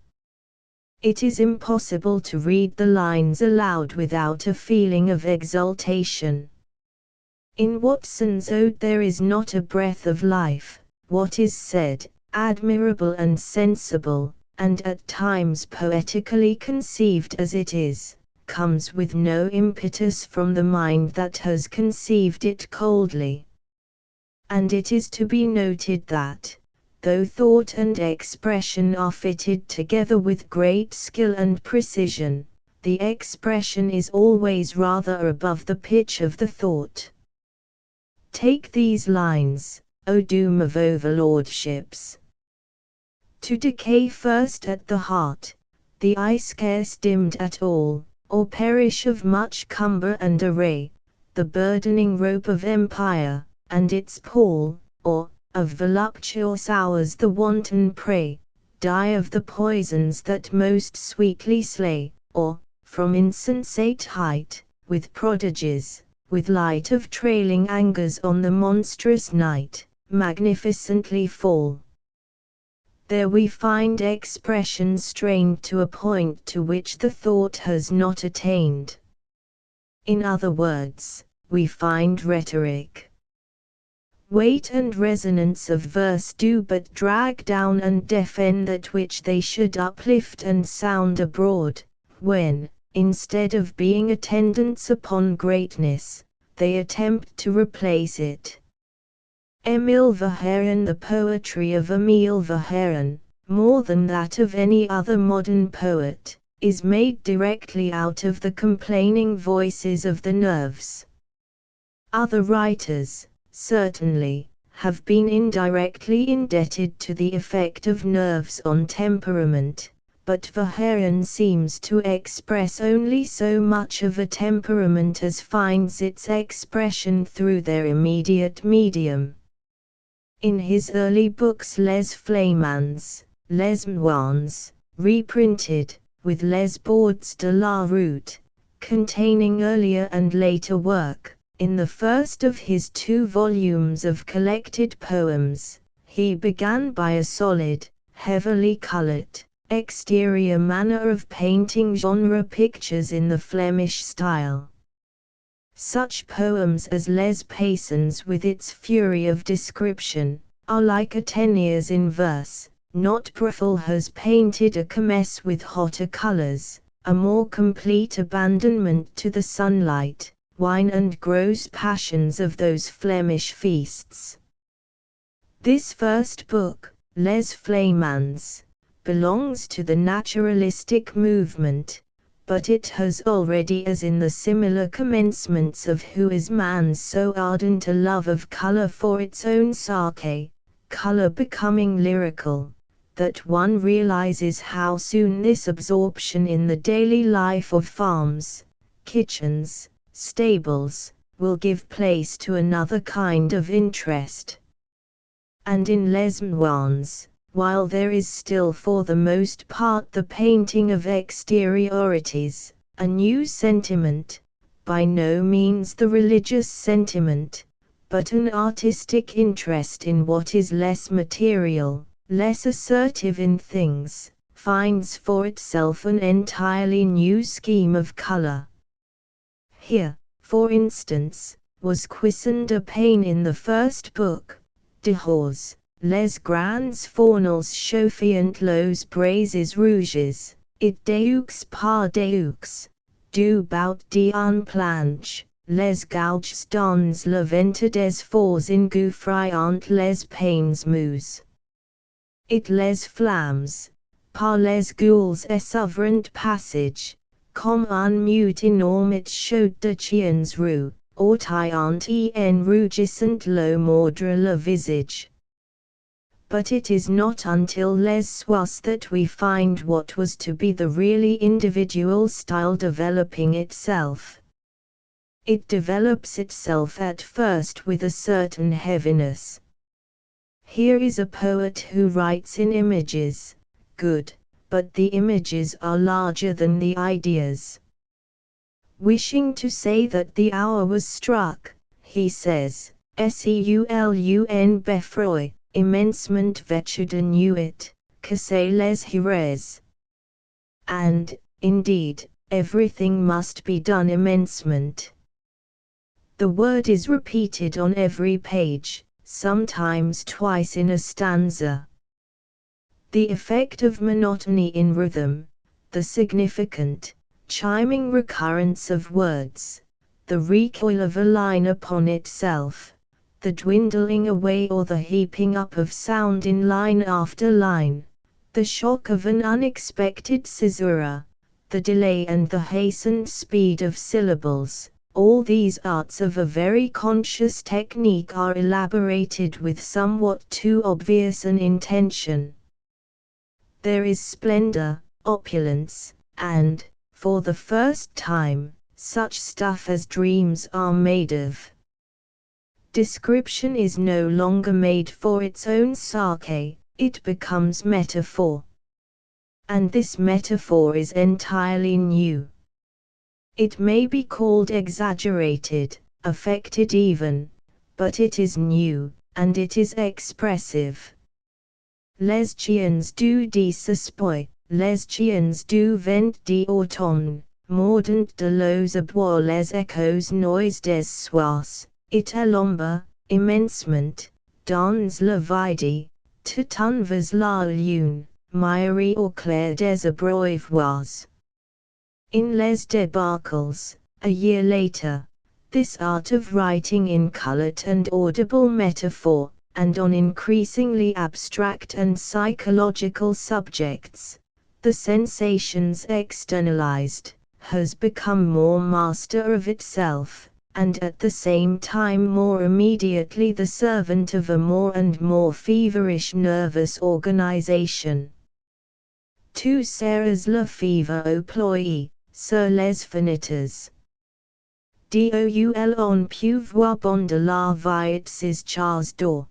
It is impossible to read the lines aloud without a feeling of exultation. In Watson's ode there is not a breath of life. What is said, admirable and sensible, and at times poetically conceived as it is, comes with no impetus from the mind that has conceived it coldly. And it is to be noted that, though thought and expression are fitted together with great skill and precision, the expression is always rather above the pitch of the thought. Take these lines, O doom of overlordships! To decay first at the heart, the eye scarce dimmed at all, or perish of much cumber and array, the burdening rope of empire, and its pall, or, of voluptuous hours the wanton prey, die of the poisons that most sweetly slay, or, from insensate height, with prodigies, with light of trailing angers on the monstrous night, magnificently fall. There we find expression strained to a point to which the thought has not attained. In other words, we find rhetoric. Weight and resonance of verse do but drag down and deafen that which they should uplift and sound abroad, when, instead of being attendants upon greatness, they attempt to replace it. Émile Verhaeren. The poetry of Émile Verhaeren, more than that of any other modern poet, is made directly out of the complaining voices of the nerves. Other writers, certainly, have been indirectly indebted to the effect of nerves on temperament, but Verhaeren seems to express only so much of a temperament as finds its expression through their immediate medium. In his early books Les Flamands, Les Moines, reprinted, with Les Bordes de la Route, containing earlier and later work, in the first of his 2 volumes of collected poems, he began by a solid, heavily colored, exterior manner of painting genre pictures in the Flemish style. Such poems as Les Paysans with its fury of description, are like a Teniers in verse. Not Bruffel has painted a kermesse with hotter colors, a more complete abandonment to the sunlight, wine and gross passions of those Flemish feasts. This first book, Les Flamans, belongs to the naturalistic movement, but it has already, as in the similar commencements of Who is Man, so ardent a love of color for its own sake, color becoming lyrical, that one realizes how soon this absorption in the daily life of farms, kitchens, stables, will give place to another kind of interest. And in Les Moines, while there is still for the most part the painting of exteriorities, a new sentiment, by no means the religious sentiment, but an artistic interest in what is less material, less assertive in things, finds for itself an entirely new scheme of color. Here, for instance, was christened a pane in the first book, Dehors, les grands fournals chauffiant los braises rouges, it deux par deux, du bout d'en planche, les gouges dans le ventre des fours engouffriant les pains mous. It les flammes, par les gueules s'ouvrant passage, comme un mute énorme chaud de chiens roux, ortillant en rougissant le mordre le visage. But it is not until Les Soirs that we find what was to be the really individual style developing itself. It develops itself at first with a certain heaviness. Here is a poet who writes in images, good, but the images are larger than the ideas. Wishing to say that the hour was struck, he says, seulun beffroi, immensement vechude nuit, casse les hires. And, indeed, everything must be done immensement. The word is repeated on every page, sometimes twice in a stanza. The effect of monotony in rhythm, the significant, chiming recurrence of words, the recoil of a line upon itself, the dwindling away or the heaping up of sound in line after line, the shock of an unexpected caesura, the delay and the hastened speed of syllables, all these arts of a very conscious technique are elaborated with somewhat too obvious an intention. There is splendor, opulence, and, for the first time, such stuff as dreams are made of. Description is no longer made for its own sake, it becomes metaphor. And this metaphor is entirely new. It may be called exaggerated, affected even, but it is new, and it is expressive. Les chiens du désespoir, les chiens du vent d'automne, mordant de los abois les échos noise des soirs, it l'ombre, immensement, dans le vide, tout envers la lune, miry au clair des abreuvoirs. In Les Débâcles, a year later, this art of writing in colored and audible metaphor, and on increasingly abstract and psychological subjects, the sensations externalized, has become more master of itself, and at the same time more immediately the servant of a more and more feverish nervous organization. Tout sert le fever au ployé, sur les fenêtres. Doul on peut voir bon de la vie ses chars d'or.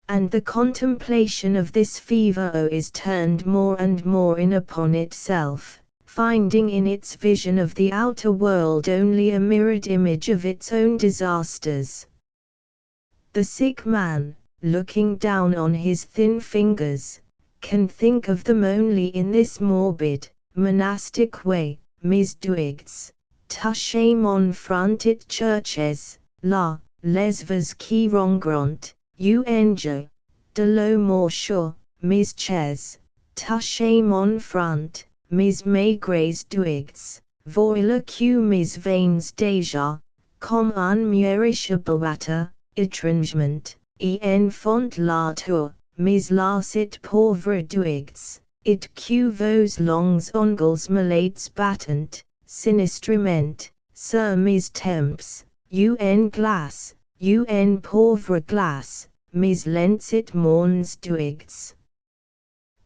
And the contemplation of this fever is turned more and more in upon itself, finding in its vision of the outer world only a mirrored image of its own disasters. The sick man, looking down on his thin fingers, can think of them only in this morbid, monastic way, misduigs, touchément frontit churches, la, lesvas qui rengrant, ung, de lo morsure, mis ches, touchément front, mis maigres duigs, voila que mis veins déjà, comme un mûrissable étrangement, en font la tour, mis lacet pauvre duigs, it que vos longs ongles malades battent, sinistrement, sur mis temps, un glace, un pauvre glace, mis lensit mons duigs.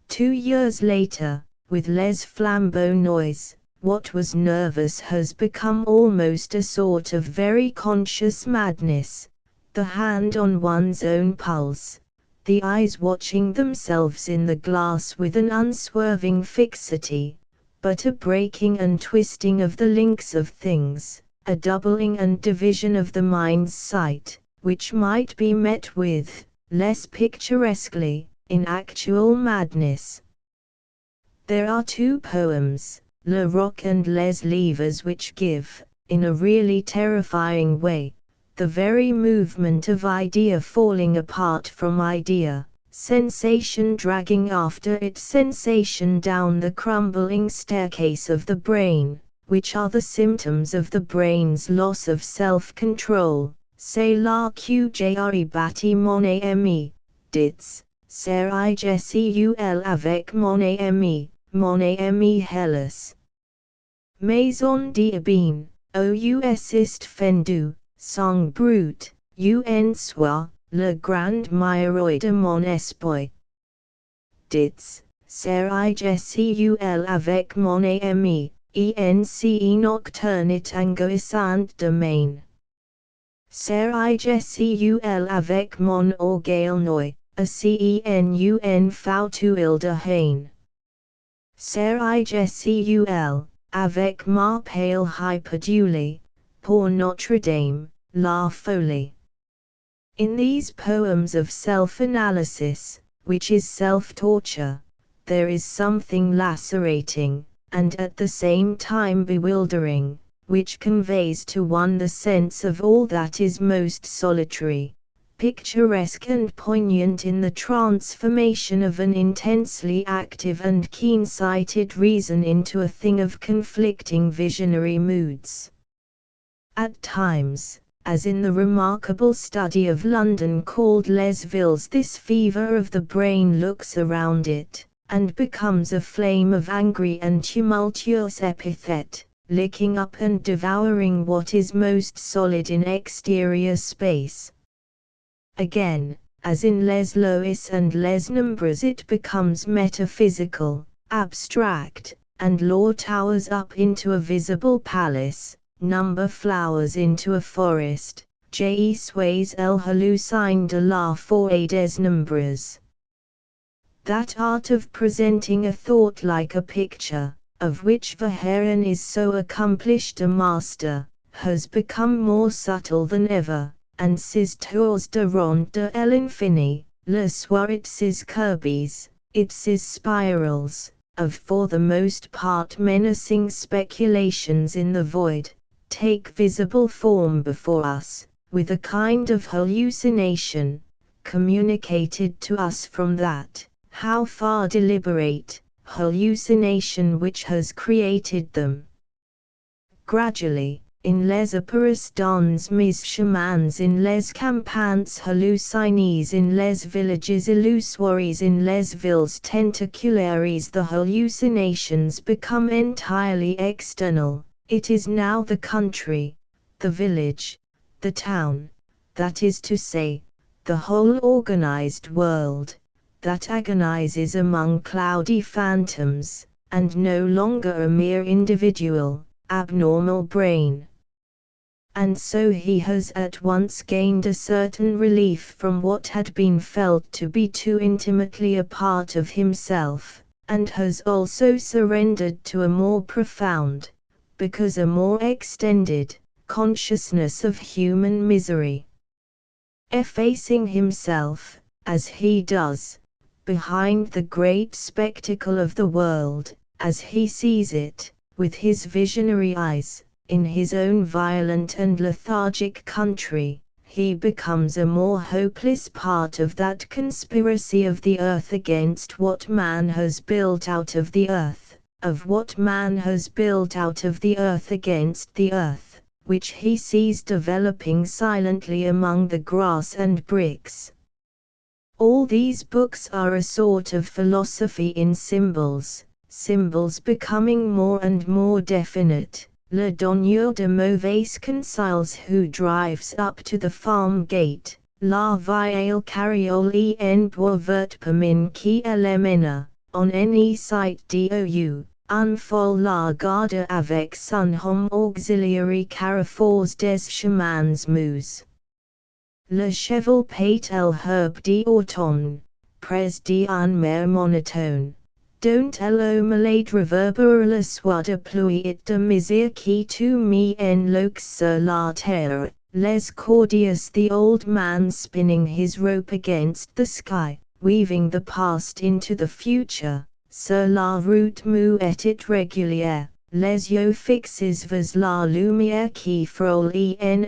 2 years later, with les flambeaux noise, what was nervous has become almost a sort of very conscious madness, the hand on one's own pulse, the eyes watching themselves in the glass with an unswerving fixity, but a breaking and twisting of the links of things, a doubling and division of the mind's sight, which might be met with, less picturesquely, in actual madness. There are 2 poems, Le Roc and Les Livres, which give, in a really terrifying way, the very movement of idea falling apart from idea, sensation dragging after it sensation down the crumbling staircase of the brain, which are the symptoms of the brain's loss of self-control. C'est là que j'ai bâti mon ami, dits, ser igul avec mon ami Hellas. Maison d'Ibine, ous ist fendu, sang brut, un soir, le grand miroir de mon esprit. Dits, ser igul avec mon ami, en nocturnit angoissant demain. Ser igul avec mon orgueil noi, a cen fautuil de haine. Ser igul, avec ma pale hyperdule, pour Notre Dame, la folie. In these poems of self-analysis, which is self-torture, there is something lacerating, and at the same time bewildering, which conveys to one the sense of all that is most solitary, picturesque and poignant in the transformation of an intensely active and keen-sighted reason into a thing of conflicting visionary moods. At times, as in the remarkable study of London called Les Villes, this fever of the brain looks around it, and becomes a flame of angry and tumultuous epithet, licking up and devouring what is most solid in exterior space. Again, as in Les Lois and Les Nombres, it becomes metaphysical, abstract, and law towers up into a visible palace, number flowers into a forest, sois el hallucine de la forêt des nombres. That art of presenting a thought like a picture, of which Verhaeren is so accomplished a master, has become more subtle than ever, and ses tours de ronde de l'infini, le soir it ses courbes, it ses spirals, of for the most part menacing speculations in the void, take visible form before us, with a kind of hallucination, communicated to us from that, how far deliberate, hallucination which has created them. Gradually, in les opéras dans mes chemins, in les campagnes hallucinées, in les villages illusoires, in les villes tentaculaires, the hallucinations become entirely external. It is now the country, the village, the town, that is to say, the whole organized world, that agonizes among cloudy phantoms, and no longer a mere individual, abnormal brain. And so he has at once gained a certain relief from what had been felt to be too intimately a part of himself, and has also surrendered to a more profound, because a more extended, consciousness of human misery. Effacing himself, as he does, behind the great spectacle of the world, as he sees it, with his visionary eyes, in his own violent and lethargic country, he becomes a more hopeless part of that conspiracy of the earth against what man has built out of the earth, of what man has built out of the earth against the earth, which he sees developing silently among the grass and bricks. All these books are a sort of philosophy in symbols, symbols becoming more and more definite. Le Donneur de Mauvais Conseils who drives up to the farm gate, la vieille carriole en bois vert pemin qui elemena, on any site dou, un fol la garde avec son homme auxiliary carrefours des chemins mous. Le cheval pait el herbe d'automne, pres d'un mer monotone. Don't el malade reverber le soir de pluie et de misère qui tu me enloques sur la terre, les cordius the old man spinning his rope against the sky, weaving the past into the future, sur la route muette régulière, les yeux fixes vers la lumière qui frôle en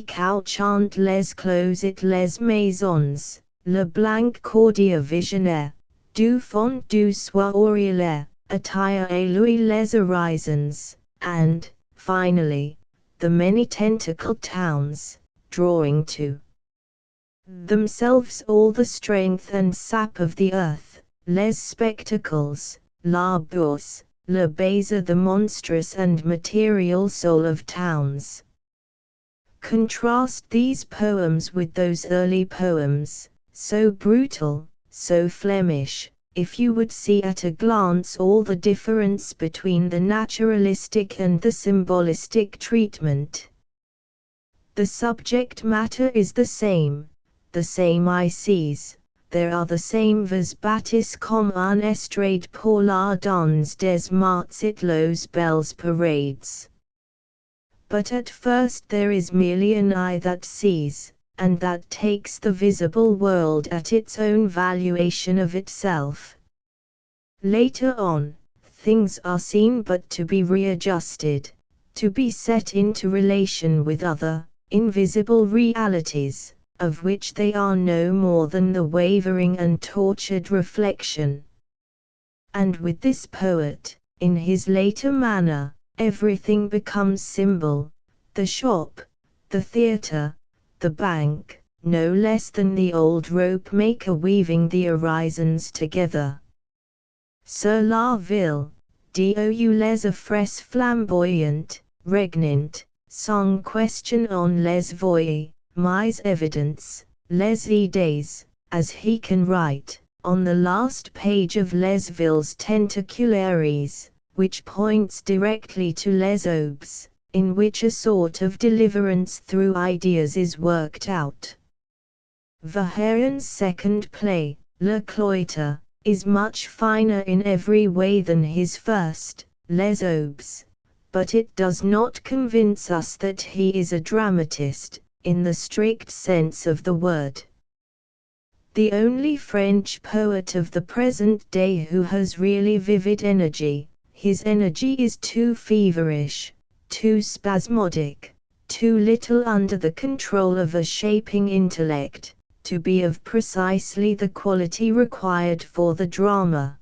couchant les closet les maisons, le blanc cordia visionnaire. Du fond du soir aurillaire, attire et lui les horizons, and, finally, the many tentacled towns, drawing to themselves all the strength and sap of the earth, les spectacles, la bourse, le baiser the monstrous and material soul of towns. Contrast these poems with those early poems, so brutal, so Flemish, if you would see at a glance all the difference between the naturalistic and the symbolistic treatment. The subject matter is the same I sees, there are the same vers bâtis comme un estrade pour la danse des marts et los belles parades. But at first there is merely an eye that sees, and that takes the visible world at its own valuation of itself. Later on, things are seen but to be readjusted, to be set into relation with other, invisible realities, of which they are no more than the wavering and tortured reflection. And with this poet, in his later manner, everything becomes symbol, the shop, the theatre, the bank, no less than the old rope maker weaving the horizons together. Sur la ville, dou les affres flamboyant, regnant, sans question on les voit, mais evidence, les idées, as he can write, on the last page of Les Villes Tentaculaires, which points directly to Les Aubes, in which a sort of deliverance through ideas is worked out. Verhairen's second play, Le Cloître, is much finer in every way than his first, Les Aubes, but it does not convince us that he is a dramatist, in the strict sense of the word. The only French poet of the present day who has really vivid energy, his energy is too feverish, too spasmodic, too little under the control of a shaping intellect, to be of precisely the quality required for the drama.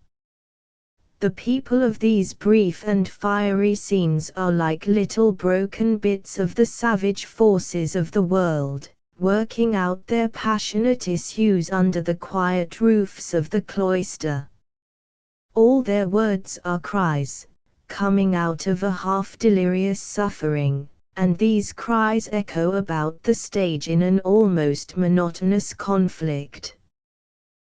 The people of these brief and fiery scenes are like little broken bits of the savage forces of the world, working out their passionate issues under the quiet roofs of the cloister. All their words are cries, coming out of a half-delirious suffering, and these cries echo about the stage in an almost monotonous conflict.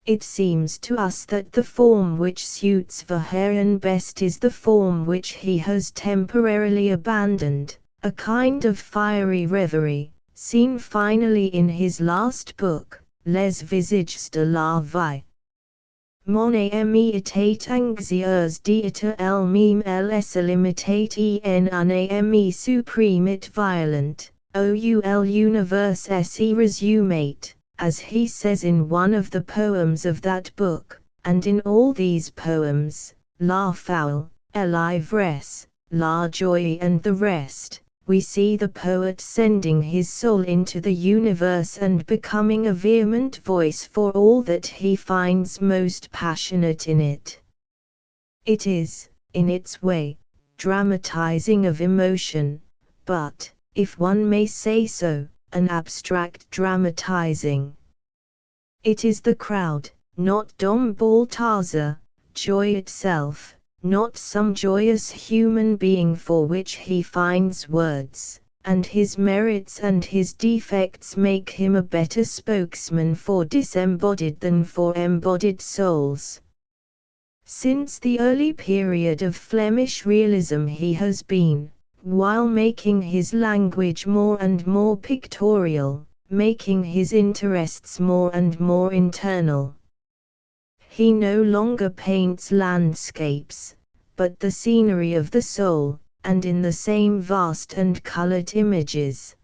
It seems to us that the form which suits Verhaeren best is the form which he has temporarily abandoned, a kind of fiery reverie, seen finally in his last book, Les Visages de la Vie. Mon ami était anxieuse d'être elle-même les limitate en un ami supreme et violent, ou l'univers se résumate, as he says in one of the poems of that book, and in all these poems, La Foule, l'ivresse, La Joie and the rest, we see the poet sending his soul into the universe and becoming a vehement voice for all that he finds most passionate in it. It is, in its way, dramatizing of emotion, but, if one may say so, an abstract dramatizing. It is the crowd, not Dom Balthazar, joy itself, not some joyous human being for which he finds words, and his merits and his defects make him a better spokesman for disembodied than for embodied souls. Since the early period of Flemish realism he has been, while making his language more and more pictorial, making his interests more and more internal. He no longer paints landscapes, but the scenery of the soul, and in the same vast and colored images.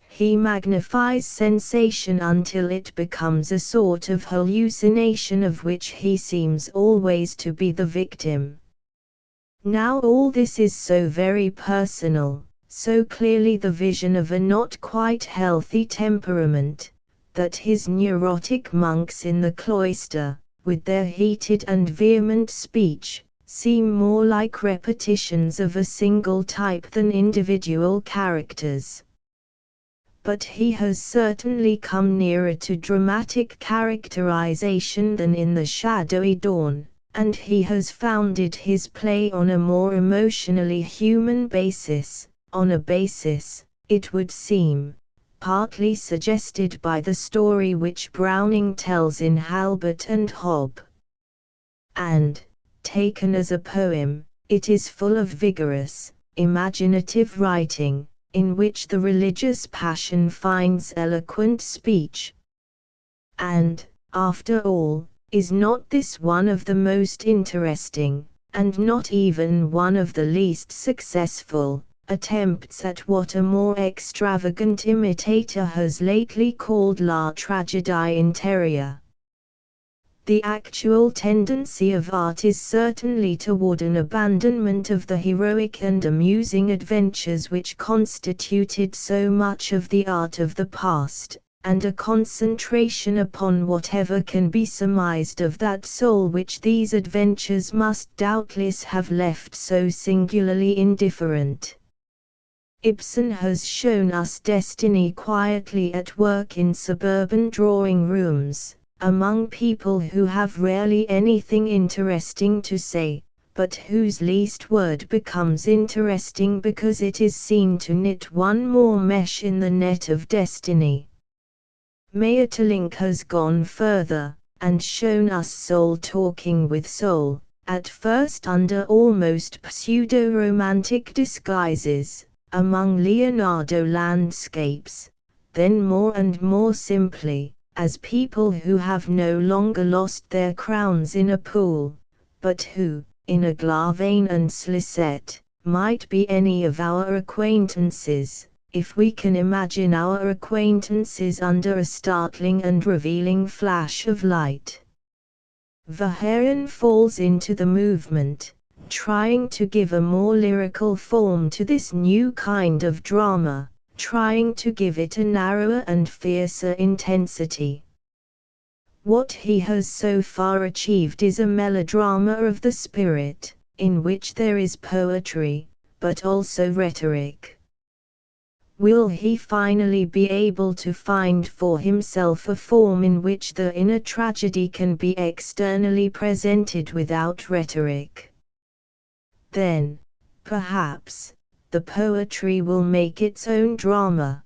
He magnifies sensation until it becomes a sort of hallucination of which he seems always to be the victim. Now all this is so very personal, so clearly the vision of a not quite healthy temperament, that his neurotic monks in the cloister, with their heated and vehement speech, seem more like repetitions of a single type than individual characters. But he has certainly come nearer to dramatic characterization than in the shadowy dawn, and he has founded his play on a more emotionally human basis, on a basis, it would seem, partly suggested by the story which Browning tells in Halbert and Hob. And, taken as a poem, it is full of vigorous, imaginative writing, in which the religious passion finds eloquent speech. And, after all, is not this one of the most interesting, and not even one of the least successful, attempts at what a more extravagant imitator has lately called la tragédie intérieure? The actual tendency of art is certainly toward an abandonment of the heroic and amusing adventures which constituted so much of the art of the past, and a concentration upon whatever can be surmised of that soul which these adventures must doubtless have left so singularly indifferent. Ibsen has shown us destiny quietly at work in suburban drawing rooms, among people who have rarely anything interesting to say, but whose least word becomes interesting because it is seen to knit one more mesh in the net of destiny. Maeterlinck has gone further, and shown us soul talking with soul, at first under almost pseudo-romantic disguises, among Leonardo landscapes, then more and more simply, as people who have no longer lost their crowns in a pool, but who, in a Glavane and Slisette, might be any of our acquaintances, if we can imagine our acquaintances under a startling and revealing flash of light. Verhaeren falls into the movement, trying to give a more lyrical form to this new kind of drama, trying to give it a narrower and fiercer intensity. What he has so far achieved is a melodrama of the spirit, in which there is poetry, but also rhetoric. Will he finally be able to find for himself a form in which the inner tragedy can be externally presented without rhetoric? Then, perhaps, the poetry will make its own drama.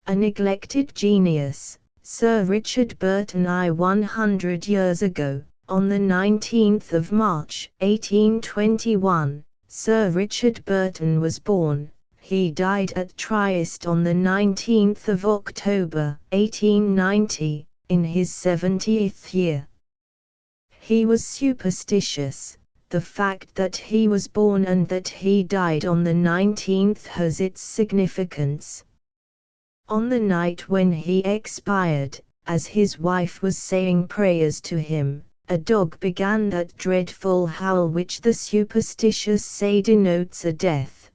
A neglected genius, Sir Richard Burton. 100 years ago, on the 19th of March, 1821, Sir Richard Burton was born. He died at Trieste on the 19th of October, 1890, in his 70th year. He was superstitious. The fact that he was born and that he died on the 19th has its significance. On the night when he expired, as his wife was saying prayers to him, a dog began that dreadful howl which the superstitious say denotes a death.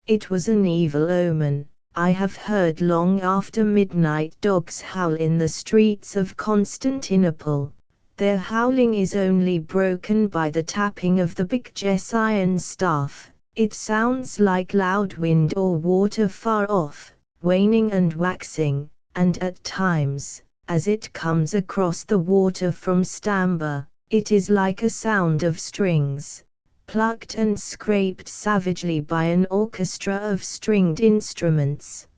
It was an evil omen. I have heard long after midnight dogs howl in the streets of Constantinople. Their howling is only broken by the tapping of the big iron staff. It sounds like loud wind or water far off, waning and waxing, and at times, as it comes across the water from Stambour, it is like a sound of strings, plucked and scraped savagely by an orchestra of stringed instruments.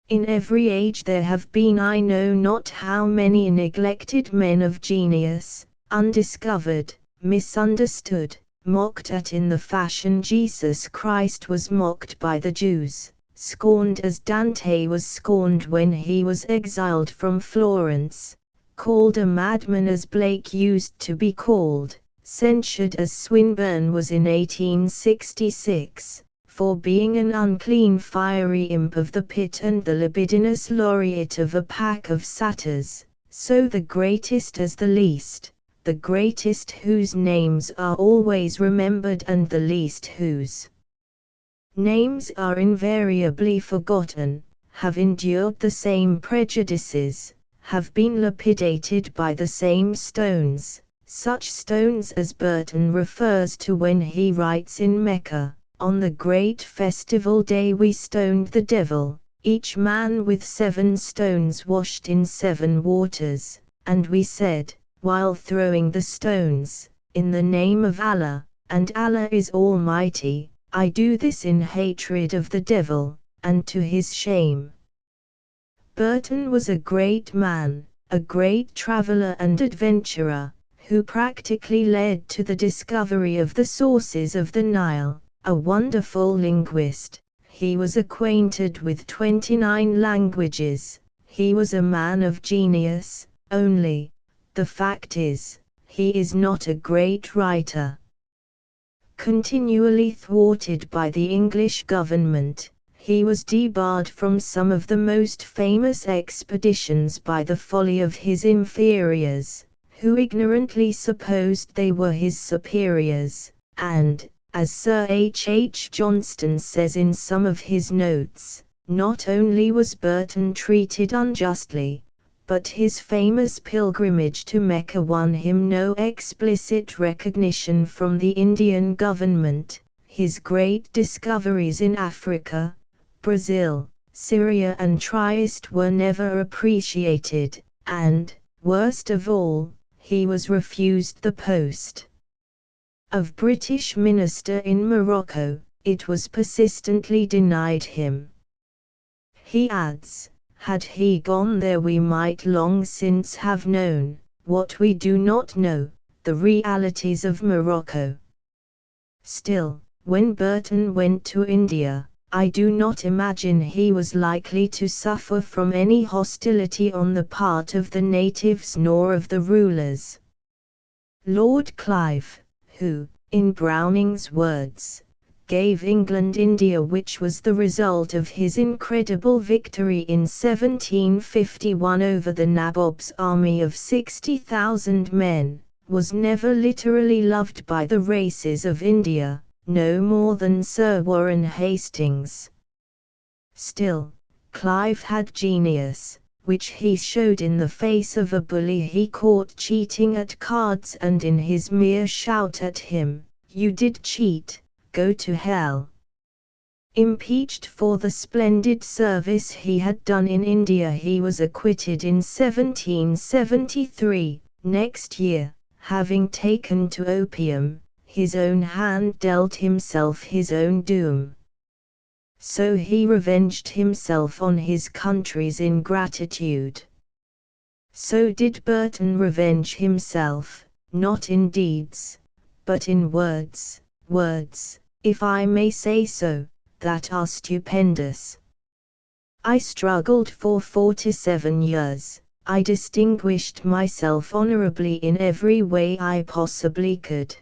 In every age there have been I know not how many neglected men of genius, undiscovered, misunderstood, mocked at in the fashion Jesus Christ was mocked by the Jews, scorned as Dante was scorned when he was exiled from Florence, called a madman as Blake used to be called, censured as Swinburne was in 1866. For being an unclean fiery imp of the pit and the libidinous laureate of a pack of satyrs, so the greatest as the least, the greatest whose names are always remembered and the least whose names are invariably forgotten, have endured the same prejudices, have been lapidated by the same stones, such stones as Burton refers to when he writes in Mecca. On the great festival day we stoned the devil, each man with 7 stones washed in 7 waters, and we said, while throwing the stones, in the name of Allah, and Allah is Almighty, I do this in hatred of the devil, and to his shame. Burton was a great man, a great traveler and adventurer, who practically led to the discovery of the sources of the Nile. A wonderful linguist, he was acquainted with 29 languages, he was a man of genius, only, the fact is, he is not a great writer. Continually thwarted by the English government, he was debarred from some of the most famous expeditions by the folly of his inferiors, who ignorantly supposed they were his superiors, and, as Sir H. H. Johnston says in some of his notes, not only was Burton treated unjustly, but his famous pilgrimage to Mecca won him no explicit recognition from the Indian government. His great discoveries in Africa, Brazil, Syria and Trieste were never appreciated, and, worst of all, he was refused the post of British minister in Morocco. It was persistently denied him. He adds, had he gone there we might long since have known, what we do not know, the realities of Morocco. Still, when Burton went to India, I do not imagine he was likely to suffer from any hostility on the part of the natives nor of the rulers. Lord Clive, who, in Browning's words, gave England India, which was the result of his incredible victory in 1751 over the Nabob's army of 60,000 men, was never literally loved by the races of India, no more than Sir Warren Hastings. Still, Clive had genius, which he showed in the face of a bully he caught cheating at cards and in his mere shout at him, "You did cheat, go to hell." Impeached for the splendid service he had done in India, he was acquitted in 1773. Next year, having taken to opium, his own hand dealt himself his own doom. So he revenged himself on his country's ingratitude. So did Burton revenge himself, not in deeds, but in words, if I may say so, that are stupendous. I struggled for 47 years, I distinguished myself honorably in every way I possibly could.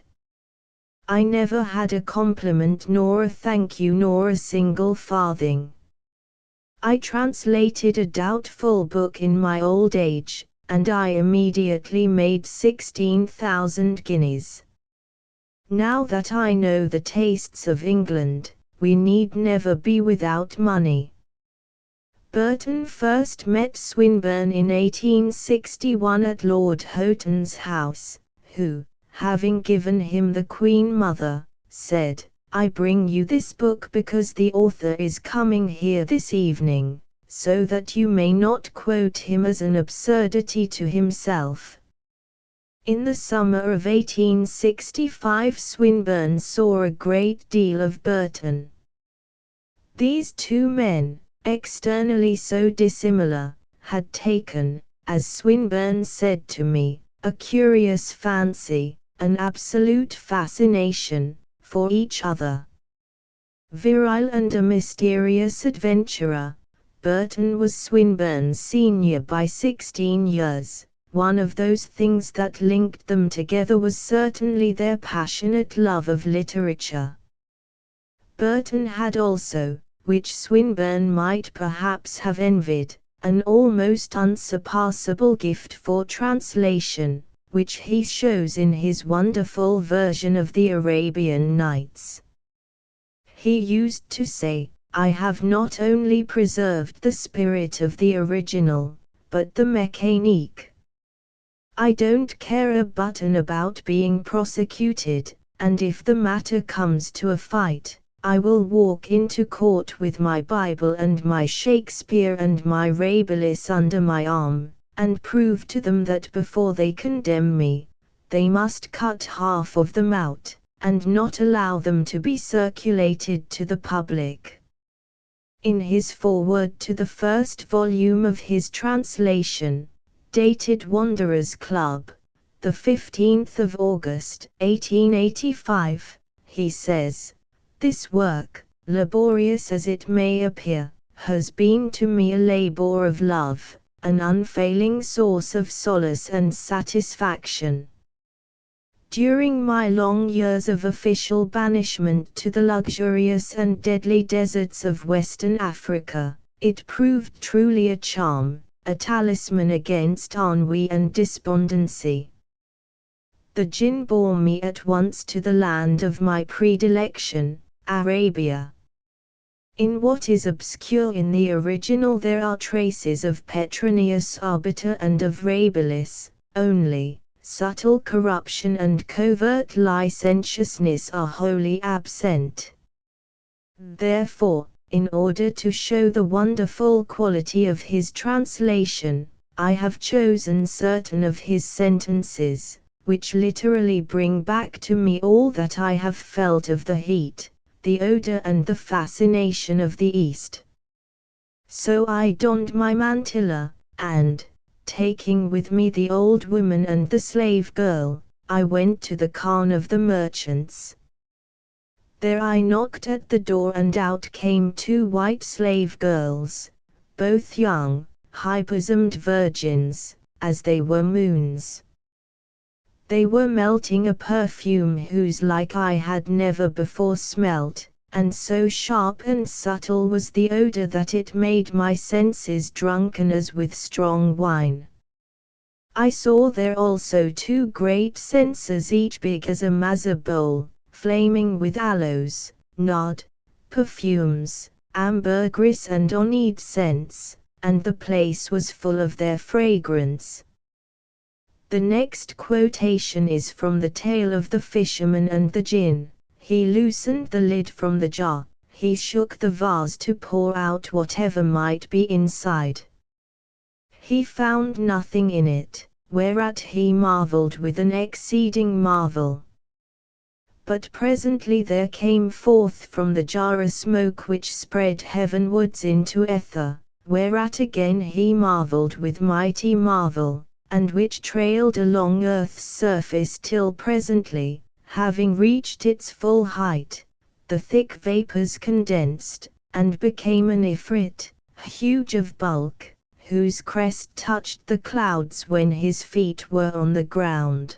I never had a compliment nor a thank you nor a single farthing. I translated a doubtful book in my old age, and I immediately made 16,000 guineas. Now that I know the tastes of England, we need never be without money. Burton first met Swinburne in 1861 at Lord Houghton's house, who, having given him the Queen Mother, said, "I bring you this book because the author is coming here this evening, so that you may not quote him as an absurdity to himself." In the summer of 1865 Swinburne saw a great deal of Burton. These two men, externally so dissimilar, had taken, as Swinburne said to me, a curious fancy, an absolute fascination, for each other. Virile and a mysterious adventurer, Burton was Swinburne's senior by 16 years. One of those things that linked them together was certainly their passionate love of literature. Burton had also, which Swinburne might perhaps have envied, an almost unsurpassable gift for translation, which he shows in his wonderful version of the Arabian Nights. He used to say, "I have not only preserved the spirit of the original, but the mécanique. I don't care a button about being prosecuted, and if the matter comes to a fight, I will walk into court with my Bible and my Shakespeare and my Rabelais under my arm, and prove to them that before they condemn me, they must cut half of them out, and not allow them to be circulated to the public." In his foreword to the first volume of his translation, dated Wanderers Club, the 15th of August, 1885, he says, "This work, laborious as it may appear, has been to me a labor of love, an unfailing source of solace and satisfaction. During my long years of official banishment to the luxurious and deadly deserts of Western Africa, it proved truly a charm, a talisman against ennui and despondency. The gin bore me at once to the land of my predilection, Arabia. In what is obscure in the original there are traces of Petronius Arbiter and of Rabelais, only subtle corruption and covert licentiousness are wholly absent. Therefore, in order to show the wonderful quality of his translation, I have chosen certain of his sentences, which literally bring back to me all that I have felt of the heat, the odor and the fascination of the East. So I donned my mantilla, and, taking with me the old woman and the slave girl, I went to the Khan of the merchants. There I knocked at the door and out came two white slave girls, both young, high-bosomed virgins, as they were moons. They were melting a perfume whose like I had never before smelt, and so sharp and subtle was the odor that it made my senses drunken as with strong wine. I saw there also two great censers each big as a mazer bowl, flaming with aloes, nard, perfumes, ambergris and onied scents, and the place was full of their fragrance. The next quotation is from the tale of the fisherman and the gin. He loosened the lid from the jar, he shook the vase to pour out whatever might be inside. He found nothing in it, whereat he marveled with an exceeding marvel. But presently there came forth from the jar a smoke which spread heavenwards into ether, whereat again he marveled with mighty marvel, and which trailed along earth's surface till presently, having reached its full height, the thick vapors condensed, and became an ifrit, huge of bulk, whose crest touched the clouds when his feet were on the ground.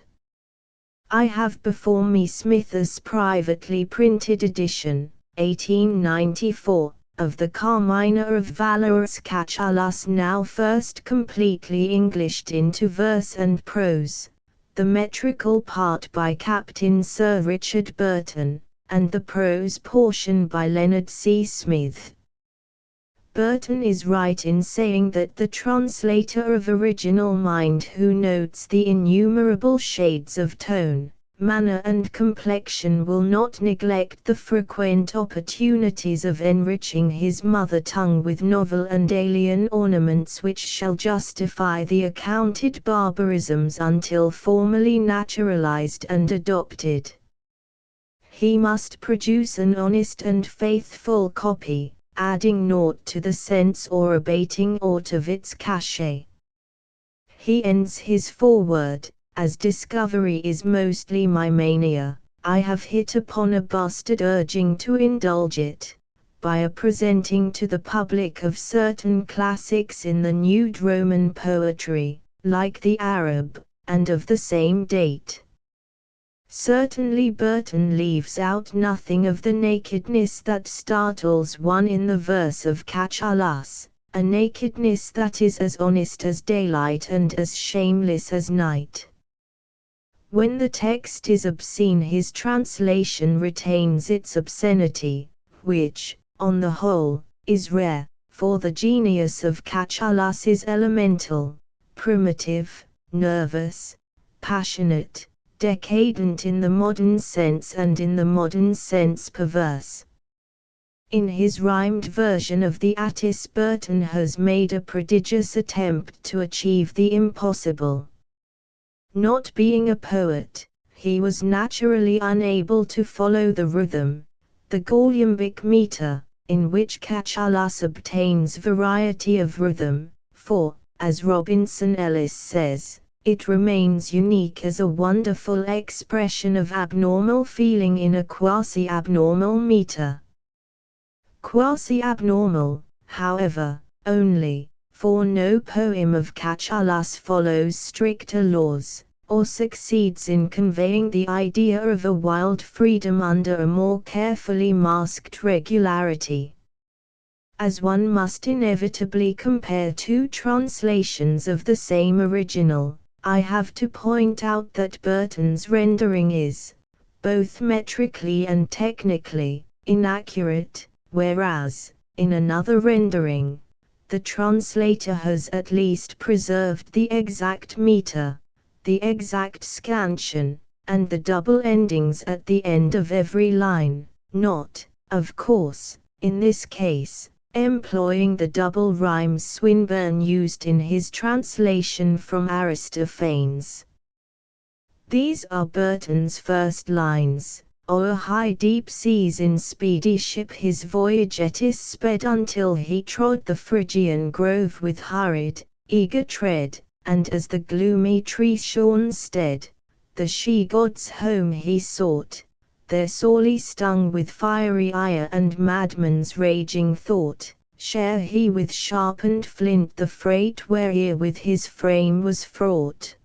I have before me Smith's privately printed edition, 1894, of the Carmina of valorous Catullus, now first completely Englished into verse and prose, the metrical part by Captain Sir Richard Burton, and the prose portion by Leonard C. Smith. Burton is right in saying that the translator of original mind who notes the innumerable shades of tone, manner and complexion will not neglect the frequent opportunities of enriching his mother tongue with novel and alien ornaments which shall justify the accounted barbarisms until formally naturalized and adopted. He must produce an honest and faithful copy, adding naught to the sense or abating aught of its cachet. He ends his foreword, as discovery is mostly my mania, I have hit upon a bastard urging to indulge it, by a presenting to the public of certain classics in the nude Roman poetry, like the Arab, and of the same date. Certainly Burton leaves out nothing of the nakedness that startles one in the verse of Catullus, a nakedness that is as honest as daylight and as shameless as night. When the text is obscene, his translation retains its obscenity, which, on the whole, is rare, for the genius of Catullus is elemental, primitive, nervous, passionate, decadent in the modern sense and in the modern sense perverse. In his rhymed version of the Attis, Burton has made a prodigious attempt to achieve the impossible. Not being a poet, he was naturally unable to follow the rhythm, the Gauliambic meter, in which Catullus obtains variety of rhythm, for, as Robinson Ellis says, it remains unique as a wonderful expression of abnormal feeling in a quasi-abnormal meter. Quasi-abnormal, however, only, for no poem of Catullus follows stricter laws, or succeeds in conveying the idea of a wild freedom under a more carefully masked regularity. As one must inevitably compare two translations of the same original, I have to point out that Burton's rendering is, both metrically and technically, inaccurate, whereas, in another rendering, the translator has at least preserved the exact meter, the exact scansion, and the double endings at the end of every line, not, of course, in this case, employing the double rhymes Swinburne used in his translation from Aristophanes. These are Burton's first lines: o'er high deep seas in speedy ship his voyagetis sped until he trod the Phrygian grove with hurried, eager tread, and as the gloomy tree shorn stead, the she-gods home he sought, there sorely stung with fiery ire and madman's raging thought, share he with sharpened flint the freight wherewith his frame was fraught.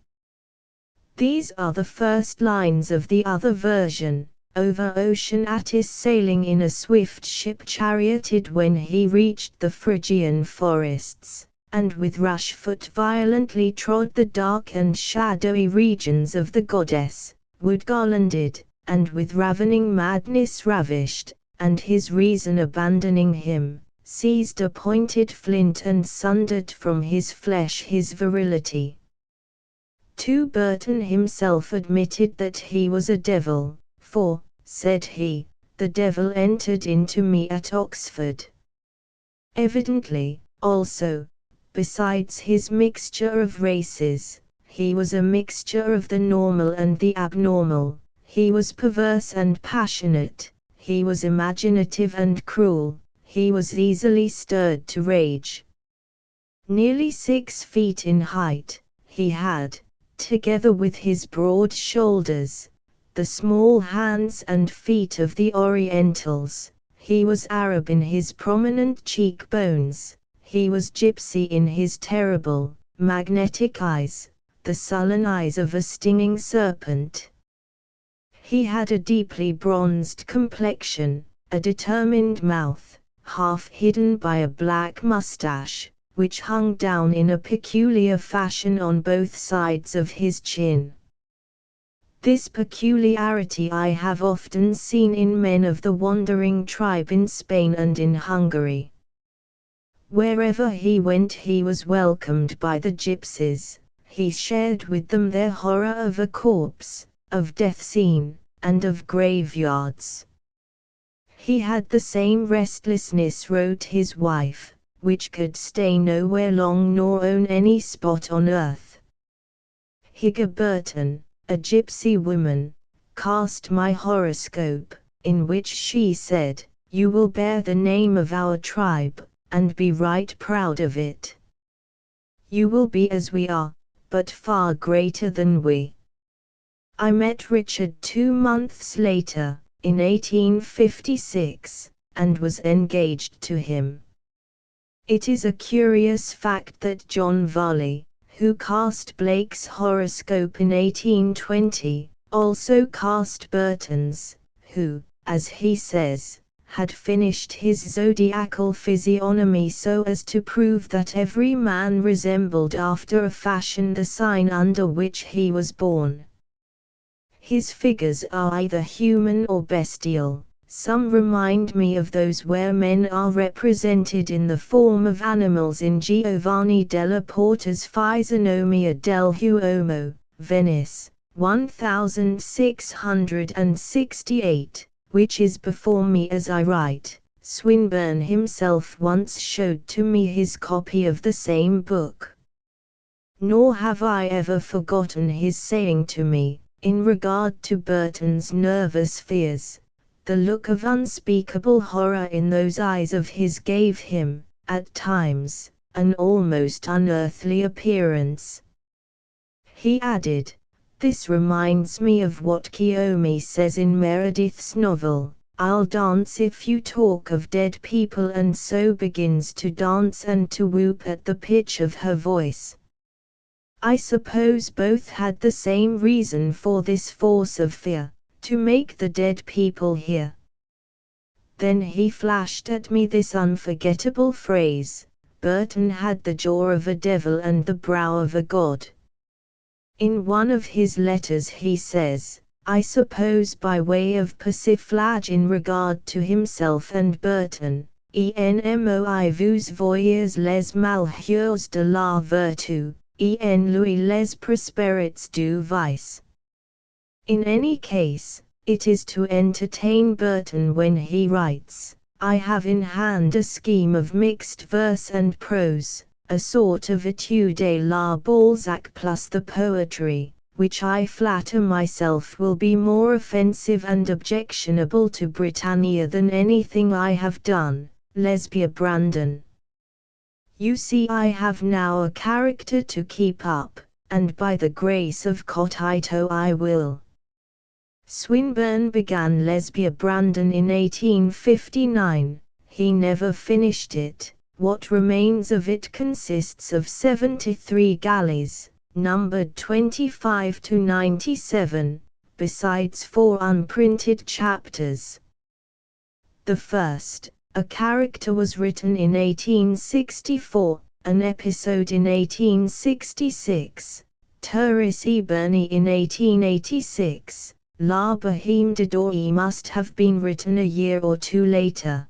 These are the first lines of the other version: over ocean Attis sailing in a swift ship charioted when he reached the Phrygian forests, and with rush foot violently trod the dark and shadowy regions of the goddess, wood garlanded, and with ravening madness ravished, and his reason abandoning him, seized a pointed flint and sundered from his flesh his virility. Burton himself admitted that he was a devil, for, said he, the devil entered into me at Oxford. Evidently, also, besides his mixture of races, he was a mixture of the normal and the abnormal. He was perverse and passionate, he was imaginative and cruel, he was easily stirred to rage. Nearly 6 feet in height, he had, together with his broad shoulders, the small hands and feet of the Orientals. He was Arab in his prominent cheekbones, he was gypsy in his terrible, magnetic eyes, the sullen eyes of a stinging serpent. He had a deeply bronzed complexion, a determined mouth, half hidden by a black mustache, which hung down in a peculiar fashion on both sides of his chin. This peculiarity I have often seen in men of the wandering tribe in Spain and in Hungary. Wherever he went he was welcomed by the gypsies, he shared with them their horror of a corpse, of death scene, and of graveyards. He had the same restlessness, wrote his wife, which could stay nowhere long nor own any spot on earth. Higga Burton, a gypsy woman, cast my horoscope, in which she said, "You will bear the name of our tribe, and be right proud of it. You will be as we are, but far greater than we." I met Richard 2 months later, in 1856, and was engaged to him. It is a curious fact that John Varley, who cast Blake's horoscope in 1820, also cast Burton's, who, as he says, had finished his zodiacal physiognomy so as to prove that every man resembled after a fashion the sign under which he was born. His figures are either human or bestial. Some remind me of those where men are represented in the form of animals in Giovanni della Porta's Physiognomia del Uomo, Venice, 1668, which is before me as I write. Swinburne himself once showed to me his copy of the same book. Nor have I ever forgotten his saying to me, in regard to Burton's nervous fears, the look of unspeakable horror in those eyes of his gave him, at times, an almost unearthly appearance. He added, "This reminds me of what Keomi says in Meredith's novel, 'I'll dance if you talk of dead people,' and so begins to dance and to whoop at the pitch of her voice." I suppose both had the same reason for this force of fear, to make the dead people hear. Then he flashed at me this unforgettable phrase, "Burton had the jaw of a devil and the brow of a god." In one of his letters he says, I suppose by way of persiflage in regard to himself and Burton, "En vous voyez les malheurs de la vertu, en lui les prospérités du vice." In any case, it is to entertain Burton when he writes, "I have in hand a scheme of mixed verse and prose, a sort of étude de la Balzac plus the poetry, which I flatter myself will be more offensive and objectionable to Britannia than anything I have done, Lesbia Brandon." You see, I have now a character to keep up, and by the grace of Cotito I will. Swinburne began Lesbia Brandon in 1859, he never finished it. What remains of it consists of 73 galleys, numbered 25 to 97, besides 4 unprinted chapters. The first, a character, was written in 1864, an episode in 1866, Turris Eburney in 1886, La Bohème de Doré must have been written a year or two later.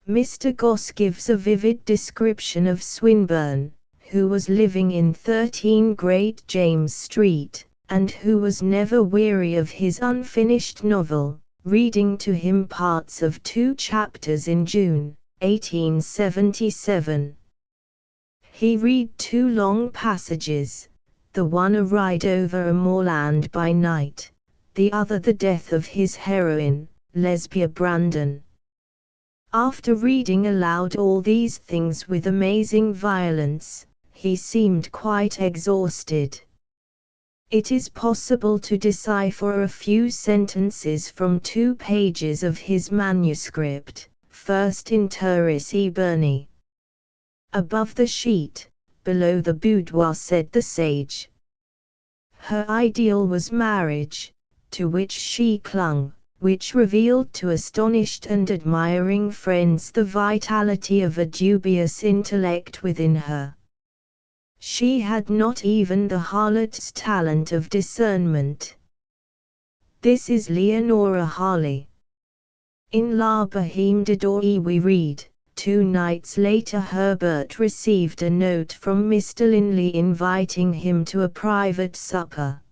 Mr. Gosse gives a vivid description of Swinburne, who was living in 13 Great James Street, and who was never weary of his unfinished novel, reading to him parts of 2 chapters in June, 1877. He read 2 long passages, the one a ride over a moorland by night, the other the death of his heroine, Lesbia Brandon. After reading aloud all these things with amazing violence, he seemed quite exhausted. It is possible to decipher a few sentences from 2 pages of his manuscript, first in Turris Eburney. "Above the sheet, below the boudoir," said the sage. Her ideal was marriage, to which she clung, which revealed to astonished and admiring friends the vitality of a dubious intellect within her. She had not even the harlot's talent of discernment. This is Leonora Harley. In La Bohème de Doré we read, 2 nights later Herbert received a note from Mr. Linley inviting him to a private supper.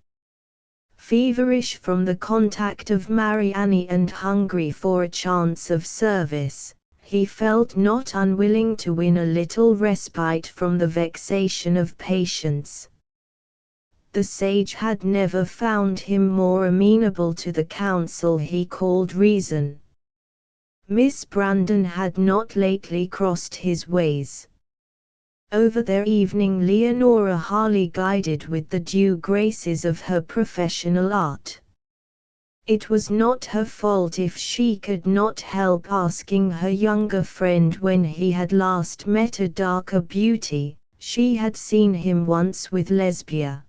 Feverish from the contact of Marianne and hungry for a chance of service, he felt not unwilling to win a little respite from the vexation of patience. The sage had never found him more amenable to the counsel he called reason. Miss Brandon had not lately crossed his ways. Over their evening Leonora Harley guided with the due graces of her professional art. It was not her fault if she could not help asking her younger friend when he had last met a darker beauty. She had seen him once with Lesbia.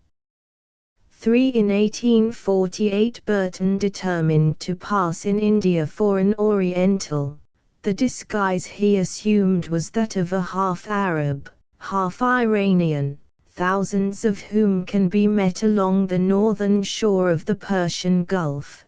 3 In 1848 Burton determined to pass in India for an Oriental. The disguise he assumed was that of a half-Arab, half-Iranian, thousands of whom can be met along the northern shore of the Persian Gulf.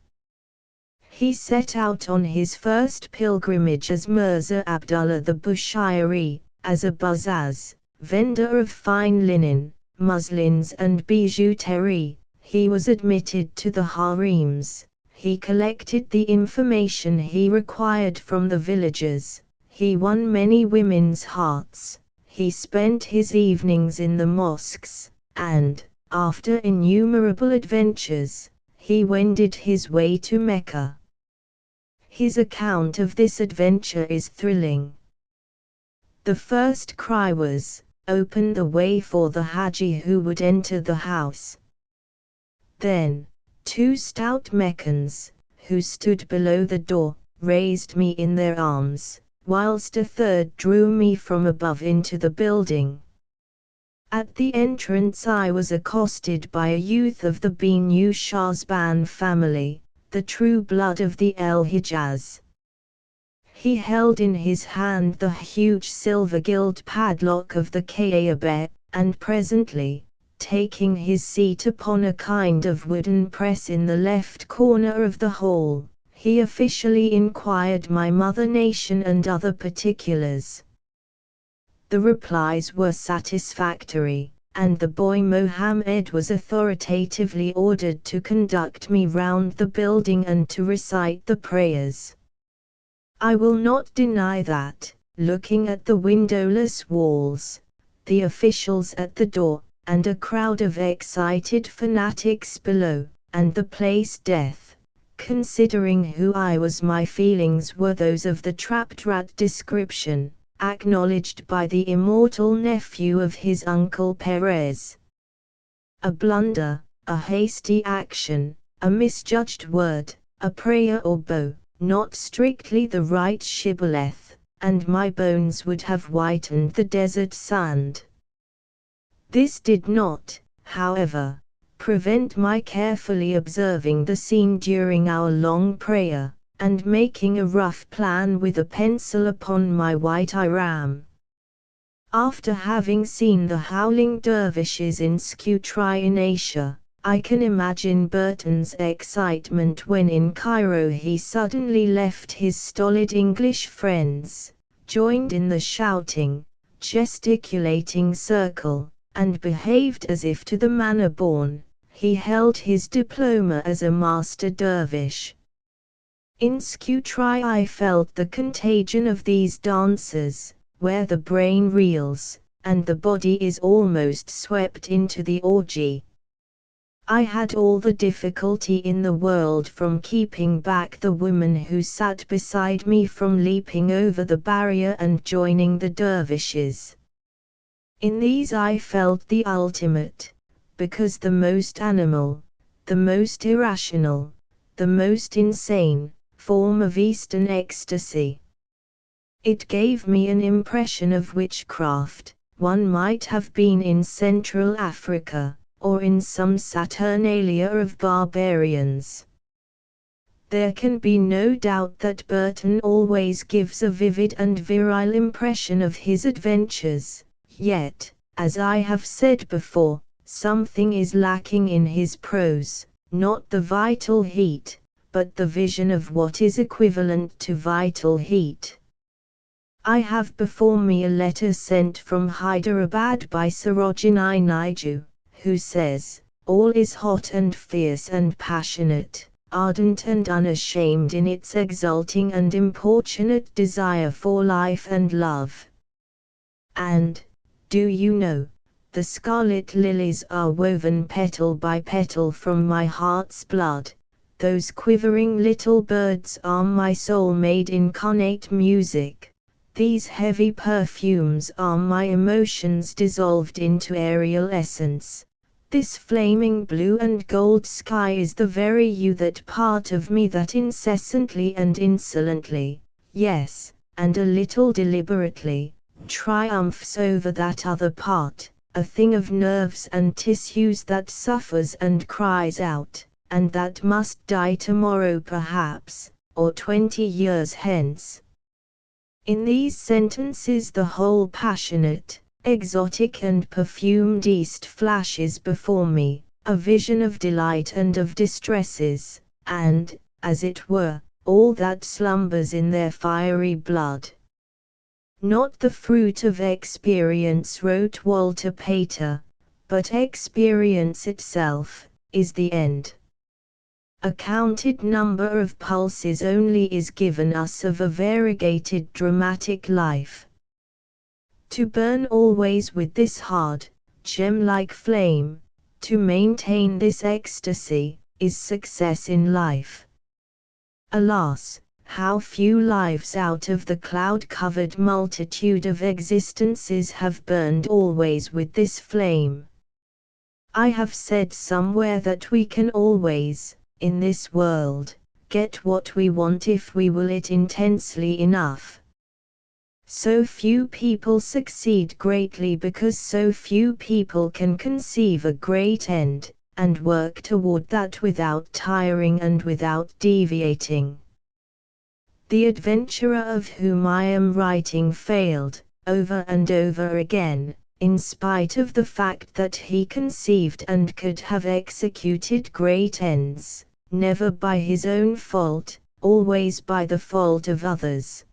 He set out on his first pilgrimage as Mirza Abdullah the Bushairi, as a buzaz, vendor of fine linen, muslins and bijouterie. He was admitted to the harems. He collected the information he required from the villagers. He won many women's hearts. He spent his evenings in the mosques, and, after innumerable adventures, he wended his way to Mecca. His account of this adventure is thrilling. The first cry was, "Open the way for the Haji who would enter the house." Then, 2 stout Meccans, who stood below the door, raised me in their arms, whilst a third drew me from above into the building. At the entrance I was accosted by a youth of the Benu Shahzban family, the true blood of the El Hijaz. He held in his hand the huge silver gilt padlock of the Kaaba, and presently, taking his seat upon a kind of wooden press in the left corner of the hall, he officially inquired my mother nation and other particulars. The replies were satisfactory, and the boy Mohammed was authoritatively ordered to conduct me round the building and to recite the prayers. I will not deny that, looking at the windowless walls, the officials at the door, and a crowd of excited fanatics below, and the place death, considering who I was, my feelings were those of the trapped rat description, acknowledged by the immortal nephew of his uncle Perez. A blunder, a hasty action, a misjudged word, a prayer or bow, not strictly the right shibboleth, and my bones would have whitened the desert sand. This did not, however, prevent my carefully observing the scene during our long prayer, and making a rough plan with a pencil upon my white ihram. After having seen the howling dervishes in Scutari in Asia, I can imagine Burton's excitement when in Cairo he suddenly left his stolid English friends, joined in the shouting, gesticulating circle, and behaved as if to the manner born. He held his diploma as a master dervish. In Scutari I felt the contagion of these dances, where the brain reels, and the body is almost swept into the orgy. I had all the difficulty in the world from keeping back the woman who sat beside me from leaping over the barrier and joining the dervishes. In these I felt the ultimate, because the most animal, the most irrational, the most insane, form of Eastern ecstasy. It gave me an impression of witchcraft. One might have been in Central Africa, or in some Saturnalia of barbarians. There can be no doubt that Burton always gives a vivid and virile impression of his adventures, yet, as I have said before, something is lacking in his prose, not the vital heat, but the vision of what is equivalent to vital heat. I have before me a letter sent from Hyderabad by Sarojini Naidu, who says, "All is hot and fierce and passionate, ardent and unashamed in its exulting and importunate desire for life and love. And, do you know, the scarlet lilies are woven petal by petal from my heart's blood, those quivering little birds are my soul-made incarnate music, these heavy perfumes are my emotions dissolved into aerial essence. This flaming blue and gold sky is the very you, that part of me that incessantly and insolently, yes, and a little deliberately, triumphs over that other part, a thing of nerves and tissues that suffers and cries out, and that must die tomorrow perhaps, or 20 years hence." In these sentences the whole passionate, exotic and perfumed East flashes before me, a vision of delight and of distresses, and, as it were, all that slumbers in their fiery blood. Not the fruit of experience, wrote Walter Pater, but experience itself, is the end. A counted number of pulses only is given us of a variegated dramatic life. To burn always with this hard, gem-like flame, to maintain this ecstasy, is success in life. Alas, how few lives out of the cloud-covered multitude of existences have burned always with this flame. I have said somewhere that we can always, in this world, get what we want if we will it intensely enough. So few people succeed greatly because so few people can conceive a great end, and work toward that without tiring and without deviating. The adventurer of whom I am writing failed, over and over again, in spite of the fact that he conceived and could have executed great ends, never by his own fault, always by the fault of others.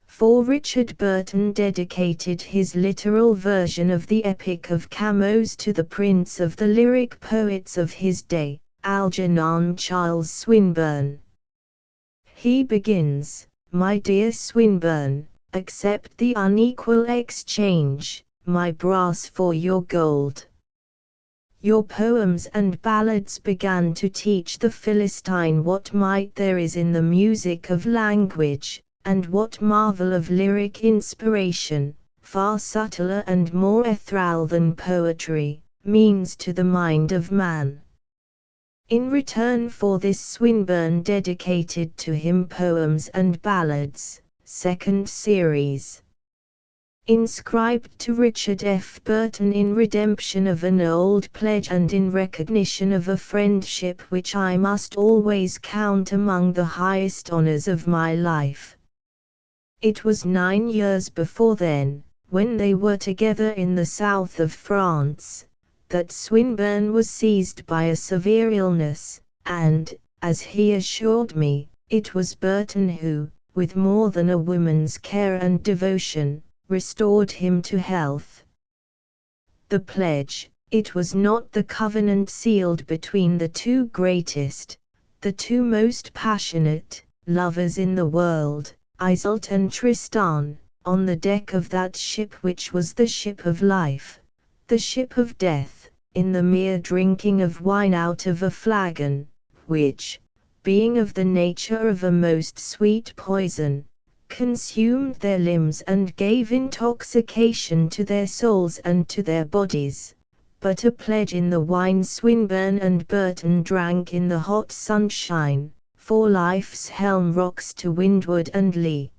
For Richard Burton dedicated his literal version of the Epic of Camus to the prince of the lyric poets of his day, Algernon Charles Swinburne. He begins, "My dear Swinburne, accept the unequal exchange, my brass for your gold." Your poems and ballads began to teach the Philistine what might there is in the music of language, and what marvel of lyric inspiration, far subtler and more ethereal than poetry, means to the mind of man. In return for this Swinburne dedicated to him Poems and Ballads, 2nd series. Inscribed to Richard F. Burton in redemption of an old pledge and in recognition of a friendship which I must always count among the highest honors of my life. It was 9 years before then, when they were together in the south of France, that Swinburne was seized by a severe illness, and, as he assured me, it was Burton who, with more than a woman's care and devotion, restored him to health. The pledge, it was not the covenant sealed between the two greatest, the two most passionate, lovers in the world, Iseult and Tristan, on the deck of that ship which was the ship of life, the ship of death, in the mere drinking of wine out of a flagon, which, being of the nature of a most sweet poison, consumed their limbs and gave intoxication to their souls and to their bodies, but a pledge in the wine Swinburne and Burton drank in the hot sunshine, for life's helm rocks to windward and lee.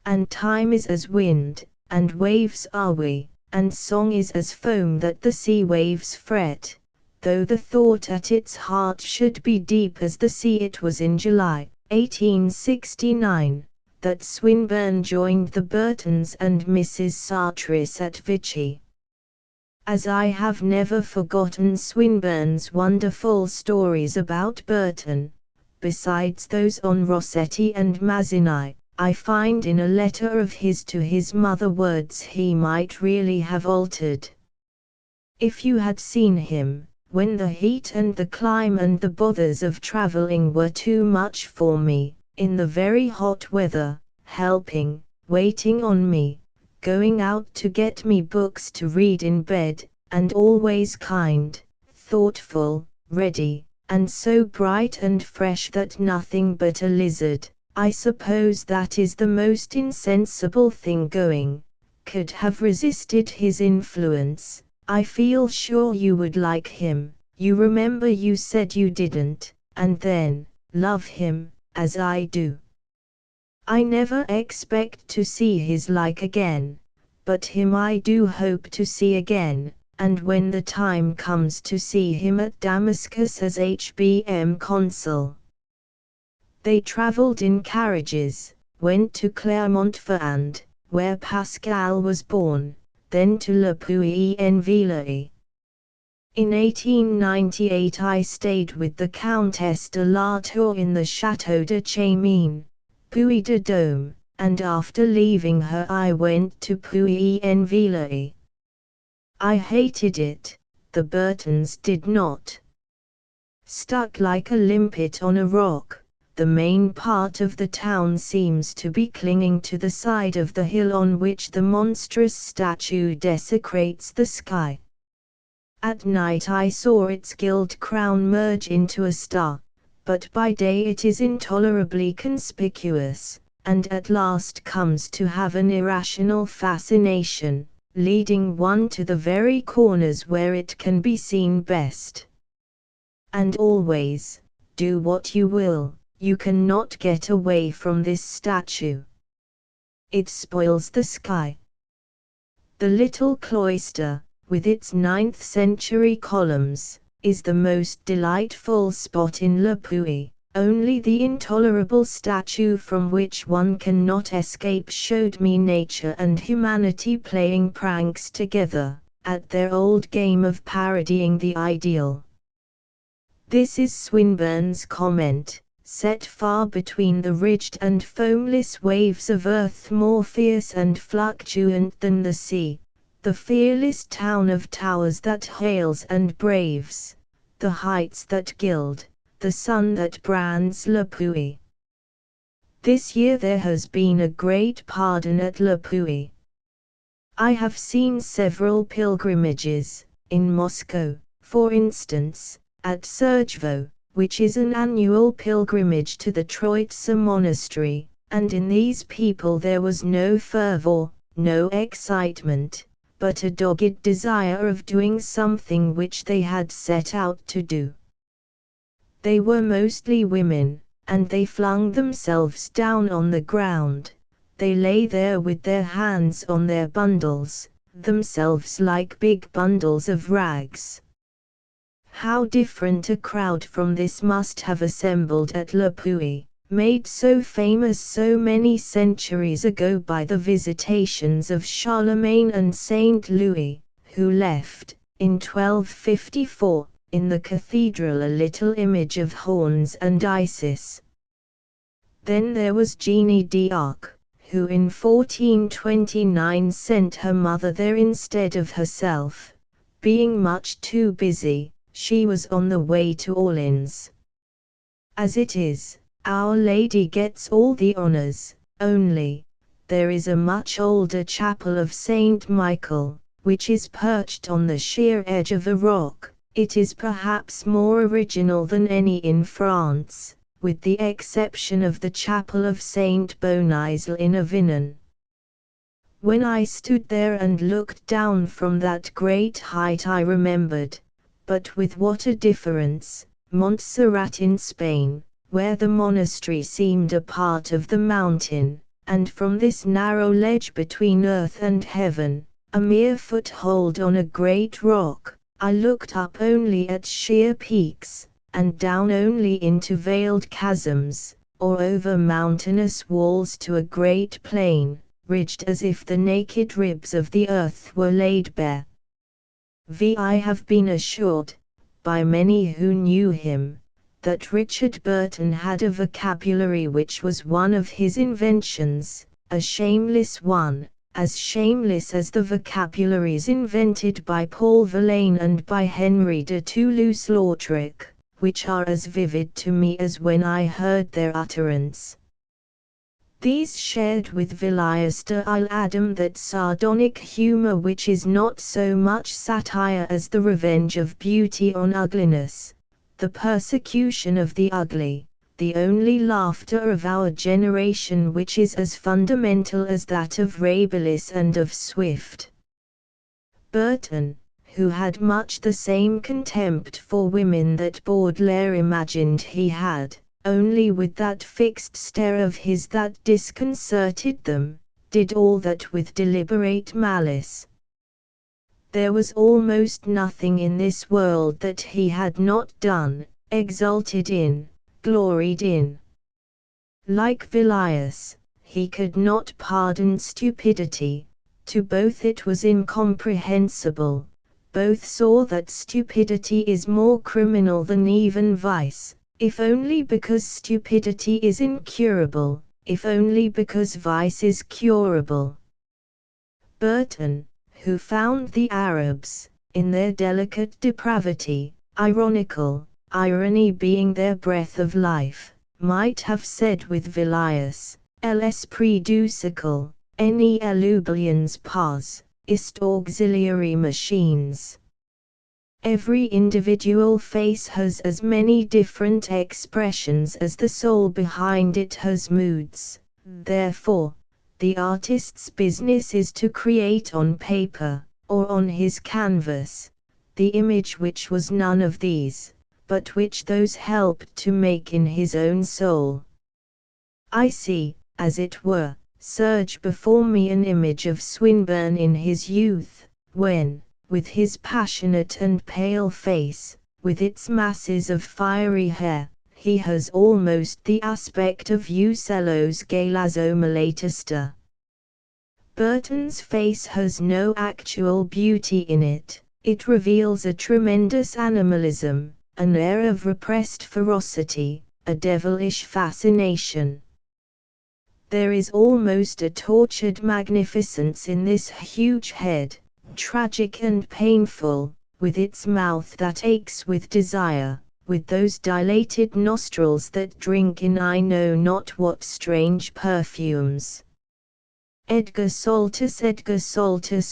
And time is as wind, and waves are we, and song is as foam that the sea waves fret, though the thought at its heart should be deep as the sea. It was in July, 1869, that Swinburne joined the Burtons and Mrs. Sartris at Vichy. As I have never forgotten Swinburne's wonderful stories about Burton, besides those on Rossetti and Mazzini, I find in a letter of his to his mother words he might really have altered. If you had seen him, when the heat and the climb and the bothers of travelling were too much for me, in the very hot weather, helping, waiting on me, going out to get me books to read in bed, and always kind, thoughtful, ready, and so bright and fresh that nothing but a lizard, I suppose that is the most insensible thing going, could have resisted his influence. I feel sure you would like him. You remember you said you didn't, and then, love him, as I do. I never expect to see his like again, but him I do hope to see again, and when the time comes to see him at Damascus as HBM consul. They travelled in carriages, went to Clermont-Ferrand, where Pascal was born, then to Le Puy-en-Velay. In 1898 I stayed with the Countess de la Tour in the Château de Chamoun, Puy-de-Dôme, and after leaving her I went to Puy-en-Velay. I hated it, the Burtons did not. Stuck like a limpet on a rock, the main part of the town seems to be clinging to the side of the hill on which the monstrous statue desecrates the sky. At night I saw its gilt crown merge into a star, but by day it is intolerably conspicuous, and at last comes to have an irrational fascination, leading one to the very corners where it can be seen best. And always, do what you will, you cannot get away from this statue. It spoils the sky. The little cloister, with its 9th-century columns, is the most delightful spot in Le Puy. Only the intolerable statue from which one cannot escape showed me nature and humanity playing pranks together, at their old game of parodying the ideal. This is Swinburne's comment, set far between the ridged and foamless waves of earth more fierce and fluctuant than the sea, the fearless town of towers that hails and braves, the heights that gild, the sun that brands Le Puy. This year there has been a great pardon at Le Puy. I have seen several pilgrimages, in Moscow, for instance, at Sergevo, which is an annual pilgrimage to the Troitsa monastery, and in these people there was no fervor, no excitement, but a dogged desire of doing something which they had set out to do. They were mostly women, and they flung themselves down on the ground. They lay there with their hands on their bundles, themselves like big bundles of rags. How different a crowd from this must have assembled at Le Puy, made so famous so many centuries ago by the visitations of Charlemagne and Saint Louis, who left, in 1254, in the cathedral a little image of horns and Isis. Then there was Jeanne d'Arc, who in 1429 sent her mother there instead of herself. Being much too busy, she was on the way to Orleans. As it is, Our Lady gets all the honors, only, there is a much older chapel of Saint Michael, which is perched on the sheer edge of a rock. It is perhaps more original than any in France, with the exception of the chapel of Saint Bonaisle in Avignon. When I stood there and looked down from that great height I remembered, but with what a difference, Montserrat in Spain, where the monastery seemed a part of the mountain, and from this narrow ledge between earth and heaven, a mere foothold on a great rock, I looked up only at sheer peaks, and down only into veiled chasms, or over mountainous walls to a great plain, ridged as if the naked ribs of the earth were laid bare. I have been assured, by many who knew him, that Richard Burton had a vocabulary which was one of his inventions, a shameless one, as shameless as the vocabularies invented by Paul Verlaine and by Henry de Toulouse-Lautrec, which are as vivid to me as when I heard their utterance. These shared with Villiers de Isle Adam that sardonic humour which is not so much satire as the revenge of beauty on ugliness, the persecution of the ugly, the only laughter of our generation which is as fundamental as that of Rabelais and of Swift. Burton, who had much the same contempt for women that Baudelaire imagined he had, only with that fixed stare of his that disconcerted them, did all that with deliberate malice. There was almost nothing in this world that he had not done, exulted in, gloried in. Like Villiers, he could not pardon stupidity. To both it was incomprehensible. Both saw that stupidity is more criminal than even vice, if only because stupidity is incurable, if only because vice is curable. Burton, who found the Arabs, in their delicate depravity, ironical, irony being their breath of life, might have said with Villiers, l'esprit du siècle, any elublians pas, ist auxiliary machines. Every individual face has as many different expressions as the soul behind it has moods. Therefore, the artist's business is to create on paper, or on his canvas, the image which was none of these, but which those helped to make in his own soul. I see, as it were, surge before me an image of Swinburne in his youth, when, with his passionate and pale face, with its masses of fiery hair, he has almost the aspect of Usello's Galazzo Malatesta. Burton's face has no actual beauty in it, it reveals a tremendous animalism, an air of repressed ferocity, a devilish fascination. There is almost a tortured magnificence in this huge head, tragic and painful, with its mouth that aches with desire, with those dilated nostrils that drink in I know not what strange perfumes. Edgar Saltus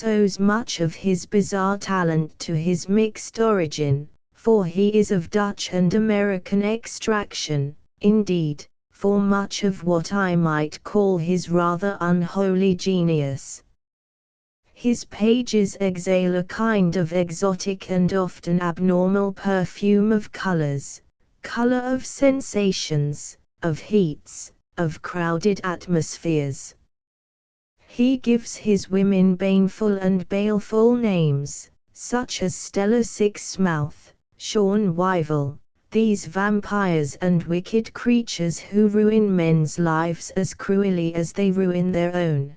owes much of his bizarre talent to his mixed origin, for he is of Dutch and American extraction, indeed, for much of what I might call his rather unholy genius. His pages exhale a kind of exotic and often abnormal perfume of colors, color of sensations, of heats, of crowded atmospheres. He gives his women baneful and baleful names, such as Stella Sixmouth, Sean Wyville, these vampires and wicked creatures who ruin men's lives as cruelly as they ruin their own.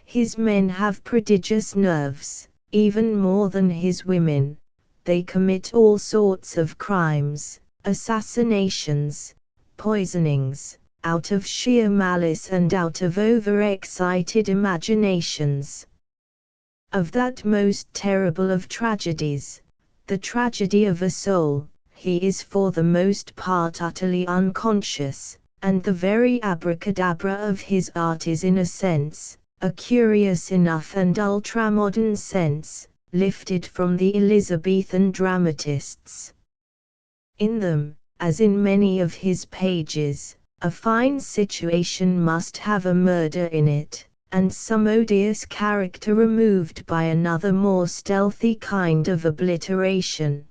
His men have prodigious nerves, even more than his women. They commit all sorts of crimes, assassinations, poisonings, out of sheer malice and out of overexcited imaginations. Of that most terrible of tragedies, the tragedy of a soul, he is for the most part utterly unconscious, and the very abracadabra of his art is in a sense, a curious enough and ultramodern sense, lifted from the Elizabethan dramatists. In them, as in many of his pages, a fine situation must have a murder in it, and some odious character removed by another more stealthy kind of obliteration.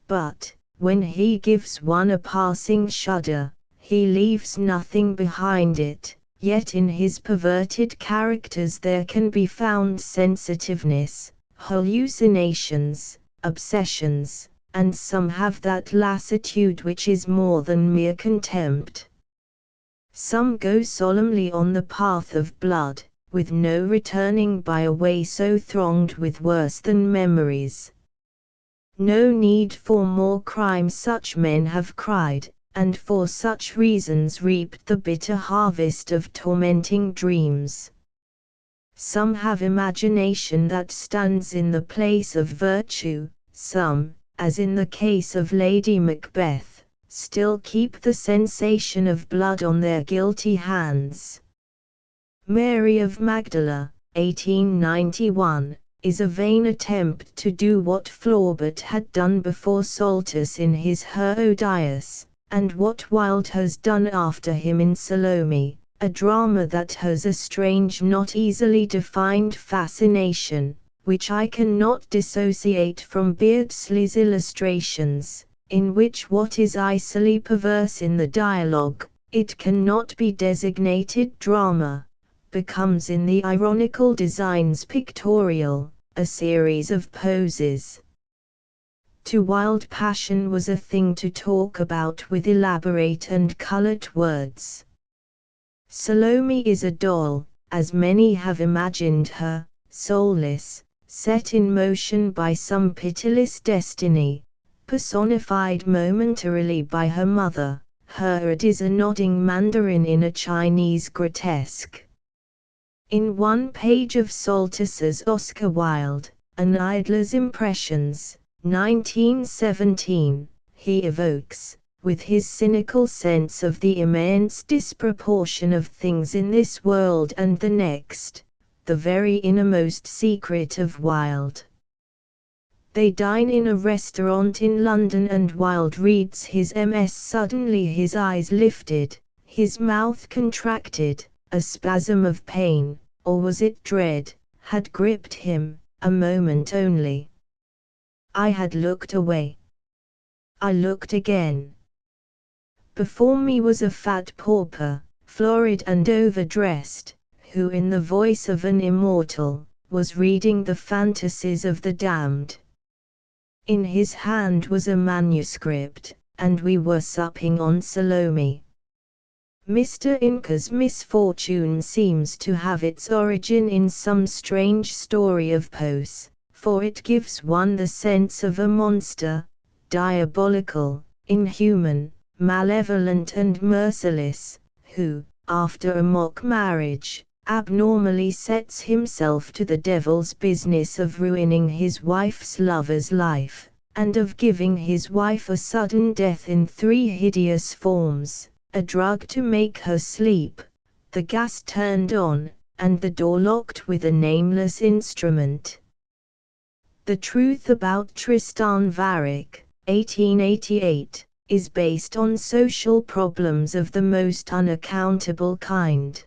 But, when he gives one a passing shudder, he leaves nothing behind it. Yet in his perverted characters there can be found sensitiveness, hallucinations, obsessions, and some have that lassitude which is more than mere contempt. Some go solemnly on the path of blood, with no returning by a way so thronged with worse than memories. No need for more crime, such men have cried, and for such reasons reaped the bitter harvest of tormenting dreams. Some have imagination that stands in the place of virtue, some, as in the case of Lady Macbeth, still keep the sensation of blood on their guilty hands. Mary of Magdala, 1891, is a vain attempt to do what Flaubert had done before Soltis in his Herodias, and what Wilde has done after him in Salome, a drama that has a strange, not easily defined fascination, which I cannot dissociate from Beardsley's illustrations, in which what is icily perverse in the dialogue, it cannot be designated drama, becomes in the ironical designs pictorial, a series of poses. To Wilde, passion was a thing to talk about with elaborate and colored words. Salome is a doll, as many have imagined her, soulless, set in motion by some pitiless destiny, personified momentarily by her mother. Herod is a nodding mandarin in a Chinese grotesque. In one page of Soltis's Oscar Wilde, An Idler's Impressions, 1917, he evokes, with his cynical sense of the immense disproportion of things in this world and the next, the very innermost secret of Wilde. They dine in a restaurant in London and Wilde reads his MS. Suddenly his eyes lifted, his mouth contracted, a spasm of pain, or was it dread, had gripped him, a moment only. I had looked away. I looked again. Before me was a fat pauper, florid and overdressed, who in the voice of an immortal, was reading the fantasies of the damned. In his hand was a manuscript, and we were supping on Salome. Mr. Inca's misfortune seems to have its origin in some strange story of Poe's, for it gives one the sense of a monster, diabolical, inhuman, malevolent and merciless, who, after a mock marriage, abnormally sets himself to the devil's business of ruining his wife's lover's life, and of giving his wife a sudden death in 3 hideous forms, a drug to make her sleep, the gas turned on, and the door locked with a nameless instrument. The Truth About Tristan Varick, 1888, is based on social problems of the most unaccountable kind.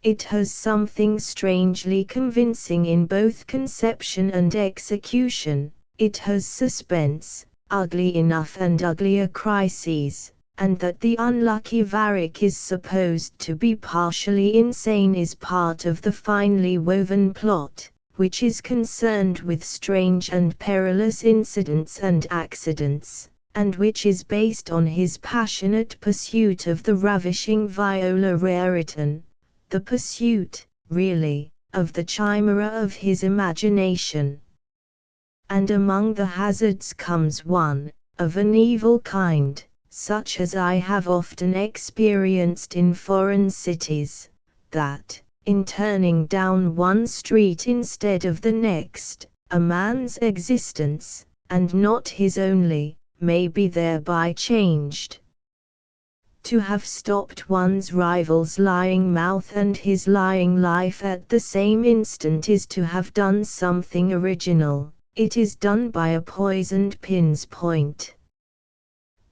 It has something strangely convincing in both conception and execution. It has suspense, ugly enough and uglier crises, and that the unlucky Varick is supposed to be partially insane is part of the finely woven plot, which is concerned with strange and perilous incidents and accidents, and which is based on his passionate pursuit of the ravishing Viola Raritan, the pursuit, really, of the chimera of his imagination. And among the hazards comes one, of an evil kind, such as I have often experienced in foreign cities, that, in turning down one street instead of the next, a man's existence, and not his only, may be thereby changed. To have stopped one's rival's lying mouth and his lying life at the same instant is to have done something original. It is done by a poisoned pin's point.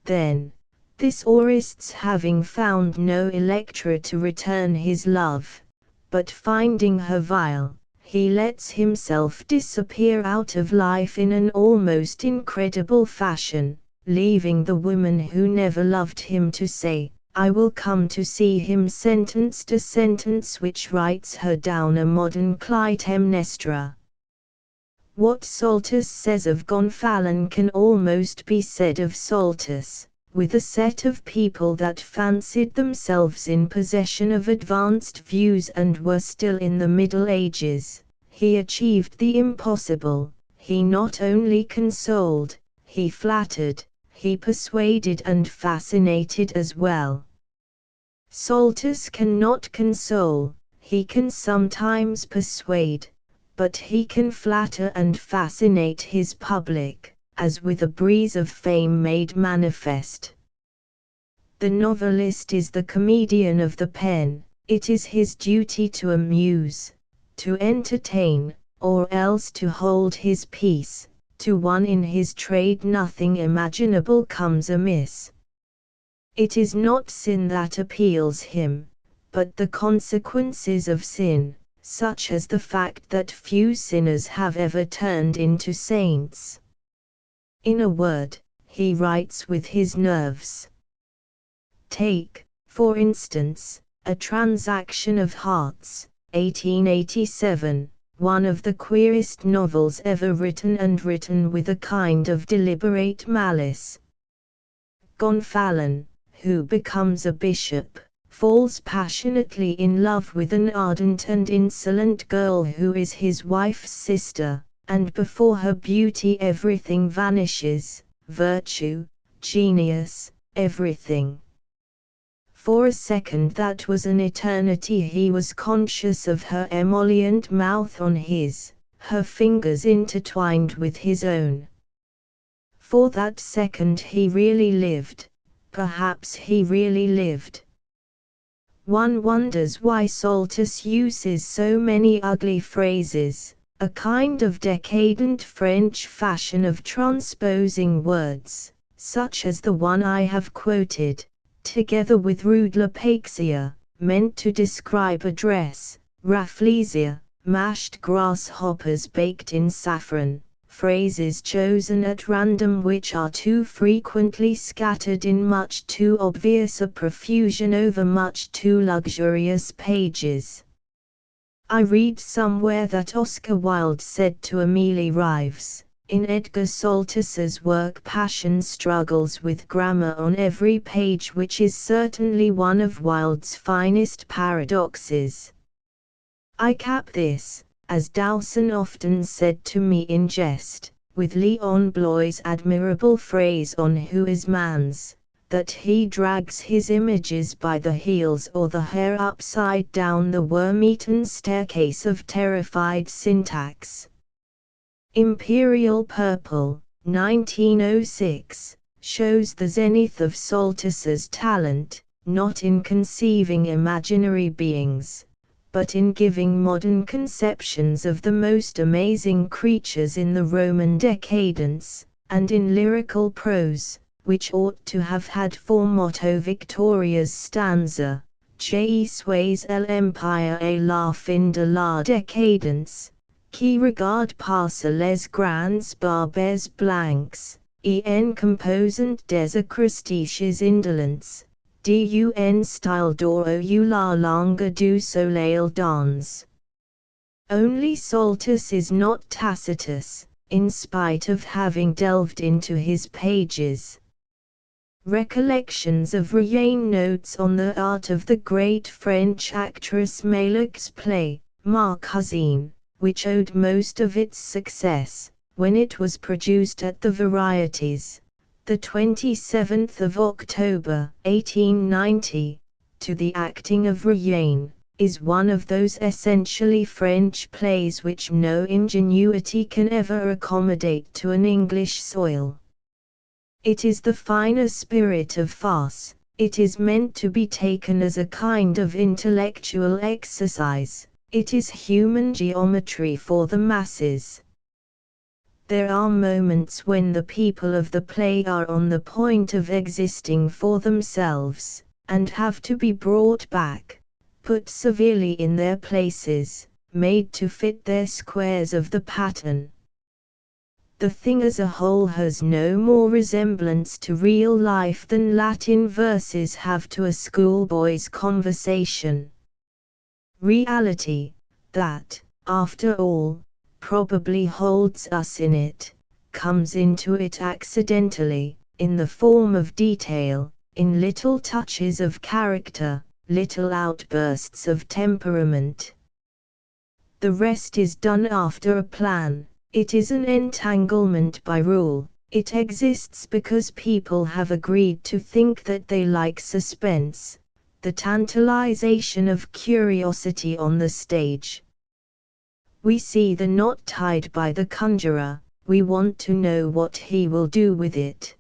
Then, this aurists having found no Electra to return his love, but finding her vile, he lets himself disappear out of life in an almost incredible fashion, leaving the woman who never loved him to say, "I will come to see him," sentenced a sentence which writes her down a modern Clytemnestra. What Soltus says of Gonfalon can almost be said of Soltus. With a set of people that fancied themselves in possession of advanced views and were still in the Middle Ages, he achieved the impossible. He not only consoled, he flattered, he persuaded and fascinated as well. Soltus cannot console, he can sometimes persuade, but he can flatter and fascinate his public, as with a breeze of fame made manifest. The novelist is the comedian of the pen. It is his duty to amuse, to entertain, or else to hold his peace. To one in his trade nothing imaginable comes amiss. It is not sin that appeals him, but the consequences of sin, such as the fact that few sinners have ever turned into saints. In a word, he writes with his nerves. Take, for instance, A Transaction of Hearts, 1887, one of the queerest novels ever written, and written with a kind of deliberate malice. Gonfalon, who becomes a bishop, falls passionately in love with an ardent and insolent girl who is his wife's sister, and before her beauty everything vanishes, virtue, genius, everything. For a second that was an eternity he was conscious of her emollient mouth on his, her fingers intertwined with his own. For that second he really lived, perhaps he really lived. One wonders why Soltus uses so many ugly phrases, a kind of decadent French fashion of transposing words, such as the one I have quoted, together with rude lapexia, meant to describe a dress, rafflesia, mashed grasshoppers baked in saffron, phrases chosen at random which are too frequently scattered in much too obvious a profusion over much too luxurious pages. I read somewhere that Oscar Wilde said to Amélie Rives, in Edgar Soltus's work passion struggles with grammar on every page, which is certainly one of Wilde's finest paradoxes. I cap this, as Dowson often said to me in jest, with Leon Bloy's admirable phrase on Who is Man's, that he drags his images by the heels or the hair upside down the worm-eaten staircase of terrified syntax. Imperial Purple, 1906, shows the zenith of Soltus's talent, not in conceiving imaginary beings, but in giving modern conceptions of the most amazing creatures in the Roman decadence, and in lyrical prose, which ought to have had for motto Victoria's stanza, Je suis l'empire et la fin de la décadence, qui regarde pas les grands barbes blancs, en composant des acrostiches indolents, d'un style d'or ou la langue du soleil dans. Only Soltus is not Tacitus, in spite of having delved into his pages. Recollections of Reine notes on the art of the great French actress Meillec's play, Ma Cousine, which owed most of its success, when it was produced at the Varieties, the 27th of October, 1890, to the acting of Reine, is one of those essentially French plays which no ingenuity can ever accommodate to an English soil. It is the finer spirit of farce. It is meant to be taken as a kind of intellectual exercise. It is human geometry for the masses. There are moments when the people of the play are on the point of existing for themselves, and have to be brought back, put severely in their places, made to fit their squares of the pattern. The thing as a whole has no more resemblance to real life than Latin verses have to a schoolboy's conversation. Reality, that, after all, probably holds us in it, comes into it accidentally, in the form of detail, in little touches of character, little outbursts of temperament. The rest is done after a plan. It is an entanglement by rule. It exists because people have agreed to think that they like suspense, the tantalization of curiosity on the stage. We see the knot tied by the conjurer, we want to know what he will do with it.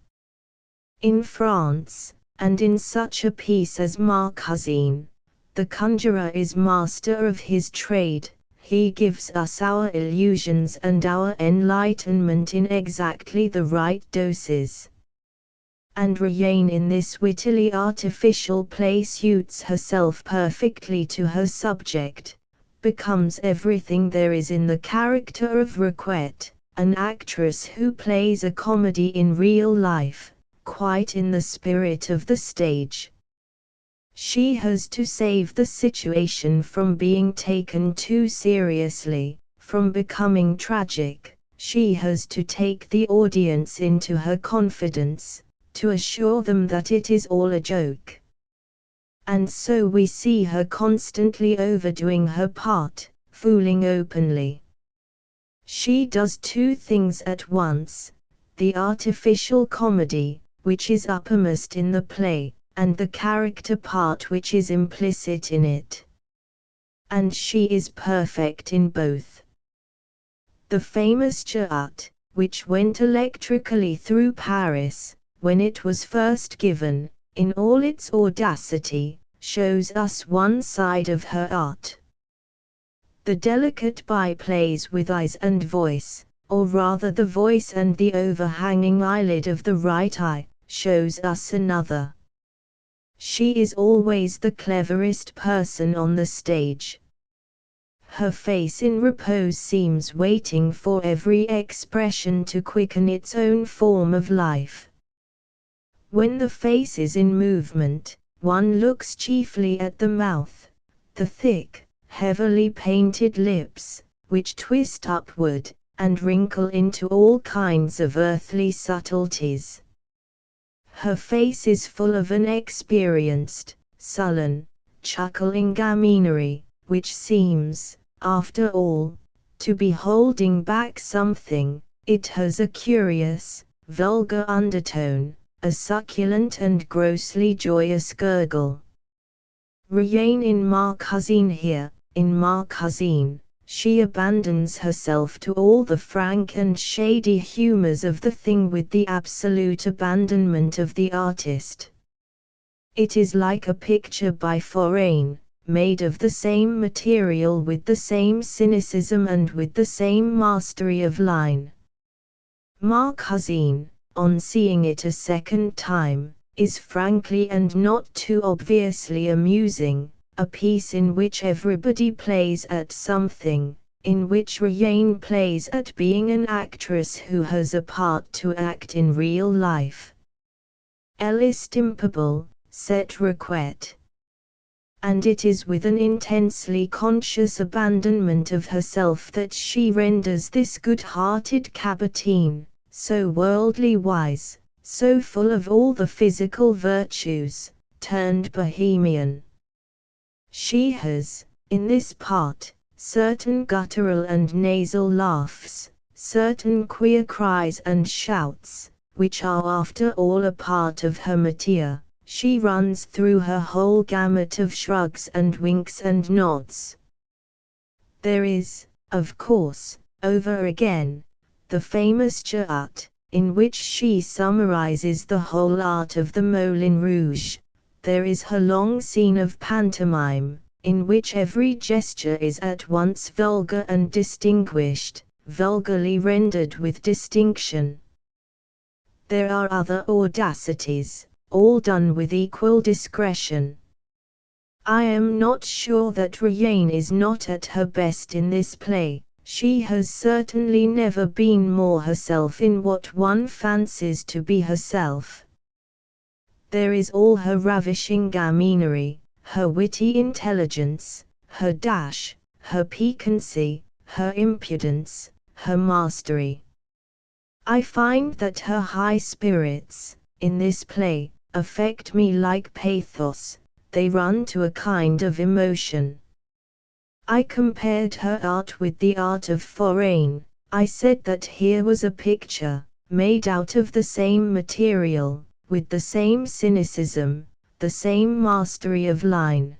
In France, and in such a piece as Marquezine, the conjurer is master of his trade. He gives us our illusions and our enlightenment in exactly the right doses. And Reine in this wittily artificial play suits herself perfectly to her subject, becomes everything there is in the character of Requette, an actress who plays a comedy in real life, quite in the spirit of the stage. She has to save the situation from being taken too seriously, from becoming tragic. She has to take the audience into her confidence, to assure them that it is all a joke. And so we see her constantly overdoing her part, fooling openly. She does two things at once: the artificial comedy, which is uppermost in the play, and the character part which is implicit in it. And she is perfect in both. The famous Chat, which went electrically through Paris, when it was first given, in all its audacity, shows us one side of her art. The delicate byplays with eyes and voice, or rather the voice and the overhanging eyelid of the right eye, shows us another. She is always the cleverest person on the stage. Her face in repose seems waiting for every expression to quicken its own form of life. When the face is in movement, one looks chiefly at the mouth, the thick, heavily painted lips, which twist upward, and wrinkle into all kinds of earthly subtleties. Her face is full of an experienced, sullen, chuckling gaminery, which seems, after all, to be holding back something. It has a curious, vulgar undertone, a succulent and grossly joyous gurgle. Reine in Marquezine here, in Marquezine, she abandons herself to all the frank and shady humors of the thing with the absolute abandonment of the artist. It is like a picture by Forain, made of the same material with the same cynicism and with the same mastery of line. Marquezine, on seeing it a second time, is frankly and not too obviously amusing, a piece in which everybody plays at something, in which Reine plays at being an actress who has a part to act in real life. Elle est impable, cette Requette. And it is with an intensely conscious abandonment of herself that she renders this good-hearted cabotin, so worldly wise, so full of all the physical virtues, turned bohemian. She has, in this part, certain guttural and nasal laughs, certain queer cries and shouts, which are after all a part of her métier. She runs through her whole gamut of shrugs and winks and nods. There is, of course, over again, the famous Chat, in which she summarizes the whole art of the Moulin Rouge. There is her long scene of pantomime, in which every gesture is at once vulgar and distinguished, vulgarly rendered with distinction. There are other audacities, all done with equal discretion. I am not sure that Reine is not at her best in this play. She has certainly never been more herself in what one fancies to be herself. There is all her ravishing gaminery, her witty intelligence, her dash, her piquancy, her impudence, her mastery. I find that her high spirits, in this play, affect me like pathos, they run to a kind of emotion. I compared her art with the art of Forain. I said that here was a picture, made out of the same material, with the same cynicism, the same mastery of line.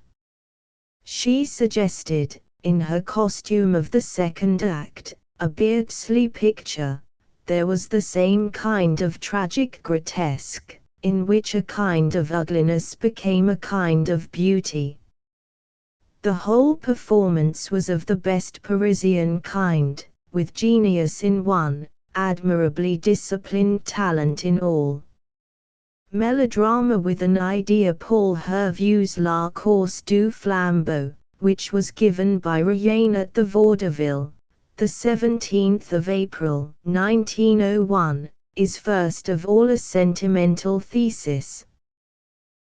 She suggested, in her costume of the second act, a Beardsley picture. There was the same kind of tragic grotesque, in which a kind of ugliness became a kind of beauty. The whole performance was of the best Parisian kind, with genius in one, admirably disciplined talent in all. Melodrama with an idea. Paul Hervieux's La Course du Flambeau, which was given by Rayen at the Vaudeville, the 17th of April, 1901, is first of all a sentimental thesis.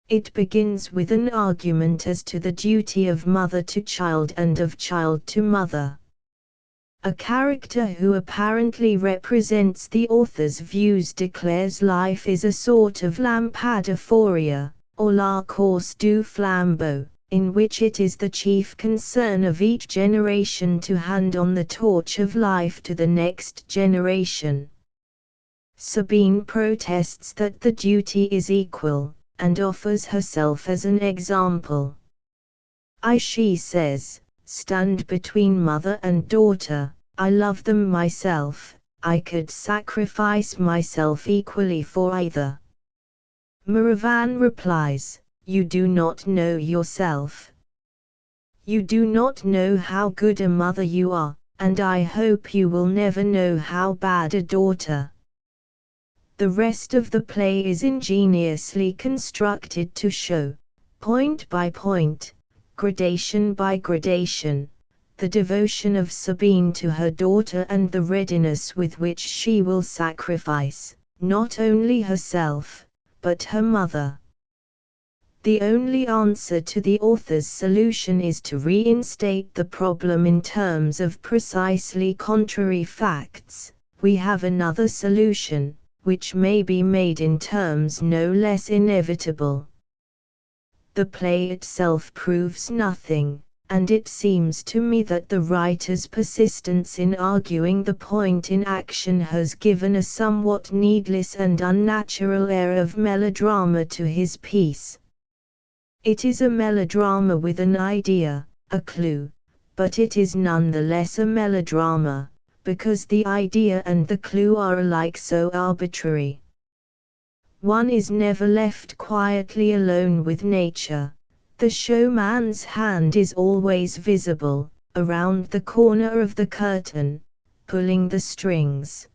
It begins with an argument as to the duty of mother to child and of child to mother. A character who apparently represents the author's views declares life is a sort of lampadaphoria, or La Course du Flambeau, in which it is the chief concern of each generation to hand on the torch of life to the next generation. Sabine protests that the duty is equal, and offers herself as an example. She says, stand between mother and daughter, I love them myself, I could sacrifice myself equally for either. Maravan replies, you do not know yourself. You do not know how good a mother you are, and I hope you will never know how bad a daughter. The rest of the play is ingeniously constructed to show, point by point, gradation by gradation, the devotion of Sabine to her daughter and the readiness with which she will sacrifice, not only herself, but her mother. The only answer to the author's solution is to reinstate the problem in terms of precisely contrary facts. We have another solution, which may be made in terms no less inevitable. The play itself proves nothing, and it seems to me that the writer's persistence in arguing the point in action has given a somewhat needless and unnatural air of melodrama to his piece. It is a melodrama with an idea, a clue, but it is nonetheless a melodrama, because the idea and the clue are alike so arbitrary. One is never left quietly alone with nature. The showman's hand is always visible, around the corner of the curtain, pulling the strings.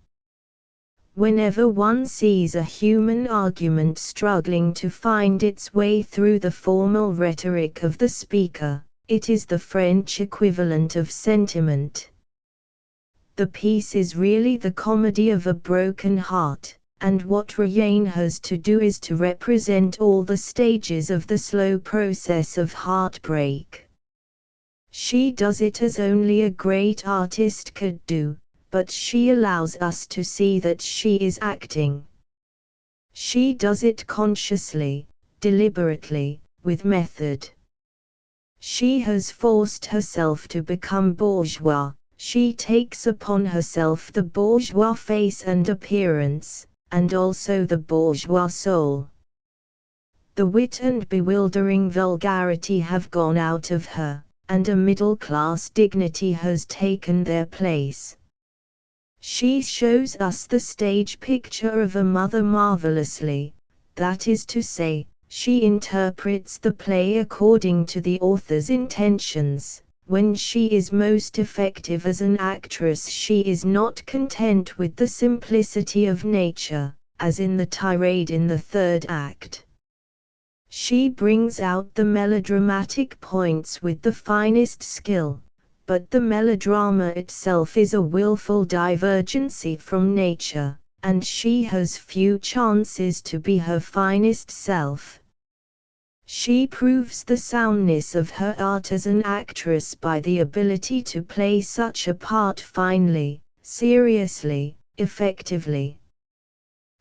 Whenever one sees a human argument struggling to find its way through the formal rhetoric of the speaker, it is the French equivalent of sentiment. The piece is really the comedy of a broken heart, and what Rayen has to do is to represent all the stages of the slow process of heartbreak. She does it as only a great artist could do, but she allows us to see that she is acting. She does it consciously, deliberately, with method. She has forced herself to become bourgeois. She takes upon herself the bourgeois face and appearance, and also the bourgeois soul. The wit and bewildering vulgarity have gone out of her, and a middle-class dignity has taken their place. She shows us the stage picture of a mother marvelously, that is to say, she interprets the play according to the author's intentions. When she is most effective as an actress, she is not content with the simplicity of nature, as in the tirade in the third act. She brings out the melodramatic points with the finest skill, but the melodrama itself is a willful divergency from nature, and she has few chances to be her finest self. She proves the soundness of her art as an actress by the ability to play such a part finely, seriously, effectively.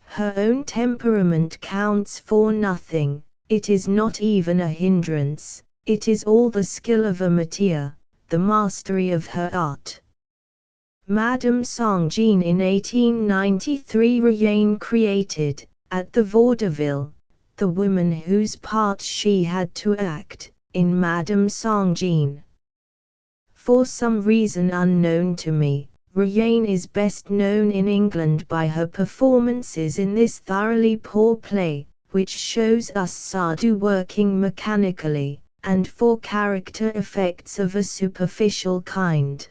Her own temperament counts for nothing, it is not even a hindrance, it is all the skill of a martyr, the mastery of her art. Madame Songjean in 1893. Reine created, at the vaudeville, the woman whose part she had to act, in Madame Songjean. For some reason unknown to me, Reine is best known in England by her performances in this thoroughly poor play, which shows us Sardou working mechanically, and for character effects of a superficial kind.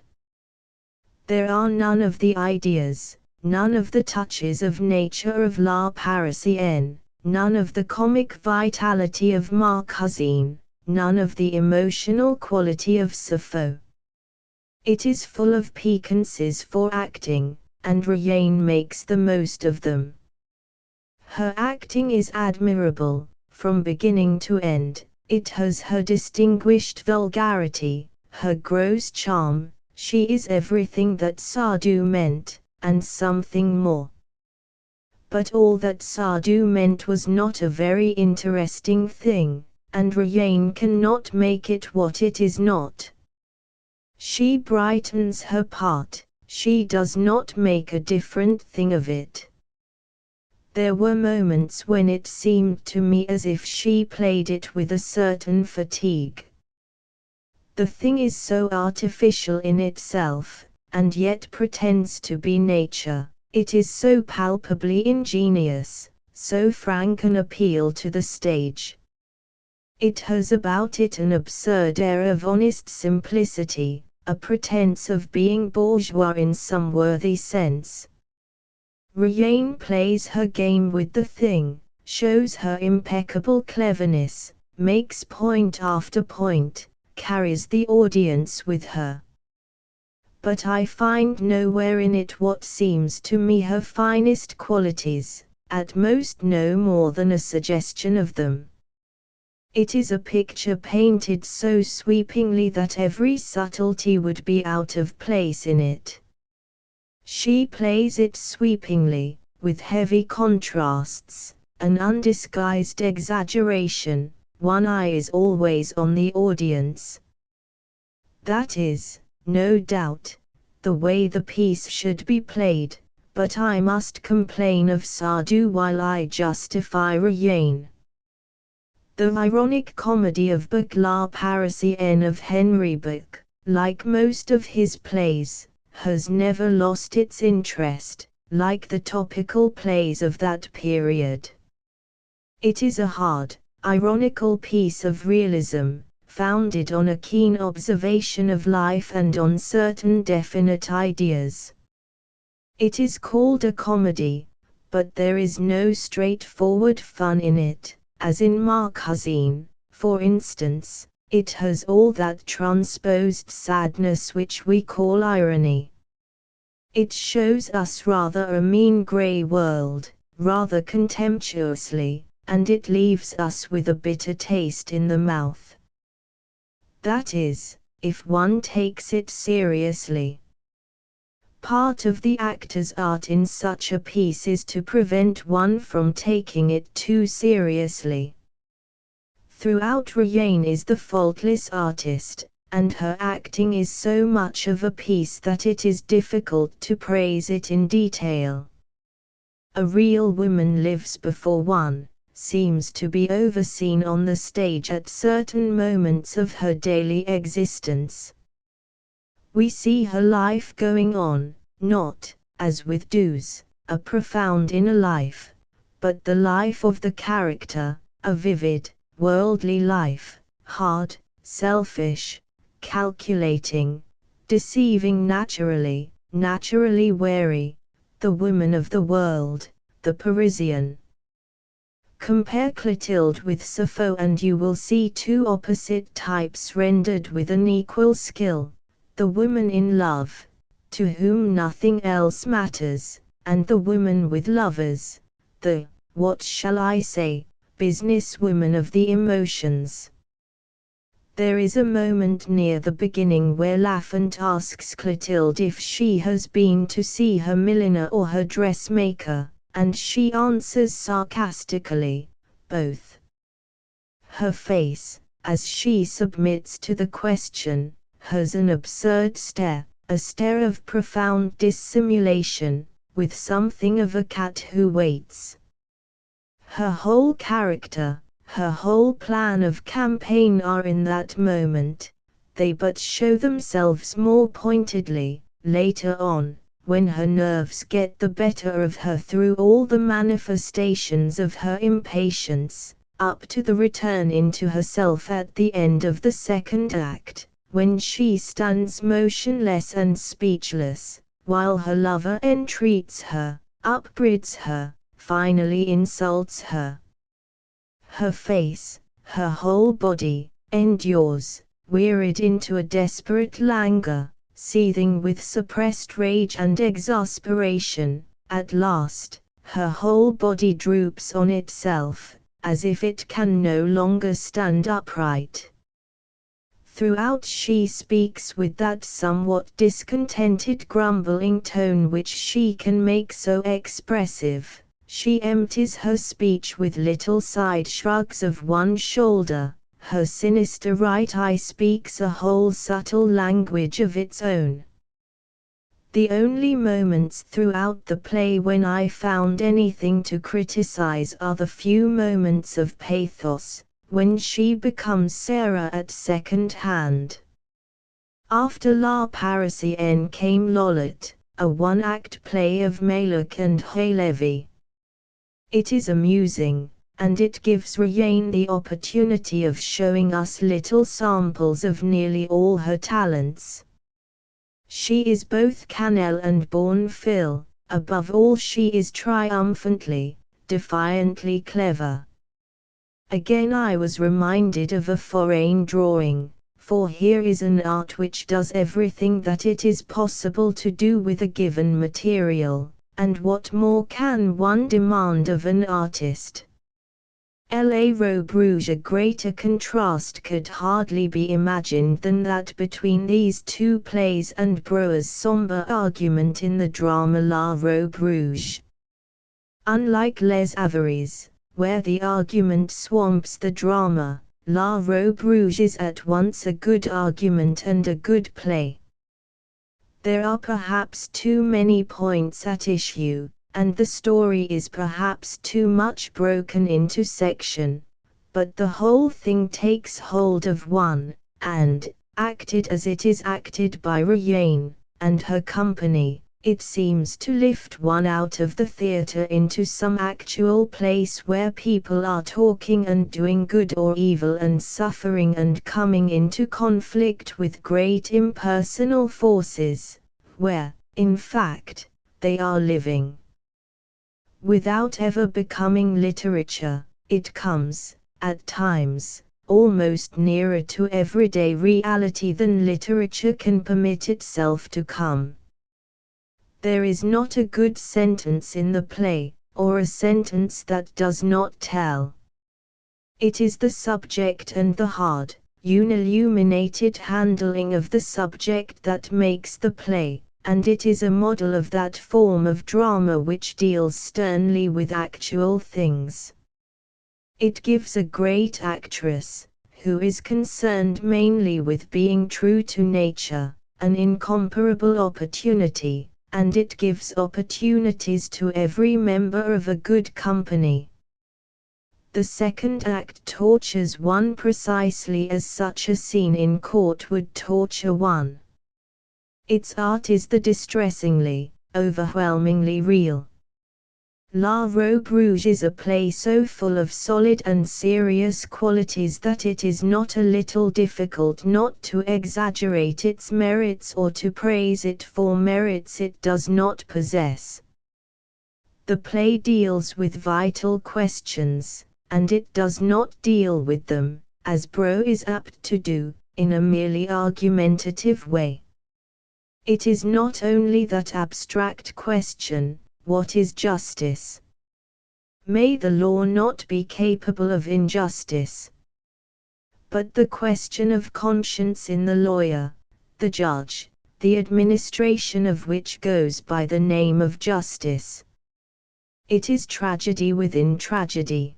There are none of the ideas, none of the touches of nature of La Parisienne, none of the comic vitality of Marcousine, none of the emotional quality of Sappho. It is full of piquances for acting, and Reine makes the most of them. Her acting is admirable, from beginning to end. It has her distinguished vulgarity, her gross charm. She is everything that Sardou meant, and something more. But all that Sardou meant was not a very interesting thing, and Reine cannot make it what it is not. She brightens her part, she does not make a different thing of it. There were moments when it seemed to me as if she played it with a certain fatigue. The thing is so artificial in itself, and yet pretends to be nature. It is so palpably ingenious, so frank an appeal to the stage. It has about it an absurd air of honest simplicity, a pretense of being bourgeois in some worthy sense. Reine plays her game with the thing, shows her impeccable cleverness, makes point after point, carries the audience with her. But I find nowhere in it what seems to me her finest qualities, at most no more than a suggestion of them. It is a picture painted so sweepingly that every subtlety would be out of place in it. She plays it sweepingly, with heavy contrasts, an undisguised exaggeration. One eye is always on the audience. That is, no doubt, the way the piece should be played, but I must complain of Sardou while I justify Reine. The ironic comedy of Bec La Parisienne of Henry Bec, like most of his plays, has never lost its interest, like the topical plays of that period. It is a hard, ironical piece of realism, founded on a keen observation of life and on certain definite ideas. It is called a comedy, but there is no straightforward fun in it, as in Marcousine, for instance. It has all that transposed sadness which we call irony. It shows us rather a mean grey world, rather contemptuously, and it leaves us with a bitter taste in the mouth. That is, if one takes it seriously. Part of the actor's art in such a piece is to prevent one from taking it too seriously. Throughout Reine is the faultless artist, and her acting is so much of a piece that it is difficult to praise it in detail. A real woman lives before one, seems to be overseen on the stage at certain moments of her daily existence. We see her life going on, not, as with Douce, a profound inner life, but the life of the character, a vivid, worldly life, hard, selfish, calculating, deceiving naturally wary, the woman of the world, the Parisian. Compare Clotilde with Sappho and you will see two opposite types rendered with an equal skill, the woman in love, to whom nothing else matters, and the woman with lovers, the, what shall I say, businesswoman of the emotions. There is a moment near the beginning where Laffont asks Clotilde if she has been to see her milliner or her dressmaker, and she answers sarcastically, both. Her face, as she submits to the question, has an absurd stare, a stare of profound dissimulation, with something of a cat who waits. Her whole character, her whole plan of campaign are in that moment, they but show themselves more pointedly, later on, when her nerves get the better of her through all the manifestations of her impatience, up to the return into herself at the end of the second act, when she stands motionless and speechless, while her lover entreats her, upbraids her, finally insults her. Her face, her whole body, endures, wearied into a desperate languor, seething with suppressed rage and exasperation. At last, her whole body droops on itself, as if it can no longer stand upright. Throughout she speaks with that somewhat discontented grumbling tone which she can make so expressive. She empties her speech with little side shrugs of one shoulder, her sinister right eye speaks a whole subtle language of its own. The only moments throughout the play when I found anything to criticize are the few moments of pathos, when she becomes Sarah at second hand. After La Parisienne came Lollet, a one-act play of Maylock and Halévy. It is amusing, and it gives Reine the opportunity of showing us little samples of nearly all her talents. She is both Cannelle and Bournefil, above all she is triumphantly, defiantly clever. Again I was reminded of a foreign drawing, for here is an art which does everything that it is possible to do with a given material. And what more can one demand of an artist? La Robe Rouge. A greater contrast could hardly be imagined than that between these two plays and Brower's sombre argument in the drama La Robe Rouge. Unlike Les Avaries, where the argument swamps the drama, La Robe Rouge is at once a good argument and a good play. There are perhaps too many points at issue, and the story is perhaps too much broken into section, but the whole thing takes hold of one, and, acted as it is acted by Reine and her company, it seems to lift one out of the theatre into some actual place where people are talking and doing good or evil and suffering and coming into conflict with great impersonal forces, where, in fact, they are living. Without ever becoming literature, it comes, at times, almost nearer to everyday reality than literature can permit itself to come. There is not a good sentence in the play, or a sentence that does not tell. It is the subject and the hard, unilluminated handling of the subject that makes the play, and it is a model of that form of drama which deals sternly with actual things. It gives a great actress, who is concerned mainly with being true to nature, an incomparable opportunity, and it gives opportunities to every member of a good company. The second act tortures one precisely as such a scene in court would torture one. Its art is the distressingly, overwhelmingly real. La Robe Rouge is a play so full of solid and serious qualities that it is not a little difficult not to exaggerate its merits or to praise it for merits it does not possess. The play deals with vital questions, and it does not deal with them, as Bro is apt to do, in a merely argumentative way. It is not only that abstract question, what is justice? May the law not be capable of injustice. But the question of conscience in the lawyer, the judge, the administration of which goes by the name of justice. It is tragedy within tragedy.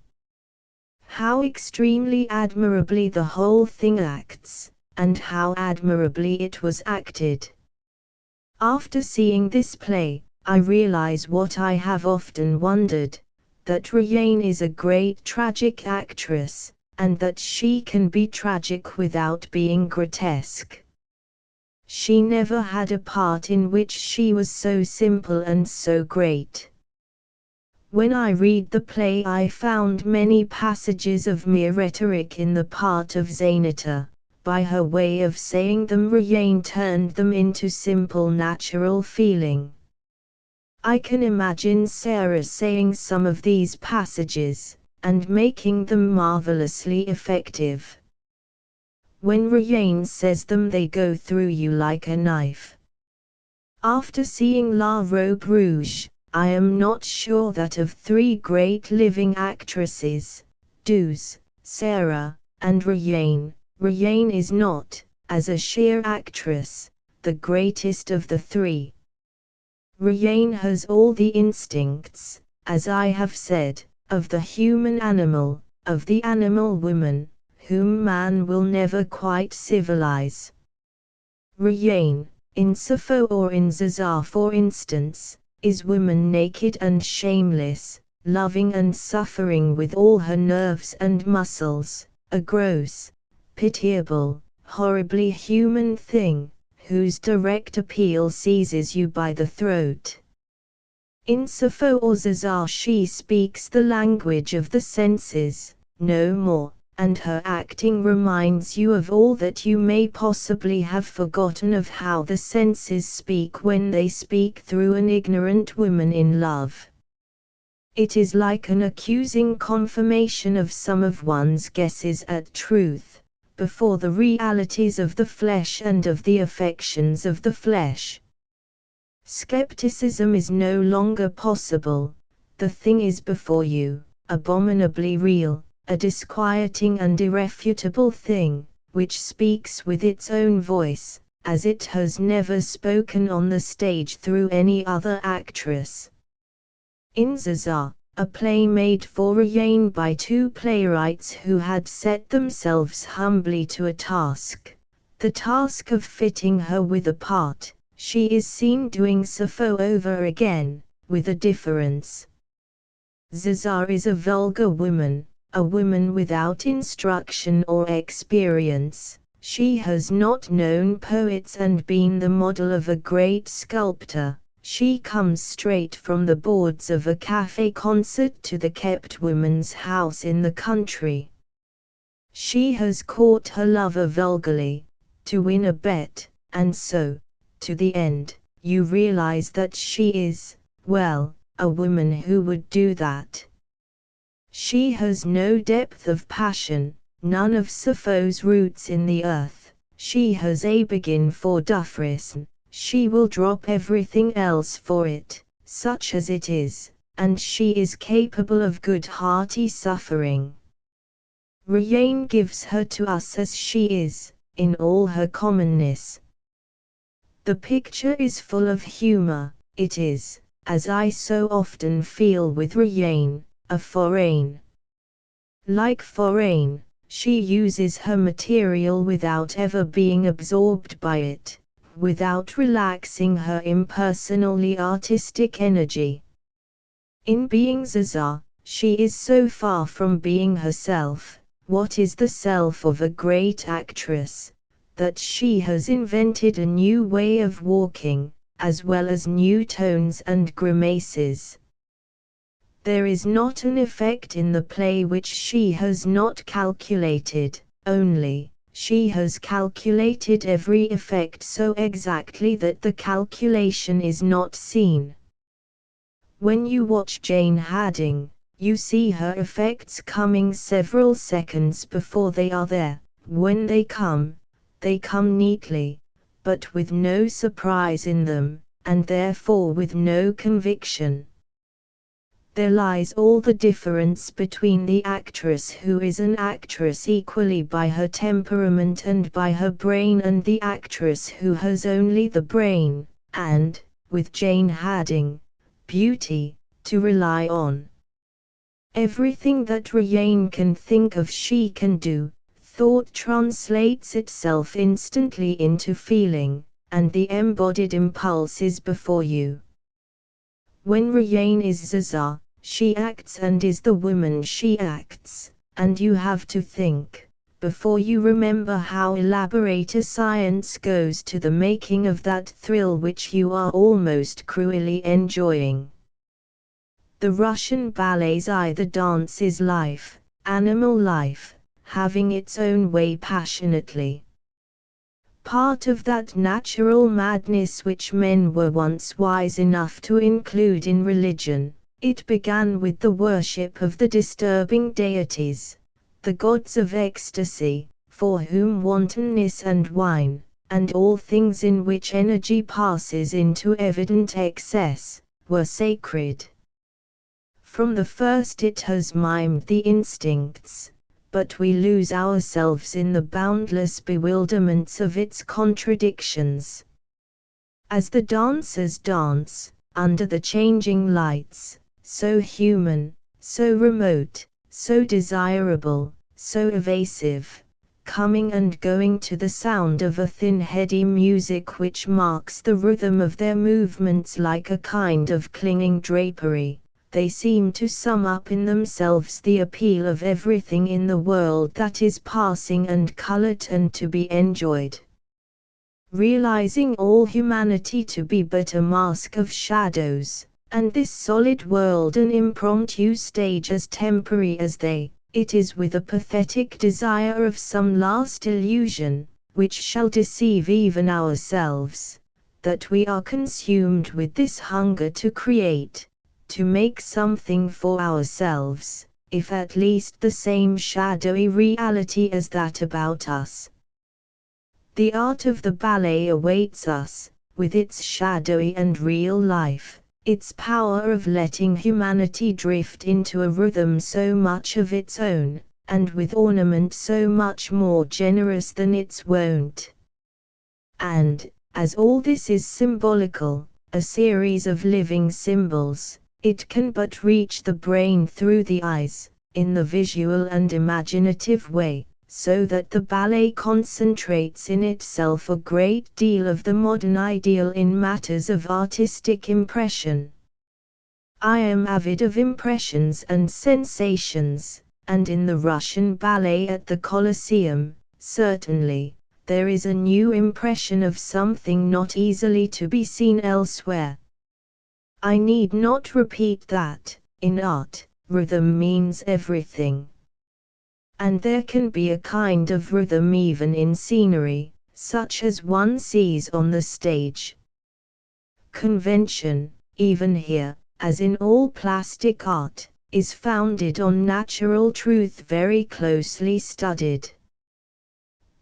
How extremely admirably the whole thing acts, and how admirably it was acted. After seeing this play, I realize what I have often wondered, that Reine is a great tragic actress, and that she can be tragic without being grotesque. She never had a part in which she was so simple and so great. When I read the play, I found many passages of mere rhetoric in the part of Zainata. By her way of saying them, Reine turned them into simple natural feeling. I can imagine Sarah saying some of these passages, and making them marvelously effective. When Reine says them, they go through you like a knife. After seeing La Robe Rouge, I am not sure that of three great living actresses, Douce, Sarah, and Reine, Reine is not, as a sheer actress, the greatest of the three. Reine has all the instincts, as I have said, of the human animal, of the animal woman, whom man will never quite civilize. Reine, in Sappho or in Zazar for instance, is woman naked and shameless, loving and suffering with all her nerves and muscles, a gross, pitiable, horribly human thing, whose direct appeal seizes you by the throat. In Sappho or Zazar she speaks the language of the senses, no more, and her acting reminds you of all that you may possibly have forgotten of how the senses speak when they speak through an ignorant woman in love. It is like an accusing confirmation of some of one's guesses at truth, before the realities of the flesh and of the affections of the flesh. Skepticism is no longer possible. The thing is before you, abominably real, a disquieting and irrefutable thing, which speaks with its own voice, as it has never spoken on the stage through any other actress. In Zazar, a play made for Reine by two playwrights who had set themselves humbly to a task, the task of fitting her with a part, she is seen doing Sappho over again, with a difference. Zazar is a vulgar woman, a woman without instruction or experience. She has not known poets and been the model of a great sculptor. She comes straight from the boards of a cafe concert to the kept woman's house in the country. She has caught her lover vulgarly, to win a bet, and so, to the end, you realize that she is, well, a woman who would do that. She has no depth of passion, none of Sappho's roots in the earth. She has a begin for Dufresne. She will drop everything else for it, such as it is, and she is capable of good hearty suffering. Reine gives her to us as she is, in all her commonness. The picture is full of humor. It is, as I so often feel with Reine, a foreign. Like foreign, she uses her material without ever being absorbed by it, without relaxing her impersonally artistic energy. In being Zazar, she is so far from being herself, what is the self of a great actress, that she has invented a new way of walking, as well as new tones and grimaces. There is not an effect in the play which she has not calculated, only, she has calculated every effect so exactly that the calculation is not seen. When you watch Jane Hadding, you see her effects coming several seconds before they are there. When they come neatly, but with no surprise in them, and therefore with no conviction. There lies all the difference between the actress who is an actress equally by her temperament and by her brain and the actress who has only the brain, and, with Jane Hadding, beauty, to rely on. Everything that Rayanne can think of she can do. Thought translates itself instantly into feeling, and the embodied impulse is before you. When Rayanne is Zaza, she acts and is the woman she acts, and you have to think, before you remember how elaborate a science goes to the making of that thrill which you are almost cruelly enjoying. The Russian ballet's either dance is life, animal life, having its own way passionately. Part of that natural madness which men were once wise enough to include in religion, it began with the worship of the disturbing deities, the gods of ecstasy, for whom wantonness and wine, and all things in which energy passes into evident excess, were sacred. From the first it has mimed the instincts, but we lose ourselves in the boundless bewilderments of its contradictions. As the dancers dance, under the changing lights, so human, so remote, so desirable, so evasive, coming and going to the sound of a thin heady music which marks the rhythm of their movements like a kind of clinging drapery, they seem to sum up in themselves the appeal of everything in the world that is passing and colored and to be enjoyed. Realizing all humanity to be but a mask of shadows, and this solid world an impromptu stage as temporary as they, it is with a pathetic desire of some last illusion, which shall deceive even ourselves, that we are consumed with this hunger to create, to make something for ourselves, if at least the same shadowy reality as that about us. The art of the ballet awaits us, with its shadowy and real life, its power of letting humanity drift into a rhythm so much of its own, and with ornament so much more generous than its wont. And, as all this is symbolical, a series of living symbols, it can but reach the brain through the eyes, in the visual and imaginative way, so that the ballet concentrates in itself a great deal of the modern ideal in matters of artistic impression. I am avid of impressions and sensations, and in the Russian ballet at the Colosseum, certainly, there is a new impression of something not easily to be seen elsewhere. I need not repeat that, in art, rhythm means everything. And there can be a kind of rhythm even in scenery, such as one sees on the stage. Convention, even here, as in all plastic art, is founded on natural truth very closely studied.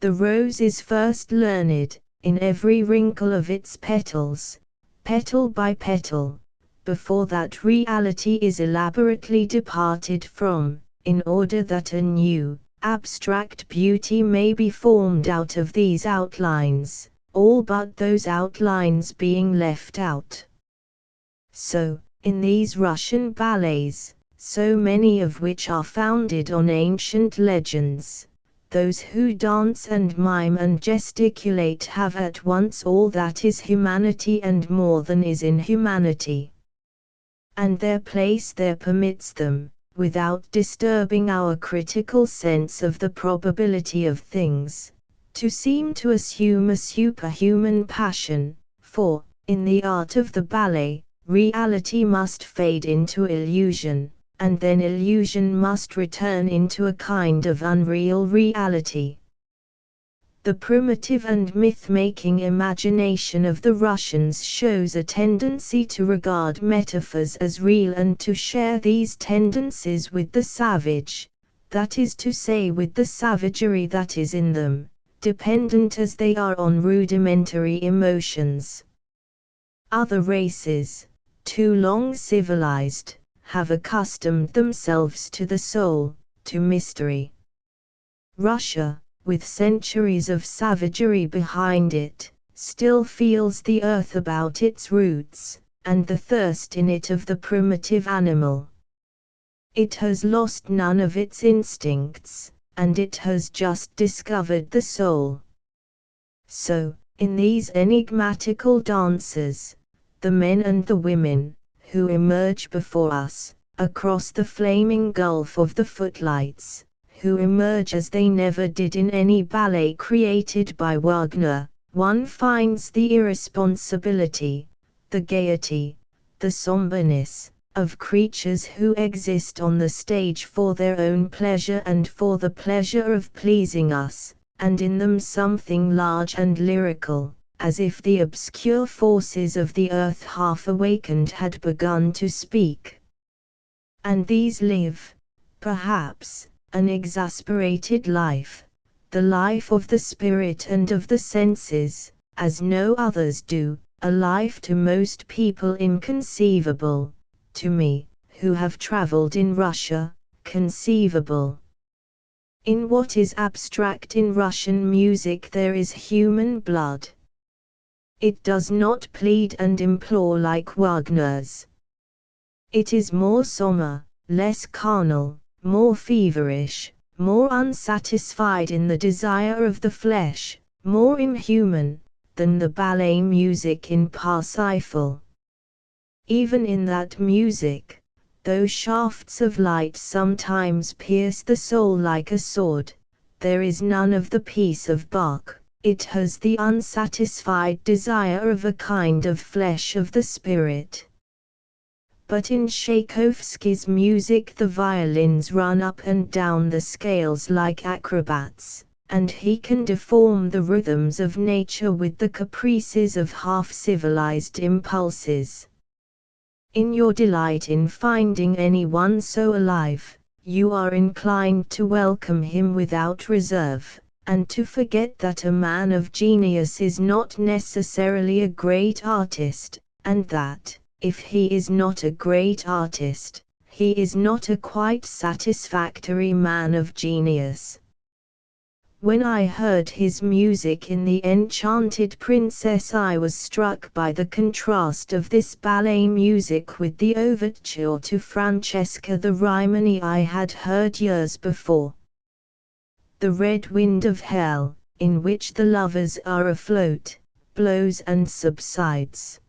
The rose is first learned, in every wrinkle of its petals, petal by petal, before that reality is elaborately departed from, in order that a new, abstract beauty may be formed out of these outlines, all but those outlines being left out. So, in these Russian ballets, so many of which are founded on ancient legends, those who dance and mime and gesticulate have at once all that is humanity and more than is in humanity. And their place there permits them, without disturbing our critical sense of the probability of things, to seem to assume a superhuman passion, for, in the art of the ballet, reality must fade into illusion, and then illusion must return into a kind of unreal reality. The primitive and myth-making imagination of the Russians shows a tendency to regard metaphors as real and to share these tendencies with the savage, that is to say with the savagery that is in them, dependent as they are on rudimentary emotions. Other races, too long civilized, have accustomed themselves to the soul, to mystery. Russia, with centuries of savagery behind it, still feels the earth about its roots, and the thirst in it of the primitive animal. It has lost none of its instincts, and it has just discovered the soul. So, in these enigmatical dances, the men and the women, who emerge before us, across the flaming gulf of the footlights, who emerge as they never did in any ballet created by Wagner, one finds the irresponsibility, the gaiety, the somberness, of creatures who exist on the stage for their own pleasure and for the pleasure of pleasing us, and in them something large and lyrical, as if the obscure forces of the earth half awakened had begun to speak. And these live, perhaps, an exasperated life, the life of the spirit and of the senses, as no others do, a life to most people inconceivable, to me, who have traveled in Russia, conceivable. In what is abstract in Russian music there is human blood. It does not plead and implore like Wagner's. It is more sombre, less carnal, more feverish, more unsatisfied in the desire of the flesh, more inhuman, than the ballet music in Parsifal. Even in that music, though shafts of light sometimes pierce the soul like a sword, there is none of the peace of Bach. It has the unsatisfied desire of a kind of flesh of the spirit. But in Tchaikovsky's music the violins run up and down the scales like acrobats, and he can deform the rhythms of nature with the caprices of half-civilized impulses. In your delight in finding anyone so alive, you are inclined to welcome him without reserve, and to forget that a man of genius is not necessarily a great artist, and that, if he is not a great artist, he is not a quite satisfactory man of genius. When I heard his music in The Enchanted Princess, I was struck by the contrast of this ballet music with the overture to Francesca the Rimini I had heard years before. The red wind of hell, in which the lovers are afloat, blows and subsides.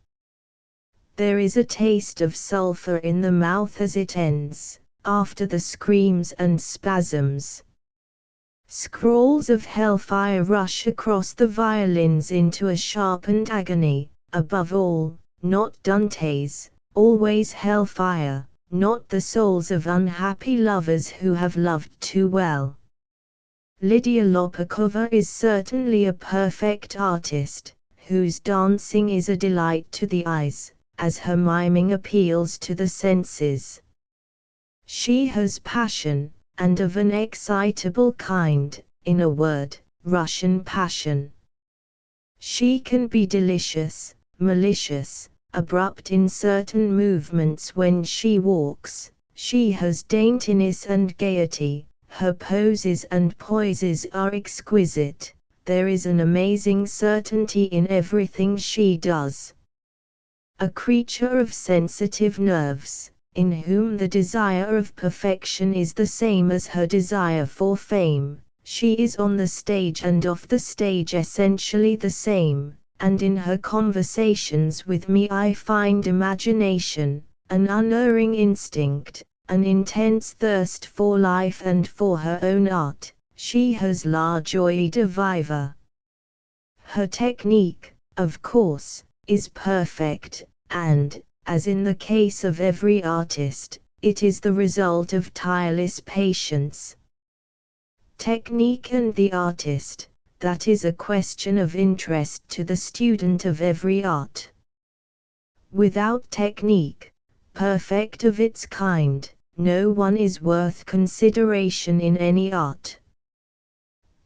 There is a taste of sulphur in the mouth as it ends, after the screams and spasms. Scrawls of hellfire rush across the violins into a sharpened agony, above all, not Dante's, always hellfire, not the souls of unhappy lovers who have loved too well. Lydia Lopakova is certainly a perfect artist, whose dancing is a delight to the eyes, as her miming appeals to the senses. She has passion, and of an excitable kind, in a word, Russian passion. She can be delicious, malicious, abrupt in certain movements when she walks. She has daintiness and gaiety, her poses and poises are exquisite, there is an amazing certainty in everything she does. A creature of sensitive nerves, in whom the desire of perfection is the same as her desire for fame, she is on the stage and off the stage essentially the same, and in her conversations with me I find imagination, an unerring instinct, an intense thirst for life and for her own art. She has la joie de vivre. Her technique, of course, is perfect, and, as in the case of every artist, it is the result of tireless patience. Technique and the artist, that is a question of interest to the student of every art. Without technique, perfect of its kind, no one is worth consideration in any art.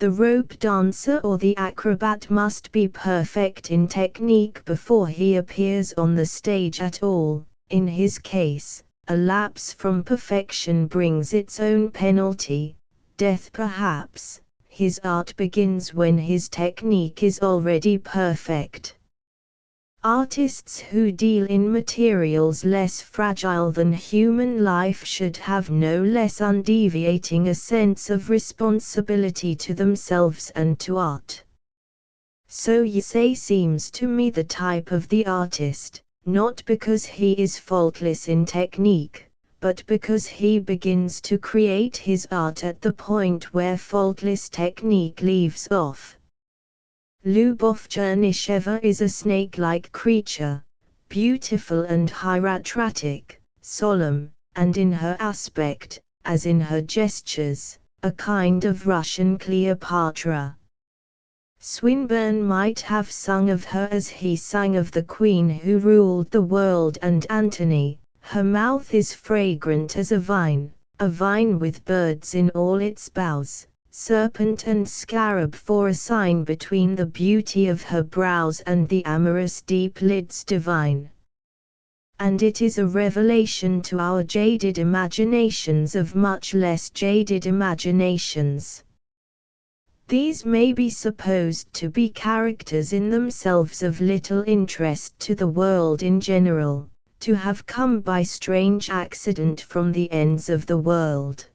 The rope dancer or the acrobat must be perfect in technique before he appears on the stage at all, in his case, A lapse from perfection brings its own penalty, death perhaps. His art begins when his technique is already perfect. Artists who deal in materials less fragile than human life should have no less undeviating a sense of responsibility to themselves and to art. So Ysaye seems to me the type of the artist, not because he is faultless in technique, but because he begins to create his art at the point where faultless technique leaves off. Lyubov Chernysheva is a snake-like creature, beautiful and hieratic, solemn, and in her aspect, as in her gestures, a kind of Russian Cleopatra. Swinburne might have sung of her as he sang of the queen who ruled the world and Antony. Her mouth is fragrant as a vine with birds in all its boughs, serpent and scarab for a sign between the beauty of her brows and the amorous deep lids divine. And it is a revelation to our jaded imaginations of much less jaded imaginations. These may be supposed to be characters in themselves of little interest to the world in general, to have come by strange accident from the ends of the world.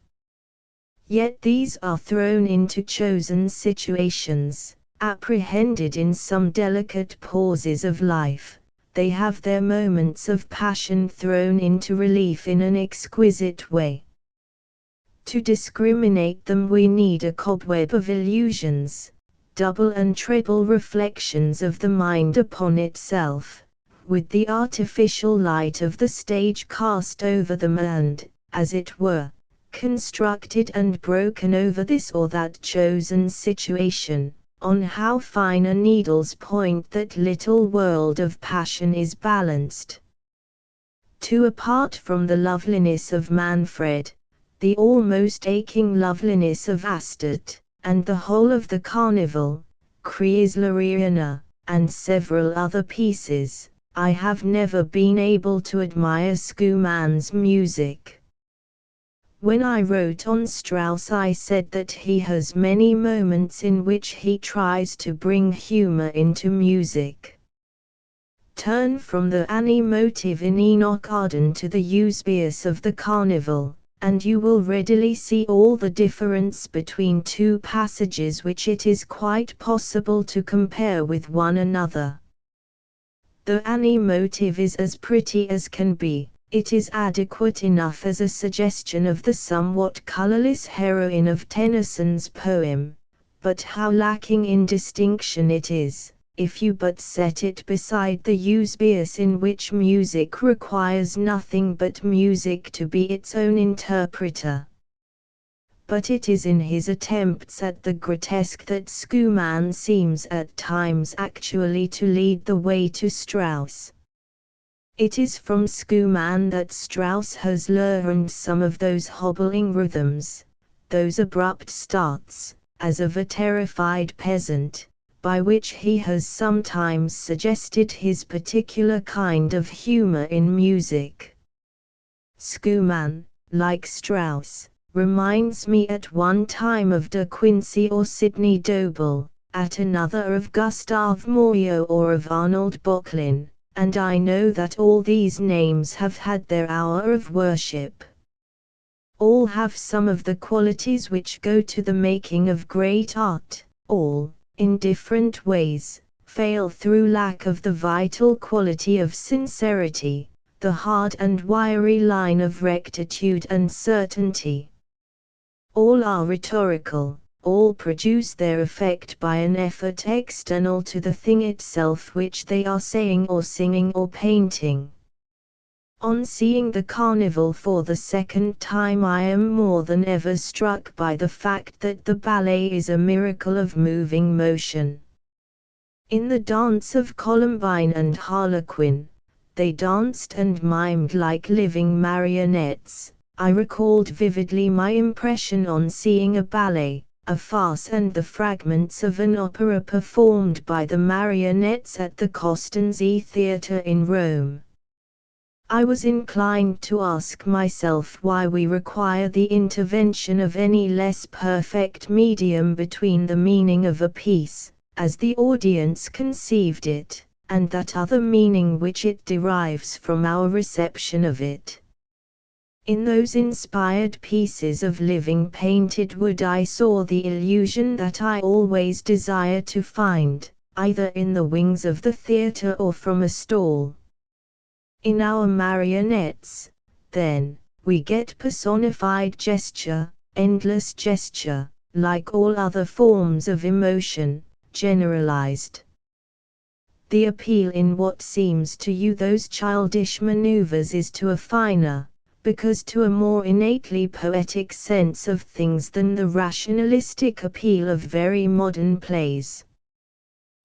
Yet these are thrown into chosen situations, apprehended in some delicate pauses of life. They have their moments of passion thrown into relief in an exquisite way. To discriminate them we need a cobweb of illusions, double and triple reflections of the mind upon itself, with the artificial light of the stage cast over them and, as it were, constructed and broken over this or that chosen situation, on how fine a needle's point that little world of passion is balanced. Apart from the loveliness of Manfred, the almost aching loveliness of Astarte, and the whole of the Carnival, Chrysleriana, and several other pieces, I have never been able to admire Schumann's music. When I wrote on Strauss I said that he has many moments in which he tries to bring humor into music. Turn from the Annie motive in Enoch Arden to the Eusebius of the Carnival, and you will readily see all the difference between two passages which it is quite possible to compare with one another. The Annie motive is as pretty as can be. It is adequate enough as a suggestion of the somewhat colorless heroine of Tennyson's poem, but how lacking in distinction it is, if you but set it beside the Eusebius in which music requires nothing but music to be its own interpreter. But it is in his attempts at the grotesque that Schumann seems at times actually to lead the way to Strauss. It is from Schumann that Strauss has learned some of those hobbling rhythms, those abrupt starts, as of a terrified peasant, by which he has sometimes suggested his particular kind of humor in music. Schumann, like Strauss, reminds me at one time of De Quincey or Sidney Dobell, at another of Gustave Moreau or of Arnold Böcklin, and I know that all these names have had their hour of worship. All have some of the qualities which go to the making of great art, all, in different ways, fail through lack of the vital quality of sincerity, the hard and wiry line of rectitude and certainty. All are rhetorical, all produce their effect by an effort external to the thing itself which they are saying or singing or painting. On seeing the Carnival for the second time I am more than ever struck by the fact that the ballet is a miracle of moving motion. In the dance of Columbine and Harlequin, they danced and mimed like living marionettes. I recalled vividly my impression on seeing a ballet, a farce and the fragments of an opera performed by the marionettes at the Costanzi Theatre in Rome. I was inclined to ask myself why we require the intervention of any less perfect medium between the meaning of a piece, as the audience conceived it, and that other meaning which it derives from our reception of it. In those inspired pieces of living painted wood I saw the illusion that I always desire to find, either in the wings of the theatre or from a stall. In our marionettes, then, we get personified gesture, endless gesture, like all other forms of emotion, generalized. The appeal in what seems to you those childish maneuvers is to a finer, because to a more innately poetic sense of things than the rationalistic appeal of very modern plays.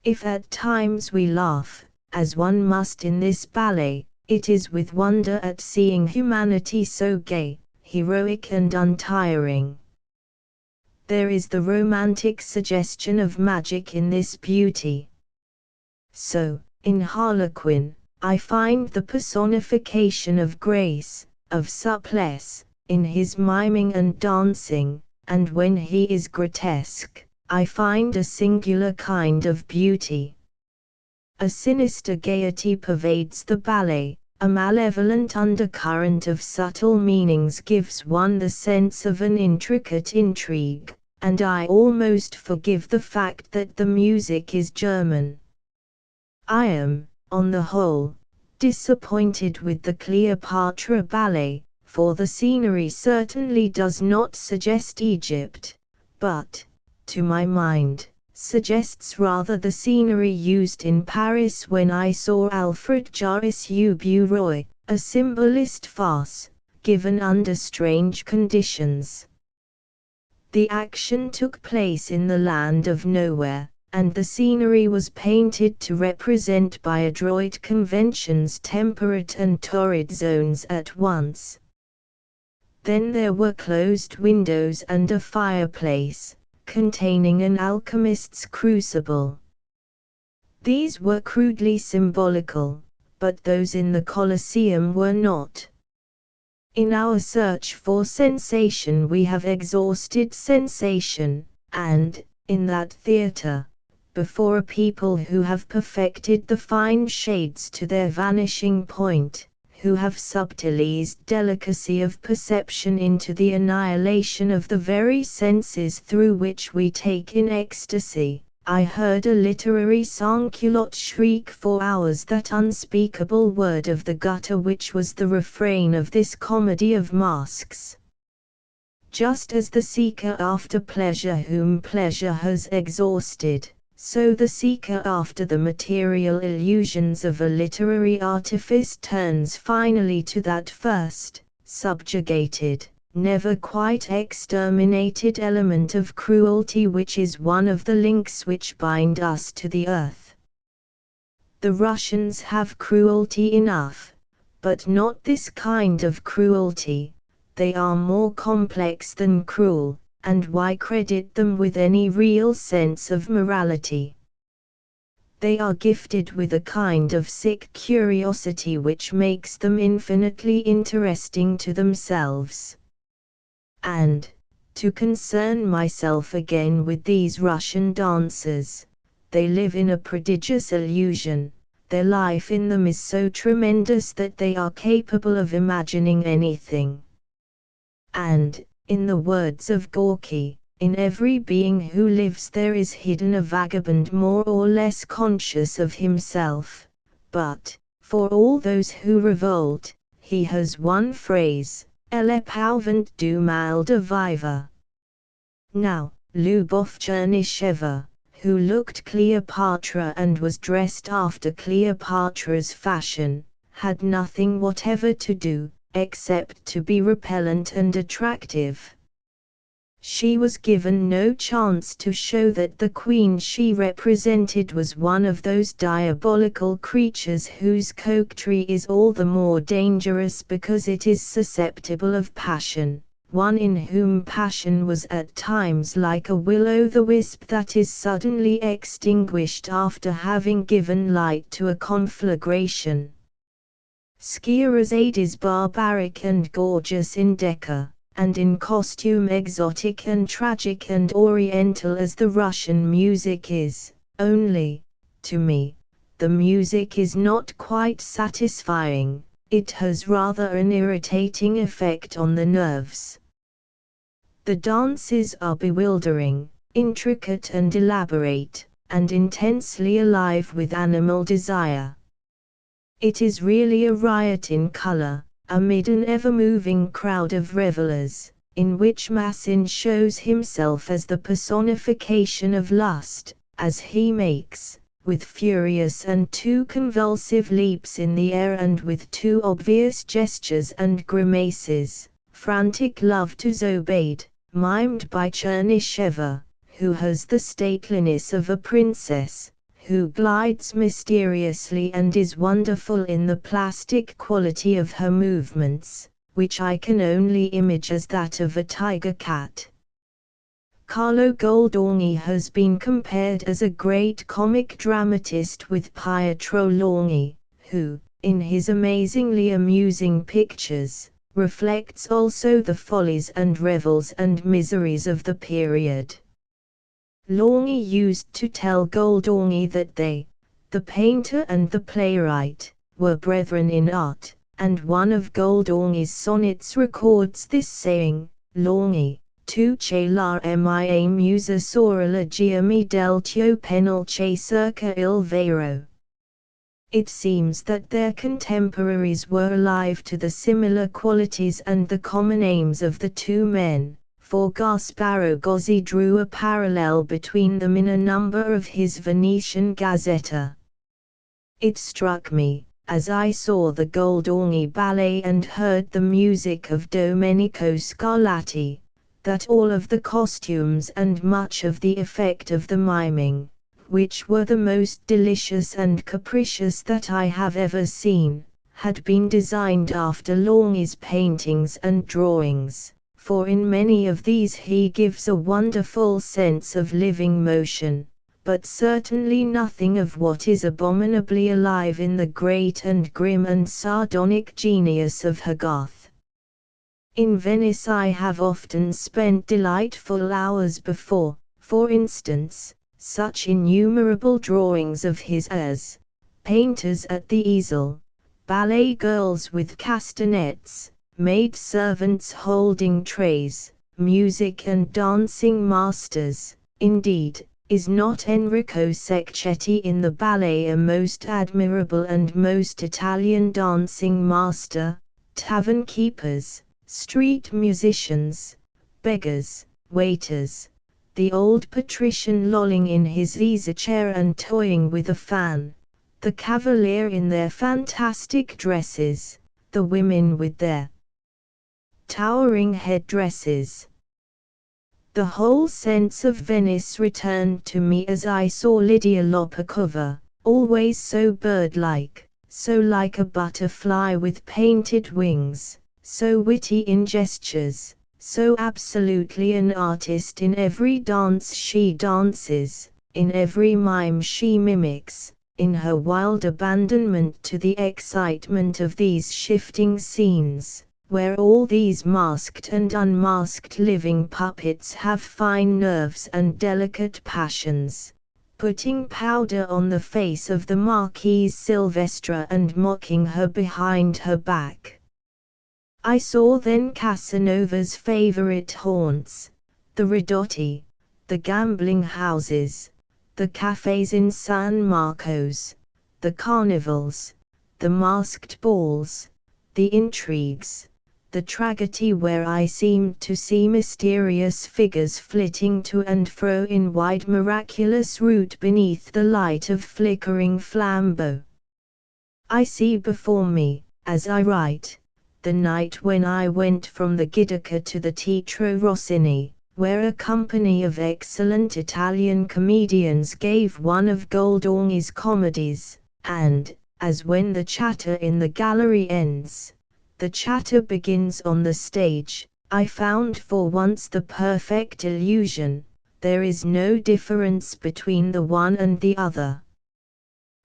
If at times we laugh, as one must in this ballet, it is with wonder at seeing humanity so gay, heroic and untiring. There is the romantic suggestion of magic in this beauty. So, in Harlequin, I find the personification of grace, of supplesse, in his miming and dancing, and when he is grotesque, I find a singular kind of beauty. A sinister gaiety pervades the ballet, a malevolent undercurrent of subtle meanings gives one the sense of an intricate intrigue, and I almost forgive the fact that the music is German. I am, on the whole, disappointed with the Cleopatra ballet, for the scenery certainly does not suggest Egypt, but, to my mind, suggests rather the scenery used in Paris when I saw Alfred Jarris au Bureau, a symbolist farce, given under strange conditions. The action took place in the land of nowhere, and the scenery was painted to represent by adroit conventions temperate and torrid zones at once. Then there were closed windows and a fireplace, containing an alchemist's crucible. These were crudely symbolical, but those in the Colosseum were not. In our search for sensation we have exhausted sensation, and, in that theatre, before a people who have perfected the fine shades to their vanishing point, who have subtilized delicacy of perception into the annihilation of the very senses through which we take in ecstasy, I heard a literary sans-culotte shriek for hours that unspeakable word of the gutter which was the refrain of this comedy of masks. Just as the seeker after pleasure whom pleasure has exhausted, so the seeker after the material illusions of a literary artifice turns finally to that first, subjugated, never quite exterminated element of cruelty which is one of the links which bind us to the earth. The Russians have cruelty enough, but not this kind of cruelty. They are more complex than cruel, and why credit them with any real sense of morality? They are gifted with a kind of sick curiosity which makes them infinitely interesting to themselves. And, to concern myself again with these Russian dancers, they live in a prodigious illusion. Their life in them is so tremendous that they are capable of imagining anything. And, in the words of Gorky, in every being who lives there is hidden a vagabond more or less conscious of himself, but, for all those who revolt, he has one phrase, Elle pouvant du mal de vivre. Now, Lyubov Chernysheva, who looked Cleopatra and was dressed after Cleopatra's fashion, had nothing whatever to do, except to be repellent and attractive. She was given no chance to show that the queen she represented was one of those diabolical creatures whose coquetry is all the more dangerous because it is susceptible of passion, one in whom passion was at times like a will-o'-the-wisp that is suddenly extinguished after having given light to a conflagration. Scheherazade is barbaric and gorgeous in decor, and in costume exotic and tragic and oriental as the Russian music is, only, to me, the music is not quite satisfying, it has rather an irritating effect on the nerves. The dances are bewildering, intricate and elaborate, and intensely alive with animal desire. It is really a riot in color, amid an ever-moving crowd of revelers, in which Massin shows himself as the personification of lust, as he makes, with furious and too convulsive leaps in the air and with too obvious gestures and grimaces, frantic love to Zobeide, mimed by Chernysheva, who has the stateliness of a princess, who glides mysteriously and is wonderful in the plastic quality of her movements, which I can only image as that of a tiger cat. Carlo Goldoni has been compared as a great comic dramatist with Pietro Longhi, who, in his amazingly amusing pictures, reflects also the follies and revels and miseries of the period. Longhi used to tell Goldoni that they, the painter and the playwright, were brethren in art, and one of Goldoni's sonnets records this saying, Longhi, tu che la mia musa sorologia mi del tuo penalche circa il vero. It seems that their contemporaries were alive to the similar qualities and the common aims of the two men, for Gasparo Gozzi drew a parallel between them in a number of his Venetian Gazzetta. It struck me, as I saw the Goldoni ballet and heard the music of Domenico Scarlatti, that all of the costumes and much of the effect of the miming, which were the most delicious and capricious that I have ever seen, had been designed after Longhi's paintings and drawings, for in many of these he gives a wonderful sense of living motion, but certainly nothing of what is abominably alive in the great and grim and sardonic genius of Hogarth. In Venice I have often spent delightful hours before, for instance, such innumerable drawings of his as painters at the easel, ballet girls with castanets, maid servants holding trays, music and dancing masters. Indeed, is not Enrico Secchetti in the ballet a most admirable and most Italian dancing master? Tavern keepers, street musicians, beggars, waiters, the old patrician lolling in his easy-chair and toying with a fan, the cavalier in their fantastic dresses, the women with their towering headdresses. The whole sense of Venice returned to me as I saw Lydia Lopakova, always so bird-like, so like a butterfly with painted wings, so witty in gestures, so absolutely an artist in every dance she dances, in every mime she mimics, in her wild abandonment to the excitement of these shifting scenes, where all these masked and unmasked living puppets have fine nerves and delicate passions, putting powder on the face of the Marquise Silvestre and mocking her behind her back. I saw then Casanova's favorite haunts, the ridotti, the gambling houses, the cafes in San Marcos, the carnivals, the masked balls, the intrigues, the tragedy where I seemed to see mysterious figures flitting to and fro in wide miraculous route beneath the light of flickering flambeaux. I see before me, as I write, the night when I went from the Giudica to the Teatro Rossini, where a company of excellent Italian comedians gave one of Goldoni's comedies, and, as when the chatter in the gallery ends, the chatter begins on the stage, I found for once the perfect illusion, there is no difference between the one and the other.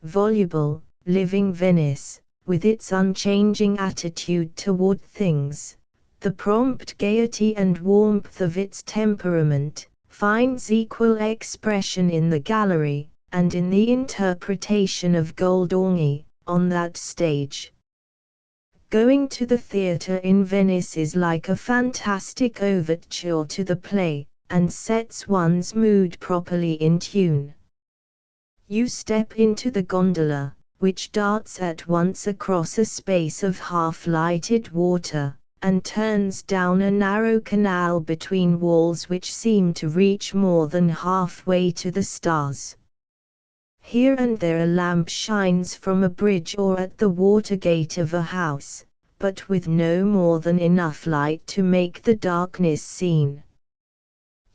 Voluble, living Venice, with its unchanging attitude toward things, the prompt gaiety and warmth of its temperament, finds equal expression in the gallery, and in the interpretation of Goldoni, on that stage. Going to the theatre in Venice is like a fantastic overture to the play, and sets one's mood properly in tune. You step into the gondola, which darts at once across a space of half-lighted water, and turns down a narrow canal between walls which seem to reach more than halfway to the stars. Here and there a lamp shines from a bridge or at the water gate of a house, but with no more than enough light to make the darkness seen.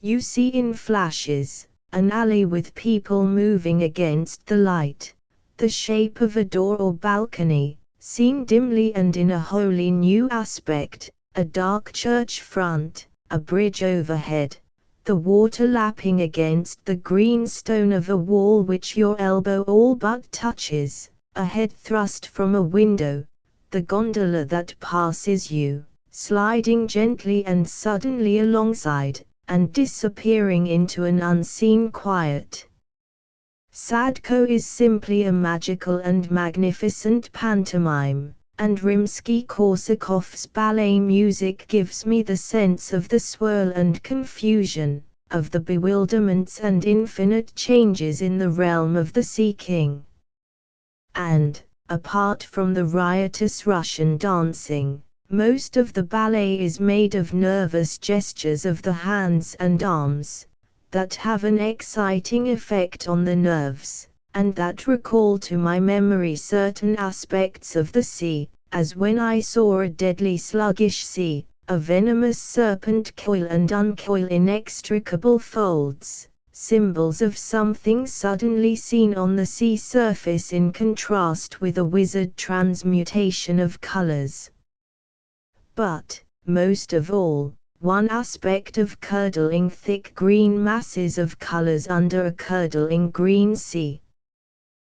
You see in flashes, an alley with people moving against the light, the shape of a door or balcony, seen dimly and in a wholly new aspect, a dark church front, a bridge overhead, the water lapping against the green stone of a wall which your elbow all but touches, a head thrust from a window, the gondola that passes you, sliding gently and suddenly alongside, and disappearing into an unseen quiet. Sadko is simply a magical and magnificent pantomime, and Rimsky-Korsakov's ballet music gives me the sense of the swirl and confusion, of the bewilderments and infinite changes in the realm of the Sea King. And, apart from the riotous Russian dancing, most of the ballet is made of nervous gestures of the hands and arms, that have an exciting effect on the nerves, and that recall to my memory certain aspects of the sea, as when I saw a deadly sluggish sea, a venomous serpent coil and uncoil inextricable folds, symbols of something suddenly seen on the sea surface in contrast with a wizard transmutation of colors. But, most of all, one aspect of curdling thick green masses of colors under a curdling green sea.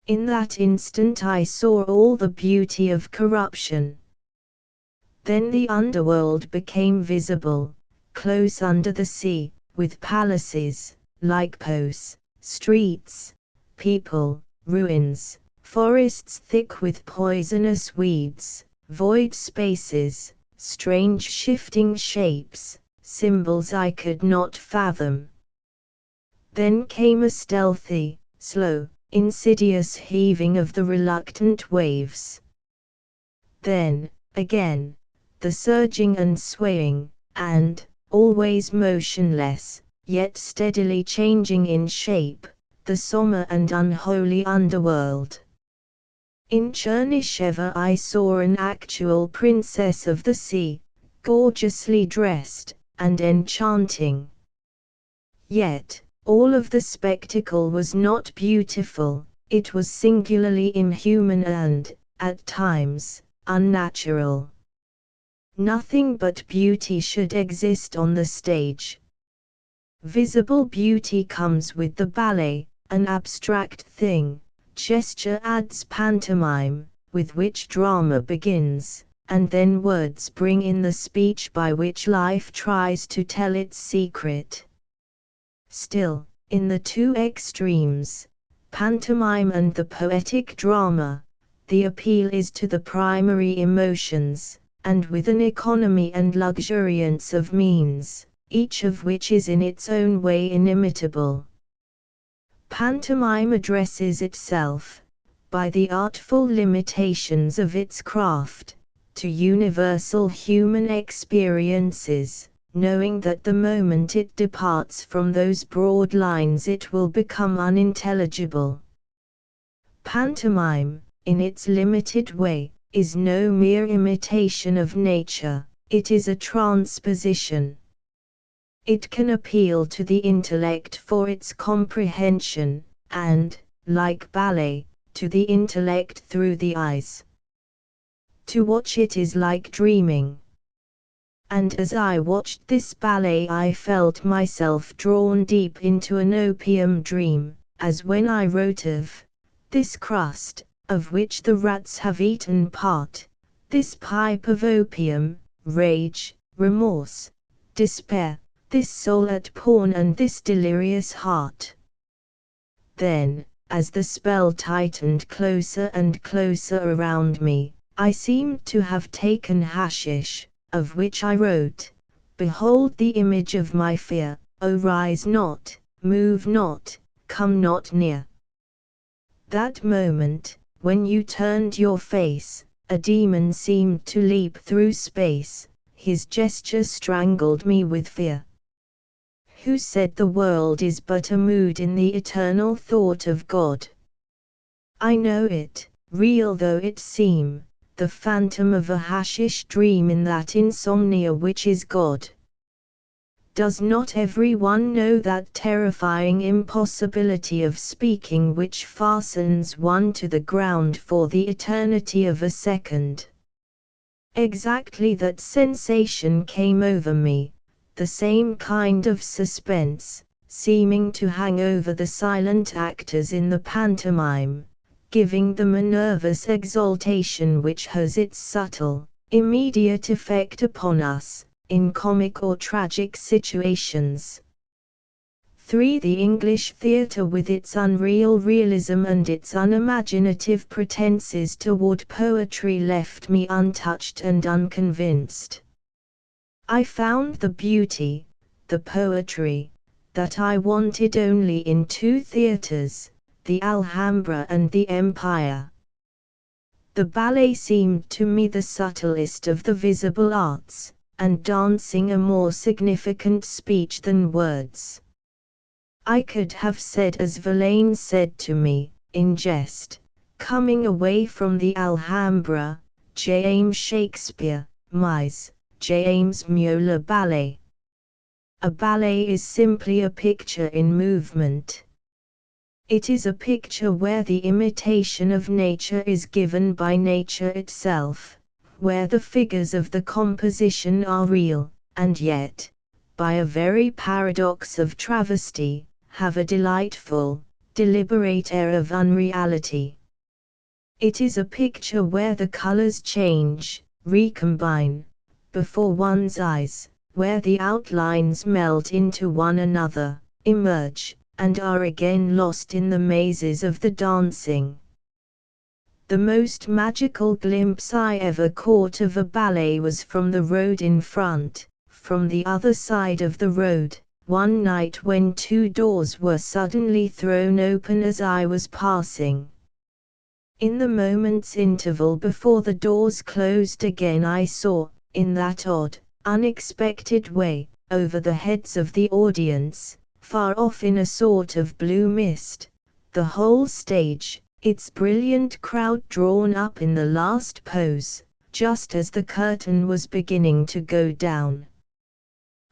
In that instant I saw all the beauty of corruption. Then the underworld became visible, close under the sea, with palaces, lycpos, streets, people, ruins, forests thick with poisonous weeds, void spaces, strange shifting shapes, symbols I could not fathom. Then came a stealthy, slow, insidious heaving of the reluctant waves. Then, again, the surging and swaying, and, always motionless, yet steadily changing in shape, the sombre and unholy underworld. In Chernysheva I saw an actual princess of the sea, gorgeously dressed, and enchanting. Yet, all of the spectacle was not beautiful, it was singularly inhuman and, at times, unnatural. Nothing but beauty should exist on the stage. Visible beauty comes with the ballet, an abstract thing. Gesture adds pantomime, with which drama begins, and then words bring in the speech by which life tries to tell its secret. Still, in the two extremes, pantomime and the poetic drama, the appeal is to the primary emotions, and with an economy and luxuriance of means, each of which is in its own way inimitable. Pantomime addresses itself, by the artful limitations of its craft, to universal human experiences, knowing that the moment it departs from those broad lines it will become unintelligible. Pantomime, in its limited way, is no mere imitation of nature, it is a transposition. It can appeal to the intellect for its comprehension, and, like ballet, to the intellect through the eyes. To watch it is like dreaming. And as I watched this ballet I felt myself drawn deep into an opium dream, as when I wrote of this crust, of which the rats have eaten part, this pipe of opium, rage, remorse, despair, this soul at pawn and this delirious heart. Then, as the spell tightened closer and closer around me, I seemed to have taken hashish, of which I wrote, "Behold the image of my fear, O rise not, move not, come not near." That moment, when you turned your face, a demon seemed to leap through space, his gesture strangled me with fear. Who said the world is but a mood in the eternal thought of God? I know it, real though it seem, the phantom of a hashish dream in that insomnia which is God. Does not everyone know that terrifying impossibility of speaking which fastens one to the ground for the eternity of a second? Exactly that sensation came over me, the same kind of suspense, seeming to hang over the silent actors in the pantomime, giving them a nervous exaltation which has its subtle, immediate effect upon us, in comic or tragic situations. 3. The English theatre with its unreal realism and its unimaginative pretenses toward poetry left me untouched and unconvinced. I found the beauty, the poetry, that I wanted only in two theatres, the Alhambra and the Empire. The ballet seemed to me the subtlest of the visible arts, and dancing a more significant speech than words. I could have said as Verlaine said to me, in jest, coming away from the Alhambra, "James Shakespeare, Mise, James Mueller Ballet." A ballet is simply a picture in movement. It is a picture where the imitation of nature is given by nature itself, where the figures of the composition are real, and yet, by a very paradox of travesty, have a delightful, deliberate air of unreality. It is a picture where the colors change, recombine, before one's eyes, where the outlines melt into one another, emerge, and are again lost in the mazes of the dancing. The most magical glimpse I ever caught of a ballet was from the road in front, from the other side of the road, one night when two doors were suddenly thrown open as I was passing. In the moment's interval before the doors closed again I saw, in that odd, unexpected way, over the heads of the audience, far off in a sort of blue mist, the whole stage, its brilliant crowd drawn up in the last pose, just as the curtain was beginning to go down.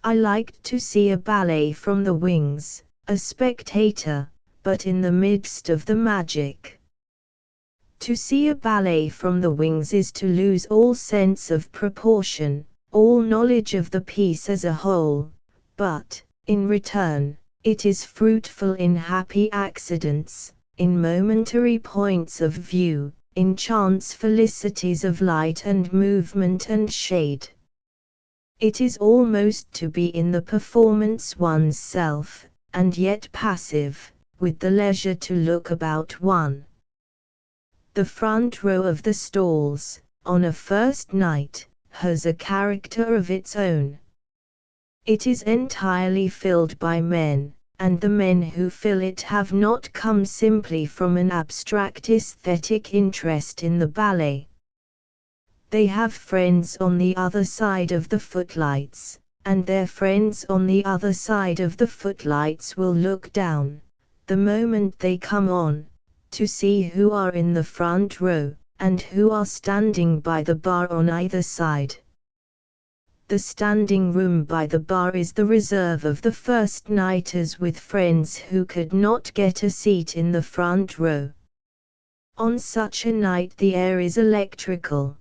I liked to see a ballet from the wings, a spectator, but in the midst of the magic. To see a ballet from the wings is to lose all sense of proportion, all knowledge of the piece as a whole, but, in return, it is fruitful in happy accidents, in momentary points of view, in chance felicities of light and movement and shade. It is almost to be in the performance one's self, and yet passive, with the leisure to look about one. The front row of the stalls, on a first night, has a character of its own. It is entirely filled by men, and the men who fill it have not come simply from an abstract aesthetic interest in the ballet. They have friends on the other side of the footlights, and their friends on the other side of the footlights will look down, the moment they come on, to see who are in the front row, and who are standing by the bar on either side. The standing room by the bar is the reserve of the first-nighters with friends who could not get a seat in the front row. On such a night the air is electrical.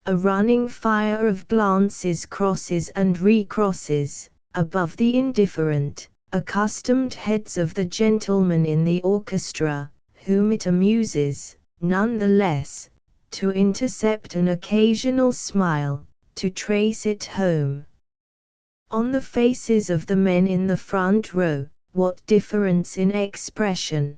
A running fire of glances crosses and recrosses, above the indifferent, accustomed heads of the gentlemen in the orchestra, whom it amuses, none the less, to intercept an occasional smile, to trace it home. On the faces of the men in the front row, what difference in expression!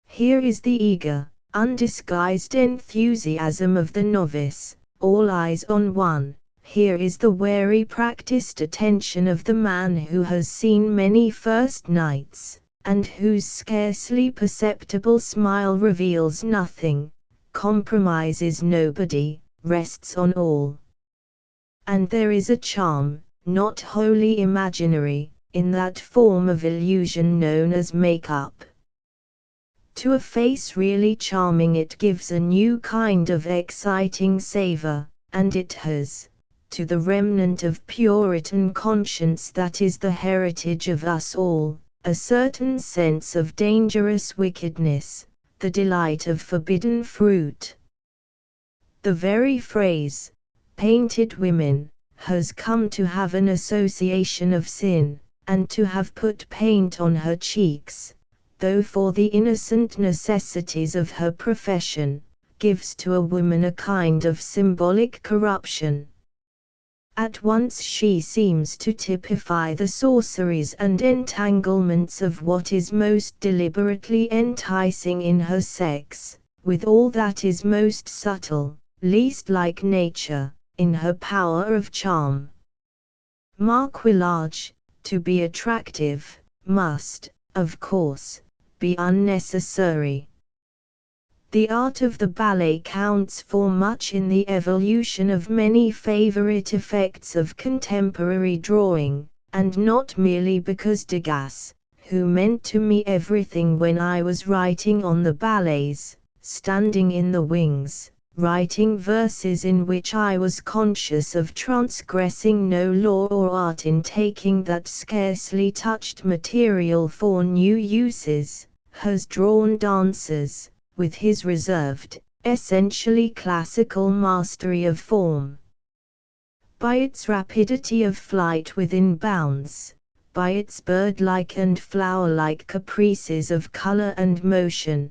Here is the eager, undisguised enthusiasm of the novice, all eyes on one. Here is the wary practiced attention of the man who has seen many first nights, and whose scarcely perceptible smile reveals nothing, compromises nobody, rests on all. And there is a charm, not wholly imaginary, in that form of illusion known as make-up. To a face really charming it gives a new kind of exciting savor, and it has, to the remnant of Puritan conscience that is the heritage of us all, a certain sense of dangerous wickedness, the delight of forbidden fruit. The very phrase, painted women, has come to have an association of sin, and to have put paint on her cheeks, though for the innocent necessities of her profession, gives to a woman a kind of symbolic corruption. At once she seems to typify the sorceries and entanglements of what is most deliberately enticing in her sex, with all that is most subtle, least like nature, in her power of charm. Marquillage, to be attractive, must, of course, be unnecessary. The art of the ballet counts for much in the evolution of many favorite effects of contemporary drawing, and not merely because Degas, who meant to me everything when I was writing on the ballets, standing in the wings, writing verses in which I was conscious of transgressing no law or art in taking that scarcely touched material for new uses, has drawn dancers, with his reserved, essentially classical mastery of form. By its rapidity of flight within bounds, by its bird-like and flower-like caprices of color and motion,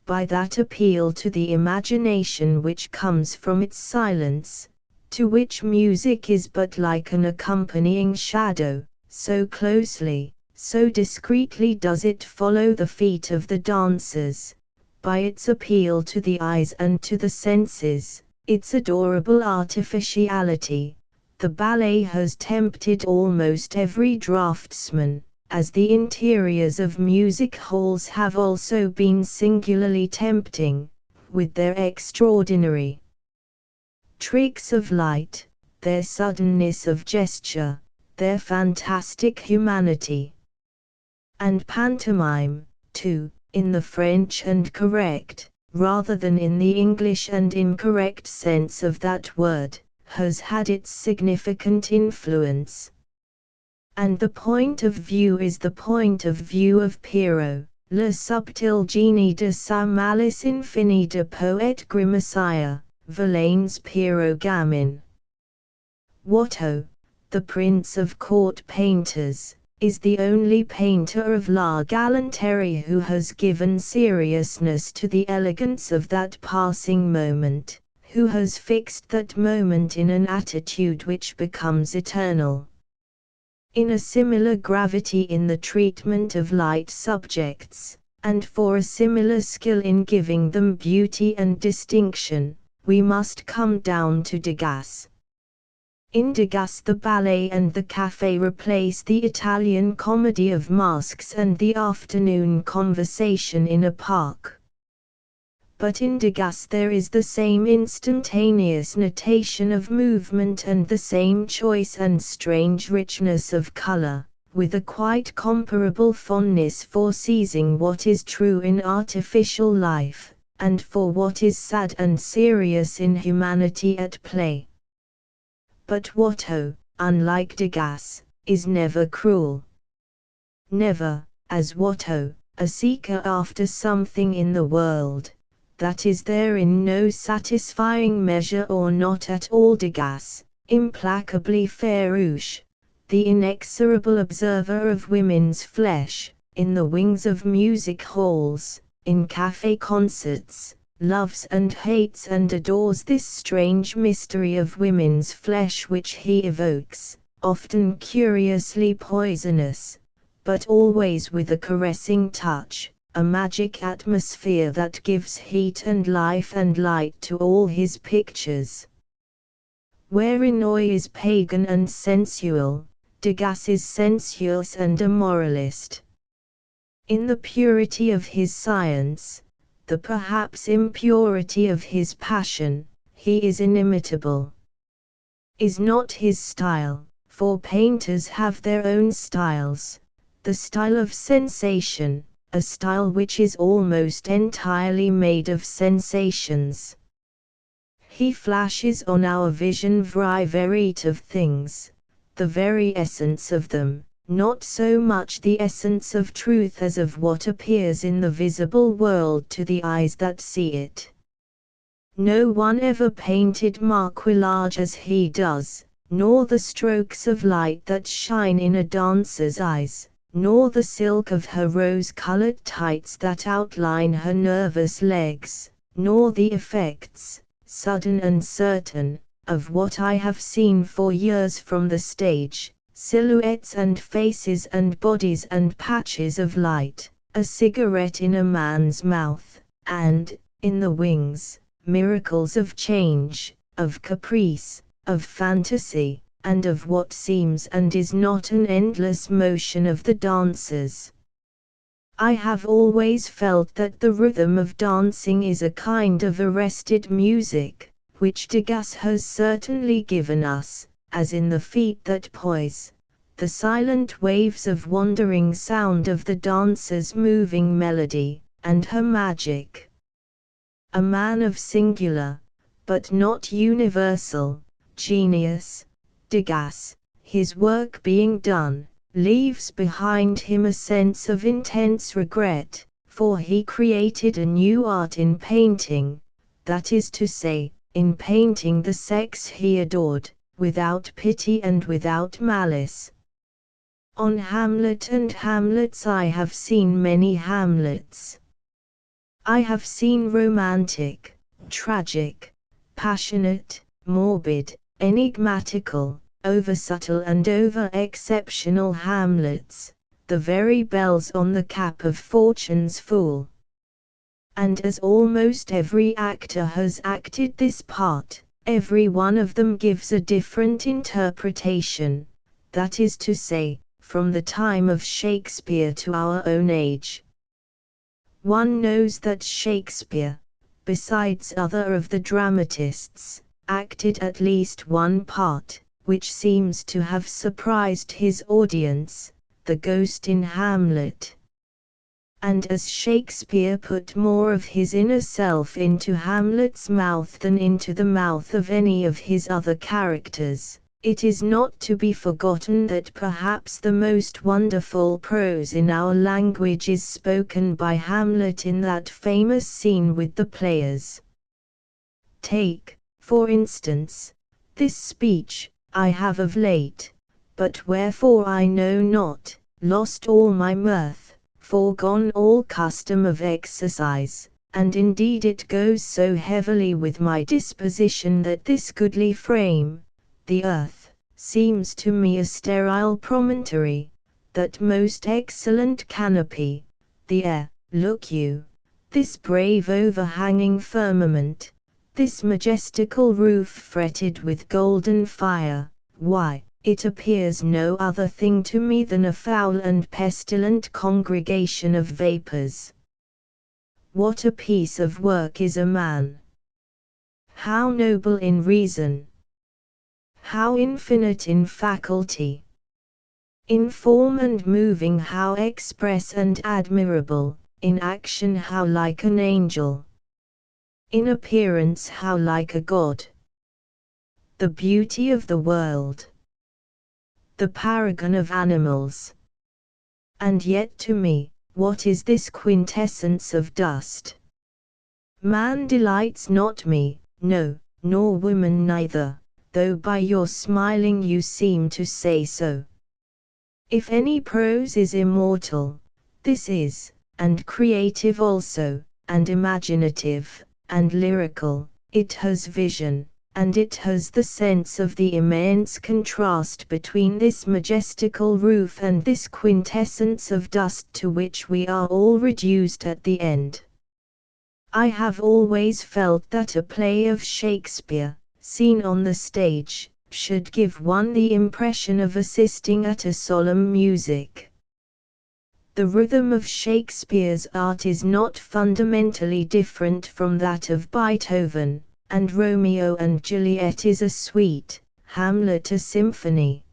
by that appeal to the imagination which comes from its silence, to which music is but like an accompanying shadow, so closely, so discreetly does it follow the feet of the dancers, by its appeal to the eyes and to the senses, its adorable artificiality, the ballet has tempted almost every draftsman, as the interiors of music halls have also been singularly tempting, with their extraordinary tricks of light, their suddenness of gesture, their fantastic humanity. And pantomime, too, in the French and correct, rather than in the English and incorrect sense of that word, has had its significant influence. And the point of view is the point of view of Pierrot, le subtil génie de sa malice infinie de poète grimacier, Verlaine's Pierrot Gamin. Watteau, the prince of court painters, is the only painter of la galanterie who has given seriousness to the elegance of that passing moment, who has fixed that moment in an attitude which becomes eternal. In a similar gravity in the treatment of light subjects, and for a similar skill in giving them beauty and distinction, we must come down to Degas. In Degas the ballet and the café replace the Italian comedy of masks and the afternoon conversation in a park. But in Degas there is the same instantaneous notation of movement and the same choice and strange richness of color, with a quite comparable fondness for seizing what is true in artificial life, and for what is sad and serious in humanity at play. But Watteau, unlike Degas, is never cruel. Never, as Watteau, a seeker after something in the world, that is there in no satisfying measure or not at all. Degas, implacably farouche, the inexorable observer of women's flesh, in the wings of music halls, in café concerts, loves and hates and adores this strange mystery of women's flesh which he evokes, often curiously poisonous, but always with a caressing touch, a magic atmosphere that gives heat and life and light to all his pictures. Where Inouye is pagan and sensual, Degas is sensuous and a moralist. In the purity of his science, the perhaps impurity of his passion, he is inimitable. Is not his style, for painters have their own styles, the style of sensation, a style which is almost entirely made of sensations. He flashes on our vision vraie verite of things, the very essence of them, not so much the essence of truth as of what appears in the visible world to the eyes that see it. No one ever painted marquillage as he does, nor the strokes of light that shine in a dancer's eyes, nor the silk of her rose-colored tights that outline her nervous legs, nor the effects, sudden and certain, of what I have seen for years from the stage, silhouettes and faces and bodies and patches of light, a cigarette in a man's mouth, and, in the wings, miracles of change, of caprice, of fantasy, and of what seems and is not an endless motion of the dancers. I have always felt that the rhythm of dancing is a kind of arrested music, which Degas has certainly given us, as in the feet that poise, the silent waves of wandering sound of the dancer's moving melody, and her magic. A man of singular, but not universal, genius, Degas, his work being done, leaves behind him a sense of intense regret, for he created a new art in painting, that is to say, in painting the sex he adored, without pity and without malice. On Hamlet and Hamlets I have seen many Hamlets. I have seen romantic, tragic, passionate, morbid, enigmatical, over-subtle and over-exceptional Hamlets, the very bells on the cap of Fortune's fool. And as almost every actor has acted this part, every one of them gives a different interpretation, that is to say, from the time of Shakespeare to our own age. One knows that Shakespeare, besides other of the dramatists, acted at least one part, which seems to have surprised his audience, the ghost in Hamlet. And as Shakespeare put more of his inner self into Hamlet's mouth than into the mouth of any of his other characters, it is not to be forgotten that perhaps the most wonderful prose in our language is spoken by Hamlet in that famous scene with the players. Take, for instance, this speech, I have of late, but wherefore I know not, lost all my mirth, foregone all custom of exercise, and indeed it goes so heavily with my disposition that this goodly frame, the earth, seems to me a sterile promontory, that most excellent canopy, the air, look you, this brave overhanging firmament, this majestical roof fretted with golden fire, why, it appears no other thing to me than a foul and pestilent congregation of vapors. What a piece of work is a man! How noble in reason! How infinite in faculty! In form and moving how express and admirable, in action how like an angel! In appearance how like a god! The beauty of the world! The paragon of animals! And yet to me, what is this quintessence of dust? Man delights not me, no, nor woman neither, though by your smiling you seem to say so. If any prose is immortal, this is, and creative also, and imaginative, and lyrical, it has vision, and it has the sense of the immense contrast between this majestical roof and this quintessence of dust to which we are all reduced at the end. I have always felt that a play of Shakespeare, seen on the stage, should give one the impression of assisting at a solemn music. The rhythm of Shakespeare's art is not fundamentally different from that of Beethoven, and Romeo and Juliet is a suite, Hamlet a symphony.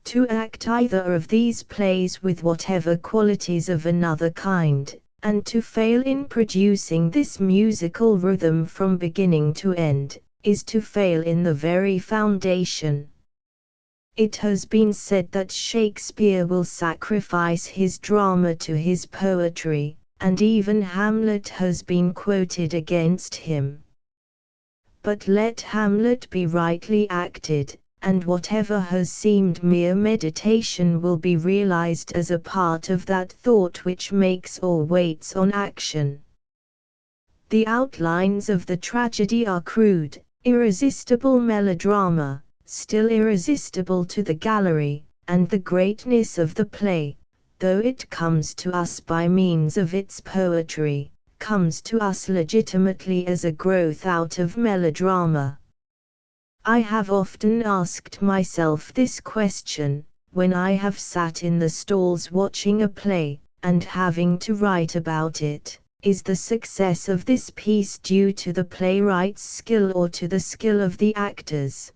To act either of these plays with whatever qualities of another kind, and to fail in producing this musical rhythm from beginning to end, is to fail in the very foundation. It has been said that Shakespeare will sacrifice his drama to his poetry, and even Hamlet has been quoted against him. But let Hamlet be rightly acted, and whatever has seemed mere meditation will be realized as a part of that thought which makes or waits on action. The outlines of the tragedy are crude, irresistible melodrama, still irresistible to the gallery, and the greatness of the play, though it comes to us by means of its poetry, comes to us legitimately as a growth out of melodrama. I have often asked myself this question, when I have sat in the stalls watching a play, and having to write about it. Is the success of this piece due to the playwright's skill or to the skill of the actors?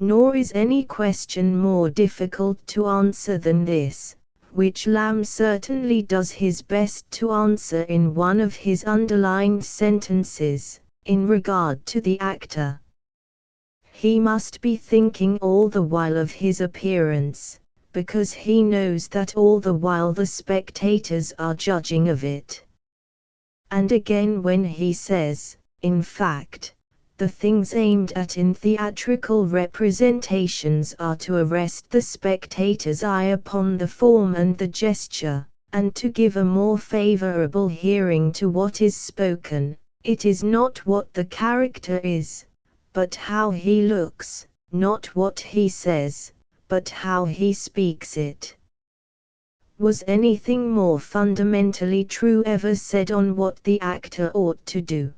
Nor is any question more difficult to answer than this, which Lamb certainly does his best to answer in one of his underlined sentences, in regard to the actor. He must be thinking all the while of his appearance, because he knows that all the while the spectators are judging of it. And again when he says, in fact, the things aimed at in theatrical representations are to arrest the spectator's eye upon the form and the gesture, and to give a more favorable hearing to what is spoken. It is not what the character is, but how he looks, not what he says, but how he speaks it. Was anything more fundamentally true ever said on what the actor ought to do?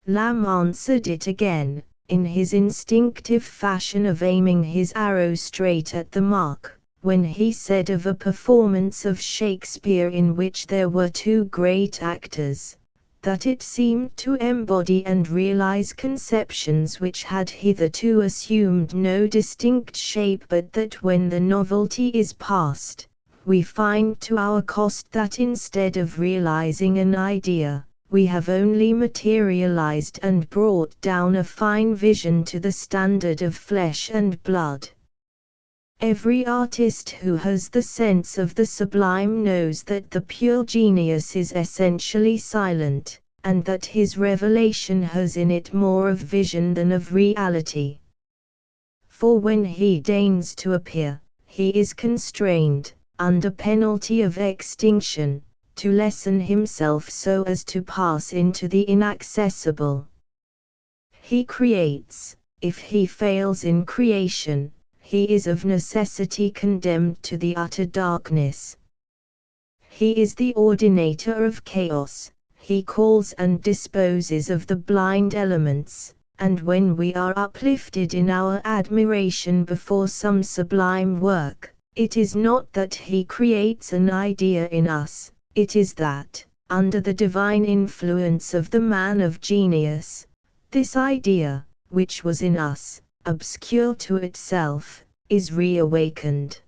Lamb answered it again, in his instinctive fashion of aiming his arrow straight at the mark, when he said of a performance of Shakespeare in which there were two great actors, that it seemed to embody and realize conceptions which had hitherto assumed no distinct shape, but that when the novelty is past, we find to our cost that instead of realizing an idea, we have only materialized and brought down a fine vision to the standard of flesh and blood. Every artist who has the sense of the sublime knows that the pure genius is essentially silent, and that his revelation has in it more of vision than of reality. For when he deigns to appear, he is constrained, under penalty of extinction, to lessen himself so as to pass into the inaccessible. He creates. If he fails in creation, he is of necessity condemned to the utter darkness. He is the ordinator of chaos, he calls and disposes of the blind elements, and when we are uplifted in our admiration before some sublime work, it is not that he creates an idea in us, it is that, under the divine influence of the man of genius, this idea, which was in us, obscure to itself, is reawakened.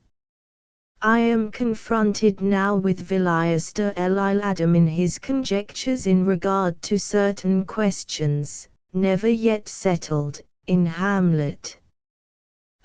I am confronted now with Viliaster Adam in his conjectures in regard to certain questions, never yet settled, in Hamlet.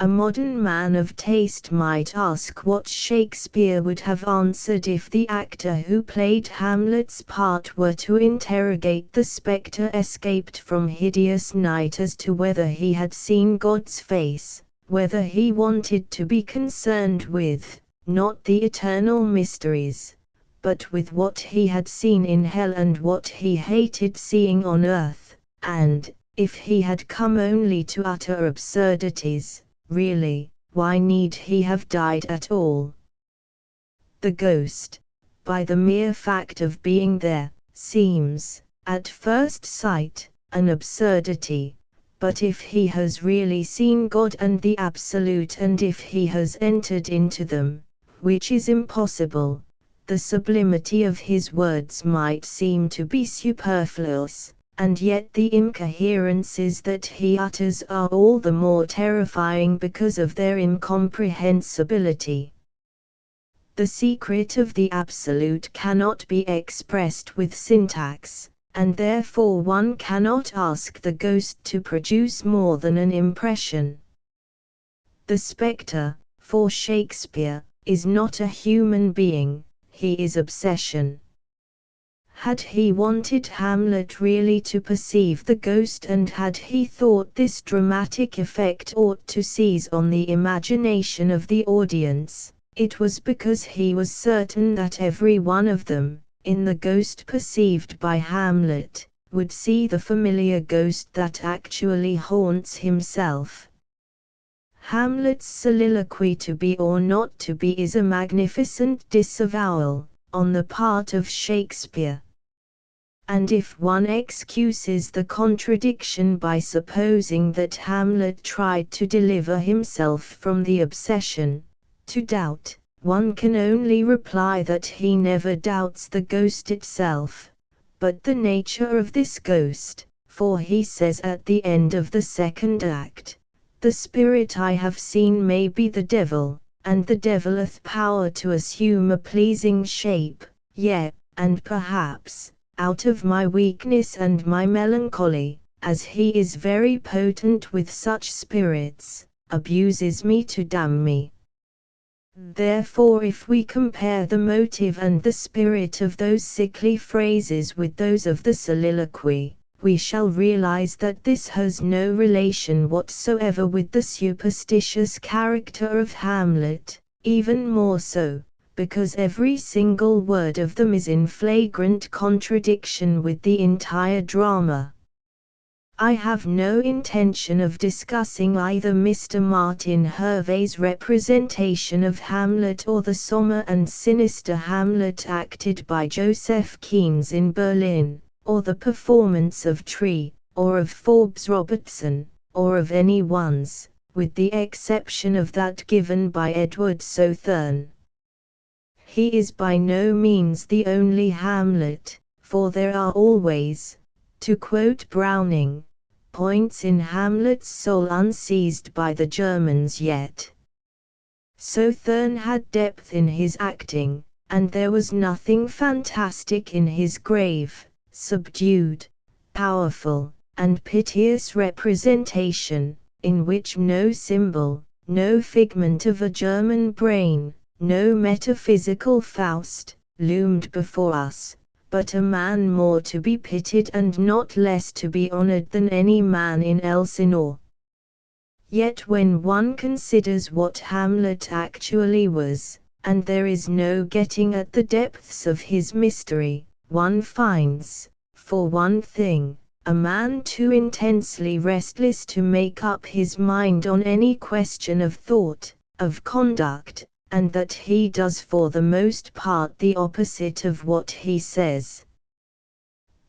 A modern man of taste might ask what Shakespeare would have answered if the actor who played Hamlet's part were to interrogate the spectre escaped from hideous night as to whether he had seen God's face, whether he wanted to be concerned with, not the eternal mysteries, but with what he had seen in hell and what he hated seeing on earth, and, if he had come only to utter absurdities, really, why need he have died at all? The ghost, by the mere fact of being there, seems, at first sight, an absurdity, but if he has really seen God and the Absolute, and if he has entered into them, which is impossible, the sublimity of his words might seem to be superfluous, and yet the incoherences that he utters are all the more terrifying because of their incomprehensibility. The secret of the Absolute cannot be expressed with syntax, and therefore one cannot ask the ghost to produce more than an impression. The spectre, for Shakespeare, is not a human being, he is obsession. Had he wanted Hamlet really to perceive the ghost, and had he thought this dramatic effect ought to seize on the imagination of the audience, it was because he was certain that every one of them, in the ghost perceived by Hamlet, would see the familiar ghost that actually haunts himself. Hamlet's soliloquy to be or not to be is a magnificent disavowal, on the part of Shakespeare. And if one excuses the contradiction by supposing that Hamlet tried to deliver himself from the obsession, to doubt, one can only reply that he never doubts the ghost itself, but the nature of this ghost, for he says at the end of the second act, "The spirit I have seen may be the devil, and the devil hath power to assume a pleasing shape, yea, and perhaps, out of my weakness and my melancholy, as he is very potent with such spirits, abuses me to damn me." Therefore, if we compare the motive and the spirit of those sickly phrases with those of the soliloquy, we shall realize that this has no relation whatsoever with the superstitious character of Hamlet, even more so, because every single word of them is in flagrant contradiction with the entire drama. I have no intention of discussing either Mr. Martin Hervey's representation of Hamlet or the sombre and sinister Hamlet acted by Joseph Keynes in Berlin, or the performance of Tree, or of Forbes Robertson, or of any one's, with the exception of that given by Edward Southern. He is by no means the only Hamlet, for there are always, to quote Browning, points in Hamlet's soul unseized by the Germans yet. Southern had depth in his acting, and there was nothing fantastic in his grave, subdued, powerful, and piteous representation, in which no symbol, no figment of a German brain, no metaphysical Faust, loomed before us, but a man more to be pitied and not less to be honored than any man in Elsinore. Yet when one considers what Hamlet actually was, and there is no getting at the depths of his mystery, one finds, for one thing, a man too intensely restless to make up his mind on any question of thought, of conduct, and that he does for the most part the opposite of what he says.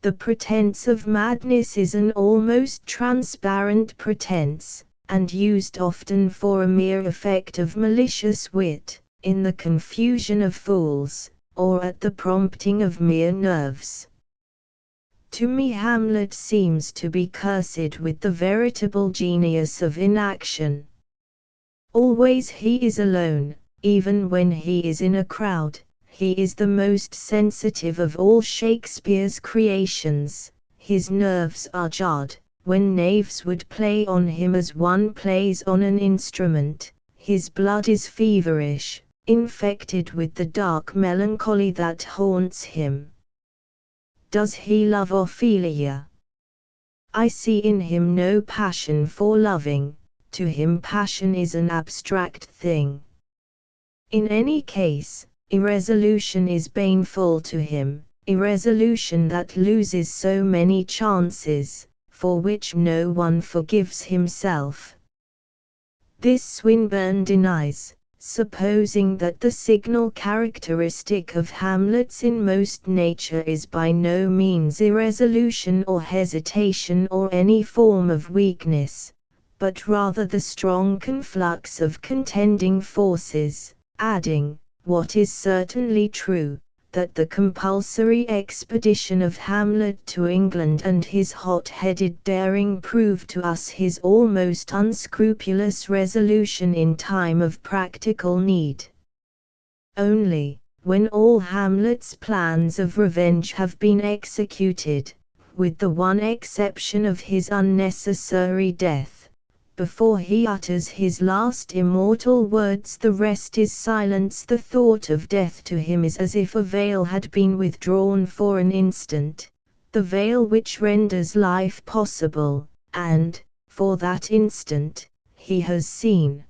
The pretense of madness is an almost transparent pretense, and used often for a mere effect of malicious wit, in the confusion of fools, or at the prompting of mere nerves. To me Hamlet seems to be cursed with the veritable genius of inaction. Always he is alone. Even when he is in a crowd, he is the most sensitive of all Shakespeare's creations. His nerves are jarred, when knaves would play on him as one plays on an instrument. His blood is feverish, infected with the dark melancholy that haunts him. Does he love Ophelia? I see in him no passion for loving. To him passion is an abstract thing. In any case, Irresolution is baneful to him, irresolution that loses so many chances, for which no one forgives himself. This Swinburne denies, supposing that the signal characteristic of Hamlet's inmost nature is by no means irresolution or hesitation or any form of weakness, but rather the strong conflux of contending forces, adding, what is certainly true, that the compulsory expedition of Hamlet to England and his hot-headed daring proved to us his almost unscrupulous resolution in time of practical need. Only, when all Hamlet's plans of revenge have been executed, with the one exception of his unnecessary death, before he utters his last immortal words, the rest is silence. The thought of death to him is as if a veil had been withdrawn for an instant, the veil which renders life possible, and, for that instant, he has seen.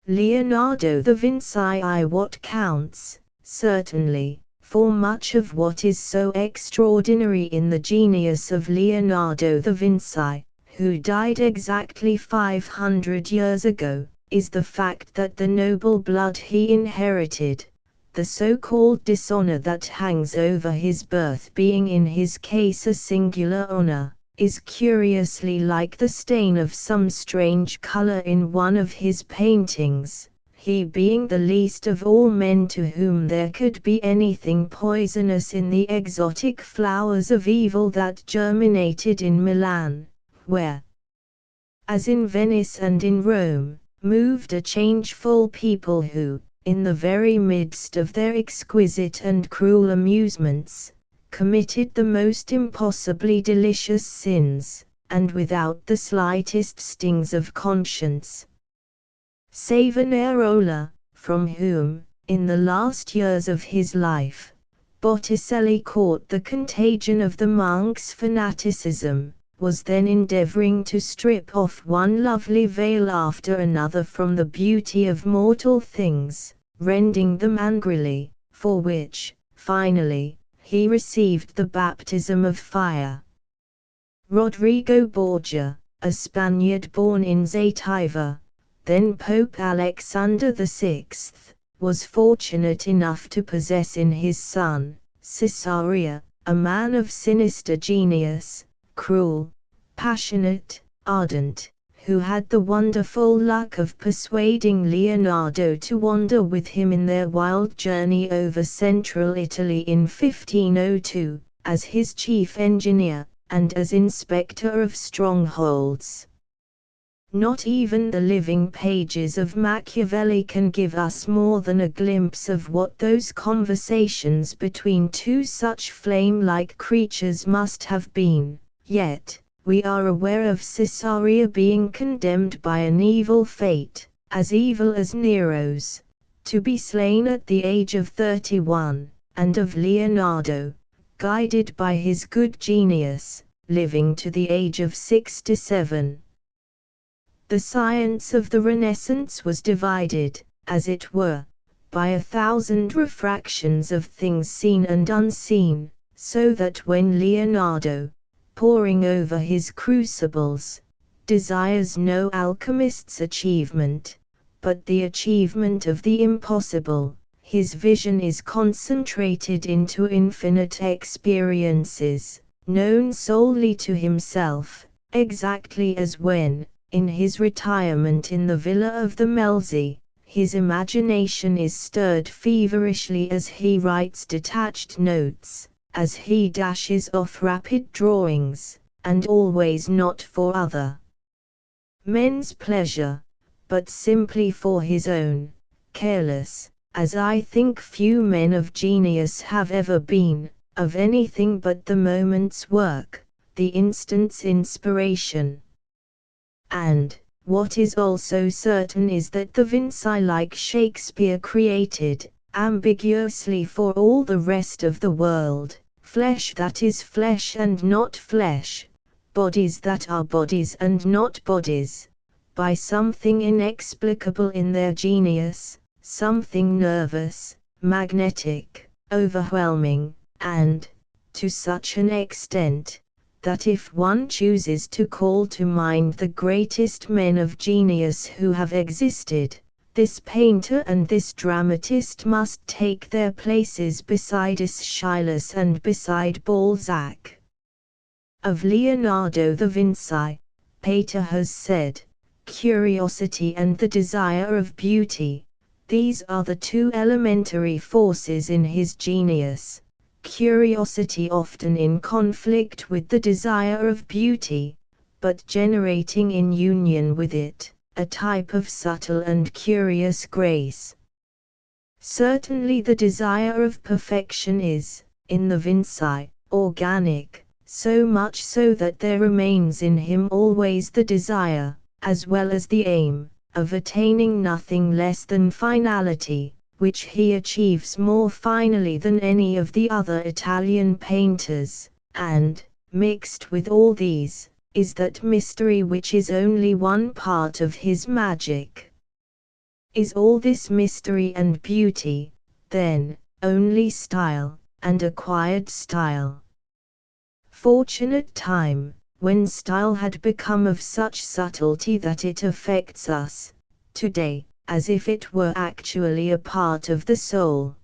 Leonardo da Vinci. What counts, certainly, for much of what is so extraordinary in the genius of Leonardo da Vinci, who died exactly 500 years ago, is the fact that the noble blood he inherited, the so-called dishonor that hangs over his birth being in his case a singular honor, is curiously like the stain of some strange color in one of his paintings, he being the least of all men to whom there could be anything poisonous in the exotic flowers of evil that germinated in Milan, where, as in Venice and in Rome, moved a changeful people who, in the very midst of their exquisite and cruel amusements, committed the most impossibly delicious sins, and without the slightest stings of conscience. Savonarola, from whom, in the last years of his life, Botticelli caught the contagion of the monk's fanaticism, was then endeavoring to strip off one lovely veil after another from the beauty of mortal things, rending them angrily, for which, finally, he received the baptism of fire. Rodrigo Borgia, a Spaniard born in Zativa, then Pope Alexander VI, was fortunate enough to possess in his son, Caesarea, a man of sinister genius, cruel, passionate, ardent, who had the wonderful luck of persuading Leonardo to wander with him in their wild journey over central Italy in 1502, as his chief engineer, and as inspector of strongholds. Not even the living pages of Machiavelli can give us more than a glimpse of what those conversations between two such flame-like creatures must have been, yet, we are aware of Caesarea being condemned by an evil fate, as evil as Nero's, to be slain at the age of 31, and of Leonardo, guided by his good genius, living to the age of 67. The science of the Renaissance was divided, as it were, by 1,000 refractions of things seen and unseen, so that when Leonardo, poring over his crucibles, desires no alchemist's achievement, but the achievement of the impossible, his vision is concentrated into infinite experiences, known solely to himself, exactly as when, in his retirement in the villa of the Melzi, his imagination is stirred feverishly as he writes detached notes, as he dashes off rapid drawings, and always not for other men's pleasure, but simply for his own, careless, as I think few men of genius have ever been, of anything but the moment's work, the instant's inspiration. And, what is also certain is that the Vinci, like Shakespeare, created, ambiguously for all the rest of the world, flesh that is flesh and not flesh, bodies that are bodies and not bodies, by something inexplicable in their genius, something nervous, magnetic, overwhelming, and, to such an extent, that if one chooses to call to mind the greatest men of genius who have existed, this painter and this dramatist must take their places beside Aeschylus and beside Balzac. Of Leonardo da Vinci, Pater has said, curiosity and the desire of beauty, these are the two elementary forces in his genius. Curiosity often in conflict with the desire of beauty, but generating in union with it, a type of subtle and curious grace. Certainly the desire of perfection is, in the Vinci, organic, so much so that there remains in him always the desire, as well as the aim, of attaining nothing less than finality, which he achieves more finally than any of the other Italian painters, and, mixed with all these, is that mystery which is only one part of his magic. Is all this mystery and beauty, then, only style, and acquired style? Fortunate time, when style had become of such subtlety that it affects us, today, as if it were actually a part of the soul.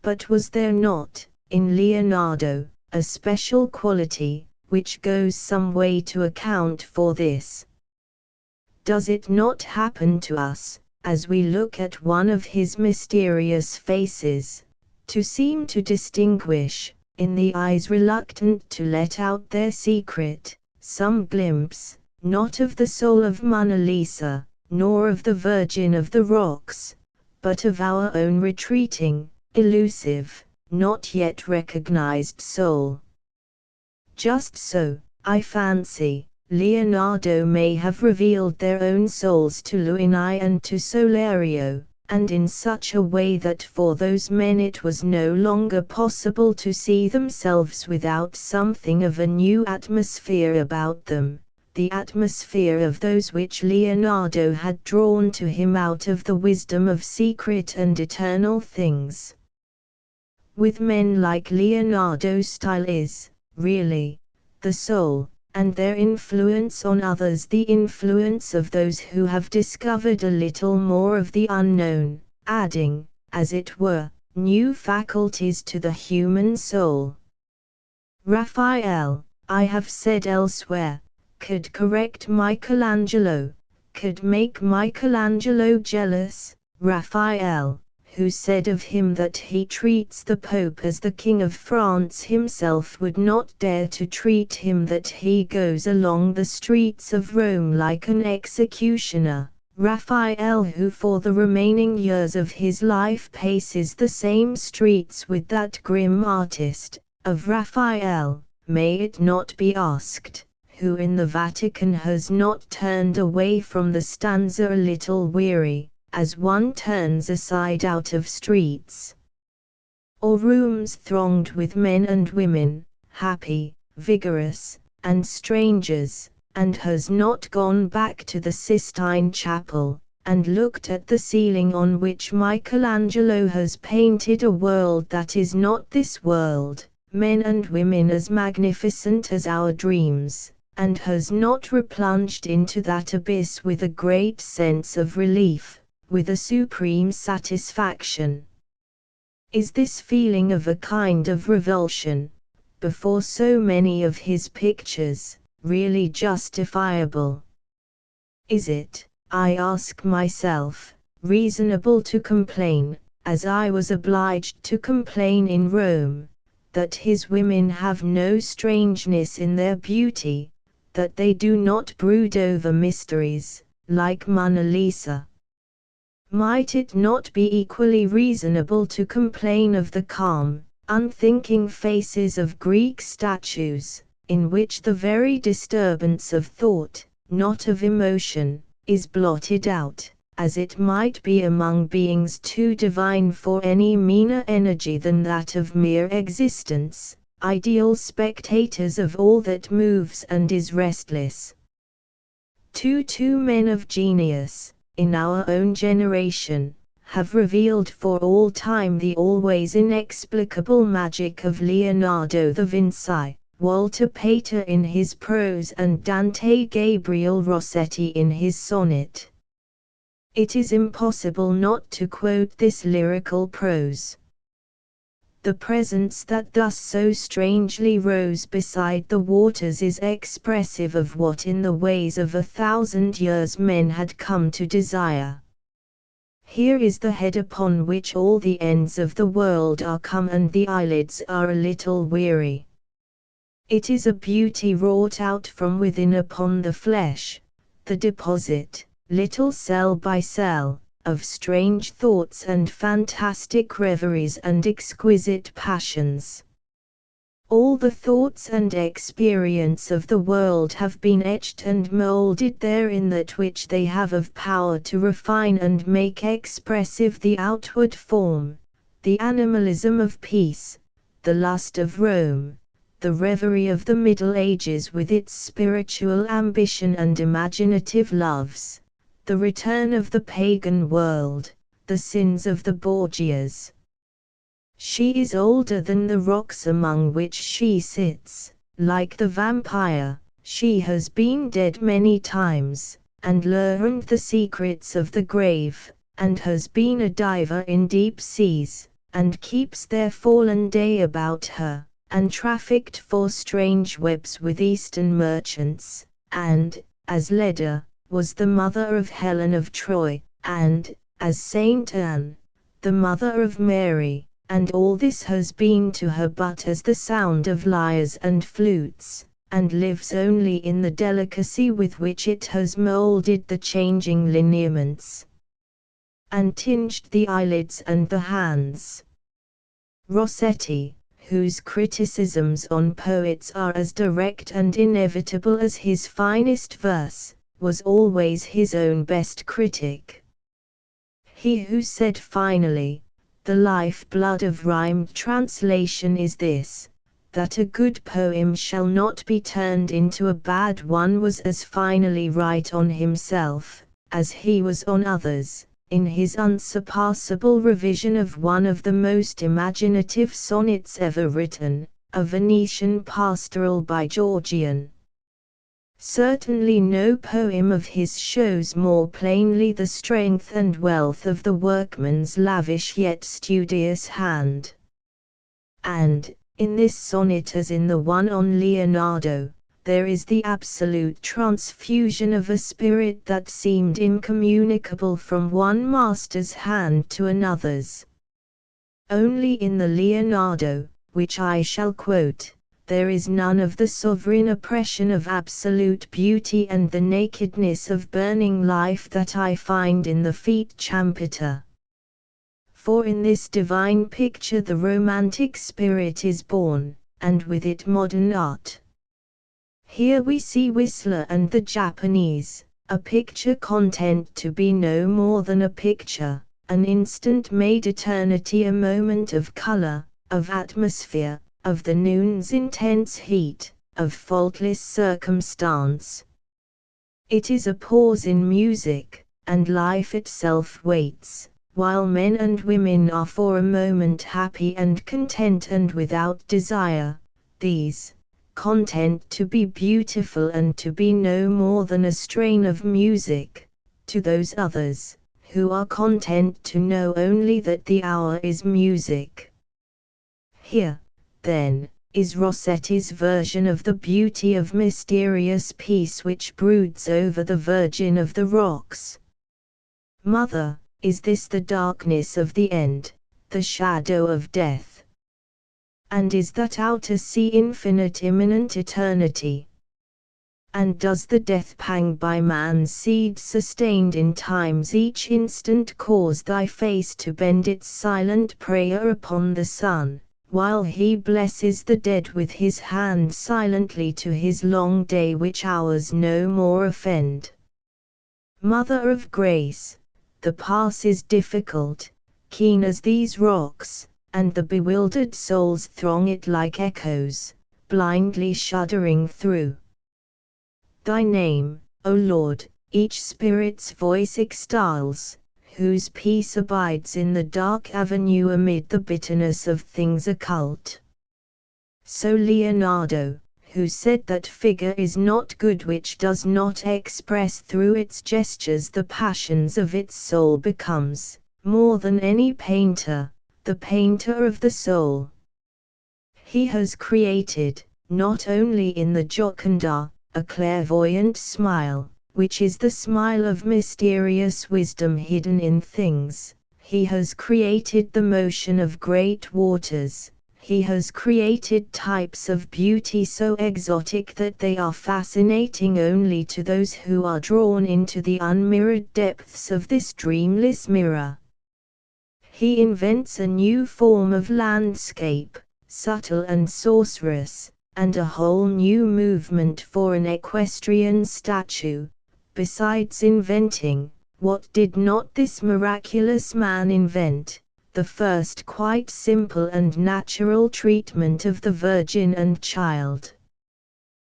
But was there not, in Leonardo, a special quality, which goes some way to account for this? Does it not happen to us, as we look at one of his mysterious faces, to seem to distinguish, in the eyes reluctant to let out their secret, some glimpse, not of the soul of Mona Lisa, nor of the Virgin of the Rocks, but of our own retreating, elusive, not yet recognized soul? Just so, I fancy, Leonardo may have revealed their own souls to Luini and to Solario, and in such a way that for those men it was no longer possible to see themselves without something of a new atmosphere about them, the atmosphere of those which Leonardo had drawn to him out of the wisdom of secret and eternal things. With men like Leonardo, style is, really, the soul, and their influence on others the influence of those who have discovered a little more of the unknown, adding, as it were, new faculties to the human soul. Raphael, I have said elsewhere, could correct Michelangelo, could make Michelangelo jealous. Raphael, who said of him that he treats the Pope as the King of France himself, would not dare to treat him that he goes along the streets of Rome like an executioner. Raphael, who for the remaining years of his life paces the same streets with that grim artist, of Raphael, may it not be asked, who in the Vatican has not turned away from the stanza a little weary, as one turns aside out of streets or rooms thronged with men and women, happy, vigorous, and strangers, and has not gone back to the Sistine Chapel, and looked at the ceiling on which Michelangelo has painted a world that is not this world, men and women as magnificent as our dreams, and has not replunged into that abyss with a great sense of relief, with a supreme satisfaction? Is this feeling of a kind of revulsion, before so many of his pictures, really justifiable? Is it, I ask myself, reasonable to complain, as I was obliged to complain in Rome, that his women have no strangeness in their beauty, that they do not brood over mysteries, like Mona Lisa? Might it not be equally reasonable to complain of the calm, unthinking faces of Greek statues, in which the very disturbance of thought, not of emotion, is blotted out, as it might be among beings too divine for any meaner energy than that of mere existence, ideal spectators of all that moves and is restless? Two men of genius, in our own generation, have revealed for all time the always inexplicable magic of Leonardo da Vinci, Walter Pater in his prose and Dante Gabriel Rossetti in his sonnet. It is impossible not to quote this lyrical prose. The presence that thus so strangely rose beside the waters is expressive of what in the ways of 1,000 years men had come to desire. Here is the head upon which all the ends of the world are come, and the eyelids are a little weary. It is a beauty wrought out from within upon the flesh, the deposit, little cell by cell, of strange thoughts and fantastic reveries and exquisite passions. All the thoughts and experience of the world have been etched and moulded there in that which they have of power to refine and make expressive the outward form, the animalism of peace, the lust of Rome, the reverie of the Middle Ages with its spiritual ambition and imaginative loves, the return of the pagan world, the sins of the Borgias. She is older than the rocks among which she sits, like the vampire. She has been dead many times, and learned the secrets of the grave, and has been a diver in deep seas, and keeps their fallen day about her, and trafficked for strange webs with Eastern merchants, and, as Leda, was the mother of Helen of Troy, and, as Saint Anne, the mother of Mary, and all this has been to her but as the sound of lyres and flutes, and lives only in the delicacy with which it has moulded the changing lineaments, and tinged the eyelids and the hands. Rossetti, whose criticisms on poets are as direct and inevitable as his finest verse, was always his own best critic. He who said finally, "The life-blood of rhymed translation is this, that a good poem shall not be turned into a bad one," was as finally right on himself, as he was on others, in his unsurpassable revision of one of the most imaginative sonnets ever written, a Venetian pastoral by Georgian. Certainly no poem of his shows more plainly the strength and wealth of the workman's lavish yet studious hand. And, in this sonnet as in the one on Leonardo, there is the absolute transfusion of a spirit that seemed incommunicable from one master's hand to another's. Only in the Leonardo, which I shall quote, there is none of the sovereign oppression of absolute beauty and the nakedness of burning life that I find in the Feet Champeter. For in this divine picture the romantic spirit is born, and with it modern art. Here we see Whistler and the Japanese, a picture content to be no more than a picture, an instant made eternity, a moment of color, of atmosphere, of the noon's intense heat, of faultless circumstance. It is a pause in music, and life itself waits, while men and women are for a moment happy and content and without desire, these, content to be beautiful and to be no more than a strain of music, to those others, who are content to know only that the hour is music. Here, then, is Rossetti's version of the beauty of mysterious peace which broods over the Virgin of the Rocks. Mother, is this the darkness of the end, the shadow of death? And is that outer sea infinite imminent eternity? And does the death pang by man's seed sustained in times each instant cause thy face to bend its silent prayer upon the sun, while he blesses the dead with his hand silently to his long day which hours no more offend? Mother of grace, the pass is difficult, keen as these rocks, and the bewildered souls throng it like echoes, blindly shuddering through. Thy name, O Lord, each spirit's voice extols, whose peace abides in the dark avenue amid the bitterness of things occult. So Leonardo, who said that figure is not good which does not express through its gestures the passions of its soul, becomes, more than any painter, the painter of the soul. He has created, not only in the Gioconda, a clairvoyant smile, which is the smile of mysterious wisdom hidden in things. He has created the motion of great waters. He has created types of beauty so exotic that they are fascinating only to those who are drawn into the unmirrored depths of this dreamless mirror. He invents a new form of landscape, subtle and sorcerous, and a whole new movement for an equestrian statue. Besides inventing, what did not this miraculous man invent? The first quite simple and natural treatment of the Virgin and Child.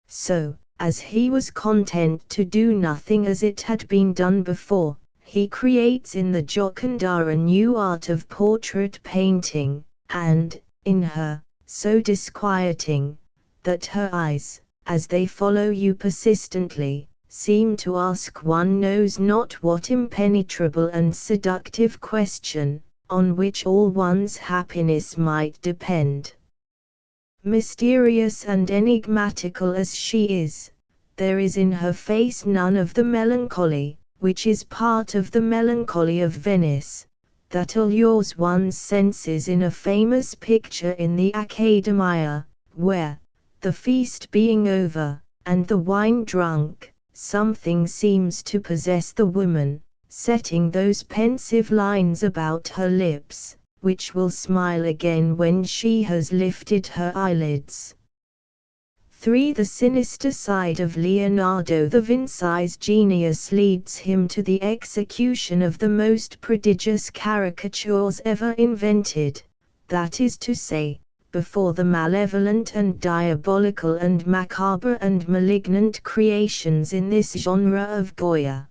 So, as he was content to do nothing as it had been done before, he creates in the Gioconda a new art of portrait painting, and, in her, so disquieting, that her eyes, as they follow you persistently, seem to ask one knows not what impenetrable and seductive question, on which all one's happiness might depend. Mysterious and enigmatical as she is, there is in her face none of the melancholy, which is part of the melancholy of Venice, that allures one's senses in a famous picture in the Accademia, where, the feast being over, and the wine drunk, something seems to possess the woman, setting those pensive lines about her lips, which will smile again when she has lifted her eyelids. 3. The sinister side of Leonardo da Vinci's genius leads him to the execution of the most prodigious caricatures ever invented, that is to say, before the malevolent and diabolical and macabre and malignant creations in this genre of Goya.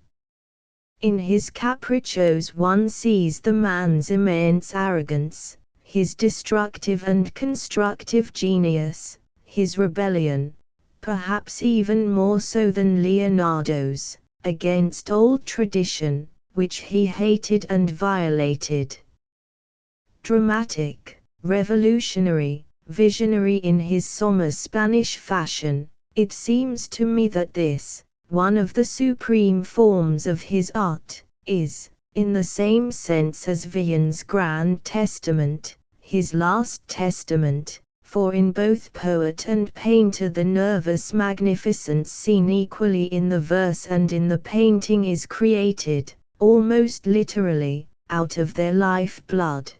In his capriccios one sees the man's immense arrogance, his destructive and constructive genius, his rebellion, perhaps even more so than Leonardo's, against old tradition, which he hated and violated. Dramatic, revolutionary, visionary in his sombre Spanish fashion, it seems to me that this, one of the supreme forms of his art, is, in the same sense as Villon's Grand Testament, his last testament, for in both poet and painter the nervous magnificence seen equally in the verse and in the painting is created, almost literally, out of their life-blood.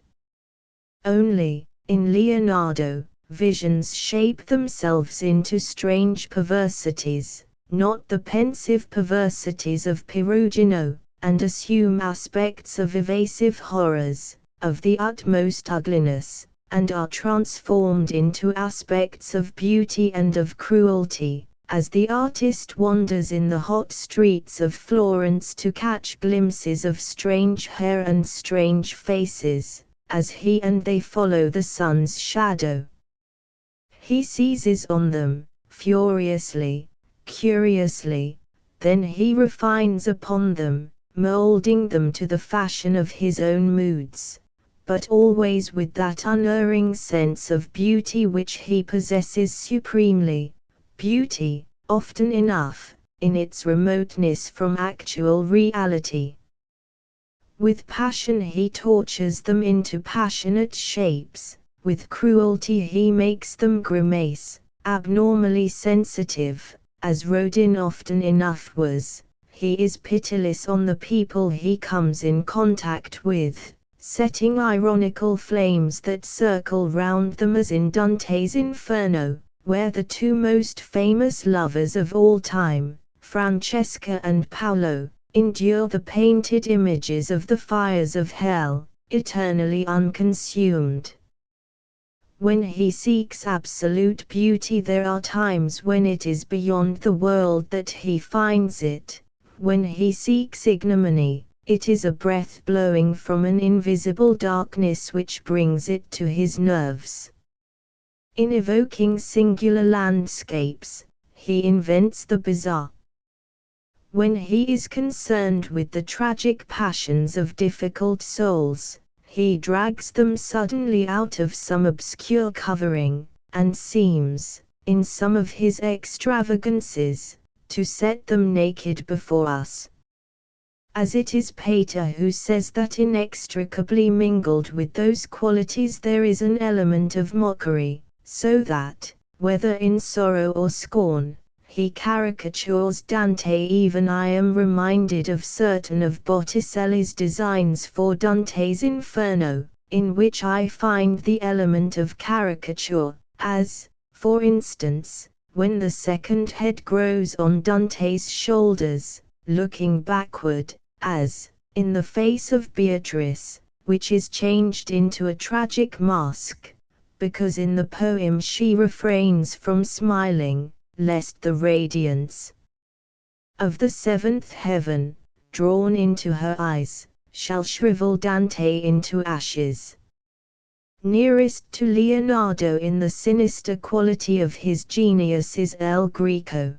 Only, in Leonardo, visions shape themselves into strange perversities, not the pensive perversities of Perugino, and assume aspects of evasive horrors, of the utmost ugliness, and are transformed into aspects of beauty and of cruelty, as the artist wanders in the hot streets of Florence to catch glimpses of strange hair and strange faces, as he and they follow the sun's shadow. He seizes on them, furiously, curiously, then he refines upon them, molding them to the fashion of his own moods, but always with that unerring sense of beauty which he possesses supremely, beauty, often enough, in its remoteness from actual reality. With passion he tortures them into passionate shapes, with cruelty he makes them grimace, abnormally sensitive, as Rodin often enough was. He is pitiless on the people he comes in contact with, setting ironical flames that circle round them as in Dante's Inferno, where the two most famous lovers of all time, Francesca and Paolo, endure the painted images of the fires of hell, eternally unconsumed. When he seeks absolute beauty there are times when it is beyond the world that he finds it, when he seeks ignominy, It is a breath blowing from an invisible darkness which brings it to his nerves. In evoking singular landscapes, he invents the bizarre. When he is concerned with the tragic passions of difficult souls, he drags them suddenly out of some obscure covering, and seems, in some of his extravagances, to set them naked before us. As it is Pater who says that inextricably mingled with those qualities there is an element of mockery, so that, whether in sorrow or scorn, he caricatures Dante. Even I am reminded of certain of Botticelli's designs for Dante's Inferno, in which I find the element of caricature, as, for instance, when the second head grows on Dante's shoulders, looking backward, as, in the face of Beatrice, which is changed into a tragic mask, because in the poem she refrains from smiling, lest the radiance of the seventh heaven, drawn into her eyes, shall shrivel Dante into ashes. Nearest to Leonardo in the sinister quality of his genius is El Greco.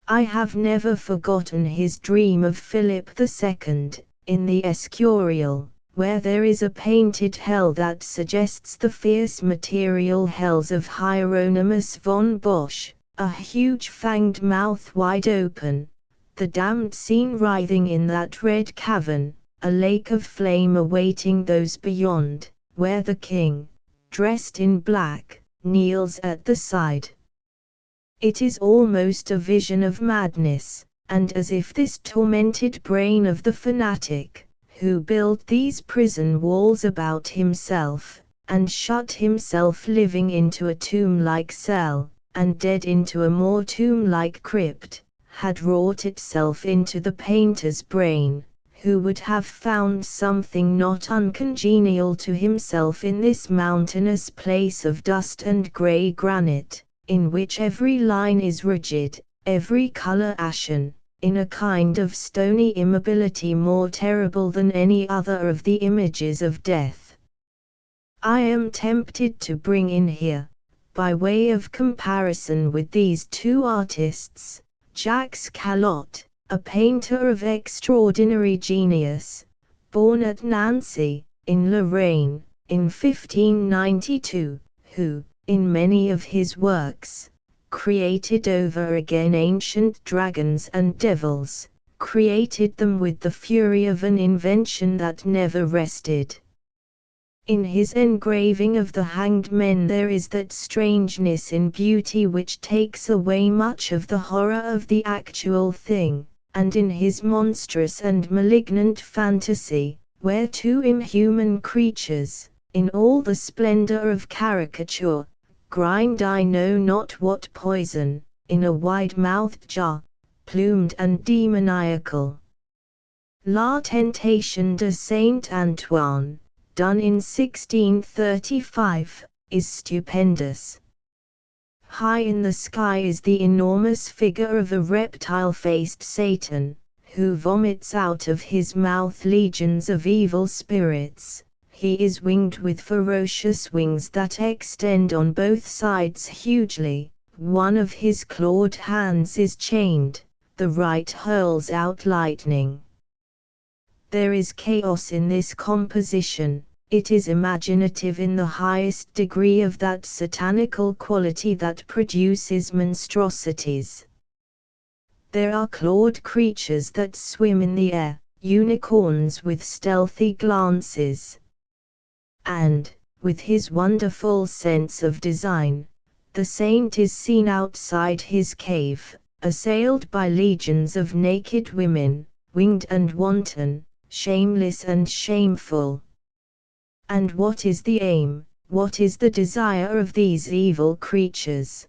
I have never forgotten his dream of Philip II, in the Escurial, where there is a painted hell that suggests the fierce material hells of Hieronymus von Bosch, a huge fanged mouth wide open, the damned seen writhing in that red cavern, a lake of flame awaiting those beyond, where the king, dressed in black, kneels at the side. It is almost a vision of madness, and as if this tormented brain of the fanatic, who built these prison walls about himself, and shut himself living into a tomb-like cell, and dead into a more tomb-like crypt, had wrought itself into the painter's brain, who would have found something not uncongenial to himself in this mountainous place of dust and grey granite, in which every line is rigid, every colour ashen, in a kind of stony immobility more terrible than any other of the images of death. I am tempted to bring in here, by way of comparison with these two artists, Jacques Callot, a painter of extraordinary genius, born at Nancy, in Lorraine, in 1592, who, in many of his works, created over again ancient dragons and devils, created them with the fury of an invention that never rested. In his engraving of the hanged men there is that strangeness in beauty which takes away much of the horror of the actual thing, and in his monstrous and malignant fantasy, where two inhuman creatures, in all the splendor of caricature, grind I know not what poison, in a wide-mouthed jar, plumed and demoniacal. La Tentation de Saint Antoine, done in 1635, is stupendous. High in the sky is the enormous figure of a reptile-faced Satan, who vomits out of his mouth legions of evil spirits. He is winged with ferocious wings that extend on both sides hugely, one of his clawed hands is chained, the right hurls out lightning. There is chaos in this composition, it is imaginative in the highest degree of that satanical quality that produces monstrosities. There are clawed creatures that swim in the air, unicorns with stealthy glances. And, with his wonderful sense of design, the saint is seen outside his cave, assailed by legions of naked women, winged and wanton, shameless and shameful. And what is the aim, what is the desire of these evil creatures?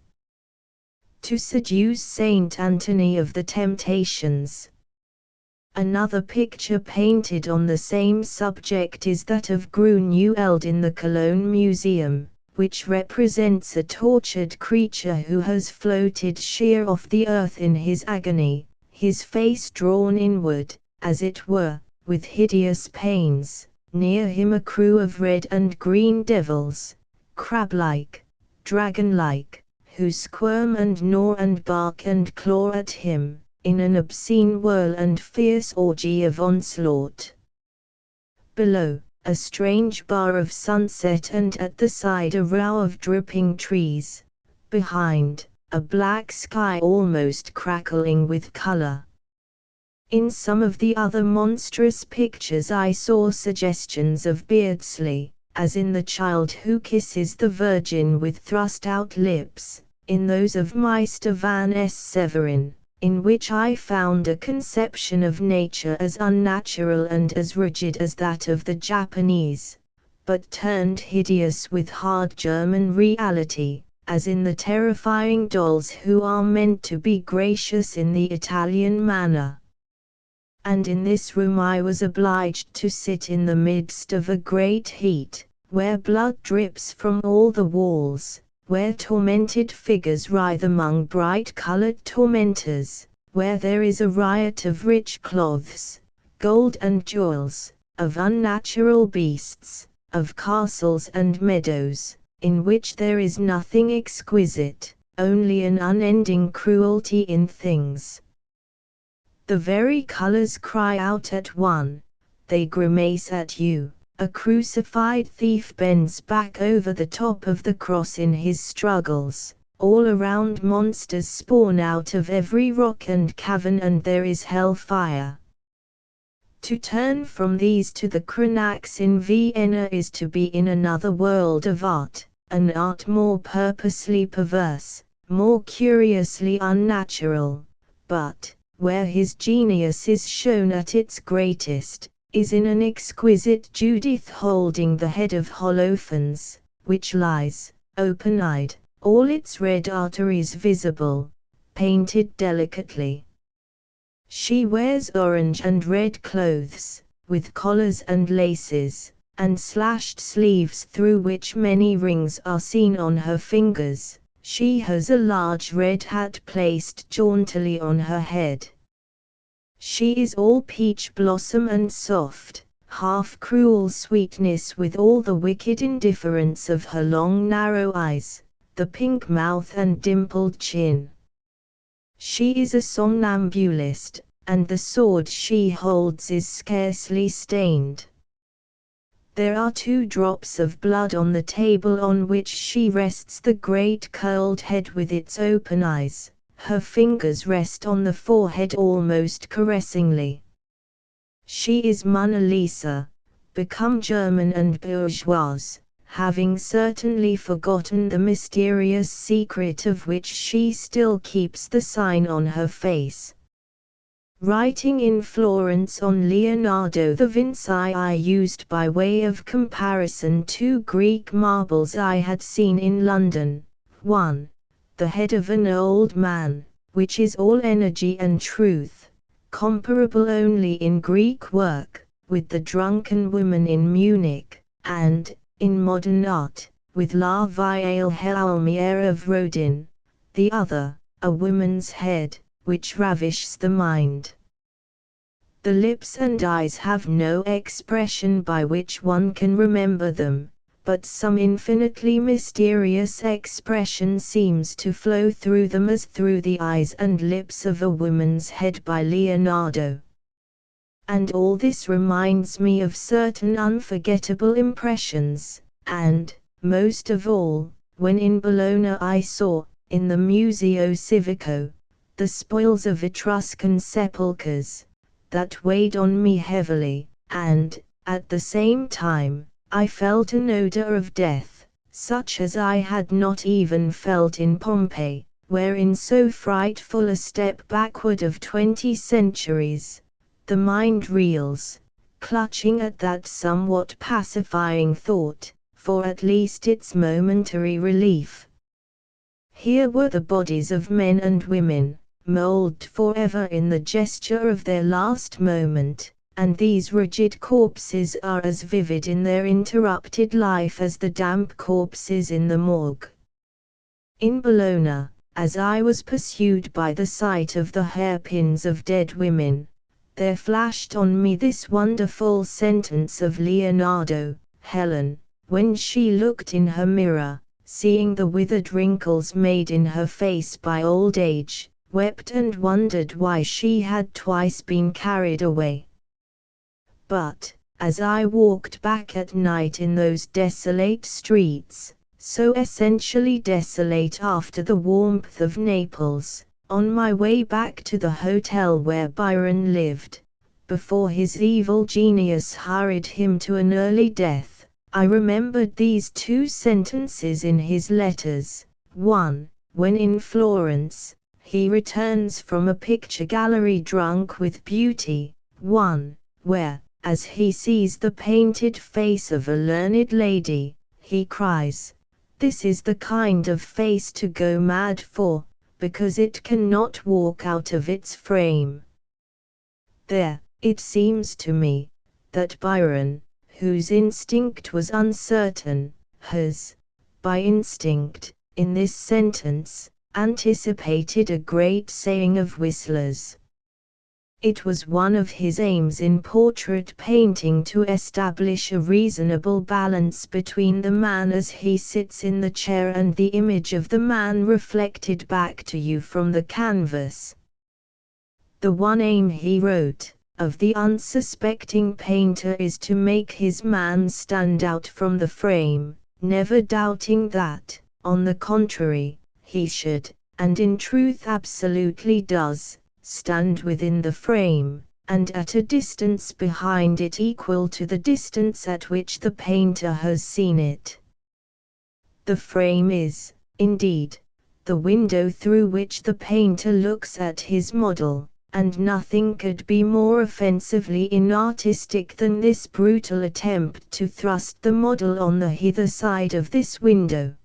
To seduce Saint Anthony of the Temptations. Another picture painted on the same subject is that of Grunueld in the Cologne Museum, which represents a tortured creature who has floated sheer off the earth in his agony, his face drawn inward, as it were, with hideous pains, near him a crew of red and green devils, crab-like, dragon-like, who squirm and gnaw and bark and claw at him, in an obscene whirl and fierce orgy of onslaught. Below, a strange bar of sunset, and at the side a row of dripping trees, behind, a black sky almost crackling with color. In some of the other monstrous pictures I saw suggestions of Beardsley, as in The Child Who Kisses the Virgin with Thrust-Out Lips, in those of Meister van S. Severin, in which I found a conception of nature as unnatural and as rigid as that of the Japanese, but turned hideous with hard German reality, as in the terrifying dolls who are meant to be gracious in the Italian manner. And in this room I was obliged to sit in the midst of a great heat, where blood drips from all the walls, where tormented figures writhe among bright-colored tormentors, where there is a riot of rich cloths, gold and jewels, of unnatural beasts, of castles and meadows, in which there is nothing exquisite, only an unending cruelty in things. The very colors cry out at one, they grimace at you. A crucified thief bends back over the top of the cross in his struggles. All around monsters spawn out of every rock and cavern, and there is hell fire. To turn from these to the Kronachs in Vienna is to be in another world of art, an art more purposely perverse, more curiously unnatural, but, where his genius is shown at its greatest, is in an exquisite Judith holding the head of Holofernes, which lies, open-eyed, all its red arteries visible, painted delicately. She wears orange and red clothes, with collars and laces, and slashed sleeves through which many rings are seen on her fingers. She has a large red hat placed jauntily on her head. She is all peach blossom and soft, half-cruel sweetness, with all the wicked indifference of her long narrow eyes, the pink mouth and dimpled chin. She is a somnambulist, and the sword she holds is scarcely stained. There are 2 drops of blood on the table on which she rests the great curled head with its open eyes. Her fingers rest on the forehead almost caressingly. She is Mona Lisa, become German and bourgeoise, having certainly forgotten the mysterious secret of which she still keeps the sign on her face. Writing in Florence on Leonardo da Vinci, I used by way of comparison 2 Greek marbles I had seen in London. 1. The head of an old man, which is all energy and truth, comparable only in Greek work, with the drunken woman in Munich, and, in modern art, with La Vieille Helmière of Rodin. The other, a woman's head, which ravishes the mind. The lips and eyes have no expression by which one can remember them, but some infinitely mysterious expression seems to flow through them as through the eyes and lips of a woman's head by Leonardo. And all this reminds me of certain unforgettable impressions, and, most of all, when in Bologna I saw, in the Museo Civico, the spoils of Etruscan sepulchres, that weighed on me heavily, and, at the same time, I felt an odor of death, such as I had not even felt in Pompeii, where in so frightful a step backward of 20 centuries, the mind reels, clutching at that somewhat pacifying thought, for at least its momentary relief. Here were the bodies of men and women, molded forever in the gesture of their last moment, and these rigid corpses are as vivid in their interrupted life as the damp corpses in the morgue. In Bologna, as I was pursued by the sight of the hairpins of dead women, there flashed on me this wonderful sentence of Leonardo: Helen, when she looked in her mirror, seeing the withered wrinkles made in her face by old age, wept and wondered why she had twice been carried away. But, as I walked back at night in those desolate streets, so essentially desolate after the warmth of Naples, on my way back to the hotel where Byron lived, before his evil genius hurried him to an early death, I remembered these two sentences in his letters. 1. When in Florence, he returns from a picture gallery drunk with beauty. 1. Where, as he sees the painted face of a learned lady, he cries, "This is the kind of face to go mad for, because it cannot walk out of its frame." There, it seems to me, that Byron, whose instinct was uncertain, has, by instinct, in this sentence, anticipated a great saying of Whistler's. It was one of his aims in portrait painting to establish a reasonable balance between the man as he sits in the chair and the image of the man reflected back to you from the canvas. The one aim, he wrote, of the unsuspecting painter is to make his man stand out from the frame, never doubting that, on the contrary, he should, and in truth absolutely does, stand within the frame, and at a distance behind it equal to the distance at which the painter has seen it. The frame is, indeed, the window through which the painter looks at his model, and nothing could be more offensively inartistic than this brutal attempt to thrust the model on the hither side of this window.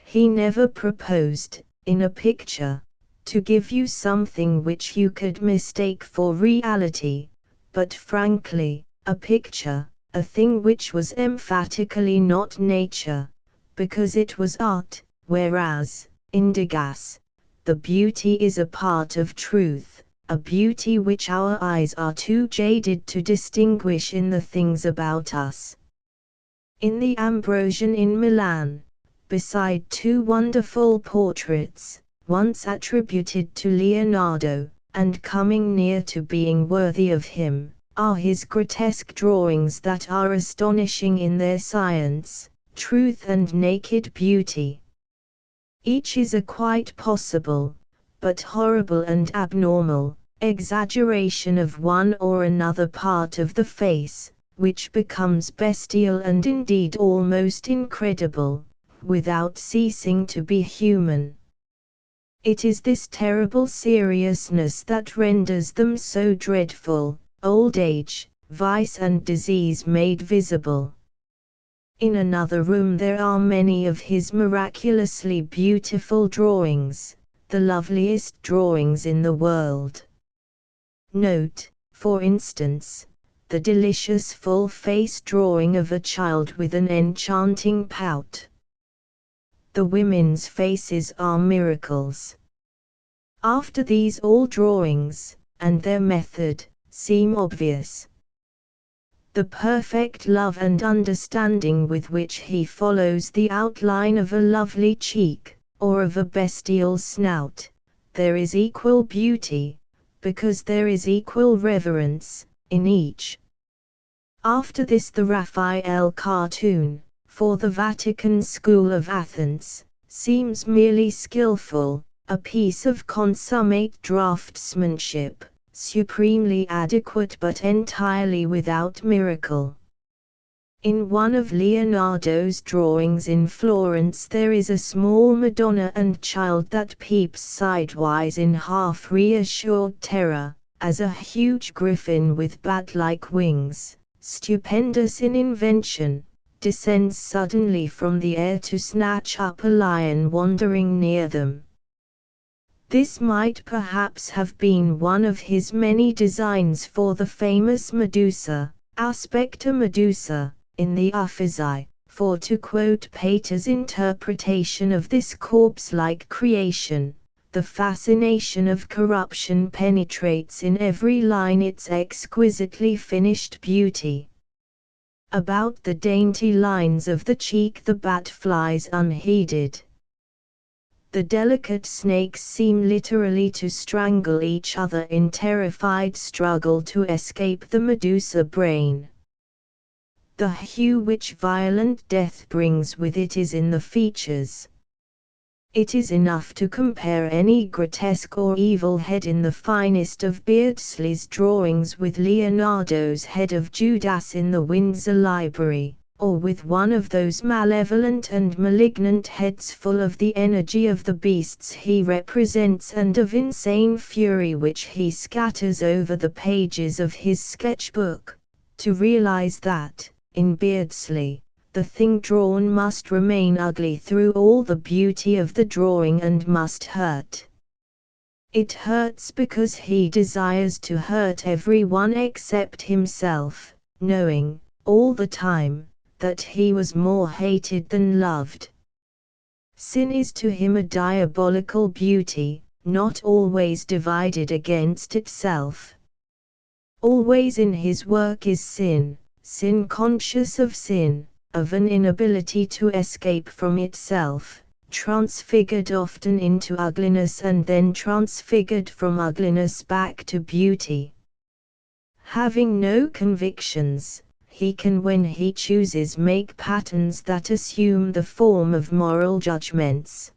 He never proposed, in a picture, to give you something which you could mistake for reality, but frankly, a picture, a thing which was emphatically not nature, because it was art, whereas, in Degas, the beauty is a part of truth, a beauty which our eyes are too jaded to distinguish in the things about us. In the Ambrosian in Milan, beside two wonderful portraits, once attributed to Leonardo, and coming near to being worthy of him, are his grotesque drawings that are astonishing in their science, truth and naked beauty. Each is a quite possible, but horrible and abnormal, exaggeration of one or another part of the face, which becomes bestial and indeed almost incredible, without ceasing to be human. It is this terrible seriousness that renders them so dreadful, old age, vice and disease made visible. In another room there are many of his miraculously beautiful drawings, the loveliest drawings in the world. Note, for instance, the delicious full-face drawing of a child with an enchanting pout. The women's faces are miracles. After these all drawings, and their method, seem obvious. The perfect love and understanding with which he follows the outline of a lovely cheek, or of a bestial snout, there is equal beauty, because there is equal reverence, in each. After this the Raphael cartoon, for the Vatican School of Athens, seems merely skillful, a piece of consummate draftsmanship, supremely adequate but entirely without miracle. In one of Leonardo's drawings in Florence there is a small Madonna and Child that peeps sidewise in half-reassured terror, as a huge griffin with bat-like wings, stupendous in invention, descends suddenly from the air to snatch up a lion wandering near them. This might perhaps have been one of his many designs for the famous Medusa, Aspecta Medusa, in the Uffizi, for to quote Pater's interpretation of this corpse-like creation, the fascination of corruption penetrates in every line its exquisitely finished beauty. About the dainty lines of the cheek the bat flies unheeded. The delicate snakes seem literally to strangle each other in terrified struggle to escape the Medusa brain. The hue which violent death brings with it is in the features. It is enough to compare any grotesque or evil head in the finest of Beardsley's drawings with Leonardo's head of Judas in the Windsor Library, or with one of those malevolent and malignant heads full of the energy of the beasts he represents and of insane fury which he scatters over the pages of his sketchbook, to realize that, in Beardsley, the thing drawn must remain ugly through all the beauty of the drawing and must hurt. It hurts because he desires to hurt everyone except himself, knowing, all the time, that he was more hated than loved. Sin is to him a diabolical beauty, not always divided against itself. Always in his work is sin, sin conscious of sin, of an inability to escape from itself, transfigured often into ugliness and then transfigured from ugliness back to beauty. Having no convictions, he can when he chooses make patterns that assume the form of moral judgments.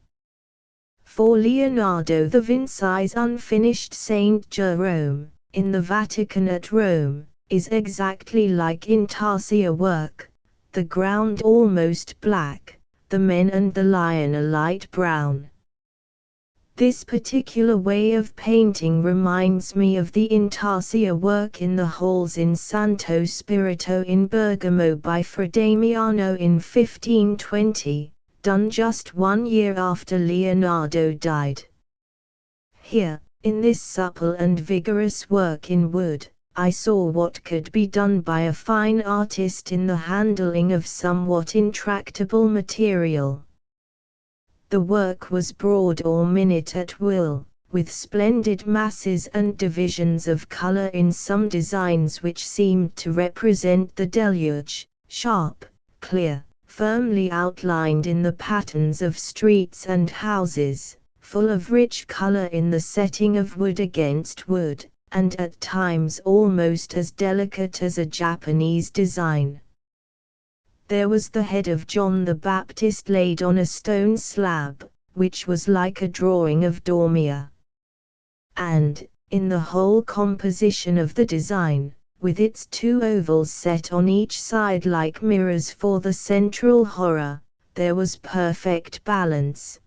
For Leonardo the Vinci's unfinished Saint Jerome, in the Vatican at Rome, is exactly like Intarsia work, the ground almost black, the men and the lion a light brown. This particular way of painting reminds me of the Intarsia work in the halls in Santo Spirito in Bergamo by Fra Damiano in 1520, done just 1 year after Leonardo died. Here, in this supple and vigorous work in wood, I saw what could be done by a fine artist in the handling of somewhat intractable material. The work was broad or minute at will, with splendid masses and divisions of color in some designs which seemed to represent the deluge, sharp, clear, firmly outlined in the patterns of streets and houses, full of rich color in the setting of wood against wood, and at times almost as delicate as a Japanese design. There was the head of John the Baptist laid on a stone slab, which was like a drawing of Dormia. And, in the whole composition of the design, with its 2 ovals set on each side like mirrors for the central horror, there was perfect balance.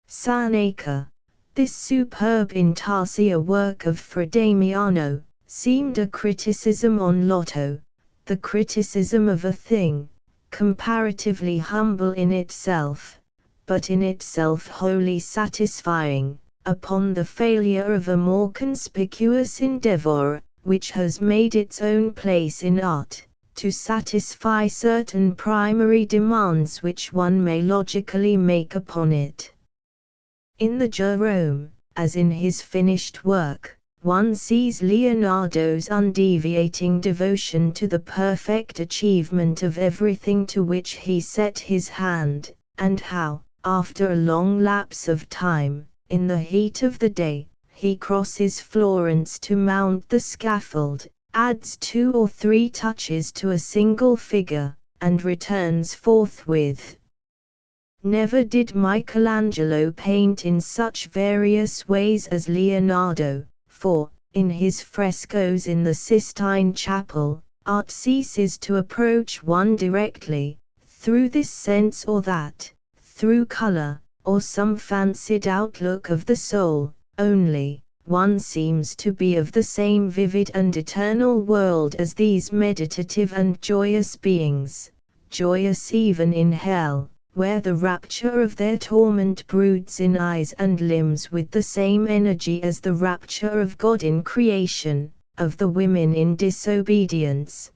Sanacre, this superb Intarsia work of Fra Damiano, seemed a criticism on Lotto, the criticism of a thing, comparatively humble in itself, but in itself wholly satisfying, upon the failure of a more conspicuous endeavor, which has made its own place in art, to satisfy certain primary demands which one may logically make upon it. In the Jerome, as in his finished work, one sees Leonardo's undeviating devotion to the perfect achievement of everything to which he set his hand, and how, after a long lapse of time, in the heat of the day, he crosses Florence to mount the scaffold, adds 2 or 3 touches to a single figure, and returns forthwith. Never did Michelangelo paint in such various ways as Leonardo, for, in his frescoes in the Sistine Chapel, art ceases to approach one directly, through this sense or that, through color, or some fancied outlook of the soul, only, one seems to be of the same vivid and eternal world as these meditative and joyous beings, joyous even in hell, where the rapture of their torment broods in eyes and limbs with the same energy as the rapture of God in creation, of the women in disobedience.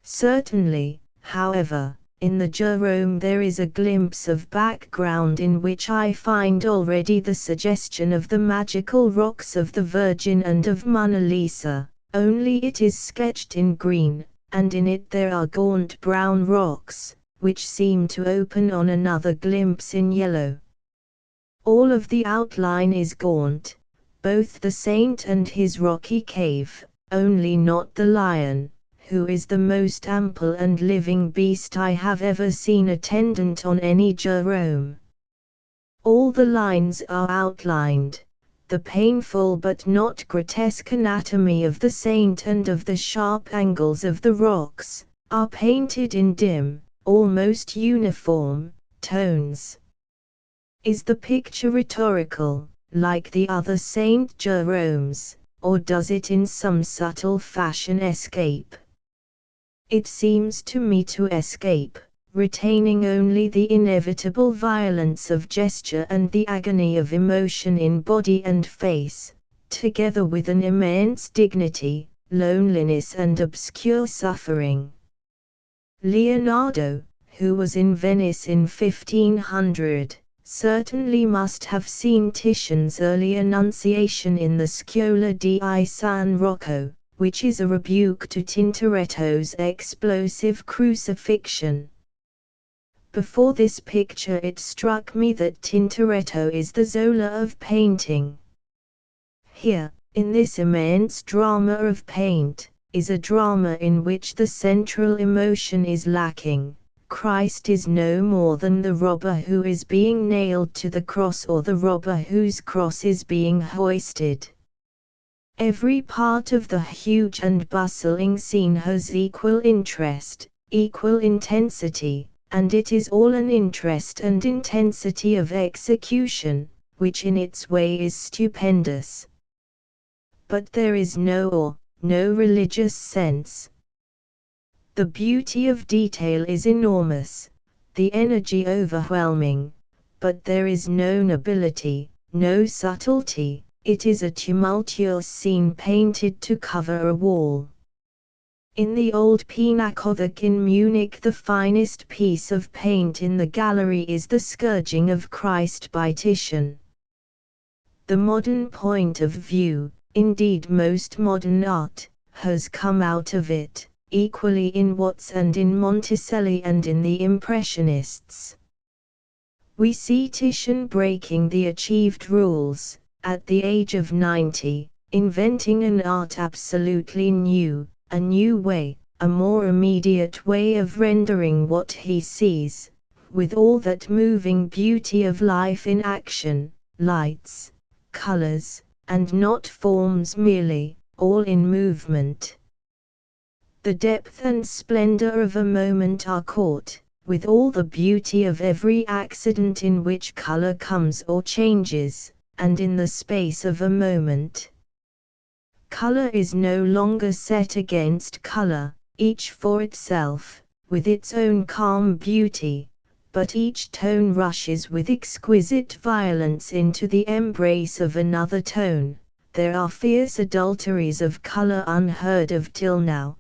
Certainly, however, In the Jerome there is a glimpse of background in which I find already the suggestion of the magical rocks of the Virgin and of Mona Lisa, only it is sketched in green, and in it there are gaunt brown rocks, which seem to open on another glimpse in yellow. All of the outline is gaunt, both the saint and his rocky cave, only not the lion, who is the most ample and living beast I have ever seen attendant on any Jerome. All the lines are outlined, the painful but not grotesque anatomy of the saint and of the sharp angles of the rocks, are painted in dim, almost uniform, tones. Is the picture rhetorical, like the other Saint Jerome's, or does it in some subtle fashion escape? It seems to me to escape, retaining only the inevitable violence of gesture and the agony of emotion in body and face, together with an immense dignity, loneliness and obscure suffering. Leonardo, who was in Venice in 1500, certainly must have seen Titian's early Annunciation in the Scuola di San Rocco, which is a rebuke to Tintoretto's explosive crucifixion. Before this picture it struck me that Tintoretto is the Zola of painting. Here, in this immense drama of paint, is a drama in which the central emotion is lacking. Christ is no more than the robber who is being nailed to the cross or the robber whose cross is being hoisted. Every part of the huge and bustling scene has equal interest, equal intensity, and it is all an interest and intensity of execution, which in its way is stupendous. But there is no awe, no religious sense. The beauty of detail is enormous, the energy overwhelming, but there is no nobility, no subtlety, it is a tumultuous scene painted to cover a wall. In the old Pinakothek in Munich the finest piece of paint in the gallery is the Scourging of Christ by Titian. The modern point of view, indeed most modern art, has come out of it, equally in Watts and in Monticelli and in the Impressionists. We see Titian breaking the achieved rules, at the age of 90, inventing an art absolutely new, a new way, a more immediate way of rendering what he sees, with all that moving beauty of life in action, lights, colors, and not forms merely, all in movement. The depth and splendor of a moment are caught, with all the beauty of every accident in which color comes or changes, and in the space of a moment. Color is no longer set against color, each for itself, with its own calm beauty, but each tone rushes with exquisite violence into the embrace of another tone. There are fierce adulteries of color unheard of till now.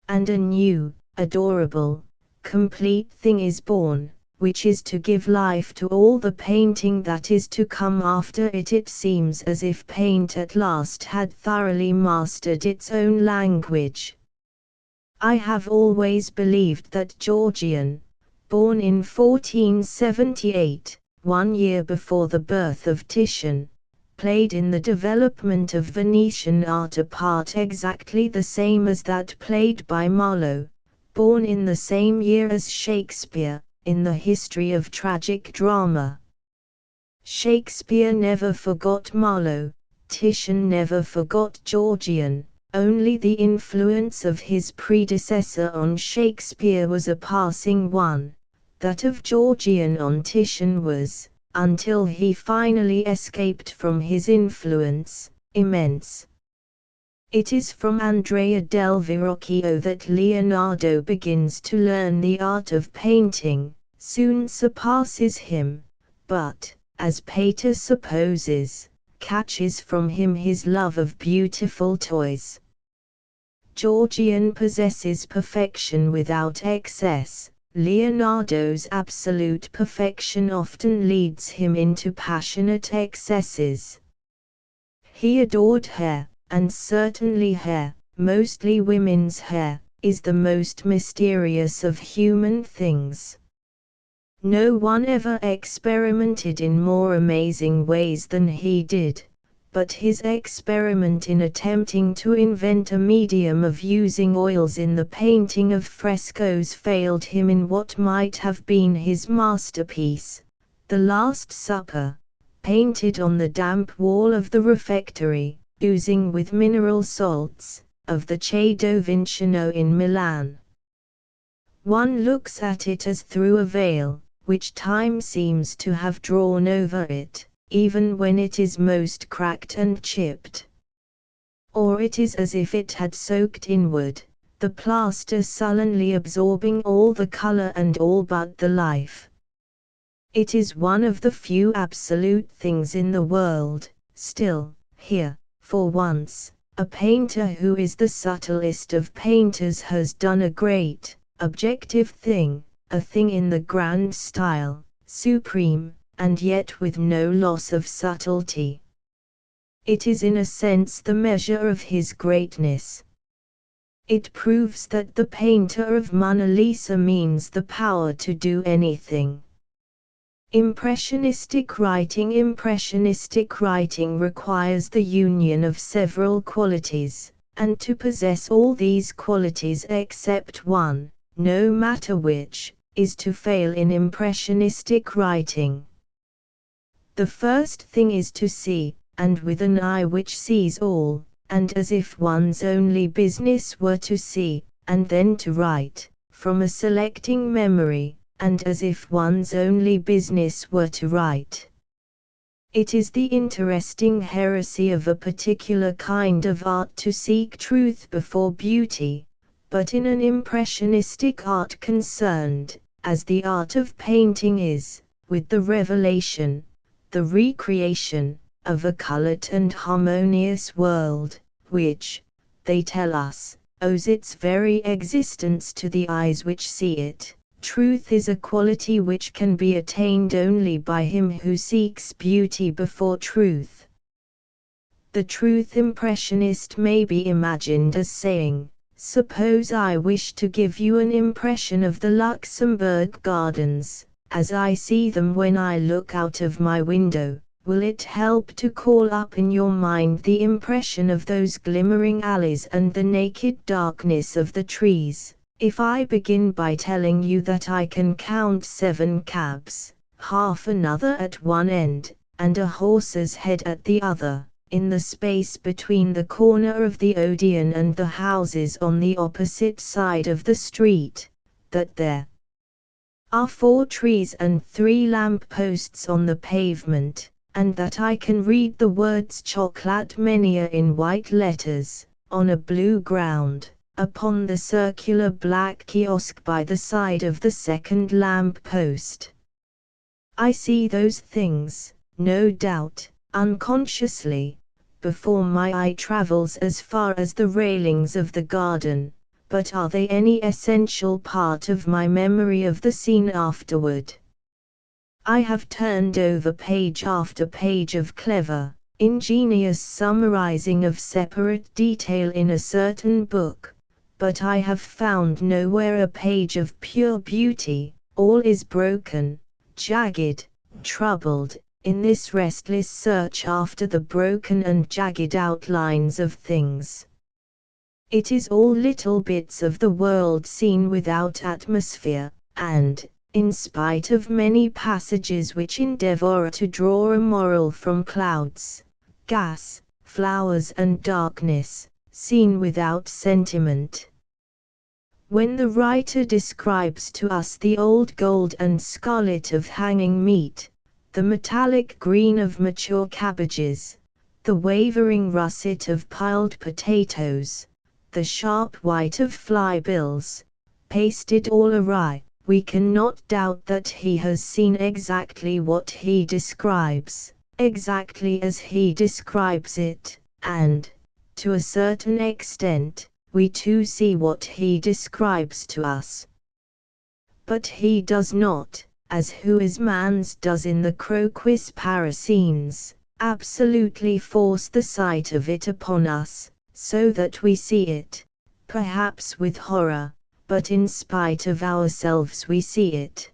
And a new, adorable, complete thing is born, which is to give life to all the painting that is to come after it. It seems as if paint at last had thoroughly mastered its own language. I have always believed that Georgian, born in 1478, 1 year before the birth of Titian, played in the development of Venetian art a part exactly the same as that played by Marlowe, born in the same year as Shakespeare, in the history of tragic drama. Shakespeare never forgot Marlowe, Titian never forgot Georgian, only the influence of his predecessor on Shakespeare was a passing one, that of Georgian on Titian was, until he finally escaped from his influence, immense. It is from Andrea del Verrocchio that Leonardo begins to learn the art of painting, soon surpasses him, but, as Pater supposes, catches from him his love of beautiful toys. Georgian possesses perfection without excess, Leonardo's absolute perfection often leads him into passionate excesses. He adored hair, and certainly hair, mostly women's hair, is the most mysterious of human things. No one ever experimented in more amazing ways than he did, but his experiment in attempting to invent a medium of using oils in the painting of frescoes failed him in what might have been his masterpiece, The Last Supper, painted on the damp wall of the refectory, oozing with mineral salts, of the Che Vincino in Milan. One looks at it as through a veil, which time seems to have drawn over it, even when it is most cracked and chipped. Or it is as if it had soaked inward, the plaster sullenly absorbing all the color and all but the life. It is one of the few absolute things in the world, still, here, for once, a painter who is the subtlest of painters has done a great, objective thing, a thing in the grand style, supreme, and yet with no loss of subtlety. It is in a sense the measure of his greatness. It proves that the painter of Mona Lisa means the power to do anything. Impressionistic writing requires the union of several qualities, and to possess all these qualities except one, no matter which, is to fail in impressionistic writing. The first thing is to see, and with an eye which sees all, and as if one's only business were to see, and then to write, from a selecting memory, and as if one's only business were to write. It is the interesting heresy of a particular kind of art to seek truth before beauty, but in an impressionistic art concerned, as the art of painting is, with the revelation, the recreation, of a colored and harmonious world, which, they tell us, owes its very existence to the eyes which see it. Truth is a quality which can be attained only by him who seeks beauty before truth. The truth impressionist may be imagined as saying, suppose I wish to give you an impression of the Luxembourg Gardens, as I see them when I look out of my window, will it help to call up in your mind the impression of those glimmering alleys and the naked darkness of the trees, if I begin by telling you that I can count 7 cabs, half another at one end, and a horse's head at the other, in the space between the corner of the Odeon and the houses on the opposite side of the street, that there are 4 trees and 3 lamp posts on the pavement, and that I can read the words Chocolate Mania in white letters, on a blue ground, upon the circular black kiosk by the side of the second lamp post. I see those things, no doubt, unconsciously, before my eye travels as far as the railings of the garden, but are they any essential part of my memory of the scene afterward? I have turned over page after page of clever, ingenious summarizing of separate detail in a certain book, but I have found nowhere a page of pure beauty. All is broken, jagged, troubled, in this restless search after the broken and jagged outlines of things. It is all little bits of the world seen without atmosphere, and, in spite of many passages which endeavor to draw a moral from clouds, gas, flowers and darkness, seen without sentiment. When the writer describes to us the old gold and scarlet of hanging meat, the metallic green of mature cabbages, the wavering russet of piled potatoes, the sharp white of fly bills, pasted all awry, we cannot doubt that he has seen exactly what he describes, exactly as he describes it, and, to a certain extent, we too see what he describes to us. but he does not, as Huysmans does in the Croquis Parisiens, absolutely force the sight of it upon us, so that we see it, perhaps with horror, but in spite of ourselves we see it.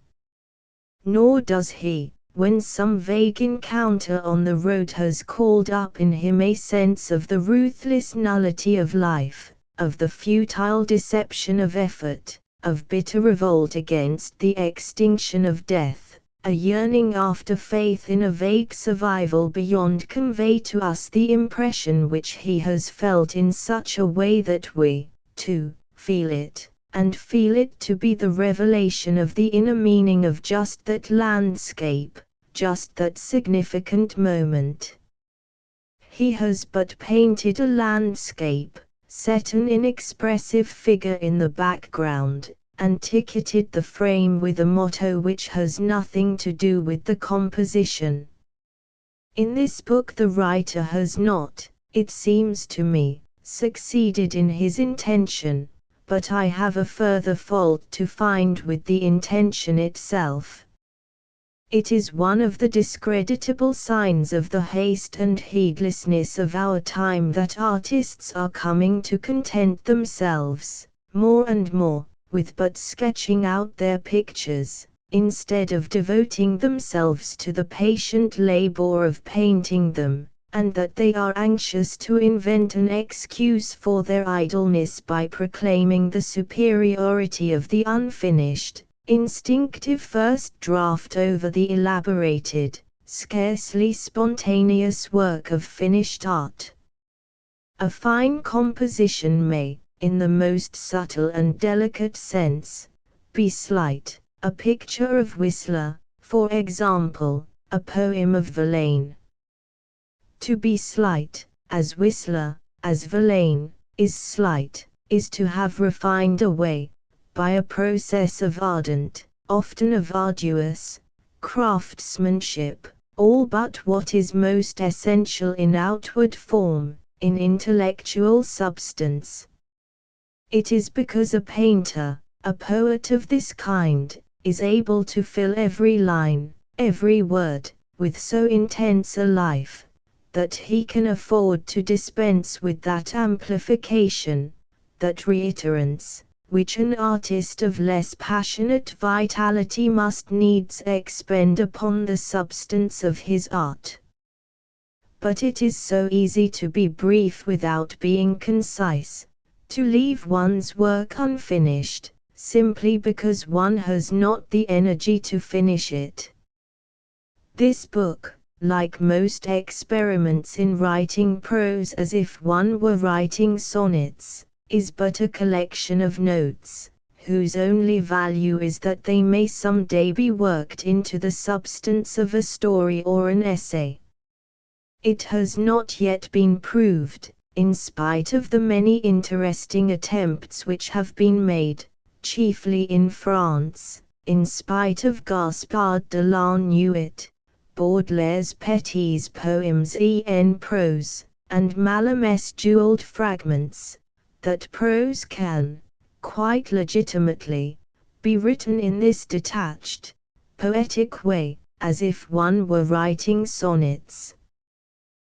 Nor does he, when some vague encounter on the road has called up in him a sense of the ruthless nullity of life, of the futile deception of effort, of bitter revolt against the extinction of death, a yearning after faith in a vague survival beyond, convey to us the impression which he has felt in such a way that we, too, feel it, and feel it to be the revelation of the inner meaning of just that landscape, just that significant moment. He has but painted a landscape, set an inexpressive figure in the background, and ticketed the frame with a motto which has nothing to do with the composition. In this book the writer has not, it seems to me, succeeded in his intention, but I have a further fault to find with the intention itself. It is one of the discreditable signs of the haste and heedlessness of our time that artists are coming to content themselves, more and more, with but sketching out their pictures, instead of devoting themselves to the patient labor of painting them, and that they are anxious to invent an excuse for their idleness by proclaiming the superiority of the unfinished, instinctive first draft over the elaborated, scarcely spontaneous work of finished art. A fine composition may, in the most subtle and delicate sense, be slight, a picture of Whistler, for example, a poem of Verlaine. To be slight, as Whistler, as Verlaine, is slight, is to have refined away, by a process of ardent, often of arduous, craftsmanship, all but what is most essential in outward form, in intellectual substance. It is because a painter, a poet of this kind, is able to fill every line, every word, with so intense a life, that he can afford to dispense with that amplification, that reiterance, which an artist of less passionate vitality must needs expend upon the substance of his art. But it is so easy to be brief without being concise, to leave one's work unfinished, simply because one has not the energy to finish it. This book, like most experiments in writing prose as if one were writing sonnets, is but a collection of notes, whose only value is that they may some day be worked into the substance of a story or an essay. It has not yet been proved, in spite of the many interesting attempts which have been made, chiefly in France, in spite of Gaspard de la Nuit, Baudelaire's Petit's poems en prose, and Mallarmé's jeweled fragments, that prose can, quite legitimately, be written in this detached, poetic way, as if one were writing sonnets.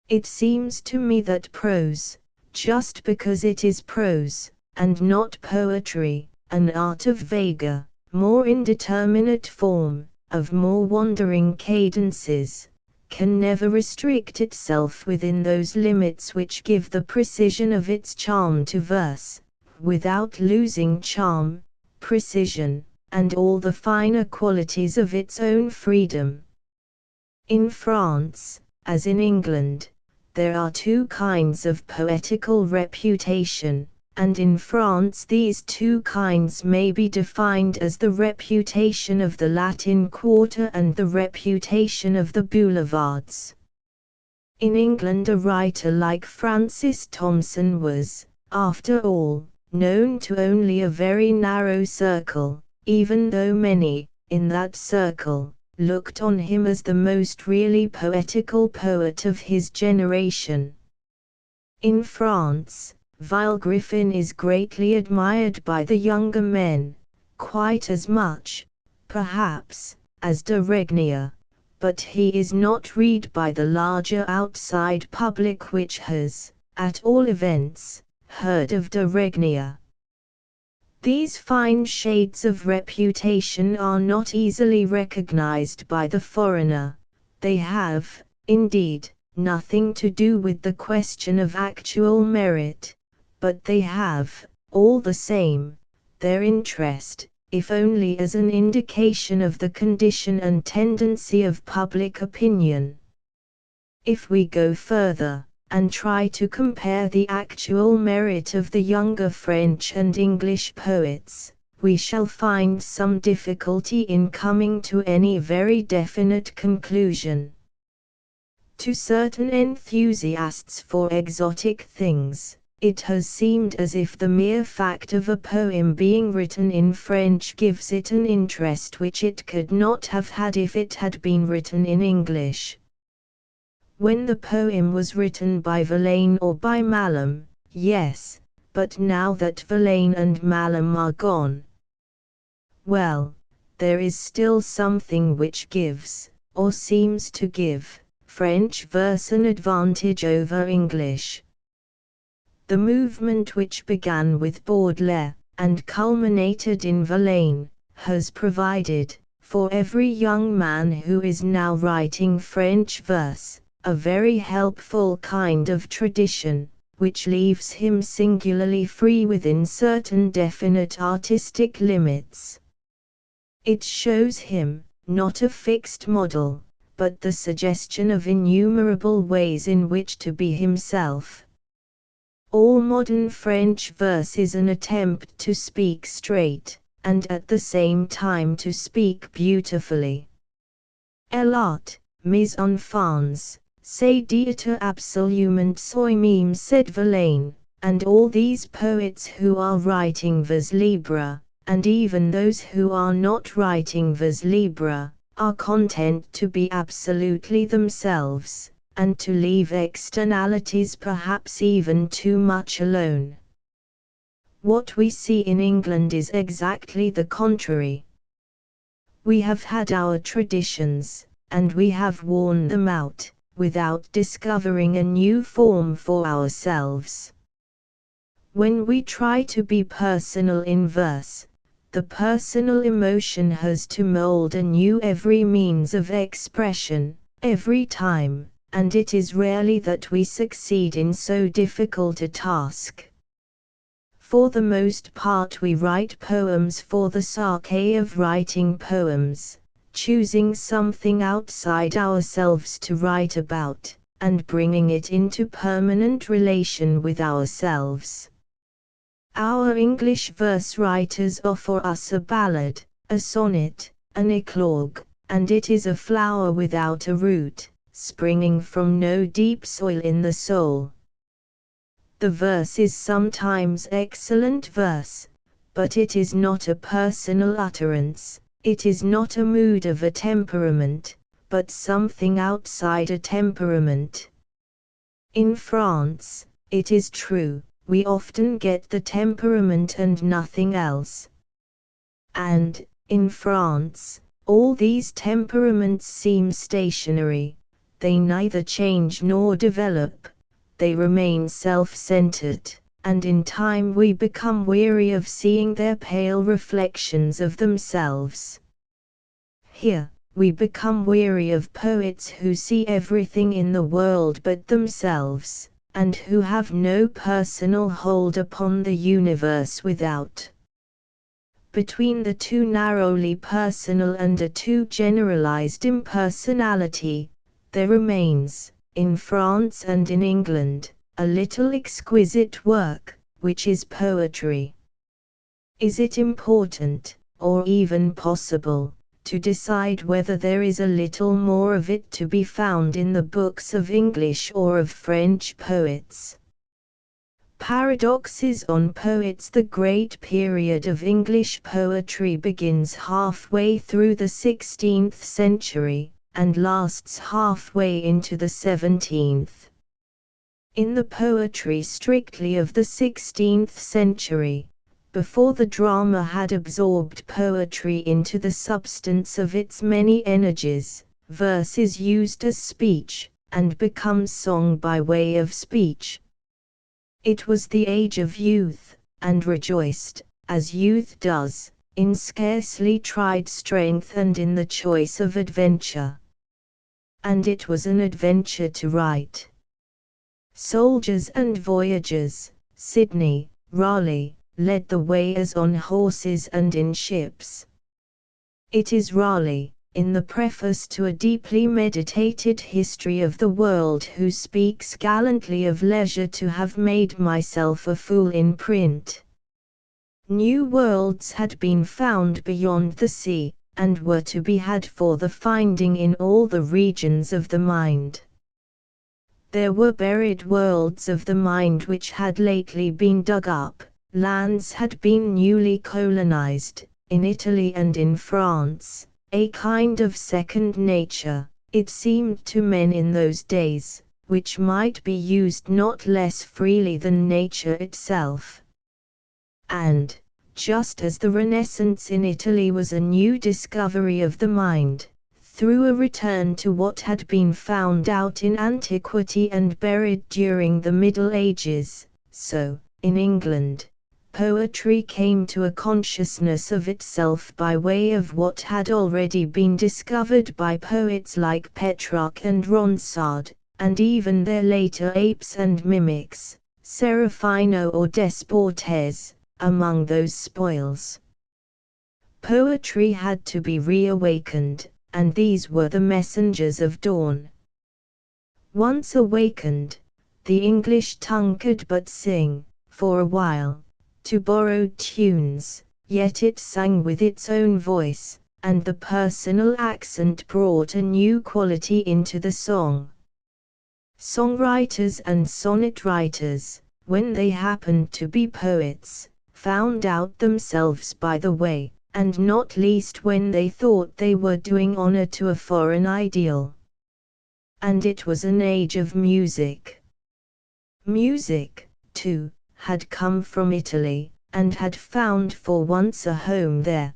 It seems to me that prose, just because it is prose, and not poetry, an art of vaguer, more indeterminate form, of more wandering cadences, can never restrict itself within those limits which give the precision of its charm to verse, without losing charm, precision, and all the finer qualities of its own freedom. In France, as in England, there are two kinds of poetical reputation, and in France these two kinds may be defined as the reputation of the Latin Quarter and the reputation of the boulevards. In England a writer like Francis Thompson was, after all, known to only a very narrow circle, even though many, in that circle, looked on him as the most really poetical poet of his generation. In France, Villegriffin is greatly admired by the younger men, quite as much, perhaps, as de Regnier, but he is not read by the larger outside public which has, at all events, heard of de Regnier. These fine shades of reputation are not easily recognized by the foreigner. They have, indeed, nothing to do with the question of actual merit, but they have, all the same, their interest, if only as an indication of the condition and tendency of public opinion. If we go further, and try to compare the actual merit of the younger French and English poets, we shall find some difficulty in coming to any very definite conclusion. To certain enthusiasts for exotic things, it has seemed as if the mere fact of a poem being written in French gives it an interest which it could not have had if it had been written in English. When the poem was written by Verlaine or by Mallam, yes, but now that Verlaine and Mallam are gone, well, there is still something which gives, or seems to give, French verse an advantage over English. The movement which began with Baudelaire, and culminated in Verlaine, has provided, for every young man who is now writing French verse, a very helpful kind of tradition, which leaves him singularly free within certain definite artistic limits. It shows him, not a fixed model, but the suggestion of innumerable ways in which to be himself. All modern French verse is an attempt to speak straight, and at the same time to speak beautifully. L'art, mis en forme, c'est d'être absolument soi-même, said Verlaine, and all these poets who are writing vers libre, and even those who are not writing vers libre, are content to be absolutely themselves, and to leave externalities perhaps even too much alone. What we see in England is exactly the contrary. We have had our traditions, and we have worn them out, without discovering a new form for ourselves. When we try to be personal in verse, the personal emotion has to mold anew every means of expression, every time, and it is rarely that we succeed in so difficult a task. For the most part we write poems for the sake of writing poems, choosing something outside ourselves to write about, and bringing it into permanent relation with ourselves. Our English verse writers offer us a ballad, a sonnet, an eclogue, and it is a flower without a root, springing from no deep soil in the soul. The verse is sometimes excellent verse, but it is not a personal utterance. It is not a mood of a temperament, but something outside a temperament. In France, it is true, we often get the temperament and nothing else. And, in France, all these temperaments seem stationary, they neither change nor develop, they remain self-centered. And in time we become weary of seeing their pale reflections of themselves. Here, we become weary of poets who see everything in the world but themselves, and who have no personal hold upon the universe without. Between the too narrowly personal and a too generalized impersonality, there remains, in France and in England, a little exquisite work, which is poetry. Is it important, or even possible, to decide whether there is a little more of it to be found in the books of English or of French poets? Paradoxes on Poets. The great period of English poetry begins halfway through the 16th century, and lasts halfway into the 17th. In the poetry strictly of the 16th century, before the drama had absorbed poetry into the substance of its many energies, verse is used as speech, and becomes song by way of speech. It was the age of youth, and rejoiced, as youth does, in scarcely tried strength and in the choice of adventure. And it was an adventure to write. Soldiers and voyagers, Sidney, Raleigh, led the way as on horses and in ships. It is Raleigh, in the preface to a deeply meditated history of the world, who speaks gallantly of leisure to have made myself a fool in print. New worlds had been found beyond the sea, and were to be had for the finding in all the regions of the mind. There were buried worlds of the mind which had lately been dug up, lands had been newly colonized, in Italy and in France, a kind of second nature, it seemed to men in those days, which might be used not less freely than nature itself. And, just as the Renaissance in Italy was a new discovery of the mind, through a return to what had been found out in antiquity and buried during the Middle Ages, so, in England, poetry came to a consciousness of itself by way of what had already been discovered by poets like Petrarch and Ronsard, and even their later apes and mimics, Serafino or Desportes, among those spoils. Poetry had to be reawakened, and these were the messengers of dawn. Once awakened, the English tongue could but sing, for a while, to borrowed tunes, yet it sang with its own voice, and the personal accent brought a new quality into the song. Songwriters and sonnet writers, when they happened to be poets, found out themselves by the way, and not least when they thought they were doing honor to a foreign ideal. And it was an age of music. Music, too, had come from Italy, and had found for once a home there.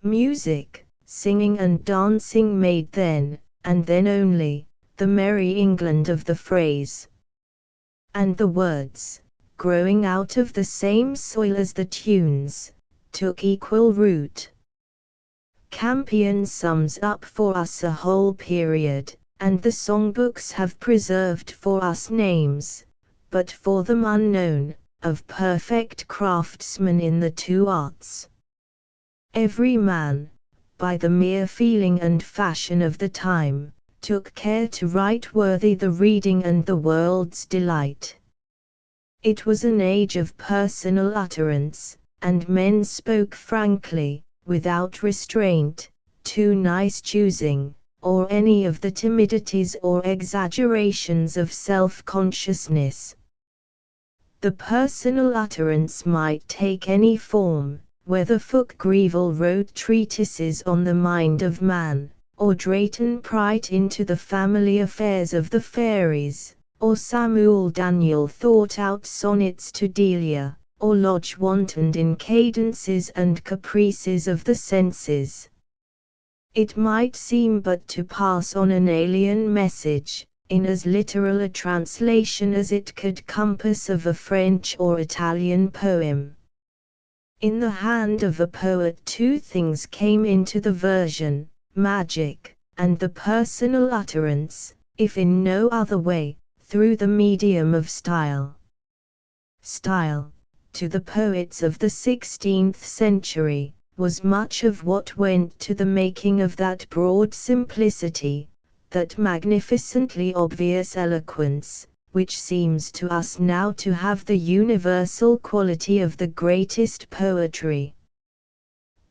Music, singing and dancing made then, and then only, the merry England of the phrase. And the words, growing out of the same soil as the tunes, took equal root. Campion sums up for us a whole period, and the songbooks have preserved for us names, but for them unknown, of perfect craftsmen in the two arts. Every man, by the mere feeling and fashion of the time, took care to write worthy the reading and the world's delight. It was an age of personal utterance, and men spoke frankly, without restraint, too nice choosing, or any of the timidities or exaggerations of self-consciousness. The personal utterance might take any form, whether Fulk Greville wrote treatises on the mind of man, or Drayton pried into the family affairs of the fairies, or Samuel Daniel thought out sonnets to Delia, or Lodge wantoned in cadences and caprices of the senses. It might seem but to pass on an alien message, in as literal a translation as it could compass of a French or Italian poem. In the hand of a poet two things came into the version, magic, and the personal utterance, if in no other way, through the medium of style. Style, to the poets of the 16th century, was much of what went to the making of that broad simplicity, that magnificently obvious eloquence, which seems to us now to have the universal quality of the greatest poetry.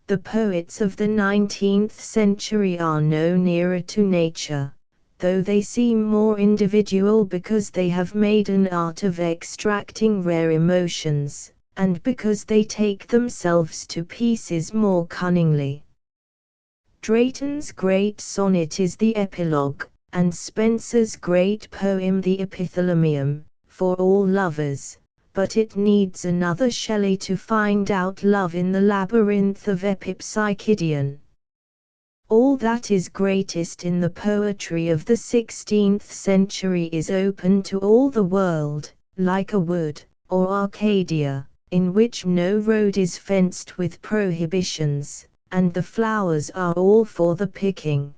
The poets of the 19th century are no nearer to nature, though they seem more individual because they have made an art of extracting rare emotions, and because they take themselves to pieces more cunningly. Drayton's great sonnet is the epilogue, and Spenser's great poem the epithalamium, for all lovers, but it needs another Shelley to find out love in the labyrinth of Epipsychidion. All that is greatest in the poetry of the 16th century is open to all the world, like a wood, or Arcadia, in which no road is fenced with prohibitions, and the flowers are all for the picking.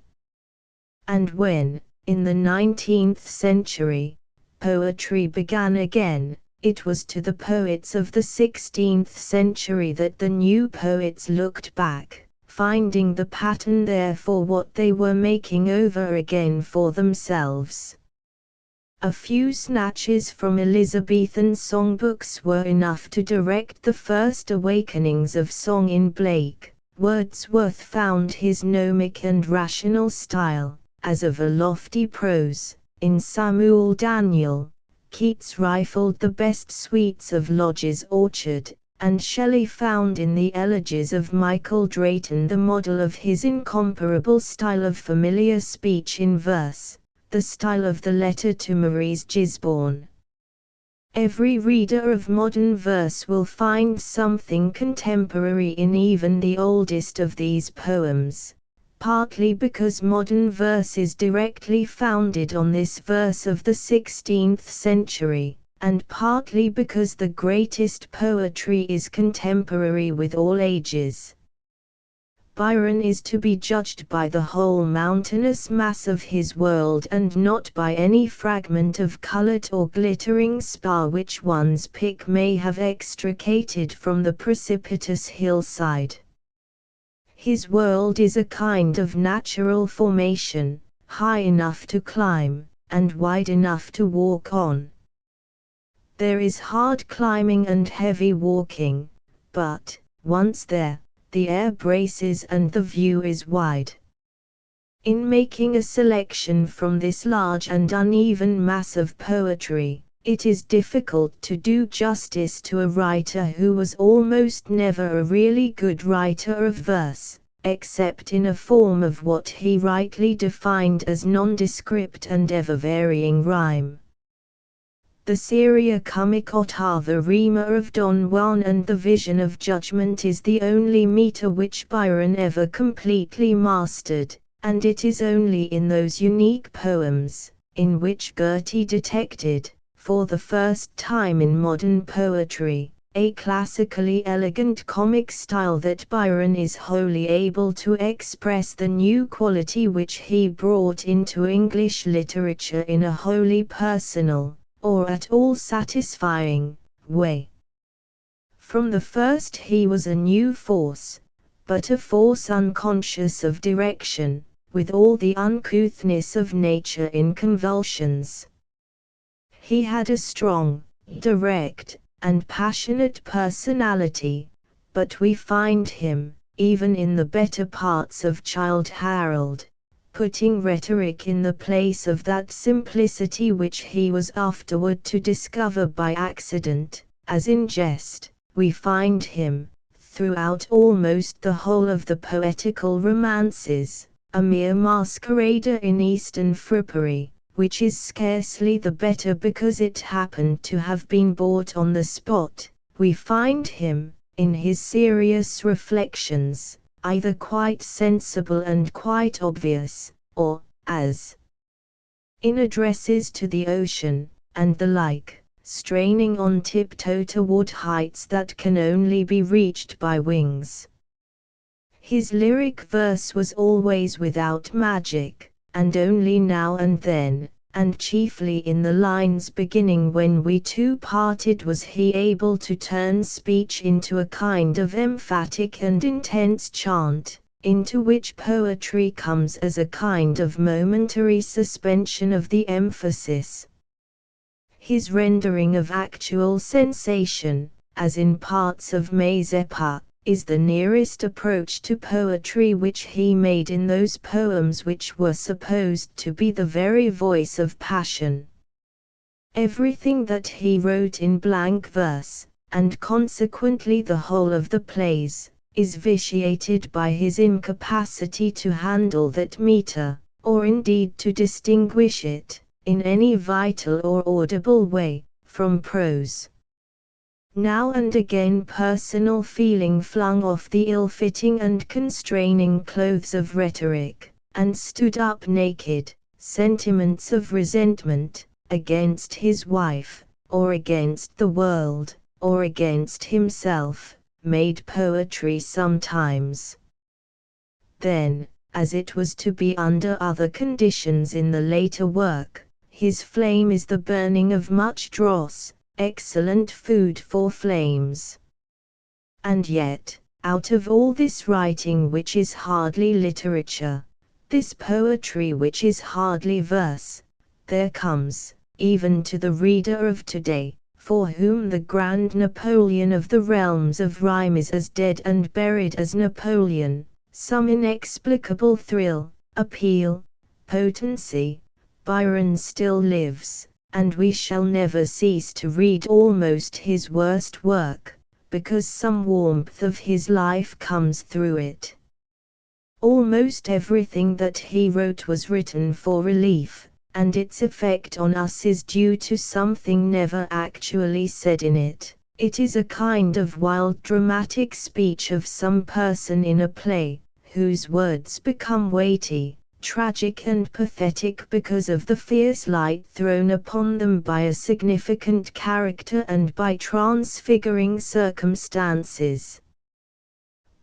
And when, in the 19th century, poetry began again, it was to the poets of the 16th century that the new poets looked back, finding the pattern there for what they were making over again for themselves. A few snatches from Elizabethan songbooks were enough to direct the first awakenings of song in Blake. Wordsworth found his gnomic and rational style, as of a lofty prose, in Samuel Daniel. Keats rifled the best sweets of Lodge's orchard, and Shelley found in the elegies of Michael Drayton the model of his incomparable style of familiar speech in verse, the style of the letter to Maurice Gisborne. Every reader of modern verse will find something contemporary in even the oldest of these poems, partly because modern verse is directly founded on this verse of the 16th century, and partly because the greatest poetry is contemporary with all ages. Byron is to be judged by the whole mountainous mass of his world and not by any fragment of colored or glittering spar which one's pick may have extricated from the precipitous hillside. His world is a kind of natural formation, high enough to climb, and wide enough to walk on. There is hard climbing and heavy walking, but, once there, the air braces and the view is wide. In making a selection from this large and uneven mass of poetry, it is difficult to do justice to a writer who was almost never a really good writer of verse, except in a form of what he rightly defined as nondescript and ever-varying rhyme. The Seria Comicota, the Rima of Don Juan and the Vision of Judgment is the only meter which Byron ever completely mastered, and it is only in those unique poems, in which Goethe detected, for the first time in modern poetry, a classically elegant comic style that Byron is wholly able to express the new quality which he brought into English literature in a wholly personal, or at all satisfying, way. From the first he was a new force, but a force unconscious of direction, with all the uncouthness of nature in convulsions. He had a strong, direct, and passionate personality, but we find him, even in the better parts of Childe Harold, putting rhetoric in the place of that simplicity which he was afterward to discover by accident, as in jest, we find him, throughout almost the whole of the poetical romances, a mere masquerader in Eastern frippery, which is scarcely the better because it happened to have been bought on the spot. We find him, in his serious reflections, either quite sensible and quite obvious, or, as in addresses to the ocean, and the like, straining on tiptoe toward heights that can only be reached by wings. His lyric verse was always without magic, and only now and then, and chiefly in the lines beginning when we two parted was he able to turn speech into a kind of emphatic and intense chant, into which poetry comes as a kind of momentary suspension of the emphasis. His rendering of actual sensation, as in parts of Mazeppa, is the nearest approach to poetry which he made in those poems which were supposed to be the very voice of passion. Everything that he wrote in blank verse, and consequently the whole of the plays, is vitiated by his incapacity to handle that meter, or indeed to distinguish it, in any vital or audible way, from prose. now and again personal feeling flung off the ill-fitting and constraining clothes of rhetoric, and stood up naked, sentiments of resentment, against his wife, or against the world, or against himself, made poetry sometimes. Then, as it was to be under other conditions in the later work, his flame is the burning of much dross, excellent food for flames. And yet, out of all this writing which is hardly literature, this poetry which is hardly verse, there comes, even to the reader of today, for whom the grand Napoleon of the realms of rhyme is as dead and buried as Napoleon, some inexplicable thrill, appeal, potency. Byron still lives, and we shall never cease to read almost his worst work, because some warmth of his life comes through it. Almost everything that he wrote was written for relief, and its effect on us is due to something never actually said in it. It is a kind of wild dramatic speech of some person in a play, whose words become weighty, tragic and pathetic because of the fierce light thrown upon them by a significant character and by transfiguring circumstances.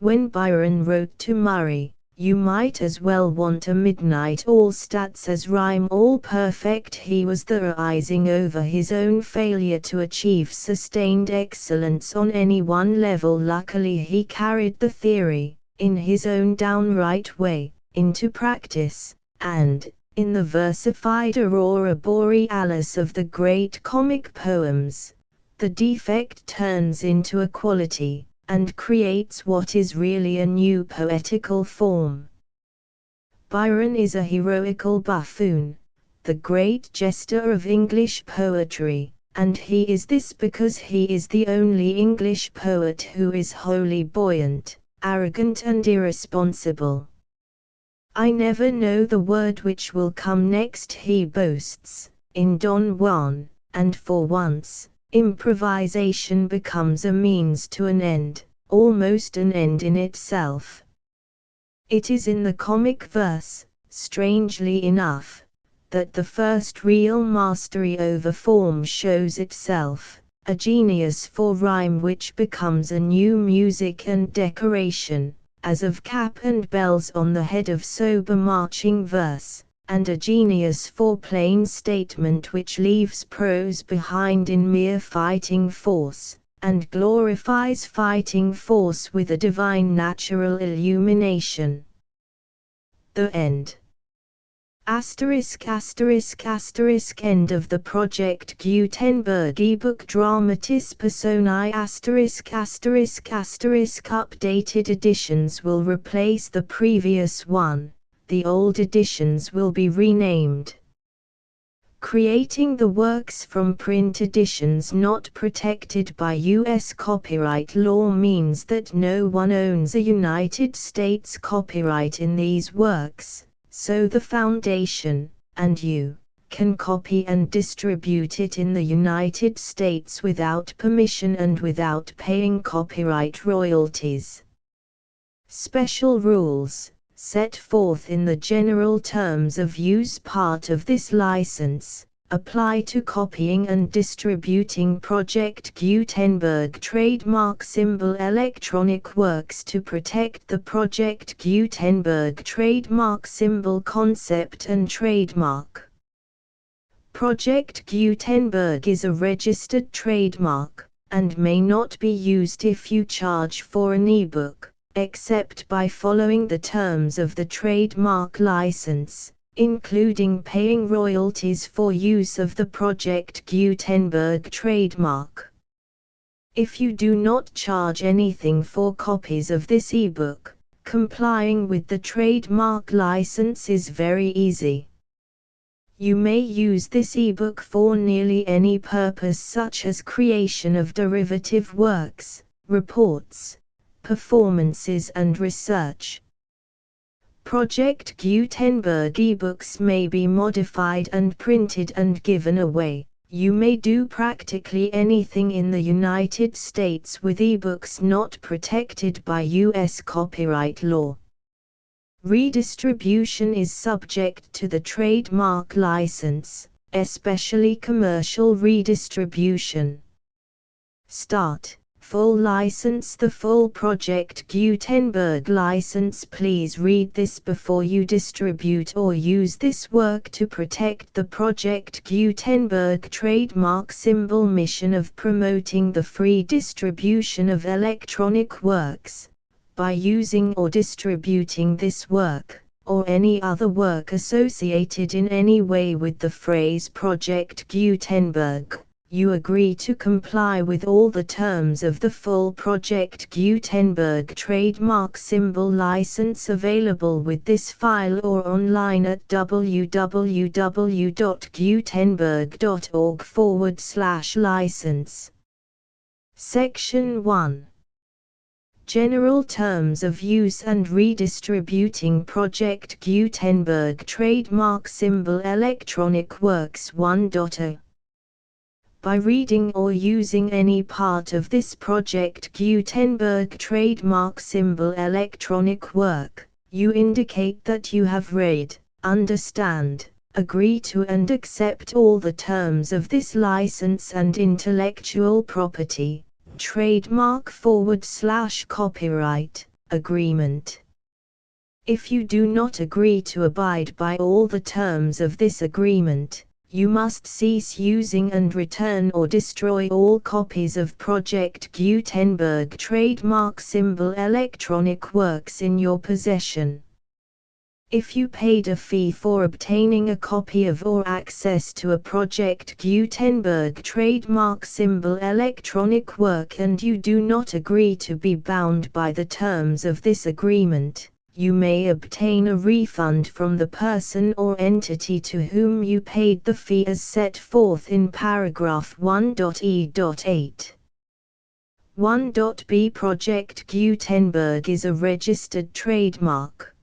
When Byron wrote to Murray, "You might as well want a midnight all stats as rhyme all perfect," he was theorizing over his own failure to achieve sustained excellence on any one level. Luckily he carried the theory, in his own downright way, into practice, and, in the versified aurora borealis of the great comic poems, the defect turns into a quality, and creates what is really a new poetical form. Byron is a heroical buffoon, the great jester of English poetry, and he is this because he is the only English poet who is wholly buoyant, arrogant and irresponsible. "I never know the word which will come next," he boasts, in Don Juan, and for once, improvisation becomes a means to an end, almost an end in itself. It is in the comic verse, strangely enough, that the first real mastery over form shows itself, a genius for rhyme which becomes a new music and decoration, as of cap and bells on the head of sober marching verse, and a genius for plain statement which leaves prose behind in mere fighting force, and glorifies fighting force with a divine natural illumination. The end. End of the Project Gutenberg ebook Dramatis Personae Updated editions will replace the previous one, the old editions will be renamed. Creating the works from print editions not protected by U.S. copyright law means that no one owns a United States copyright in these works, so the Foundation, and you, can copy and distribute it in the United States without permission and without paying copyright royalties. Special rules, set forth in the general terms of use part of this license, apply to copying and distributing Project Gutenberg trademark symbol electronic works to protect the Project Gutenberg trademark symbol concept and trademark. Project Gutenberg is a registered trademark, and may not be used if you charge for an ebook, except by following the terms of the trademark license, including paying royalties for use of the Project Gutenberg trademark. If you do not charge anything for copies of this ebook, complying with the trademark license is very easy. You may use this ebook for nearly any purpose such as creation of derivative works, reports, performances and research. Project Gutenberg ebooks may be modified and printed and given away, You may do practically anything in the United States with ebooks not protected by U.S. copyright law. Redistribution is subject to the trademark license, especially commercial redistribution. Start. Full license. The full Project Gutenberg license. Please read this before you distribute or use this work to protect the Project Gutenberg trademark symbol mission of promoting the free distribution of electronic works. By using or distributing this work, or any other work associated in any way with the phrase Project Gutenberg, you agree to comply with all the terms of the full Project Gutenberg trademark symbol license available with this file or online at www.gutenberg.org/license. Section 1. General Terms of Use and Redistributing Project Gutenberg Trademark Symbol Electronic Works 1.0. By reading or using any part of this Project Gutenberg trademark symbol electronic work, you indicate that you have read, understand, agree to and accept all the terms of this license and intellectual property, trademark/copyright, agreement. If you do not agree to abide by all the terms of this agreement, you must cease using and return or destroy all copies of Project Gutenberg trademark symbol electronic works in your possession. If you paid a fee for obtaining a copy of or access to a Project Gutenberg trademark symbol electronic work and you do not agree to be bound by the terms of this agreement, you may obtain a refund from the person or entity to whom you paid the fee as set forth in paragraph 1.e.8. 1.b Project Gutenberg is a registered trademark.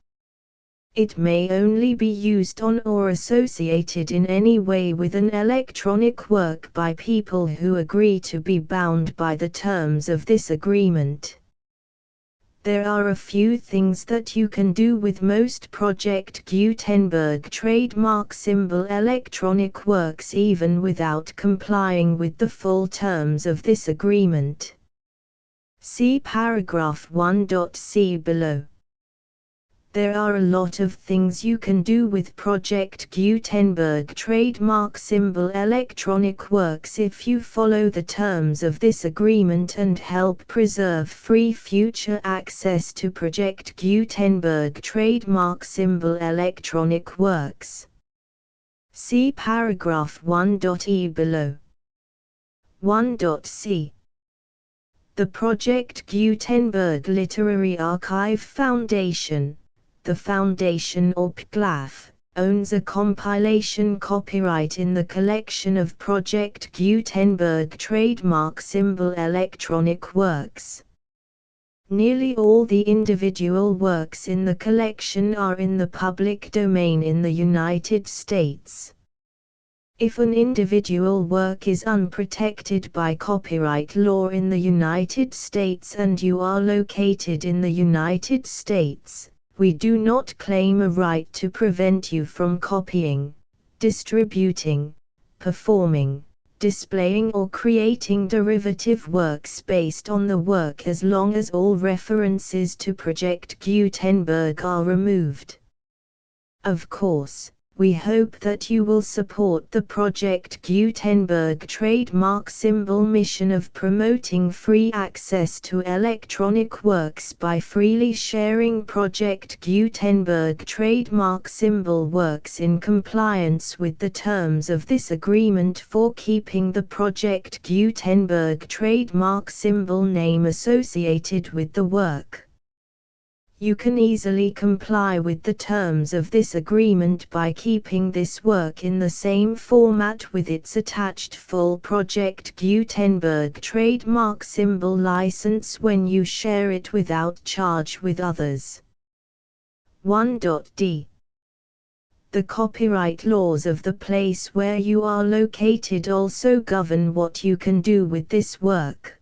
It may only be used on or associated in any way with an electronic work by people who agree to be bound by the terms of this agreement. There are a few things that you can do with most Project Gutenberg trademark symbol electronic works even without complying with the full terms of this agreement. See paragraph 1.c below. There are a lot of things you can do with Project Gutenberg trademark symbol electronic works if you follow the terms of this agreement and help preserve free future access to Project Gutenberg trademark symbol electronic works. See paragraph 1.e below. 1.c. The Project Gutenberg Literary Archive Foundation, the Foundation or PGLAF, owns a compilation copyright in the collection of Project Gutenberg trademark symbol electronic works. Nearly all the individual works in the collection are in the public domain in the United States. If an individual work is unprotected by copyright law in the United States and you are located in the United States, we do not claim a right to prevent you from copying, distributing, performing, displaying or creating derivative works based on the work as long as all references to Project Gutenberg are removed. Of course, we hope that you will support the Project Gutenberg trademark symbol mission of promoting free access to electronic works by freely sharing Project Gutenberg trademark symbol works in compliance with the terms of this agreement for keeping the Project Gutenberg trademark symbol name associated with the work. You can easily comply with the terms of this agreement by keeping this work in the same format with its attached full Project Gutenberg trademark symbol license when you share it without charge with others. 1.d. The copyright laws of the place where you are located also govern what you can do with this work.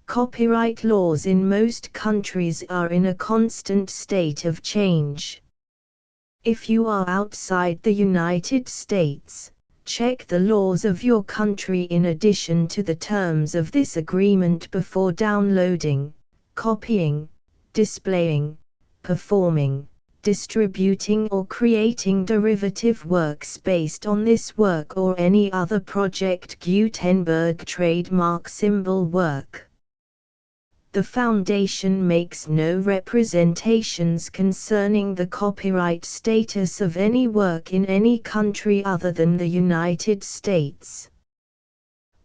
Copyright laws in most countries are in a constant state of change. If you are outside the United States, check the laws of your country in addition to the terms of this agreement before downloading, copying, displaying, performing, distributing or creating derivative works based on this work or any other Project Gutenberg trademark symbol work. The Foundation makes no representations concerning the copyright status of any work in any country other than the United States.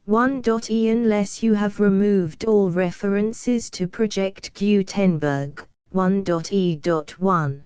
1.e Unless you have removed all references to Project Gutenberg, 1.e.1.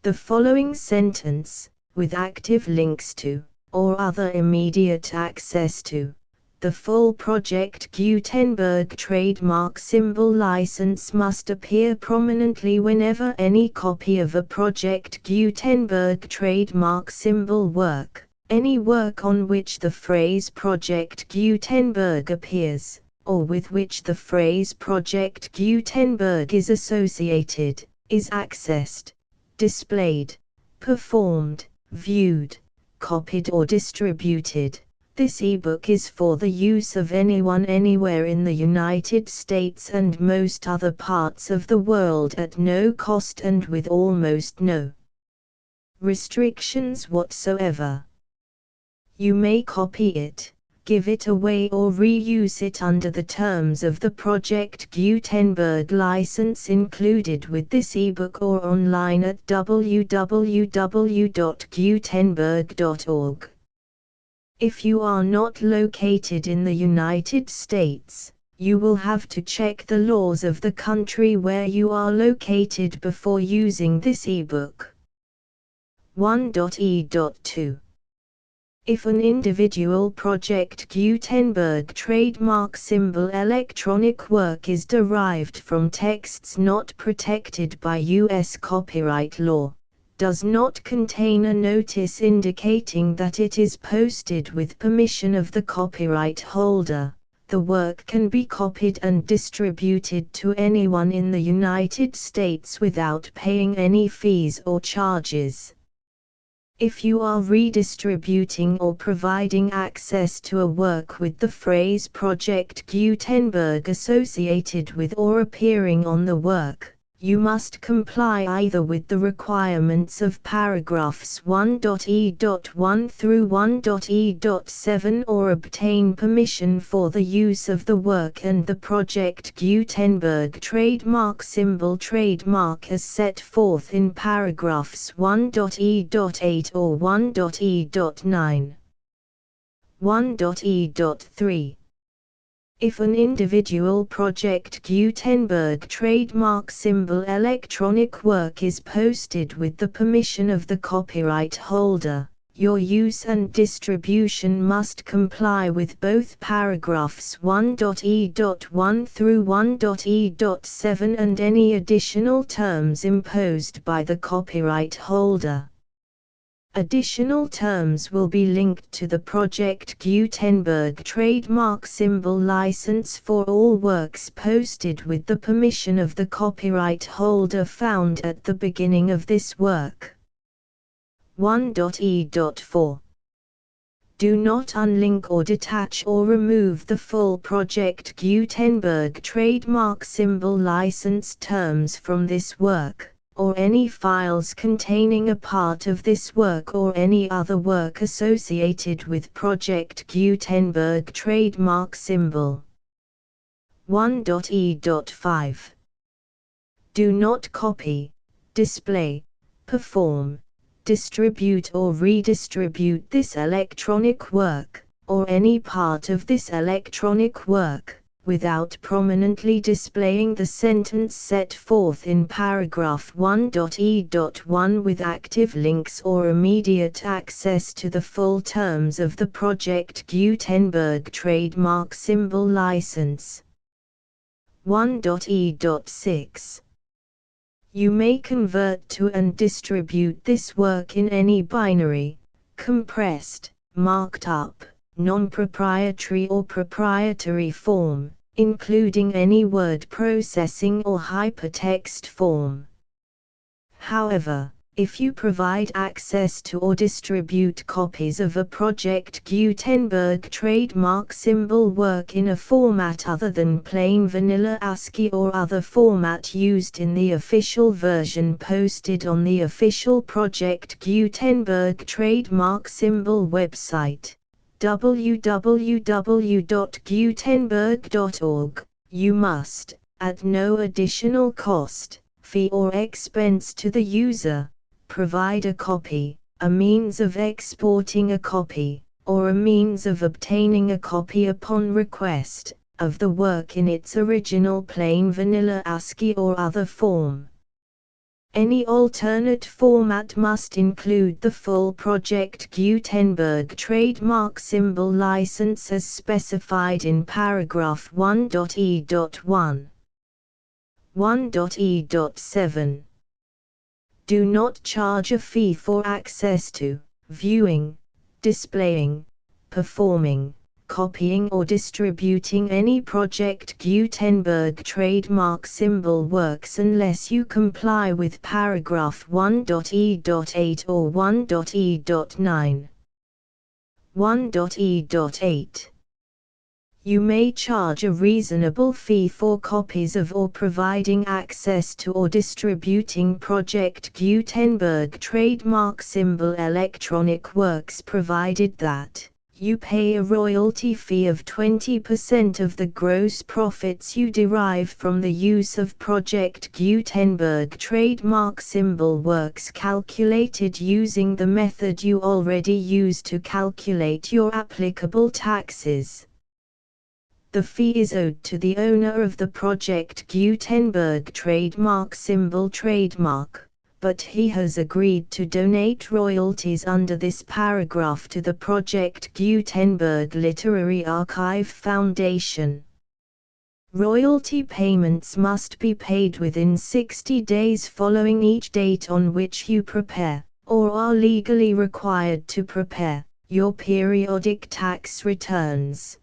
The following sentence, with active links to, or other immediate access to, the full Project Gutenberg trademark symbol license must appear prominently whenever any copy of a Project Gutenberg trademark symbol work, any work on which the phrase Project Gutenberg appears, or with which the phrase Project Gutenberg is associated, is accessed, displayed, performed, viewed, copied or distributed. This ebook is for the use of anyone anywhere in the United States and most other parts of the world at no cost and with almost no restrictions whatsoever. You may copy it, give it away or reuse it under the terms of the Project Gutenberg license included with this ebook or online at www.gutenberg.org. If you are not located in the United States, you will have to check the laws of the country where you are located before using this ebook. 1.e.2. If an individual Project Gutenberg trademark symbol electronic work is derived from texts not protected by U.S. copyright law, does not contain a notice indicating that it is posted with permission of the copyright holder, the work can be copied and distributed to anyone in the United States without paying any fees or charges. If you are redistributing or providing access to a work with the phrase Project Gutenberg associated with or appearing on the work, you must comply either with the requirements of paragraphs 1.e.1 through 1.e.7 or obtain permission for the use of the work and the Project Gutenberg trademark symbol trademark as set forth in paragraphs 1.e.8 or 1.e.9. 1.e.3. If an individual Project Gutenberg trademark symbol electronic work is posted with the permission of the copyright holder, your use and distribution must comply with both paragraphs 1.e.1 through 1.e.7 and any additional terms imposed by the copyright holder. Additional terms will be linked to the Project Gutenberg trademark symbol license for all works posted with the permission of the copyright holder found at the beginning of this work. 1.e.4. Do not unlink or detach or remove the full Project Gutenberg trademark symbol license terms from this work, or any files containing a part of this work or any other work associated with Project Gutenberg trademark symbol. 1.e.5. Do not copy, display, perform, distribute or redistribute this electronic work, or any part of this electronic work, without prominently displaying the sentence set forth in paragraph 1.e.1 with active links or immediate access to the full terms of the Project Gutenberg trademark symbol license. 1.e.6. You may convert to and distribute this work in any binary, compressed, marked up, non-proprietary or proprietary form, including any word processing or hypertext form. However, if you provide access to or distribute copies of a Project Gutenberg trademark symbol work in a format other than plain vanilla ASCII or other format used in the official version posted on the official Project Gutenberg trademark symbol website, www.gutenberg.org, you must, at no additional cost, fee or expense to the user, provide a copy, a means of exporting a copy, or a means of obtaining a copy upon request, of the work in its original plain vanilla ASCII or other form. Any alternate format must include the full Project Gutenberg trademark symbol license as specified in paragraph 1.e.1. 1.e.7. Do not charge a fee for access to, viewing, displaying, performing, copying or distributing any Project Gutenberg trademark symbol works unless you comply with paragraph 1.e.8 or 1.e.9. 1.e.8. You may charge a reasonable fee for copies of or providing access to or distributing Project Gutenberg trademark symbol electronic works provided that you pay a royalty fee of 20% of the gross profits you derive from the use of Project Gutenberg trademark symbol works calculated using the method you already use to calculate your applicable taxes. The fee is owed to the owner of the Project Gutenberg trademark symbol trademark, but he has agreed to donate royalties under this paragraph to the Project Gutenberg Literary Archive Foundation. Royalty payments must be paid within 60 days following each date on which you prepare, or are legally required to prepare, your periodic tax returns.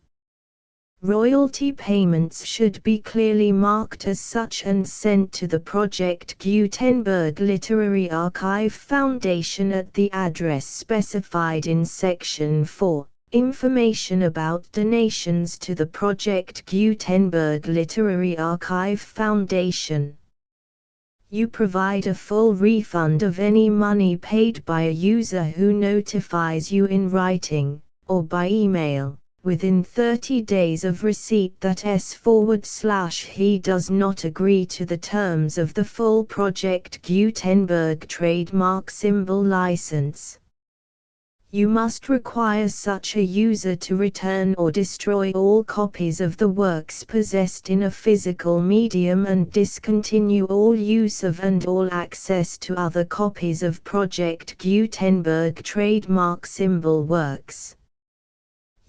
Royalty payments should be clearly marked as such and sent to the Project Gutenberg Literary Archive Foundation at the address specified in Section 4, Information about donations to the Project Gutenberg Literary Archive Foundation. You provide a full refund of any money paid by a user who notifies you in writing, or by email, within 30 days of receipt that he does not agree to the terms of the full Project Gutenberg trademark symbol license. You must require such a user to return or destroy all copies of the works possessed in a physical medium and discontinue all use of and all access to other copies of Project Gutenberg trademark symbol works.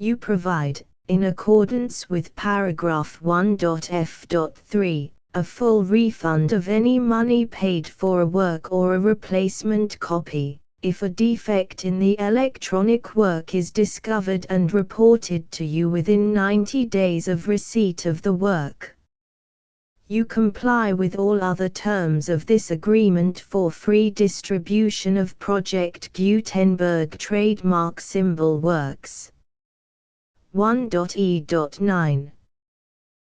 You provide, in accordance with paragraph 1.f.3, a full refund of any money paid for a work or a replacement copy, if a defect in the electronic work is discovered and reported to you within 90 days of receipt of the work. You comply with all other terms of this agreement for free distribution of Project Gutenberg trademark symbol works. 1.e.9.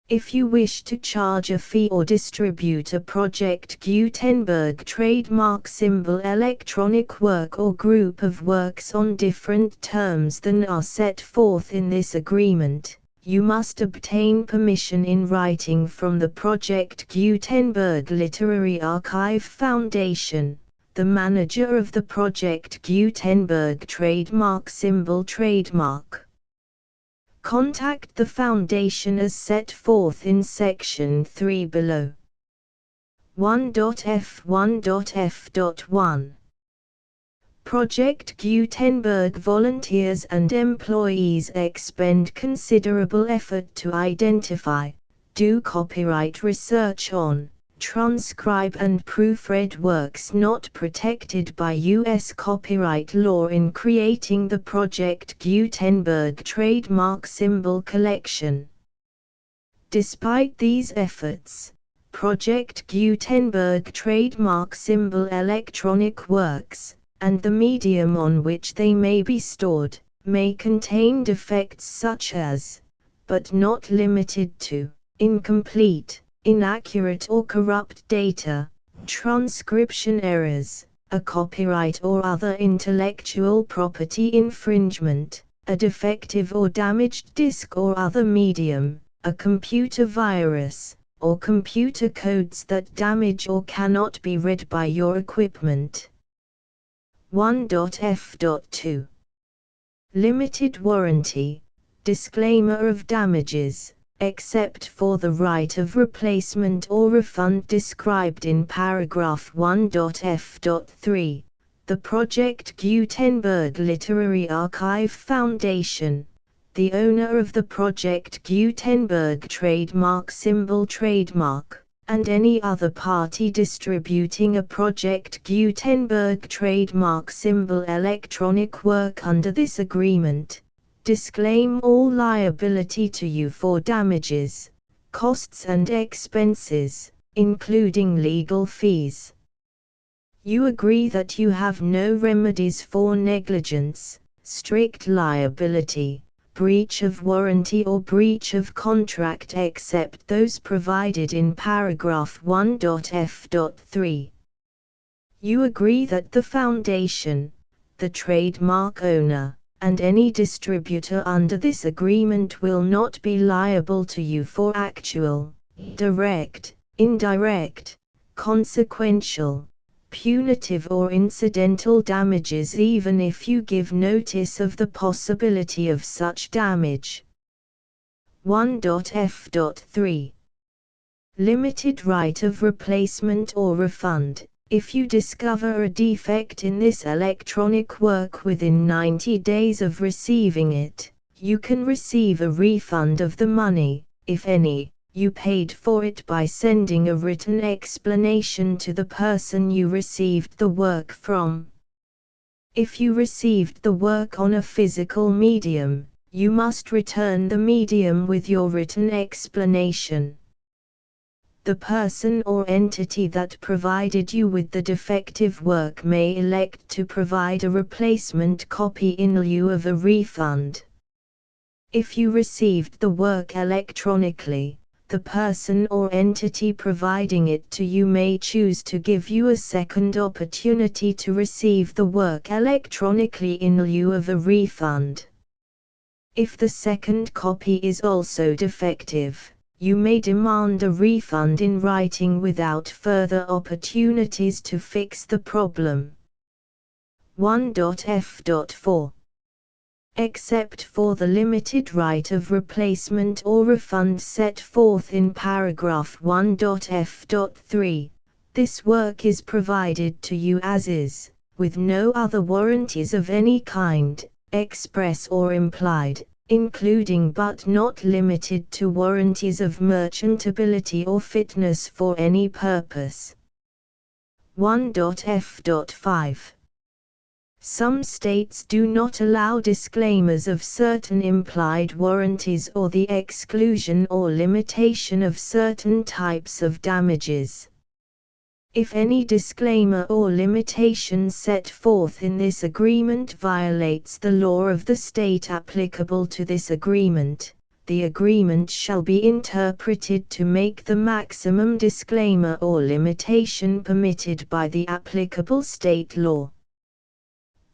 If you wish to charge a fee or distribute a Project Gutenberg trademark symbol electronic work or group of works on different terms than are set forth in this agreement, you must obtain permission in writing from the Project Gutenberg Literary Archive Foundation, the manager of the Project Gutenberg trademark symbol trademark. Contact the Foundation as set forth in Section 3 below. 1.f1.f.1. Project Gutenberg volunteers and employees expend considerable effort to identify, do copyright research on, transcribe and proofread works not protected by U.S. copyright law in creating the Project Gutenberg trademark symbol collection. Despite these efforts, Project Gutenberg trademark symbol electronic works, and the medium on which they may be stored, may contain defects such as, but not limited to, incomplete, inaccurate or corrupt data, transcription errors, a copyright or other intellectual property infringement, a defective or damaged disk or other medium, a computer virus, or computer codes that damage or cannot be read by your equipment. 1.f.2 Limited warranty, disclaimer of damages, except for the right of replacement or refund described in paragraph 1.f.3, the Project Gutenberg Literary Archive Foundation, the owner of the Project Gutenberg trademark symbol trademark, and any other party distributing a Project Gutenberg trademark symbol electronic work under this agreement, disclaim all liability to you for damages, costs and expenses, including legal fees. You agree that you have no remedies for negligence, strict liability, breach of warranty or breach of contract except those provided in paragraph 1.f.3. You agree that the Foundation, the trademark owner, and any distributor under this agreement will not be liable to you for actual, direct, indirect, consequential, punitive or incidental damages even if you give notice of the possibility of such damage. 1.f.3 Limited right of replacement or refund. If you discover a defect in this electronic work within 90 days of receiving it, you can receive a refund of the money, if any, you paid for it by sending a written explanation to the person you received the work from. If you received the work on a physical medium, you must return the medium with your written explanation. The person or entity that provided you with the defective work may elect to provide a replacement copy in lieu of a refund. If you received the work electronically, the person or entity providing it to you may choose to give you a second opportunity to receive the work electronically in lieu of a refund. If the second copy is also defective, you may demand a refund in writing without further opportunities to fix the problem. 1.f.4 Except for the limited right of replacement or refund set forth in paragraph 1.f.3, this work is provided to you as is, with no other warranties of any kind, express or implied, including but not limited to warranties of merchantability or fitness for any purpose. 1.f.5 Some states do not allow disclaimers of certain implied warranties or the exclusion or limitation of certain types of damages. If any disclaimer or limitation set forth in this agreement violates the law of the state applicable to this agreement, the agreement shall be interpreted to make the maximum disclaimer or limitation permitted by the applicable state law.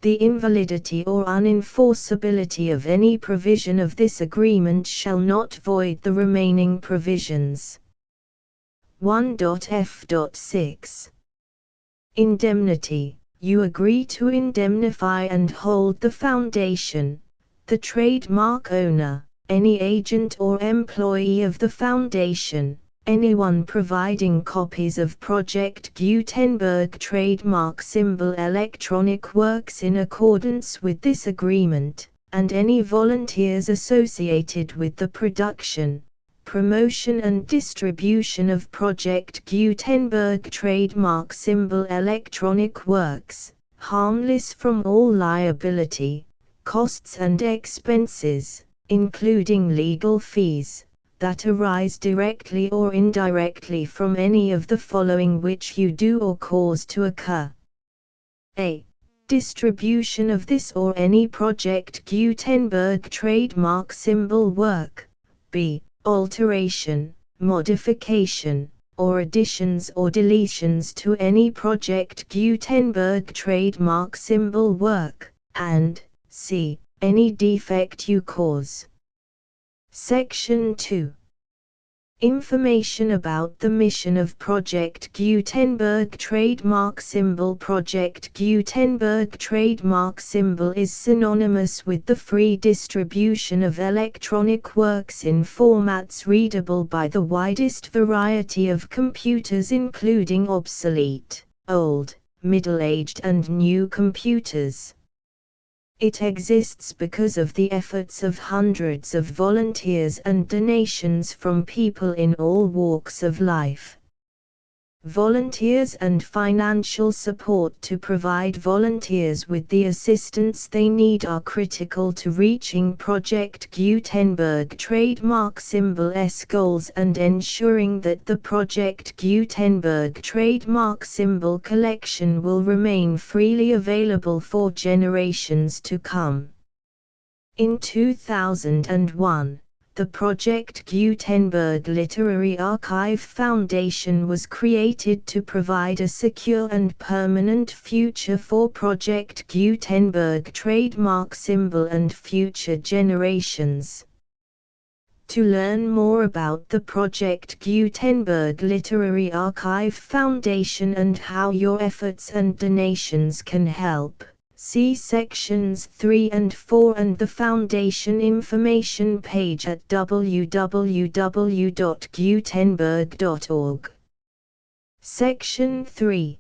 The invalidity or unenforceability of any provision of this agreement shall not void the remaining provisions. 1.f.6 Indemnity. You agree to indemnify and hold the Foundation, the trademark owner, any agent or employee of the Foundation, anyone providing copies of Project Gutenberg trademark symbol electronic works in accordance with this agreement, and any volunteers associated with the production, promotion and distribution of Project Gutenberg trademark symbol electronic works, harmless from all liability, costs and expenses, including legal fees, that arise directly or indirectly from any of the following which you do or cause to occur. A. Distribution of this or any Project Gutenberg trademark symbol work. B. Alteration, modification, or additions or deletions to any Project Gutenberg trademark symbol work, and C. Any defect you cause. Section 2. Information about the mission of Project Gutenberg trademark symbol. Project Gutenberg trademark symbol is synonymous with the free distribution of electronic works in formats readable by the widest variety of computers, including obsolete, old, middle-aged and new computers. It exists because of the efforts of hundreds of volunteers and donations from people in all walks of life. Volunteers and financial support to provide volunteers with the assistance they need are critical to reaching Project Gutenberg trademark symbol's goals and ensuring that the Project Gutenberg trademark symbol collection will remain freely available for generations to come. In 2001, the Project Gutenberg Literary Archive Foundation was created to provide a secure and permanent future for Project Gutenberg trademark symbol and future generations. To learn more about the Project Gutenberg Literary Archive Foundation and how your efforts and donations can help, see sections 3 and 4 and the Foundation information page at www.gutenberg.org. Section 3.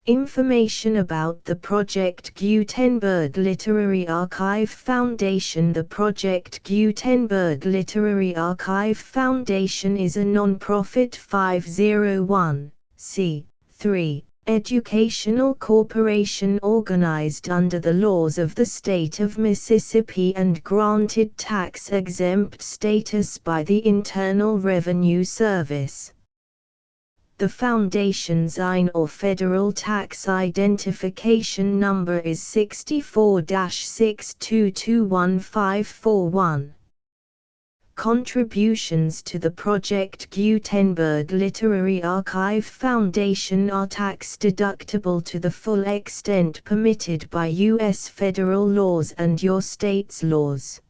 Information about the Project Gutenberg Literary Archive Foundation. The Project Gutenberg Literary Archive Foundation is a non-profit 501(c)(3) educational corporation organized under the laws of the state of Mississippi and granted tax-exempt status by the Internal Revenue Service. The Foundation's IN or Federal Tax Identification Number is 64-6221541. Contributions to the Project Gutenberg Literary Archive Foundation are tax-deductible to the full extent permitted by U.S. federal laws and your state's laws.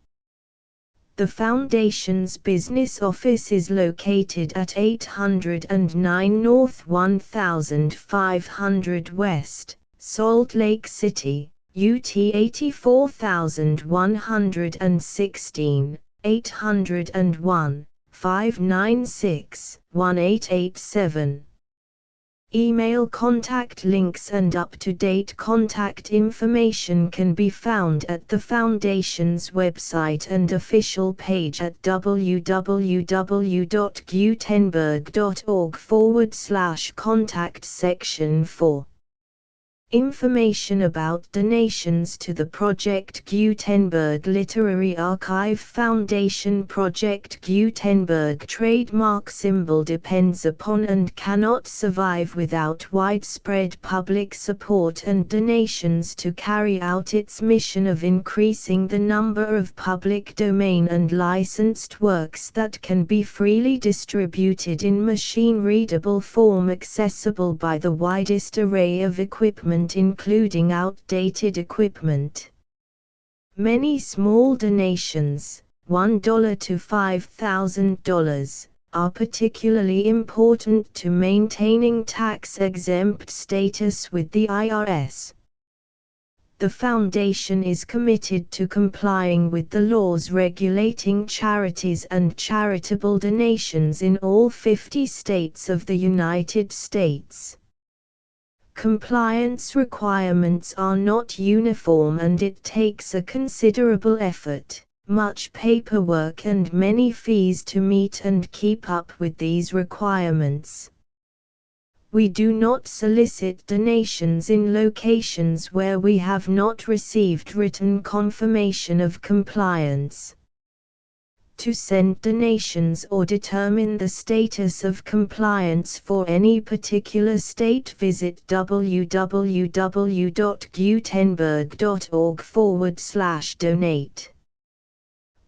The Foundation's business office is located at 809 North 1500 West, Salt Lake City, UT 84116. 801-596-1887. Email contact links and up-to-date contact information can be found at the Foundation's website and official page at www.gutenberg.org/contact section 4. Information about donations to the Project Gutenberg Literary Archive Foundation. Project Gutenberg trademark symbol depends upon and cannot survive without widespread public support and donations to carry out its mission of increasing the number of public domain and licensed works that can be freely distributed in machine-readable form accessible by the widest array of equipment, including outdated equipment. Many small donations, $1 to $5,000, are particularly important to maintaining tax-exempt status with the IRS. The Foundation is committed to complying with the laws regulating charities and charitable donations in all 50 states of the United States. Compliance requirements are not uniform and it takes a considerable effort, much paperwork and many fees to meet and keep up with these requirements. We do not solicit donations in locations where we have not received written confirmation of compliance. To send donations or determine the status of compliance for any particular state, visit www.gutenberg.org/donate.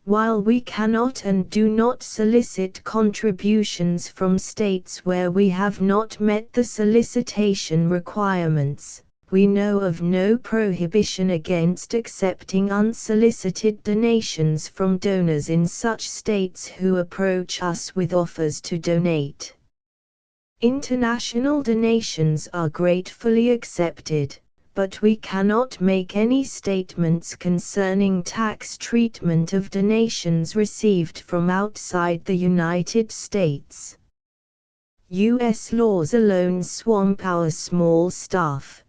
While we cannot and do not solicit contributions from states where we have not met the solicitation requirements, we know of no prohibition against accepting unsolicited donations from donors in such states who approach us with offers to donate. International donations are gratefully accepted, but we cannot make any statements concerning tax treatment of donations received from outside the United States. U.S. laws alone swamp our small staff.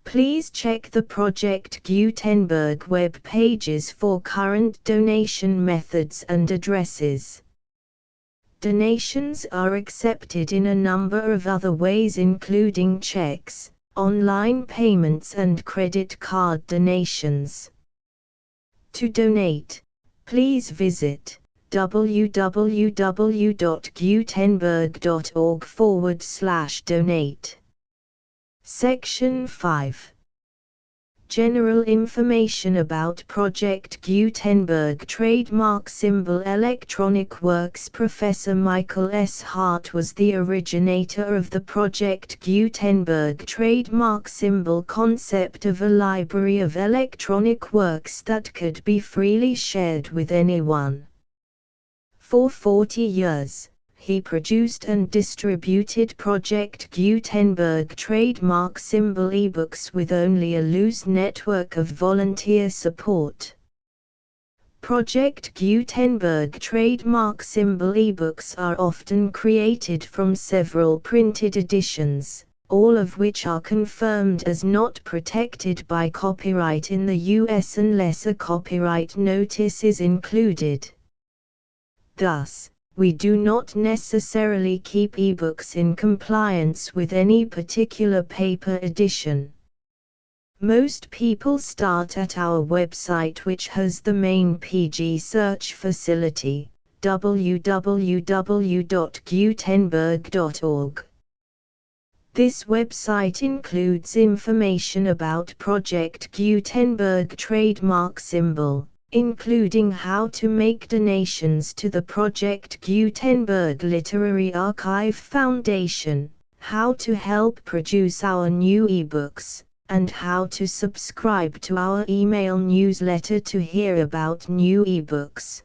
Please check the Project Gutenberg web pages for current donation methods and addresses. Donations are accepted in a number of other ways, including checks, online payments and credit card donations. To donate, please visit www.gutenberg.org/donate. Section 5. General information about Project Gutenberg trademark symbol Electronic Works. Professor Michael S. Hart was the originator of the Project Gutenberg trademark symbol concept of a library of electronic works that could be freely shared with anyone. For 40 years, he produced and distributed Project Gutenberg trademark symbol ebooks with only a loose network of volunteer support. Project Gutenberg trademark symbol ebooks are often created from several printed editions, all of which are confirmed as not protected by copyright in the US unless a copyright notice is included. Thus, we do not necessarily keep ebooks in compliance with any particular paper edition. Most people start at our website, which has the main PG search facility, www.gutenberg.org. This website includes information about Project Gutenberg trademark symbol, including how to make donations to the Project Gutenberg Literary Archive Foundation, how to help produce our new ebooks, and how to subscribe to our email newsletter to hear about new ebooks.